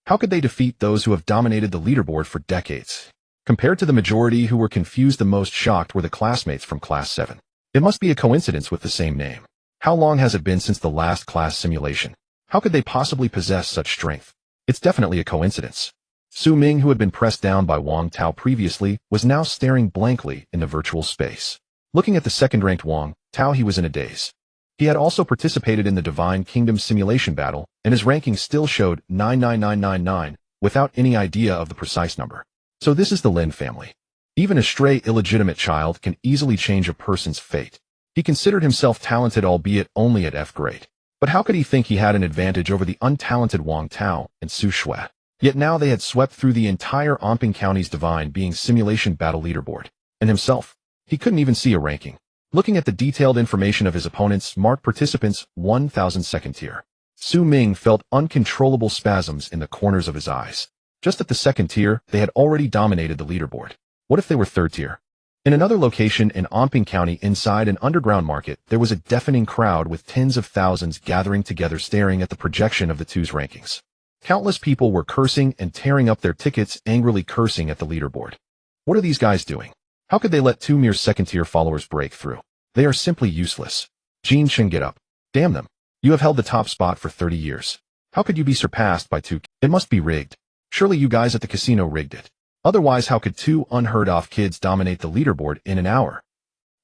How could they defeat those who have dominated the leaderboard for decades? Compared to the majority who were confused, the most shocked were the classmates from Class 7. It must be a coincidence with the same name. How long has it been since the last class simulation? How could they possibly possess such strength? It's definitely a coincidence. Su Ming, who had been pressed down by Wang Tao previously, was now staring blankly in the virtual space. Looking at the second-ranked Wang Tao, he was in a daze. He had also participated in the Divine Kingdom simulation battle, and his ranking still showed 99999, without any idea of the precise number. So this is the Lin family. Even a stray illegitimate child can easily change a person's fate. He considered himself talented, albeit only at F grade. But how could he think he had an advantage over the untalented Wang Tao and Star Xuanyuan? Yet now they had swept through the entire Anping County's Divine Being simulation battle leaderboard. And himself? He couldn't even see a ranking. Looking at the detailed information of his opponents, marked participants 1,000 second tier. Su Ming felt uncontrollable spasms in the corners of his eyes. Just at the second tier, they had already dominated the leaderboard. What if they were third tier? In another location in Anping County, inside an underground market, there was a deafening crowd with tens of thousands gathering together, staring at the projection of the two's rankings. Countless people were cursing and tearing up their tickets, angrily cursing at the leaderboard. What are these guys doing? How could they let two mere second-tier followers break through? They are simply useless. Jin Chen, get up. Damn them. You have held the top spot for 30 years. How could you be surpassed by two? It must be rigged. Surely you guys at the casino rigged it. Otherwise, how could two unheard-of kids dominate the leaderboard in an hour?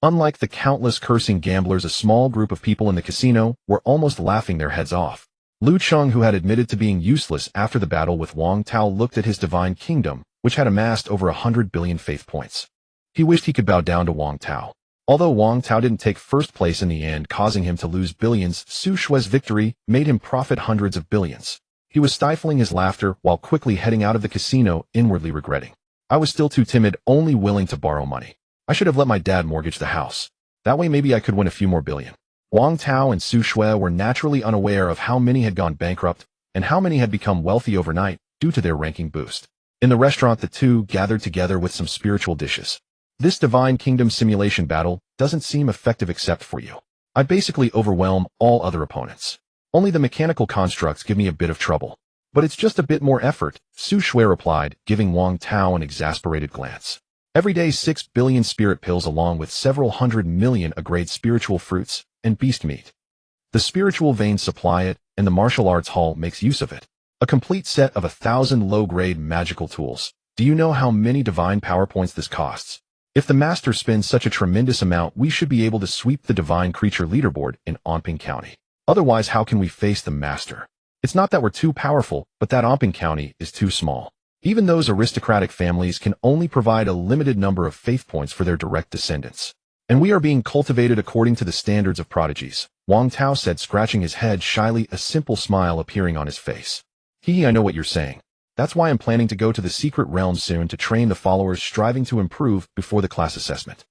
Unlike the countless cursing gamblers, a small group of people in the casino were almost laughing their heads off. Lu Cheng, who had admitted to being useless after the battle with Wang Tao, looked at his divine kingdom, which had amassed over 100 billion faith points. He wished he could bow down to Wang Tao. Although Wang Tao didn't take first place in the end, causing him to lose billions, Su Shui's victory made him profit hundreds of billions. He was stifling his laughter while quickly heading out of the casino, inwardly regretting. I was still too timid, only willing to borrow money. I should have let my dad mortgage the house. That way maybe I could win a few more billion. Wang Tao and Su Shui were naturally unaware of how many had gone bankrupt and how many had become wealthy overnight due to their ranking boost. In the restaurant, the two gathered together with some spiritual dishes. This divine kingdom simulation battle doesn't seem effective except for you. I basically overwhelm all other opponents. Only the mechanical constructs give me a bit of trouble. But it's just a bit more effort, Su Shui replied, giving Wang Tao an exasperated glance. Every day 6 billion spirit pills along with several 100 million A-grade spiritual fruits and beast meat. The spiritual veins supply it, and the martial arts hall makes use of it. A complete set of 1,000 low-grade magical tools. Do you know how many divine power points this costs? If the master spends such a tremendous amount, we should be able to sweep the divine creature leaderboard in Anping County. Otherwise, how can we face the master? It's not that we're too powerful, but that Anping County is too small. Even those aristocratic families can only provide a limited number of faith points for their direct descendants. And we are being cultivated according to the standards of prodigies, Wang Tao said, scratching his head shyly, a simple smile appearing on his face. I know what you're saying. That's why I'm planning to go to the secret realm soon to train the followers striving to improve before the class assessment.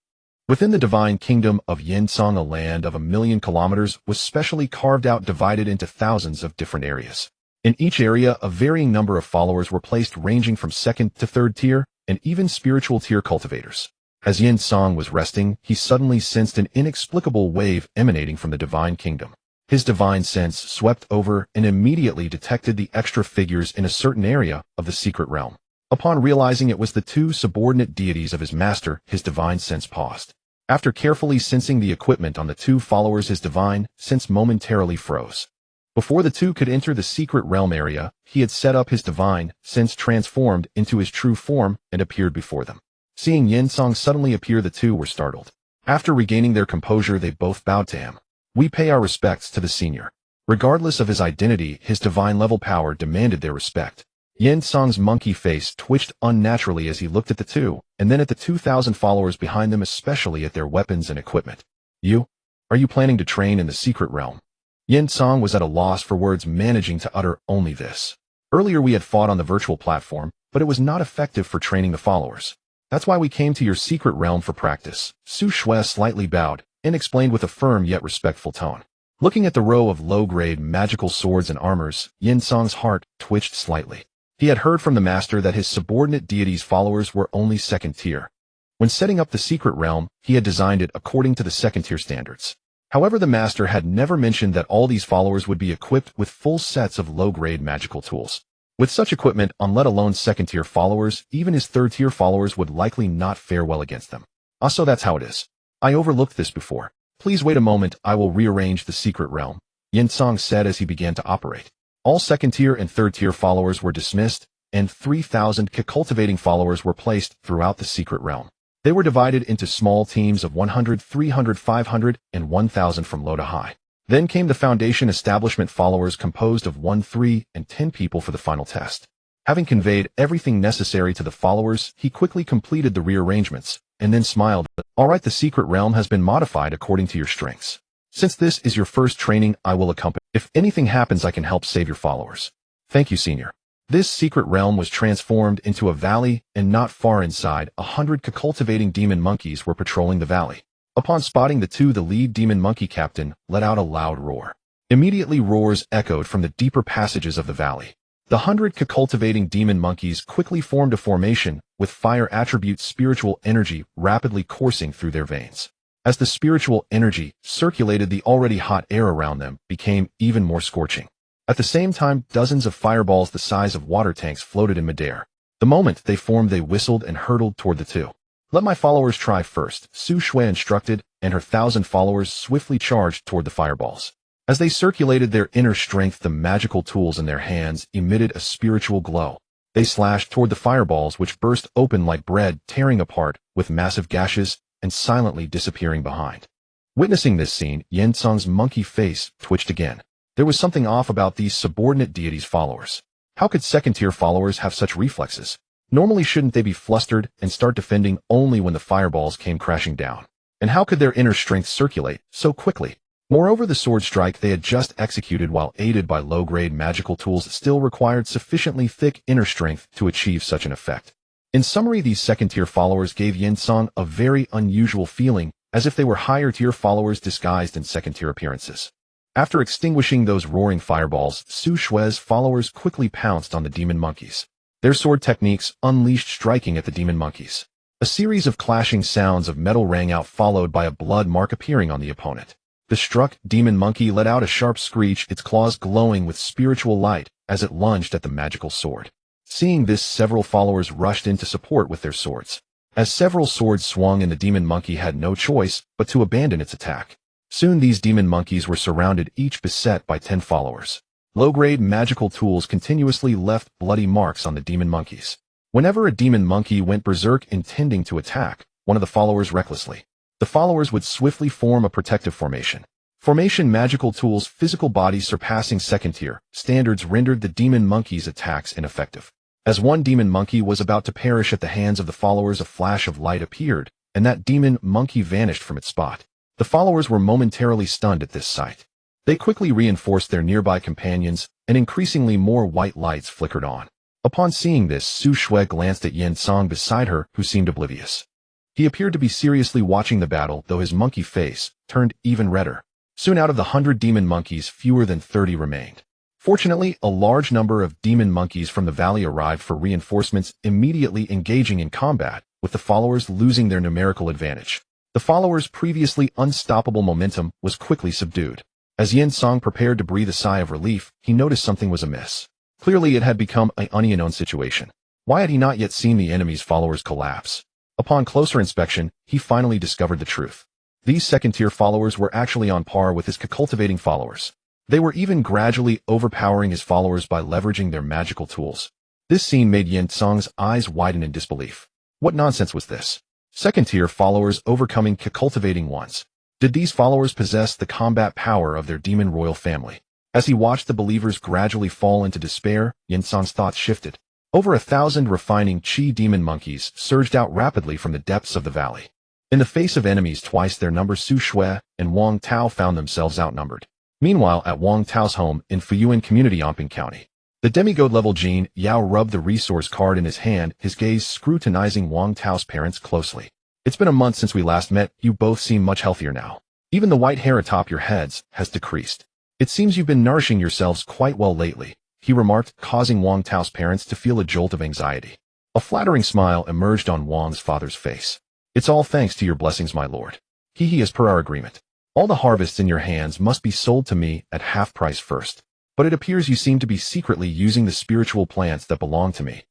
Within the divine kingdom of Yinsong, a land of 1,000,000 kilometers was specially carved out, divided into thousands of different areas. In each area, a varying number of followers were placed, ranging from second to third tier, and even spiritual tier cultivators. As Yinsong was resting, he suddenly sensed an inexplicable wave emanating from the divine kingdom. His divine sense swept over and immediately detected the extra figures in a certain area of the secret realm. Upon realizing it was the two subordinate deities of his master, his divine sense paused. After carefully sensing the equipment on the two followers, his divine sense momentarily froze. Before the two could enter the secret realm area, he had set up his divine sense, transformed into his true form, and appeared before them. Seeing Yinsong suddenly appear, the two were startled. After regaining their composure, they both bowed to him. We pay our respects to the senior. Regardless of his identity, his divine level power demanded their respect. Yinsong's monkey face twitched unnaturally as he looked at the two, and then at the 2,000 followers behind them, especially at their weapons and equipment. Are you planning to train in the secret realm? Yinsong was at a loss for words, managing to utter only this. Earlier we had fought on the virtual platform, but it was not effective for training the followers. That's why we came to your secret realm for practice. Su Shui slightly bowed and explained with a firm yet respectful tone. Looking at the row of low-grade magical swords and armors, Yinsong's heart twitched slightly. He had heard from the master that his subordinate deities' followers were only second tier. When setting up the secret realm, he had designed it according to the second-tier standards. However, the master had never mentioned that all these followers would be equipped with full sets of low-grade magical tools. With such equipment on let alone second-tier followers, even his third-tier followers would likely not fare well against them. So that's how it is. I overlooked this before. Please wait a moment, I will rearrange the secret realm, Yinsong said as he began to operate. All second-tier and third-tier followers were dismissed, and 3,000 cultivating followers were placed throughout the secret realm. They were divided into small teams of 100, 300, 500, and 1,000 from low to high. Then came the foundation establishment followers, composed of 1, 3, and 10 people for the final test. Having conveyed everything necessary to the followers, he quickly completed the rearrangements, and then smiled. All right, the secret realm has been modified according to your strengths. Since this is your first training, I will accompany. If anything happens, I can help save your followers. Thank you, senior. This secret realm was transformed into a valley, and not far inside, 100 cultivating demon monkeys were patrolling the valley. Upon spotting the two, the lead demon monkey captain let out a loud roar. Immediately, roars echoed from the deeper passages of the valley. The 100 cultivating demon monkeys quickly formed a formation, with fire attribute spiritual energy rapidly coursing through their veins. As the spiritual energy circulated, the already hot air around them became even more scorching. At the same time, dozens of fireballs the size of water tanks floated in midair. The moment they formed, they whistled and hurtled toward the two. Let my followers try first, Su Shui instructed, and her 1,000 followers swiftly charged toward the fireballs. As they circulated their inner strength, the magical tools in their hands emitted a spiritual glow. They slashed toward the fireballs, which burst open like bread, tearing apart with massive gashes and silently disappearing behind. Witnessing this scene, Yensong's monkey face twitched again. There was something off about these subordinate deities' followers. How could second-tier followers have such reflexes? Normally, shouldn't they be flustered and start defending only when the fireballs came crashing down? And how could their inner strength circulate so quickly? Moreover, the sword strike they had just executed, while aided by low-grade magical tools, still required sufficiently thick inner strength to achieve such an effect. In summary, these second-tier followers gave Yensong a very unusual feeling, as if they were higher-tier followers disguised in second-tier appearances. After extinguishing those roaring fireballs, Su Shui's followers quickly pounced on the demon monkeys. Their sword techniques unleashed striking at the demon monkeys. A series of clashing sounds of metal rang out, followed by a blood mark appearing on the opponent. The struck demon monkey let out a sharp screech, its claws glowing with spiritual light as it lunged at the magical sword. Seeing this, several followers rushed in to support with their swords. As several swords swung in, the demon monkey had no choice but to abandon its attack. Soon these demon monkeys were surrounded, each beset by 10 followers. Low-grade magical tools continuously left bloody marks on the demon monkeys. Whenever a demon monkey went berserk intending to attack one of the followers recklessly, the followers would swiftly form a protective formation. Formation magical tools, physical bodies surpassing second-tier standards, rendered the demon monkey's attacks ineffective. As one demon monkey was about to perish at the hands of the followers, a flash of light appeared, and that demon monkey vanished from its spot. The followers were momentarily stunned at this sight. They quickly reinforced their nearby companions, and increasingly more white lights flickered on. Upon seeing this, Su Shui glanced at Yensong beside her, who seemed oblivious. He appeared to be seriously watching the battle, though his monkey face turned even redder. Soon, out of the 100 demon monkeys, fewer than 30 remained. Fortunately, a large number of demon monkeys from the valley arrived for reinforcements, immediately engaging in combat, with the followers losing their numerical advantage. The followers' previously unstoppable momentum was quickly subdued. As Yensong prepared to breathe a sigh of relief, he noticed something was amiss. Clearly, it had become an unknown situation. Why had he not yet seen the enemy's followers collapse? Upon closer inspection, he finally discovered the truth. These second-tier followers were actually on par with his cultivating followers. They were even gradually overpowering his followers by leveraging their magical tools. This scene made Yensong's eyes widen in disbelief. What nonsense was this? Second-tier followers overcoming cultivating ones. Did these followers possess the combat power of their demon royal family? As he watched the believers gradually fall into despair, Yensong's thoughts shifted. Over 1,000 refining chi demon monkeys surged out rapidly from the depths of the valley. In the face of enemies twice their number, Su Shui and Wang Tao found themselves outnumbered. Meanwhile, at Wang Tao's home in Fuyuan Community, Anping County, the demigod-level Jin Yao rubbed the resource card in his hand, his gaze scrutinizing Wang Tao's parents closely. It's been a month since we last met. You both seem much healthier now. Even the white hair atop your heads has decreased. It seems you've been nourishing yourselves quite well lately, he remarked, causing Wang Tao's parents to feel a jolt of anxiety. A flattering smile emerged on Wang's father's face. It's all thanks to your blessings, my lord. He as per our agreement. All the harvests in your hands must be sold to me at half price first. But it appears you seem to be secretly using the spiritual plants that belong to me.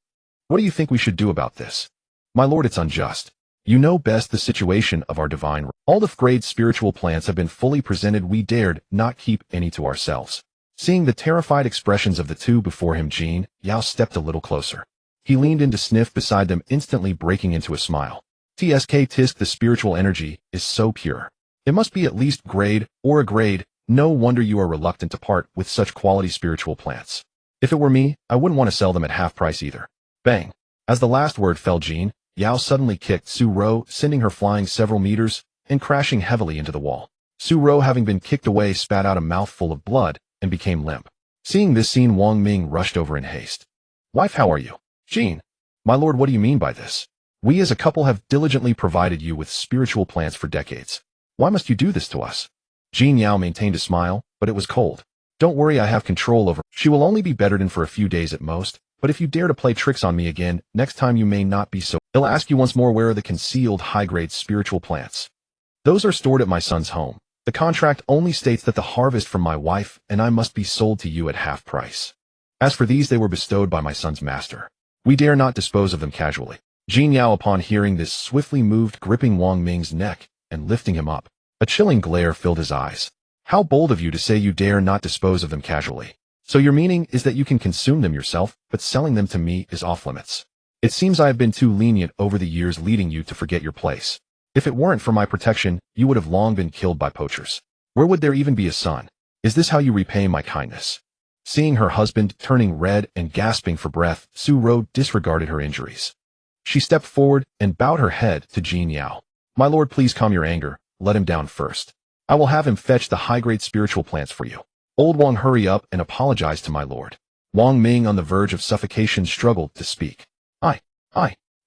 What do you think we should do about this? My lord, it's unjust. You know best the situation of our divine. All the grade spiritual plants have been fully presented. We dared not keep any to ourselves. Seeing the terrified expressions of the two before him, Jin Yao stepped a little closer. He leaned in to sniff beside them, instantly breaking into a smile. Tisk, the spiritual energy is so pure. It must be at least grade or a grade. No wonder you are reluctant to part with such quality spiritual plants. If it were me, I wouldn't want to sell them at half price either. Bang! As the last word fell, Jin Yao suddenly kicked Su Ro, sending her flying several meters and crashing heavily into the wall. Su Ro, having been kicked away, spat out a mouthful of blood and became limp. Seeing this scene, Wang Ming rushed over in haste. Wife, how are you? Jin. My lord, what do you mean by this? We as a couple have diligently provided you with spiritual plants for decades. Why must you do this to us? Jin Yao maintained a smile, but it was cold. Don't worry, I have control over. She will only be bettered in for a few days at most, but if you dare to play tricks on me again, next time you may not be so. I'll ask you once more, where are the concealed high-grade spiritual plants? Those are stored at my son's home. The contract only states that the harvest from my wife and I must be sold to you at half price. As for these, they were bestowed by my son's master. We dare not dispose of them casually. Jin Yao, upon hearing this, swiftly moved, gripping Wang Ming's neck and lifting him up. A chilling glare filled his eyes. How bold of you to say you dare not dispose of them casually. So your meaning is that you can consume them yourself, but selling them to me is off limits. It seems I have been too lenient over the years, leading you to forget your place. If it weren't for my protection, you would have long been killed by poachers. Where would there even be a son? Is this how you repay my kindness? Seeing her husband turning red and gasping for breath, Su Ro disregarded her injuries. She stepped forward and bowed her head to Jin Yao. My lord, please calm your anger. Let him down first. I will have him fetch the high-grade spiritual plants for you. Old Wang, hurry up and apologize to my lord. Wang Ming, on the verge of suffocation, struggled to speak.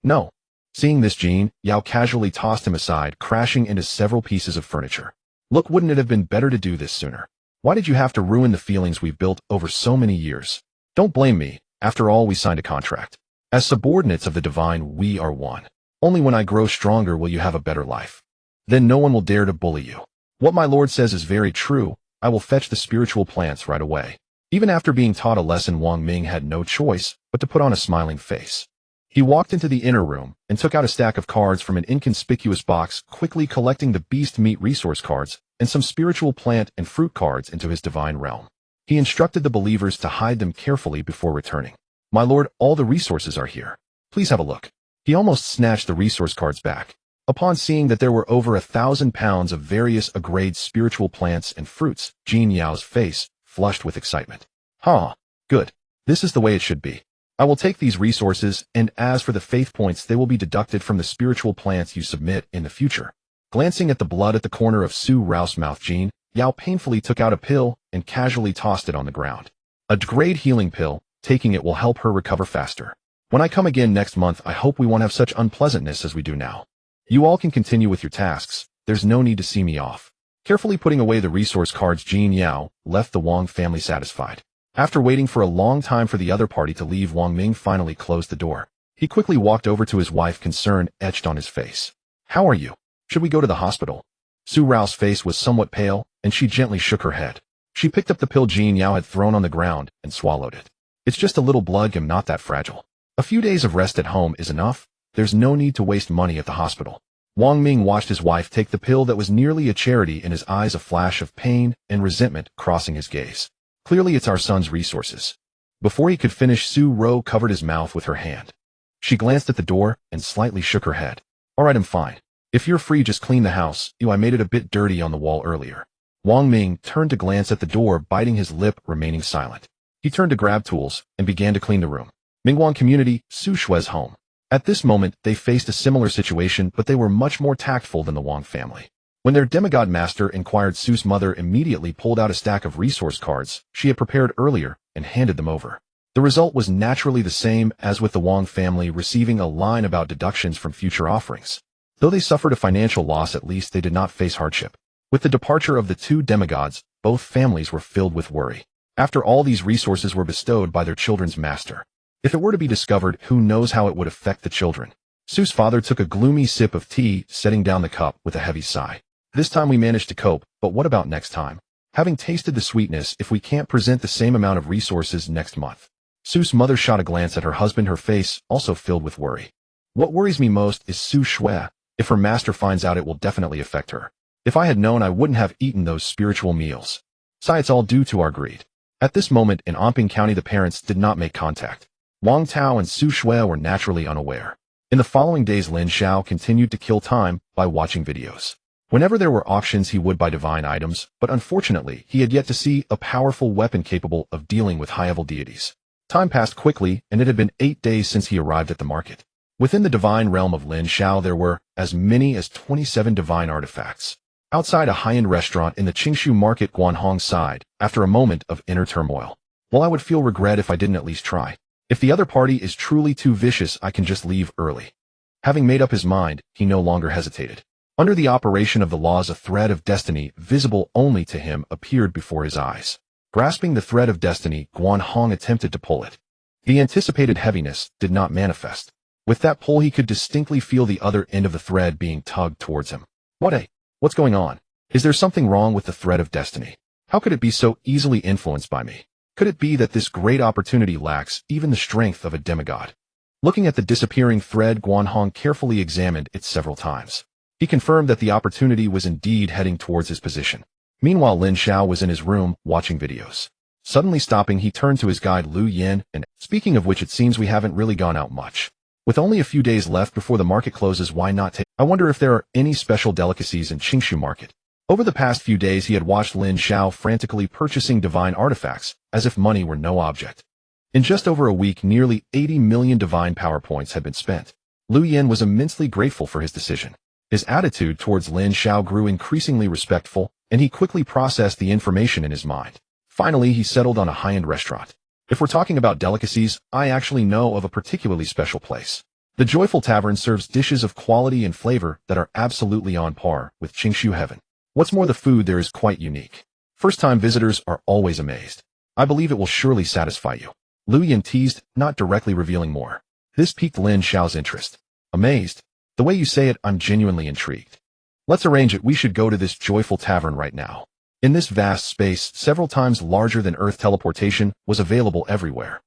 No. Seeing this, Jin Yao casually tossed him aside, crashing into several pieces of furniture. Look, wouldn't it have been better to do this sooner? Why did you have to ruin the feelings we've built over so many years? Don't blame me. After all, we signed a contract. As subordinates of the divine, we are one. Only when I grow stronger will you have a better life. Then no one will dare to bully you. What my lord says is very true. I will fetch the spiritual plants right away. Even after being taught a lesson, Wang Ming had no choice but to put on a smiling face. He walked into the inner room and took out a stack of cards from an inconspicuous box, quickly collecting the beast meat resource cards and some spiritual plant and fruit cards into his divine realm. He instructed the believers to hide them carefully before returning. My lord, all the resources are here. Please have a look. He almost snatched the resource cards back. Upon seeing that there were over 1,000 pounds of various A-grade spiritual plants and fruits, Jin Yao's face flushed with excitement. Good. This is the way it should be. I will take these resources, and as for the faith points, they will be deducted from the spiritual plants you submit in the future. Glancing at the blood at the corner of Su Rao's mouth, Jin Yao painfully took out a pill and casually tossed it on the ground. A grade healing pill. Taking it will help her recover faster. When I come again next month, I hope we won't have such unpleasantness as we do now. You all can continue with your tasks. There's no need to see me off. Carefully putting away the resource cards, Jin Yao left the Wang family satisfied. After waiting for a long time for the other party to leave, Wang Ming finally closed the door. He quickly walked over to his wife, concern etched on his face. How are you? Should we go to the hospital? Su Rao's face was somewhat pale, and she gently shook her head. She picked up the pill Jin Yao had thrown on the ground and swallowed it. It's just a little blood, I'm not that fragile. A few days of rest at home is enough. There's no need to waste money at the hospital. Wang Ming watched his wife take the pill that was nearly a charity, in his eyes a flash of pain and resentment crossing his gaze. Clearly it's our son's resources. Before he could finish, Su Ro covered his mouth with her hand. She glanced at the door and slightly shook her head. All right, I'm fine. If you're free, just clean the house. I made it a bit dirty on the wall earlier. Wang Ming turned to glance at the door, biting his lip, remaining silent. He turned to grab tools and began to clean the room. Mingguang community, Su Shue's home. At this moment, they faced a similar situation, but they were much more tactful than the Wang family. When their demigod master inquired, Su's mother immediately pulled out a stack of resource cards she had prepared earlier and handed them over. The result was naturally the same as with the Wang family, receiving a line about deductions from future offerings. Though they suffered a financial loss, at least they did not face hardship. With the departure of the two demigods, both families were filled with worry. After all, these resources were bestowed by their children's master. If it were to be discovered, who knows how it would affect the children. Su's father took a gloomy sip of tea, setting down the cup with a heavy sigh. This time we managed to cope, but what about next time? Having tasted the sweetness, if we can't present the same amount of resources next month? Su's mother shot a glance at her husband, her face also filled with worry. What worries me most is Su Shue. If her master finds out, it will definitely affect her. If I had known, I wouldn't have eaten those spiritual meals. Besides, it's all due to our greed. At this moment in Anping County, the parents did not make contact. Wang Tao and Su Shue were naturally unaware. In the following days, Lin Xiao continued to kill time by watching videos. Whenever there were auctions, he would buy divine items, but unfortunately, he had yet to see a powerful weapon capable of dealing with high-level deities. Time passed quickly, and it had been 8 days since he arrived at the market. Within the divine realm of Lin Xiao, there were as many as 27 divine artifacts. Outside a high-end restaurant in the Qingshu market, Guanhong sighed, after a moment of inner turmoil. Well, I would feel regret if I didn't at least try. If the other party is truly too vicious, I can just leave early. Having made up his mind, he no longer hesitated. Under the operation of the laws, a thread of destiny, visible only to him, appeared before his eyes. Grasping the thread of destiny, Guanhong attempted to pull it. The anticipated heaviness did not manifest. With that pull, he could distinctly feel the other end of the thread being tugged towards him. What's going on? Is there something wrong with the thread of destiny? How could it be so easily influenced by me? Could it be that this great opportunity lacks even the strength of a demigod? Looking at the disappearing thread, Guanhong carefully examined it several times. He confirmed that the opportunity was indeed heading towards his position. Meanwhile, Lin Xiao was in his room, watching videos. Suddenly stopping, he turned to his guide Lu Yin, and, speaking of which, it seems we haven't really gone out much. With only a few days left before the market closes, why not take? I wonder if there are any special delicacies in Qingshu market. Over the past few days, he had watched Lin Xiao frantically purchasing divine artifacts, as if money were no object. In just over a week, nearly 80 million divine power points had been spent. Lu Yin was immensely grateful for his decision. His attitude towards Lin Xiao grew increasingly respectful, and he quickly processed the information in his mind. Finally, he settled on a high-end restaurant. If we're talking about delicacies, I actually know of a particularly special place. The Joyful Tavern serves dishes of quality and flavor that are absolutely on par with Qingshu heaven. What's more, the food there is quite unique. First-time visitors are always amazed. I believe it will surely satisfy you. Lu Yin teased, not directly revealing more. This piqued Lin Xiao's interest. Amazed? The way you say it, I'm genuinely intrigued. Let's arrange it. We should go to this Joyful Tavern right now. In this vast space, several times larger than Earth, teleportation was available everywhere.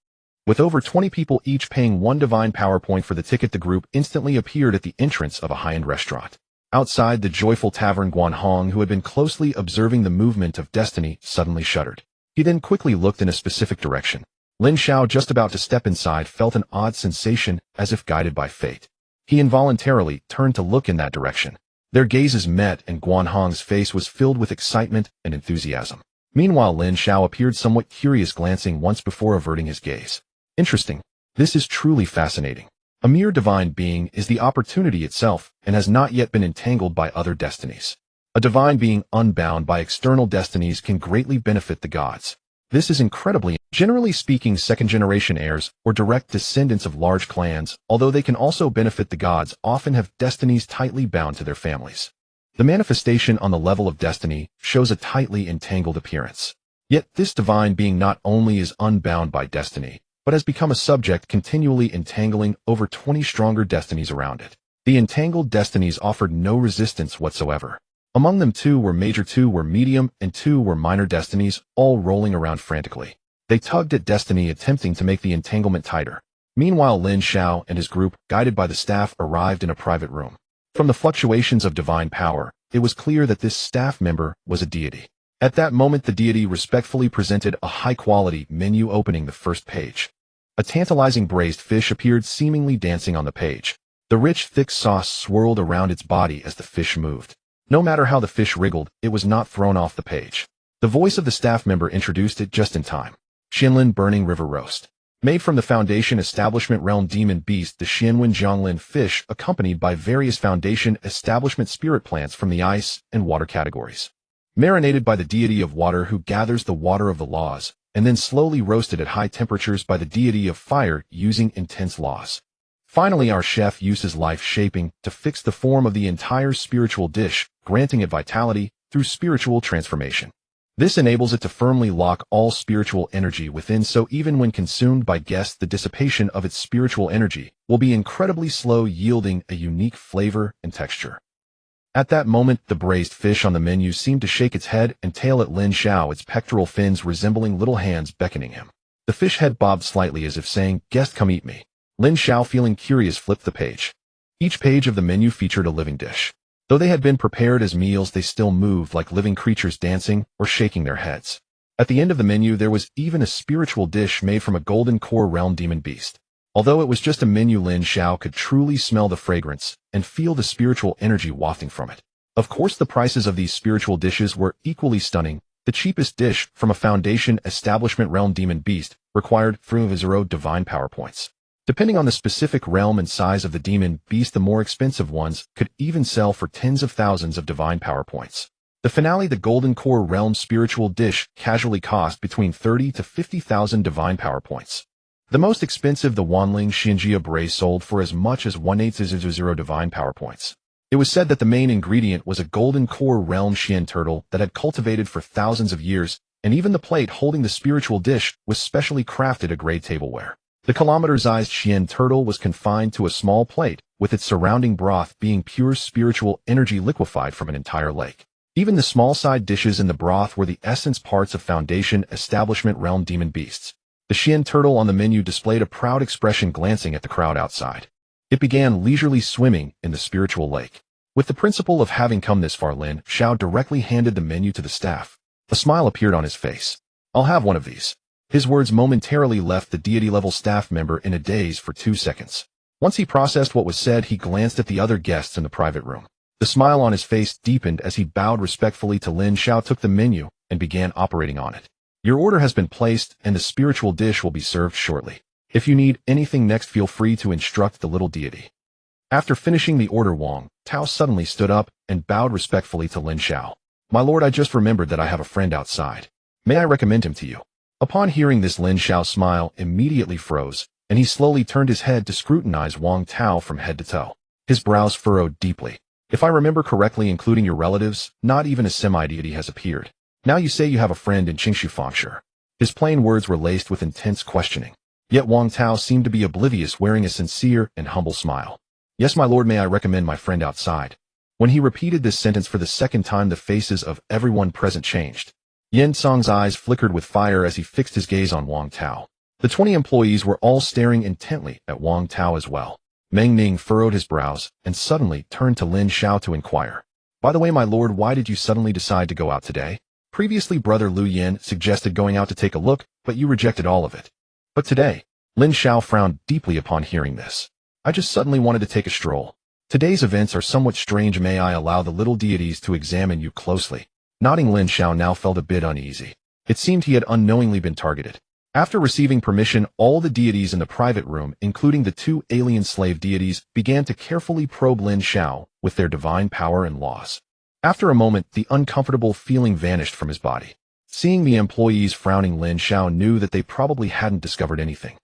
With over 20 people each paying 1 divine power point for the ticket, the group instantly appeared at the entrance of a high-end restaurant. Outside the Joyful Tavern, Guanhong, who had been closely observing the movement of destiny, suddenly shuddered. He then quickly looked in a specific direction. Lin Xiao, just about to step inside, felt an odd sensation, as if guided by fate. He involuntarily turned to look in that direction. Their gazes met, and Guanhong's face was filled with excitement and enthusiasm. Meanwhile, Lin Xiao appeared somewhat curious, glancing once before averting his gaze. Interesting. This is truly fascinating. A mere divine being is the opportunity itself and has not yet been entangled by other destinies. A divine being unbound by external destinies can greatly benefit the gods. This is incredibly. Generally speaking, second-generation heirs or direct descendants of large clans, although they can also benefit the gods, often have destinies tightly bound to their families. The manifestation on the level of destiny shows a tightly entangled appearance. Yet this divine being not only is unbound by destiny, but has become a subject continually entangling over 20 stronger destinies around it. The entangled destinies offered no resistance whatsoever. Among them, 2 were major, 2 were medium, and 2 were minor destinies, all rolling around frantically. They tugged at destiny, attempting to make the entanglement tighter. Meanwhile, Lin Xiao and his group, guided by the staff, arrived in a private room. From the fluctuations of divine power, it was clear that this staff member was a deity. At that moment, the deity respectfully presented a high-quality menu. Opening the first page, a tantalizing braised fish appeared, seemingly dancing on the page. The rich, thick sauce swirled around its body as the fish moved. No matter how the fish wriggled, it was not thrown off the page. The voice of the staff member introduced it just in time. Xianlin Burning River Roast. Made from the Foundation Establishment Realm Demon Beast, the Xianwen Jianglin fish, accompanied by various Foundation Establishment spirit plants from the ice and water categories. Marinated by the deity of water, who gathers the water of the laws, and then slowly roasted at high temperatures by the deity of fire using intense laws. Finally, our chef used his life shaping to fix the form of the entire spiritual dish, granting it vitality through spiritual transformation. This enables it to firmly lock all spiritual energy within, so even when consumed by guests, the dissipation of its spiritual energy will be incredibly slow, yielding a unique flavor and texture. At that moment, the braised fish on the menu seemed to shake its head and tail at Lin Xiao, its pectoral fins resembling little hands beckoning him. The fish head bobbed slightly as if saying, "Guest, come eat me." Lin Xiao, feeling curious, flipped the page. Each page of the menu featured a living dish. Though they had been prepared as meals, they still moved like living creatures, dancing or shaking their heads. At the end of the menu, there was even a spiritual dish made from a golden core realm demon beast. Although it was just a menu, Lin Xiao could truly smell the fragrance and feel the spiritual energy wafting from it. Of course, the prices of these spiritual dishes were equally stunning. The cheapest dish from a Foundation Establishment Realm Demon Beast required 0 divine power points. Depending on the specific realm and size of the demon beast, the more expensive ones could even sell for tens of thousands of divine power points. The finale, the Golden Core Realm Spiritual Dish, casually cost between 30 to 50,000 divine power points. The most expensive, the Wanling Xianjia Braise, sold for as much as 1/8 divine power points. It was said that the main ingredient was a Golden Core Realm Xian turtle that had cultivated for thousands of years, and even the plate holding the spiritual dish was specially crafted, a grade tableware. The kilometer-sized Xian turtle was confined to a small plate, with its surrounding broth being pure spiritual energy liquefied from an entire lake. Even the small side dishes in the broth were the essence parts of Foundation Establishment Realm Demon Beasts. The Xian turtle on the menu displayed a proud expression glancing at the crowd outside. It began leisurely swimming in the spiritual lake. With the principle of having come this far, Lin Xiao directly handed the menu to the staff. A smile appeared on his face. "I'll have one of these." His words momentarily left the deity-level staff member in a daze for 2 seconds. Once he processed what was said, he glanced at the other guests in the private room. The smile on his face deepened as he bowed respectfully to Lin Xiao, took the menu, and began operating on it. "Your order has been placed, and the spiritual dish will be served shortly. If you need anything next, feel free to instruct the little deity." After finishing the order, Wang Tao suddenly stood up and bowed respectfully to Lin Xiao. "My lord, I just remembered that I have a friend outside. May I recommend him to you?" Upon hearing this, Lin Xiao's smile immediately froze, and he slowly turned his head to scrutinize Wang Tao from head to toe. His brows furrowed deeply. "If I remember correctly, including your relatives, not even a semi-deity has appeared. Now you say you have a friend in Qingshu Fangshi." His plain words were laced with intense questioning. Yet Wang Tao seemed to be oblivious, wearing a sincere and humble smile. "Yes, my lord, may I recommend my friend outside?" When he repeated this sentence for the second time, the faces of everyone present changed. Yen Song's eyes flickered with fire as he fixed his gaze on Wang Tao. The 20 employees were all staring intently at Wang Tao as well. Meng Ning furrowed his brows and suddenly turned to Lin Xiao to inquire. "By the way, my lord, why did you suddenly decide to go out today? Previously, Brother Lu Yen suggested going out to take a look, but you rejected all of it. But today..." Lin Xiao frowned deeply upon hearing this. "I just suddenly wanted to take a stroll. Today's events are somewhat strange. May I allow the little deities to examine you closely?" Nodding, Lin Xiao now felt a bit uneasy. It seemed he had unknowingly been targeted. After receiving permission, all the deities in the private room, including the 2 alien slave deities, began to carefully probe Lin Xiao with their divine power and laws. After a moment, the uncomfortable feeling vanished from his body. Seeing the employees frowning, Lin Xiao knew that they probably hadn't discovered anything.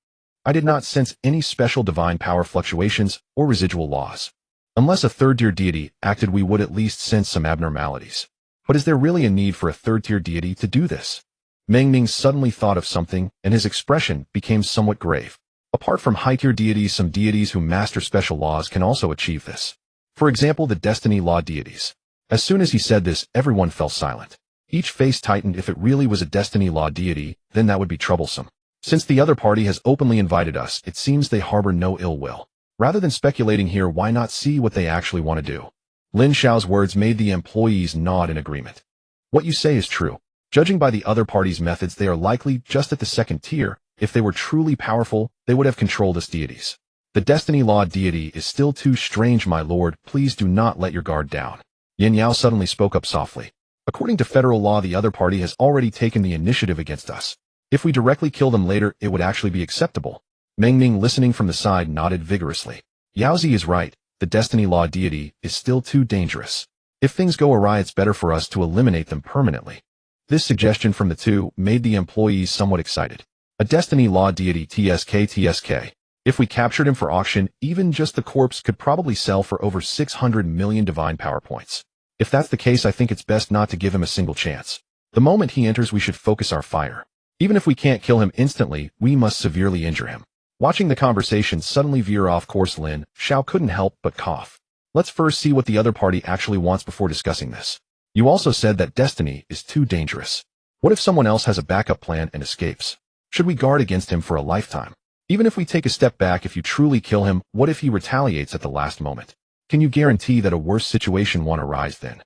"I did not sense any special divine power fluctuations or residual laws. Unless a third-tier deity acted, we would at least sense some abnormalities. But is there really a need for a third-tier deity to do this?" Meng Ning suddenly thought of something, and his expression became somewhat grave. "Apart from high-tier deities, some deities who master special laws can also achieve this. For example, the destiny law deities." As soon as he said this, everyone fell silent. Each face tightened. If it really was a destiny law deity, then that would be troublesome. Since the other party has openly invited us, it seems they harbor no ill will. Rather than speculating here, why not see what they actually want to do? Lin Xiao's words made the employees nod in agreement. "What you say is true. Judging by the other party's methods, they are likely just at the 2nd tier. If they were truly powerful, they would have controlled us deities. The destiny law deity is still too strange, my lord. Please do not let your guard down." Yin Yao suddenly spoke up softly. "According to federal law, the other party has already taken the initiative against us. If we directly kill them later, it would actually be acceptable." Meng Ning, listening from the side, nodded vigorously. "Yaozi is right. The destiny law deity is still too dangerous. If things go awry, it's better for us to eliminate them permanently." This suggestion from the 2 made the employees somewhat excited. A destiny law deity, TSK. If we captured him for auction, even just the corpse could probably sell for over 600 million divine power points. If that's the case, I think it's best not to give him a single chance. The moment he enters, we should focus our fire. Even if we can't kill him instantly, we must severely injure him. Watching the conversation suddenly veer off course, Lin Xiao couldn't help but cough. "Let's first see what the other party actually wants before discussing this. You also said that destiny is too dangerous. What if someone else has a backup plan and escapes? Should we guard against him for a lifetime? Even if we take a step back, if you truly kill him, what if he retaliates at the last moment? Can you guarantee that a worse situation won't arise then?"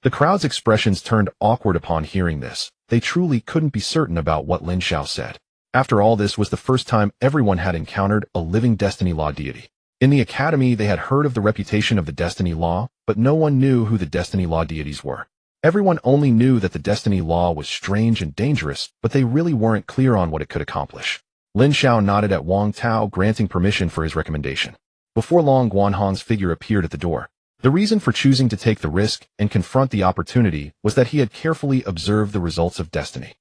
The crowd's expressions turned awkward upon hearing this. They truly couldn't be certain about what Lin Xiao said. After all, this was the first time everyone had encountered a living destiny law deity. In the academy, they had heard of the reputation of the destiny law, but no one knew who the destiny law deities were. Everyone only knew that the destiny law was strange and dangerous, but they really weren't clear on what it could accomplish. Lin Xiao nodded at Wang Tao, granting permission for his recommendation. Before long, Guanhong's figure appeared at the door. The reason for choosing to take the risk and confront the opportunity was that he had carefully observed the results of destiny.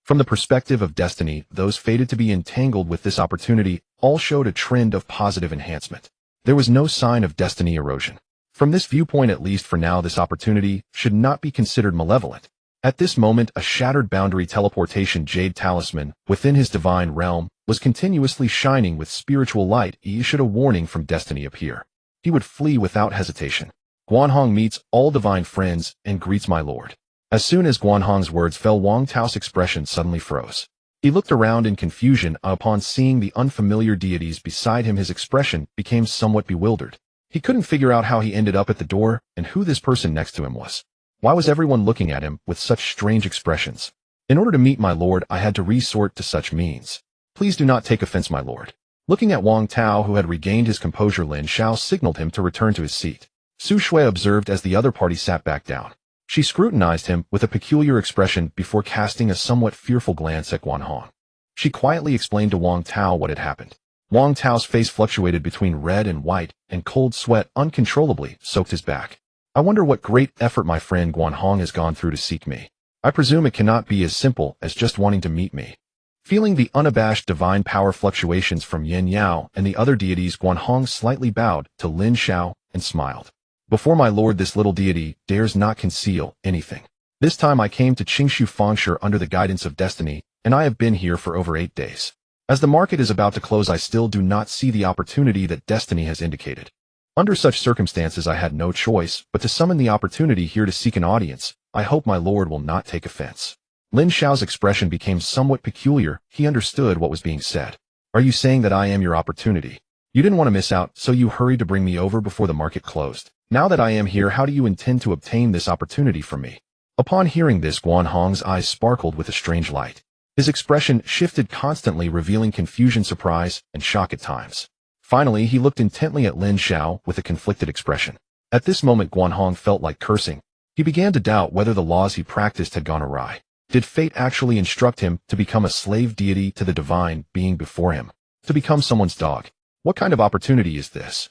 From the perspective of destiny, those fated to be entangled with this opportunity all showed a trend of positive enhancement. There was no sign of destiny erosion. From this viewpoint, at least for now, this opportunity should not be considered malevolent. At this moment, a shattered boundary teleportation jade talisman within his divine realm was continuously shining with spiritual light. Should a warning from destiny appear, he would flee without hesitation. "Guanhong meets all divine friends and greets my lord." As soon as Guanhong's words fell, Wang Tao's expression suddenly froze. He looked around in confusion upon seeing the unfamiliar deities beside him. His expression became somewhat bewildered. He couldn't figure out how he ended up at the door and who this person next to him was. Why was everyone looking at him with such strange expressions? In order to meet my lord, I had to resort to such means. Please do not take offense, my lord. Looking at Wang Tao, who had regained his composure, Lin Xiao signaled him to return to his seat. Su Shui observed as the other party sat back down. She scrutinized him with a peculiar expression before casting a somewhat fearful glance at Guanhong. She quietly explained to Wang Tao what had happened. Wang Tao's face fluctuated between red and white, and cold sweat uncontrollably soaked his back. I wonder what great effort my friend Guanhong has gone through to seek me. I presume it cannot be as simple as just wanting to meet me. Feeling the unabashed divine power fluctuations from Yin Yao and the other deities, Guanhong slightly bowed to Lin Xiao and smiled. Before my lord, this little deity dares not conceal anything. This time I came to Qingshu Fengshe under the guidance of destiny, and I have been here for over 8 days. As the market is about to close, I still do not see the opportunity that destiny has indicated. Under such circumstances, I had no choice but to summon the opportunity here to seek an audience. I hope my lord will not take offense. Lin Xiao's expression became somewhat peculiar. He understood what was being said. Are you saying that I am your opportunity? You didn't want to miss out, so you hurried to bring me over before the market closed. Now that I am here, how do you intend to obtain this opportunity from me? Upon hearing this, Guanhong's eyes sparkled with a strange light. His expression shifted constantly, revealing confusion, surprise, and shock at times. Finally, he looked intently at Lin Xiao with a conflicted expression. At this moment, Guanhong felt like cursing. He began to doubt whether the laws he practiced had gone awry. Did fate actually instruct him to become a slave deity to the divine being before him? To become someone's dog? What kind of opportunity is this?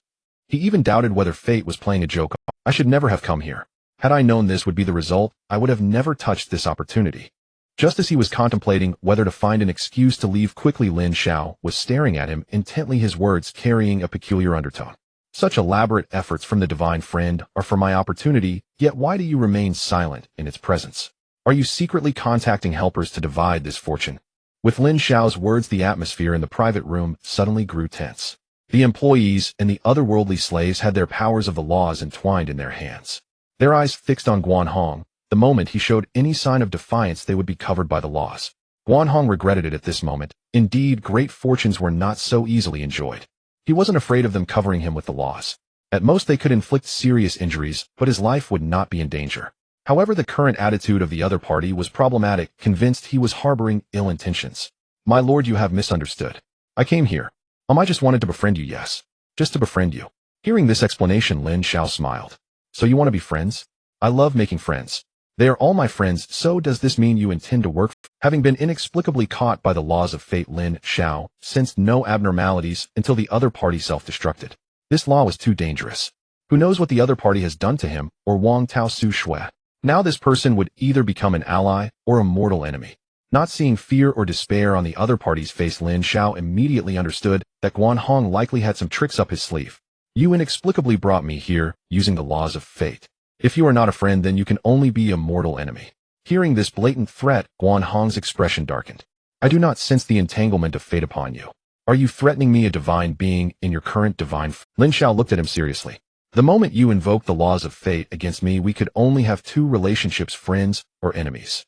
He even doubted whether fate was playing a joke. I should never have come here. Had I known this would be the result, I would have never touched this opportunity. Just as he was contemplating whether to find an excuse to leave quickly, Lin Xiao was staring at him intently, his words carrying a peculiar undertone. Such elaborate efforts from the divine friend are for my opportunity, yet why do you remain silent in its presence? Are you secretly contacting helpers to divide this fortune? With Lin Xiao's words, the atmosphere in the private room suddenly grew tense. The employees and the otherworldly slaves had their powers of the laws entwined in their hands. Their eyes fixed on Guanhong. The moment he showed any sign of defiance, they would be covered by the laws. Guanhong regretted it at this moment. Indeed, great fortunes were not so easily enjoyed. He wasn't afraid of them covering him with the laws. At most, they could inflict serious injuries, but his life would not be in danger. However, the current attitude of the other party was problematic, convinced he was harboring ill intentions. My lord, you have misunderstood. I came here. I just wanted to befriend you, yes. Just to befriend you. Hearing this explanation, Lin Xiao smiled. So you want to be friends? I love making friends. They are all my friends, so does this mean you intend to work? Having been inexplicably caught by the laws of fate, Lin Xiao sensed no abnormalities until the other party self-destructed. This law was too dangerous. Who knows what the other party has done to him, or Wang Tao Su Shui. Now this person would either become an ally or a mortal enemy. Not seeing fear or despair on the other party's face, Lin Xiao immediately understood that Guanhong likely had some tricks up his sleeve. You inexplicably brought me here, using the laws of fate. If you are not a friend, then you can only be a mortal enemy. Hearing this blatant threat, Guanhong's expression darkened. I do not sense the entanglement of fate upon you. Are you threatening me, a divine being, in your current divine Lin Xiao looked at him seriously. The moment you invoke the laws of fate against me, we could only have two relationships, friends or enemies.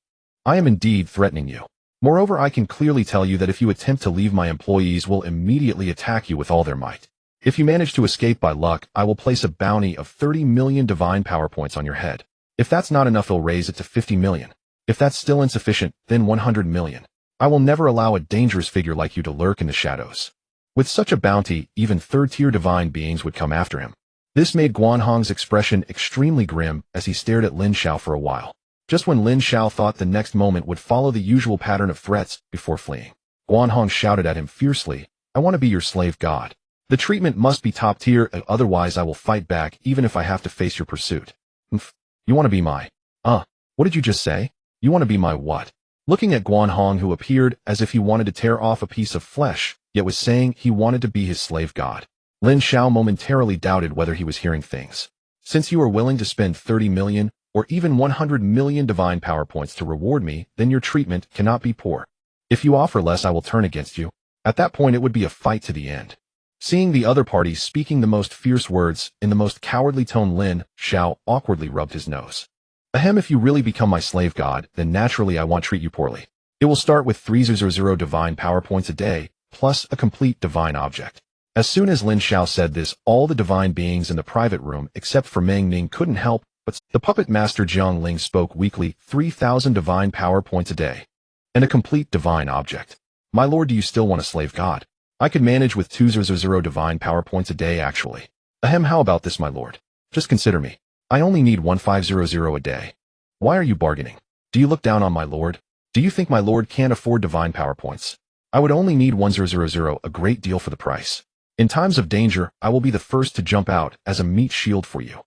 I am indeed threatening you. Moreover, I can clearly tell you that if you attempt to leave, my employees will immediately attack you with all their might. If you manage to escape by luck, I will place a bounty of 30 million divine power points on your head. If that's not enough, I'll raise it to 50 million. If that's still insufficient, then 100 million. I will never allow a dangerous figure like you to lurk in the shadows. With such a bounty, even third-tier divine beings would come after him. This made Guanhong's expression extremely grim as he stared at Lin Xiao for a while. Just when Lin Xiao thought the next moment would follow the usual pattern of threats before fleeing, Guanhong shouted at him fiercely, I want to be your slave god. The treatment must be top tier, otherwise I will fight back even if I have to face your pursuit. You want to be my... what did you just say? You want to be my what? Looking at Guanhong, who appeared as if he wanted to tear off a piece of flesh, yet was saying he wanted to be his slave god. Lin Xiao momentarily doubted whether he was hearing things. Since you are willing to spend 30 million or even 100 million divine power points to reward me, then your treatment cannot be poor. If you offer less, I will turn against you. At that point, it would be a fight to the end. Seeing the other party speaking the most fierce words in the most cowardly tone, Lin Xiao awkwardly rubbed his nose. Ahem, if you really become my slave god, then naturally I won't treat you poorly. It will start with 300 divine power points a day, plus a complete divine object. As soon as Lin Xiao said this, all the divine beings in the private room, except for Meng Ning, couldn't help but the puppet master Jiang Ling spoke weekly, 3,000 divine power points a day. And a complete divine object. My lord, do you still want a slave god? I could manage with 200 divine power points a day actually. Ahem, how about this, my lord? Just consider me. I only need 1500 a day. Why are you bargaining? Do you look down on my lord? Do you think my lord can't afford divine power points? I would only need 1000, a great deal for the price. In times of danger, I will be the first to jump out as a meat shield for you.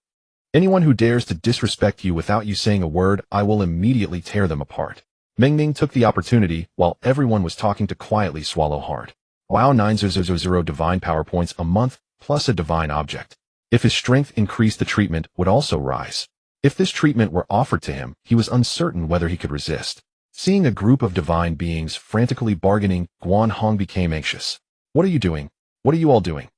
Anyone who dares to disrespect you without you saying a word, I will immediately tear them apart. Meng Ning took the opportunity, while everyone was talking, to quietly swallow hard. Wow, 900 divine power points a month, plus a divine object. If his strength increased, the treatment would also rise. If this treatment were offered to him, he was uncertain whether he could resist. Seeing a group of divine beings frantically bargaining, Guan Hong became anxious. What are you doing? What are you all doing?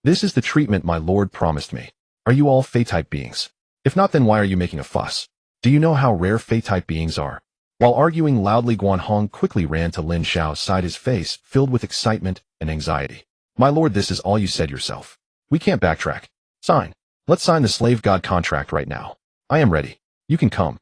This is the treatment my lord promised me. Are you all Fey-type beings? If not, then why are you making a fuss? Do you know how rare Fey-type beings are? While arguing loudly, Guan Hong quickly ran to Lin Xiao's side, his face filled with excitement and anxiety. My lord, this is all you said yourself. We can't backtrack. Sign. Let's sign the slave god contract right now. I am ready. You can come.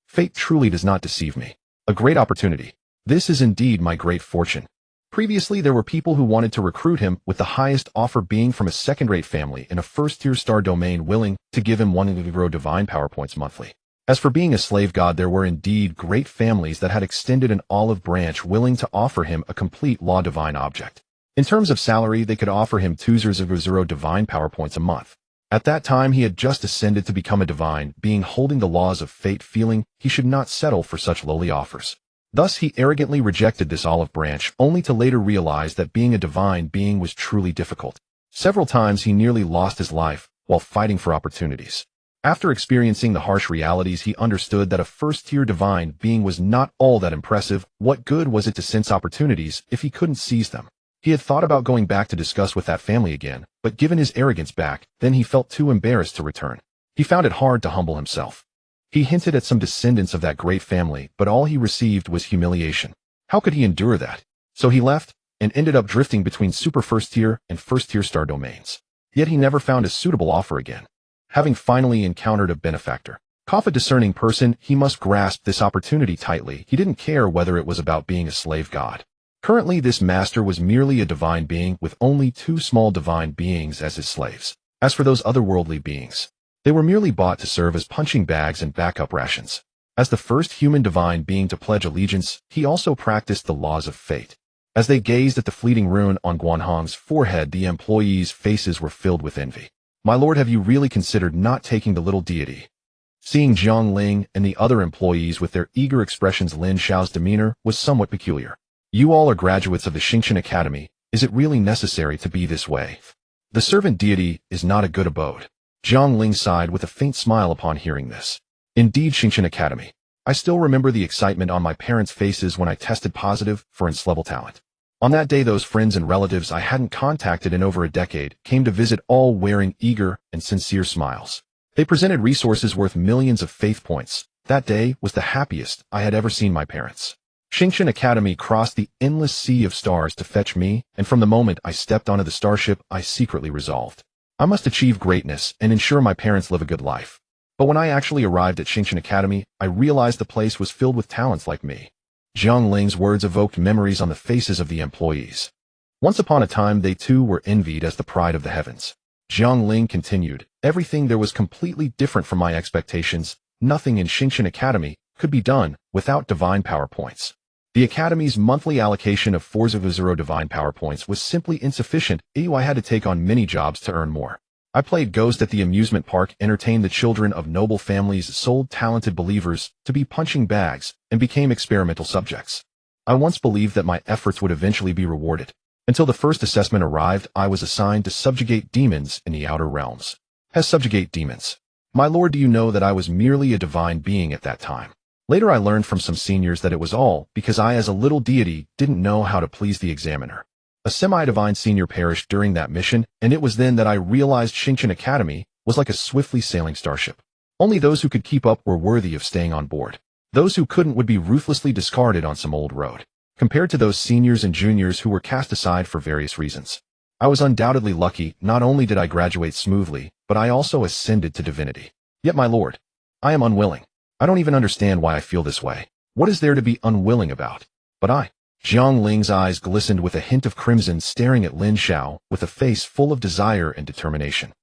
Fate truly does not deceive me. A great opportunity. This is indeed my great fortune. Previously, there were people who wanted to recruit him, with the highest offer being from a second-rate family in a first-tier star domain willing to give him 100 divine power points monthly. As for being a slave god, there were indeed great families that had extended an olive branch willing to offer him a complete law divine object. In terms of salary, they could offer him 200 divine power points a month. At that time, he had just ascended to become a divine being, holding the laws of fate, feeling he should not settle for such lowly offers. Thus, he arrogantly rejected this olive branch, only to later realize that being a divine being was truly difficult. Several times he nearly lost his life while fighting for opportunities. After experiencing the harsh realities, he understood that a first-tier divine being was not all that impressive. What good was it to sense opportunities if he couldn't seize them? He had thought about going back to discuss with that family again, but given his arrogance back, then he felt too embarrassed to return. He found it hard to humble himself. He hinted at some descendants of that great family, but all he received was humiliation. How could he endure that? So he left, and ended up drifting between super first-tier and first-tier star domains. Yet he never found a suitable offer again. Having finally encountered a benefactor, a discerning person, he must grasp this opportunity tightly. He didn't care whether it was about being a slave god. Currently, this master was merely a divine being with only 2 small divine beings as his slaves. As for those otherworldly beings, they were merely bought to serve as punching bags and backup rations. As the first human divine being to pledge allegiance, he also practiced the laws of fate. As they gazed at the fleeting rune on Guan Hong's forehead, the employees' faces were filled with envy. My lord, have you really considered not taking the little deity? Seeing Jiang Ling and the other employees with their eager expressions, Lin Xiao's demeanor was somewhat peculiar. You all are graduates of the Xingqian Academy. Is it really necessary to be this way? The servant deity is not a good abode. Jiang Ling sighed with a faint smile upon hearing this. Indeed, Xingqian Academy. I still remember the excitement on my parents' faces when I tested positive for INS-level talent. On that day, those friends and relatives I hadn't contacted in over a decade came to visit, all wearing eager and sincere smiles. They presented resources worth millions of faith points. That day was the happiest I had ever seen my parents. Xingqian Academy crossed the endless sea of stars to fetch me, and from the moment I stepped onto the starship, I secretly resolved. I must achieve greatness and ensure my parents live a good life. But when I actually arrived at Xingqian Academy, I realized the place was filled with talents like me. Jiang Ling's words evoked memories on the faces of the employees. Once upon a time, they too were envied as the pride of the heavens. Jiang Ling continued, everything there was completely different from my expectations. Nothing in Xingqian Academy could be done without divine power points. The Academy's monthly allocation of 400 divine power points was simply insufficient. I had to take on many jobs to earn more. I played ghost at the amusement park, entertained the children of noble families, sold talented believers to be punching bags, and became experimental subjects. I once believed that my efforts would eventually be rewarded. Until the first assessment arrived, I was assigned to subjugate demons in the outer realms. As subjugate demons. My lord, do you know that I was merely a divine being at that time? Later I learned from some seniors that it was all because I, as a little deity, didn't know how to please the examiner. A semi-divine senior perished during that mission, and it was then that I realized Xingqian Academy was like a swiftly sailing starship. Only those who could keep up were worthy of staying on board. Those who couldn't would be ruthlessly discarded on some old road, compared to those seniors and juniors who were cast aside for various reasons. I was undoubtedly lucky. Not only did I graduate smoothly, but I also ascended to divinity. Yet, my lord, I am unwilling. I don't even understand why I feel this way. What is there to be unwilling about? But Jiang Ling's eyes glistened with a hint of crimson, staring at Lin Xiao with a face full of desire and determination.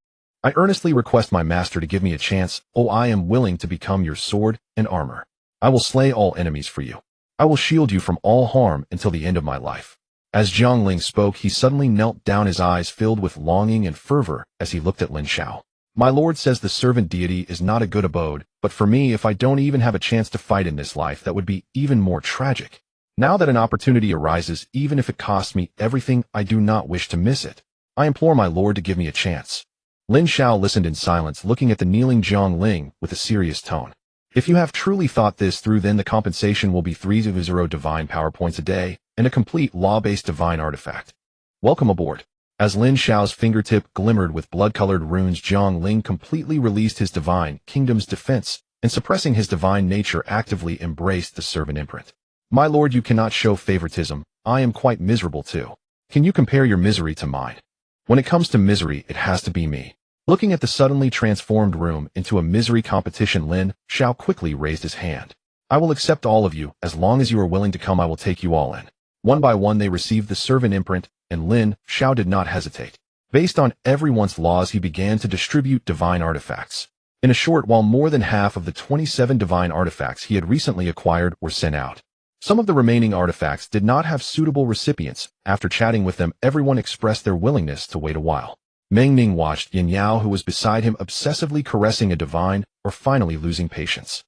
I earnestly request my master to give me a chance. Oh, I am willing to become your sword and armor. I will slay all enemies for you. I will shield you from all harm until the end of my life. As Jiang Ling spoke, he suddenly knelt down, his eyes filled with longing and fervor as he looked at Lin Xiao. My lord says the servant deity is not a good abode, but for me, if I don't even have a chance to fight in this life, that would be even more tragic. Now that an opportunity arises, even if it costs me everything, I do not wish to miss it. I implore my lord to give me a chance. Lin Xiao listened in silence, looking at the kneeling Jiang Ling with a serious tone. If you have truly thought this through, then the compensation will be 300 divine power points a day and a complete law-based divine artifact. Welcome aboard. As Lin Xiao's fingertip glimmered with blood-colored runes, Jiang Ling completely released his divine kingdom's defense, and suppressing his divine nature, actively embraced the servant imprint. My lord, you cannot show favoritism. I am quite miserable too. Can you compare your misery to mine? When it comes to misery, it has to be me. Looking at the suddenly transformed room into a misery competition, Lin Xiao quickly raised his hand. I will accept all of you. As long as you are willing to come, I will take you all in. One by one they received the servant imprint, and Lin Xiao did not hesitate. Based on everyone's laws, he began to distribute divine artifacts. In a short while, more than half of the 27 divine artifacts he had recently acquired were sent out. Some of the remaining artifacts did not have suitable recipients. After chatting with them, everyone expressed their willingness to wait a while. Meng Ning watched Yin Yao, who was beside him, obsessively caressing a divine, or finally losing patience.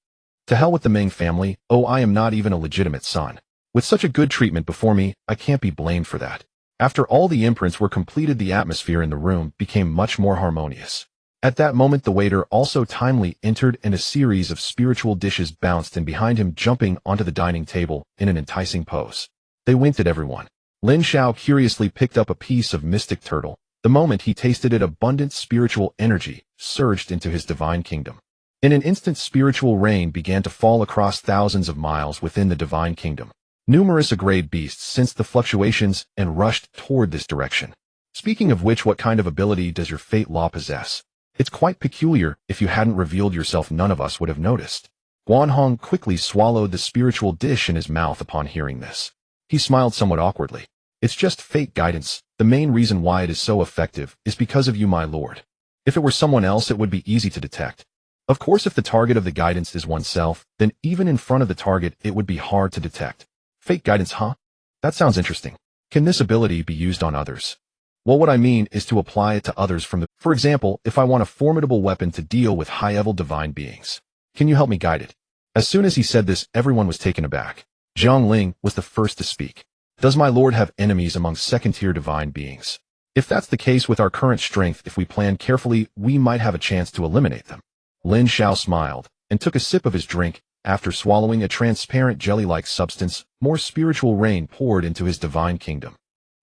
To hell with the Meng family. Oh, I am not even a legitimate son. With such a good treatment before me, I can't be blamed for that. After all the imprints were completed, the atmosphere in the room became much more harmonious. At that moment, the waiter also timely entered, and a series of spiritual dishes bounced in behind him, jumping onto the dining table in an enticing pose. They winked at everyone. Lin Xiao curiously picked up a piece of mystic turtle. The moment he tasted it, abundant spiritual energy surged into his divine kingdom. In an instant, spiritual rain began to fall across thousands of miles within the divine kingdom. Numerous agreed beasts sensed the fluctuations and rushed toward this direction. Speaking of which, what kind of ability does your fate law possess? It's quite peculiar. If you hadn't revealed yourself, none of us would have noticed. Guanhong quickly swallowed the spiritual dish in his mouth upon hearing this. He smiled somewhat awkwardly. It's just fate guidance. The main reason why it is so effective is because of you, my lord. If it were someone else, it would be easy to detect. Of course, if the target of the guidance is oneself, then even in front of the target, it would be hard to detect. Fate guidance, huh? That sounds interesting. Can this ability be used on others? Well, what I mean is to apply it to others for example, if I want a formidable weapon to deal with high-level divine beings. Can you help me guide it? As soon as he said this, everyone was taken aback. Jiang Ling was the first to speak. Does my lord have enemies among second-tier divine beings? If that's the case, with our current strength, if we plan carefully, we might have a chance to eliminate them. Lin Xiao smiled and took a sip of his drink. After swallowing a transparent jelly-like substance, more spiritual rain poured into his divine kingdom.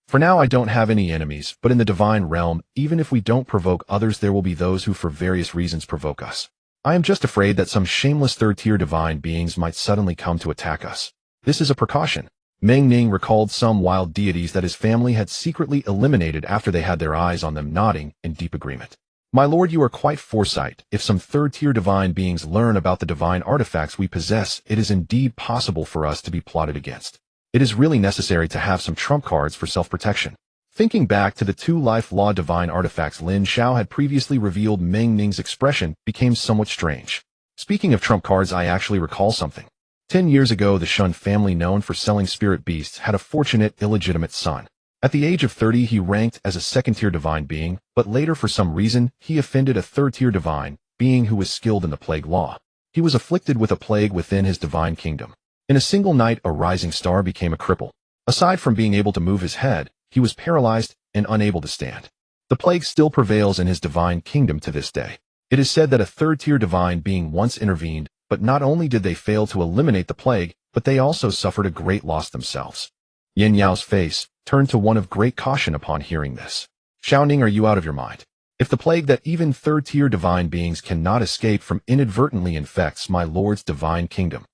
For now, I don't have any enemies, but in the divine realm, even if we don't provoke others, there will be those who for various reasons provoke us. I am just afraid that some shameless third-tier divine beings might suddenly come to attack us. This is a precaution. Meng Ning recalled some wild deities that his family had secretly eliminated after they had their eyes on them, nodding in deep agreement. My lord, you are quite foresight. If some third-tier divine beings learn about the divine artifacts we possess, it is indeed possible for us to be plotted against. It is really necessary to have some trump cards for self-protection. Thinking back to the 2 life law divine artifacts Lin Xiao had previously revealed, Meng Ning's expression became somewhat strange. Speaking of trump cards, I actually recall something. 10 years ago, the Shun family, known for selling spirit beasts, had a fortunate illegitimate son. At the age of 30, he ranked as a second-tier divine being, but later, for some reason, he offended a third-tier divine being who was skilled in the plague law. He was afflicted with a plague within his divine kingdom. In a single night, a rising star became a cripple. Aside from being able to move his head, he was paralyzed and unable to stand. The plague still prevails in his divine kingdom to this day. It is said that a third-tier divine being once intervened, but not only did they fail to eliminate the plague, but they also suffered a great loss themselves. Yin Yao's face turned to one of great caution upon hearing this. Xiaoning, are you out of your mind? If the plague that even third-tier divine beings cannot escape from inadvertently infects my lord's divine kingdom,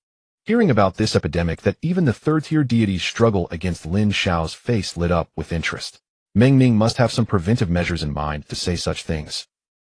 Hearing about this epidemic that even the third-tier deities struggle against, Lin Xiao's face lit up with interest. Meng Ning must have some preventive measures in mind to say such things.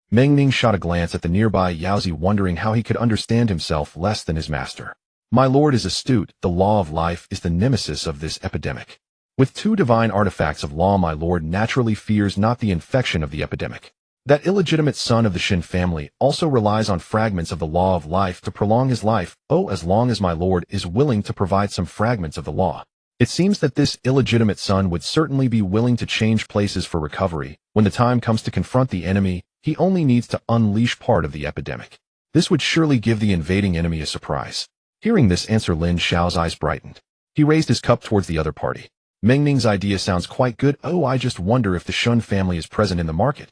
Meng Ning shot a glance at the nearby Yaozi, wondering how he could understand himself less than his master. My lord is astute. The law of life is the nemesis of this epidemic. With 2 divine artifacts of law, my lord naturally fears not the infection of the epidemic. That illegitimate son of the Shin family also relies on fragments of the law of life to prolong his life. Oh, as long as my lord is willing to provide some fragments of the law. It seems that this illegitimate son would certainly be willing to change places for recovery. When the time comes to confront the enemy, he only needs to unleash part of the epidemic. This would surely give the invading enemy a surprise. Hearing this answer, Lin Xiao's eyes brightened. He raised his cup towards the other party. Meng Ning's idea sounds quite good. Oh, I just wonder if the Shun family is present in the market.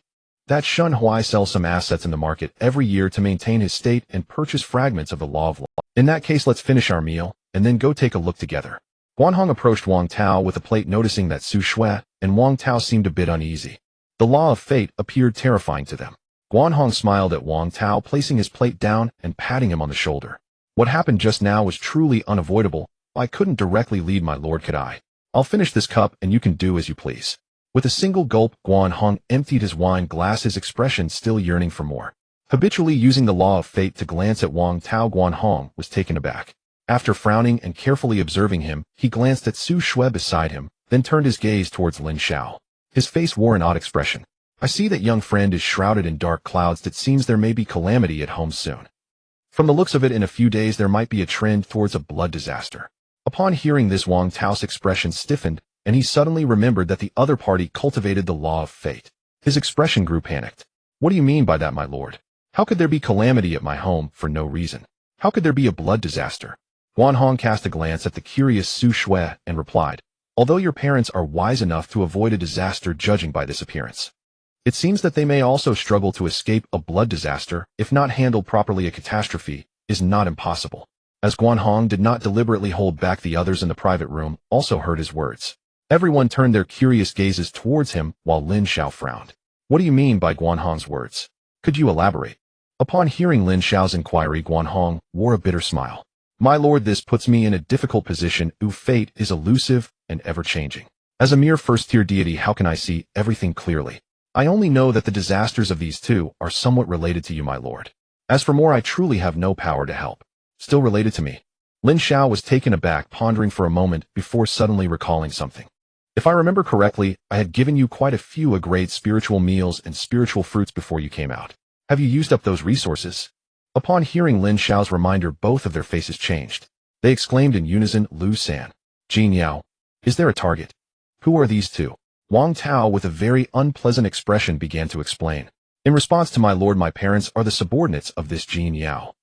That Shun Huai sells some assets in the market every year to maintain his state and purchase fragments of the law of law. In that case, let's finish our meal, and then go take a look together. Guanhong approached Wang Tao with a plate, noticing that Su Shui and Wang Tao seemed a bit uneasy. The law of fate appeared terrifying to them. Guanhong smiled at Wang Tao, placing his plate down and patting him on the shoulder. What happened just now was truly unavoidable. I couldn't directly lead, my lord, could I? I'll finish this cup and you can do as you please. With a single gulp, Guanhong emptied his wine glass, his expression still yearning for more. Habitually using the law of fate to glance at Wang Tao, Guanhong was taken aback. After frowning and carefully observing him, he glanced at Su Shui beside him, then turned his gaze towards Lin Xiao. His face wore an odd expression. I see that young friend is shrouded in dark clouds. It seems there may be calamity at home soon. From the looks of it, in a few days there might be a trend towards a blood disaster. Upon hearing this, Wang Tao's expression stiffened, and he suddenly remembered that the other party cultivated the law of fate. His expression grew panicked. What do you mean by that, my lord? How could there be calamity at my home for no reason? How could there be a blood disaster? Guanhong cast a glance at the curious Su Shui and replied, although your parents are wise enough to avoid a disaster judging by this appearance, it seems that they may also struggle to escape a blood disaster. If not handled properly, a catastrophe is not impossible. As Guanhong did not deliberately hold back, the others in the private room also heard his words. Everyone turned their curious gazes towards him while Lin Xiao frowned. What do you mean by Guanhong's words? Could you elaborate? Upon hearing Lin Xiao's inquiry, Guanhong wore a bitter smile. My lord, this puts me in a difficult position. Fate is elusive and ever-changing. As a mere first-tier deity, how can I see everything clearly? I only know that the disasters of these two are somewhat related to you, my lord. As for more, I truly have no power to help. Still related to me? Lin Xiao was taken aback, pondering for a moment before suddenly recalling something. If I remember correctly, I had given you quite a few great spiritual meals and spiritual fruits before you came out. Have you used up those resources? Upon hearing Lin Xiao's reminder, both of their faces changed. They exclaimed in unison, Lu San, Jin Yao. Is there a target? Who are these two? Wang Tao, with a very unpleasant expression, began to explain. In response to my lord, my parents are the subordinates of this Jin Yao.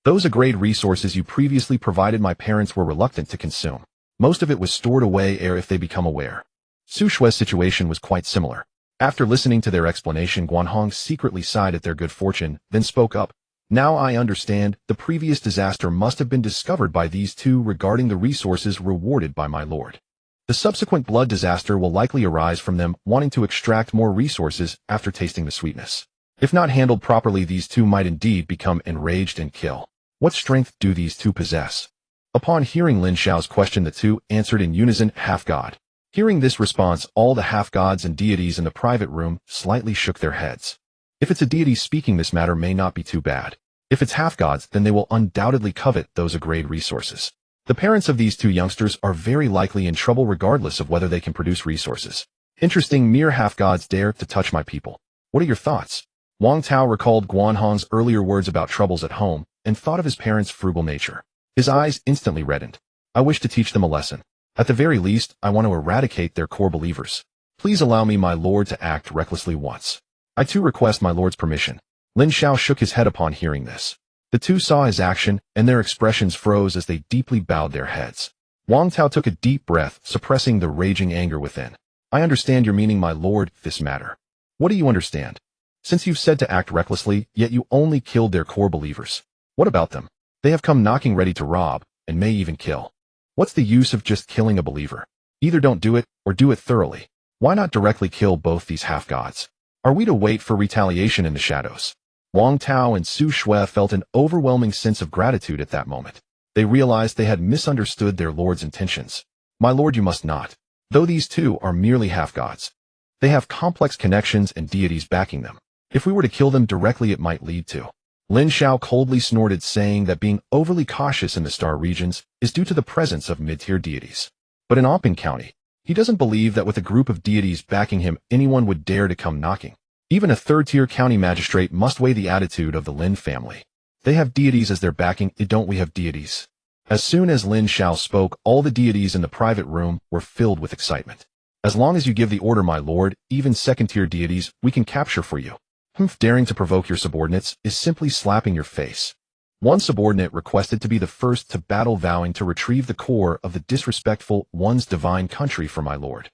Those great resources you previously provided, my parents were reluctant to consume. Most of it was stored away if they become aware. Su Shui's situation was quite similar. After listening to their explanation, Guanhong secretly sighed at their good fortune, then spoke up. Now I understand. The previous disaster must have been discovered by these two regarding the resources rewarded by my lord. The subsequent blood disaster will likely arise from them wanting to extract more resources after tasting the sweetness. If not handled properly, these two might indeed become enraged and kill. What strength do these two possess? Upon hearing Lin Xiao's question, the two answered in unison, half-god. Hearing this response, all the half-gods and deities in the private room slightly shook their heads. If it's a deity speaking, this matter may not be too bad. If it's half-gods, then they will undoubtedly covet those great resources. The parents of these two youngsters are very likely in trouble regardless of whether they can produce resources. Interesting, mere half-gods dare to touch my people. What are your thoughts? Wang Tao recalled Guanhong's earlier words about troubles at home and thought of his parents' frugal nature. His eyes instantly reddened. I wish to teach them a lesson. At the very least, I want to eradicate their core believers. Please allow me, my lord, to act recklessly once. I too request my lord's permission. Lin Xiao shook his head upon hearing this. The two saw his action, and their expressions froze as they deeply bowed their heads. Wang Tao took a deep breath, suppressing the raging anger within. I understand your meaning, my lord, this matter. What do you understand? Since you've said to act recklessly, yet you only killed their core believers. What about them? They have come knocking ready to rob, and may even kill. What's the use of just killing a believer? Either don't do it, or do it thoroughly. Why not directly kill both these half-gods? Are we to wait for retaliation in the shadows? Wang Tao and Su Shui felt an overwhelming sense of gratitude at that moment. They realized they had misunderstood their lord's intentions. My lord, you must not. Though these two are merely half-gods, they have complex connections and deities backing them. If we were to kill them directly, it might lead to. Lin Xiao coldly snorted, saying that being overly cautious in the star regions is due to the presence of mid-tier deities. But in Opping County, he doesn't believe that with a group of deities backing him, anyone would dare to come knocking. Even a third-tier county magistrate must weigh the attitude of the Lin family. They have deities as their backing, don't we have deities? As soon as Lin Xiao spoke, all the deities in the private room were filled with excitement. As long as you give the order, my lord, even second-tier deities we can capture for you. Daring to provoke your subordinates is simply slapping your face. One subordinate requested to be the first to battle, vowing to retrieve the core of the disrespectful one's divine country for my lord.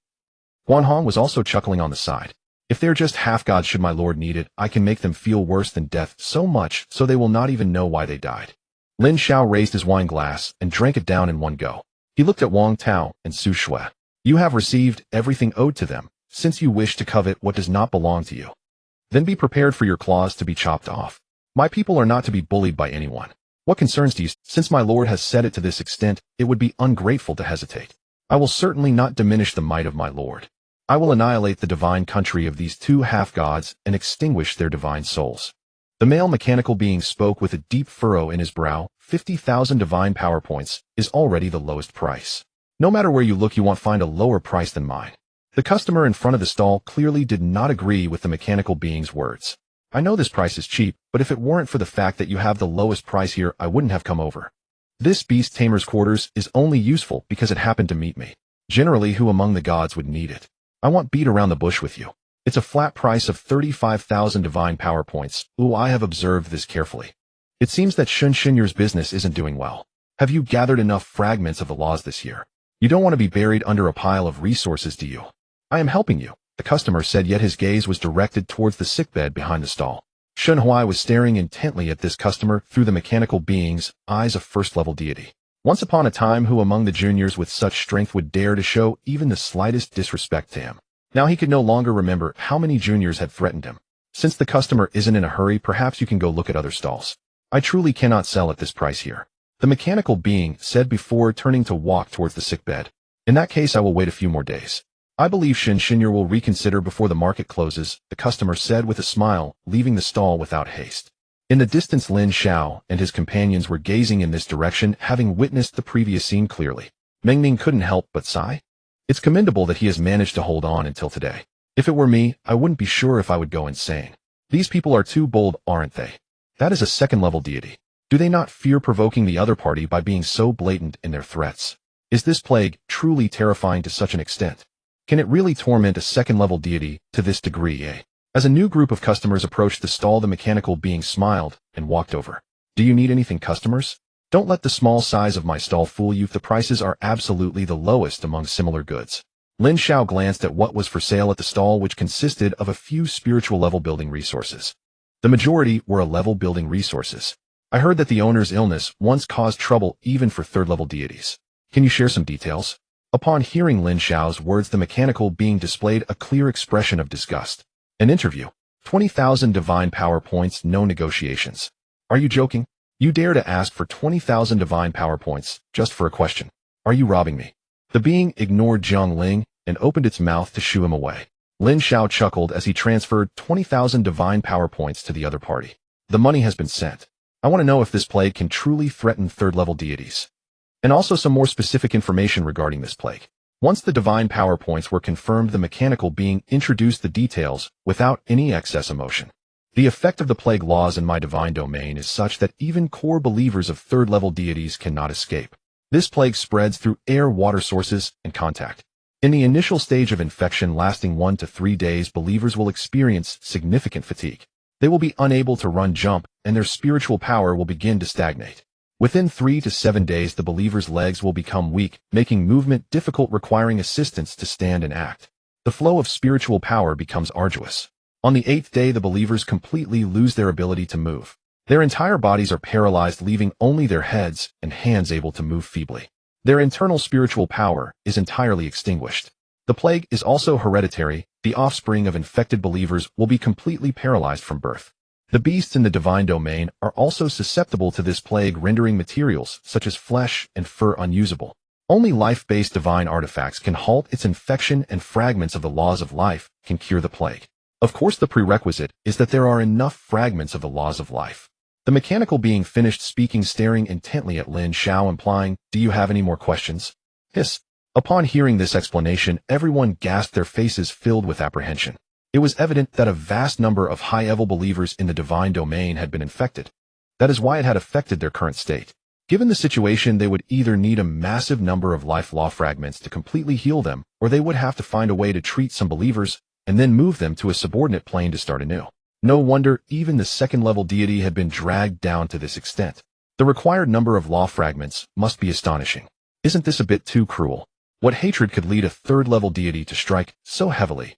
Guanhong was also chuckling on the side. If they're just half-gods, should my lord need it, I can make them feel worse than death, so much so they will not even know why they died. Lin Xiao raised his wine glass and drank it down in one go. He looked at Wang Tao and Su Shui. You have received everything owed to them, since you wish to covet what does not belong to you. Then be prepared for your claws to be chopped off. My people are not to be bullied by anyone. What concerns do you? Since my lord has said it to this extent, it would be ungrateful to hesitate. I will certainly not diminish the might of my lord. I will annihilate the divine country of these two half-gods and extinguish their divine souls. The male mechanical being spoke with a deep furrow in his brow. 50,000 divine power points is already the lowest price. No matter where you look, you won't find a lower price than mine. The customer in front of the stall clearly did not agree with the mechanical being's words. I know this price is cheap, but if it weren't for the fact that you have the lowest price here, I wouldn't have come over. This beast tamer's quarters is only useful because it happened to meet me. Generally, who among the gods would need it? I won't beat around the bush with you. It's a flat price of 35,000 divine power points. Ooh, I have observed this carefully. It seems that Xuanyuan's business isn't doing well. Have you gathered enough fragments of the laws this year? You don't want to be buried under a pile of resources, do you? I am helping you, the customer said, yet his gaze was directed towards the sickbed behind the stall. Xuanyuan was staring intently at this customer through the mechanical being's eyes of first-level deity. Once upon a time, who among the juniors with such strength would dare to show even the slightest disrespect to him? Now he could no longer remember how many juniors had threatened him. Since the customer isn't in a hurry, perhaps you can go look at other stalls. I truly cannot sell at this price here, the mechanical being said before turning to walk towards the sickbed. In that case, I will wait a few more days. I believe Xuanyuan will reconsider before the market closes, the customer said with a smile, leaving the stall without haste. In the distance, Lin Xiao and his companions were gazing in this direction, having witnessed the previous scene clearly. Mengning couldn't help but sigh. It's commendable that he has managed to hold on until today. If it were me, I wouldn't be sure if I would go insane. These people are too bold, aren't they? That is a second-level deity. Do they not fear provoking the other party by being so blatant in their threats? Is this plague truly terrifying to such an extent? Can it really torment a second-level deity to this degree, eh? As a new group of customers approached the stall, the mechanical being smiled and walked over. Do you need anything, customers? Don't let the small size of my stall fool you. The prices are absolutely the lowest among similar goods. Lin Xiao glanced at what was for sale at the stall, which consisted of a few spiritual level building resources. The majority were level building resources. I heard that the owner's illness once caused trouble even for third-level deities. Can you share some details? Upon hearing Lin Xiao's words, the mechanical being displayed a clear expression of disgust. An interview. 20,000 divine power points, no negotiations. Are you joking? You dare to ask for 20,000 divine power points just for a question? Are you robbing me? The being ignored Jiang Ling and opened its mouth to shoo him away. Lin Xiao chuckled as he transferred 20,000 divine power points to the other party. The money has been sent. I want to know if this plague can truly threaten third-level deities. And also some more specific information regarding this plague. Once the divine power points were confirmed, the mechanical being introduced the details without any excess emotion. The effect of the plague laws in my divine domain is such that even core believers of third-level deities cannot escape. This plague spreads through air, water sources, and contact. In the initial stage of infection lasting 1 to 3 days, believers will experience significant fatigue. They will be unable to run, jump, and their spiritual power will begin to stagnate. Within 3 to 7 days, the believer's legs will become weak, making movement difficult, requiring assistance to stand and act. The flow of spiritual power becomes arduous. On the 8th day, the believers completely lose their ability to move. Their entire bodies are paralyzed, leaving only their heads and hands able to move feebly. Their internal spiritual power is entirely extinguished. The plague is also hereditary. The offspring of infected believers will be completely paralyzed from birth. The beasts in the divine domain are also susceptible to this plague, rendering materials such as flesh and fur unusable. Only life-based divine artifacts can halt its infection, and fragments of the laws of life can cure the plague. Of course, the prerequisite is that there are enough fragments of the laws of life. The mechanical being finished speaking, staring intently at Lin Xiao, implying, "Do you have any more questions?" Hiss. Upon hearing this explanation, everyone gasped, their faces filled with apprehension. It was evident that a vast number of high-level believers in the divine domain had been infected. That is why it had affected their current state. Given the situation, they would either need a massive number of life law fragments to completely heal them, or they would have to find a way to treat some believers and then move them to a subordinate plane to start anew. No wonder even the second-level deity had been dragged down to this extent. The required number of law fragments must be astonishing. Isn't this a bit too cruel? What hatred could lead a third-level deity to strike so heavily?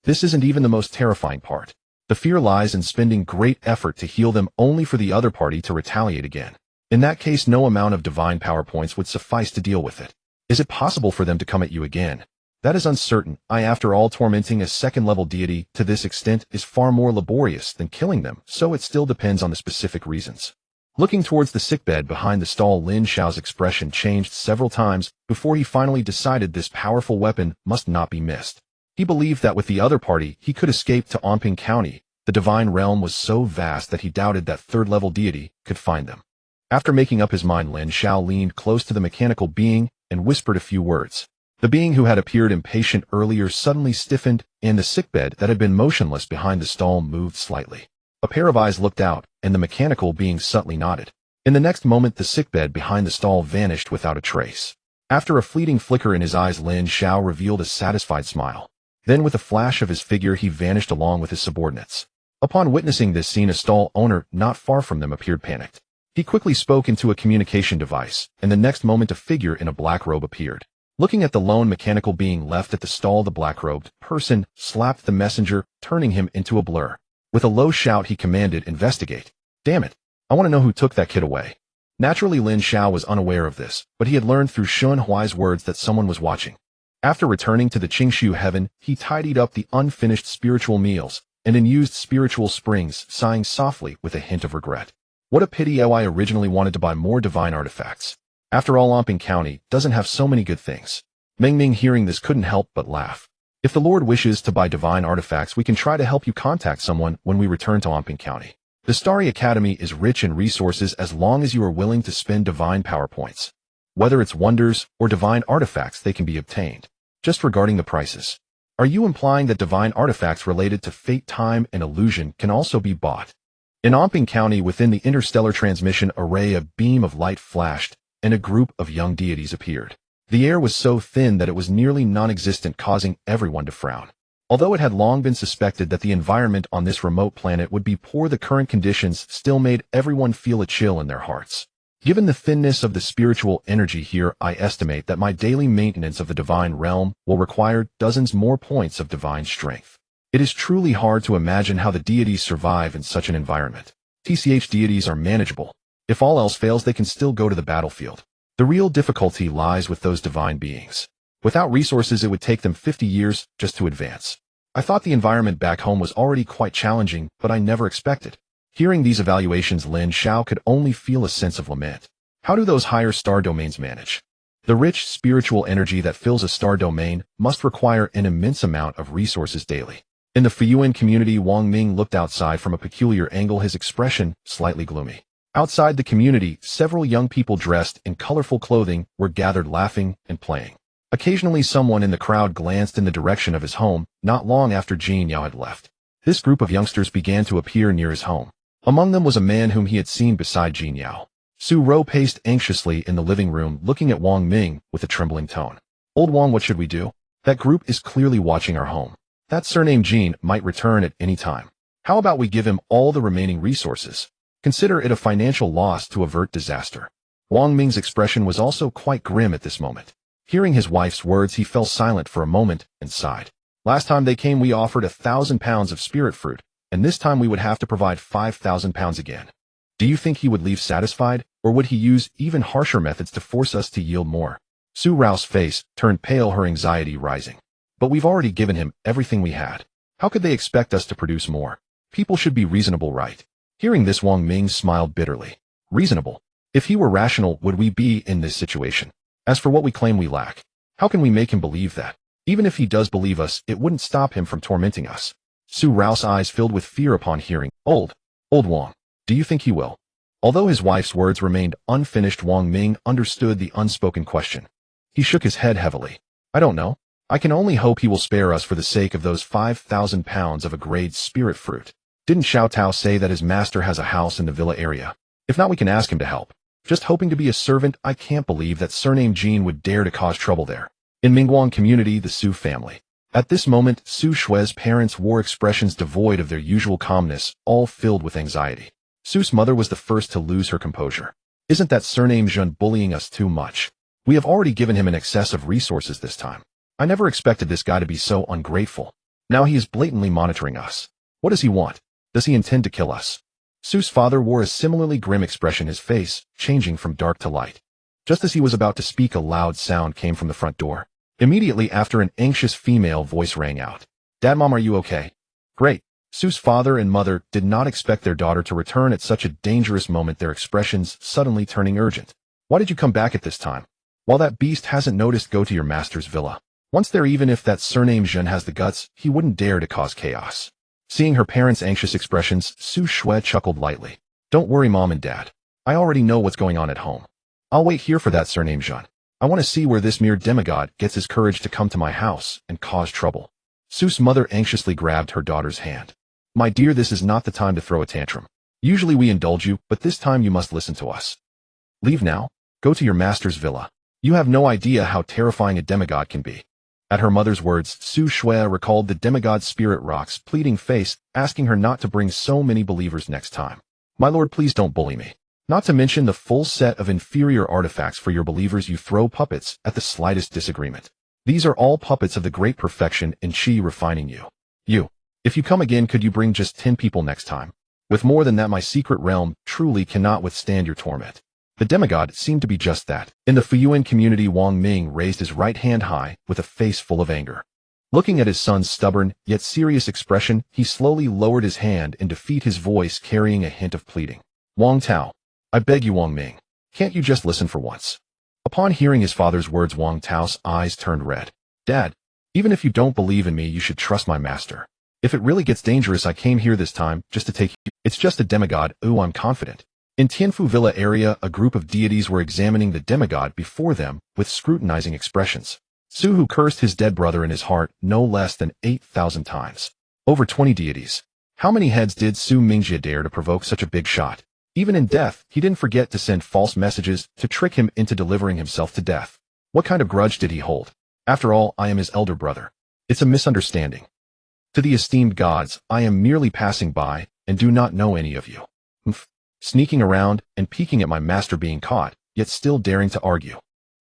This isn't even the most terrifying part. The fear lies in spending great effort to heal them only for the other party to retaliate again. In that case, no amount of divine power points would suffice to deal with it. Is it possible for them to come at you again? That is uncertain. After all, tormenting a second-level deity to this extent is far more laborious than killing them, so it still depends on the specific reasons. Looking towards the sickbed behind the stall, Lin Xiao's expression changed several times before he finally decided this powerful weapon must not be missed. He believed that with the other party, he could escape to Anping County. The divine realm was so vast that he doubted that third-level deity could find them. After making up his mind, Lin Xiao leaned close to the mechanical being and whispered a few words. The being who had appeared impatient earlier suddenly stiffened, and the sickbed that had been motionless behind the stall moved slightly. A pair of eyes looked out, and the mechanical being subtly nodded. In the next moment, the sickbed behind the stall vanished without a trace. After a fleeting flicker in his eyes, Lin Xiao revealed a satisfied smile. Then with a flash of his figure, he vanished along with his subordinates. Upon witnessing this scene, a stall owner not far from them appeared panicked. He quickly spoke into a communication device, and the next moment a figure in a black robe appeared. Looking at the lone mechanical being left at the stall, the black-robed person slapped the messenger, turning him into a blur. With a low shout, he commanded, "Investigate." "Damn it! I want to know who took that kid away." Naturally, Lin Xiao was unaware of this, but he had learned through Xun Huai's words that someone was watching. After returning to the Qingshu heaven, he tidied up the unfinished spiritual meals, and then used spiritual springs, sighing softly with a hint of regret. What a pity! I originally wanted to buy more divine artifacts. After all, Anping County doesn't have so many good things. Meng Ming, hearing this, couldn't help but laugh. "If the Lord wishes to buy divine artifacts, we can try to help you contact someone when we return to Anping County. The Starry Academy is rich in resources as long as you are willing to spend divine power points. Whether it's wonders or divine artifacts, they can be obtained. Just regarding the prices. Are you implying that divine artifacts related to fate, time, and illusion can also be bought?" In Anping County, within the interstellar transmission array, a beam of light flashed, and a group of young deities appeared. The air was so thin that it was nearly non-existent, causing everyone to frown. Although it had long been suspected that the environment on this remote planet would be poor, the current conditions still made everyone feel a chill in their hearts. Given the thinness of the spiritual energy here, I estimate that my daily maintenance of the divine realm will require dozens more points of divine strength. It is truly hard to imagine how the deities survive in such an environment. Deities are manageable. If all else fails, they can still go to the battlefield. The real difficulty lies with those divine beings. Without resources, it would take them 50 years just to advance. I thought the environment back home was already quite challenging, but I never expected. Hearing these evaluations, Lin Xiao could only feel a sense of lament. How do those higher star domains manage? The rich spiritual energy that fills a star domain must require an immense amount of resources daily. In the Fuyuan community, Wang Ming looked outside from a peculiar angle, his expression slightly gloomy. Outside the community, several young people dressed in colorful clothing were gathered, laughing and playing. Occasionally, someone in the crowd glanced in the direction of his home, not long after Jin Yao had left. This group of youngsters began to appear near his home. Among them was a man whom he had seen beside Jin Yao. Su Ro paced anxiously in the living room, looking at Wang Ming with a trembling tone. "Old Wang, what should we do? That group is clearly watching our home. That surname Jin might return at any time. How about we give him all the remaining resources? Consider it a financial loss to avert disaster." Wang Ming's expression was also quite grim at this moment. Hearing his wife's words, he fell silent for a moment and sighed. "Last time they came, we offered 1,000 pounds of spirit fruit, and this time we would have to provide 5,000 pounds again. Do you think he would leave satisfied, or would he use even harsher methods to force us to yield more?" Su Rao's face turned pale, her anxiety rising. "But we've already given him everything we had. How could they expect us to produce more? People should be reasonable, right?" Hearing this, Wang Ming smiled bitterly. Reasonable. If he were rational, would we be in this situation? As for what we claim we lack, how can we make him believe that? Even if he does believe us, it wouldn't stop him from tormenting us. Su Rao's eyes filled with fear upon hearing, Old Wang, do you think he will? Although his wife's words remained unfinished, Wang Ming understood the unspoken question. He shook his head heavily. I don't know. I can only hope he will spare us for the sake of those 5,000 pounds of a grade spirit fruit. Didn't Xiao Tao say that his master has a house in the villa area? If not, we can ask him to help. Just hoping to be a servant, I can't believe that surname Jean would dare to cause trouble there. In Mingguang community, the Su family. At this moment, Su Shue's parents wore expressions devoid of their usual calmness, all filled with anxiety. Su's mother was the first to lose her composure. Isn't that surname Jean bullying us too much? We have already given him an excess of resources this time. I never expected this guy to be so ungrateful. Now he is blatantly monitoring us. What does he want? Does he intend to kill us? Su's father wore a similarly grim expression, his face changing from dark to light. Just as he was about to speak, a loud sound came from the front door. Immediately after, an anxious female voice rang out. Dad, Mom, are you okay? Great. Su's father and mother did not expect their daughter to return at such a dangerous moment, their expressions suddenly turning urgent. Why did you come back at this time? While that beast hasn't noticed, go to your master's villa. Once there, even if that surname Jean has the guts, he wouldn't dare to cause chaos. Seeing her parents' anxious expressions, Su Shue chuckled lightly. Don't worry, Mom and Dad. I already know what's going on at home. I'll wait here for that surname Jean. I want to see where this mere demigod gets his courage to come to my house and cause trouble. Su's mother anxiously grabbed her daughter's hand. My dear, this is not the time to throw a tantrum. Usually we indulge you, but this time you must listen to us. Leave now. Go to your master's villa. You have no idea how terrifying a demigod can be. At her mother's words, Su Shue recalled the demigod's spirit rock's pleading face, asking her not to bring so many believers next time. My lord, please don't bully me. Not to mention the full set of inferior artifacts for your believers. You throw puppets at the slightest disagreement. These are all puppets of the great perfection in Qi refining you. If you come again, could you bring just 10 people next time? With more than that, my secret realm truly cannot withstand your torment. The demigod seemed to be just that. In the Fuyuan community, Wang Ming raised his right hand high with a face full of anger. Looking at his son's stubborn yet serious expression, he slowly lowered his hand in defeat, his voice carrying a hint of pleading. Wang Tao, I beg you, Wang Ming. Can't you just listen for once? Upon hearing his father's words, Wang Tao's eyes turned red. Dad, even if you don't believe in me, you should trust my master. If it really gets dangerous, I came here this time just to take you. It's just a demigod. Ooh, I'm confident. In Tianfu Villa area, a group of deities were examining the demigod before them with scrutinizing expressions. Su Hu cursed his dead brother in his heart no less than 8,000 times. Over 20 deities. How many heads did Su Mingjie dare to provoke such a big shot? Even in death, he didn't forget to send false messages to trick him into delivering himself to death. What kind of grudge did he hold? After all, I am his elder brother. It's a misunderstanding. To the esteemed gods, I am merely passing by and do not know any of you. Sneaking around and peeking at my master, being caught, yet still daring to argue.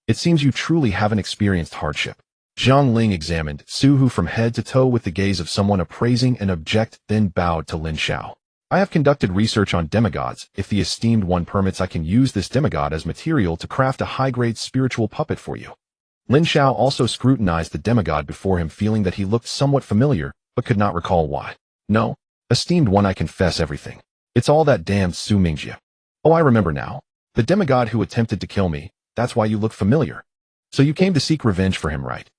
It seems you truly haven't experienced hardship. Zhang Ling examined Su Hu from head to toe with the gaze of someone appraising an object, then bowed to Lin Xiao. I have conducted research on demigods. If the esteemed one permits, I can use this demigod as material to craft a high-grade spiritual puppet for you. Lin Xiao also scrutinized the demigod before him, feeling that he looked somewhat familiar, but could not recall why. No, esteemed one, I confess everything. It's all that damned Su Mingjie. Oh, I remember now. The demigod who attempted to kill me. That's why you look familiar. So you came to seek revenge for him, right?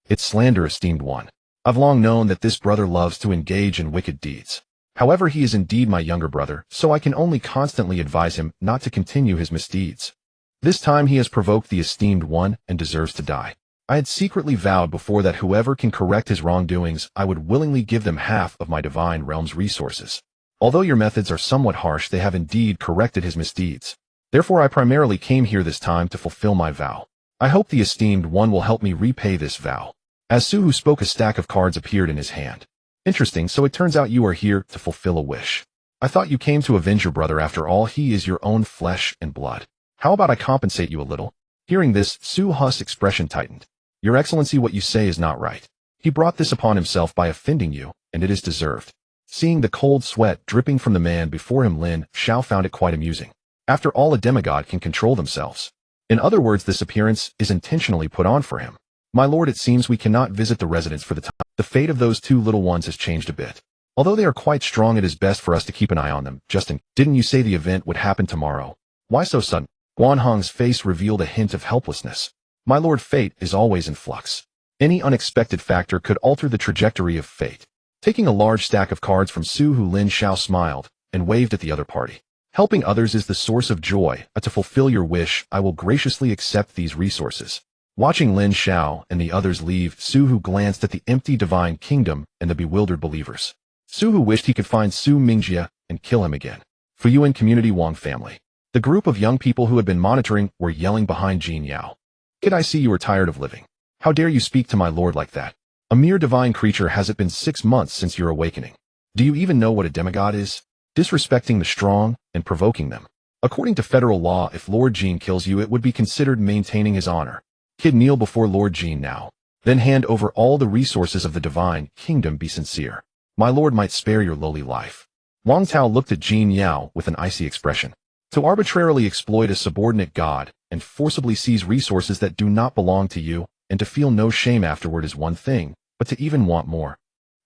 It's slander, esteemed one. I've long known that this brother loves to engage in wicked deeds. However, he is indeed my younger brother, so I can only constantly advise him not to continue his misdeeds. This time he has provoked the esteemed one and deserves to die. I had secretly vowed before that whoever can correct his wrongdoings, I would willingly give them half of my divine realm's resources. Although your methods are somewhat harsh, they have indeed corrected his misdeeds. Therefore, I primarily came here this time to fulfill my vow. I hope the esteemed one will help me repay this vow. As Su Hu spoke, a stack of cards appeared in his hand. Interesting, so it turns out you are here to fulfill a wish. I thought you came to avenge your brother. After all, he is your own flesh and blood. How about I compensate you a little? Hearing this, Su Hu's expression tightened. Your Excellency, what you say is not right. He brought this upon himself by offending you, and it is deserved. Seeing the cold sweat dripping from the man before him, Lin Xiao found it quite amusing. After all, a demigod can control themselves. In other words, this appearance is intentionally put on for him. My lord, it seems we cannot visit the residence for the time. The fate of those two little ones has changed a bit. Although they are quite strong, it is best for us to keep an eye on them. Justin, didn't you say the event would happen tomorrow? Why so sudden? Guanhong's face revealed a hint of helplessness. My lord, fate is always in flux. Any unexpected factor could alter the trajectory of fate. Taking a large stack of cards from Su Hu, Lin Xiao smiled and waved at the other party. Helping others is the source of joy. To fulfill your wish, I will graciously accept these resources. Watching Lin Xiao and the others leave, Su Hu glanced at the empty divine kingdom and the bewildered believers. Su Hu wished he could find Su Mingjie and kill him again. Fuyuan community Wang family. The group of young people who had been monitoring were yelling behind Jin Yao. Kid, I see you are tired of living. How dare you speak to my lord like that? A mere divine creature. Has it been 6 months since your awakening? Do you even know what a demigod is? Disrespecting the strong and provoking them. According to federal law, if Lord Jin kills you, it would be considered maintaining his honor. Kid, kneel before Lord Jin now. Then hand over all the resources of the divine kingdom. Be sincere. My lord might spare your lowly life. Wang Tao looked at Jin Yao with an icy expression. To arbitrarily exploit a subordinate god and forcibly seize resources that do not belong to you, and to feel no shame afterward is one thing, but to even want more.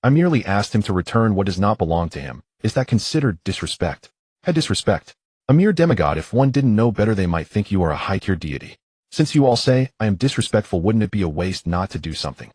I merely asked him to return what does not belong to him. Is that considered disrespect? Disrespect. A mere demigod. If one didn't know better, they might think you are a high-tier deity. Since you all say I am disrespectful, wouldn't it be a waste not to do something?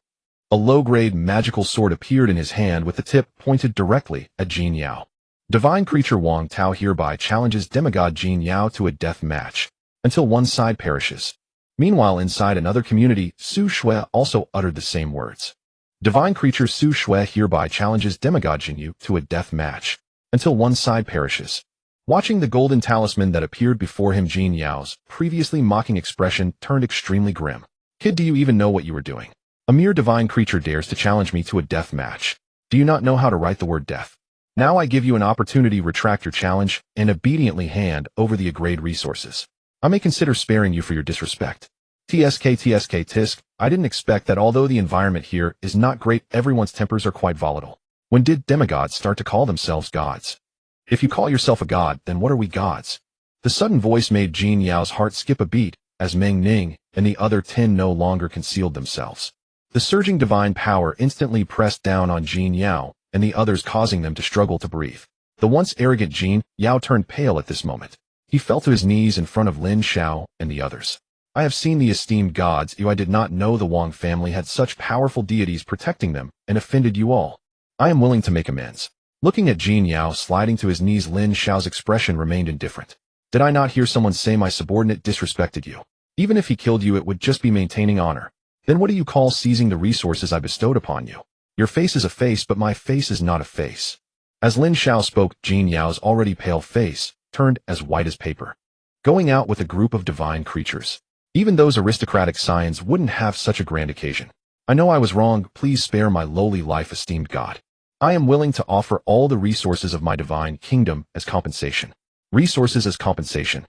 A low-grade magical sword appeared in his hand with the tip pointed directly at Jin Yao. Divine creature Wang Tao hereby challenges demigod Jin Yao to a death match, until one side perishes. Meanwhile, inside another community, Su Shui also uttered the same words. Divine creature Su Shui hereby challenges demigod Jin Yu to a death match, until one side perishes. Watching the golden talisman that appeared before him, Jin Yao's previously mocking expression turned extremely grim. Kid, do you even know what you are doing? A mere divine creature dares to challenge me to a death match. Do you not know how to write the word death? Now I give you an opportunity. Retract your challenge and obediently hand over the agreed resources. I may consider sparing you for your disrespect. Tisk. I didn't expect that. Although the environment here is not great, everyone's tempers are quite volatile. When did demigods start to call themselves gods? If you call yourself a god, then what are we gods? The sudden voice made Jin Yao's heart skip a beat, as Meng Ning and the other 10 no longer concealed themselves. The surging divine power instantly pressed down on Jin Yao and the others, causing them to struggle to breathe. The once arrogant Jin Yao turned pale at this moment. He fell to his knees in front of Lin Xiao and the others. I have seen the esteemed gods. I did not know the Wang family had such powerful deities protecting them, and offended you all. I am willing to make amends. Looking at Jin Yao sliding to his knees, Lin Xiao's expression remained indifferent. Did I not hear someone say my subordinate disrespected you? Even if he killed you, it would just be maintaining honor. Then what do you call seizing the resources I bestowed upon you? Your face is a face, but my face is not a face. As Lin Xiao spoke, Jin Yao's already pale face turned as white as paper. Going out with a group of divine creatures. Even those aristocratic scions wouldn't have such a grand occasion. I know I was wrong. Please spare my lowly life, esteemed god. I am willing to offer all the resources of my divine kingdom as compensation. Resources as compensation.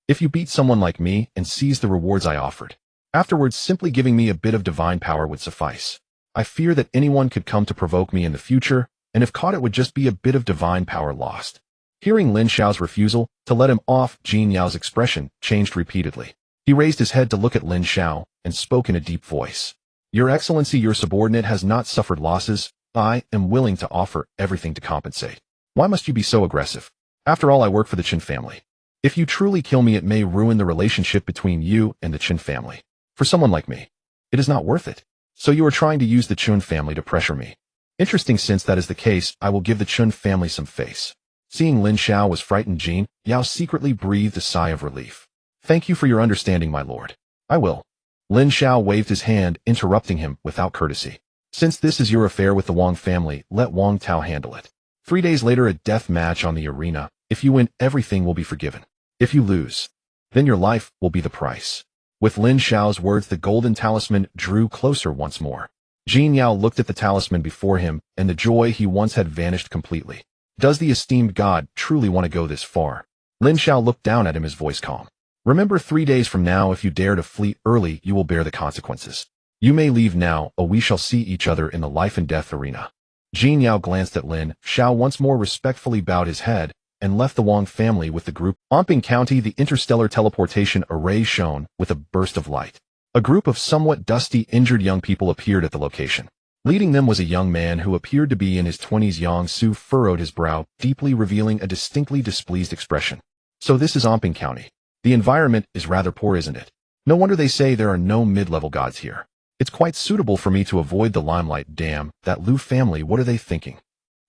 If you beat someone like me and seize the rewards I offered. Afterwards, simply giving me a bit of divine power would suffice. I fear that anyone could come to provoke me in the future, and if caught, it would just be a bit of divine power lost. Hearing Lin Xiao's refusal to let him off, Jin Yao's expression changed repeatedly. He raised his head to look at Lin Xiao and spoke in a deep voice. Your Excellency, your subordinate has not suffered losses. I am willing to offer everything to compensate. Why must you be so aggressive? After all, I work for the Qin family. If you truly kill me, it may ruin the relationship between you and the Qin family. For someone like me, it is not worth it. So you are trying to use the Qin family to pressure me. Interesting. Since that is the case, I will give the Qin family some face. Seeing Lin Xiao was frightened, Jin Yao secretly breathed a sigh of relief. Thank you for your understanding, my lord. I will. Lin Xiao waved his hand, interrupting him without courtesy. Since this is your affair with the Wang family, let Wang Tao handle it. 3 days later, a death match on the arena. If you win, everything will be forgiven. If you lose, then your life will be the price. With Lin Xiao's words, the golden talisman drew closer once more. Jin Yao looked at the talisman before him, and the joy he once had vanished completely. Does the esteemed god truly want to go this far? Lin Xiao looked down at him, his voice calm. Remember, 3 days from now, if you dare to flee early, you will bear the consequences. You may leave now, or we shall see each other in the life and death arena. Jin Yao glanced at Lin Xiao once more, respectfully bowed his head, and left the Wang family with the group. Omping County, the interstellar teleportation array shone with a burst of light. A group of somewhat dusty, injured young people appeared at the location. Leading them was a young man who appeared to be in his 20s. Yang Su furrowed his brow, deeply revealing a distinctly displeased expression. So this is Omping County. The environment is rather poor, isn't it? No wonder they say there are no mid-level gods here. It's quite suitable for me to avoid the limelight. Damn, that Lu family, what are they thinking?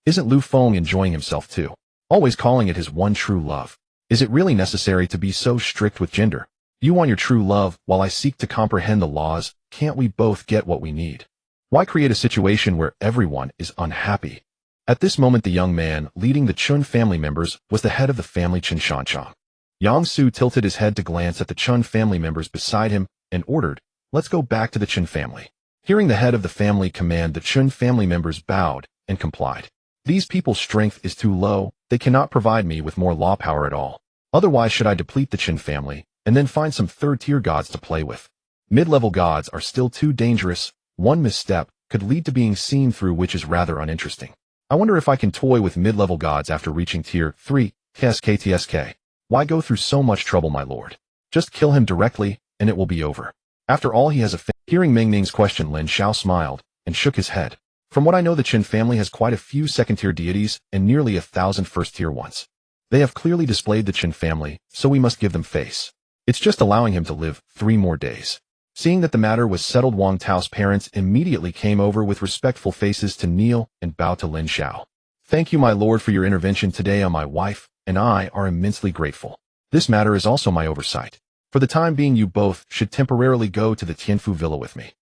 Isn't Lu Feng enjoying himself too? Always calling it his one true love. Is it really necessary to be so strict with gender? You want your true love, while I seek to comprehend the laws. Can't we both get what we need? Why create a situation where everyone is unhappy? At this moment, the young man leading the Chun family members was the head of the family Chen Shanchang. Yang Su tilted his head to glance at the Chun family members beside him and ordered, "Let's go back to the Chen family." Hearing the head of the family command, the Chun family members bowed and complied. These people's strength is too low. They cannot provide me with more law power at all. Otherwise, should I deplete the Chen family and then find some third-tier gods to play with? Mid-level gods are still too dangerous. One misstep could lead to being seen through, which is rather uninteresting. I wonder if I can toy with mid-level gods after reaching tier 3. TSK. Why go through so much trouble, my lord? Just kill him directly, and it will be over. After all, he has a Hearing Ming Ning's question, Lin Xiao smiled and shook his head. From what I know, the Qin family has quite a few second-tier deities and nearly 1,000 first-tier ones. They have clearly displayed the Qin family, so we must give them face. It's just allowing him to live 3 more days. Seeing that the matter was settled, Wang Tao's parents immediately came over with respectful faces to kneel and bow to Lin Xiao. Thank you, my lord, for your intervention today. My wife and I are immensely grateful. This matter is also my oversight. For the time being, you both should temporarily go to the Tianfu villa with me.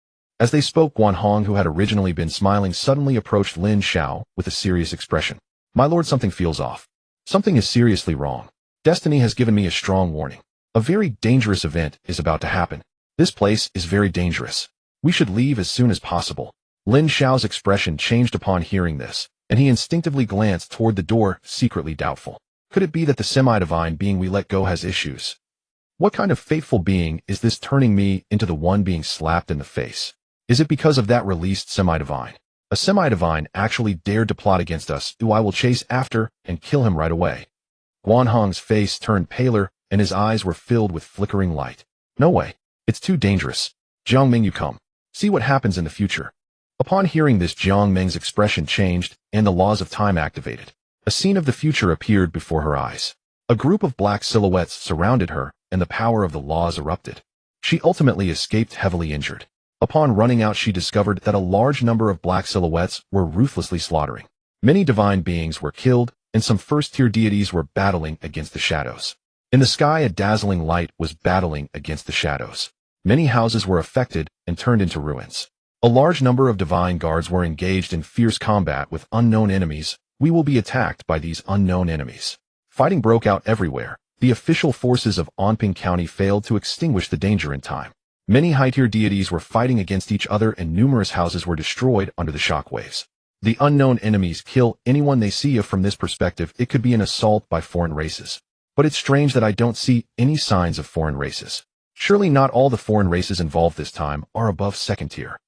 As they spoke, Guan Hong, who had originally been smiling, suddenly approached Lin Xiao with a serious expression. My lord, something feels off. Something is seriously wrong. Destiny has given me a strong warning. A very dangerous event is about to happen. This place is very dangerous. We should leave as soon as possible. Lin Xiao's expression changed upon hearing this, and he instinctively glanced toward the door, secretly doubtful. Could it be that the semi-divine being we let go has issues? What kind of fateful being is this, turning me into the one being slapped in the face? Is it because of that released semi-divine? A semi-divine actually dared to plot against us, who I will chase after and kill him right away. Guan Hong's face turned paler, and his eyes were filled with flickering light. No way. It's too dangerous. Jiang Ming, you come. See what happens in the future. Upon hearing this, Jiang Ming's expression changed, and the laws of time activated. A scene of the future appeared before her eyes. A group of black silhouettes surrounded her, and the power of the laws erupted. She ultimately escaped heavily injured. Upon running out, she discovered that a large number of black silhouettes were ruthlessly slaughtering. Many divine beings were killed, and some first-tier deities were battling against the shadows. In the sky, a dazzling light was battling against the shadows. Many houses were affected and turned into ruins. A large number of divine guards were engaged in fierce combat with unknown enemies. We will be attacked by these unknown enemies. Fighting broke out everywhere. The official forces of Anping County failed to extinguish the danger in time. Many high-tier deities were fighting against each other, and numerous houses were destroyed under the shockwaves. The unknown enemies kill anyone they see. From this perspective, it could be an assault by foreign races. But it's strange that I don't see any signs of foreign races. Surely not all the foreign races involved this time are above second tier.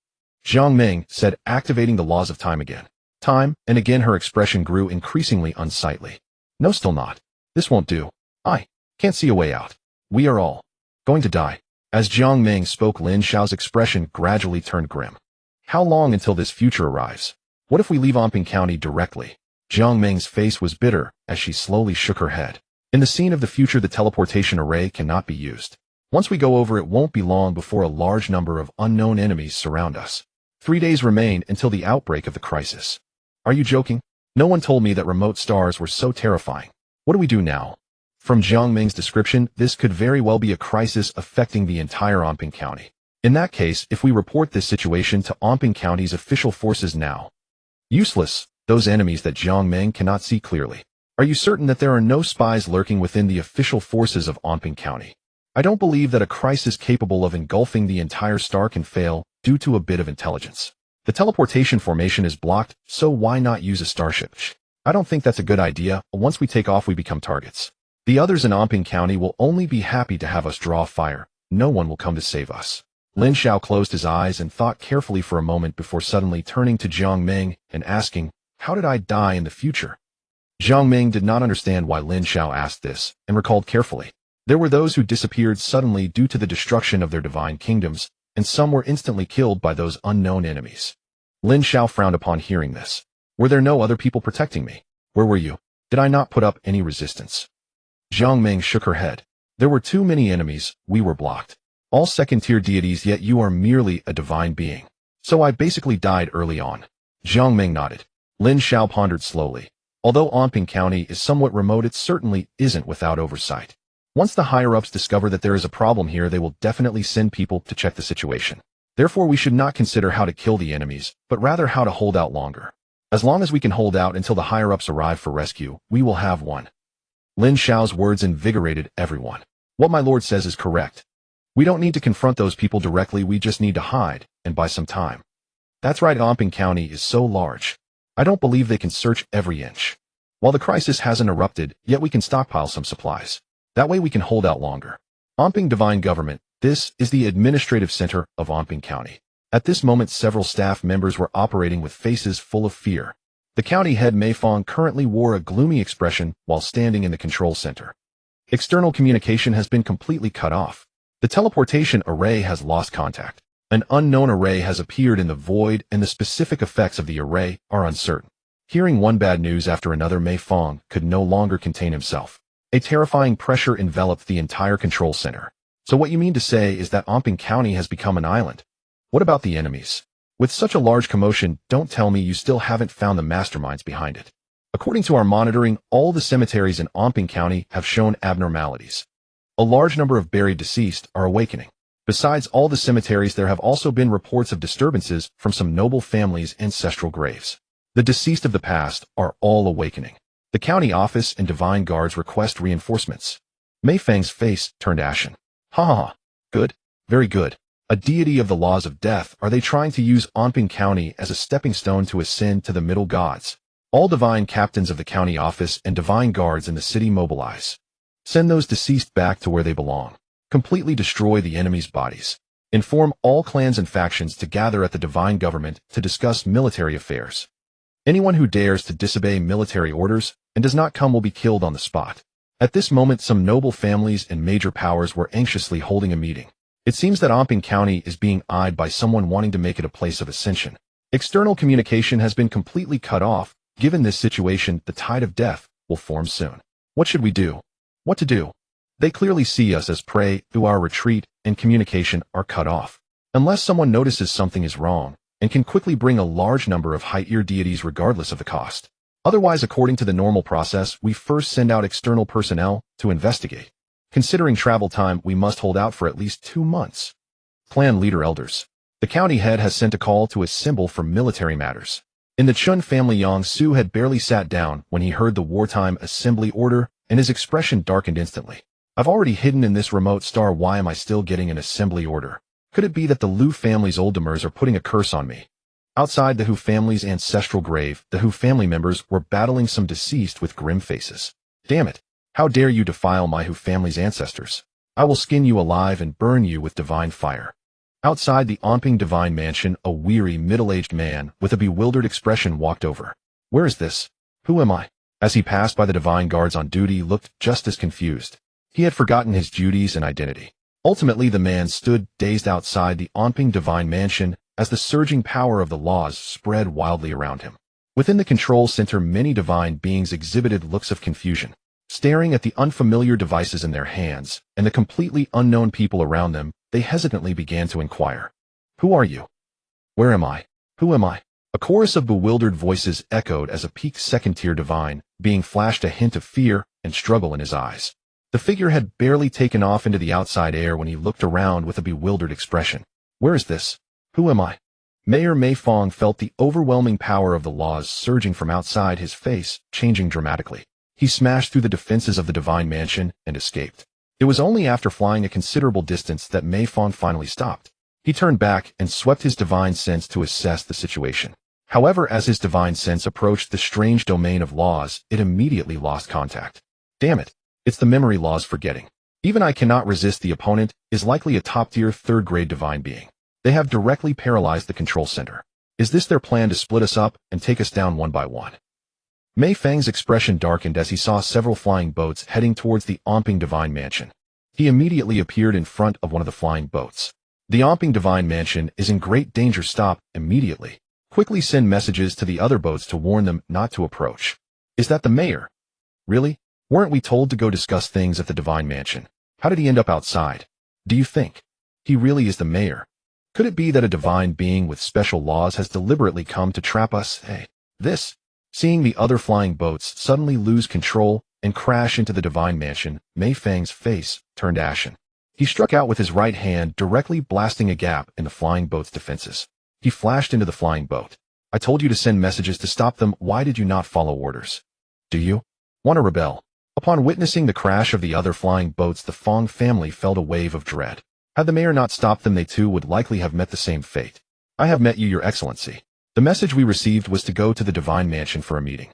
Jiang Ming said, activating the laws of time again. Time, and again her expression grew increasingly unsightly. No, still not. This won't do. I can't see a way out. We are all going to die. As Jiang Ming spoke, Lin Xiao's expression gradually turned grim. How long until this future arrives? What if we leave Anping County directly? Jiang Ming's face was bitter as she slowly shook her head. In the scene of the future, the teleportation array cannot be used. Once we go over, it won't be long before a large number of unknown enemies surround us. 3 days remain until the outbreak of the crisis. Are you joking? No one told me that remote stars were so terrifying. What do we do now? From Jiang Ming's description, this could very well be a crisis affecting the entire Anping County. In that case, if we report this situation to Anping County's official forces now, useless, those enemies that Jiang Ming cannot see clearly. Are you certain that there are no spies lurking within the official forces of Anping County? I don't believe that a crisis capable of engulfing the entire star can fail due to a bit of intelligence. The teleportation formation is blocked, so why not use a starship? I don't think that's a good idea. Once we take off, we become targets. The others in Anping County will only be happy to have us draw fire. No one will come to save us. Lin Xiao closed his eyes and thought carefully for a moment before suddenly turning to Jiang Ming and asking, how did I die in the future? Jiang Ming did not understand why Lin Xiao asked this, and recalled carefully. There were those who disappeared suddenly due to the destruction of their divine kingdoms, and some were instantly killed by those unknown enemies. Lin Xiao frowned upon hearing this. Were there no other people protecting me? Where were you? Did I not put up any resistance? Jiang Meng shook her head. There were too many enemies, we were blocked. All second-tier deities, yet you are merely a divine being. So I basically died early on. Jiang Meng nodded. Lin Xiao pondered slowly. Although Anping County is somewhat remote, it certainly isn't without oversight. Once the higher-ups discover that there is a problem here, they will definitely send people to check the situation. Therefore, we should not consider how to kill the enemies, but rather how to hold out longer. As long as we can hold out until the higher-ups arrive for rescue, we will have won. Lin Xiao's words invigorated everyone. What my lord says is correct. We don't need to confront those people directly, we just need to hide, and buy some time. That's right, Anping County is so large. I don't believe they can search every inch. While the crisis hasn't erupted, yet we can stockpile some supplies. That way we can hold out longer. Anping Divine Government, this is the administrative center of Anping County. At this moment, several staff members were operating with faces full of fear. The county head Mei Fong currently wore a gloomy expression while standing in the control center. External communication has been completely cut off. The teleportation array has lost contact. An unknown array has appeared in the void, and the specific effects of the array are uncertain. Hearing one bad news after another, Mei Fong could no longer contain himself. A terrifying pressure enveloped the entire control center. So what you mean to say is that Anping County has become an island? What about the enemies? With such a large commotion, don't tell me you still haven't found the masterminds behind it. According to our monitoring, all the cemeteries in Anping County have shown abnormalities. A large number of buried deceased are awakening. Besides all the cemeteries, there have also been reports of disturbances from some noble families' ancestral graves. The deceased of the past are all awakening. The county office and divine guards request reinforcements. Mei Fang's face turned ashen. Ha ha ha. Good. Very good. A deity of the laws of death, are they trying to use Anping County as a stepping stone to ascend to the middle gods? All divine captains of the county office and divine guards in the city mobilize. Send those deceased back to where they belong. Completely destroy the enemy's bodies. Inform all clans and factions to gather at the divine government to discuss military affairs. Anyone who dares to disobey military orders and does not come will be killed on the spot. At this moment, some noble families and major powers were anxiously holding a meeting. It seems that Anping County is being eyed by someone wanting to make it a place of ascension. External communication has been completely cut off. Given this situation, the tide of death will form soon. What should we do? What to do? They clearly see us as prey, through our retreat and communication are cut off. Unless someone notices something is wrong, and can quickly bring a large number of high-tier deities regardless of the cost. Otherwise, according to the normal process, we first send out external personnel to investigate. Considering travel time, we must hold out for at least 2 months. Clan leader elders. The county head has sent a call to assemble for military matters. In the Chun family, Yang Su had barely sat down when he heard the wartime assembly order, and his expression darkened instantly. I've already hidden in this remote star. Why am I still getting an assembly order? Could it be that the Liu family's Oldemers are putting a curse on me? Outside the Hu family's ancestral grave, the Hu family members were battling some deceased with grim faces. Damn it! How dare you defile my Hu family's ancestors? I will skin you alive and burn you with divine fire. Outside the Anping Divine Mansion, a weary, middle-aged man with a bewildered expression walked over. Where is this? Who am I? As he passed by, the divine guards on duty looked just as confused. He had forgotten his duties and identity. Ultimately, the man stood dazed outside the Anping Divine Mansion as the surging power of the laws spread wildly around him. Within the control center, many divine beings exhibited looks of confusion, staring at the unfamiliar devices in their hands and the completely unknown people around them. They hesitantly began to inquire. Who are you? Where am I? Who am I? A chorus of bewildered voices echoed as a peaked second-tier divine being flashed a hint of fear and struggle in his eyes. The figure had barely taken off into the outside air when he looked around with a bewildered expression. Where is this? Who am I? Mayor Mei Fong felt the overwhelming power of the laws surging from outside, his face changing dramatically. He smashed through the defenses of the Divine Mansion and escaped. It was only after flying a considerable distance that Mei Fong finally stopped. He turned back and swept his divine sense to assess the situation. However, as his divine sense approached the strange domain of laws, it immediately lost contact. Damn it! It's the memory laws forgetting. Even I cannot resist. The opponent is likely a top-tier third-grade divine being. They have directly paralyzed the control center. Is this their plan to split us up and take us down one by one? Mei Fang's expression darkened as he saw several flying boats heading towards the Anping Divine Mansion. He immediately appeared in front of one of the flying boats. The Anping Divine Mansion is in great danger. Stop immediately. Quickly send messages to the other boats to warn them not to approach. Is that the mayor? Really? Weren't we told to go discuss things at the Divine Mansion? How did he end up outside? Do you think he really is the mayor? Could it be that a divine being with special laws has deliberately come to trap us? Seeing the other flying boats suddenly lose control and crash into the Divine Mansion, Mei Fang's face turned ashen. He struck out with his right hand, directly blasting a gap in the flying boat's defenses. He flashed into the flying boat. I told you to send messages to stop them. Why did you not follow orders? Do you want to rebel? Upon witnessing the crash of the other flying boats, the Fong family felt a wave of dread. Had the mayor not stopped them, they too would likely have met the same fate. I have met you, Your Excellency. The message we received was to go to the Divine Mansion for a meeting.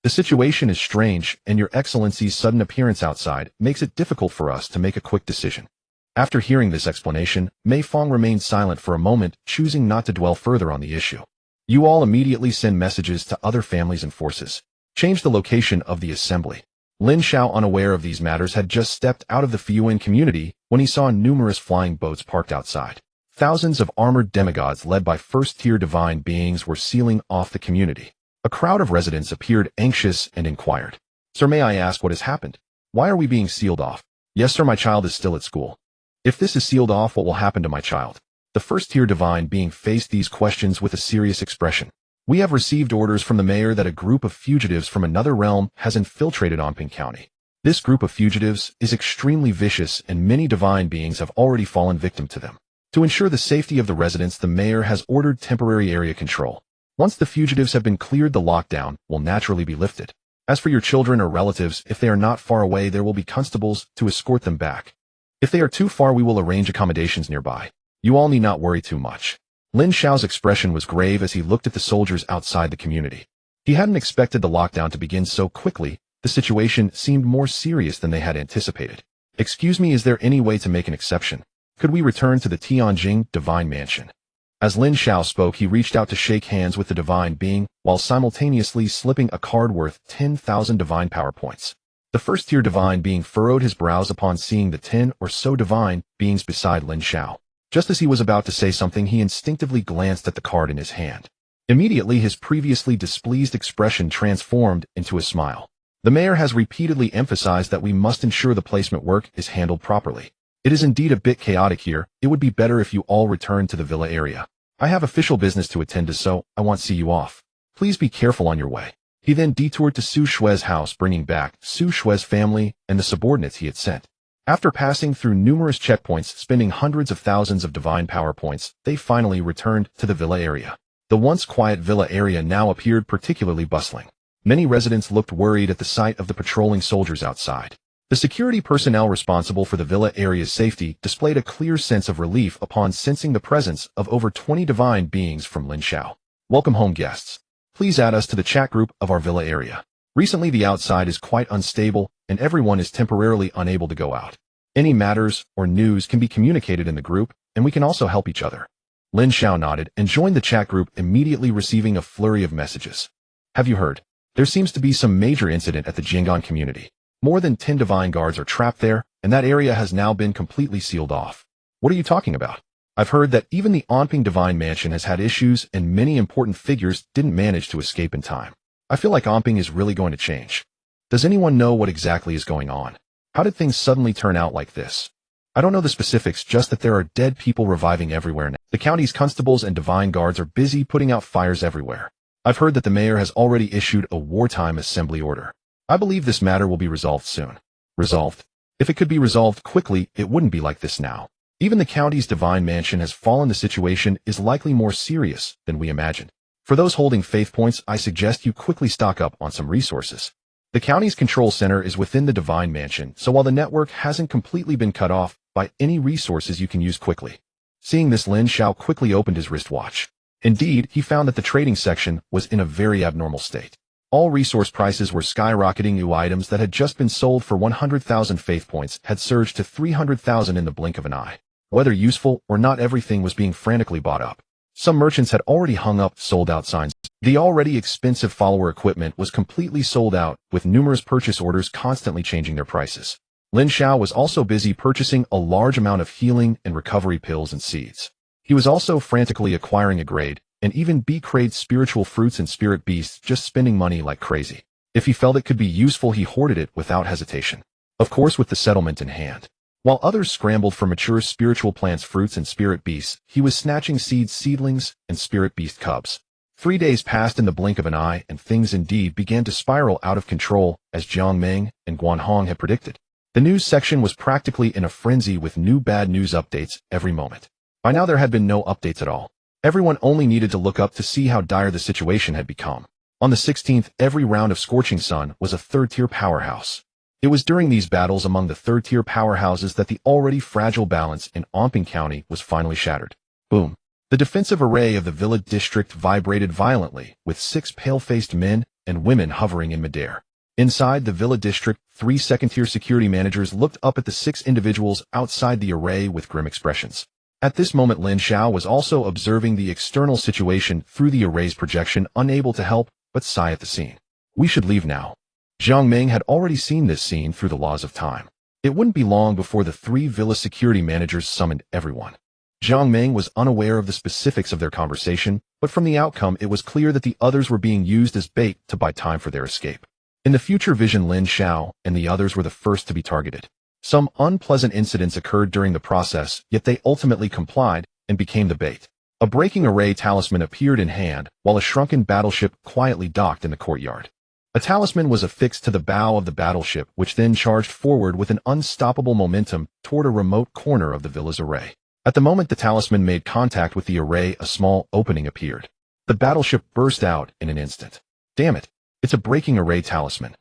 The situation is strange, and Your Excellency's sudden appearance outside makes it difficult for us to make a quick decision. After hearing this explanation, Mei Fang remained silent for a moment, choosing not to dwell further on the issue. You all immediately send messages to other families and forces. Change the location of the assembly. Lin Xiao, unaware of these matters, had just stepped out of the Fuan community when he saw numerous flying boats parked outside. Thousands of armored demigods led by first-tier divine beings were sealing off the community. A crowd of residents appeared anxious and inquired. Sir, may I ask what has happened? Why are we being sealed off? Yes, sir, my child is still at school. If this is sealed off, what will happen to my child? The first-tier divine being faced these questions with a serious expression. We have received orders from the mayor that a group of fugitives from another realm has infiltrated Anping County. This group of fugitives is extremely vicious, and many divine beings have already fallen victim to them. To ensure the safety of the residents, the mayor has ordered temporary area control. Once the fugitives have been cleared, the lockdown will naturally be lifted. As for your children or relatives, if they are not far away, there will be constables to escort them back. If they are too far, we will arrange accommodations nearby. You all need not worry too much. Lin Xiao's expression was grave as he looked at the soldiers outside the community. He hadn't expected the lockdown to begin so quickly. The situation seemed more serious than they had anticipated. Excuse me, is there any way to make an exception? Could we return to the Tianjing Divine Mansion? As Lin Xiao spoke, he reached out to shake hands with the divine being, while simultaneously slipping a card worth 10,000 divine power points. The first-tier divine being furrowed his brows upon seeing the 10 or so divine beings beside Lin Xiao. Just as he was about to say something, he instinctively glanced at the card in his hand. Immediately, his previously displeased expression transformed into a smile. The mayor has repeatedly emphasized that we must ensure the placement work is handled properly. It is indeed a bit chaotic here. It would be better if you all return to the villa area. I have official business to attend to, so I won't see you off. Please be careful on your way. He then detoured to Su Shue's house, bringing back Su Shue's family and the subordinates he had sent. After passing through numerous checkpoints, spending hundreds of thousands of divine power points, they finally returned to the villa area. The once quiet villa area now appeared particularly bustling. Many residents looked worried at the sight of the patrolling soldiers outside. The security personnel responsible for the villa area's safety displayed a clear sense of relief upon sensing the presence of over 20 divine beings from Lin Xiao. Welcome home, guests. Please add us to the chat group of our villa area. Recently, the outside is quite unstable, and everyone is temporarily unable to go out. Any matters or news can be communicated in the group, and we can also help each other. Lin Xiao nodded and joined the chat group, immediately receiving a flurry of messages. Have you heard? There seems to be some major incident at the Jinggan community. More than 10 divine guards are trapped there, and that area has now been completely sealed off. What are you talking about? I've heard that even the Anping Divine Mansion has had issues, and many important figures didn't manage to escape in time. I feel like Anping is really going to change. Does anyone know what exactly is going on? How did things suddenly turn out like this? I don't know the specifics, just that there are dead people reviving everywhere now. The county's constables and divine guards are busy putting out fires everywhere. I've heard that the mayor has already issued a wartime assembly order. I believe this matter will be resolved soon. Resolved? If it could be resolved quickly, it wouldn't be like this now. Even the county's divine mansion has fallen. The situation is likely more serious than we imagined. For those holding faith points, I suggest you quickly stock up on some resources. The county's control center is within the divine mansion, so while the network hasn't completely been cut off by any resources you can use quickly. Seeing this, Lin Xiao quickly opened his wristwatch. Indeed, he found that the trading section was in a very abnormal state. All resource prices were skyrocketing. New items that had just been sold for 100,000 faith points had surged to 300,000 in the blink of an eye. Whether useful or not, everything was being frantically bought up. Some merchants had already hung up sold-out signs. The already expensive follower equipment was completely sold out, with numerous purchase orders constantly changing their prices. Lin Xiao was also busy purchasing a large amount of healing and recovery pills and seeds. He was also frantically acquiring a grade and even B-crate spiritual fruits and spirit beasts, just spending money like crazy. If he felt it could be useful, he hoarded it without hesitation. Of course, with the settlement in hand. While others scrambled for mature spiritual plants, fruits, and spirit beasts, he was snatching seeds, seedlings, and spirit beast cubs. 3 days passed in the blink of an eye, and things indeed began to spiral out of control, as Jiang Meng and Guan Hong had predicted. The news section was practically in a frenzy with new bad news updates every moment. By now there had been no updates at all. Everyone only needed to look up to see how dire the situation had become. On the 16th, every round of Scorching Sun was a third-tier powerhouse. It was during these battles among the third-tier powerhouses that the already fragile balance in Omping County was finally shattered. Boom. The defensive array of the Villa district vibrated violently, with 6 pale-faced men and women hovering in midair. Inside the Villa district, 3 second-tier security managers looked up at the 6 individuals outside the array with grim expressions. At this moment, Lin Xiao was also observing the external situation through the array's projection, unable to help but sigh at the scene. We should leave now. Jiang Meng had already seen this scene through the laws of time. It wouldn't be long before the 3 Villa security managers summoned everyone. Jiang Meng was unaware of the specifics of their conversation, but from the outcome it was clear that the others were being used as bait to buy time for their escape. In the future vision, Lin Xiao and the others were the first to be targeted. Some unpleasant incidents occurred during the process, yet they ultimately complied and became the bait. A breaking array talisman appeared in hand, while a shrunken battleship quietly docked in the courtyard. A talisman was affixed to the bow of the battleship, which then charged forward with an unstoppable momentum toward a remote corner of the villa's array. At the moment the talisman made contact with the array, a small opening appeared. The battleship burst out in an instant. Damn it! It's a breaking array talisman.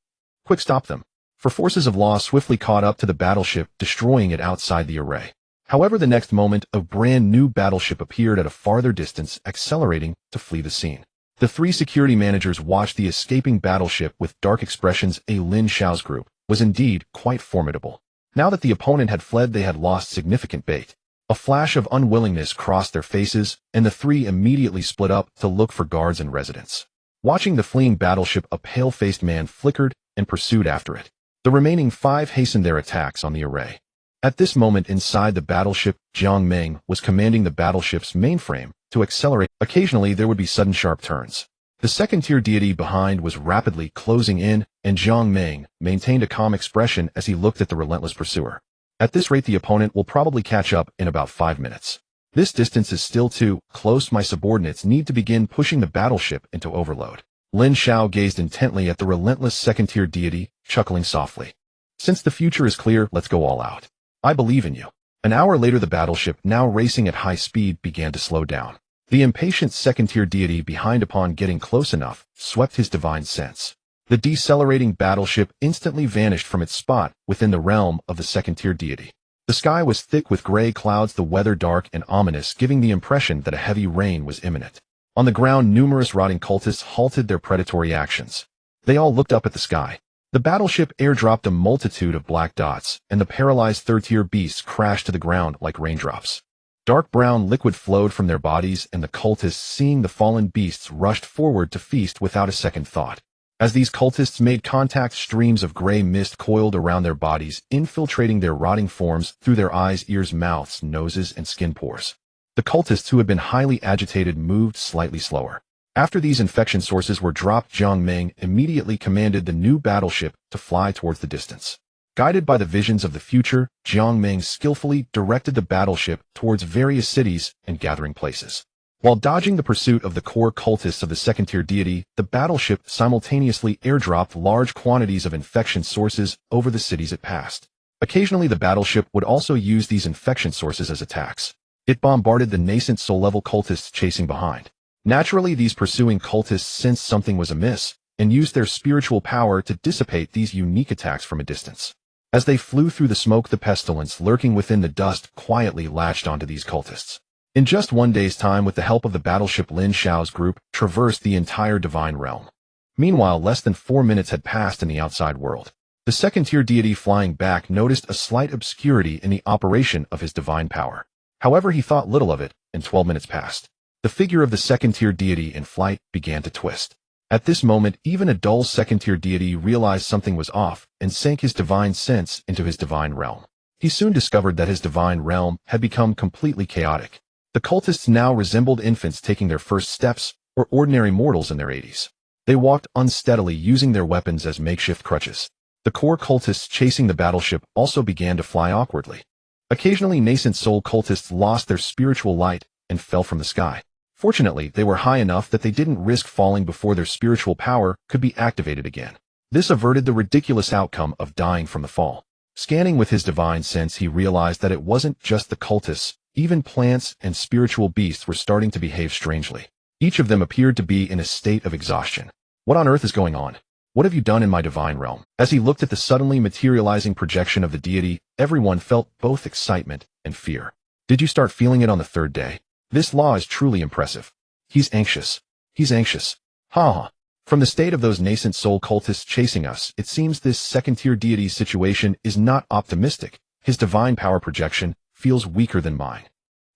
Quick, stop them. For forces of law swiftly caught up to the battleship, destroying it outside the array. However, the next moment, a brand new battleship appeared at a farther distance, accelerating to flee the scene. The 3 security managers watched the escaping battleship with dark expressions. Lin Xiao's group was indeed quite formidable. Now that the opponent had fled, they had lost significant bait. A flash of unwillingness crossed their faces, and the 3 immediately split up to look for guards and residents. Watching the fleeing battleship, a pale-faced man flickered and pursued after it. The remaining 5 hastened their attacks on the array. At this moment inside the battleship, Jiang Meng was commanding the battleship's mainframe to accelerate. Occasionally there would be sudden sharp turns. The second-tier deity behind was rapidly closing in, and Jiang Meng maintained a calm expression as he looked at the relentless pursuer. At this rate the opponent will probably catch up in about 5 minutes. This distance is still too close. My subordinates need to begin pushing the battleship into overload. Lin Xiao gazed intently at the relentless second-tier deity, chuckling softly. Since the future is clear, let's go all out. I believe in you. An hour later the battleship, now racing at high speed, began to slow down. The impatient second-tier deity behind, upon getting close enough, swept his divine sense. The decelerating battleship instantly vanished from its spot within the realm of the second-tier deity. The sky was thick with gray clouds, the weather dark and ominous, giving the impression that a heavy rain was imminent. On the ground, numerous rotting cultists halted their predatory actions. They all looked up at the sky. The battleship airdropped a multitude of black dots, and the paralyzed third-tier beasts crashed to the ground like raindrops. Dark brown liquid flowed from their bodies, and the cultists, seeing the fallen beasts, rushed forward to feast without a second thought. As these cultists made contact, streams of gray mist coiled around their bodies, infiltrating their rotting forms through their eyes, ears, mouths, noses, and skin pores. The cultists, who had been highly agitated, moved slightly slower. After these infection sources were dropped, Jiang Meng immediately commanded the new battleship to fly towards the distance. Guided by the visions of the future, Jiang Meng skillfully directed the battleship towards various cities and gathering places. While dodging the pursuit of the core cultists of the second-tier deity, the battleship simultaneously airdropped large quantities of infection sources over the cities it passed. Occasionally the battleship would also use these infection sources as attacks. It bombarded the nascent soul-level cultists chasing behind. Naturally, these pursuing cultists sensed something was amiss, and used their spiritual power to dissipate these unique attacks from a distance. As they flew through the smoke, the pestilence lurking within the dust quietly latched onto these cultists. In just 1 day's time, with the help of the battleship, Lin Xiao's group traversed the entire divine realm. Meanwhile, less than 4 minutes had passed in the outside world. The second-tier deity flying back noticed a slight obscurity in the operation of his divine power. However, he thought little of it, and 12 minutes passed. The figure of the second-tier deity in flight began to twist. At this moment, even a dull second-tier deity realized something was off and sank his divine sense into his divine realm. He soon discovered that his divine realm had become completely chaotic. The cultists now resembled infants taking their first steps, or ordinary mortals in their 80s. They walked unsteadily, using their weapons as makeshift crutches. The core cultists chasing the battleship also began to fly awkwardly. Occasionally, nascent soul cultists lost their spiritual light and fell from the sky. Fortunately, they were high enough that they didn't risk falling before their spiritual power could be activated again. This averted the ridiculous outcome of dying from the fall. Scanning with his divine sense, he realized that it wasn't just the cultists. Even plants and spiritual beasts were starting to behave strangely. Each of them appeared to be in a state of exhaustion. What on earth is going on? What have you done in my divine realm? As he looked at the suddenly materializing projection of the deity, everyone felt both excitement and fear. Did you start feeling it on the third day? This law is truly impressive. He's anxious. He's anxious. Ha ha. From the state of those nascent soul cultists chasing us, it seems this second-tier deity's situation is not optimistic. His divine power projection feels weaker than mine.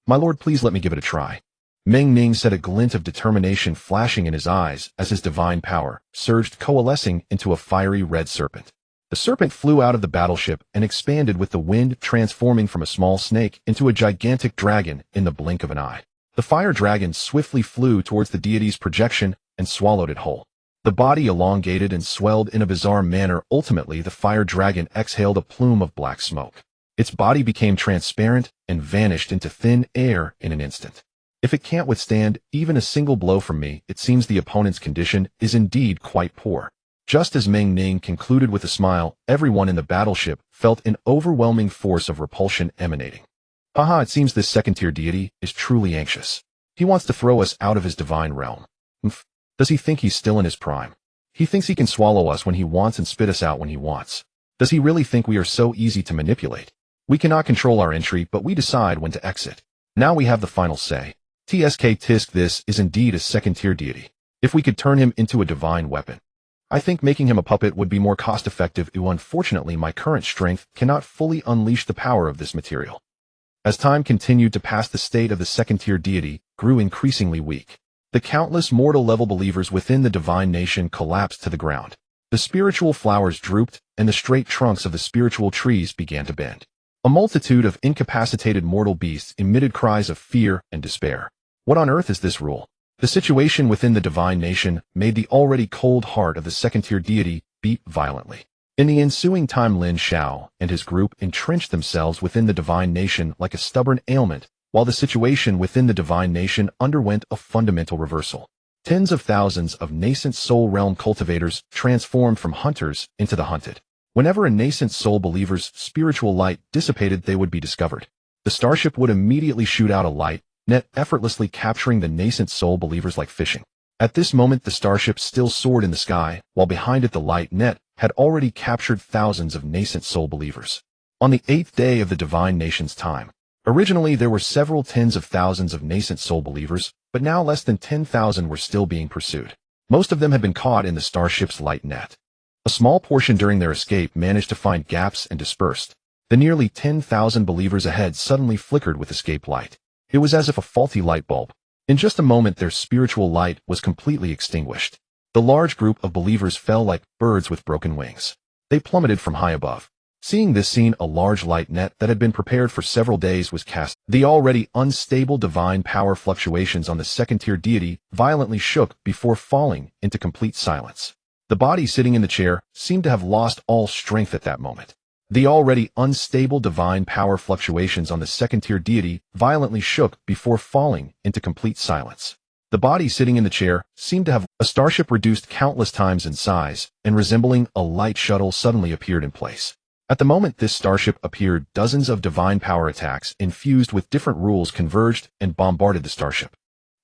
My lord, please let me give it a try. Meng Ning said, a glint of determination flashing in his eyes as his divine power surged, coalescing into a fiery red serpent. The serpent flew out of the battleship and expanded with the wind, transforming from a small snake into a gigantic dragon in the blink of an eye. The fire dragon swiftly flew towards the deity's projection and swallowed it whole. The body elongated and swelled in a bizarre manner. Ultimately, the fire dragon exhaled a plume of black smoke. Its body became transparent and vanished into thin air in an instant. If it can't withstand even a single blow from me, it seems the opponent's condition is indeed quite poor. Just as Meng Ning concluded with a smile, everyone in the battleship felt an overwhelming force of repulsion emanating. Haha, it seems this second-tier deity is truly anxious. He wants to throw us out of his divine realm. Does he think he's still in his prime? He thinks he can swallow us when he wants and spit us out when he wants. Does he really think we are so easy to manipulate? We cannot control our entry, but we decide when to exit. Now we have the final say. Tsk tisk, this is indeed a second-tier deity. If we could turn him into a divine weapon, I think making him a puppet would be more cost-effective. Unfortunately, my current strength cannot fully unleash the power of this material. As time continued to pass, the state of the second-tier deity grew increasingly weak. The countless mortal-level believers within the divine nation collapsed to the ground. The spiritual flowers drooped, and the straight trunks of the spiritual trees began to bend. A multitude of incapacitated mortal beasts emitted cries of fear and despair. What on earth is this rule? The situation within the divine nation made the already cold heart of the second-tier deity beat violently. In the ensuing time, Lin Xiao and his group entrenched themselves within the divine nation like a stubborn ailment, while the situation within the divine nation underwent a fundamental reversal. Tens of thousands of nascent soul realm cultivators transformed from hunters into the hunted. Whenever a nascent soul believer's spiritual light dissipated, they would be discovered. The starship would immediately shoot out a light net, effortlessly capturing the nascent soul believers like fishing. At this moment, the starship still soared in the sky, while behind it the light net had already captured thousands of nascent soul believers. On the 8th day of the divine nation's time, originally there were several tens of thousands of nascent soul believers, but now less than 10,000 were still being pursued. Most of them had been caught in the starship's light net. A small portion during their escape managed to find gaps and dispersed. The nearly 10,000 believers ahead suddenly flickered with escape light. It was as if a faulty light bulb. In just a moment, their spiritual light was completely extinguished. The large group of believers fell like birds with broken wings. They plummeted from high above. Seeing this scene, a large light net that had been prepared for several days was cast. The already unstable divine power fluctuations on the second-tier deity violently shook before falling into complete silence. The body sitting in the chair seemed to have lost all strength at that moment. The already unstable divine power fluctuations on the second-tier deity violently shook before falling into complete silence. The body sitting in the chair seemed to have a starship reduced countless times in size, and resembling a light shuttle suddenly appeared in place. At the moment this starship appeared, dozens of divine power attacks infused with different rules converged and bombarded the starship.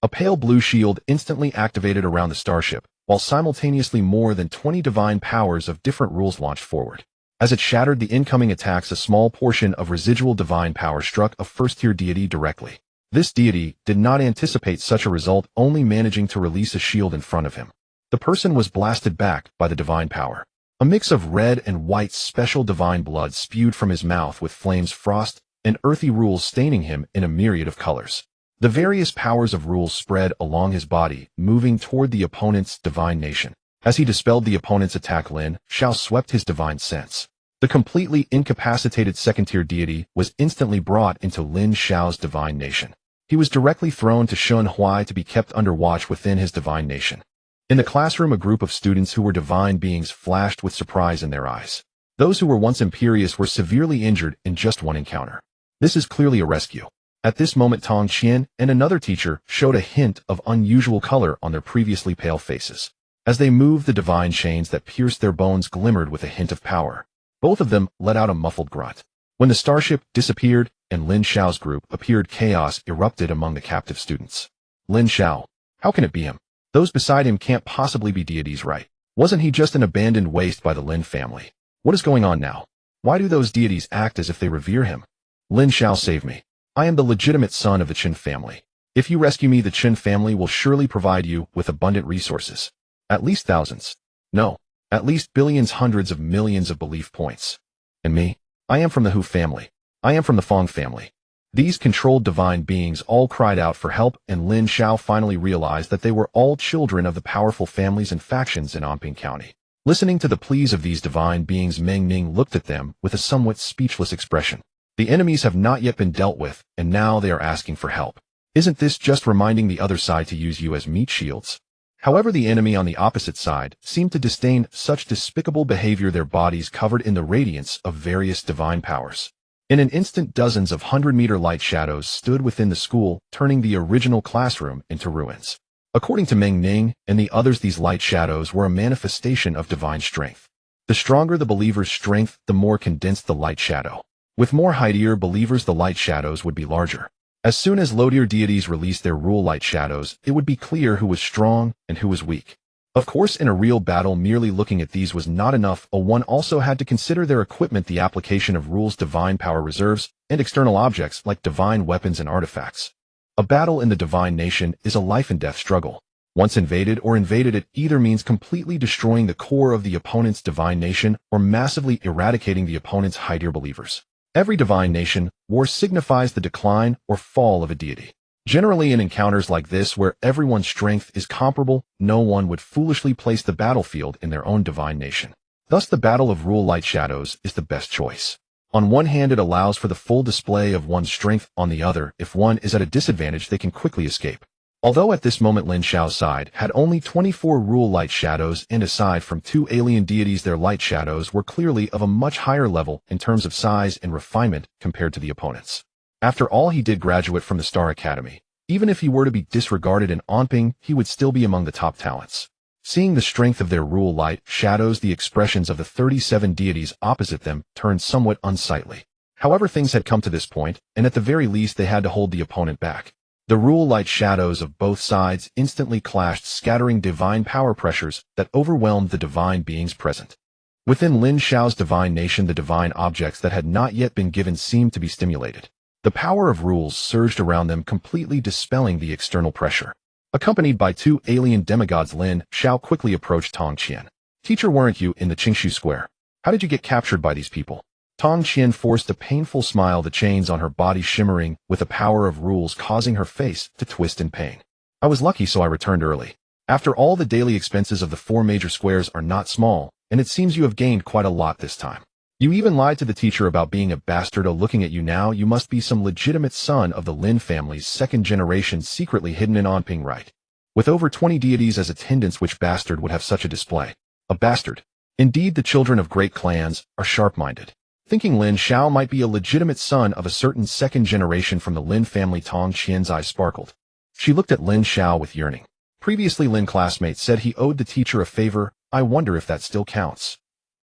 A pale blue shield instantly activated around the starship, while simultaneously more than 20 divine powers of different rules launched forward. As it shattered the incoming attacks, a small portion of residual divine power struck a first-tier deity directly. This deity did not anticipate such a result, only managing to release a shield in front of him. The person was blasted back by the divine power. A mix of red and white special divine blood spewed from his mouth, with flames, frost, and earthy rules staining him in a myriad of colors. The various powers of rules spread along his body, moving toward the opponent's divine nation. As he dispelled the opponent's attack, Lin Xiao swept his divine sense. The completely incapacitated second-tier deity was instantly brought into Lin Xiao's divine nation. He was directly thrown to Xuanyuan to be kept under watch within his divine nation. In the classroom, a group of students who were divine beings flashed with surprise in their eyes. Those who were once imperious were severely injured in just one encounter. This is clearly a rescue. At this moment, Tong Qian and another teacher showed a hint of unusual color on their previously pale faces. As they moved, the divine chains that pierced their bones glimmered with a hint of power. Both of them let out a muffled grunt. When the starship disappeared and Lin Xiao's group appeared, chaos erupted among the captive students. Lin Xiao. How can it be him? Those beside him can't possibly be deities, right? Wasn't he just an abandoned waste by the Lin family? What is going on now? Why do those deities act as if they revere him? Lin Xiao, save me. I am the legitimate son of the Qin family. If you rescue me, the Qin family will surely provide you with abundant resources. At least thousands. No, at least billions, hundreds of millions of belief points. And me? I am from the Hu family. I am from the Fong family. These controlled divine beings all cried out for help, and Lin Xiao finally realized that they were all children of the powerful families and factions in Anping County. Listening to the pleas of these divine beings, Meng Ning looked at them with a somewhat speechless expression. The enemies have not yet been dealt with, and now they are asking for help. Isn't this just reminding the other side to use you as meat shields? However, the enemy on the opposite side seemed to disdain such despicable behavior, their bodies covered in the radiance of various divine powers. In an instant, dozens of 100-meter light shadows stood within the school, turning the original classroom into ruins. According to Meng Ning and the others, these light shadows were a manifestation of divine strength. The stronger the believer's strength, the more condensed the light shadow. With more high-tier believers, the light shadows would be larger. As soon as low-tier deities released their rule light shadows, it would be clear who was strong and who was weak. Of course, in a real battle, merely looking at these was not enough. One also had to consider their equipment, the application of rules, divine power reserves, and external objects like divine weapons and artifacts. A battle in the divine nation is a life-and-death struggle. Once invaded, it either means completely destroying the core of the opponent's divine nation or massively eradicating the opponent's high-tier believers. Every divine nation, war signifies the decline or fall of a deity. Generally, in encounters like this, where everyone's strength is comparable, no one would foolishly place the battlefield in their own divine nation. Thus, the battle of rule light shadows is the best choice. On one hand, it allows for the full display of one's strength. On the other, if one is at a disadvantage, they can quickly escape. Although at this moment Lin Xiao's side had only 24 rule light shadows, and aside from 2 alien deities, their light shadows were clearly of a much higher level in terms of size and refinement compared to the opponents. After all, he did graduate from the Star Academy. Even if he were to be disregarded in Anping, he would still be among the top talents. Seeing the strength of their rule light shadows, the expressions of the 37 deities opposite them turned somewhat unsightly. However, things had come to this point, and at the very least they had to hold the opponent back. The rule light shadows of both sides instantly clashed, scattering divine power pressures that overwhelmed the divine beings present. Within Lin Xiao's divine nation, the divine objects that had not yet been given seemed to be stimulated. The power of rules surged around them, completely dispelling the external pressure. Accompanied by 2 alien demigods, Lin Xiao quickly approached Tong Qian. "Teacher, weren't you in the Qingshu Square? How did you get captured by these people?" Tong Qian forced a painful smile, the chains on her body shimmering with the power of rules, causing her face to twist in pain. "I was lucky, so I returned early. After all, the daily expenses of the 4 major squares are not small, and it seems you have gained quite a lot this time. You even lied to the teacher about being a bastard. Oh, looking at you now, you must be some legitimate son of the Lin family's 2nd generation, secretly hidden in Anping, right? With over 20 deities as attendants, which bastard would have such a display? A bastard. Indeed, the children of great clans are sharp-minded." Thinking Lin Xiao might be a legitimate son of a certain 2nd generation from the Lin family, Tong Qian's eyes sparkled. She looked at Lin Xiao with yearning. Previously, Lin classmates said he owed the teacher a favor. I wonder if that still counts.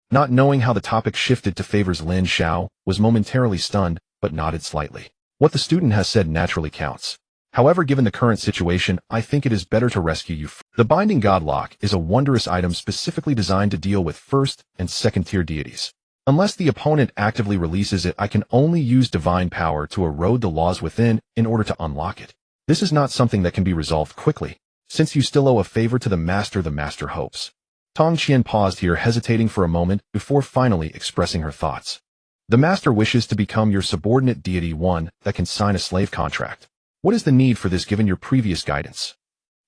Not knowing how the topic shifted to favors, Lin Xiao was momentarily stunned, but nodded slightly. What the student has said naturally counts. However, given the current situation, I think it is better to rescue you. The Binding God Lock is a wondrous item specifically designed to deal with 1st and 2nd tier deities. Unless the opponent actively releases it, I can only use divine power to erode the laws within in order to unlock it. This is not something that can be resolved quickly. Since you still owe a favor to the master hopes. Tong Qian paused here, hesitating for a moment before finally expressing her thoughts. The master wishes to become your subordinate deity, one that can sign a slave contract. What is the need for this given your previous guidance?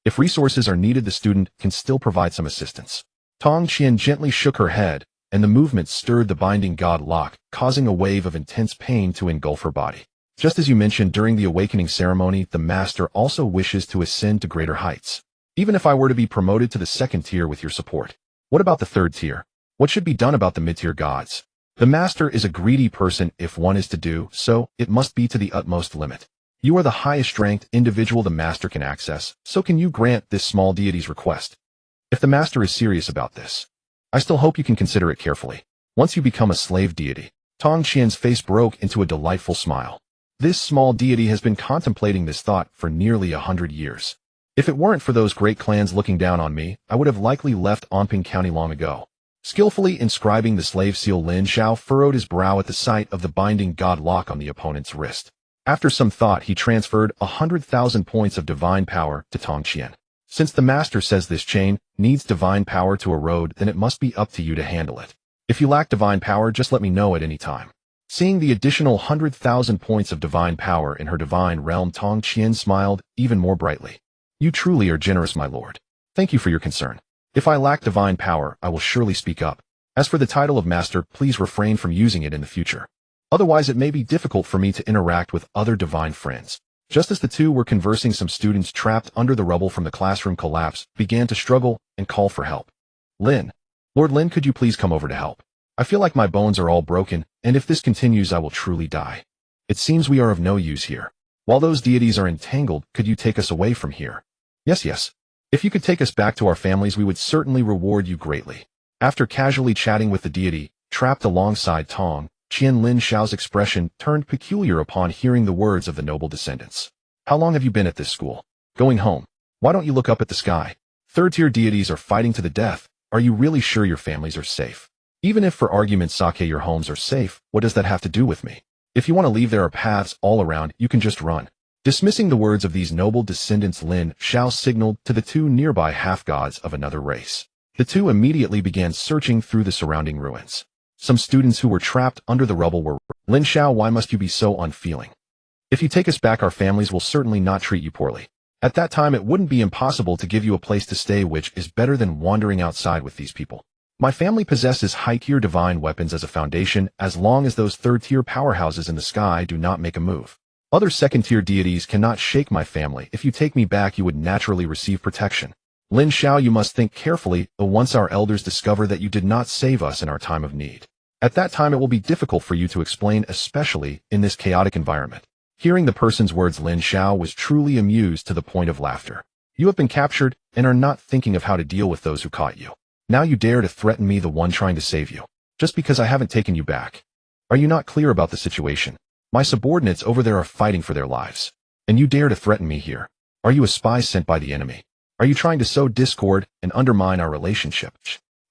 If resources are needed, the student can still provide some assistance. Tong Qian gently shook her head, and the movement stirred the Binding God Lock, causing a wave of intense pain to engulf her body. Just as you mentioned during the awakening ceremony, the Master also wishes to ascend to greater heights. Even if I were to be promoted to the second tier with your support. What about the third tier? What should be done about the mid-tier gods? The Master is a greedy person. If one is to do so, it must be to the utmost limit. You are the highest-ranked individual the Master can access, so can you grant this small deity's request? If the Master is serious about this, I still hope you can consider it carefully. Once you become a slave deity, Tong Qian's face broke into a delightful smile. This small deity has been contemplating this thought for nearly 100 years. If it weren't for those great clans looking down on me, I would have likely left Anping County long ago. Skillfully inscribing the slave seal, Lin Xiao furrowed his brow at the sight of the binding god lock on the opponent's wrist. After some thought, he transferred 100,000 points of divine power to Tong Qian. Since the Master says this chain needs divine power to erode, then it must be up to you to handle it. If you lack divine power, just let me know at any time. Seeing the additional 100,000 points of divine power in her divine realm, Tong Qian smiled even more brightly. You truly are generous, my lord. Thank you for your concern. If I lack divine power, I will surely speak up. As for the title of Master, please refrain from using it in the future. Otherwise, it may be difficult for me to interact with other divine friends. Just as the two were conversing, some students trapped under the rubble from the classroom collapse began to struggle and call for help. Lin. Lord Lin, could you please come over to help? I feel like my bones are all broken, and if this continues, I will truly die. It seems we are of no use here. While those deities are entangled, could you take us away from here? Yes. If you could take us back to our families, we would certainly reward you greatly. After casually chatting with the deity, trapped alongside Tong Qian, Lin Xiao's expression turned peculiar upon hearing the words of the noble descendants. How long have you been at this school? Going home. Why don't you look up at the sky? Third-tier deities are fighting to the death. Are you really sure your families are safe? Even if for argument's sake your homes are safe, what does that have to do with me? If you want to leave, there are paths all around, you can just run. Dismissing the words of these noble descendants, Lin Xiao signaled to the two nearby half-gods of another race. The two immediately began searching through the surrounding ruins. Some students who were trapped under the rubble were, Lin Xiao, why must you be so unfeeling? If you take us back, our families will certainly not treat you poorly. At that time, it wouldn't be impossible to give you a place to stay, which is better than wandering outside with these people. My family possesses high-tier divine weapons as a foundation, as long as those third-tier powerhouses in the sky do not make a move. Other second-tier deities cannot shake my family. If you take me back, you would naturally receive protection. Lin Xiao, you must think carefully, once our elders discover that you did not save us in our time of need. At that time, it will be difficult for you to explain, especially in this chaotic environment. Hearing the person's words, Lin Xiao was truly amused to the point of laughter. You have been captured and are not thinking of how to deal with those who caught you. Now you dare to threaten me, the one trying to save you, just because I haven't taken you back. Are you not clear about the situation? My subordinates over there are fighting for their lives, and you dare to threaten me here. Are you a spy sent by the enemy? Are you trying to sow discord and undermine our relationship?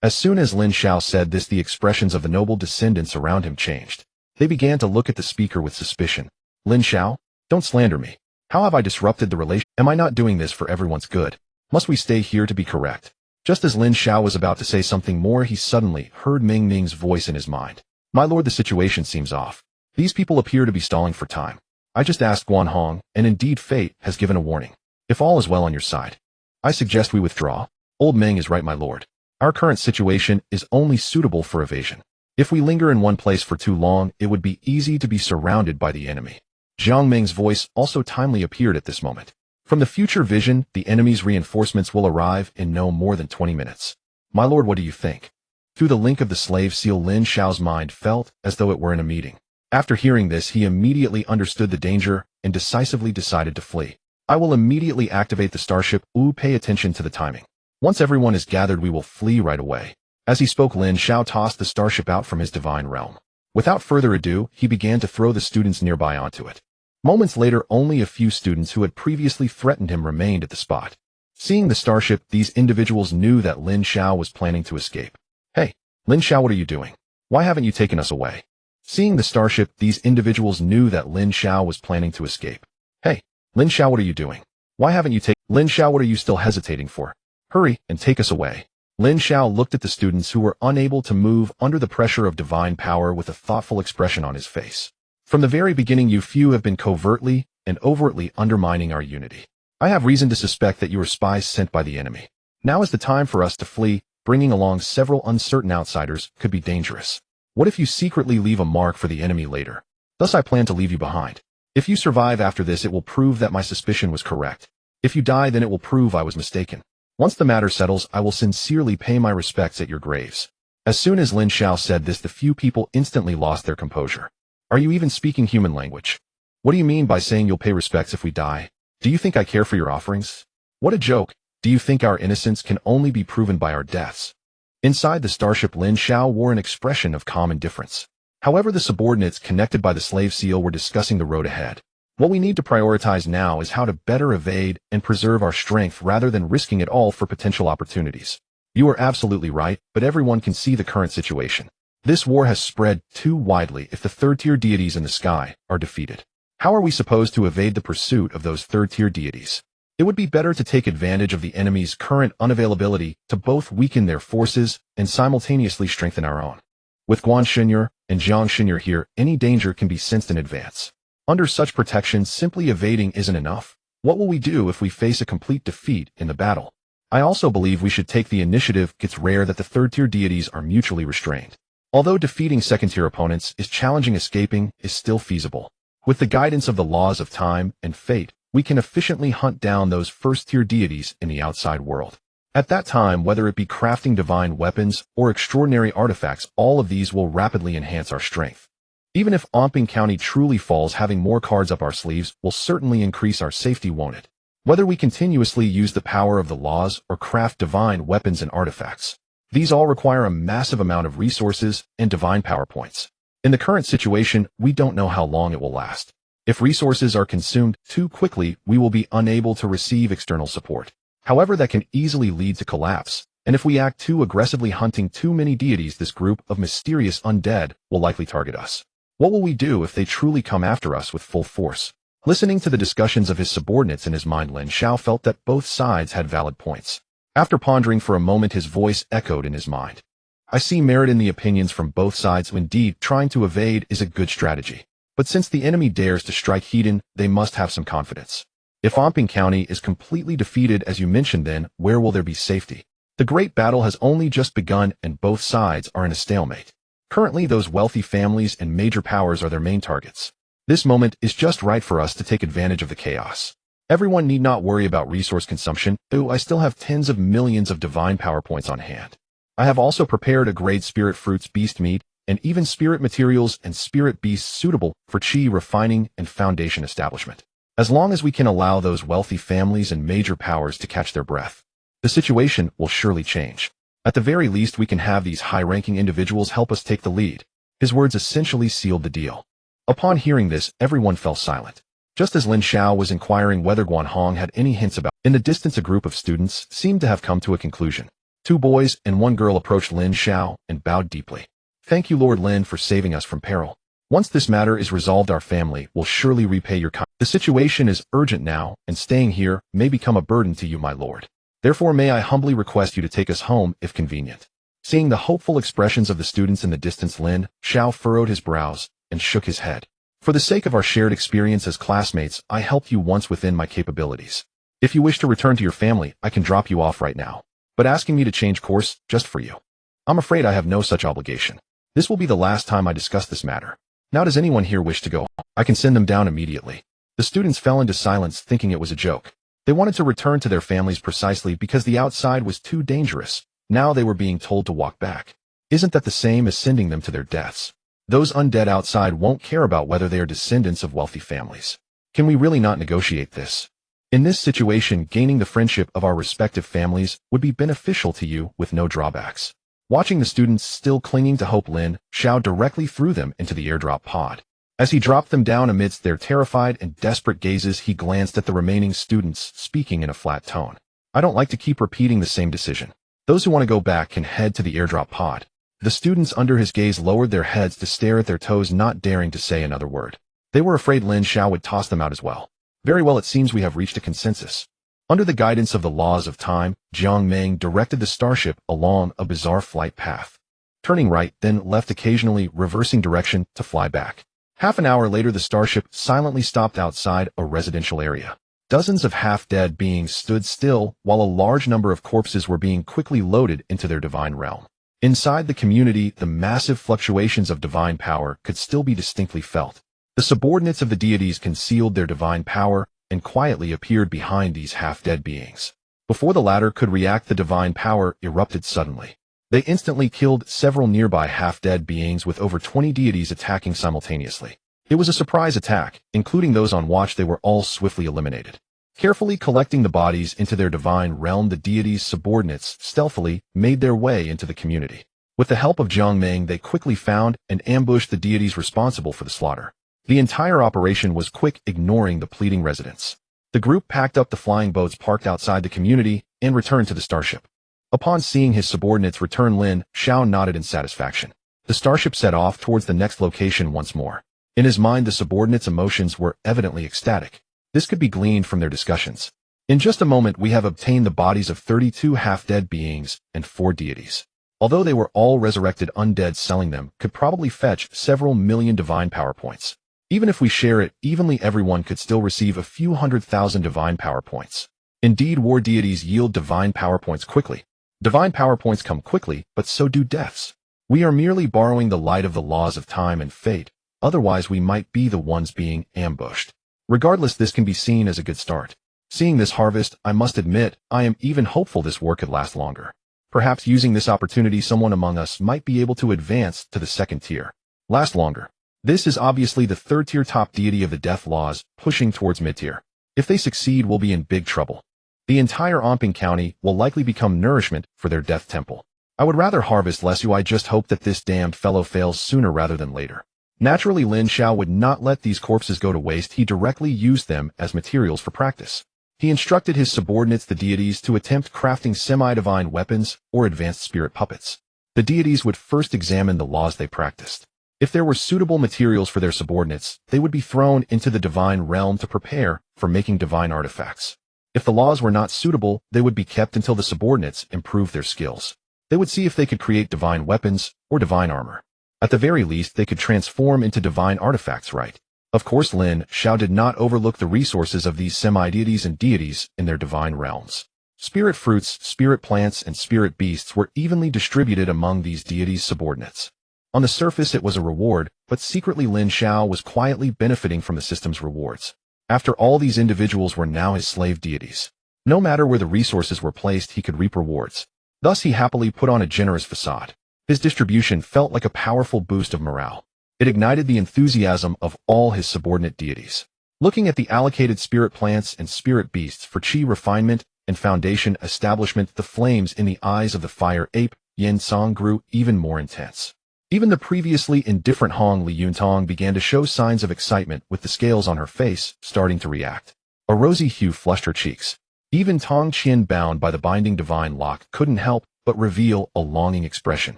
As soon as Lin Xiao said this, the expressions of the noble descendants around him changed. They began to look at the speaker with suspicion. Lin Xiao, don't slander me. How have I disrupted the relation? Am I not doing this for everyone's good? Must we stay here to be correct? Just as Lin Xiao was about to say something more, he suddenly heard Ming Ning's voice in his mind. My lord, the situation seems off. These people appear to be stalling for time. I just asked Guan Hong, and indeed fate has given a warning. If all is well on your side, I suggest we withdraw. Old Meng is right, my lord. Our current situation is only suitable for evasion. If we linger in one place for too long, it would be easy to be surrounded by the enemy. Jiang Meng's voice also timely appeared at this moment. From the future vision, the enemy's reinforcements will arrive in no more than 20 minutes. My lord, what do you think? Through the link of the slave seal, Lin Xiao's mind felt as though it were in a meeting. After hearing this, he immediately understood the danger and decisively decided to flee. I will immediately activate the starship. Pay attention to the timing. Once everyone is gathered, we will flee right away. As he spoke, Lin Xiao tossed the starship out from his divine realm. Without further ado, he began to throw the students nearby onto it. Moments later, only a few students who had previously threatened him remained at the spot. Seeing the starship, these individuals knew that Lin Xiao was planning to escape. Hey, Lin Xiao, what are you doing? Why haven't you taken us away? Seeing the starship, these individuals knew that Lin Xiao was planning to escape. Hey, Lin Xiao, what are you doing? Why haven't you taken... Lin Xiao, what are you still hesitating for? Hurry and take us away. Lin Xiao looked at the students who were unable to move under the pressure of divine power with a thoughtful expression on his face. From the very beginning, you few have been covertly and overtly undermining our unity. I have reason to suspect that you are spies sent by the enemy. Now is the time for us to flee. Bringing along several uncertain outsiders could be dangerous. What if you secretly leave a mark for the enemy later? Thus I plan to leave you behind. If you survive after this, it will prove that my suspicion was correct. If you die, then it will prove I was mistaken. Once the matter settles, I will sincerely pay my respects at your graves." As soon as Lin Xiao said this, the few people instantly lost their composure. "Are you even speaking human language? What do you mean by saying you'll pay respects if we die? Do you think I care for your offerings? What a joke. Do you think our innocence can only be proven by our deaths?" Inside the starship, Lin Xiao wore an expression of calm indifference. However, the subordinates connected by the slave seal were discussing the road ahead. What we need to prioritize now is how to better evade and preserve our strength rather than risking it all for potential opportunities. You are absolutely right, but everyone can see the current situation. This war has spread too widely. If the third-tier deities in the sky are defeated, how are we supposed to evade the pursuit of those third-tier deities? It would be better to take advantage of the enemy's current unavailability to both weaken their forces and simultaneously strengthen our own. With Guan Shinyur and Jiang Shinyur here, any danger can be sensed in advance. Under such protection, simply evading isn't enough. What will we do if we face a complete defeat in the battle? I also believe we should take the initiative. It's rare that the third-tier deities are mutually restrained. Although defeating second-tier opponents is challenging, escaping is still feasible. With the guidance of the laws of time and fate, we can efficiently hunt down those first-tier deities in the outside world. At that time, whether it be crafting divine weapons or extraordinary artifacts, all of these will rapidly enhance our strength. Even if Omping County truly falls, having more cards up our sleeves will certainly increase our safety, won't it? Whether we continuously use the power of the laws or craft divine weapons and artifacts, these all require a massive amount of resources and divine power points. In the current situation, we don't know how long it will last. If resources are consumed too quickly, we will be unable to receive external support. However, that can easily lead to collapse, and if we act too aggressively hunting too many deities, this group of mysterious undead will likely target us. What will we do if they truly come after us with full force? Listening to the discussions of his subordinates in his mind, Lin Xiao felt that both sides had valid points. After pondering for a moment, his voice echoed in his mind. "I see merit in the opinions from both sides. Indeed, trying to evade is a good strategy. But since the enemy dares to strike head-on, they must have some confidence. If Omping County is completely defeated, as you mentioned, then where will there be safety? The great battle has only just begun and both sides are in a stalemate. Currently, those wealthy families and major powers are their main targets. This moment is just right for us to take advantage of the chaos. Everyone need not worry about resource consumption. I still have tens of millions of divine power points on hand. I have also prepared a grade spirit fruits, beast meat, and even spirit materials and spirit beasts suitable for chi refining and foundation establishment. As long as we can allow those wealthy families and major powers to catch their breath, the situation will surely change. At the very least, we can have these high-ranking individuals help us take the lead." His words essentially sealed the deal. Upon hearing this, everyone fell silent. Just as Lin Xiao was inquiring whether Guanhong had any hints about, in the distance a group of students seemed to have come to a conclusion. 2 boys and 1 girl approached Lin Xiao and bowed deeply. "Thank you, Lord Lin, for saving us from peril. Once this matter is resolved, our family will surely repay your kindness. The situation is urgent now, and staying here may become a burden to you, my lord. Therefore, may I humbly request you to take us home if convenient." Seeing the hopeful expressions of the students in the distance, Lin Xiao furrowed his brows and shook his head. "For the sake of our shared experience as classmates, I helped you once within my capabilities. If you wish to return to your family, I can drop you off right now. But asking me to change course just for you, I'm afraid I have no such obligation. This will be the last time I discuss this matter. Now, does anyone here wish to go home? I can send them down immediately." The students fell into silence, thinking it was a joke. They wanted to return to their families precisely because the outside was too dangerous. Now they were being told to walk back. Isn't that the same as sending them to their deaths? Those undead outside won't care about whether they are descendants of wealthy families. Can we really not negotiate this? In this situation, gaining the friendship of our respective families would be beneficial to you with no drawbacks. Watching the students still clinging to hope, Lin Xiao directly threw them into the airdrop pod. As he dropped them down amidst their terrified and desperate gazes, he glanced at the remaining students, speaking in a flat tone. "I don't like to keep repeating the same decision. Those who want to go back can head to the airdrop pod." The students under his gaze lowered their heads to stare at their toes, not daring to say another word. They were afraid Lin Xiao would toss them out as well. "Very well, it seems we have reached a consensus." Under the guidance of the laws of time, Jiang Meng directed the starship along a bizarre flight path, turning right, then left, occasionally reversing direction to fly back. Half an hour later, the starship silently stopped outside a residential area. Dozens of half-dead beings stood still, while a large number of corpses were being quickly loaded into their divine realm. Inside the community, the massive fluctuations of divine power could still be distinctly felt. The subordinates of the deities concealed their divine power and quietly appeared behind these half-dead beings. Before the latter could react, the divine power erupted suddenly. They instantly killed several nearby half-dead beings, with over 20 deities attacking simultaneously. It was a surprise attack, including those on watch. They were all swiftly eliminated. Carefully collecting the bodies into their divine realm, the deities' subordinates stealthily made their way into the community. With the help of Jiang Meng, they quickly found and ambushed the deities responsible for the slaughter. The entire operation was quick, ignoring the pleading residents. The group packed up the flying boats parked outside the community and returned to the starship. Upon seeing his subordinates return, Lin Xiao nodded in satisfaction. The starship set off towards the next location once more. In his mind, the subordinates' emotions were evidently ecstatic. This could be gleaned from their discussions. In just a moment, we have obtained the bodies of 32 half-dead beings and 4 deities. Although they were all resurrected undead, selling them could probably fetch several million divine power points. Even if we share it evenly, everyone could still receive a few 100,000 divine power points. Indeed, war deities yield divine power points quickly. Divine power points come quickly, but so do deaths. We are merely borrowing the light of the laws of time and fate, otherwise we might be the ones being ambushed. Regardless, this can be seen as a good start. Seeing this harvest, I must admit, I am even hopeful this war could last longer. Perhaps using this opportunity, someone among us might be able to advance to the second tier. Last longer. This is obviously the third-tier top deity of the death laws, pushing towards mid-tier. If they succeed, we'll be in big trouble. The entire Omping County will likely become nourishment for their death temple. I would rather harvest less. I just hope that this damned fellow fails sooner rather than later. Naturally, Lin Xiao would not let these corpses go to waste. He directly used them as materials for practice. He instructed his subordinates, the deities, to attempt crafting semi-divine weapons or advanced spirit puppets. The deities would first examine the laws they practiced. If there were suitable materials for their subordinates, they would be thrown into the divine realm to prepare for making divine artifacts. If the laws were not suitable, they would be kept until the subordinates improved their skills. They would see if they could create divine weapons or divine armor. At the very least, they could transform into divine artifacts, right? Of course, Lin Xiao did not overlook the resources of these semi-deities and deities in their divine realms. Spirit fruits, spirit plants, and spirit beasts were evenly distributed among these deities' subordinates. On the surface, it was a reward, but secretly Lin Xiao was quietly benefiting from the system's rewards. After all, these individuals were now his slave deities. No matter where the resources were placed, he could reap rewards. Thus, he happily put on a generous facade. His distribution felt like a powerful boost of morale. It ignited the enthusiasm of all his subordinate deities. Looking at the allocated spirit plants and spirit beasts for chi refinement and foundation establishment, the flames in the eyes of the fire ape Yin Song grew even more intense. Even the previously indifferent Hong Li Yuntong began to show signs of excitement, with the scales on her face starting to react. A rosy hue flushed her cheeks. Even Tong Qian, bound by the binding divine lock, couldn't help but reveal a longing expression.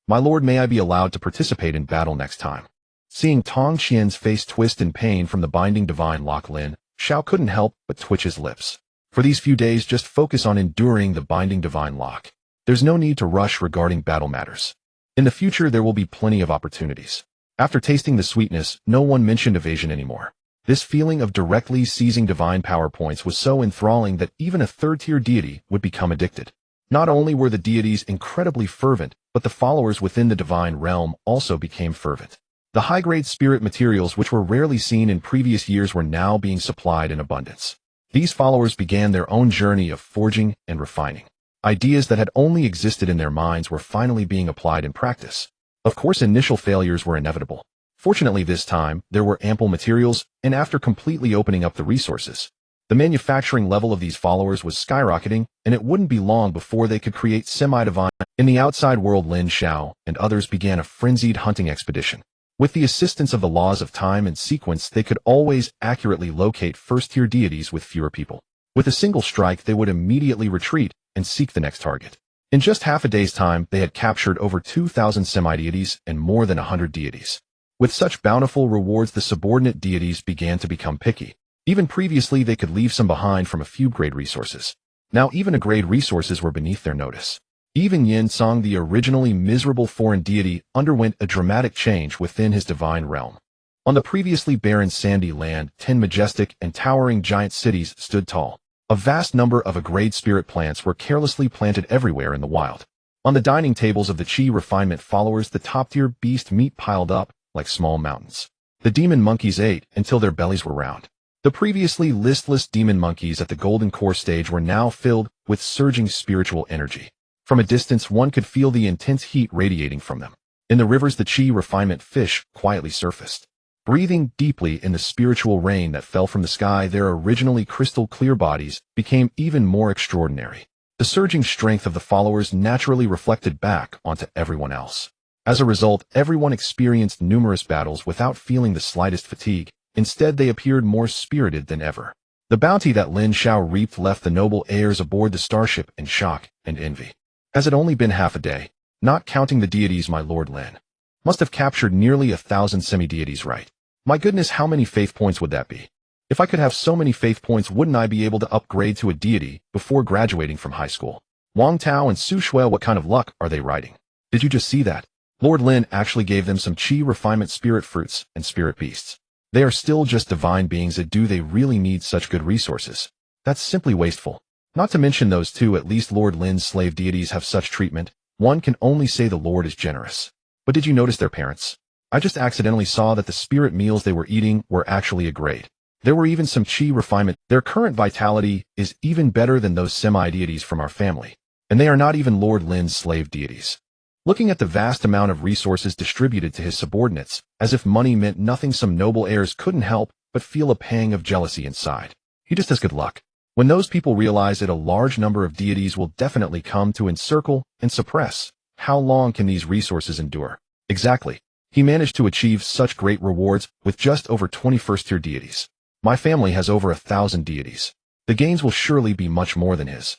My lord, may I be allowed to participate in battle next time? Seeing Tong Qian's face twist in pain from the binding divine lock, Lin Xiao couldn't help but twitch his lips. For these few days, just focus on enduring the binding divine lock. There's no need to rush regarding battle matters. In the future, there will be plenty of opportunities. After tasting the sweetness, no one mentioned evasion anymore. This feeling of directly seizing divine power points was so enthralling that even a third-tier deity would become addicted. Not only were the deities incredibly fervent, but the followers within the divine realm also became fervent. The high-grade spirit materials, which were rarely seen in previous years, were now being supplied in abundance. These followers began their own journey of forging and refining. Ideas that had only existed in their minds were finally being applied in practice. Of course, initial failures were inevitable. Fortunately, this time, there were ample materials, and after completely opening up the resources, the manufacturing level of these followers was skyrocketing, and it wouldn't be long before they could create semi-divine. In the outside world, Lin Xiao and others began a frenzied hunting expedition. With the assistance of the laws of time and sequence, they could always accurately locate first-tier deities with fewer people. With a single strike, they would immediately retreat and seek the next target. In just half a day's time, they had captured over 2,000 semi-deities and more than 100 deities. With such bountiful rewards, the subordinate deities began to become picky. Even previously, they could leave some behind from a few grade resources. Now even a grade resources were beneath their notice. Even Yin Song, the originally miserable foreign deity, underwent a dramatic change within his divine realm. On the previously barren sandy land, 10 majestic and towering giant cities stood tall. A vast number of A-grade spirit plants were carelessly planted everywhere in the wild. On the dining tables of the chi refinement followers, the top-tier beast meat piled up like small mountains. The demon monkeys ate until their bellies were round. The previously listless demon monkeys at the golden core stage were now filled with surging spiritual energy. From a distance, one could feel the intense heat radiating from them. In the rivers, the chi refinement fish quietly surfaced. Breathing deeply in the spiritual rain that fell from the sky, their originally crystal-clear bodies became even more extraordinary. The surging strength of the followers naturally reflected back onto everyone else. As a result, everyone experienced numerous battles without feeling the slightest fatigue. Instead, they appeared more spirited than ever. The bounty that Lin Xiao reaped left the noble heirs aboard the starship in shock and envy. Has it only been half a day? Not counting the deities, my lord Lin must have captured nearly 1,000 semi-deities, right? My goodness, how many faith points would that be? If I could have so many faith points, wouldn't I be able to upgrade to a deity before graduating from high school? Wang Tao and Su Shui, what kind of luck are they riding? Did you just see that? Lord Lin actually gave them some chi refinement spirit fruits and spirit beasts. They are still just divine beings. Do they really need such good resources? That's simply wasteful. Not to mention those two, at least Lord Lin's slave deities have such treatment. One can only say the Lord is generous. But did you notice their parents? I just accidentally saw that the spirit meals they were eating were actually a grade. There were even some chi refinement. Their current vitality is even better than those semi-deities from our family. And they are not even Lord Lin's slave deities. Looking at the vast amount of resources distributed to his subordinates, as if money meant nothing, some noble heirs couldn't help but feel a pang of jealousy inside. He just has good luck. When those people realize that a large number of deities will definitely come to encircle and suppress, how long can these resources endure? Exactly. He managed to achieve such great rewards with just over 21st-tier deities. My family has over 1,000 deities. The gains will surely be much more than his.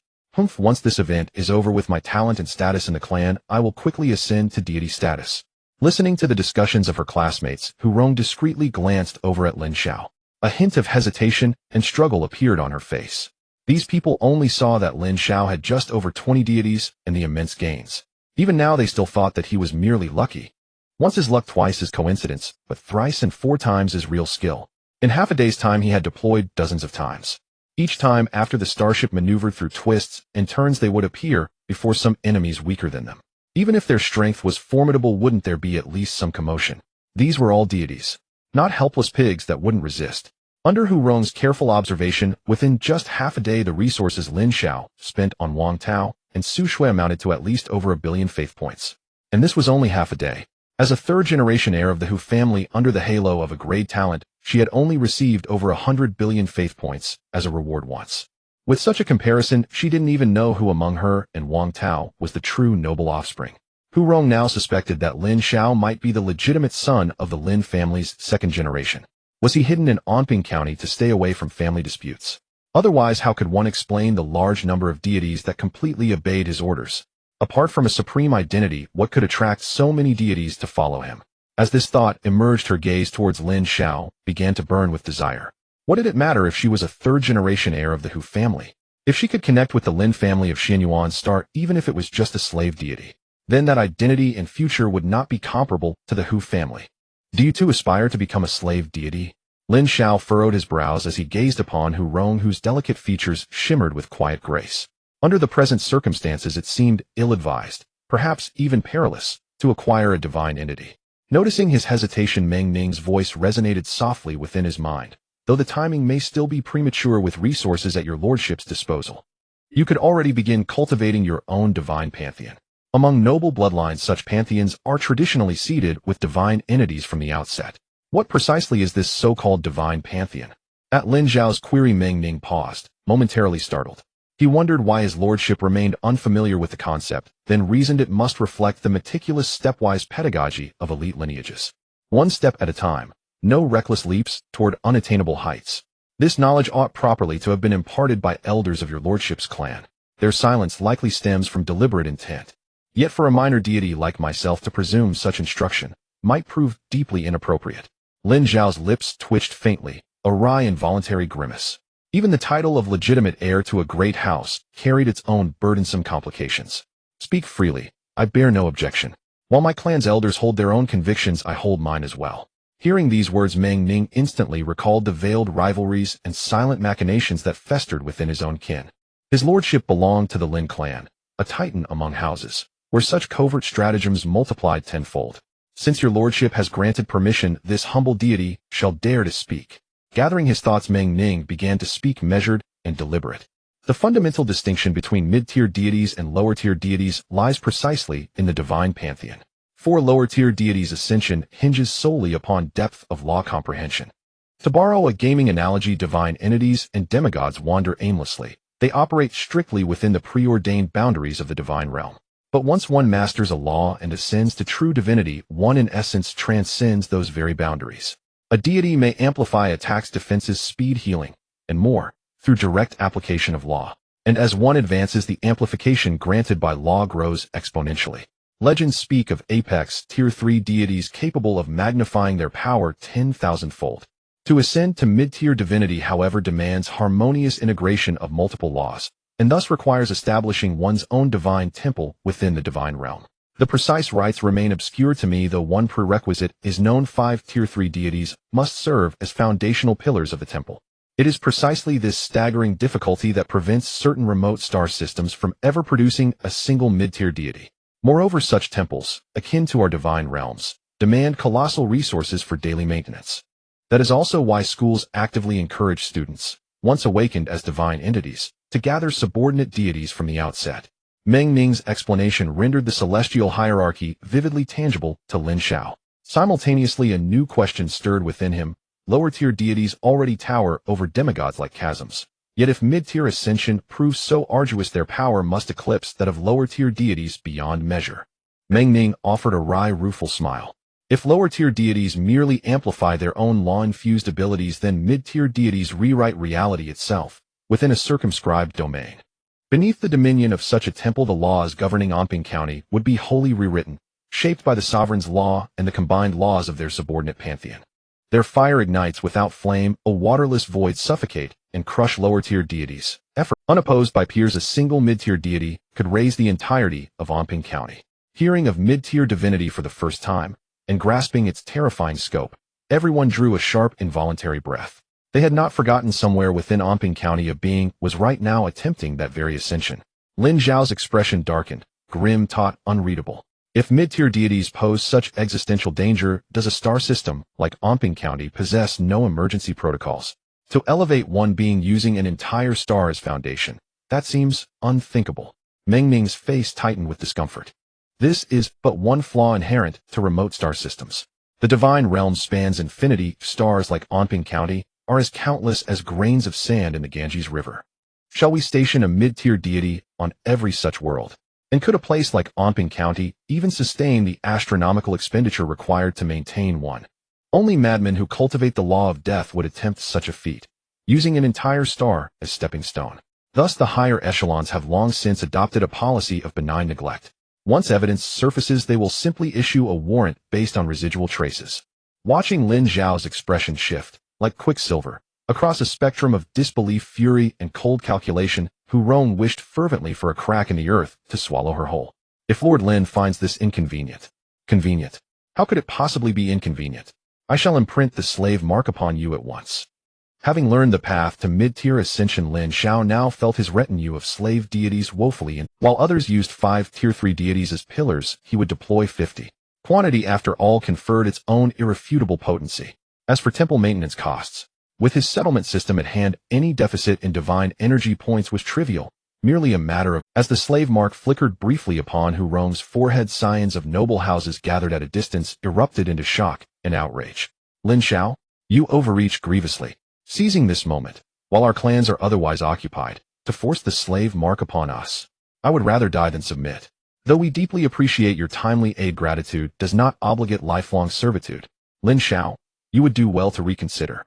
Once this event is over with my talent and status in the clan, I will quickly ascend to deity status. Listening to the discussions of her classmates, Hurong discreetly glanced over at Lin Xiao. A hint of hesitation and struggle appeared on her face. These people only saw that Lin Xiao had just over 20 deities and the immense gains. Even now they still thought that he was merely lucky. Once his luck, twice his coincidence, but thrice and 4 times his real skill. In half a day's time he had deployed dozens of times. Each time after the starship maneuvered through twists and turns, they would appear before some enemies weaker than them. Even if their strength was formidable, wouldn't there be at least some commotion? These were all deities, not helpless pigs that wouldn't resist. Under Hurong's careful observation, within just half a day the resources Lin Xiao spent on Wang Tao and Su Shui amounted to at least over 1 billion faith points. And this was only half a day. As a third-generation heir of the Hu family under the halo of a great talent, she had only received over 100 billion faith points as a reward once. With such a comparison, she didn't even know who among her and Wang Tao was the true noble offspring. Hurong now suspected that Lin Xiao might be the legitimate son of the Lin family's second generation. Was he hidden in Anping County to stay away from family disputes? Otherwise, how could one explain the large number of deities that completely obeyed his orders? Apart from a supreme identity, what could attract so many deities to follow him? As this thought emerged, her gaze towards Lin Xiao began to burn with desire. What did it matter if she was a third-generation heir of the Hu family? If she could connect with the Lin family of Xuanyuan Star, even if it was just a slave deity, then that identity and future would not be comparable to the Hu family. Do you too aspire to become a slave deity? Lin Xiao furrowed his brows as he gazed upon Hurong, whose delicate features shimmered with quiet grace. Under the present circumstances, it seemed ill-advised, perhaps even perilous, to acquire a divine entity. Noticing his hesitation, Meng Ning's voice resonated softly within his mind. Though the timing may still be premature, with resources at your lordship's disposal, you could already begin cultivating your own divine pantheon. Among noble bloodlines, such pantheons are traditionally seeded with divine entities from the outset. What precisely is this so-called divine pantheon? At Lin Xiao's query, Meng Ning paused, momentarily startled. He wondered why his lordship remained unfamiliar with the concept, then reasoned it must reflect the meticulous stepwise pedagogy of elite lineages. One step at a time, no reckless leaps toward unattainable heights. This knowledge ought properly to have been imparted by elders of your lordship's clan. Their silence likely stems from deliberate intent. Yet for a minor deity like myself to presume such instruction might prove deeply inappropriate. Lin Xiao's lips twitched faintly, a wry involuntary grimace. Even the title of legitimate heir to a great house carried its own burdensome complications. Speak freely, I bear no objection. While my clan's elders hold their own convictions, I hold mine as well. Hearing these words, Meng Ning instantly recalled the veiled rivalries and silent machinations that festered within his own kin. His lordship belonged to the Lin Clan, a titan among houses, where such covert stratagems multiplied tenfold. Since your lordship has granted permission, this humble deity shall dare to speak. Gathering his thoughts, Meng Ning began to speak measured and deliberate. The fundamental distinction between mid-tier deities and lower-tier deities lies precisely in the divine pantheon. For lower-tier deities, ascension hinges solely upon depth of law comprehension. To borrow a gaming analogy, divine entities and demigods wander aimlessly. They operate strictly within the preordained boundaries of the divine realm. But once one masters a law and ascends to true divinity, one in essence transcends those very boundaries. A deity may amplify attacks, defenses, speed, healing, and more, through direct application of law. And as one advances, the amplification granted by law grows exponentially. Legends speak of apex Tier 3 deities capable of magnifying their power 10,000-fold. To ascend to mid-tier divinity, however, demands harmonious integration of multiple laws, and thus requires establishing one's own divine temple within the divine realm. The precise rites remain obscure to me, though one prerequisite is known: 5 Tier 3 deities must serve as foundational pillars of the temple. It is precisely this staggering difficulty that prevents certain remote star systems from ever producing a single mid-tier deity. Moreover, such temples, akin to our divine realms, demand colossal resources for daily maintenance. That is also why schools actively encourage students, once awakened as divine entities, to gather subordinate deities from the outset. Meng Ning's explanation rendered the celestial hierarchy vividly tangible to Lin Xiao. Simultaneously, a new question stirred within him. Lower-tier deities already tower over demigods like chasms. Yet if mid-tier ascension proves so arduous, their power must eclipse that of lower-tier deities beyond measure. Meng Ning offered a wry, rueful smile. If lower-tier deities merely amplify their own law-infused abilities, then mid-tier deities rewrite reality itself, within a circumscribed domain. Beneath the dominion of such a temple, the laws governing Anping County would be wholly rewritten, shaped by the sovereign's law and the combined laws of their subordinate pantheon. Their fire ignites without flame, a waterless void suffocate and crush lower-tier deities. Effort, unopposed by peers, a single mid-tier deity could raise the entirety of Anping County. Hearing of mid-tier divinity for the first time, and grasping its terrifying scope, everyone drew a sharp, involuntary breath. They had not forgotten somewhere within Anping County a being was right now attempting that very ascension. Lin Xiao's expression darkened, grim, taut, unreadable. If mid-tier deities pose such existential danger, does a star system like Anping County possess no emergency protocols? To elevate one being using an entire star as foundation, that seems unthinkable. Meng Ning's face tightened with discomfort. This is but one flaw inherent to remote star systems. The divine realm spans infinity. Stars like Anping County are as countless as grains of sand in the Ganges River. Shall we station a mid-tier deity on every such world? And could a place like Anping County even sustain the astronomical expenditure required to maintain one? Only madmen who cultivate the law of death would attempt such a feat, using an entire star as stepping stone. Thus the higher echelons have long since adopted a policy of benign neglect. Once evidence surfaces, they will simply issue a warrant based on residual traces. Watching Lin Xiao's expression shift, like quicksilver, across a spectrum of disbelief, fury, and cold calculation, Hu Rong wished fervently for a crack in the earth to swallow her whole. If Lord Lin finds this inconvenient. Convenient? How could it possibly be inconvenient? I shall imprint the slave mark upon you at once. Having learned the path to mid-tier ascension, Lin Xiao now felt his retinue of slave deities woefully, and while others used 5 Tier 3 deities as pillars, he would deploy 50. Quantity, after all, conferred its own irrefutable potency. As for temple maintenance costs, with his settlement system at hand, any deficit in divine energy points was trivial, merely a matter of. As the slave mark flickered briefly upon Hu Rong's forehead, scions of noble houses gathered at a distance erupted into shock and outrage. Lin Xiao, you overreach grievously. Seizing this moment, while our clans are otherwise occupied, to force the slave mark upon us. I would rather die than submit. Though we deeply appreciate your timely aid, gratitude does not obligate lifelong servitude. Lin Xiao, you would do well to reconsider.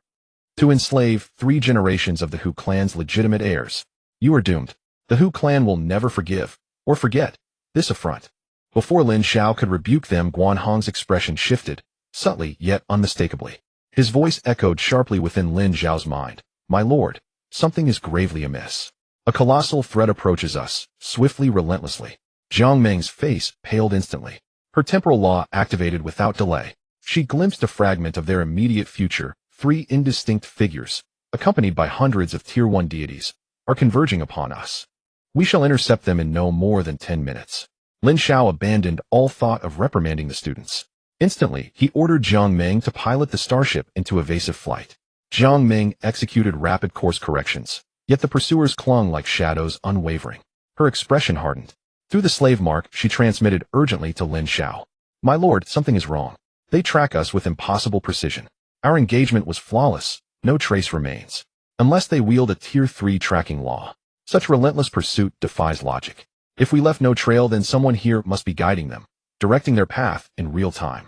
To enslave 3 generations of the Hu clan's legitimate heirs, you are doomed. The Hu clan will never forgive, or forget, this affront. Before Lin Xiao could rebuke them, Guan Hong's expression shifted, subtly yet unmistakably. His voice echoed sharply within Lin Xiao's mind. My lord, something is gravely amiss. A colossal threat approaches us, swiftly, relentlessly. Jiang Meng's face paled instantly. Her temporal law activated without delay. She glimpsed a fragment of their immediate future. 3 indistinct figures, accompanied by hundreds of Tier 1 deities, are converging upon us. We shall intercept them in no more than 10 minutes. Lin Xiao abandoned all thought of reprimanding the students. Instantly, he ordered Jiang Ming to pilot the starship into evasive flight. Jiang Ming executed rapid course corrections, yet the pursuers clung like shadows unwavering. Her expression hardened. Through the slave mark, she transmitted urgently to Lin Xiao. My lord, something is wrong. They track us with impossible precision. Our engagement was flawless. No trace remains. Unless they wield a Tier 3 tracking law. Such relentless pursuit defies logic. If we left no trail, then someone here must be guiding them, directing their path in real time.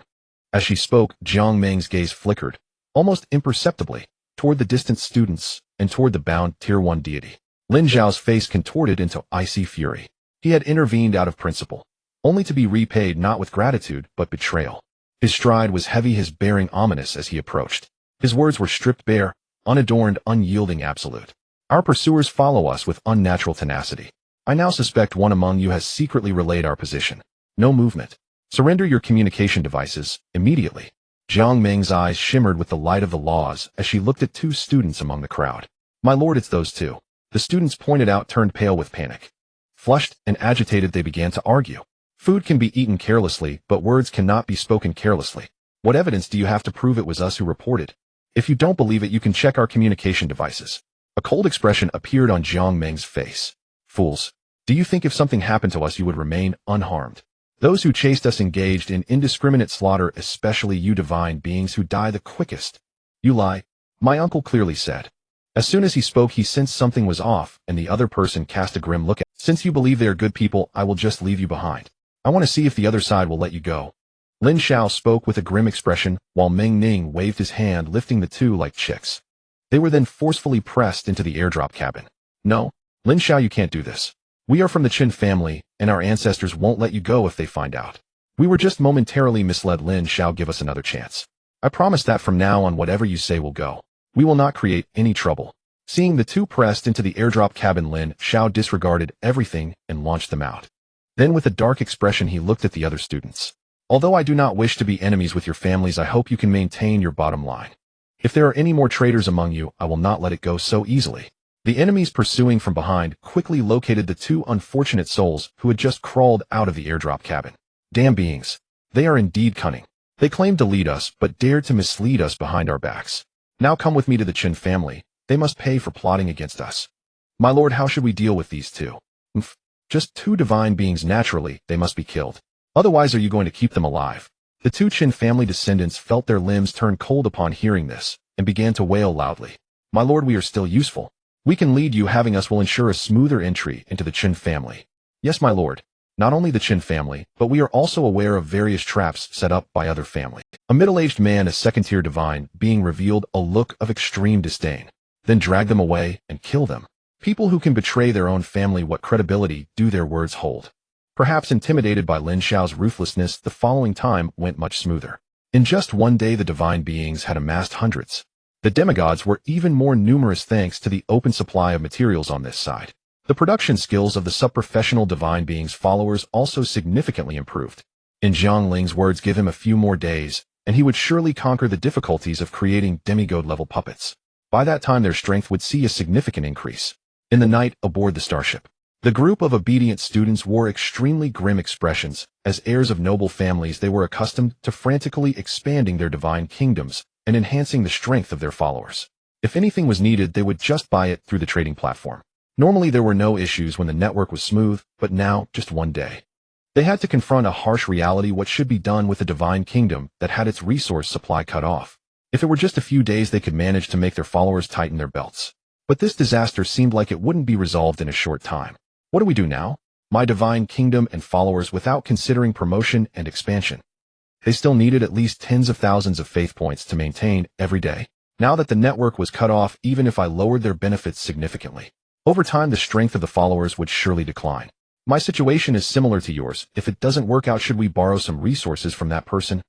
As she spoke, Jiang Ming's gaze flickered, almost imperceptibly, toward the distant students and toward the bound Tier 1 deity. Lin Xiao's face contorted into icy fury. He had intervened out of principle, only to be repaid not with gratitude but betrayal. His stride was heavy, his bearing ominous as he approached. His words were stripped bare, unadorned, unyielding, absolute. Our pursuers follow us with unnatural tenacity. I now suspect one among you has secretly relayed our position. No movement. Surrender your communication devices, immediately. Jiang Ming's eyes shimmered with the light of the laws as she looked at two students among the crowd. My lord, it's those two. The students pointed out turned pale with panic. Flushed and agitated, they began to argue. Food can be eaten carelessly, but words cannot be spoken carelessly. What evidence do you have to prove it was us who reported? If you don't believe it, you can check our communication devices. A cold expression appeared on Jiang Ming's face. Fools. Do you think if something happened to us you would remain unharmed? Those who chased us engaged in indiscriminate slaughter, especially you divine beings who die the quickest. You lie, my uncle clearly said. As soon as he spoke, he sensed something was off, and the other person cast a grim look at him. Since you believe they are good people, I will just leave you behind. I want to see if the other side will let you go. Lin Xiao spoke with a grim expression, while Ming Ning waved his hand, lifting the two like chicks. They were then forcefully pressed into the airdrop cabin. No, Lin Xiao, you can't do this. We are from the Qin family, and our ancestors won't let you go if they find out. We were just momentarily misled. Lin Xiao, give us another chance. I promise that from now on whatever you say will go. We will not create any trouble. Seeing the two pressed into the airdrop cabin, Lin Xiao disregarded everything and launched them out. Then with a dark expression he looked at the other students. Although I do not wish to be enemies with your families, I hope you can maintain your bottom line. If there are any more traitors among you, I will not let it go so easily. The enemies pursuing from behind quickly located the two unfortunate souls who had just crawled out of the airdrop cabin. Damn beings. They are indeed cunning. They claimed to lead us, but dared to mislead us behind our backs. Now come with me to the Qin family. They must pay for plotting against us. My lord, how should we deal with these two? Just two divine beings. Naturally, they must be killed. Otherwise, are you going to keep them alive? The two Qin family descendants felt their limbs turn cold upon hearing this, and began to wail loudly. My lord, we are still useful. We can lead you. Having us will ensure a smoother entry into the Qin family. Yes, my lord. Not only the Qin family, but we are also aware of various traps set up by other families. A middle-aged man, a second-tier divine being, revealed a look of extreme disdain. Then drag them away and kill them. People who can betray their own family, what credibility do their words hold? Perhaps intimidated by Lin Xiao's ruthlessness, the following time went much smoother. In just one day the divine beings had amassed hundreds. The demigods were even more numerous thanks to the open supply of materials on this side. The production skills of the sub-professional divine beings' followers also significantly improved. In Zhang Ling's words, give him a few more days, and he would surely conquer the difficulties of creating demigod-level puppets. By that time their strength would see a significant increase. In the night, aboard the starship, the group of obedient students wore extremely grim expressions. As heirs of noble families, they were accustomed to frantically expanding their divine kingdoms and enhancing the strength of their followers. If anything was needed, they would just buy it through the trading platform. Normally there were no issues when the network was smooth, but now, just one day, they had to confront a harsh reality: what should be done with a divine kingdom that had its resource supply cut off. If it were just a few days, they could manage to make their followers tighten their belts. But this disaster seemed like it wouldn't be resolved in a short time. What do we do now? My divine kingdom and followers, without considering promotion and expansion. They still needed at least tens of thousands of faith points to maintain every day. Now that the network was cut off, even if I lowered their benefits significantly, over time the strength of the followers would surely decline. My situation is similar to yours. If it doesn't work out, should we borrow some resources from that person?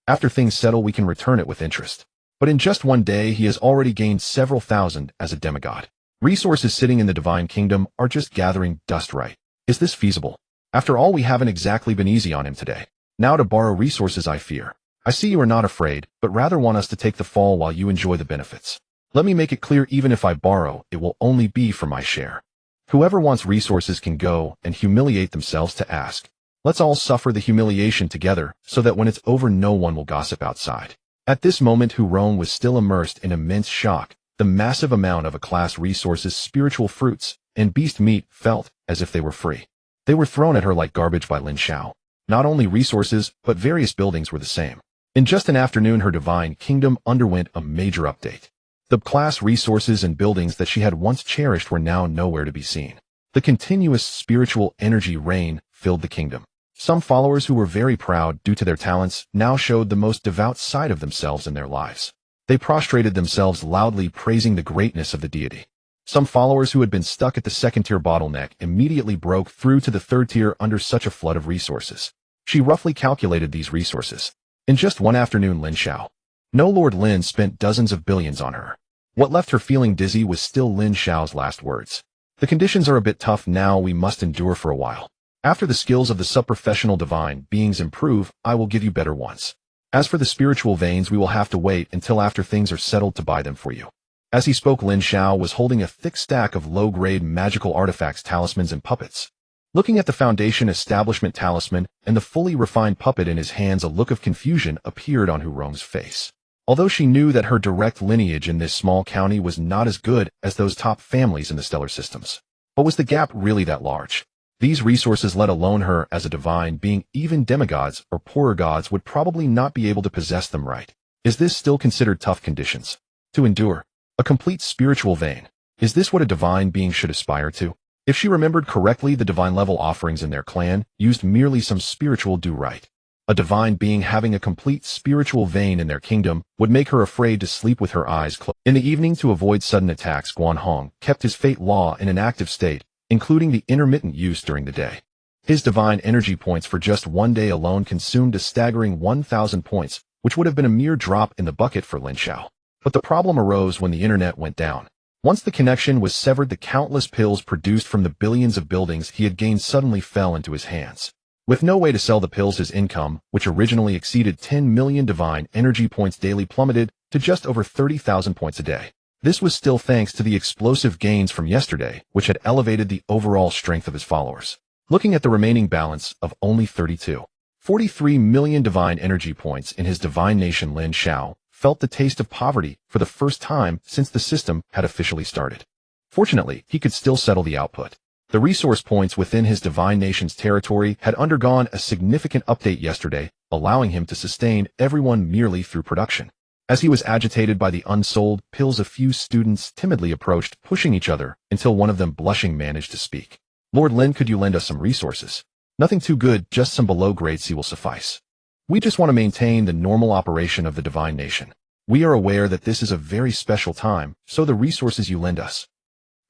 After things settle, we can return it with interest. But in just one day, he has already gained several thousand as a demigod. Resources sitting in the divine kingdom are just gathering dust, right? Is this feasible? After all, we haven't exactly been easy on him today. Now to borrow resources, I fear. I see you are not afraid, but rather want us to take the fall while you enjoy the benefits. Let me make it clear, even if I borrow, it will only be for my share. Whoever wants resources can go and humiliate themselves to ask. Let's all suffer the humiliation together, so that when it's over no one will gossip outside. At this moment Hurong was still immersed in immense shock. The massive amount of a class resources, spiritual fruits, and beast meat felt as if they were free. They were thrown at her like garbage by Lin Xiao. Not only resources, but various buildings were the same. In just an afternoon her divine kingdom underwent a major update. The class resources and buildings that she had once cherished were now nowhere to be seen. The continuous spiritual energy reign filled the kingdom. Some followers who were very proud due to their talents now showed the most devout side of themselves in their lives. They prostrated themselves loudly praising the greatness of the deity. Some followers who had been stuck at the second-tier bottleneck immediately broke through to the third tier under such a flood of resources. She roughly calculated these resources. In just one afternoon Lin Xiao. No Lord Lin spent dozens of billions on her. What left her feeling dizzy was still Lin Xiao's last words. The conditions are a bit tough now, we must endure for a while. After the skills of the sub-professional divine beings improve, I will give you better ones. As for the spiritual veins, we will have to wait until after things are settled to buy them for you. As he spoke, Lin Xiao was holding a thick stack of low-grade magical artifacts, talismans, and puppets. Looking at the Foundation Establishment talisman and the fully refined puppet in his hands, a look of confusion appeared on Hurong's face. Although she knew that her direct lineage in this small county was not as good as those top families in the stellar systems. But was the gap really that large? These resources, let alone her as a divine being, even demigods or poorer gods would probably not be able to possess them, right? Is this still considered tough conditions to endure? A complete spiritual vein. Is this what a divine being should aspire to? If she remembered correctly, the divine level offerings in their clan used merely some spiritual do-right. A divine being having a complete spiritual vein in their kingdom would make her afraid to sleep with her eyes closed. In the evening, to avoid sudden attacks, Guanhong kept his fate law in an active state, including the intermittent use during the day. His divine energy points for just one day alone consumed a staggering 1,000 points, which would have been a mere drop in the bucket for Lin Xiao. But the problem arose when the internet went down. Once the connection was severed, the countless pills produced from the billions of buildings he had gained suddenly fell into his hands. With no way to sell the pills, his income, which originally exceeded 10 million divine energy points daily, plummeted to just over 30,000 points a day. This was still thanks to the explosive gains from yesterday, which had elevated the overall strength of his followers. Looking at the remaining balance of only 43 million divine energy points in his divine nation, Lin Xiao felt the taste of poverty for the first time since the system had officially started. Fortunately, he could still settle the output. The resource points within his divine nation's territory had undergone a significant update yesterday, allowing him to sustain everyone merely through production. As he was agitated by the unsold pills, a few students timidly approached, pushing each other, until one of them, blushing, managed to speak. Lord Lin, could you lend us some resources? Nothing too good, just some below-grade C will suffice. We just want to maintain the normal operation of the divine nation. We are aware that this is a very special time, so the resources you lend us,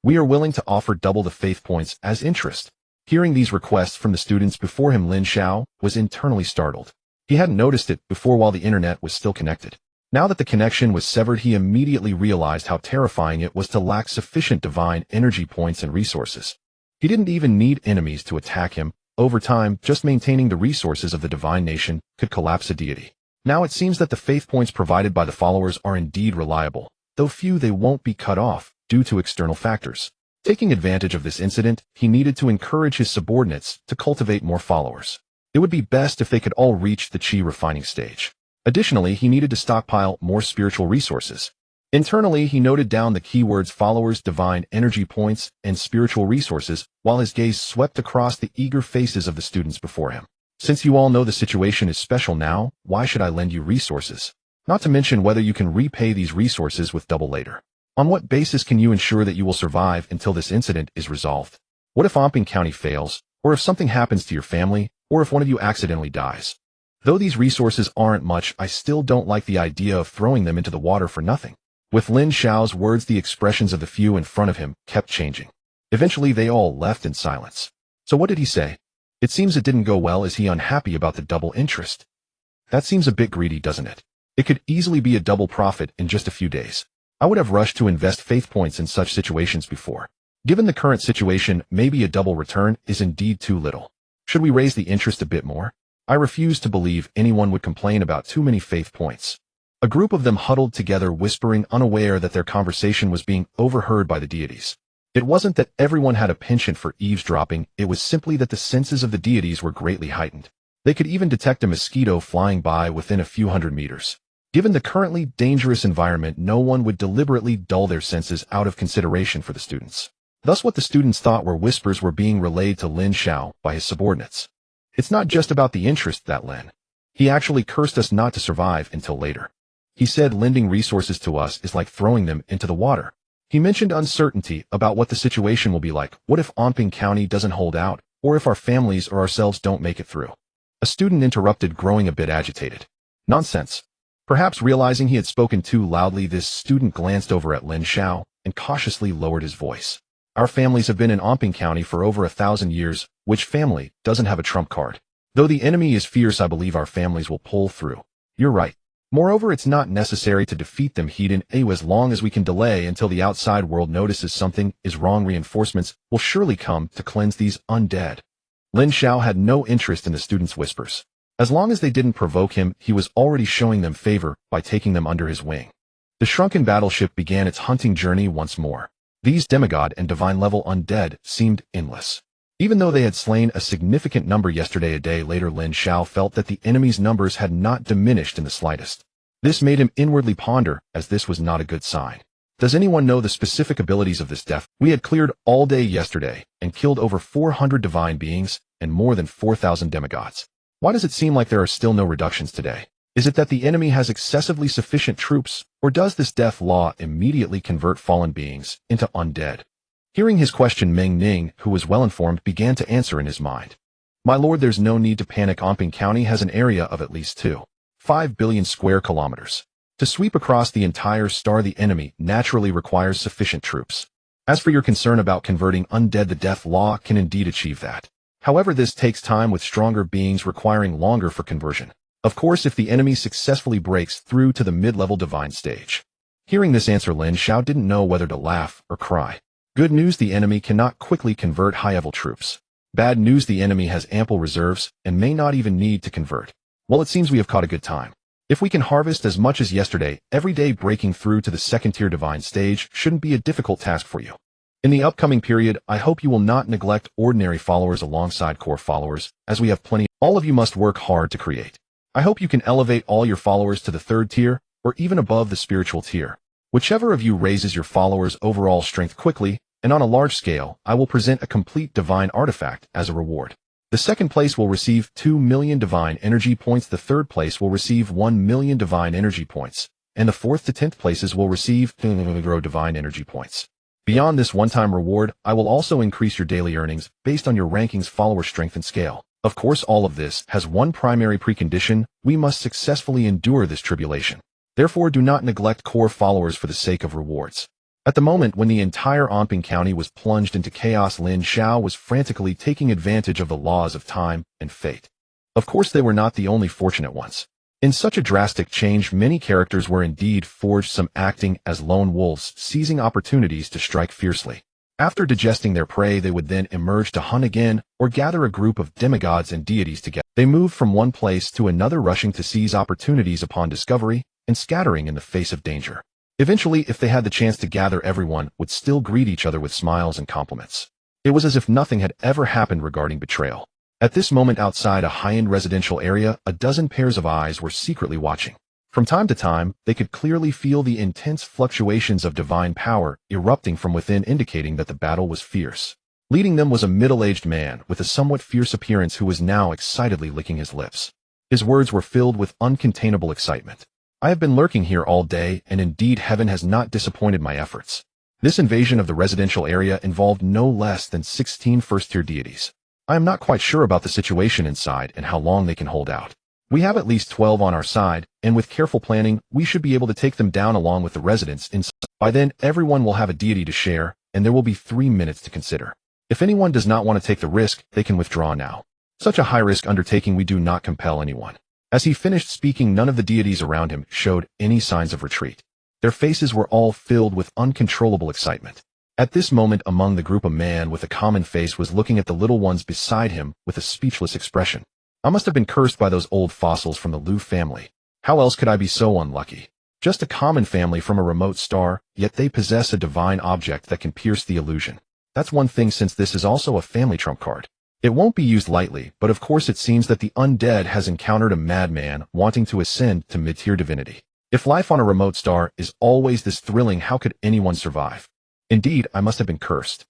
we are willing to offer double the faith points as interest. Hearing these requests from the students before him, Lin Xiao was internally startled. He hadn't noticed it before while the internet was still connected. Now that the connection was severed, he immediately realized how terrifying it was to lack sufficient divine energy points and resources. He didn't even need enemies to attack him. Over time, just maintaining the resources of the divine nation could collapse a deity. Now it seems that the faith points provided by the followers are indeed reliable, though few, they won't be cut off due to external factors. Taking advantage of this incident, he needed to encourage his subordinates to cultivate more followers. It would be best if they could all reach the chi refining stage. Additionally, he needed to stockpile more spiritual resources. Internally, he noted down the keywords followers, divine energy points, and spiritual resources, while his gaze swept across the eager faces of the students before him. Since you all know the situation is special now, why should I lend you resources? Not to mention whether you can repay these resources with double later. On what basis can you ensure that you will survive until this incident is resolved? What if Omping County fails, or if something happens to your family, or if one of you accidentally dies? Though these resources aren't much, I still don't like the idea of throwing them into the water for nothing. With Lin Xiao's words, the expressions of the few in front of him kept changing. Eventually, they all left in silence. So what did he say? It seems it didn't go well. Is he unhappy about the double interest? That seems a bit greedy, doesn't it? It could easily be a double profit in just a few days. I would have rushed to invest faith points in such situations before. Given the current situation, maybe a double return is indeed too little. Should we raise the interest a bit more? I refuse to believe anyone would complain about too many faith points. A group of them huddled together, whispering, unaware that their conversation was being overheard by the deities. It wasn't that everyone had a penchant for eavesdropping, it was simply that the senses of the deities were greatly heightened. They could even detect a mosquito flying by within a few hundred meters. Given the currently dangerous environment, no one would deliberately dull their senses out of consideration for the students. Thus what the students thought were whispers were being relayed to Lin Xiao by his subordinates. It's not just about the interest that Lin. He actually cursed us not to survive until later. He said lending resources to us is like throwing them into the water. He mentioned uncertainty about what the situation will be like. What if Anping County doesn't hold out, or if our families or ourselves don't make it through? A student interrupted, growing a bit agitated. Nonsense. Perhaps realizing he had spoken too loudly, this student glanced over at Lin Xiao and cautiously lowered his voice. Our families have been in Anping County for over 1,000 years. Which family doesn't have a trump card? Though the enemy is fierce, I believe our families will pull through. You're right. Moreover, it's not necessary to defeat them as long as we can delay until the outside world notices something is wrong. Reinforcements will surely come to cleanse these undead. Lin Xiao had no interest in the students' whispers. As long as they didn't provoke him, he was already showing them favor by taking them under his wing. The shrunken battleship began its hunting journey once more. These demigod and divine level undead seemed endless. Even though they had slain a significant number yesterday, a day later Lin Xiao felt that the enemy's numbers had not diminished in the slightest. This made him inwardly ponder, as this was not a good sign. Does anyone know the specific abilities of this death? We had cleared all day yesterday and killed over 400 divine beings and more than 4,000 demigods. Why does it seem like there are still no reductions today? Is it that the enemy has excessively sufficient troops, or does this death law immediately convert fallen beings into undead? Hearing his question, Meng Ning, who was well-informed, began to answer in his mind. My lord, there's no need to panic. Anping County has an area of at least 2.5 billion square kilometers. To sweep across the entire star, the enemy naturally requires sufficient troops. As for your concern about converting undead, the death law can indeed achieve that. However, this takes time, with stronger beings requiring longer for conversion. Of course, if the enemy successfully breaks through to the mid-level divine stage. Hearing this answer, Lin Xiao didn't know whether to laugh or cry. Good news, the enemy cannot quickly convert high-level troops. Bad news, the enemy has ample reserves and may not even need to convert. Well, it seems we have caught a good time. If we can harvest as much as yesterday, every day breaking through to the second-tier divine stage shouldn't be a difficult task for you. In the upcoming period, I hope you will not neglect ordinary followers alongside core followers, as we have plenty. All of you must work hard to create. I hope you can elevate all your followers to the third tier, or even above the spiritual tier. Whichever of you raises your followers' overall strength quickly, and on a large scale, I will present a complete divine artifact as a reward. The second place will receive 2 million divine energy points, the third place will receive 1 million divine energy points, and the 4th to 10th places will receive divine energy points. Beyond this one-time reward, I will also increase your daily earnings based on your rankings, follower strength, and scale. Of course, all of this has one primary precondition: we must successfully endure this tribulation. Therefore, do not neglect core followers for the sake of rewards. At the moment when the entire Anping County was plunged into chaos, Lin Xiao was frantically taking advantage of the laws of time and fate. Of course, they were not the only fortunate ones. In such a drastic change, many characters were indeed forged, some acting as lone wolves, seizing opportunities to strike fiercely. After digesting their prey, they would then emerge to hunt again or gather a group of demigods and deities together. They moved from one place to another, rushing to seize opportunities upon discovery and scattering in the face of danger. Eventually, if they had the chance to gather, everyone would still greet each other with smiles and compliments. It was as if nothing had ever happened regarding betrayal. At this moment, outside a high-end residential area, a dozen pairs of eyes were secretly watching. From time to time, they could clearly feel the intense fluctuations of divine power erupting from within, indicating that the battle was fierce. Leading them was a middle-aged man with a somewhat fierce appearance who was now excitedly licking his lips. His words were filled with uncontainable excitement. I have been lurking here all day, and indeed heaven has not disappointed my efforts. This invasion of the residential area involved no less than 16 first-tier deities. I am not quite sure about the situation inside and how long they can hold out. We have at least 12 on our side, and with careful planning, we should be able to take them down along with the residents inside. By then, everyone will have a deity to share, and there will be 3 minutes to consider. If anyone does not want to take the risk, they can withdraw now. Such a high-risk undertaking, we do not compel anyone. As he finished speaking, none of the deities around him showed any signs of retreat. Their faces were all filled with uncontrollable excitement. At this moment, among the group, a man with a common face was looking at the little ones beside him with a speechless expression. I must have been cursed by those old fossils from the Liu family. How else could I be so unlucky? Just a common family from a remote star, yet they possess a divine object that can pierce the illusion. That's one thing, since this is also a family trump card. It won't be used lightly, but of course it seems that the undead has encountered a madman wanting to ascend to mid-tier divinity. If life on a remote star is always this thrilling, how could anyone survive? Indeed, I must have been cursed.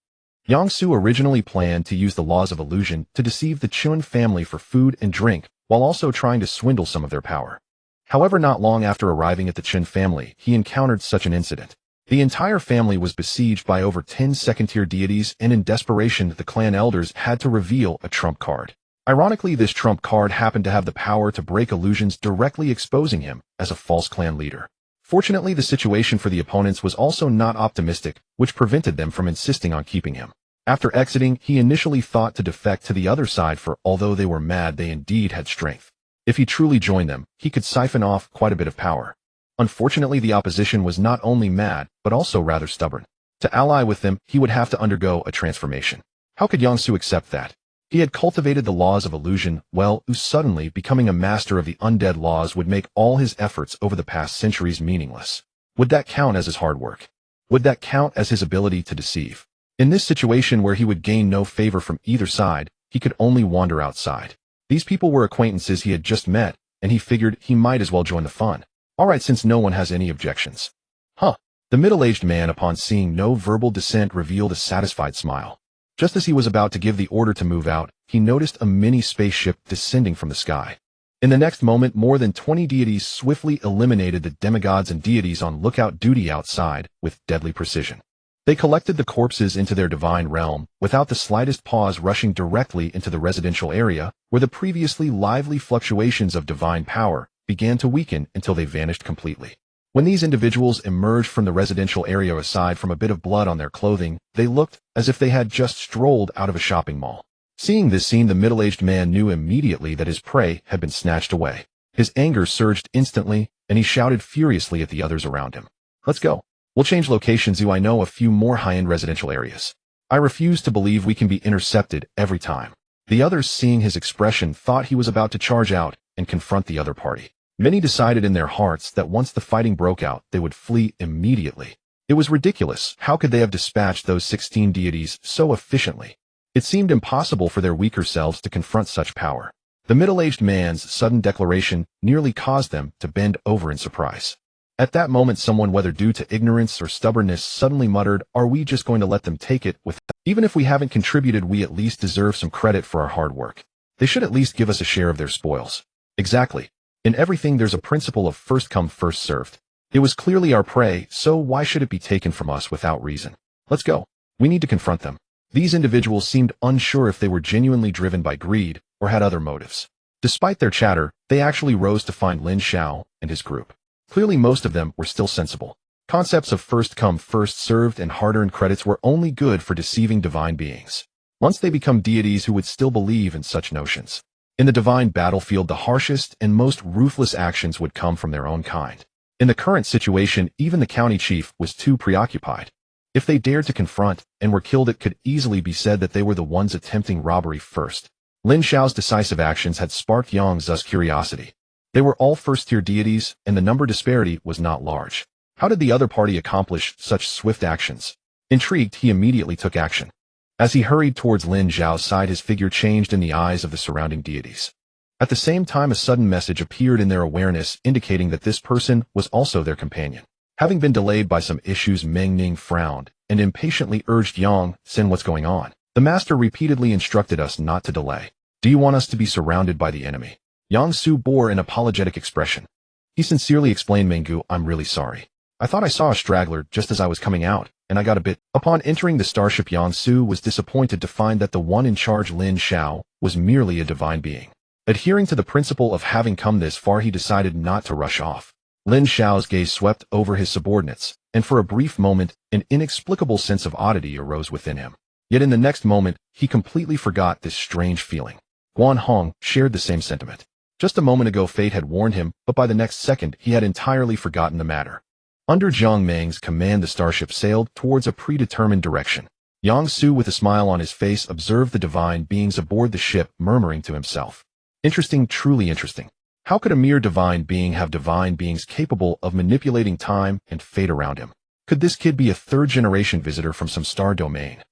Yangsu originally planned to use the laws of illusion to deceive the Chun family for food and drink, while also trying to swindle some of their power. However, not long after arriving at the Chun family, he encountered such an incident. The entire family was besieged by over 10 second-tier deities, and in desperation, the clan elders had to reveal a trump card. Ironically, this trump card happened to have the power to break illusions, directly exposing him as a false clan leader. Fortunately, the situation for the opponents was also not optimistic, which prevented them from insisting on keeping him. After exiting, he initially thought to defect to the other side, for although they were mad, they indeed had strength. If he truly joined them, he could siphon off quite a bit of power. Unfortunately, the opposition was not only mad, but also rather stubborn. To ally with them, he would have to undergo a transformation. How could Yangsu accept that? He had cultivated the laws of illusion, well, suddenly becoming a master of the undead laws would make all his efforts over the past centuries meaningless. Would that count as his hard work? Would that count as his ability to deceive? In this situation where he would gain no favor from either side, he could only wander outside. These people were acquaintances he had just met, and he figured he might as well join the fun. Alright, since no one has any objections. The middle-aged man, upon seeing no verbal dissent, revealed a satisfied smile. Just as he was about to give the order to move out, he noticed a mini spaceship descending from the sky. In the next moment, more than 20 deities swiftly eliminated the demigods and deities on lookout duty outside with deadly precision. They collected the corpses into their divine realm, without the slightest pause, rushing directly into the residential area, where the previously lively fluctuations of divine power began to weaken until they vanished completely. When these individuals emerged from the residential area, aside from a bit of blood on their clothing, they looked as if they had just strolled out of a shopping mall. Seeing this scene, the middle-aged man knew immediately that his prey had been snatched away. His anger surged instantly, and he shouted furiously at the others around him. Let's go. We'll change locations. I know a few more high-end residential areas. I refuse to believe we can be intercepted every time. The others, seeing his expression, thought he was about to charge out and confront the other party. Many decided in their hearts that once the fighting broke out, they would flee immediately. It was ridiculous. How could they have dispatched those 16 deities so efficiently? It seemed impossible for their weaker selves to confront such power. The middle-aged man's sudden declaration nearly caused them to bend over in surprise. At that moment, someone, whether due to ignorance or stubbornness, suddenly muttered, "Are we just going to let them take it with? Even if we haven't contributed, we at least deserve some credit for our hard work. They should at least give us a share of their spoils." Exactly. In everything, there's a principle of first come, first served. It was clearly our prey, so why should it be taken from us without reason? Let's go. We need to confront them. These individuals seemed unsure if they were genuinely driven by greed or had other motives. Despite their chatter, they actually rose to find Lin Xiao and his group. Clearly, most of them were still sensible. Concepts of first come, first served and hard-earned credits were only good for deceiving divine beings. Once they become deities, who would still believe in such notions? In the divine battlefield, the harshest and most ruthless actions would come from their own kind. In the current situation, even the county chief was too preoccupied. If they dared to confront and were killed, it could easily be said that they were the ones attempting robbery first. Lin Xiao's decisive actions had sparked Yang's curiosity. They were all first-tier deities, and the number disparity was not large. How did the other party accomplish such swift actions? Intrigued, he immediately took action. As he hurried towards Lin Xiao's side, his figure changed in the eyes of the surrounding deities. At the same time, a sudden message appeared in their awareness, indicating that this person was also their companion. Having been delayed by some issues, Meng Ning frowned and impatiently urged Yang, "Sen, what's going on? The master repeatedly instructed us not to delay. Do you want us to be surrounded by the enemy?" Yang Su bore an apologetic expression. He sincerely explained, "Menggu, I'm really sorry. I thought I saw a straggler just as I was coming out, and I got a bit." Upon entering the starship, Yang Su was disappointed to find that the one in charge, Lin Xiao, was merely a divine being. Adhering to the principle of having come this far, he decided not to rush off. Lin Xiao's gaze swept over his subordinates, and for a brief moment, an inexplicable sense of oddity arose within him. Yet in the next moment, he completely forgot this strange feeling. Guan Hong shared the same sentiment. Just a moment ago, fate had warned him, but by the next second, he had entirely forgotten the matter. Under Zhang Meng's command, the starship sailed towards a predetermined direction. Yang Su, with a smile on his face, observed the divine beings aboard the ship, murmuring to himself, "Interesting, truly interesting. How could a mere divine being have divine beings capable of manipulating time and fate around him? Could this kid be a third-generation visitor from some star domain?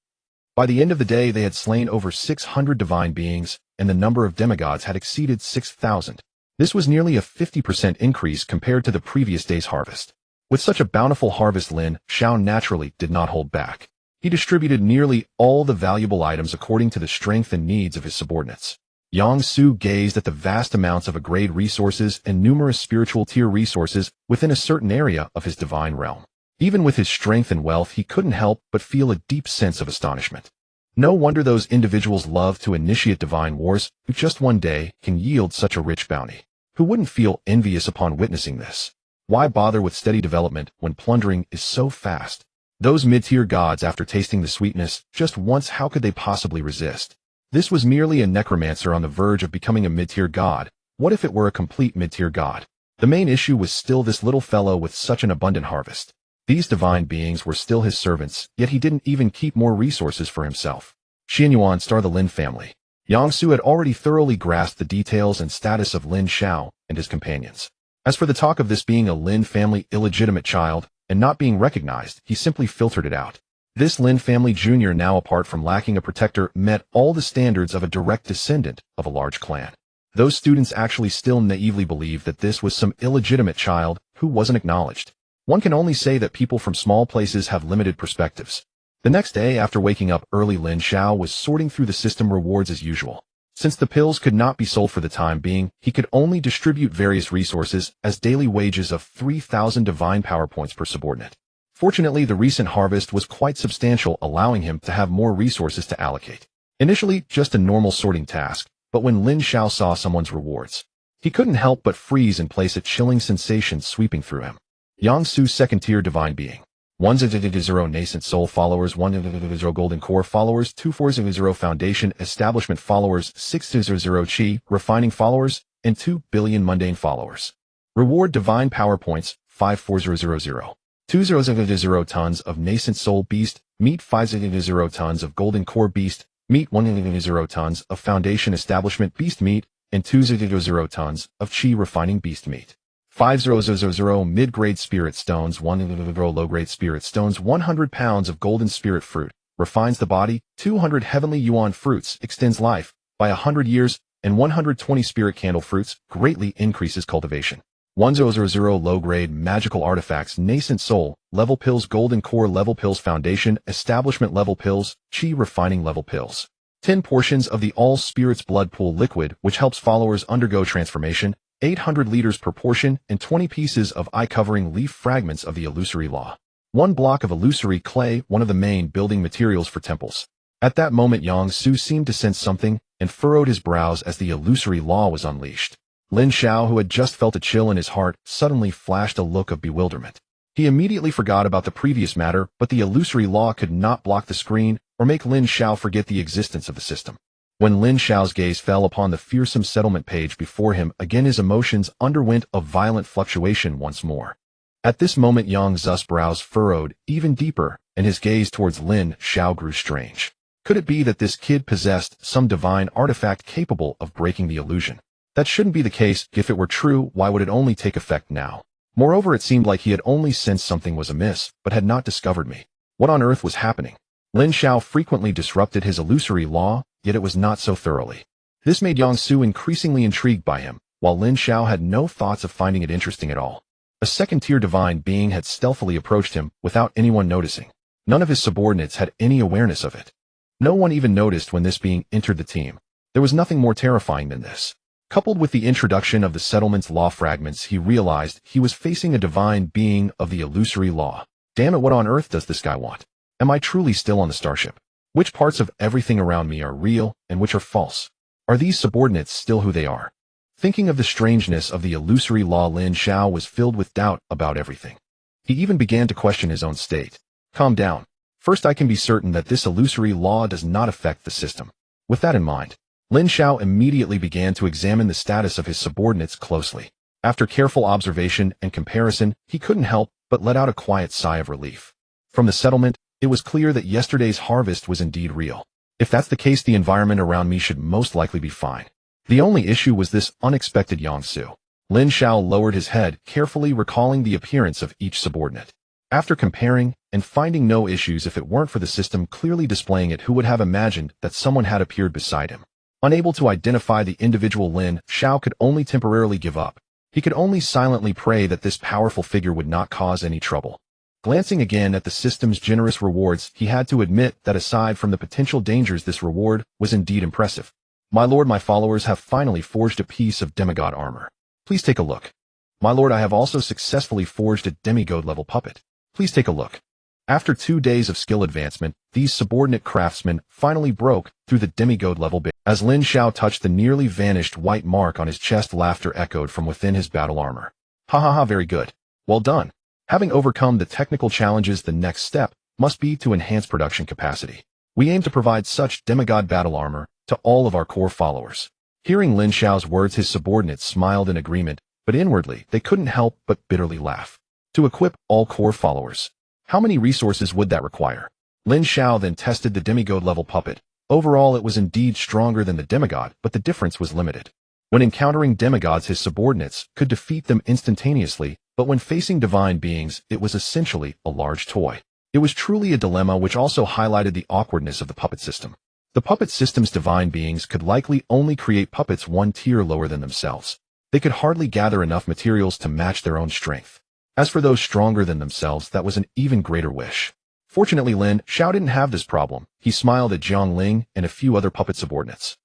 By the end of the day, they had slain over 600 divine beings, and the number of demigods had exceeded 6,000. This was nearly a 50% increase compared to the previous day's harvest. With such a bountiful harvest, Lin Xiao naturally did not hold back. He distributed nearly all the valuable items according to the strength and needs of his subordinates. Yang Su gazed at the vast amounts of grade resources and numerous spiritual tier resources within a certain area of his divine realm. Even with his strength and wealth, he couldn't help but feel a deep sense of astonishment. No wonder those individuals love to initiate divine wars, who just one day can yield such a rich bounty. Who wouldn't feel envious upon witnessing this? Why bother with steady development when plundering is so fast? Those mid-tier gods, after tasting the sweetness just once, how could they possibly resist? This was merely a necromancer on the verge of becoming a mid-tier god. What if it were a complete mid-tier god? The main issue was still this little fellow with such an abundant harvest. These divine beings were still his servants, yet he didn't even keep more resources for himself. Xuanyuan star the Lin family. Yang Su had already thoroughly grasped the details and status of Lin Xiao and his companions. As for the talk of this being a Lin family illegitimate child and not being recognized, he simply filtered it out. This Lin family junior, now apart from lacking a protector, met all the standards of a direct descendant of a large clan. Those students actually still naively believed that this was some illegitimate child who wasn't acknowledged. One can only say that people from small places have limited perspectives. The next day, after waking up early, Lin Xiao was sorting through the system rewards as usual. Since the pills could not be sold for the time being, he could only distribute various resources as daily wages of 3,000 divine power points per subordinate. Fortunately, the recent harvest was quite substantial, allowing him to have more resources to allocate. Initially, just a normal sorting task, but when Lin Xiao saw someone's rewards, he couldn't help but freeze in place, a chilling sensation sweeping through him. Yang Su, second-tier divine being. 100 nascent soul followers, 100 golden core followers, 240 foundation establishment followers, 600 chi refining followers, and 2 billion mundane followers. Reward divine power points 54000. 200 tons of nascent soul beast meat, 500 tons of golden core beast meat, 100 tons of foundation establishment beast meat, and 200 tons of chi refining beast meat. 500 mid-grade spirit stones, 100 low-grade spirit stones, 100 pounds of golden spirit fruit, refines the body, 200 heavenly yuan fruits, extends life by 100 years, and 120 spirit candle fruits, greatly increases cultivation. 100 low-grade magical artifacts, nascent soul, level pills, golden core level pills, foundation, establishment level pills, chi refining level pills. 10 portions of the all spirits blood pool liquid, which helps followers undergo transformation, 800 liters per portion, and 20 pieces of eye-covering leaf fragments of the illusory law. 1 block of illusory clay, one of the main building materials for temples. At that moment, Yang Su seemed to sense something and furrowed his brows as the illusory law was unleashed. Lin Xiao, who had just felt a chill in his heart, suddenly flashed a look of bewilderment. He immediately forgot about the previous matter, but the illusory law could not block the screen or make Lin Xiao forget the existence of the system. When Lin Xiao's gaze fell upon the fearsome settlement page before him, again his emotions underwent a violent fluctuation once more. At this moment, Yang Zu's brows furrowed even deeper, and his gaze towards Lin Xiao grew strange. Could it be that this kid possessed some divine artifact capable of breaking the illusion? That shouldn't be the case. If it were true, why would it only take effect now? Moreover, it seemed like he had only sensed something was amiss, but had not discovered me. What on earth was happening? Lin Xiao frequently disrupted his illusory law, yet it was not so thoroughly. This made Yang Su increasingly intrigued by him, while Lin Xiao had no thoughts of finding it interesting at all. A second-tier divine being had stealthily approached him without anyone noticing. None of his subordinates had any awareness of it. No one even noticed when this being entered the team. There was nothing more terrifying than this. Coupled with the introduction of the settlement's law fragments, he realized he was facing a divine being of the illusory law. Damn it, what on earth does this guy want? Am I truly still on the starship? Which parts of everything around me are real and which are false? Are these subordinates still who they are? Thinking of the strangeness of the illusory law, Lin Xiao was filled with doubt about everything. He even began to question his own state. Calm down. First, I can be certain that this illusory law does not affect the system. With that in mind, Lin Xiao immediately began to examine the status of his subordinates closely. After careful observation and comparison, he couldn't help but let out a quiet sigh of relief. From the settlement, it was clear that yesterday's harvest was indeed real. If that's the case, the environment around me should most likely be fine. The only issue was this unexpected Yang Su. Lin Xiao lowered his head, carefully recalling the appearance of each subordinate. After comparing and finding no issues if it weren't for the system clearly displaying it, who would have imagined that someone had appeared beside him? Unable to identify the individual, Lin Xiao could only temporarily give up. He could only silently pray that this powerful figure would not cause any trouble. Glancing again at the system's generous rewards, he had to admit that aside from the potential dangers, this reward was indeed impressive. My lord, my followers have finally forged a piece of demigod armor. Please take a look. My lord, I have also successfully forged a demigod level puppet. Please take a look. After 2 days of skill advancement, these subordinate craftsmen finally broke through the demigod level barrier. As Lin Xiao touched the nearly vanished white mark on his chest, laughter echoed from within his battle armor. Ha ha ha, very good. Well done. Having overcome the technical challenges, the next step must be to enhance production capacity. We aim to provide such demigod battle armor to all of our core followers. Hearing Lin Xiao's words, his subordinates smiled in agreement, but inwardly they couldn't help but bitterly laugh. To equip all core followers, how many resources would that require? Lin Xiao then tested the demigod level puppet. Overall, it was indeed stronger than the demigod, but the difference was limited. When encountering demigods, his subordinates could defeat them instantaneously, but when facing divine beings, it was essentially a large toy. It was truly a dilemma, which also highlighted the awkwardness of the puppet system. The puppet system's divine beings could likely only create puppets one tier lower than themselves. They could hardly gather enough materials to match their own strength. As for those stronger than themselves, that was an even greater wish. Fortunately, Lin Xiao didn't have this problem. He smiled at Jiang Ling and a few other puppet subordinates.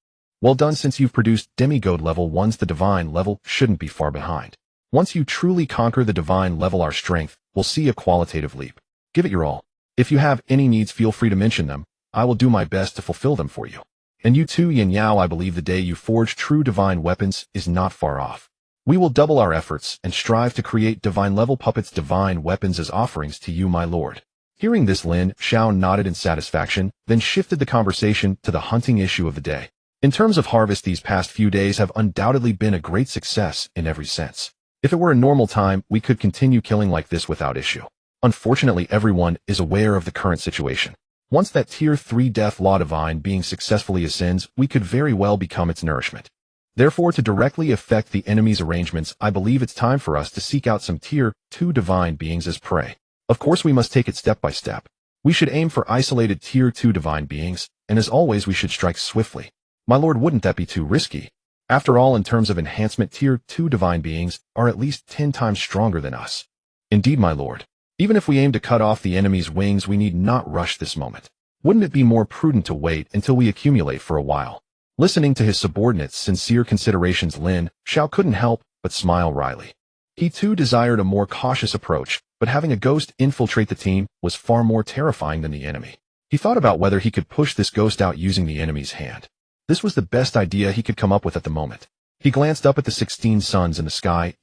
Well done, since you've produced demigod level ones, the divine level shouldn't be far behind. Once you truly conquer the divine level, our strength will see a qualitative leap. Give it your all. If you have any needs, feel free to mention them. I will do my best to fulfill them for you. And you too, Yin Yao, I believe the day you forge true divine weapons is not far off. We will double our efforts and strive to create divine-level puppets, divine weapons, as offerings to you, my lord. Hearing this, Lin Xiao nodded in satisfaction, then shifted the conversation to the hunting issue of the day. In terms of harvest, these past few days have undoubtedly been a great success in every sense. If it were a normal time, we could continue killing like this without issue. Unfortunately, everyone is aware of the current situation. Once that Tier 3 Death Law divine being successfully ascends, we could very well become its nourishment. Therefore, to directly affect the enemy's arrangements, I believe it's time for us to seek out some Tier 2 divine beings as prey. Of course, we must take it step by step. We should aim for isolated Tier 2 divine beings, and as always, we should strike swiftly. My lord, wouldn't that be too risky? After all, in terms of enhancement, Tier 2 divine beings are at least 10 times stronger than us. Indeed, my lord. Even if we aim to cut off the enemy's wings, we need not rush this moment. Wouldn't it be more prudent to wait until we accumulate for a while? Listening to his subordinates' sincere considerations, Lin Xiao couldn't help but smile wryly. He too desired a more cautious approach, but having a ghost infiltrate the team was far more terrifying than the enemy. He thought about whether he could push this ghost out using the enemy's hand. This was the best idea he could come up with at the moment. He glanced up at the 16 suns in the sky.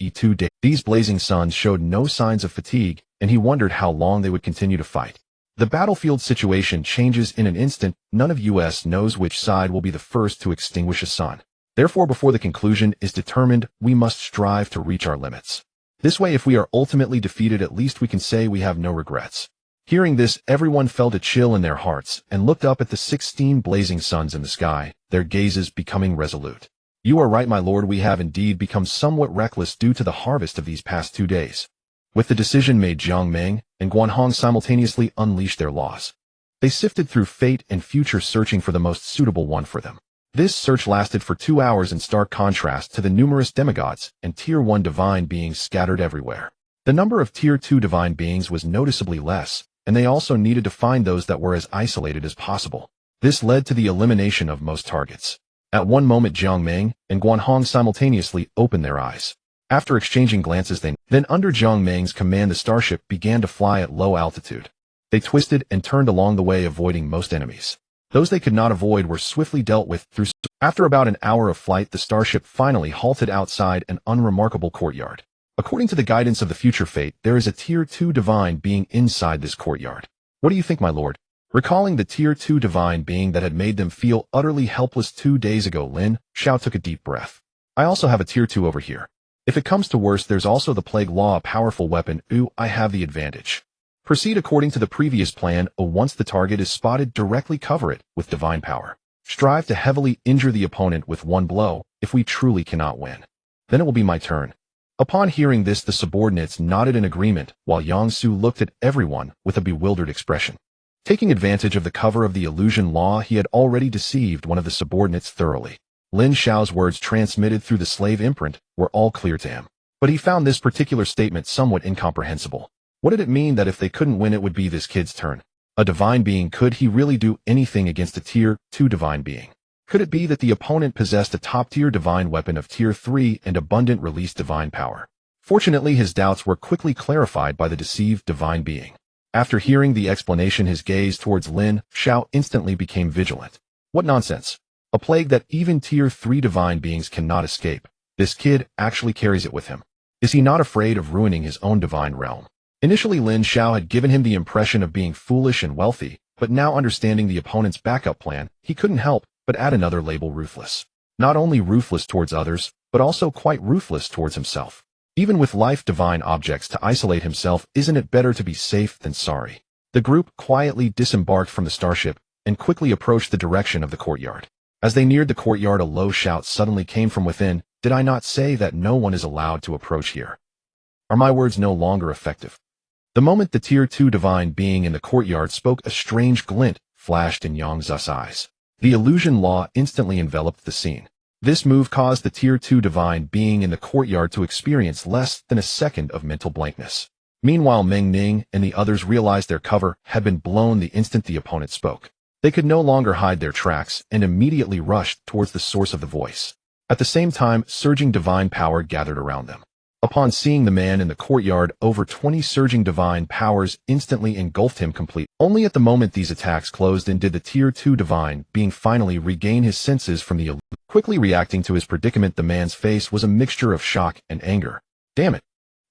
These blazing suns showed no signs of fatigue, and he wondered how long they would continue to fight. The battlefield situation changes in an instant. None of us knows which side will be the first to extinguish a sun. Therefore, before the conclusion is determined, we must strive to reach our limits. This way, if we are ultimately defeated, at least we can say we have no regrets. Hearing this, everyone felt a chill in their hearts and looked up at the 16 blazing suns in the sky, their gazes becoming resolute. You are right, my lord, we have indeed become somewhat reckless due to the harvest of these past 2 days. With the decision made, Jiang Meng and Guanhong simultaneously unleashed their laws. They sifted through fate and future, searching for the most suitable one for them. This search lasted for 2 hours, in stark contrast to the numerous demigods and Tier 1 divine beings scattered everywhere. The number of Tier 2 divine beings was noticeably less, and they also needed to find those that were as isolated as possible. This led to the elimination of most targets. At one moment, Jiang Meng and Guanhong simultaneously opened their eyes. After exchanging glances, then under Jiang Meng's command, the starship began to fly at low altitude. They twisted and turned along the way, avoiding most enemies. Those they could not avoid were swiftly dealt with through. After about an hour of flight, the starship finally halted outside an unremarkable courtyard. According to the guidance of the future fate, there is a Tier 2 divine being inside this courtyard. What do you think, my lord? Recalling the Tier 2 divine being that had made them feel utterly helpless 2 days ago, Lin Xiao took a deep breath. I also have a Tier 2 over here. If it comes to worst, there's also the Plague Law, a powerful weapon. I have the advantage. Proceed according to the previous plan. Once the target is spotted, directly cover it with divine power. Strive to heavily injure the opponent with one blow. If we truly cannot win, then it will be my turn. Upon hearing this, the subordinates nodded in agreement, while Yang Su looked at everyone with a bewildered expression. Taking advantage of the cover of the illusion law, he had already deceived one of the subordinates thoroughly. Lin Xiao's words transmitted through the slave imprint were all clear to him. But he found this particular statement somewhat incomprehensible. What did it mean that if they couldn't win, it would be this kid's turn? A divine being, could he really do anything against a tier 2 divine being? Could it be that the opponent possessed a top-tier divine weapon of tier 3 and abundant release divine power? Fortunately, his doubts were quickly clarified by the deceived divine being. After hearing the explanation, his gaze towards Lin Xiao instantly became vigilant. What nonsense! A plague that even tier 3 divine beings cannot escape. This kid actually carries it with him. Is he not afraid of ruining his own divine realm? Initially, Lin Xiao had given him the impression of being foolish and wealthy, but now understanding the opponent's backup plan, he couldn't help but add another label: ruthless. Not only ruthless towards others, but also quite ruthless towards himself. Even with life divine objects to isolate himself, isn't it better to be safe than sorry? The group quietly disembarked from the starship and quickly approached the direction of the courtyard. As they neared the courtyard, a low shout suddenly came from within. Did I not say that no one is allowed to approach here? Are my words no longer effective? The moment the tier 2 divine being in the courtyard spoke, a strange glint flashed in Yang Zu's eyes. The illusion law instantly enveloped the scene. This move caused the tier 2 divine being in the courtyard to experience less than a second of mental blankness. Meanwhile, Meng Ning and the others realized their cover had been blown the instant the opponent spoke. They could no longer hide their tracks and immediately rushed towards the source of the voice. At the same time, surging divine power gathered around them. Upon seeing the man in the courtyard, over 20 surging divine powers instantly engulfed him completely. Only at the moment these attacks closed in did the tier 2 divine being finally regain his senses from the illusion. Quickly reacting to his predicament, the man's face was a mixture of shock and anger. Damn it!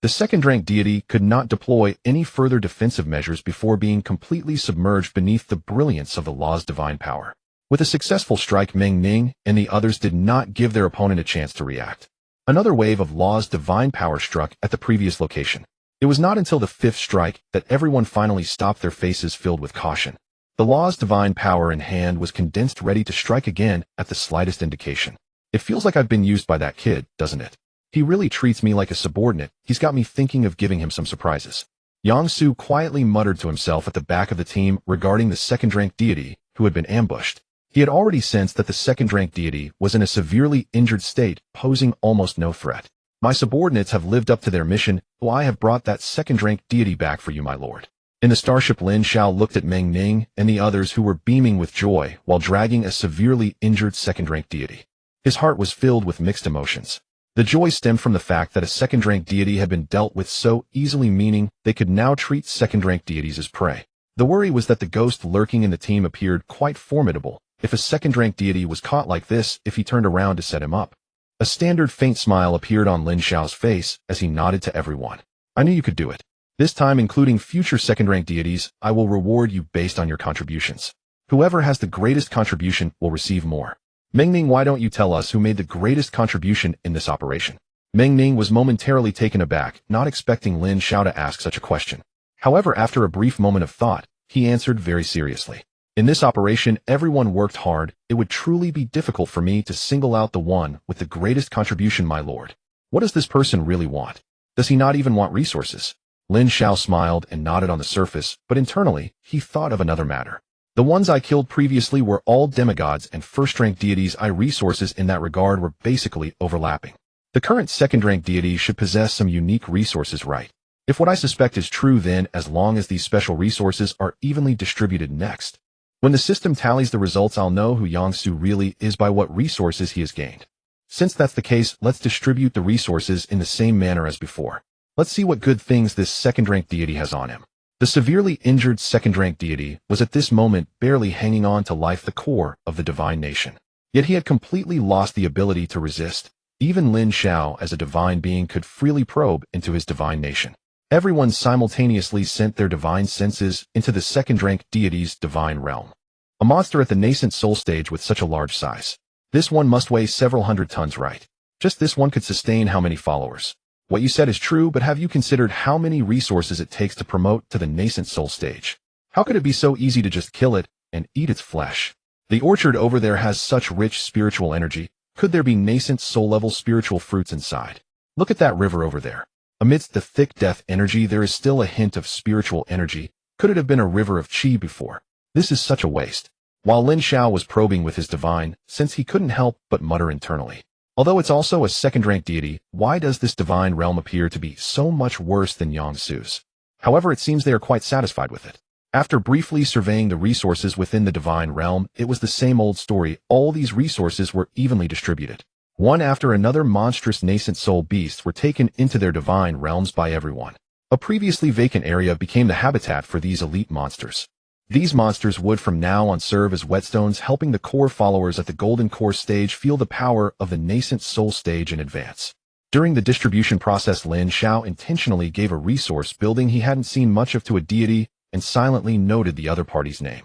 The second-rank deity could not deploy any further defensive measures before being completely submerged beneath the brilliance of the law's divine power. With a successful strike, Meng Ning and the others did not give their opponent a chance to react. Another wave of law's divine power struck at the previous location. It was not until the 5th strike that everyone finally stopped, their faces filled with caution. The law's divine power in hand was condensed, ready to strike again at the slightest indication. It feels like I've been used by that kid, doesn't it? He really treats me like a subordinate. He's got me thinking of giving him some surprises. Yang Su quietly muttered to himself at the back of the team regarding the second-rank deity who had been ambushed. He had already sensed that the second-rank deity was in a severely injured state, posing almost no threat. My subordinates have lived up to their mission, so I have brought that second-rank deity back for you, my lord. In the starship, Lin Xiao looked at Meng Ning and the others, who were beaming with joy while dragging a severely injured second-rank deity. His heart was filled with mixed emotions. The joy stemmed from the fact that a second-rank deity had been dealt with so easily, meaning they could now treat second-rank deities as prey. The worry was that the ghost lurking in the team appeared quite formidable. If a second-rank deity was caught like this, if he turned around to set him up. A standard faint smile appeared on Lin Xiao's face as he nodded to everyone. I knew you could do it. This time, including future second-rank deities, I will reward you based on your contributions. Whoever has the greatest contribution will receive more. Meng Ning, why don't you tell us who made the greatest contribution in this operation? Meng Ning was momentarily taken aback, not expecting Lin Xiao to ask such a question. However, after a brief moment of thought, he answered very seriously. In this operation, everyone worked hard. It would truly be difficult for me to single out the one with the greatest contribution, my lord. What does this person really want? Does he not even want resources? Lin Xiao smiled and nodded on the surface, but internally, he thought of another matter. The ones I killed previously were all demigods and first-rank deities. Resources in that regard were basically overlapping. The current second-rank deity should possess some unique resources, right? If what I suspect is true, then as long as these special resources are evenly distributed next. When the system tallies the results, I'll know who Yang Su really is by what resources he has gained. Since that's the case, let's distribute the resources in the same manner as before. Let's see what good things this second-rank deity has on him. The severely injured second-rank deity was at this moment barely hanging on to life, the core of the divine nation. Yet he had completely lost the ability to resist. Even Lin Xiao, as a divine being, could freely probe into his divine nation. Everyone simultaneously sent their divine senses into the second-rank deity's divine realm. A monster at the nascent soul stage with such a large size. This one must weigh several hundred tons, right? Just this one could sustain how many followers? What you said is true, but have you considered how many resources it takes to promote to the nascent soul stage? How could it be so easy to just kill it and eat its flesh? The orchard over there has such rich spiritual energy. Could there be nascent soul-level spiritual fruits inside? Look at that river over there. Amidst the thick death energy, there is still a hint of spiritual energy. Could it have been a river of chi before? This is such a waste. While Lin Xiao was probing with his divine, since he couldn't help but mutter internally. Although it's also a second-rank deity, why does this divine realm appear to be so much worse than Yangsu's? However, it seems they are quite satisfied with it. After briefly surveying the resources within the divine realm, it was the same old story. All these resources were evenly distributed. One after another, monstrous nascent soul beasts were taken into their divine realms by everyone. A previously vacant area became the habitat for these elite monsters. These monsters would from now on serve as whetstones, helping the core followers at the golden core stage feel the power of the nascent soul stage in advance. During the distribution process, Lin Xiao intentionally gave a resource building he hadn't seen much of to a deity and silently noted the other party's name.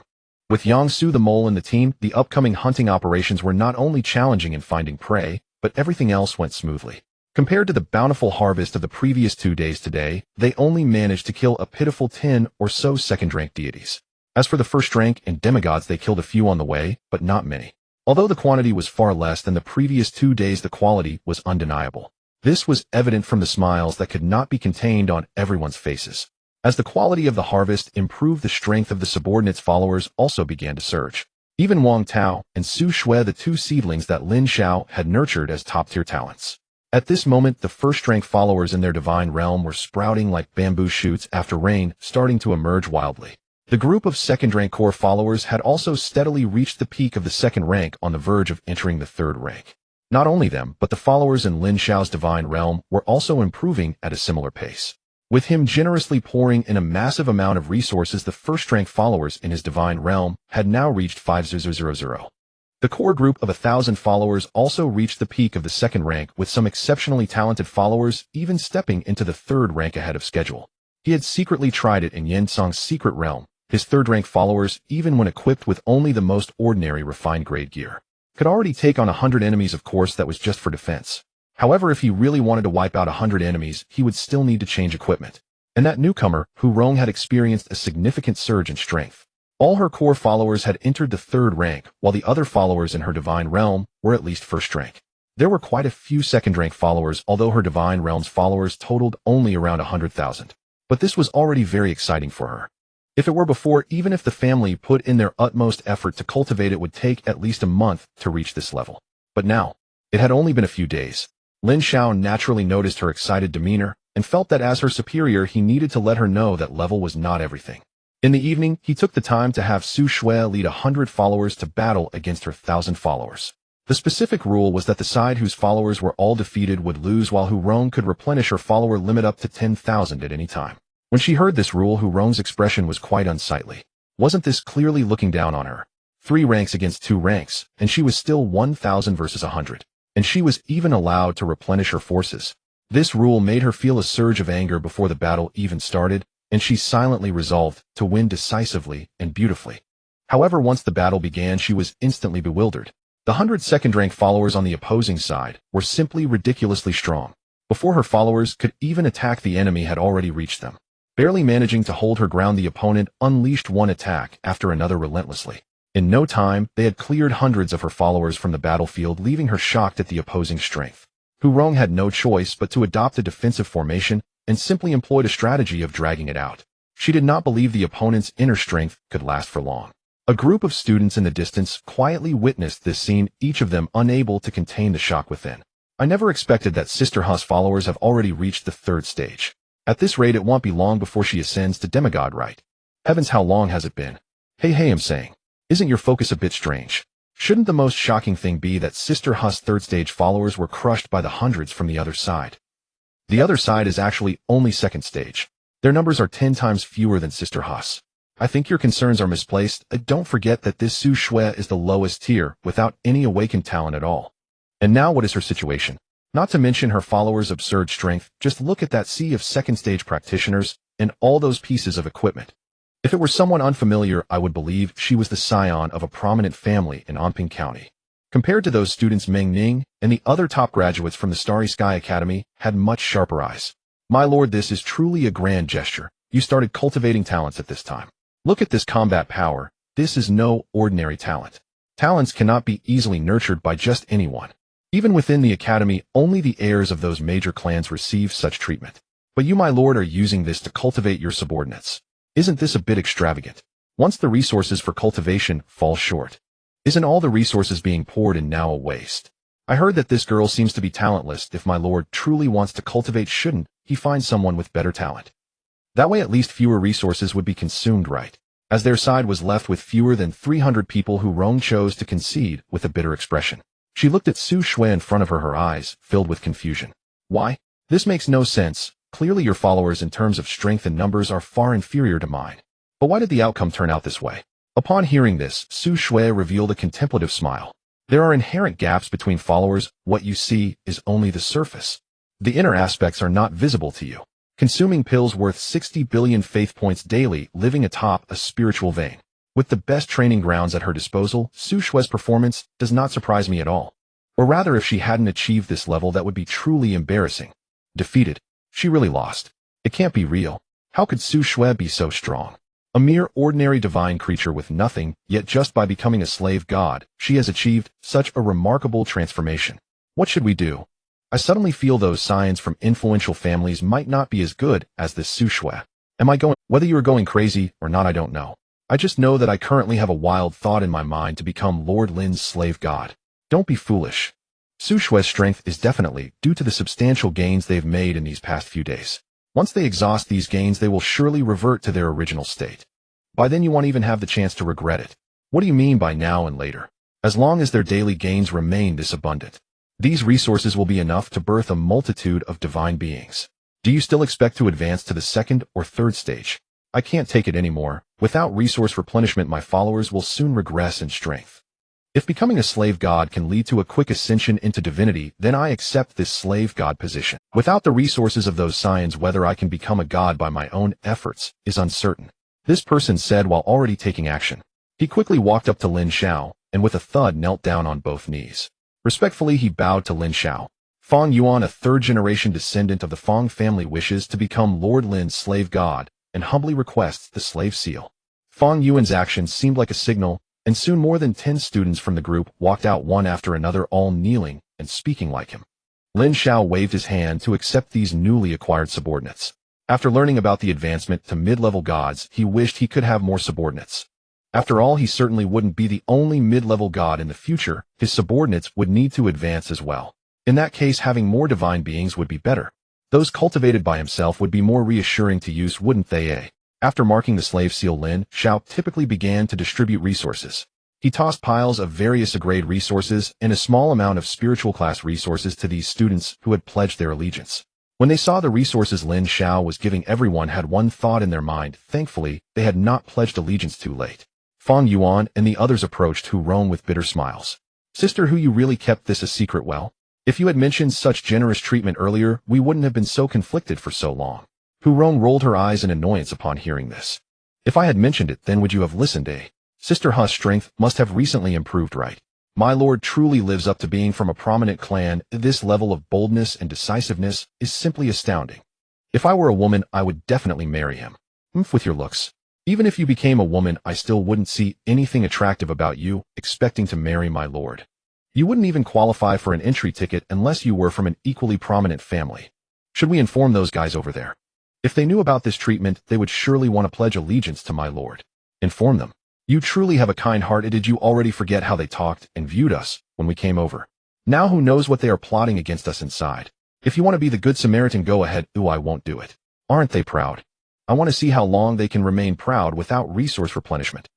With Yangsu the mole in the team, the upcoming hunting operations were not only challenging in finding prey, but everything else went smoothly. Compared to the bountiful harvest of the previous 2 days today, they only managed to kill a pitiful 10 or so second-rank deities. As for the first rank and demigods, they killed a few on the way, but not many. Although the quantity was far less than the previous 2 days, the quality was undeniable. This was evident from the smiles that could not be contained on everyone's faces. As the quality of the harvest improved, the strength of the subordinates' followers also began to surge. Even Wang Tao and Su Shui, the 2 seedlings that Lin Xiao had nurtured as top-tier talents. At this moment, the first-rank followers in their divine realm were sprouting like bamboo shoots after rain, starting to emerge wildly. The group of second-rank core followers had also steadily reached the peak of the second rank, on the verge of entering the third rank. Not only them, but the followers in Lin Xiao's divine realm were also improving at a similar pace. With him generously pouring in a massive amount of resources, the first-rank followers in his divine realm had now reached 5000. The core group of 1,000 followers also reached the peak of the second rank, with some exceptionally talented followers even stepping into the third rank ahead of schedule. He had secretly tried it in Yensong's secret realm. His third-rank followers, even when equipped with only the most ordinary refined-grade gear, could already take on 100 enemies. Of course, that was just for defense. However, if he really wanted to wipe out 100 enemies, he would still need to change equipment. And that newcomer, Hu Rong, had experienced a significant surge in strength. All her core followers had entered the third rank, while the other followers in her divine realm were at least first rank. There were quite a few second-rank followers, although her divine realm's followers totaled only around 100,000. But this was already very exciting for her. If it were before, even if the family put in their utmost effort to cultivate, it would take at least a month to reach this level. But now, it had only been a few days. Lin Xiao naturally noticed her excited demeanor and felt that as her superior, he needed to let her know that level was not everything. In the evening, he took the time to have Su Shui lead 100 followers to battle against her 1,000 followers. The specific rule was that the side whose followers were all defeated would lose, while Hu Rong could replenish her follower limit up to 10,000 at any time. When she heard this rule, Hu Rong's expression was quite unsightly. Wasn't this clearly looking down on her? 3 ranks against 2 ranks, and she was still 1,000 versus 100. And she was even allowed to replenish her forces. This rule made her feel a surge of anger before the battle even started, and she silently resolved to win decisively and beautifully. However, once the battle began, she was instantly bewildered. The 100 second-rank followers on the opposing side were simply ridiculously strong. Before her followers could even attack, the enemy had already reached them. Barely managing to hold her ground, the opponent unleashed one attack after another relentlessly. In no time, they had cleared hundreds of her followers from the battlefield, leaving her shocked at the opposing strength. Hu Rong had no choice but to adopt a defensive formation and simply employed a strategy of dragging it out. She did not believe the opponent's inner strength could last for long. A group of students in the distance quietly witnessed this scene, each of them unable to contain the shock within. I never expected that Sister Hu's followers have already reached the third stage. At this rate, it won't be long before she ascends to demigod, right? Heavens, how long has it been? Hey, I'm saying. Isn't your focus a bit strange? Shouldn't the most shocking thing be that Sister Hu's third stage followers were crushed by the hundreds from the other side? The other side is actually only second stage. Their numbers are 10 times fewer than Sister Hu's. I think your concerns are misplaced. Don't forget that this Su Shui is the lowest tier, without any awakened talent at all. And now what is her situation? Not to mention her followers' absurd strength. Just look at that sea of second-stage practitioners and all those pieces of equipment. If it were someone unfamiliar, I would believe she was the scion of a prominent family in Anping County. Compared to those students, Meng Ning and the other top graduates from the Starry Sky Academy had much sharper eyes. My lord, this is truly a grand gesture. You started cultivating talents at this time. Look at this combat power. This is no ordinary talent. Talents cannot be easily nurtured by just anyone. Even within the academy, only the heirs of those major clans receive such treatment. But you, my lord, are using this to cultivate your subordinates. Isn't this a bit extravagant? Once the resources for cultivation fall short, isn't all the resources being poured in now a waste? I heard that this girl seems to be talentless. If my lord truly wants to cultivate, shouldn't he find someone with better talent? That way at least fewer resources would be consumed, right? As their side was left with fewer than 300 people, who Rong chose to concede with a bitter expression. She looked at Su Shui in front of her, her eyes filled with confusion. Why? This makes no sense. Clearly your followers in terms of strength and numbers are far inferior to mine. But why did the outcome turn out this way? Upon hearing this, Su Shui revealed a contemplative smile. There are inherent gaps between followers. What you see is only the surface. The inner aspects are not visible to you. Consuming pills worth 60 billion faith points daily, living atop a spiritual vein. With the best training grounds at her disposal, Su Shui's performance does not surprise me at all. Or rather, if she hadn't achieved this level, that would be truly embarrassing. Defeated. She really lost. It can't be real. How could Su Shui be so strong? A mere ordinary divine creature with nothing, yet just by becoming a slave god, she has achieved such a remarkable transformation. What should we do? I suddenly feel those signs from influential families might not be as good as this Su Shui. Whether you are going crazy or not, I don't know. I just know that I currently have a wild thought in my mind to become Lord Lin's slave god. Don't be foolish. Su Shui's strength is definitely due to the substantial gains they've made in these past few days. Once they exhaust these gains, they will surely revert to their original state. By then you won't even have the chance to regret it. What do you mean by now and later? As long as their daily gains remain this abundant, these resources will be enough to birth a multitude of divine beings. Do you still expect to advance to the second or third stage? I can't take it anymore. Without resource replenishment, my followers will soon regress in strength. If becoming a slave god can lead to a quick ascension into divinity, then I accept this slave god position. Without the resources of those scions, whether I can become a god by my own efforts is uncertain. This person said while already taking action. He quickly walked up to Lin Xiao, and with a thud knelt down on both knees. Respectfully he bowed to Lin Xiao. Fang Yuan, a third-generation descendant of the Fang family, wishes to become Lord Lin's slave god, and humbly requests the slave seal. Fang Yuan's actions seemed like a signal, and soon more than 10 students from the group walked out one after another, all kneeling and speaking like him. Lin Xiao waved his hand to accept these newly acquired subordinates. After learning about the advancement to mid-level gods, he wished he could have more subordinates. After all, he certainly wouldn't be the only mid-level god in the future. His subordinates would need to advance as well. In that case, having more divine beings would be better. Those cultivated by himself would be more reassuring to use, wouldn't they? After marking the slave seal, Lin Xiao typically began to distribute resources. He tossed piles of various grade resources and a small amount of spiritual class resources to these students who had pledged their allegiance. When they saw the resources Lin Xiao was giving, everyone had one thought in their mind. Thankfully, they had not pledged allegiance too late. Fang Yuan and the others approached Hu Rong with bitter smiles. Sister Hu, you really kept this a secret well? If you had mentioned such generous treatment earlier, we wouldn't have been so conflicted for so long. Hu Rong rolled her eyes in annoyance upon hearing this. If I had mentioned it, then would you have listened, Sister Hu's strength must have recently improved, right? My lord truly lives up to being from a prominent clan. This level of boldness and decisiveness is simply astounding. If I were a woman, I would definitely marry him. With your looks. Even if you became a woman, I still wouldn't see anything attractive about you, expecting to marry my lord. You wouldn't even qualify for an entry ticket unless you were from an equally prominent family. Should we inform those guys over there? If they knew about this treatment, they would surely want to pledge allegiance to my lord. Inform them. You truly have a kind heart. Did you already forget how they talked and viewed us when we came over? Now who knows what they are plotting against us inside? If you want to be the good Samaritan, go ahead. I won't do it. Aren't they proud? I want to see how long they can remain proud without resource replenishment.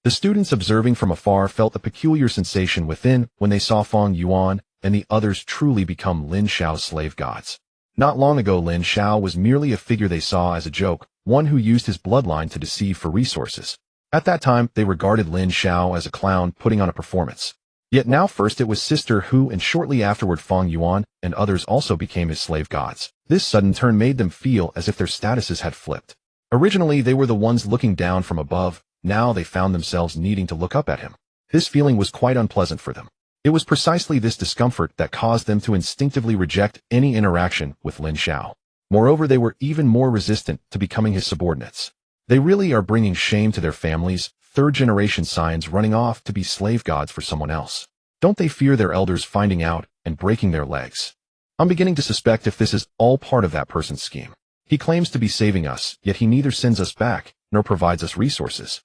The students observing from afar felt a peculiar sensation within when they saw Fang Yuan and the others truly become Lin Xiao's slave gods. Not long ago, Lin Xiao was merely a figure they saw as a joke, one who used his bloodline to deceive for resources. At that time, they regarded Lin Xiao as a clown putting on a performance. Yet now first it was Sister Hu and shortly afterward Fang Yuan and others also became his slave gods. This sudden turn made them feel as if their statuses had flipped. Originally, they were the ones looking down from above. Now they found themselves needing to look up at him. This feeling was quite unpleasant for them. It was precisely this discomfort that caused them to instinctively reject any interaction with Lin Xiao. Moreover, they were even more resistant to becoming his subordinates. They really are bringing shame to their families, third-generation scions running off to be slave gods for someone else. Don't they fear their elders finding out and breaking their legs. I'm beginning to suspect if this is all part of that person's scheme. He claims to be saving us, yet he neither sends us back, nor provides us resources.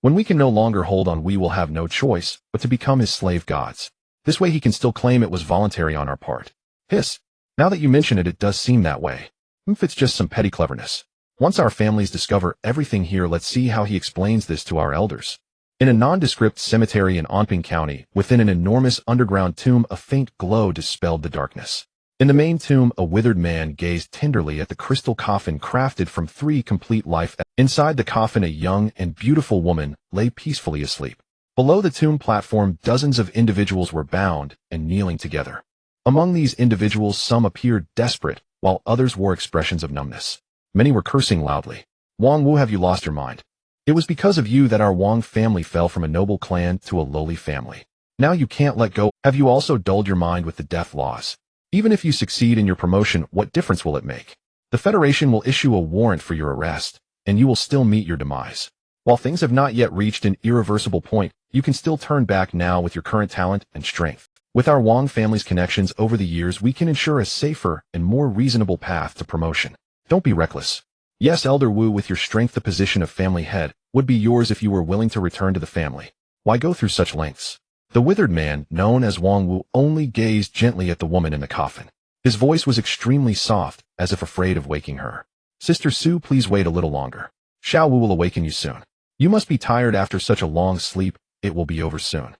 When we can no longer hold on, we will have no choice but to become his slave gods. This way he can still claim it was voluntary on our part. Hiss. Now that you mention it, it does seem that way. If it's just some petty cleverness. Once our families discover everything here, let's see how he explains this to our elders. In a nondescript cemetery in Anping County, within an enormous underground tomb, a faint glow dispelled the darkness. In the main tomb, a withered man gazed tenderly at the crystal coffin crafted from 3 complete life. Inside the coffin, a young and beautiful woman lay peacefully asleep. Below the tomb platform, dozens of individuals were bound and kneeling together. Among these individuals, some appeared desperate, while others wore expressions of numbness. Many were cursing loudly. Wang Wu, have you lost your mind? It was because of you that our Wang family fell from a noble clan to a lowly family. Now you can't let go. Have you also dulled your mind with the death laws? Even if you succeed in your promotion, what difference will it make? The Federation will issue a warrant for your arrest, and you will still meet your demise. While things have not yet reached an irreversible point, you can still turn back now with your current talent and strength. With our Wang family's connections over the years, we can ensure a safer and more reasonable path to promotion. Don't be reckless. Yes, Elder Wu, with your strength, the position of family head would be yours if you were willing to return to the family. Why go through such lengths? The withered man, known as Wang Wu, only gazed gently at the woman in the coffin. His voice was extremely soft, as if afraid of waking her. Sister Su, please wait a little longer. Xiao Wu will awaken you soon. You must be tired after such a long sleep. It will be over soon.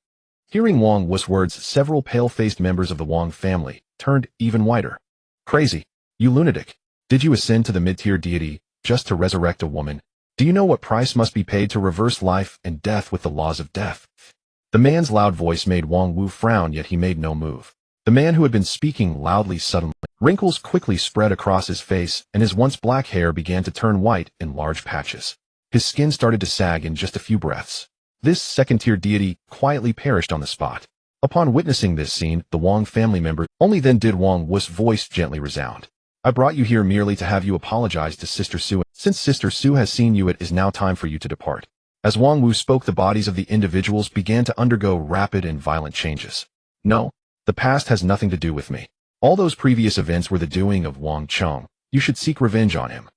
Hearing Wang Wu's words, several pale-faced members of the Wang family turned even whiter. Crazy. You lunatic. Did you ascend to the mid-tier deity just to resurrect a woman? Do you know what price must be paid to reverse life and death with the laws of death? The man's loud voice made Wang Wu frown, yet he made no move. The man who had been speaking loudly suddenly, wrinkles quickly spread across his face, and his once black hair began to turn white in large patches. His skin started to sag in just a few breaths. This second-tier deity quietly perished on the spot. Upon witnessing this scene, the Wang family members, only then did Wang Wu's voice gently resound. I brought you here merely to have you apologize to Sister Su. Since Sister Su has seen you, it is now time for you to depart. As Wang Wu spoke, the bodies of the individuals began to undergo rapid and violent changes. No, the past has nothing to do with me. All those previous events were the doing of Wang Cheng. You should seek revenge on him.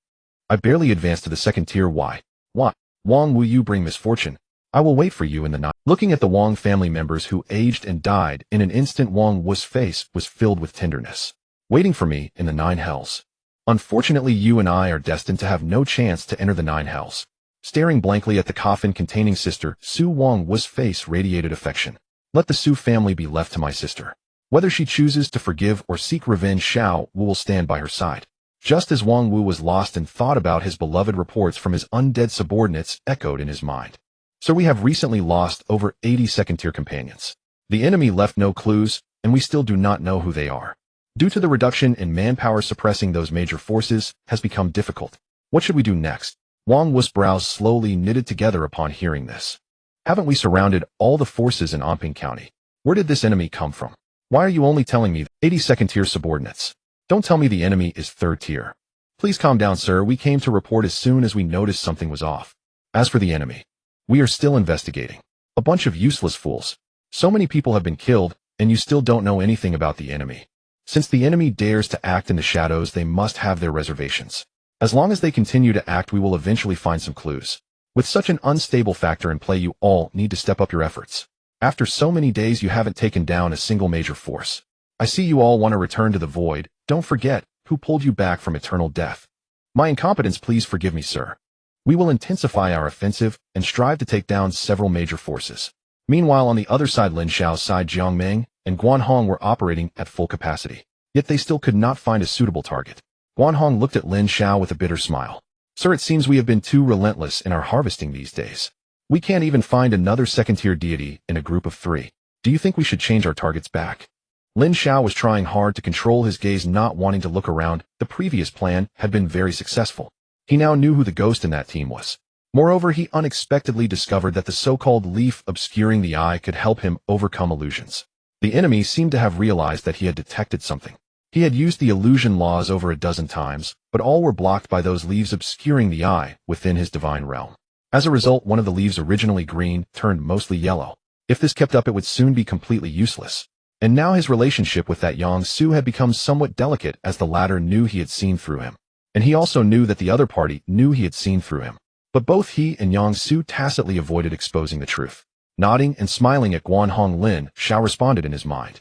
I barely advanced to the second tier. Why? What? Wang Wu, you bring misfortune. I will wait for you in the night. Looking at the Wang family members who aged and died in an instant, Wang Wu's face was filled with tenderness. Waiting for me in the 9 hells. Unfortunately, you and I are destined to have no chance to enter the 9 hells. Staring blankly at the coffin containing Sister Su, Wang Wu's face radiated affection. Let the Su family be left to my sister. Whether she chooses to forgive or seek revenge, Xiao Wu will stand by her side. Just as Wang Wu was lost in thought about his beloved, reports from his undead subordinates echoed in his mind. So we have recently lost over 80 second-tier companions. The enemy left no clues, and we still do not know who they are. Due to the reduction in manpower, suppressing those major forces has become difficult. What should we do next? Wang Wu's brows slowly knitted together upon hearing this. Haven't we surrounded all the forces in Anping County? Where did this enemy come from? Why are you only telling me 80 second-tier subordinates? Don't tell me the enemy is 3rd tier. Please calm down, sir. We came to report as soon as we noticed something was off. As for the enemy, we are still investigating. A bunch of useless fools. So many people have been killed, and you still don't know anything about the enemy. Since the enemy dares to act in the shadows, they must have their reservations. As long as they continue to act, we will eventually find some clues. With such an unstable factor in play, you all need to step up your efforts. After so many days, you haven't taken down a single major force. I see you all want to return to the void. Don't forget who pulled you back from eternal death. My incompetence, please forgive me, sir. We will intensify our offensive and strive to take down several major forces. Meanwhile, on the other side, Lin Xiao's side, Jiang Meng and Guanhong were operating at full capacity. Yet they still could not find a suitable target. Guanhong looked at Lin Xiao with a bitter smile. Sir, it seems we have been too relentless in our harvesting these days. We can't even find another second-tier deity in a group of 3. Do you think we should change our targets back? Lin Xiao was trying hard to control his gaze, not wanting to look around. The previous plan had been very successful. He now knew who the ghost in that team was. Moreover, he unexpectedly discovered that the so-called leaf obscuring the eye could help him overcome illusions. The enemy seemed to have realized that he had detected something. He had used the illusion laws over a dozen times, but all were blocked by those leaves obscuring the eye within his divine realm. As a result, one of the leaves, originally green, turned mostly yellow. If this kept up, it would soon be completely useless. And now his relationship with that Yang Su had become somewhat delicate, as the latter knew he had seen through him. And he also knew that the other party knew he had seen through him. But both he and Yang Su tacitly avoided exposing the truth. Nodding and smiling at Guanhong, Lin Xiao responded in his mind.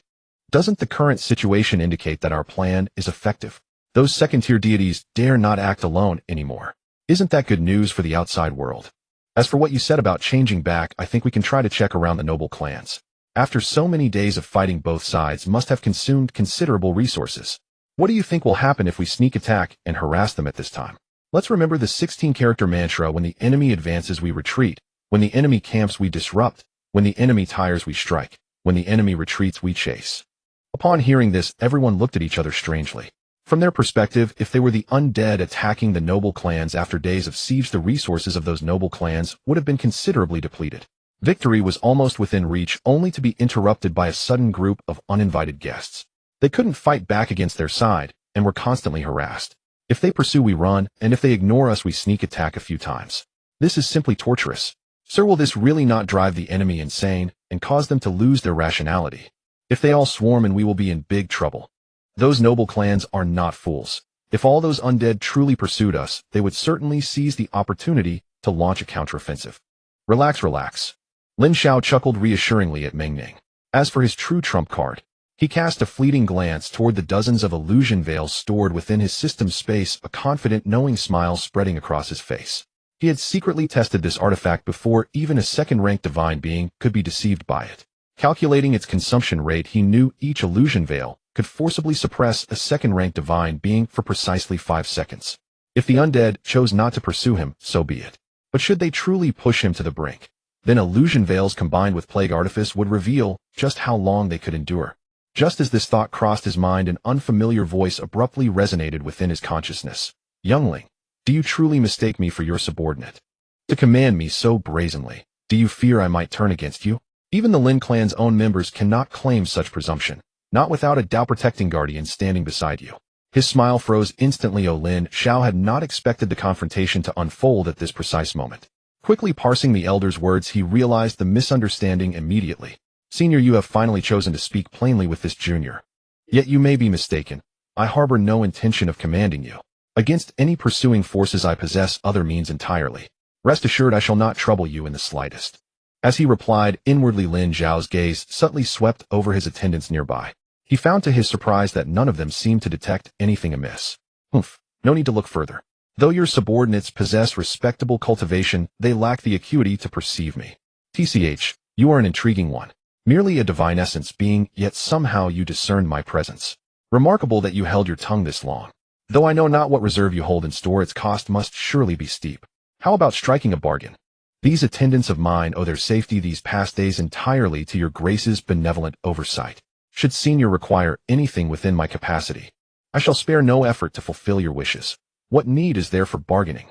Doesn't the current situation indicate that our plan is effective? Those second-tier deities dare not act alone anymore. Isn't that good news for the outside world? As for what you said about changing back, I think we can try to check around the noble clans. After so many days of fighting, both sides must have consumed considerable resources. What do you think will happen if we sneak attack and harass them at this time? Let's remember the 16-character mantra: when the enemy advances, we retreat. When the enemy camps, we disrupt. When the enemy tires, we strike. When the enemy retreats, we chase. Upon hearing this, everyone looked at each other strangely. From their perspective, if they were the undead attacking the noble clans after days of siege, the resources of those noble clans would have been considerably depleted. Victory was almost within reach, only to be interrupted by a sudden group of uninvited guests. They couldn't fight back against their side, and were constantly harassed. If they pursue, we run, and if they ignore us, we sneak attack a few times. This is simply torturous. Sir, will this really not drive the enemy insane, and cause them to lose their rationality? If they all swarm, and we will be in big trouble. Those noble clans are not fools. If all those undead truly pursued us, they would certainly seize the opportunity to launch a counteroffensive. Relax, relax. Lin Xiao chuckled reassuringly at Meng Ning. As for his true trump card, he cast a fleeting glance toward the dozens of illusion veils stored within his system's space, a confident, knowing smile spreading across his face. He had secretly tested this artifact before even a second-ranked divine being could be deceived by it. Calculating its consumption rate, he knew each illusion veil could forcibly suppress a second-ranked divine being for precisely 5 seconds. If the undead chose not to pursue him, so be it. But should they truly push him to the brink, then illusion veils combined with plague artifice would reveal just how long they could endure. Just as this thought crossed his mind, an unfamiliar voice abruptly resonated within his consciousness. Youngling, do you truly mistake me for your subordinate? To command me so brazenly, do you fear I might turn against you? Even the Lin Clan's own members cannot claim such presumption, not without a Dao-protecting guardian standing beside you. His smile froze instantly. Lin Xiao had not expected the confrontation to unfold at this precise moment. Quickly parsing the elder's words, he realized the misunderstanding immediately. Senior, you have finally chosen to speak plainly with this junior. Yet you may be mistaken. I harbor no intention of commanding you. Against any pursuing forces I possess other means entirely. Rest assured I shall not trouble you in the slightest. As he replied, inwardly Lin Xiao's gaze subtly swept over his attendants nearby. He found to his surprise that none of them seemed to detect anything amiss. Humph, no need to look further. Though your subordinates possess respectable cultivation, they lack the acuity to perceive me. TCH, you are an intriguing one. Merely a divine essence being, yet somehow you discerned my presence. Remarkable that you held your tongue this long. Though I know not what reserve you hold in store, its cost must surely be steep. How about striking a bargain? These attendants of mine owe their safety these past days entirely to your grace's benevolent oversight. Should senior require anything within my capacity, I shall spare no effort to fulfill your wishes. What need is there for bargaining?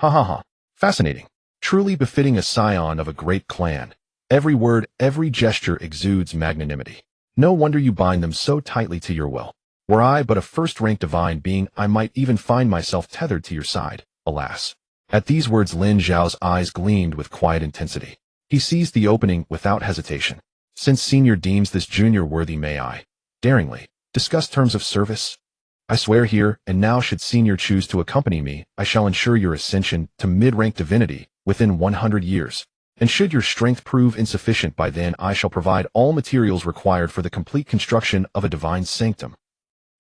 Ha ha ha. Fascinating. Truly befitting a scion of a great clan. Every word, every gesture exudes magnanimity. No wonder you bind them so tightly to your will. Were I but a first-rank divine being, I might even find myself tethered to your side. Alas. At these words, Lin Xiao's eyes gleamed with quiet intensity. He seized the opening without hesitation. Since senior deems this junior worthy, may I, daringly, discuss terms of service? I swear here and now, should senior choose to accompany me, I shall ensure your ascension to mid-rank divinity within 100 years. And should your strength prove insufficient by then, I shall provide all materials required for the complete construction of a divine sanctum.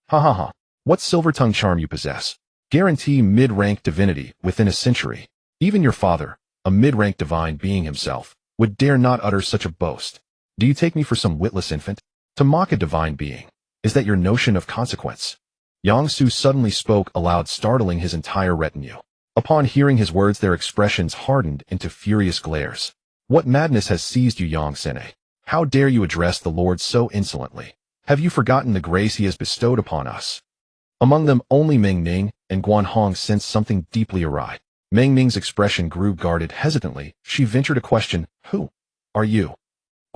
Ha ha ha. What silver-tongue charm you possess. Guarantee mid-rank divinity within a century. Even your father, a mid-rank divine being himself, would dare not utter such a boast. Do you take me for some witless infant? To mock a divine being, is that your notion of consequence? Yang Su suddenly spoke aloud, startling his entire retinue. Upon hearing his words, their expressions hardened into furious glares. What madness has seized you, Yang Sene? How dare you address the Lord so insolently? Have you forgotten the grace he has bestowed upon us? Among them, only Meng Ning and Guanhong sensed something deeply awry. Meng Ning's expression grew guarded. Hesitantly, she ventured a question. Who are you?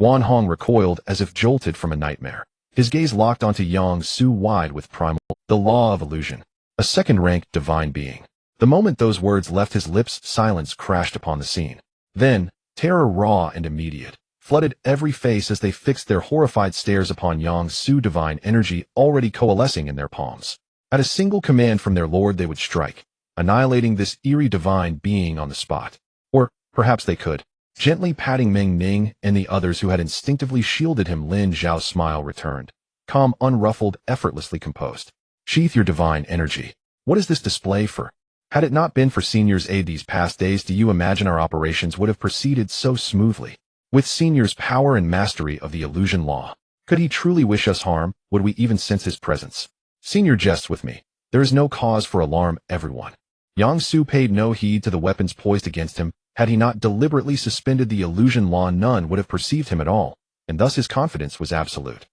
Guanhong recoiled as if jolted from a nightmare. His gaze locked onto Yang Su, wide with primal, the law of illusion. A second-ranked divine being. The moment those words left his lips, silence crashed upon the scene. Then, terror raw and immediate, flooded every face as they fixed their horrified stares upon Yang Su divine energy already coalescing in their palms. At a single command from their lord they would strike, annihilating this eerie divine being on the spot. Or, perhaps they could. Gently patting Meng Ning and the others who had instinctively shielded him, Lin Xiao's smile returned. Calm, unruffled, effortlessly composed. Sheath your divine energy. What is this display for? Had it not been for Senior's aid these past days, do you imagine our operations would have proceeded so smoothly? With Senior's power and mastery of the illusion law, could he truly wish us harm? Would we even sense his presence? Senior jests with me. There is no cause for alarm, everyone. Yang Su paid no heed to the weapons poised against him. Had he not deliberately suspended the illusion law, none would have perceived him at all, and thus his confidence was absolute.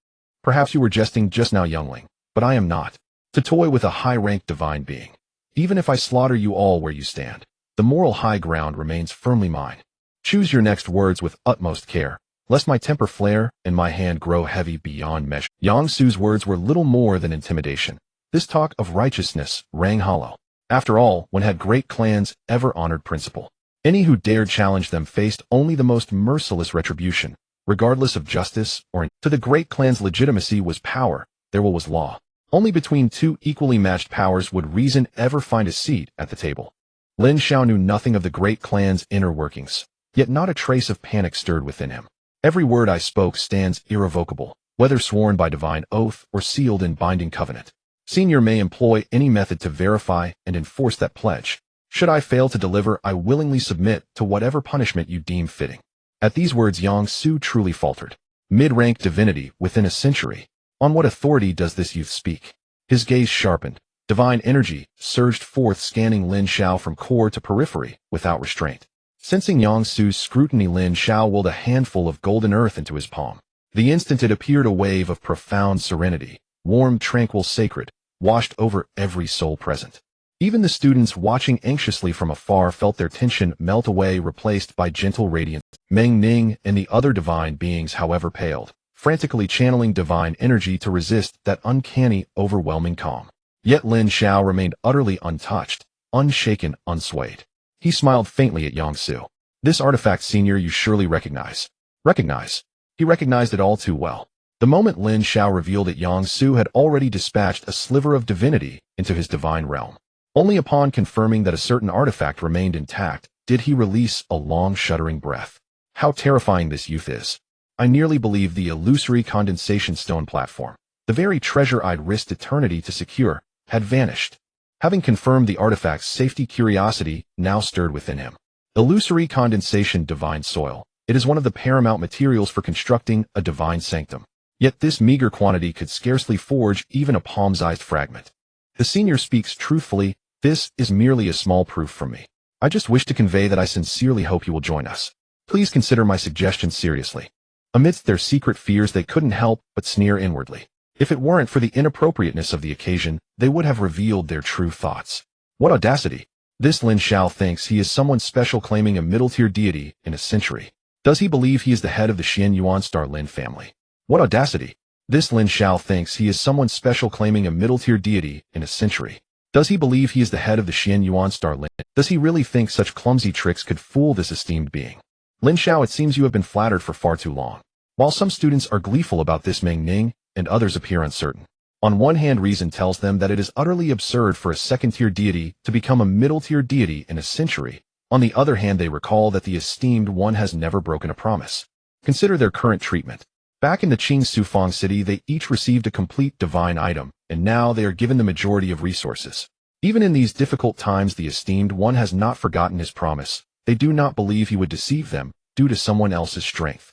Perhaps you were jesting just now, youngling, but I am not. To toy with a high-ranked divine being. Even if I slaughter you all where you stand, the moral high ground remains firmly mine. Choose your next words with utmost care, lest my temper flare and my hand grow heavy beyond measure. Yang Su's words were little more than intimidation. This talk of righteousness rang hollow. After all, when had great clans ever honored principle? Any who dared challenge them faced only the most merciless retribution, regardless of justice or to the great clan's legitimacy was power, their will was law. Only between two equally matched powers would reason ever find a seat at the table. Lin Xiao knew nothing of the great clan's inner workings, yet not a trace of panic stirred within him. Every word I spoke stands irrevocable, whether sworn by divine oath or sealed in binding covenant. Senior may employ any method to verify and enforce that pledge. Should I fail to deliver, I willingly submit to whatever punishment you deem fitting. At these words, Yang Su truly faltered. Mid-rank divinity within a century. On what authority does this youth speak? His gaze sharpened. Divine energy surged forth, scanning Lin Xiao from core to periphery without restraint. Sensing Yang Su's scrutiny, Lin Xiao willed a handful of golden earth into his palm. The instant it appeared, a wave of profound serenity, warm, tranquil, sacred, washed over every soul present. Even the students watching anxiously from afar felt their tension melt away, replaced by gentle radiance. Meng Ning and the other divine beings, however, paled, frantically channeling divine energy to resist that uncanny, overwhelming calm. Yet Lin Xiao remained utterly untouched, unshaken, unswayed. He smiled faintly at Yang Su. This artifact, Senior, you surely recognize. Recognize? He recognized it all too well. The moment Lin Xiao revealed that Yang Su had already dispatched a sliver of divinity into his divine realm. Only upon confirming that a certain artifact remained intact did he release a long, shuddering breath. How terrifying this youth is. I nearly believe the illusory condensation stone platform, the very treasure I'd risked eternity to secure, had vanished. Having confirmed the artifact's safety, curiosity now stirred within him. Illusory condensation, divine soil. It is one of the paramount materials for constructing a divine sanctum. Yet this meager quantity could scarcely forge even a palm-sized fragment. The senior speaks truthfully. This is merely a small proof from me. I just wish to convey that I sincerely hope you will join us. Please consider my suggestion seriously. Amidst their secret fears, they couldn't help but sneer inwardly. If it weren't for the inappropriateness of the occasion, they would have revealed their true thoughts. What audacity! This Lin Xiao thinks he is someone special, claiming a middle-tier deity in a century. Does he believe he is the head of the Xuanyuan Star Lin family? What audacity! This Lin Xiao thinks he is someone special, claiming a middle-tier deity in a century. Does he believe he is the head of the Xuanyuan Star Lin? Does he really think such clumsy tricks could fool this esteemed being? Lin Xiao, it seems you have been flattered for far too long. While some students are gleeful about this, Meng Ning and others appear uncertain. On one hand, reason tells them that it is utterly absurd for a second-tier deity to become a middle-tier deity in a century. On the other hand, they recall that the esteemed one has never broken a promise. Consider their current treatment. Back in the Qing Sufang city, they each received a complete divine item, and now they are given the majority of resources. Even in these difficult times, the esteemed one has not forgotten his promise. They do not believe he would deceive them due to someone else's strength.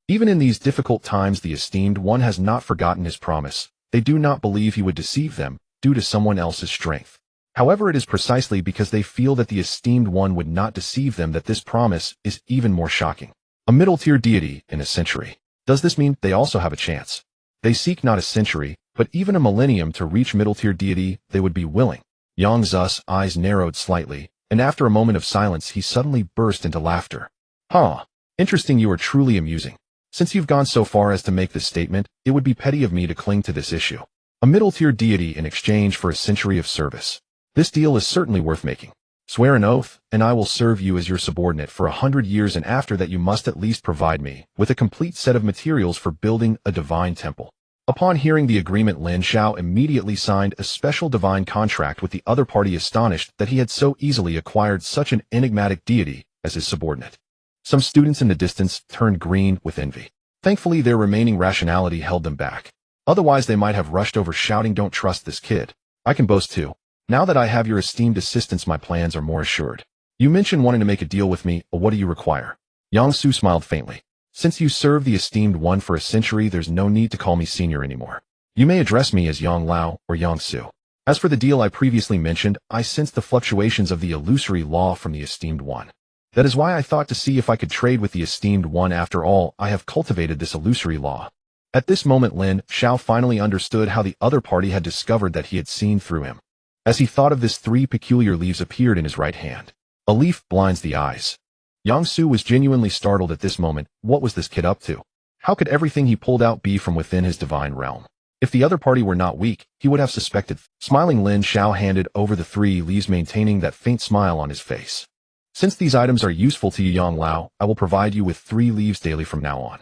Even in these difficult times, the esteemed one has not forgotten his promise. They do not believe he would deceive them due to someone else's strength. However, it is precisely because they feel that the esteemed one would not deceive them that this promise is even more shocking. A middle-tier deity in a century. Does this mean they also have a chance? They seek not a century, but even a millennium to reach middle-tier deity. They would be willing. Yang Zu's eyes narrowed slightly, and after a moment of silence, he suddenly burst into laughter. Huh. Interesting, you are truly amusing. Since you've gone so far as to make this statement, it would be petty of me to cling to this issue. A middle-tier deity in exchange for a century of service. This deal is certainly worth making. Swear an oath, and I will serve you as your subordinate for 100 years, and after that you must at least provide me with a complete set of materials for building a divine temple. Upon hearing the agreement, Lin Xiao immediately signed a special divine contract with the other party, astonished that he had so easily acquired such an enigmatic deity as his subordinate. Some students in the distance turned green with envy. Thankfully, their remaining rationality held them back. Otherwise, they might have rushed over shouting, "Don't trust this kid." I can boast too. Now that I have your esteemed assistance, my plans are more assured. You mentioned wanting to make a deal with me, or what do you require? Yang Su smiled faintly. Since you served the esteemed one for a century, there's no need to call me senior anymore. You may address me as Yang Lao or Yang Su. As for the deal I previously mentioned, I sensed the fluctuations of the illusory law from the esteemed one. That is why I thought to see if I could trade with the esteemed one. After all, I have cultivated this illusory law. At this moment, Lin Xiao finally understood how the other party had discovered that he had seen through him. As he thought of this, 3 peculiar leaves appeared in his right hand. A leaf blinds the eyes. Yang Su was genuinely startled at this moment. What was this kid up to? How could everything he pulled out be from within his divine realm? If the other party were not weak, he would have suspected. Smiling, Lin Xiao handed over the 3 leaves, maintaining that faint smile on his face. Since these items are useful to you, Yang Lao, I will provide you with 3 leaves daily from now on.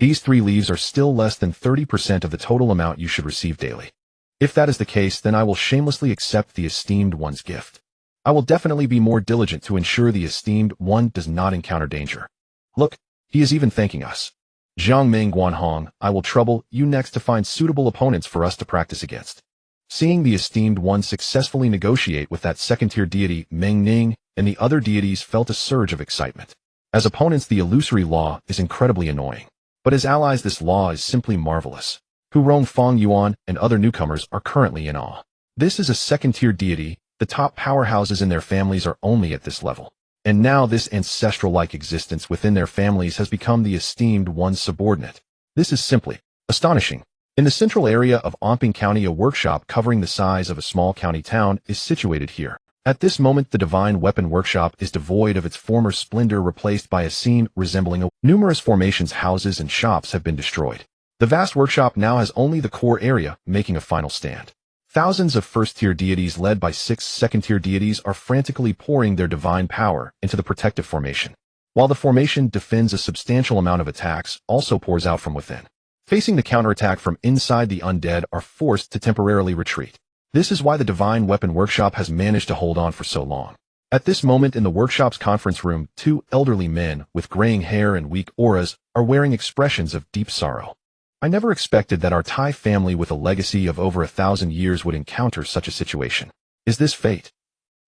These 3 leaves are still less than 30% of the total amount you should receive daily. If that is the case, then I will shamelessly accept the esteemed one's gift. I will definitely be more diligent to ensure the esteemed one does not encounter danger. Look, he is even thanking us. Zhang Ming Guanhong, I will trouble you next to find suitable opponents for us to practice against. Seeing the esteemed one successfully negotiate with that second-tier deity, Meng Ning, and the other deities felt a surge of excitement. As opponents, the illusory law is incredibly annoying. But as allies, this law is simply marvelous. Hu Rong, Fong Yuan, and other newcomers are currently in awe. This is a second-tier deity. The top powerhouses in their families are only at this level. And now this ancestral-like existence within their families has become the esteemed one's subordinate. This is simply astonishing. In the central area of Anping County, a workshop covering the size of a small county town is situated here. At this moment, the divine weapon workshop is devoid of its former splendor, replaced by a scene resembling numerous formations. Houses and shops have been destroyed. The vast workshop now has only the core area, making a final stand. Thousands of first-tier deities led by 6 second-tier deities are frantically pouring their divine power into the protective formation. While the formation defends, a substantial amount of attacks also pours out from within. Facing the counterattack from inside, the undead are forced to temporarily retreat. This is why the divine weapon workshop has managed to hold on for so long. At this moment in the workshop's conference room, 2 elderly men with graying hair and weak auras are wearing expressions of deep sorrow. I never expected that our Thai family with a legacy of over 1,000 years would encounter such a situation. Is this fate?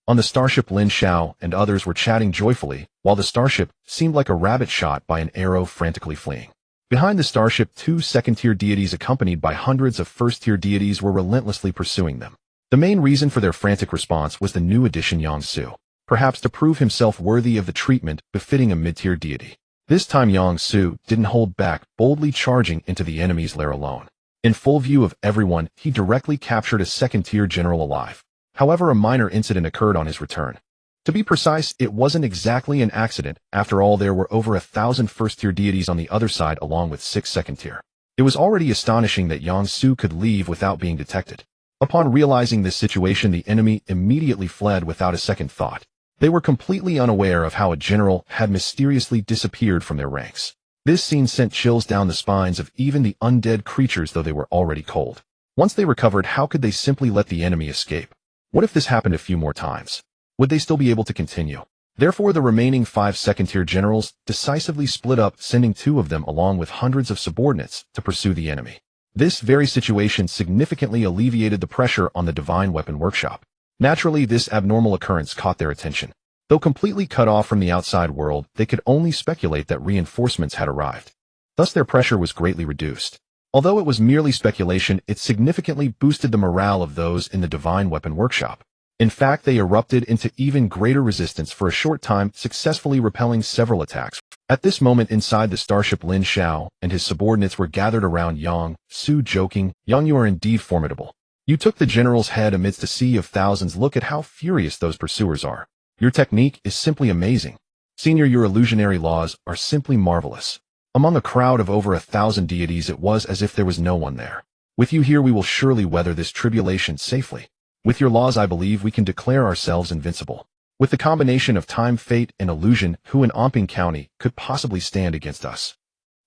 On the starship, Lin Xiao and others were chatting joyfully, while the starship seemed like a rabbit shot by an arrow frantically fleeing. Behind the starship, 2 second-tier deities accompanied by hundreds of first-tier deities were relentlessly pursuing them. The main reason for their frantic response was the new addition Yang Su, perhaps to prove himself worthy of the treatment befitting a mid-tier deity. This time Yang Su didn't hold back, boldly charging into the enemy's lair alone. In full view of everyone, he directly captured a second-tier general alive. However, a minor incident occurred on his return. To be precise, it wasn't exactly an accident. After all, there were over 1,000 first-tier deities on the other side along with 6 second-tier. It was already astonishing that Yang Su could leave without being detected. Upon realizing this situation, the enemy immediately fled without a second thought. They were completely unaware of how a general had mysteriously disappeared from their ranks. This scene sent chills down the spines of even the undead creatures, though they were already cold. Once they recovered, how could they simply let the enemy escape? What if this happened a few more times? Would they still be able to continue? Therefore, the remaining 5 second-tier generals decisively split up, sending 2 of them along with hundreds of subordinates to pursue the enemy. This very situation significantly alleviated the pressure on the divine weapon workshop. Naturally, this abnormal occurrence caught their attention. Though completely cut off from the outside world, they could only speculate that reinforcements had arrived. Thus, their pressure was greatly reduced. Although it was merely speculation, it significantly boosted the morale of those in the divine weapon workshop. In fact, they erupted into even greater resistance for a short time, successfully repelling several attacks. At this moment inside the starship, Lin Xiao and his subordinates were gathered around Yang Su, joking, "Yang, you are indeed formidable. You took the general's head amidst a sea of thousands. Look at how furious those pursuers are. Your technique is simply amazing. Senior, your illusionary laws are simply marvelous." Among a crowd of over 1,000 deities, it was as if there was no one there. "With you here, we will surely weather this tribulation safely. With your laws, I believe we can declare ourselves invincible." With the combination of time, fate, and illusion, who in Anping County could possibly stand against us?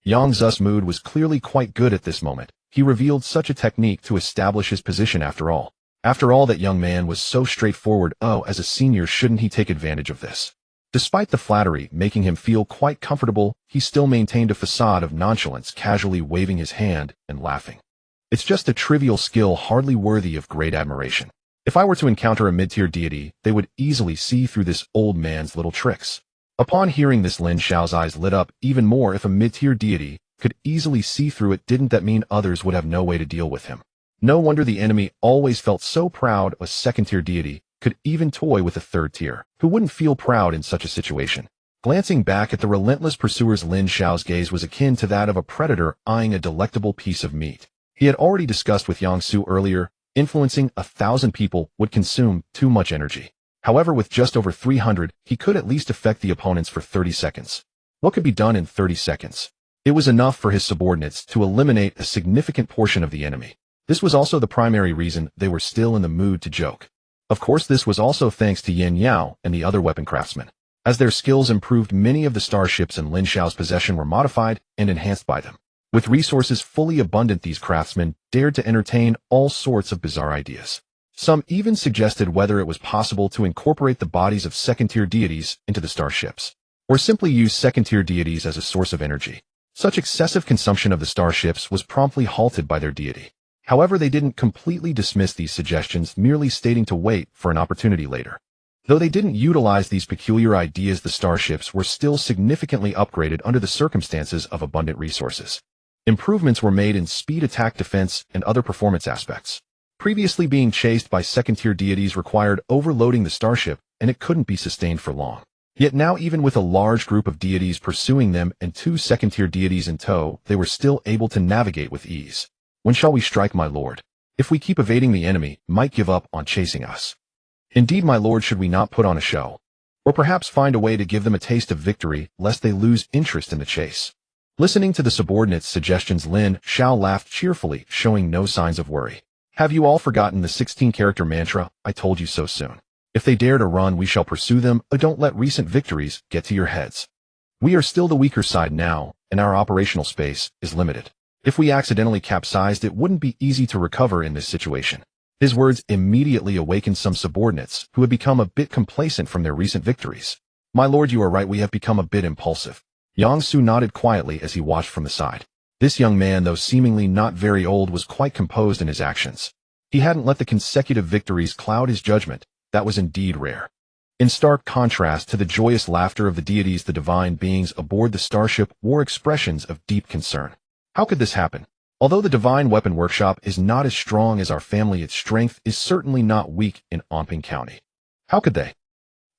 Yang Zu's mood was clearly quite good at this moment. He revealed such a technique to establish his position after all. After all, that young man was so straightforward. Oh, as a senior, shouldn't he take advantage of this? Despite the flattery making him feel quite comfortable, he still maintained a facade of nonchalance, casually waving his hand and laughing. It's just a trivial skill hardly worthy of great admiration. If I were to encounter a mid-tier deity, they would easily see through this old man's little tricks. Upon hearing this, Lin Xiao's eyes lit up even more. If a mid-tier deity could easily see through it, didn't that mean others would have no way to deal with him? No wonder the enemy always felt so proud a second-tier deity could even toy with a third tier. Who wouldn't feel proud in such a situation? Glancing back at the relentless pursuers, Lin Xiao's gaze was akin to that of a predator eyeing a delectable piece of meat. He had already discussed with Yang Su earlier, influencing 1,000 people would consume too much energy. However, with just over 300, he could at least affect the opponents for 30 seconds. What could be done in 30 seconds? It was enough for his subordinates to eliminate a significant portion of the enemy. This was also the primary reason they were still in the mood to joke. Of course, this was also thanks to Yin Yao and the other weapon craftsmen. As their skills improved, many of the starships in Lin Xiao's possession were modified and enhanced by them. With resources fully abundant, these craftsmen dared to entertain all sorts of bizarre ideas. Some even suggested whether it was possible to incorporate the bodies of second-tier deities into the starships, or simply use second-tier deities as a source of energy. Such excessive consumption of the starships was promptly halted by their deity. However, they didn't completely dismiss these suggestions, merely stating to wait for an opportunity later. Though they didn't utilize these peculiar ideas, the starships were still significantly upgraded under the circumstances of abundant resources. Improvements were made in speed, attack, defense, and other performance aspects. Previously, being chased by second-tier deities required overloading the starship, and it couldn't be sustained for long. Yet now, even with a large group of deities pursuing them and 2 second-tier deities in tow, they were still able to navigate with ease. When shall we strike, my lord? If we keep evading, the enemy might give up on chasing us. Indeed, my lord, should we not put on a show? Or perhaps find a way to give them a taste of victory, lest they lose interest in the chase? Listening to the subordinates' suggestions, Lin Xiao laughed cheerfully, showing no signs of worry. Have you all forgotten the 16-character mantra, I told you so soon? If they dare to run, we shall pursue them, but don't let recent victories get to your heads. We are still the weaker side now, and our operational space is limited. If we accidentally capsized, it wouldn't be easy to recover in this situation. His words immediately awakened some subordinates who had become a bit complacent from their recent victories. My lord, you are right, we have become a bit impulsive. Yang Su nodded quietly as he watched from the side. This young man, though seemingly not very old, was quite composed in his actions. He hadn't let the consecutive victories cloud his judgment. That was indeed rare. In stark contrast to the joyous laughter of the deities, the divine beings aboard the starship wore expressions of deep concern. How could this happen? Although the divine weapon workshop is not as strong as our family, its strength is certainly not weak in Anping County. How could they?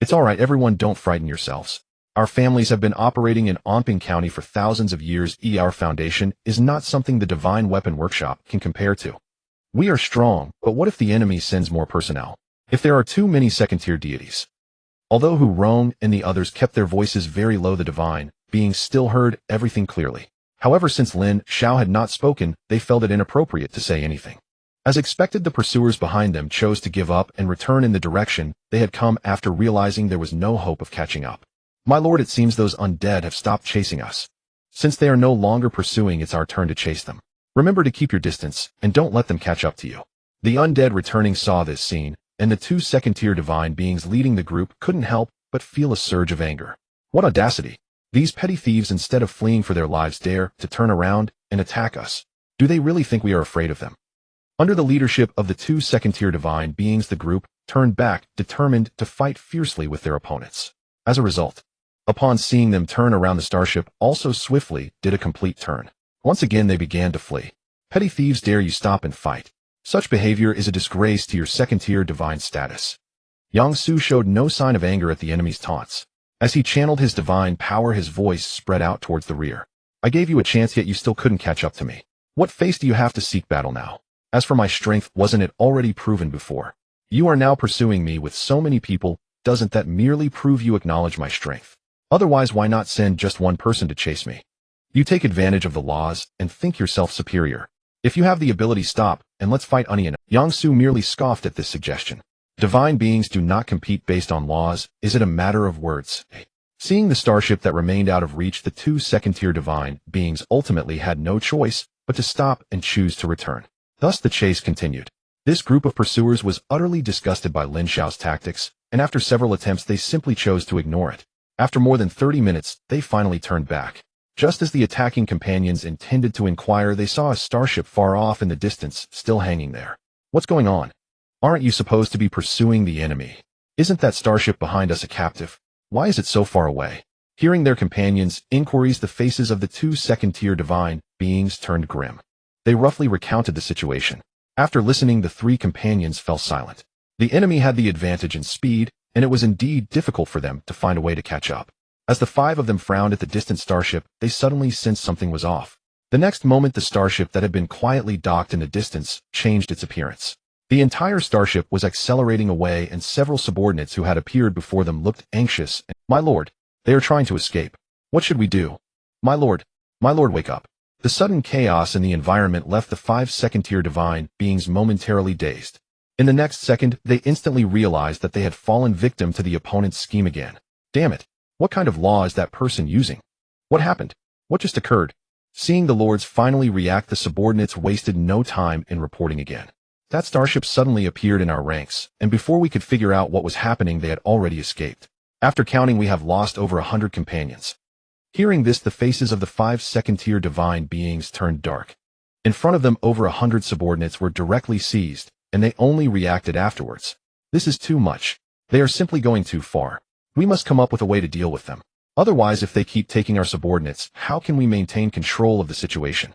It's all right, everyone, don't frighten yourselves. Our families have been operating in Anping County for thousands of years. Our foundation is not something the divine weapon workshop can compare to. We are strong, but what if the enemy sends more personnel? If there are too many second-tier deities? Although Hu Rong and the others kept their voices very low, the divine beings still heard everything clearly. However, since Lin Xiao had not spoken, they felt it inappropriate to say anything. As expected, the pursuers behind them chose to give up and return in the direction they had come after realizing there was no hope of catching up. My lord, it seems those undead have stopped chasing us. Since they are no longer pursuing, it's our turn to chase them. Remember to keep your distance, and don't let them catch up to you. The undead returning saw this scene, and the 2 second-tier divine beings leading the group couldn't help but feel a surge of anger. What audacity! These petty thieves, instead of fleeing for their lives, dare to turn around and attack us. Do they really think we are afraid of them? Under the leadership of the 2 second-tier divine beings, the group turned back, determined to fight fiercely with their opponents. As a result, upon seeing them turn around, the starship also swiftly did a complete turn. Once again, they began to flee. Petty thieves, dare you stop and fight? Such behavior is a disgrace to your second-tier divine status. Yang Su showed no sign of anger at the enemy's taunts. As he channeled his divine power, his voice spread out towards the rear. I gave you a chance, yet you still couldn't catch up to me. What face do you have to seek battle now? As for my strength, wasn't it already proven before? You are now pursuing me with so many people. Doesn't that merely prove you acknowledge my strength? Otherwise, why not send just one person to chase me? You take advantage of the laws and think yourself superior. If you have the ability, stop, and let's fight Onion. Yang Su merely scoffed at this suggestion. Divine beings do not compete based on laws. Is it a matter of words? Seeing the starship that remained out of reach, the two second-tier divine beings ultimately had no choice but to stop and choose to return. Thus the chase continued. This group of pursuers was utterly disgusted by Lin Xiao's tactics, and after several attempts they simply chose to ignore it. After more than 30 minutes, they finally turned back. Just as the attacking companions intended to inquire, they saw a starship far off in the distance, still hanging there. What's going on? Aren't you supposed to be pursuing the enemy? Isn't that starship behind us a captive? Why is it so far away? Hearing their companions' inquiries, the faces of the two second-tier divine beings turned grim. They roughly recounted the situation. After listening, the three companions fell silent. The enemy had the advantage in speed, and it was indeed difficult for them to find a way to catch up. As the five of them frowned at the distant starship, they suddenly sensed something was off. The next moment, the starship that had been quietly docked in the distance changed its appearance. The entire starship was accelerating away, and several subordinates who had appeared before them looked anxious. My lord, they are trying to escape. What should we do? My lord, wake up. The sudden chaos in the environment left the five second-tier divine beings momentarily dazed. In the next second, they instantly realized that they had fallen victim to the opponent's scheme again. Damn it. What kind of law is that person using? What happened? What just occurred? Seeing the lords finally react, the subordinates wasted no time in reporting again. That starship suddenly appeared in our ranks, and before we could figure out what was happening, they had already escaped. After counting, we have lost over 100 companions. Hearing this, the faces of the five second-tier divine beings turned dark. In front of them, over 100 subordinates were directly seized, and they only reacted afterwards. This is too much. They are simply going too far. We must come up with a way to deal with them. Otherwise, if they keep taking our subordinates, how can we maintain control of the situation?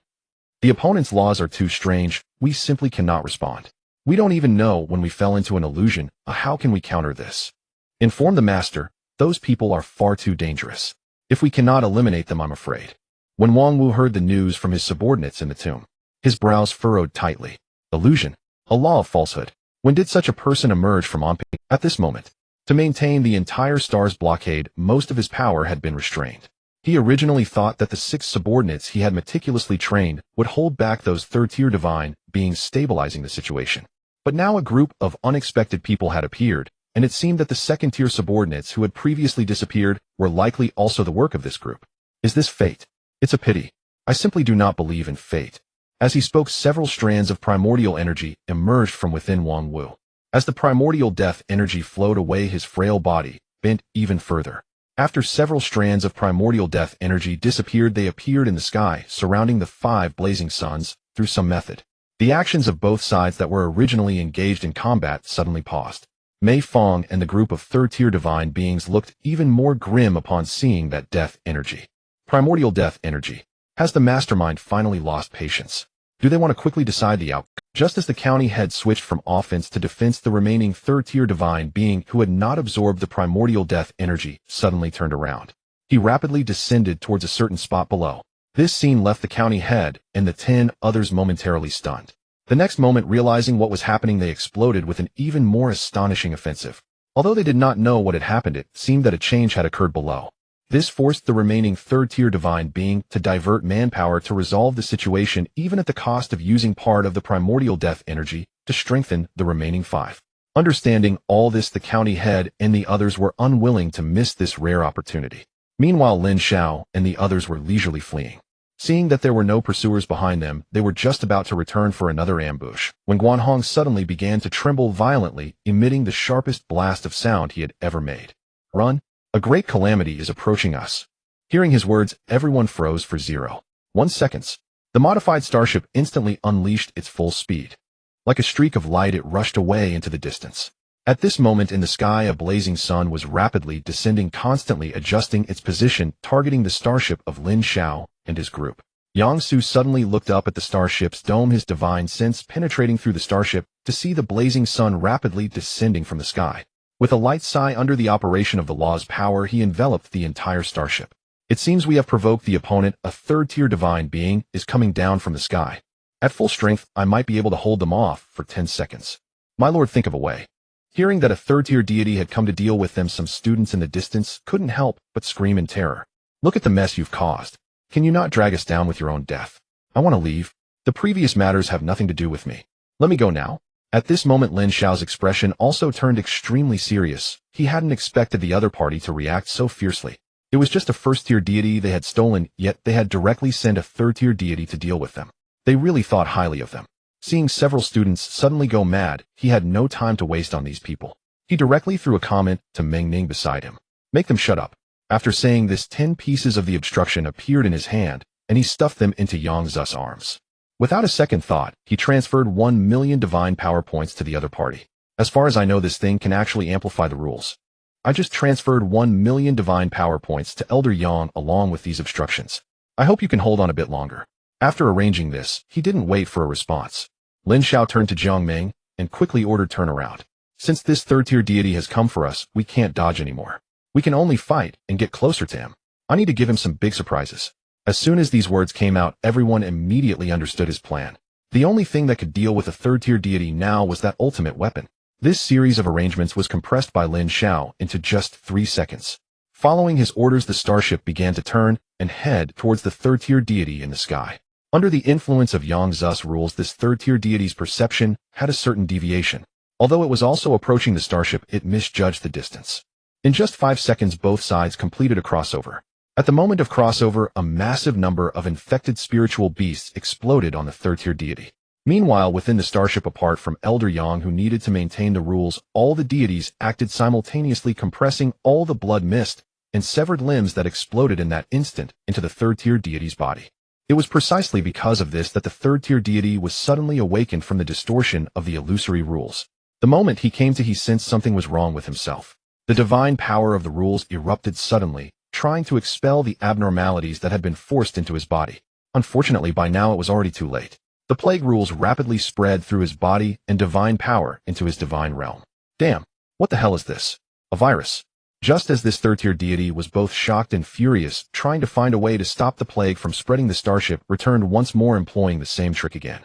The opponent's laws are too strange. We simply cannot respond. We don't even know when we fell into an illusion. How can we counter this? Inform the master. Those people are far too dangerous. If we cannot eliminate them, I'm afraid. When Wang Wu heard the news from his subordinates in the tomb, his brows furrowed tightly. Illusion. A law of falsehood. When did such a person emerge from Onping? At this moment. To maintain the entire star's blockade, most of his power had been restrained. He originally thought that the 6 subordinates he had meticulously trained would hold back those third-tier divine beings, stabilizing the situation. But now a group of unexpected people had appeared, and it seemed that the second-tier subordinates who had previously disappeared were likely also the work of this group. Is this fate? It's a pity. I simply do not believe in fate. As he spoke, several strands of primordial energy emerged from within Wang Wu. As the primordial death energy flowed away, his frail body bent even further. After several strands of primordial death energy disappeared, they appeared in the sky, surrounding the 5 blazing suns through some method. The actions of both sides that were originally engaged in combat suddenly paused. Mei Fong and the group of third-tier divine beings looked even more grim upon seeing that death energy. Primordial death energy. Has the mastermind finally lost patience? Do they want to quickly decide the outcome? Just as the county head switched from offense to defense, the remaining third-tier divine being who had not absorbed the primordial death energy suddenly turned around. He rapidly descended towards a certain spot below. This scene left the county head and the 10 others momentarily stunned. The next moment, realizing what was happening, they exploded with an even more astonishing offensive. Although they did not know what had happened, it seemed that a change had occurred below. This forced the remaining third-tier divine being to divert manpower to resolve the situation, even at the cost of using part of the primordial death energy to strengthen the remaining 5. Understanding all this, the county head and the others were unwilling to miss this rare opportunity. Meanwhile, Lin Xiao and the others were leisurely fleeing. Seeing that there were no pursuers behind them, they were just about to return for another ambush, when Guanhong suddenly began to tremble violently, emitting the sharpest blast of sound he had ever made. Run! A great calamity is approaching us. Hearing his words, everyone froze for 0.1 seconds. The modified starship instantly unleashed its full speed. Like a streak of light, it rushed away into the distance. At this moment in the sky, a blazing sun was rapidly descending, constantly adjusting its position, targeting the starship of Lin Xiao and his group. Yang Su suddenly looked up at the starship's dome, his divine sense penetrating through the starship to see the blazing sun rapidly descending from the sky. With a light sigh, under the operation of the law's power, he enveloped the entire starship. It seems we have provoked the opponent. A third-tier divine being is coming down from the sky. At full strength, I might be able to hold them off for 10 seconds. My lord, think of a way. Hearing that a third-tier deity had come to deal with them, some students in the distance couldn't help but scream in terror. Look at the mess you've caused. Can you not drag us down with your own death? I want to leave. The previous matters have nothing to do with me. Let me go now. At this moment, Lin Xiao's expression also turned extremely serious. He hadn't expected the other party to react so fiercely. It was just a first-tier deity they had stolen, yet they had directly sent a third-tier deity to deal with them. They really thought highly of them. Seeing several students suddenly go mad, he had no time to waste on these people. He directly threw a comment to Meng Ning beside him. Make them shut up. After saying this, 10 pieces of the obstruction appeared in his hand, and he stuffed them into Yang Zu's arms. Without a second thought, he transferred 1 million divine power points to the other party. As far as I know, this thing can actually amplify the rules. I just transferred 1 million divine power points to Elder Yang along with these obstructions. I hope you can hold on a bit longer. After arranging this, he didn't wait for a response. Lin Xiao turned to Jiang Ming and quickly ordered turnaround. Since this third-tier deity has come for us, we can't dodge anymore. We can only fight and get closer to him. I need to give him some big surprises. As soon as these words came out, everyone immediately understood his plan. The only thing that could deal with a third-tier deity now was that ultimate weapon. This series of arrangements was compressed by Lin Xiao into just 3 seconds. Following his orders, the starship began to turn and head towards the third-tier deity in the sky. Under the influence of Yang Zu's rules, this third-tier deity's perception had a certain deviation. Although it was also approaching the starship, it misjudged the distance. In just 5 seconds, both sides completed a crossover. At the moment of crossover, a massive number of infected spiritual beasts exploded on the third-tier deity. Meanwhile, within the starship, apart from Elder Yang, who needed to maintain the rules, all the deities acted simultaneously, compressing all the blood mist and severed limbs that exploded in that instant into the third-tier deity's body. It was precisely because of this that the third-tier deity was suddenly awakened from the distortion of the illusory rules. The moment he came to, he sensed something was wrong with himself. The divine power of the rules erupted suddenly, trying to expel the abnormalities that had been forced into his body. Unfortunately, by now it was already too late. The plague rules rapidly spread through his body and divine power into his divine realm. Damn, what the hell is this? A virus. Just as this third-tier deity was both shocked and furious, trying to find a way to stop the plague from spreading, the starship returned once more, employing the same trick again.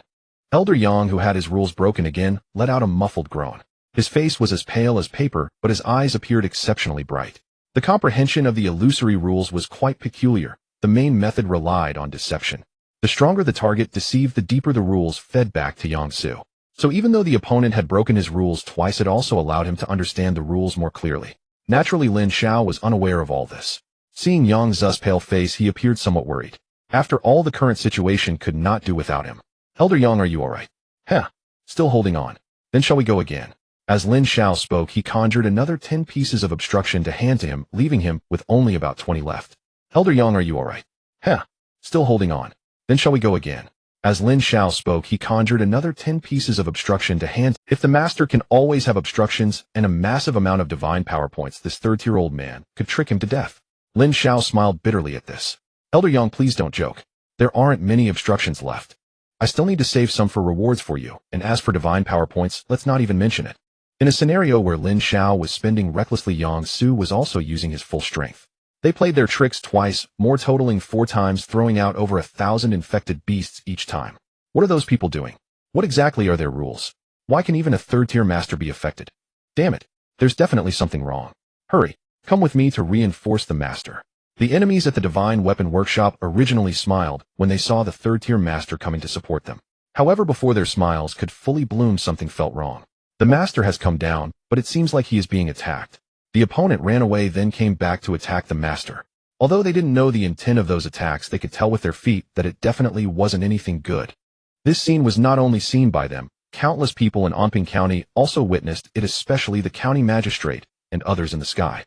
Elder Yang, who had his rules broken again, let out a muffled groan. His face was as pale as paper, but his eyes appeared exceptionally bright. The comprehension of the illusory rules was quite peculiar. The main method relied on deception. The stronger the target deceived, the deeper the rules fed back to Yang Zu. So even though the opponent had broken his rules twice, it also allowed him to understand the rules more clearly. Naturally, Lin Xiao was unaware of all this. Seeing Yang Zu's pale face, he appeared somewhat worried. After all, the current situation could not do without him. Elder Yang, are you alright? Heh, still holding on. Then shall we go again? As Lin Xiao spoke, he conjured another 10 pieces of obstruction to hand to him, leaving him with only about 20 left. Elder Yang, are you alright? Heh, still holding on. Then shall we go again? As Lin Xiao spoke, he conjured another 10 pieces of obstruction to hand. If the master can always have obstructions and a massive amount of divine power points, this third-tier-old man could trick him to death. Lin Xiao smiled bitterly at this. Elder Yang, please don't joke. There aren't many obstructions left. I still need to save some for rewards for you, and as for divine power points, let's not even mention it. In a scenario where Lin Xiao was spending recklessly, Yang Zu was also using his full strength. They played their tricks twice, more totaling 4 times, throwing out over 1,000 infected beasts each time. What are those people doing? What exactly are their rules? Why can even a third-tier master be affected? Damn it, there's definitely something wrong. Hurry, come with me to reinforce the master. The enemies at the Divine Weapon Workshop originally smiled when they saw the third-tier master coming to support them. However, before their smiles could fully bloom, something felt wrong. The master has come down, but it seems like he is being attacked. The opponent ran away, then came back to attack the master. Although they didn't know the intent of those attacks, they could tell with their feet that it definitely wasn't anything good. This scene was not only seen by them, countless people in Anping County also witnessed it, especially the county magistrate and others in the sky.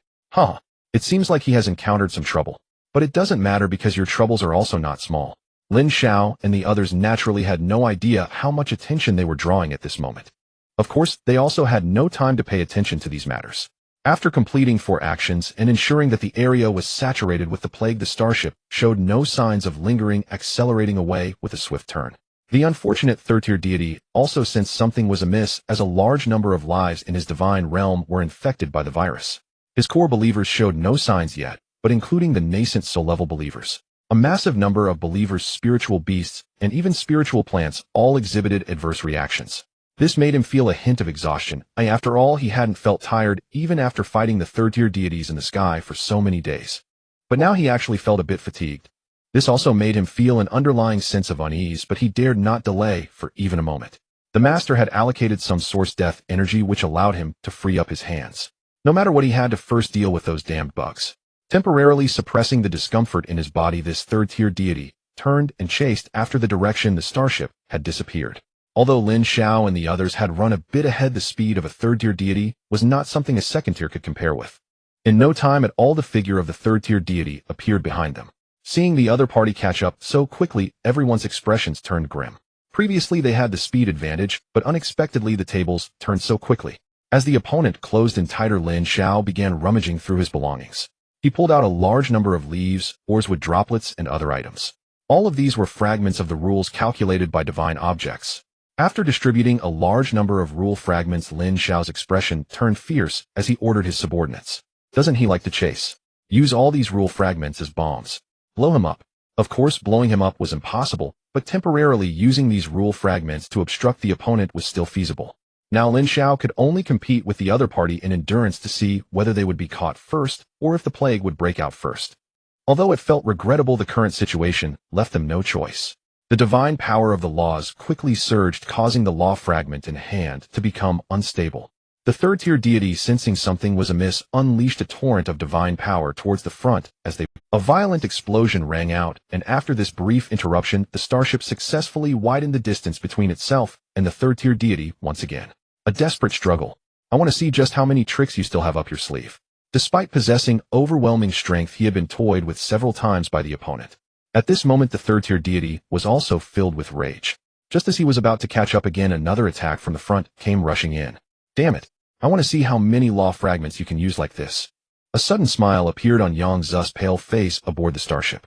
It seems like he has encountered some trouble. But it doesn't matter, because your troubles are also not small. Lin Xiao and the others naturally had no idea how much attention they were drawing at this moment. Of course, they also had no time to pay attention to these matters. After completing 4 actions and ensuring that the area was saturated with the plague, the starship showed no signs of lingering, accelerating away with a swift turn. The unfortunate third-tier deity also sensed something was amiss, as a large number of lives in his divine realm were infected by the virus. His core believers showed no signs yet, but including the nascent soul-level believers, a massive number of believers, spiritual beasts, and even spiritual plants all exhibited adverse reactions. This made him feel a hint of exhaustion. After all, he hadn't felt tired even after fighting the third-tier deities in the sky for so many days. But now he actually felt a bit fatigued. This also made him feel an underlying sense of unease, but he dared not delay for even a moment. The master had allocated some source death energy which allowed him to free up his hands. No matter what, he had to first deal with those damned bugs. Temporarily suppressing the discomfort in his body, this third-tier deity turned and chased after the direction the starship had disappeared. Although Lin Xiao and the others had run a bit ahead, the speed of a third-tier deity was not something a second-tier could compare with. In no time at all, the figure of the third-tier deity appeared behind them. Seeing the other party catch up so quickly, everyone's expressions turned grim. Previously they had the speed advantage, but unexpectedly the tables turned so quickly. As the opponent closed in tighter, Lin Xiao began rummaging through his belongings. He pulled out a large number of leaves, ores with droplets, and other items. All of these were fragments of the rules calculated by divine objects. After distributing a large number of rule fragments, Lin Xiao's expression turned fierce as he ordered his subordinates. Doesn't he like to chase? Use all these rule fragments as bombs. Blow him up. Of course, blowing him up was impossible, but temporarily using these rule fragments to obstruct the opponent was still feasible. Now Lin Xiao could only compete with the other party in endurance to see whether they would be caught first or if the plague would break out first. Although it felt regrettable, the current situation left them no choice. The divine power of the laws quickly surged, causing the law fragment in hand to become unstable. The third-tier deity, sensing something was amiss, unleashed a torrent of divine power towards the front as a violent explosion rang out, and after this brief interruption, the starship successfully widened the distance between itself and the third-tier deity once again. A desperate struggle. I want to see just how many tricks you still have up your sleeve. Despite possessing overwhelming strength, he had been toyed with several times by the opponent. At this moment, the third-tier deity was also filled with rage. Just as he was about to catch up again, another attack from the front came rushing in. Damn it. I want to see how many law fragments you can use like this. A sudden smile appeared on Yang Zu's pale face aboard the starship.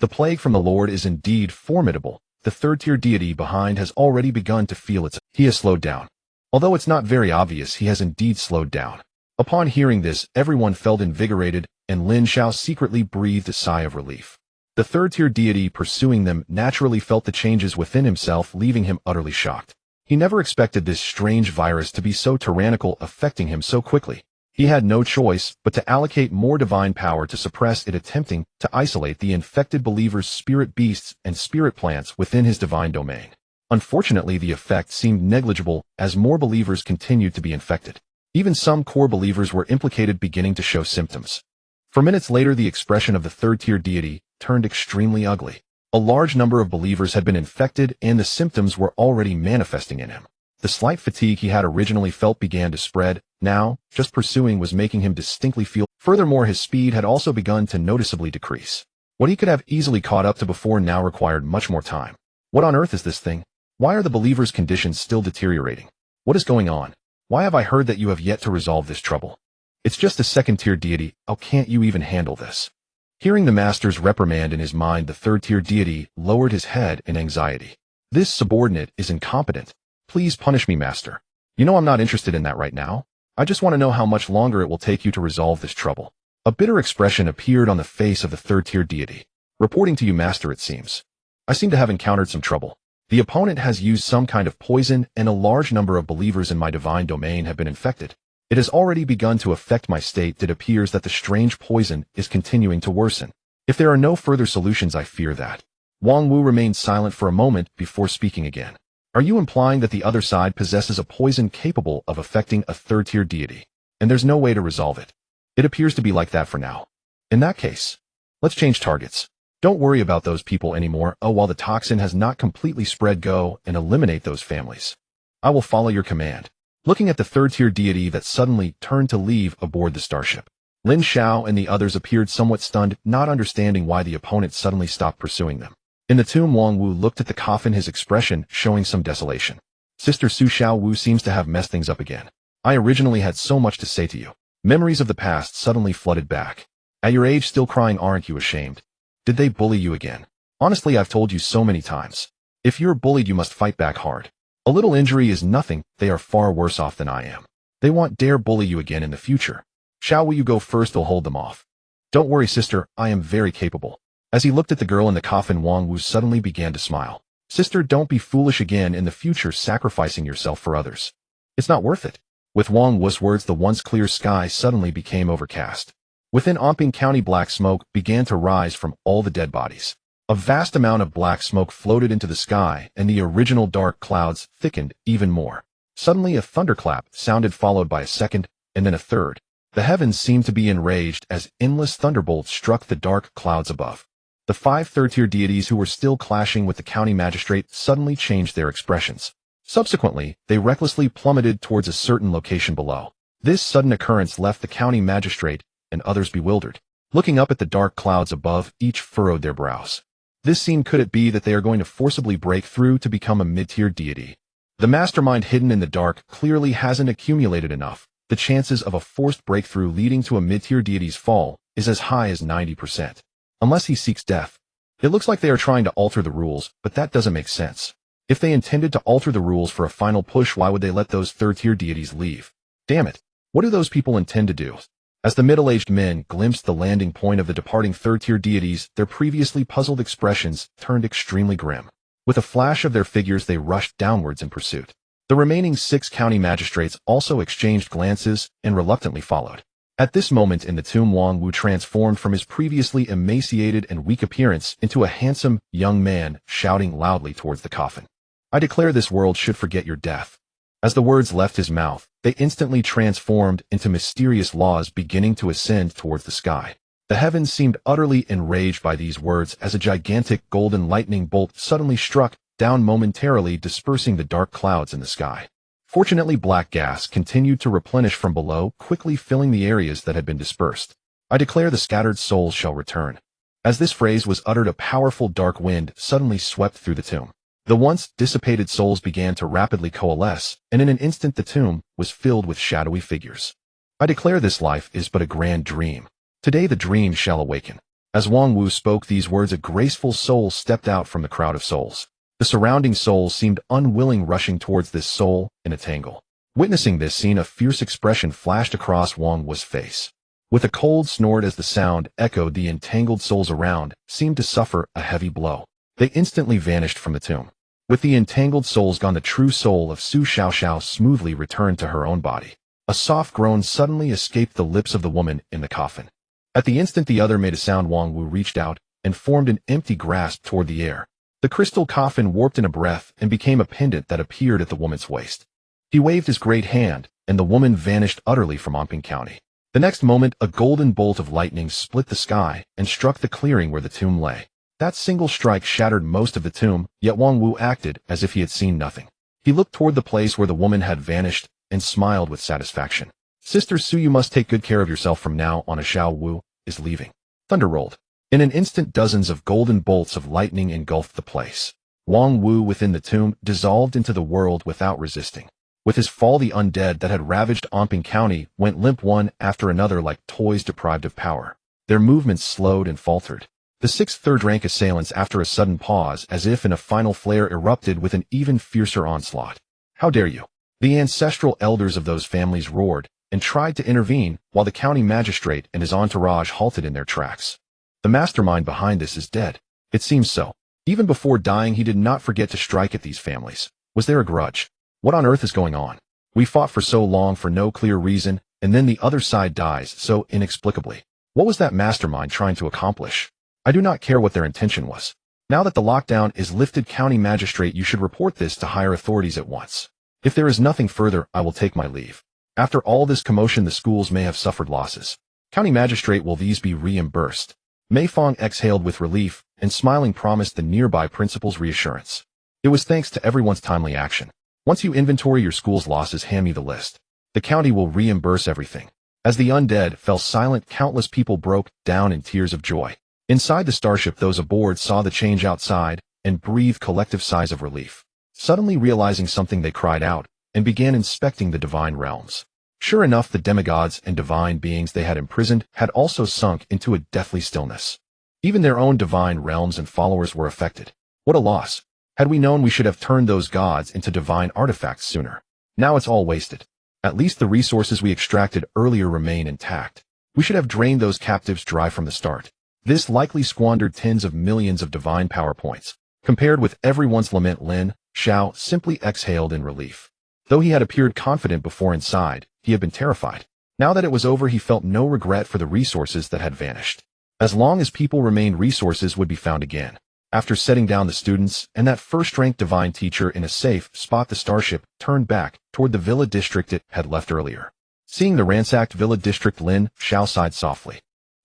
The plague from the Lord is indeed formidable. The third-tier deity behind has already begun to feel its. He has slowed down. Although it's not very obvious, he has indeed slowed down. Upon hearing this, everyone felt invigorated, and Lin Xiao secretly breathed a sigh of relief. The third-tier deity pursuing them naturally felt the changes within himself, leaving him utterly shocked. He never expected this strange virus to be so tyrannical, affecting him so quickly. He had no choice but to allocate more divine power to suppress it, attempting to isolate the infected believers' spirit beasts and spirit plants within his divine domain. Unfortunately, the effect seemed negligible as more believers continued to be infected. Even some core believers were implicated, beginning to show symptoms. For minutes later, the expression of the third-tier deity turned extremely ugly. A large number of believers had been infected, and the symptoms were already manifesting in him. The slight fatigue he had originally felt began to spread. Now, just pursuing was making him distinctly feel. Furthermore, his speed had also begun to noticeably decrease. What he could have easily caught up to before now required much more time. What on earth is this thing? Why are the believers' conditions still deteriorating? What is going on? Why have I heard that you have yet to resolve this trouble? It's just a second-tier deity. How can't you even handle this? Hearing the master's reprimand in his mind, the third-tier deity lowered his head in anxiety. This subordinate is incompetent. Please punish me, master. You know I'm not interested in that right now. I just want to know how much longer it will take you to resolve this trouble. A bitter expression appeared on the face of the third-tier deity. Reporting to you, master, it seems. I seem to have encountered some trouble. The opponent has used some kind of poison, and a large number of believers in my divine domain have been infected. It has already begun to affect my state. It appears that the strange poison is continuing to worsen. If there are no further solutions, I fear that. Wang Wu remained silent for a moment before speaking again. Are you implying that the other side possesses a poison capable of affecting a third-tier deity, and there's no way to resolve it? It appears to be like that for now. In that case, let's change targets. Don't worry about those people anymore. While the toxin has not completely spread, go and eliminate those families. I will follow your command. Looking at the third-tier deity that suddenly turned to leave aboard the starship, Lin Xiao and the others appeared somewhat stunned, not understanding why the opponent suddenly stopped pursuing them. In the tomb, Wang Wu looked at the coffin, his expression showing some desolation. Sister Su Xiao Wu seems to have messed things up again. I originally had so much to say to you. Memories of the past suddenly flooded back. At your age, still crying, aren't you ashamed? Did they bully you again? Honestly, I've told you so many times. If you're bullied, you must fight back hard. A little injury is nothing. They are far worse off than I am. They won't dare bully you again in the future. Shall we? You go first, they'll hold them off. Don't worry, sister, I am very capable. As he looked at the girl in the coffin, Wang Wu suddenly began to smile. Sister, don't be foolish again in the future, sacrificing yourself for others. It's not worth it. With Wang Wu's words, the once clear sky suddenly became overcast. Within Omping County, black smoke began to rise from all the dead bodies. A vast amount of black smoke floated into the sky, and the original dark clouds thickened even more. Suddenly a thunderclap sounded, followed by a second, and then a third. The heavens seemed to be enraged as endless thunderbolts struck the dark clouds above. The 5 third-tier deities who were still clashing with the county magistrate suddenly changed their expressions. Subsequently, they recklessly plummeted towards a certain location below. This sudden occurrence left the county magistrate and others bewildered. Looking up at the dark clouds above, each furrowed their brows. This scene, could it be that they are going to forcibly break through to become a mid-tier deity? The mastermind hidden in the dark clearly hasn't accumulated enough. The chances of a forced breakthrough leading to a mid-tier deity's fall is as high as 90%. Unless he seeks death. It looks like they are trying to alter the rules, but that doesn't make sense. If they intended to alter the rules for a final push, why would they let those third-tier deities leave? Damn it. What do those people intend to do? As the middle-aged men glimpsed the landing point of the departing third-tier deities, their previously puzzled expressions turned extremely grim. With a flash of their figures, they rushed downwards in pursuit. The remaining 6 county magistrates also exchanged glances and reluctantly followed. At this moment in the tomb, Wang Wu transformed from his previously emaciated and weak appearance into a handsome young man, shouting loudly towards the coffin. I declare this world should forget your death. As the words left his mouth, they instantly transformed into mysterious laws beginning to ascend towards the sky. The heavens seemed utterly enraged by these words as a gigantic golden lightning bolt suddenly struck down, momentarily dispersing the dark clouds in the sky. Fortunately, black gas continued to replenish from below, quickly filling the areas that had been dispersed. I declare the scattered souls shall return. As this phrase was uttered, a powerful dark wind suddenly swept through the tomb. The once dissipated souls began to rapidly coalesce, and in an instant the tomb was filled with shadowy figures. I declare this life is but a grand dream. Today the dream shall awaken. As Wang Wu spoke these words, a graceful soul stepped out from the crowd of souls. The surrounding souls seemed unwilling, rushing towards this soul in a tangle. Witnessing this scene, a fierce expression flashed across Wang Wu's face. With a cold snort as the sound echoed, the entangled souls around seemed to suffer a heavy blow. They instantly vanished from the tomb. With the entangled souls gone, the true soul of Su Xiao smoothly returned to her own body. A soft groan suddenly escaped the lips of the woman in the coffin. At the instant the other made a sound, Wang Wu reached out and formed an empty grasp toward the air. The crystal coffin warped in a breath and became a pendant that appeared at the woman's waist. He waved his great hand, and the woman vanished utterly from Anping County. The next moment, a golden bolt of lightning split the sky and struck the clearing where the tomb lay. That single strike shattered most of the tomb, yet Wang Wu acted as if he had seen nothing. He looked toward the place where the woman had vanished and smiled with satisfaction. Sister Su, you must take good care of yourself from now on. Xiao Wu is leaving. Thunder rolled. In an instant, dozens of golden bolts of lightning engulfed the place. Wang Wu within the tomb dissolved into the world without resisting. With his fall, the undead that had ravaged Anping County went limp one after another like toys deprived of power. Their movements slowed and faltered. The 6 third-rank assailants, after a sudden pause, as if in a final flare, erupted with an even fiercer onslaught. How dare you? The ancestral elders of those families roared and tried to intervene, while the county magistrate and his entourage halted in their tracks. The mastermind behind this is dead. It seems so. Even before dying, he did not forget to strike at these families. Was there a grudge? What on earth is going on? We fought for so long for no clear reason, and then the other side dies so inexplicably. What was that mastermind trying to accomplish? I do not care what their intention was. Now that the lockdown is lifted, county magistrate, you should report this to higher authorities at once. If there is nothing further, I will take my leave. After all this commotion, the schools may have suffered losses. County magistrate, will these be reimbursed? Mei Fong exhaled with relief and smiling promised the nearby principal's reassurance. It was thanks to everyone's timely action. Once you inventory your school's losses, hand me the list. The county will reimburse everything. As the undead fell silent, countless people broke down in tears of joy. Inside the starship, those aboard saw the change outside and breathed collective sighs of relief. Suddenly realizing something, they cried out and began inspecting the divine realms. Sure enough, the demigods and divine beings they had imprisoned had also sunk into a deathly stillness. Even their own divine realms and followers were affected. What a loss. Had we known, we should have turned those gods into divine artifacts sooner. Now it's all wasted. At least the resources we extracted earlier remain intact. We should have drained those captives dry from the start. This likely squandered tens of millions of divine power points. Compared with everyone's lament, Lin Xiao simply exhaled in relief. Though he had appeared confident before, inside, he had been terrified. Now that it was over, he felt no regret for the resources that had vanished. As long as people remained, resources would be found again. After setting down the students and that first-rank divine teacher in a safe spot, the starship turned back toward the villa district it had left earlier. Seeing the ransacked villa district, Lin Xiao sighed softly.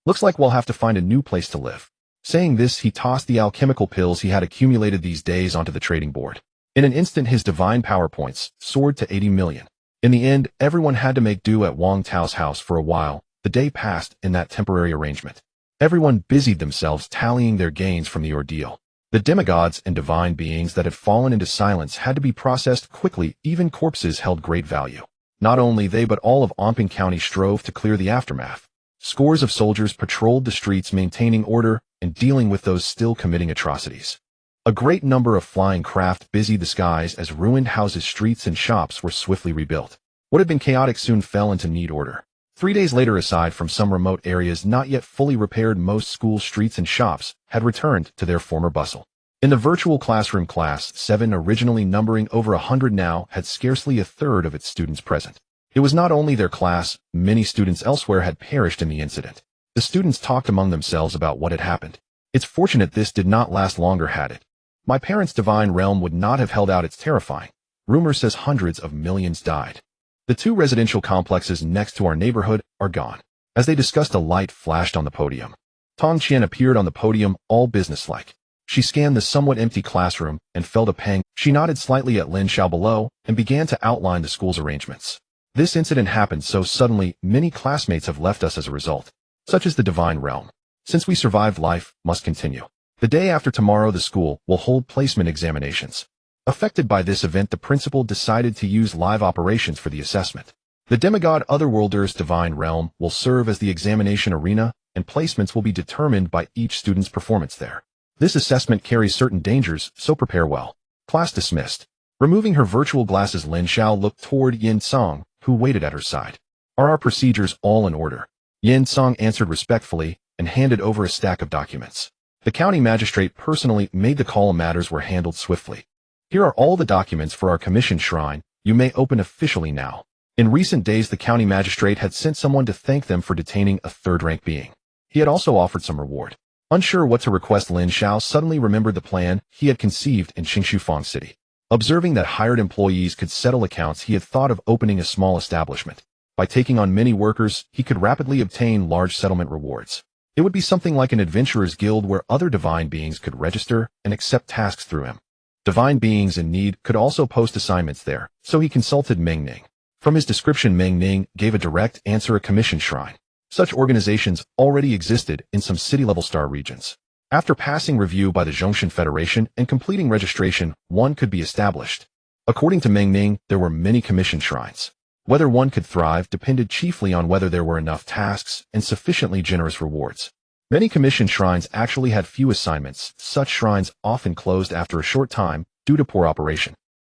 Looks like we'll have to find a new place to live. Saying this, he tossed the alchemical pills he had accumulated these days onto the trading board. In an instant, his divine power points soared to 80 million. In the end, everyone had to make do at Wang Tao's house for a while. The day passed in that temporary arrangement. Everyone busied themselves tallying their gains from the ordeal. The demigods and divine beings that had fallen into silence had to be processed quickly. Even corpses held great value. Not only they but all of Anping County strove to clear the aftermath. Scores of soldiers patrolled the streets, maintaining order and dealing with those still committing atrocities. A great number of flying craft busied the skies as ruined houses, streets, and shops were swiftly rebuilt. What had been chaotic soon fell into neat order. 3 days later, aside from some remote areas not yet fully repaired, most school streets and shops had returned to their former bustle. In the virtual classroom, Class 7, originally numbering over 100, now had scarcely a third of its students present. It was not only their class, many students elsewhere had perished in the incident. The students talked among themselves about what had happened. It's fortunate this did not last longer, had it. My parents' divine realm would not have held out. It's terrifying. Rumor says hundreds of millions died. The 2 residential complexes next to our neighborhood are gone. As they discussed, a light flashed on the podium. Tong Qian appeared on the podium, all businesslike. She scanned the somewhat empty classroom and felt a pang. She nodded slightly at Lin Xiao below and began to outline the school's arrangements. This incident happened so suddenly, many classmates have left us as a result. Such is the divine realm. Since we survived, life must continue. The day after tomorrow, the school will hold placement examinations. Affected by this event, the principal decided to use live operations for the assessment. The demigod Otherworlder's divine realm will serve as the examination arena, and placements will be determined by each student's performance there. This assessment carries certain dangers, so prepare well. Class dismissed. Removing her virtual glasses, Lin Xiao looked toward Yin Song, who waited at her side. Are our procedures all in order? Yin Song answered respectfully and handed over a stack of documents. The county magistrate personally made the call. Matters were handled swiftly. Here are all the documents for our commission shrine. You may open officially now. In recent days, the county magistrate had sent someone to thank them for detaining a third-rank being. He had also offered some reward. Unsure what to request, Lin Xiao suddenly remembered the plan he had conceived in Qingshufang City. Observing that hired employees could settle accounts, he had thought of opening a small establishment. By taking on many workers, he could rapidly obtain large settlement rewards. It would be something like an adventurer's guild where other divine beings could register and accept tasks through him. Divine beings in need could also post assignments there, so he consulted Meng Ning. From his description, Meng Ning gave a direct answer: a commission shrine. Such organizations already existed in some city-level star regions. After passing review by the Zhongshan Federation and completing registration, one could be established. According to Meng Ning, there were many commission shrines. Whether one could thrive depended chiefly on whether there were enough tasks and sufficiently generous rewards. Many commission shrines actually had few assignments. Such shrines often closed after a short time due to poor operation.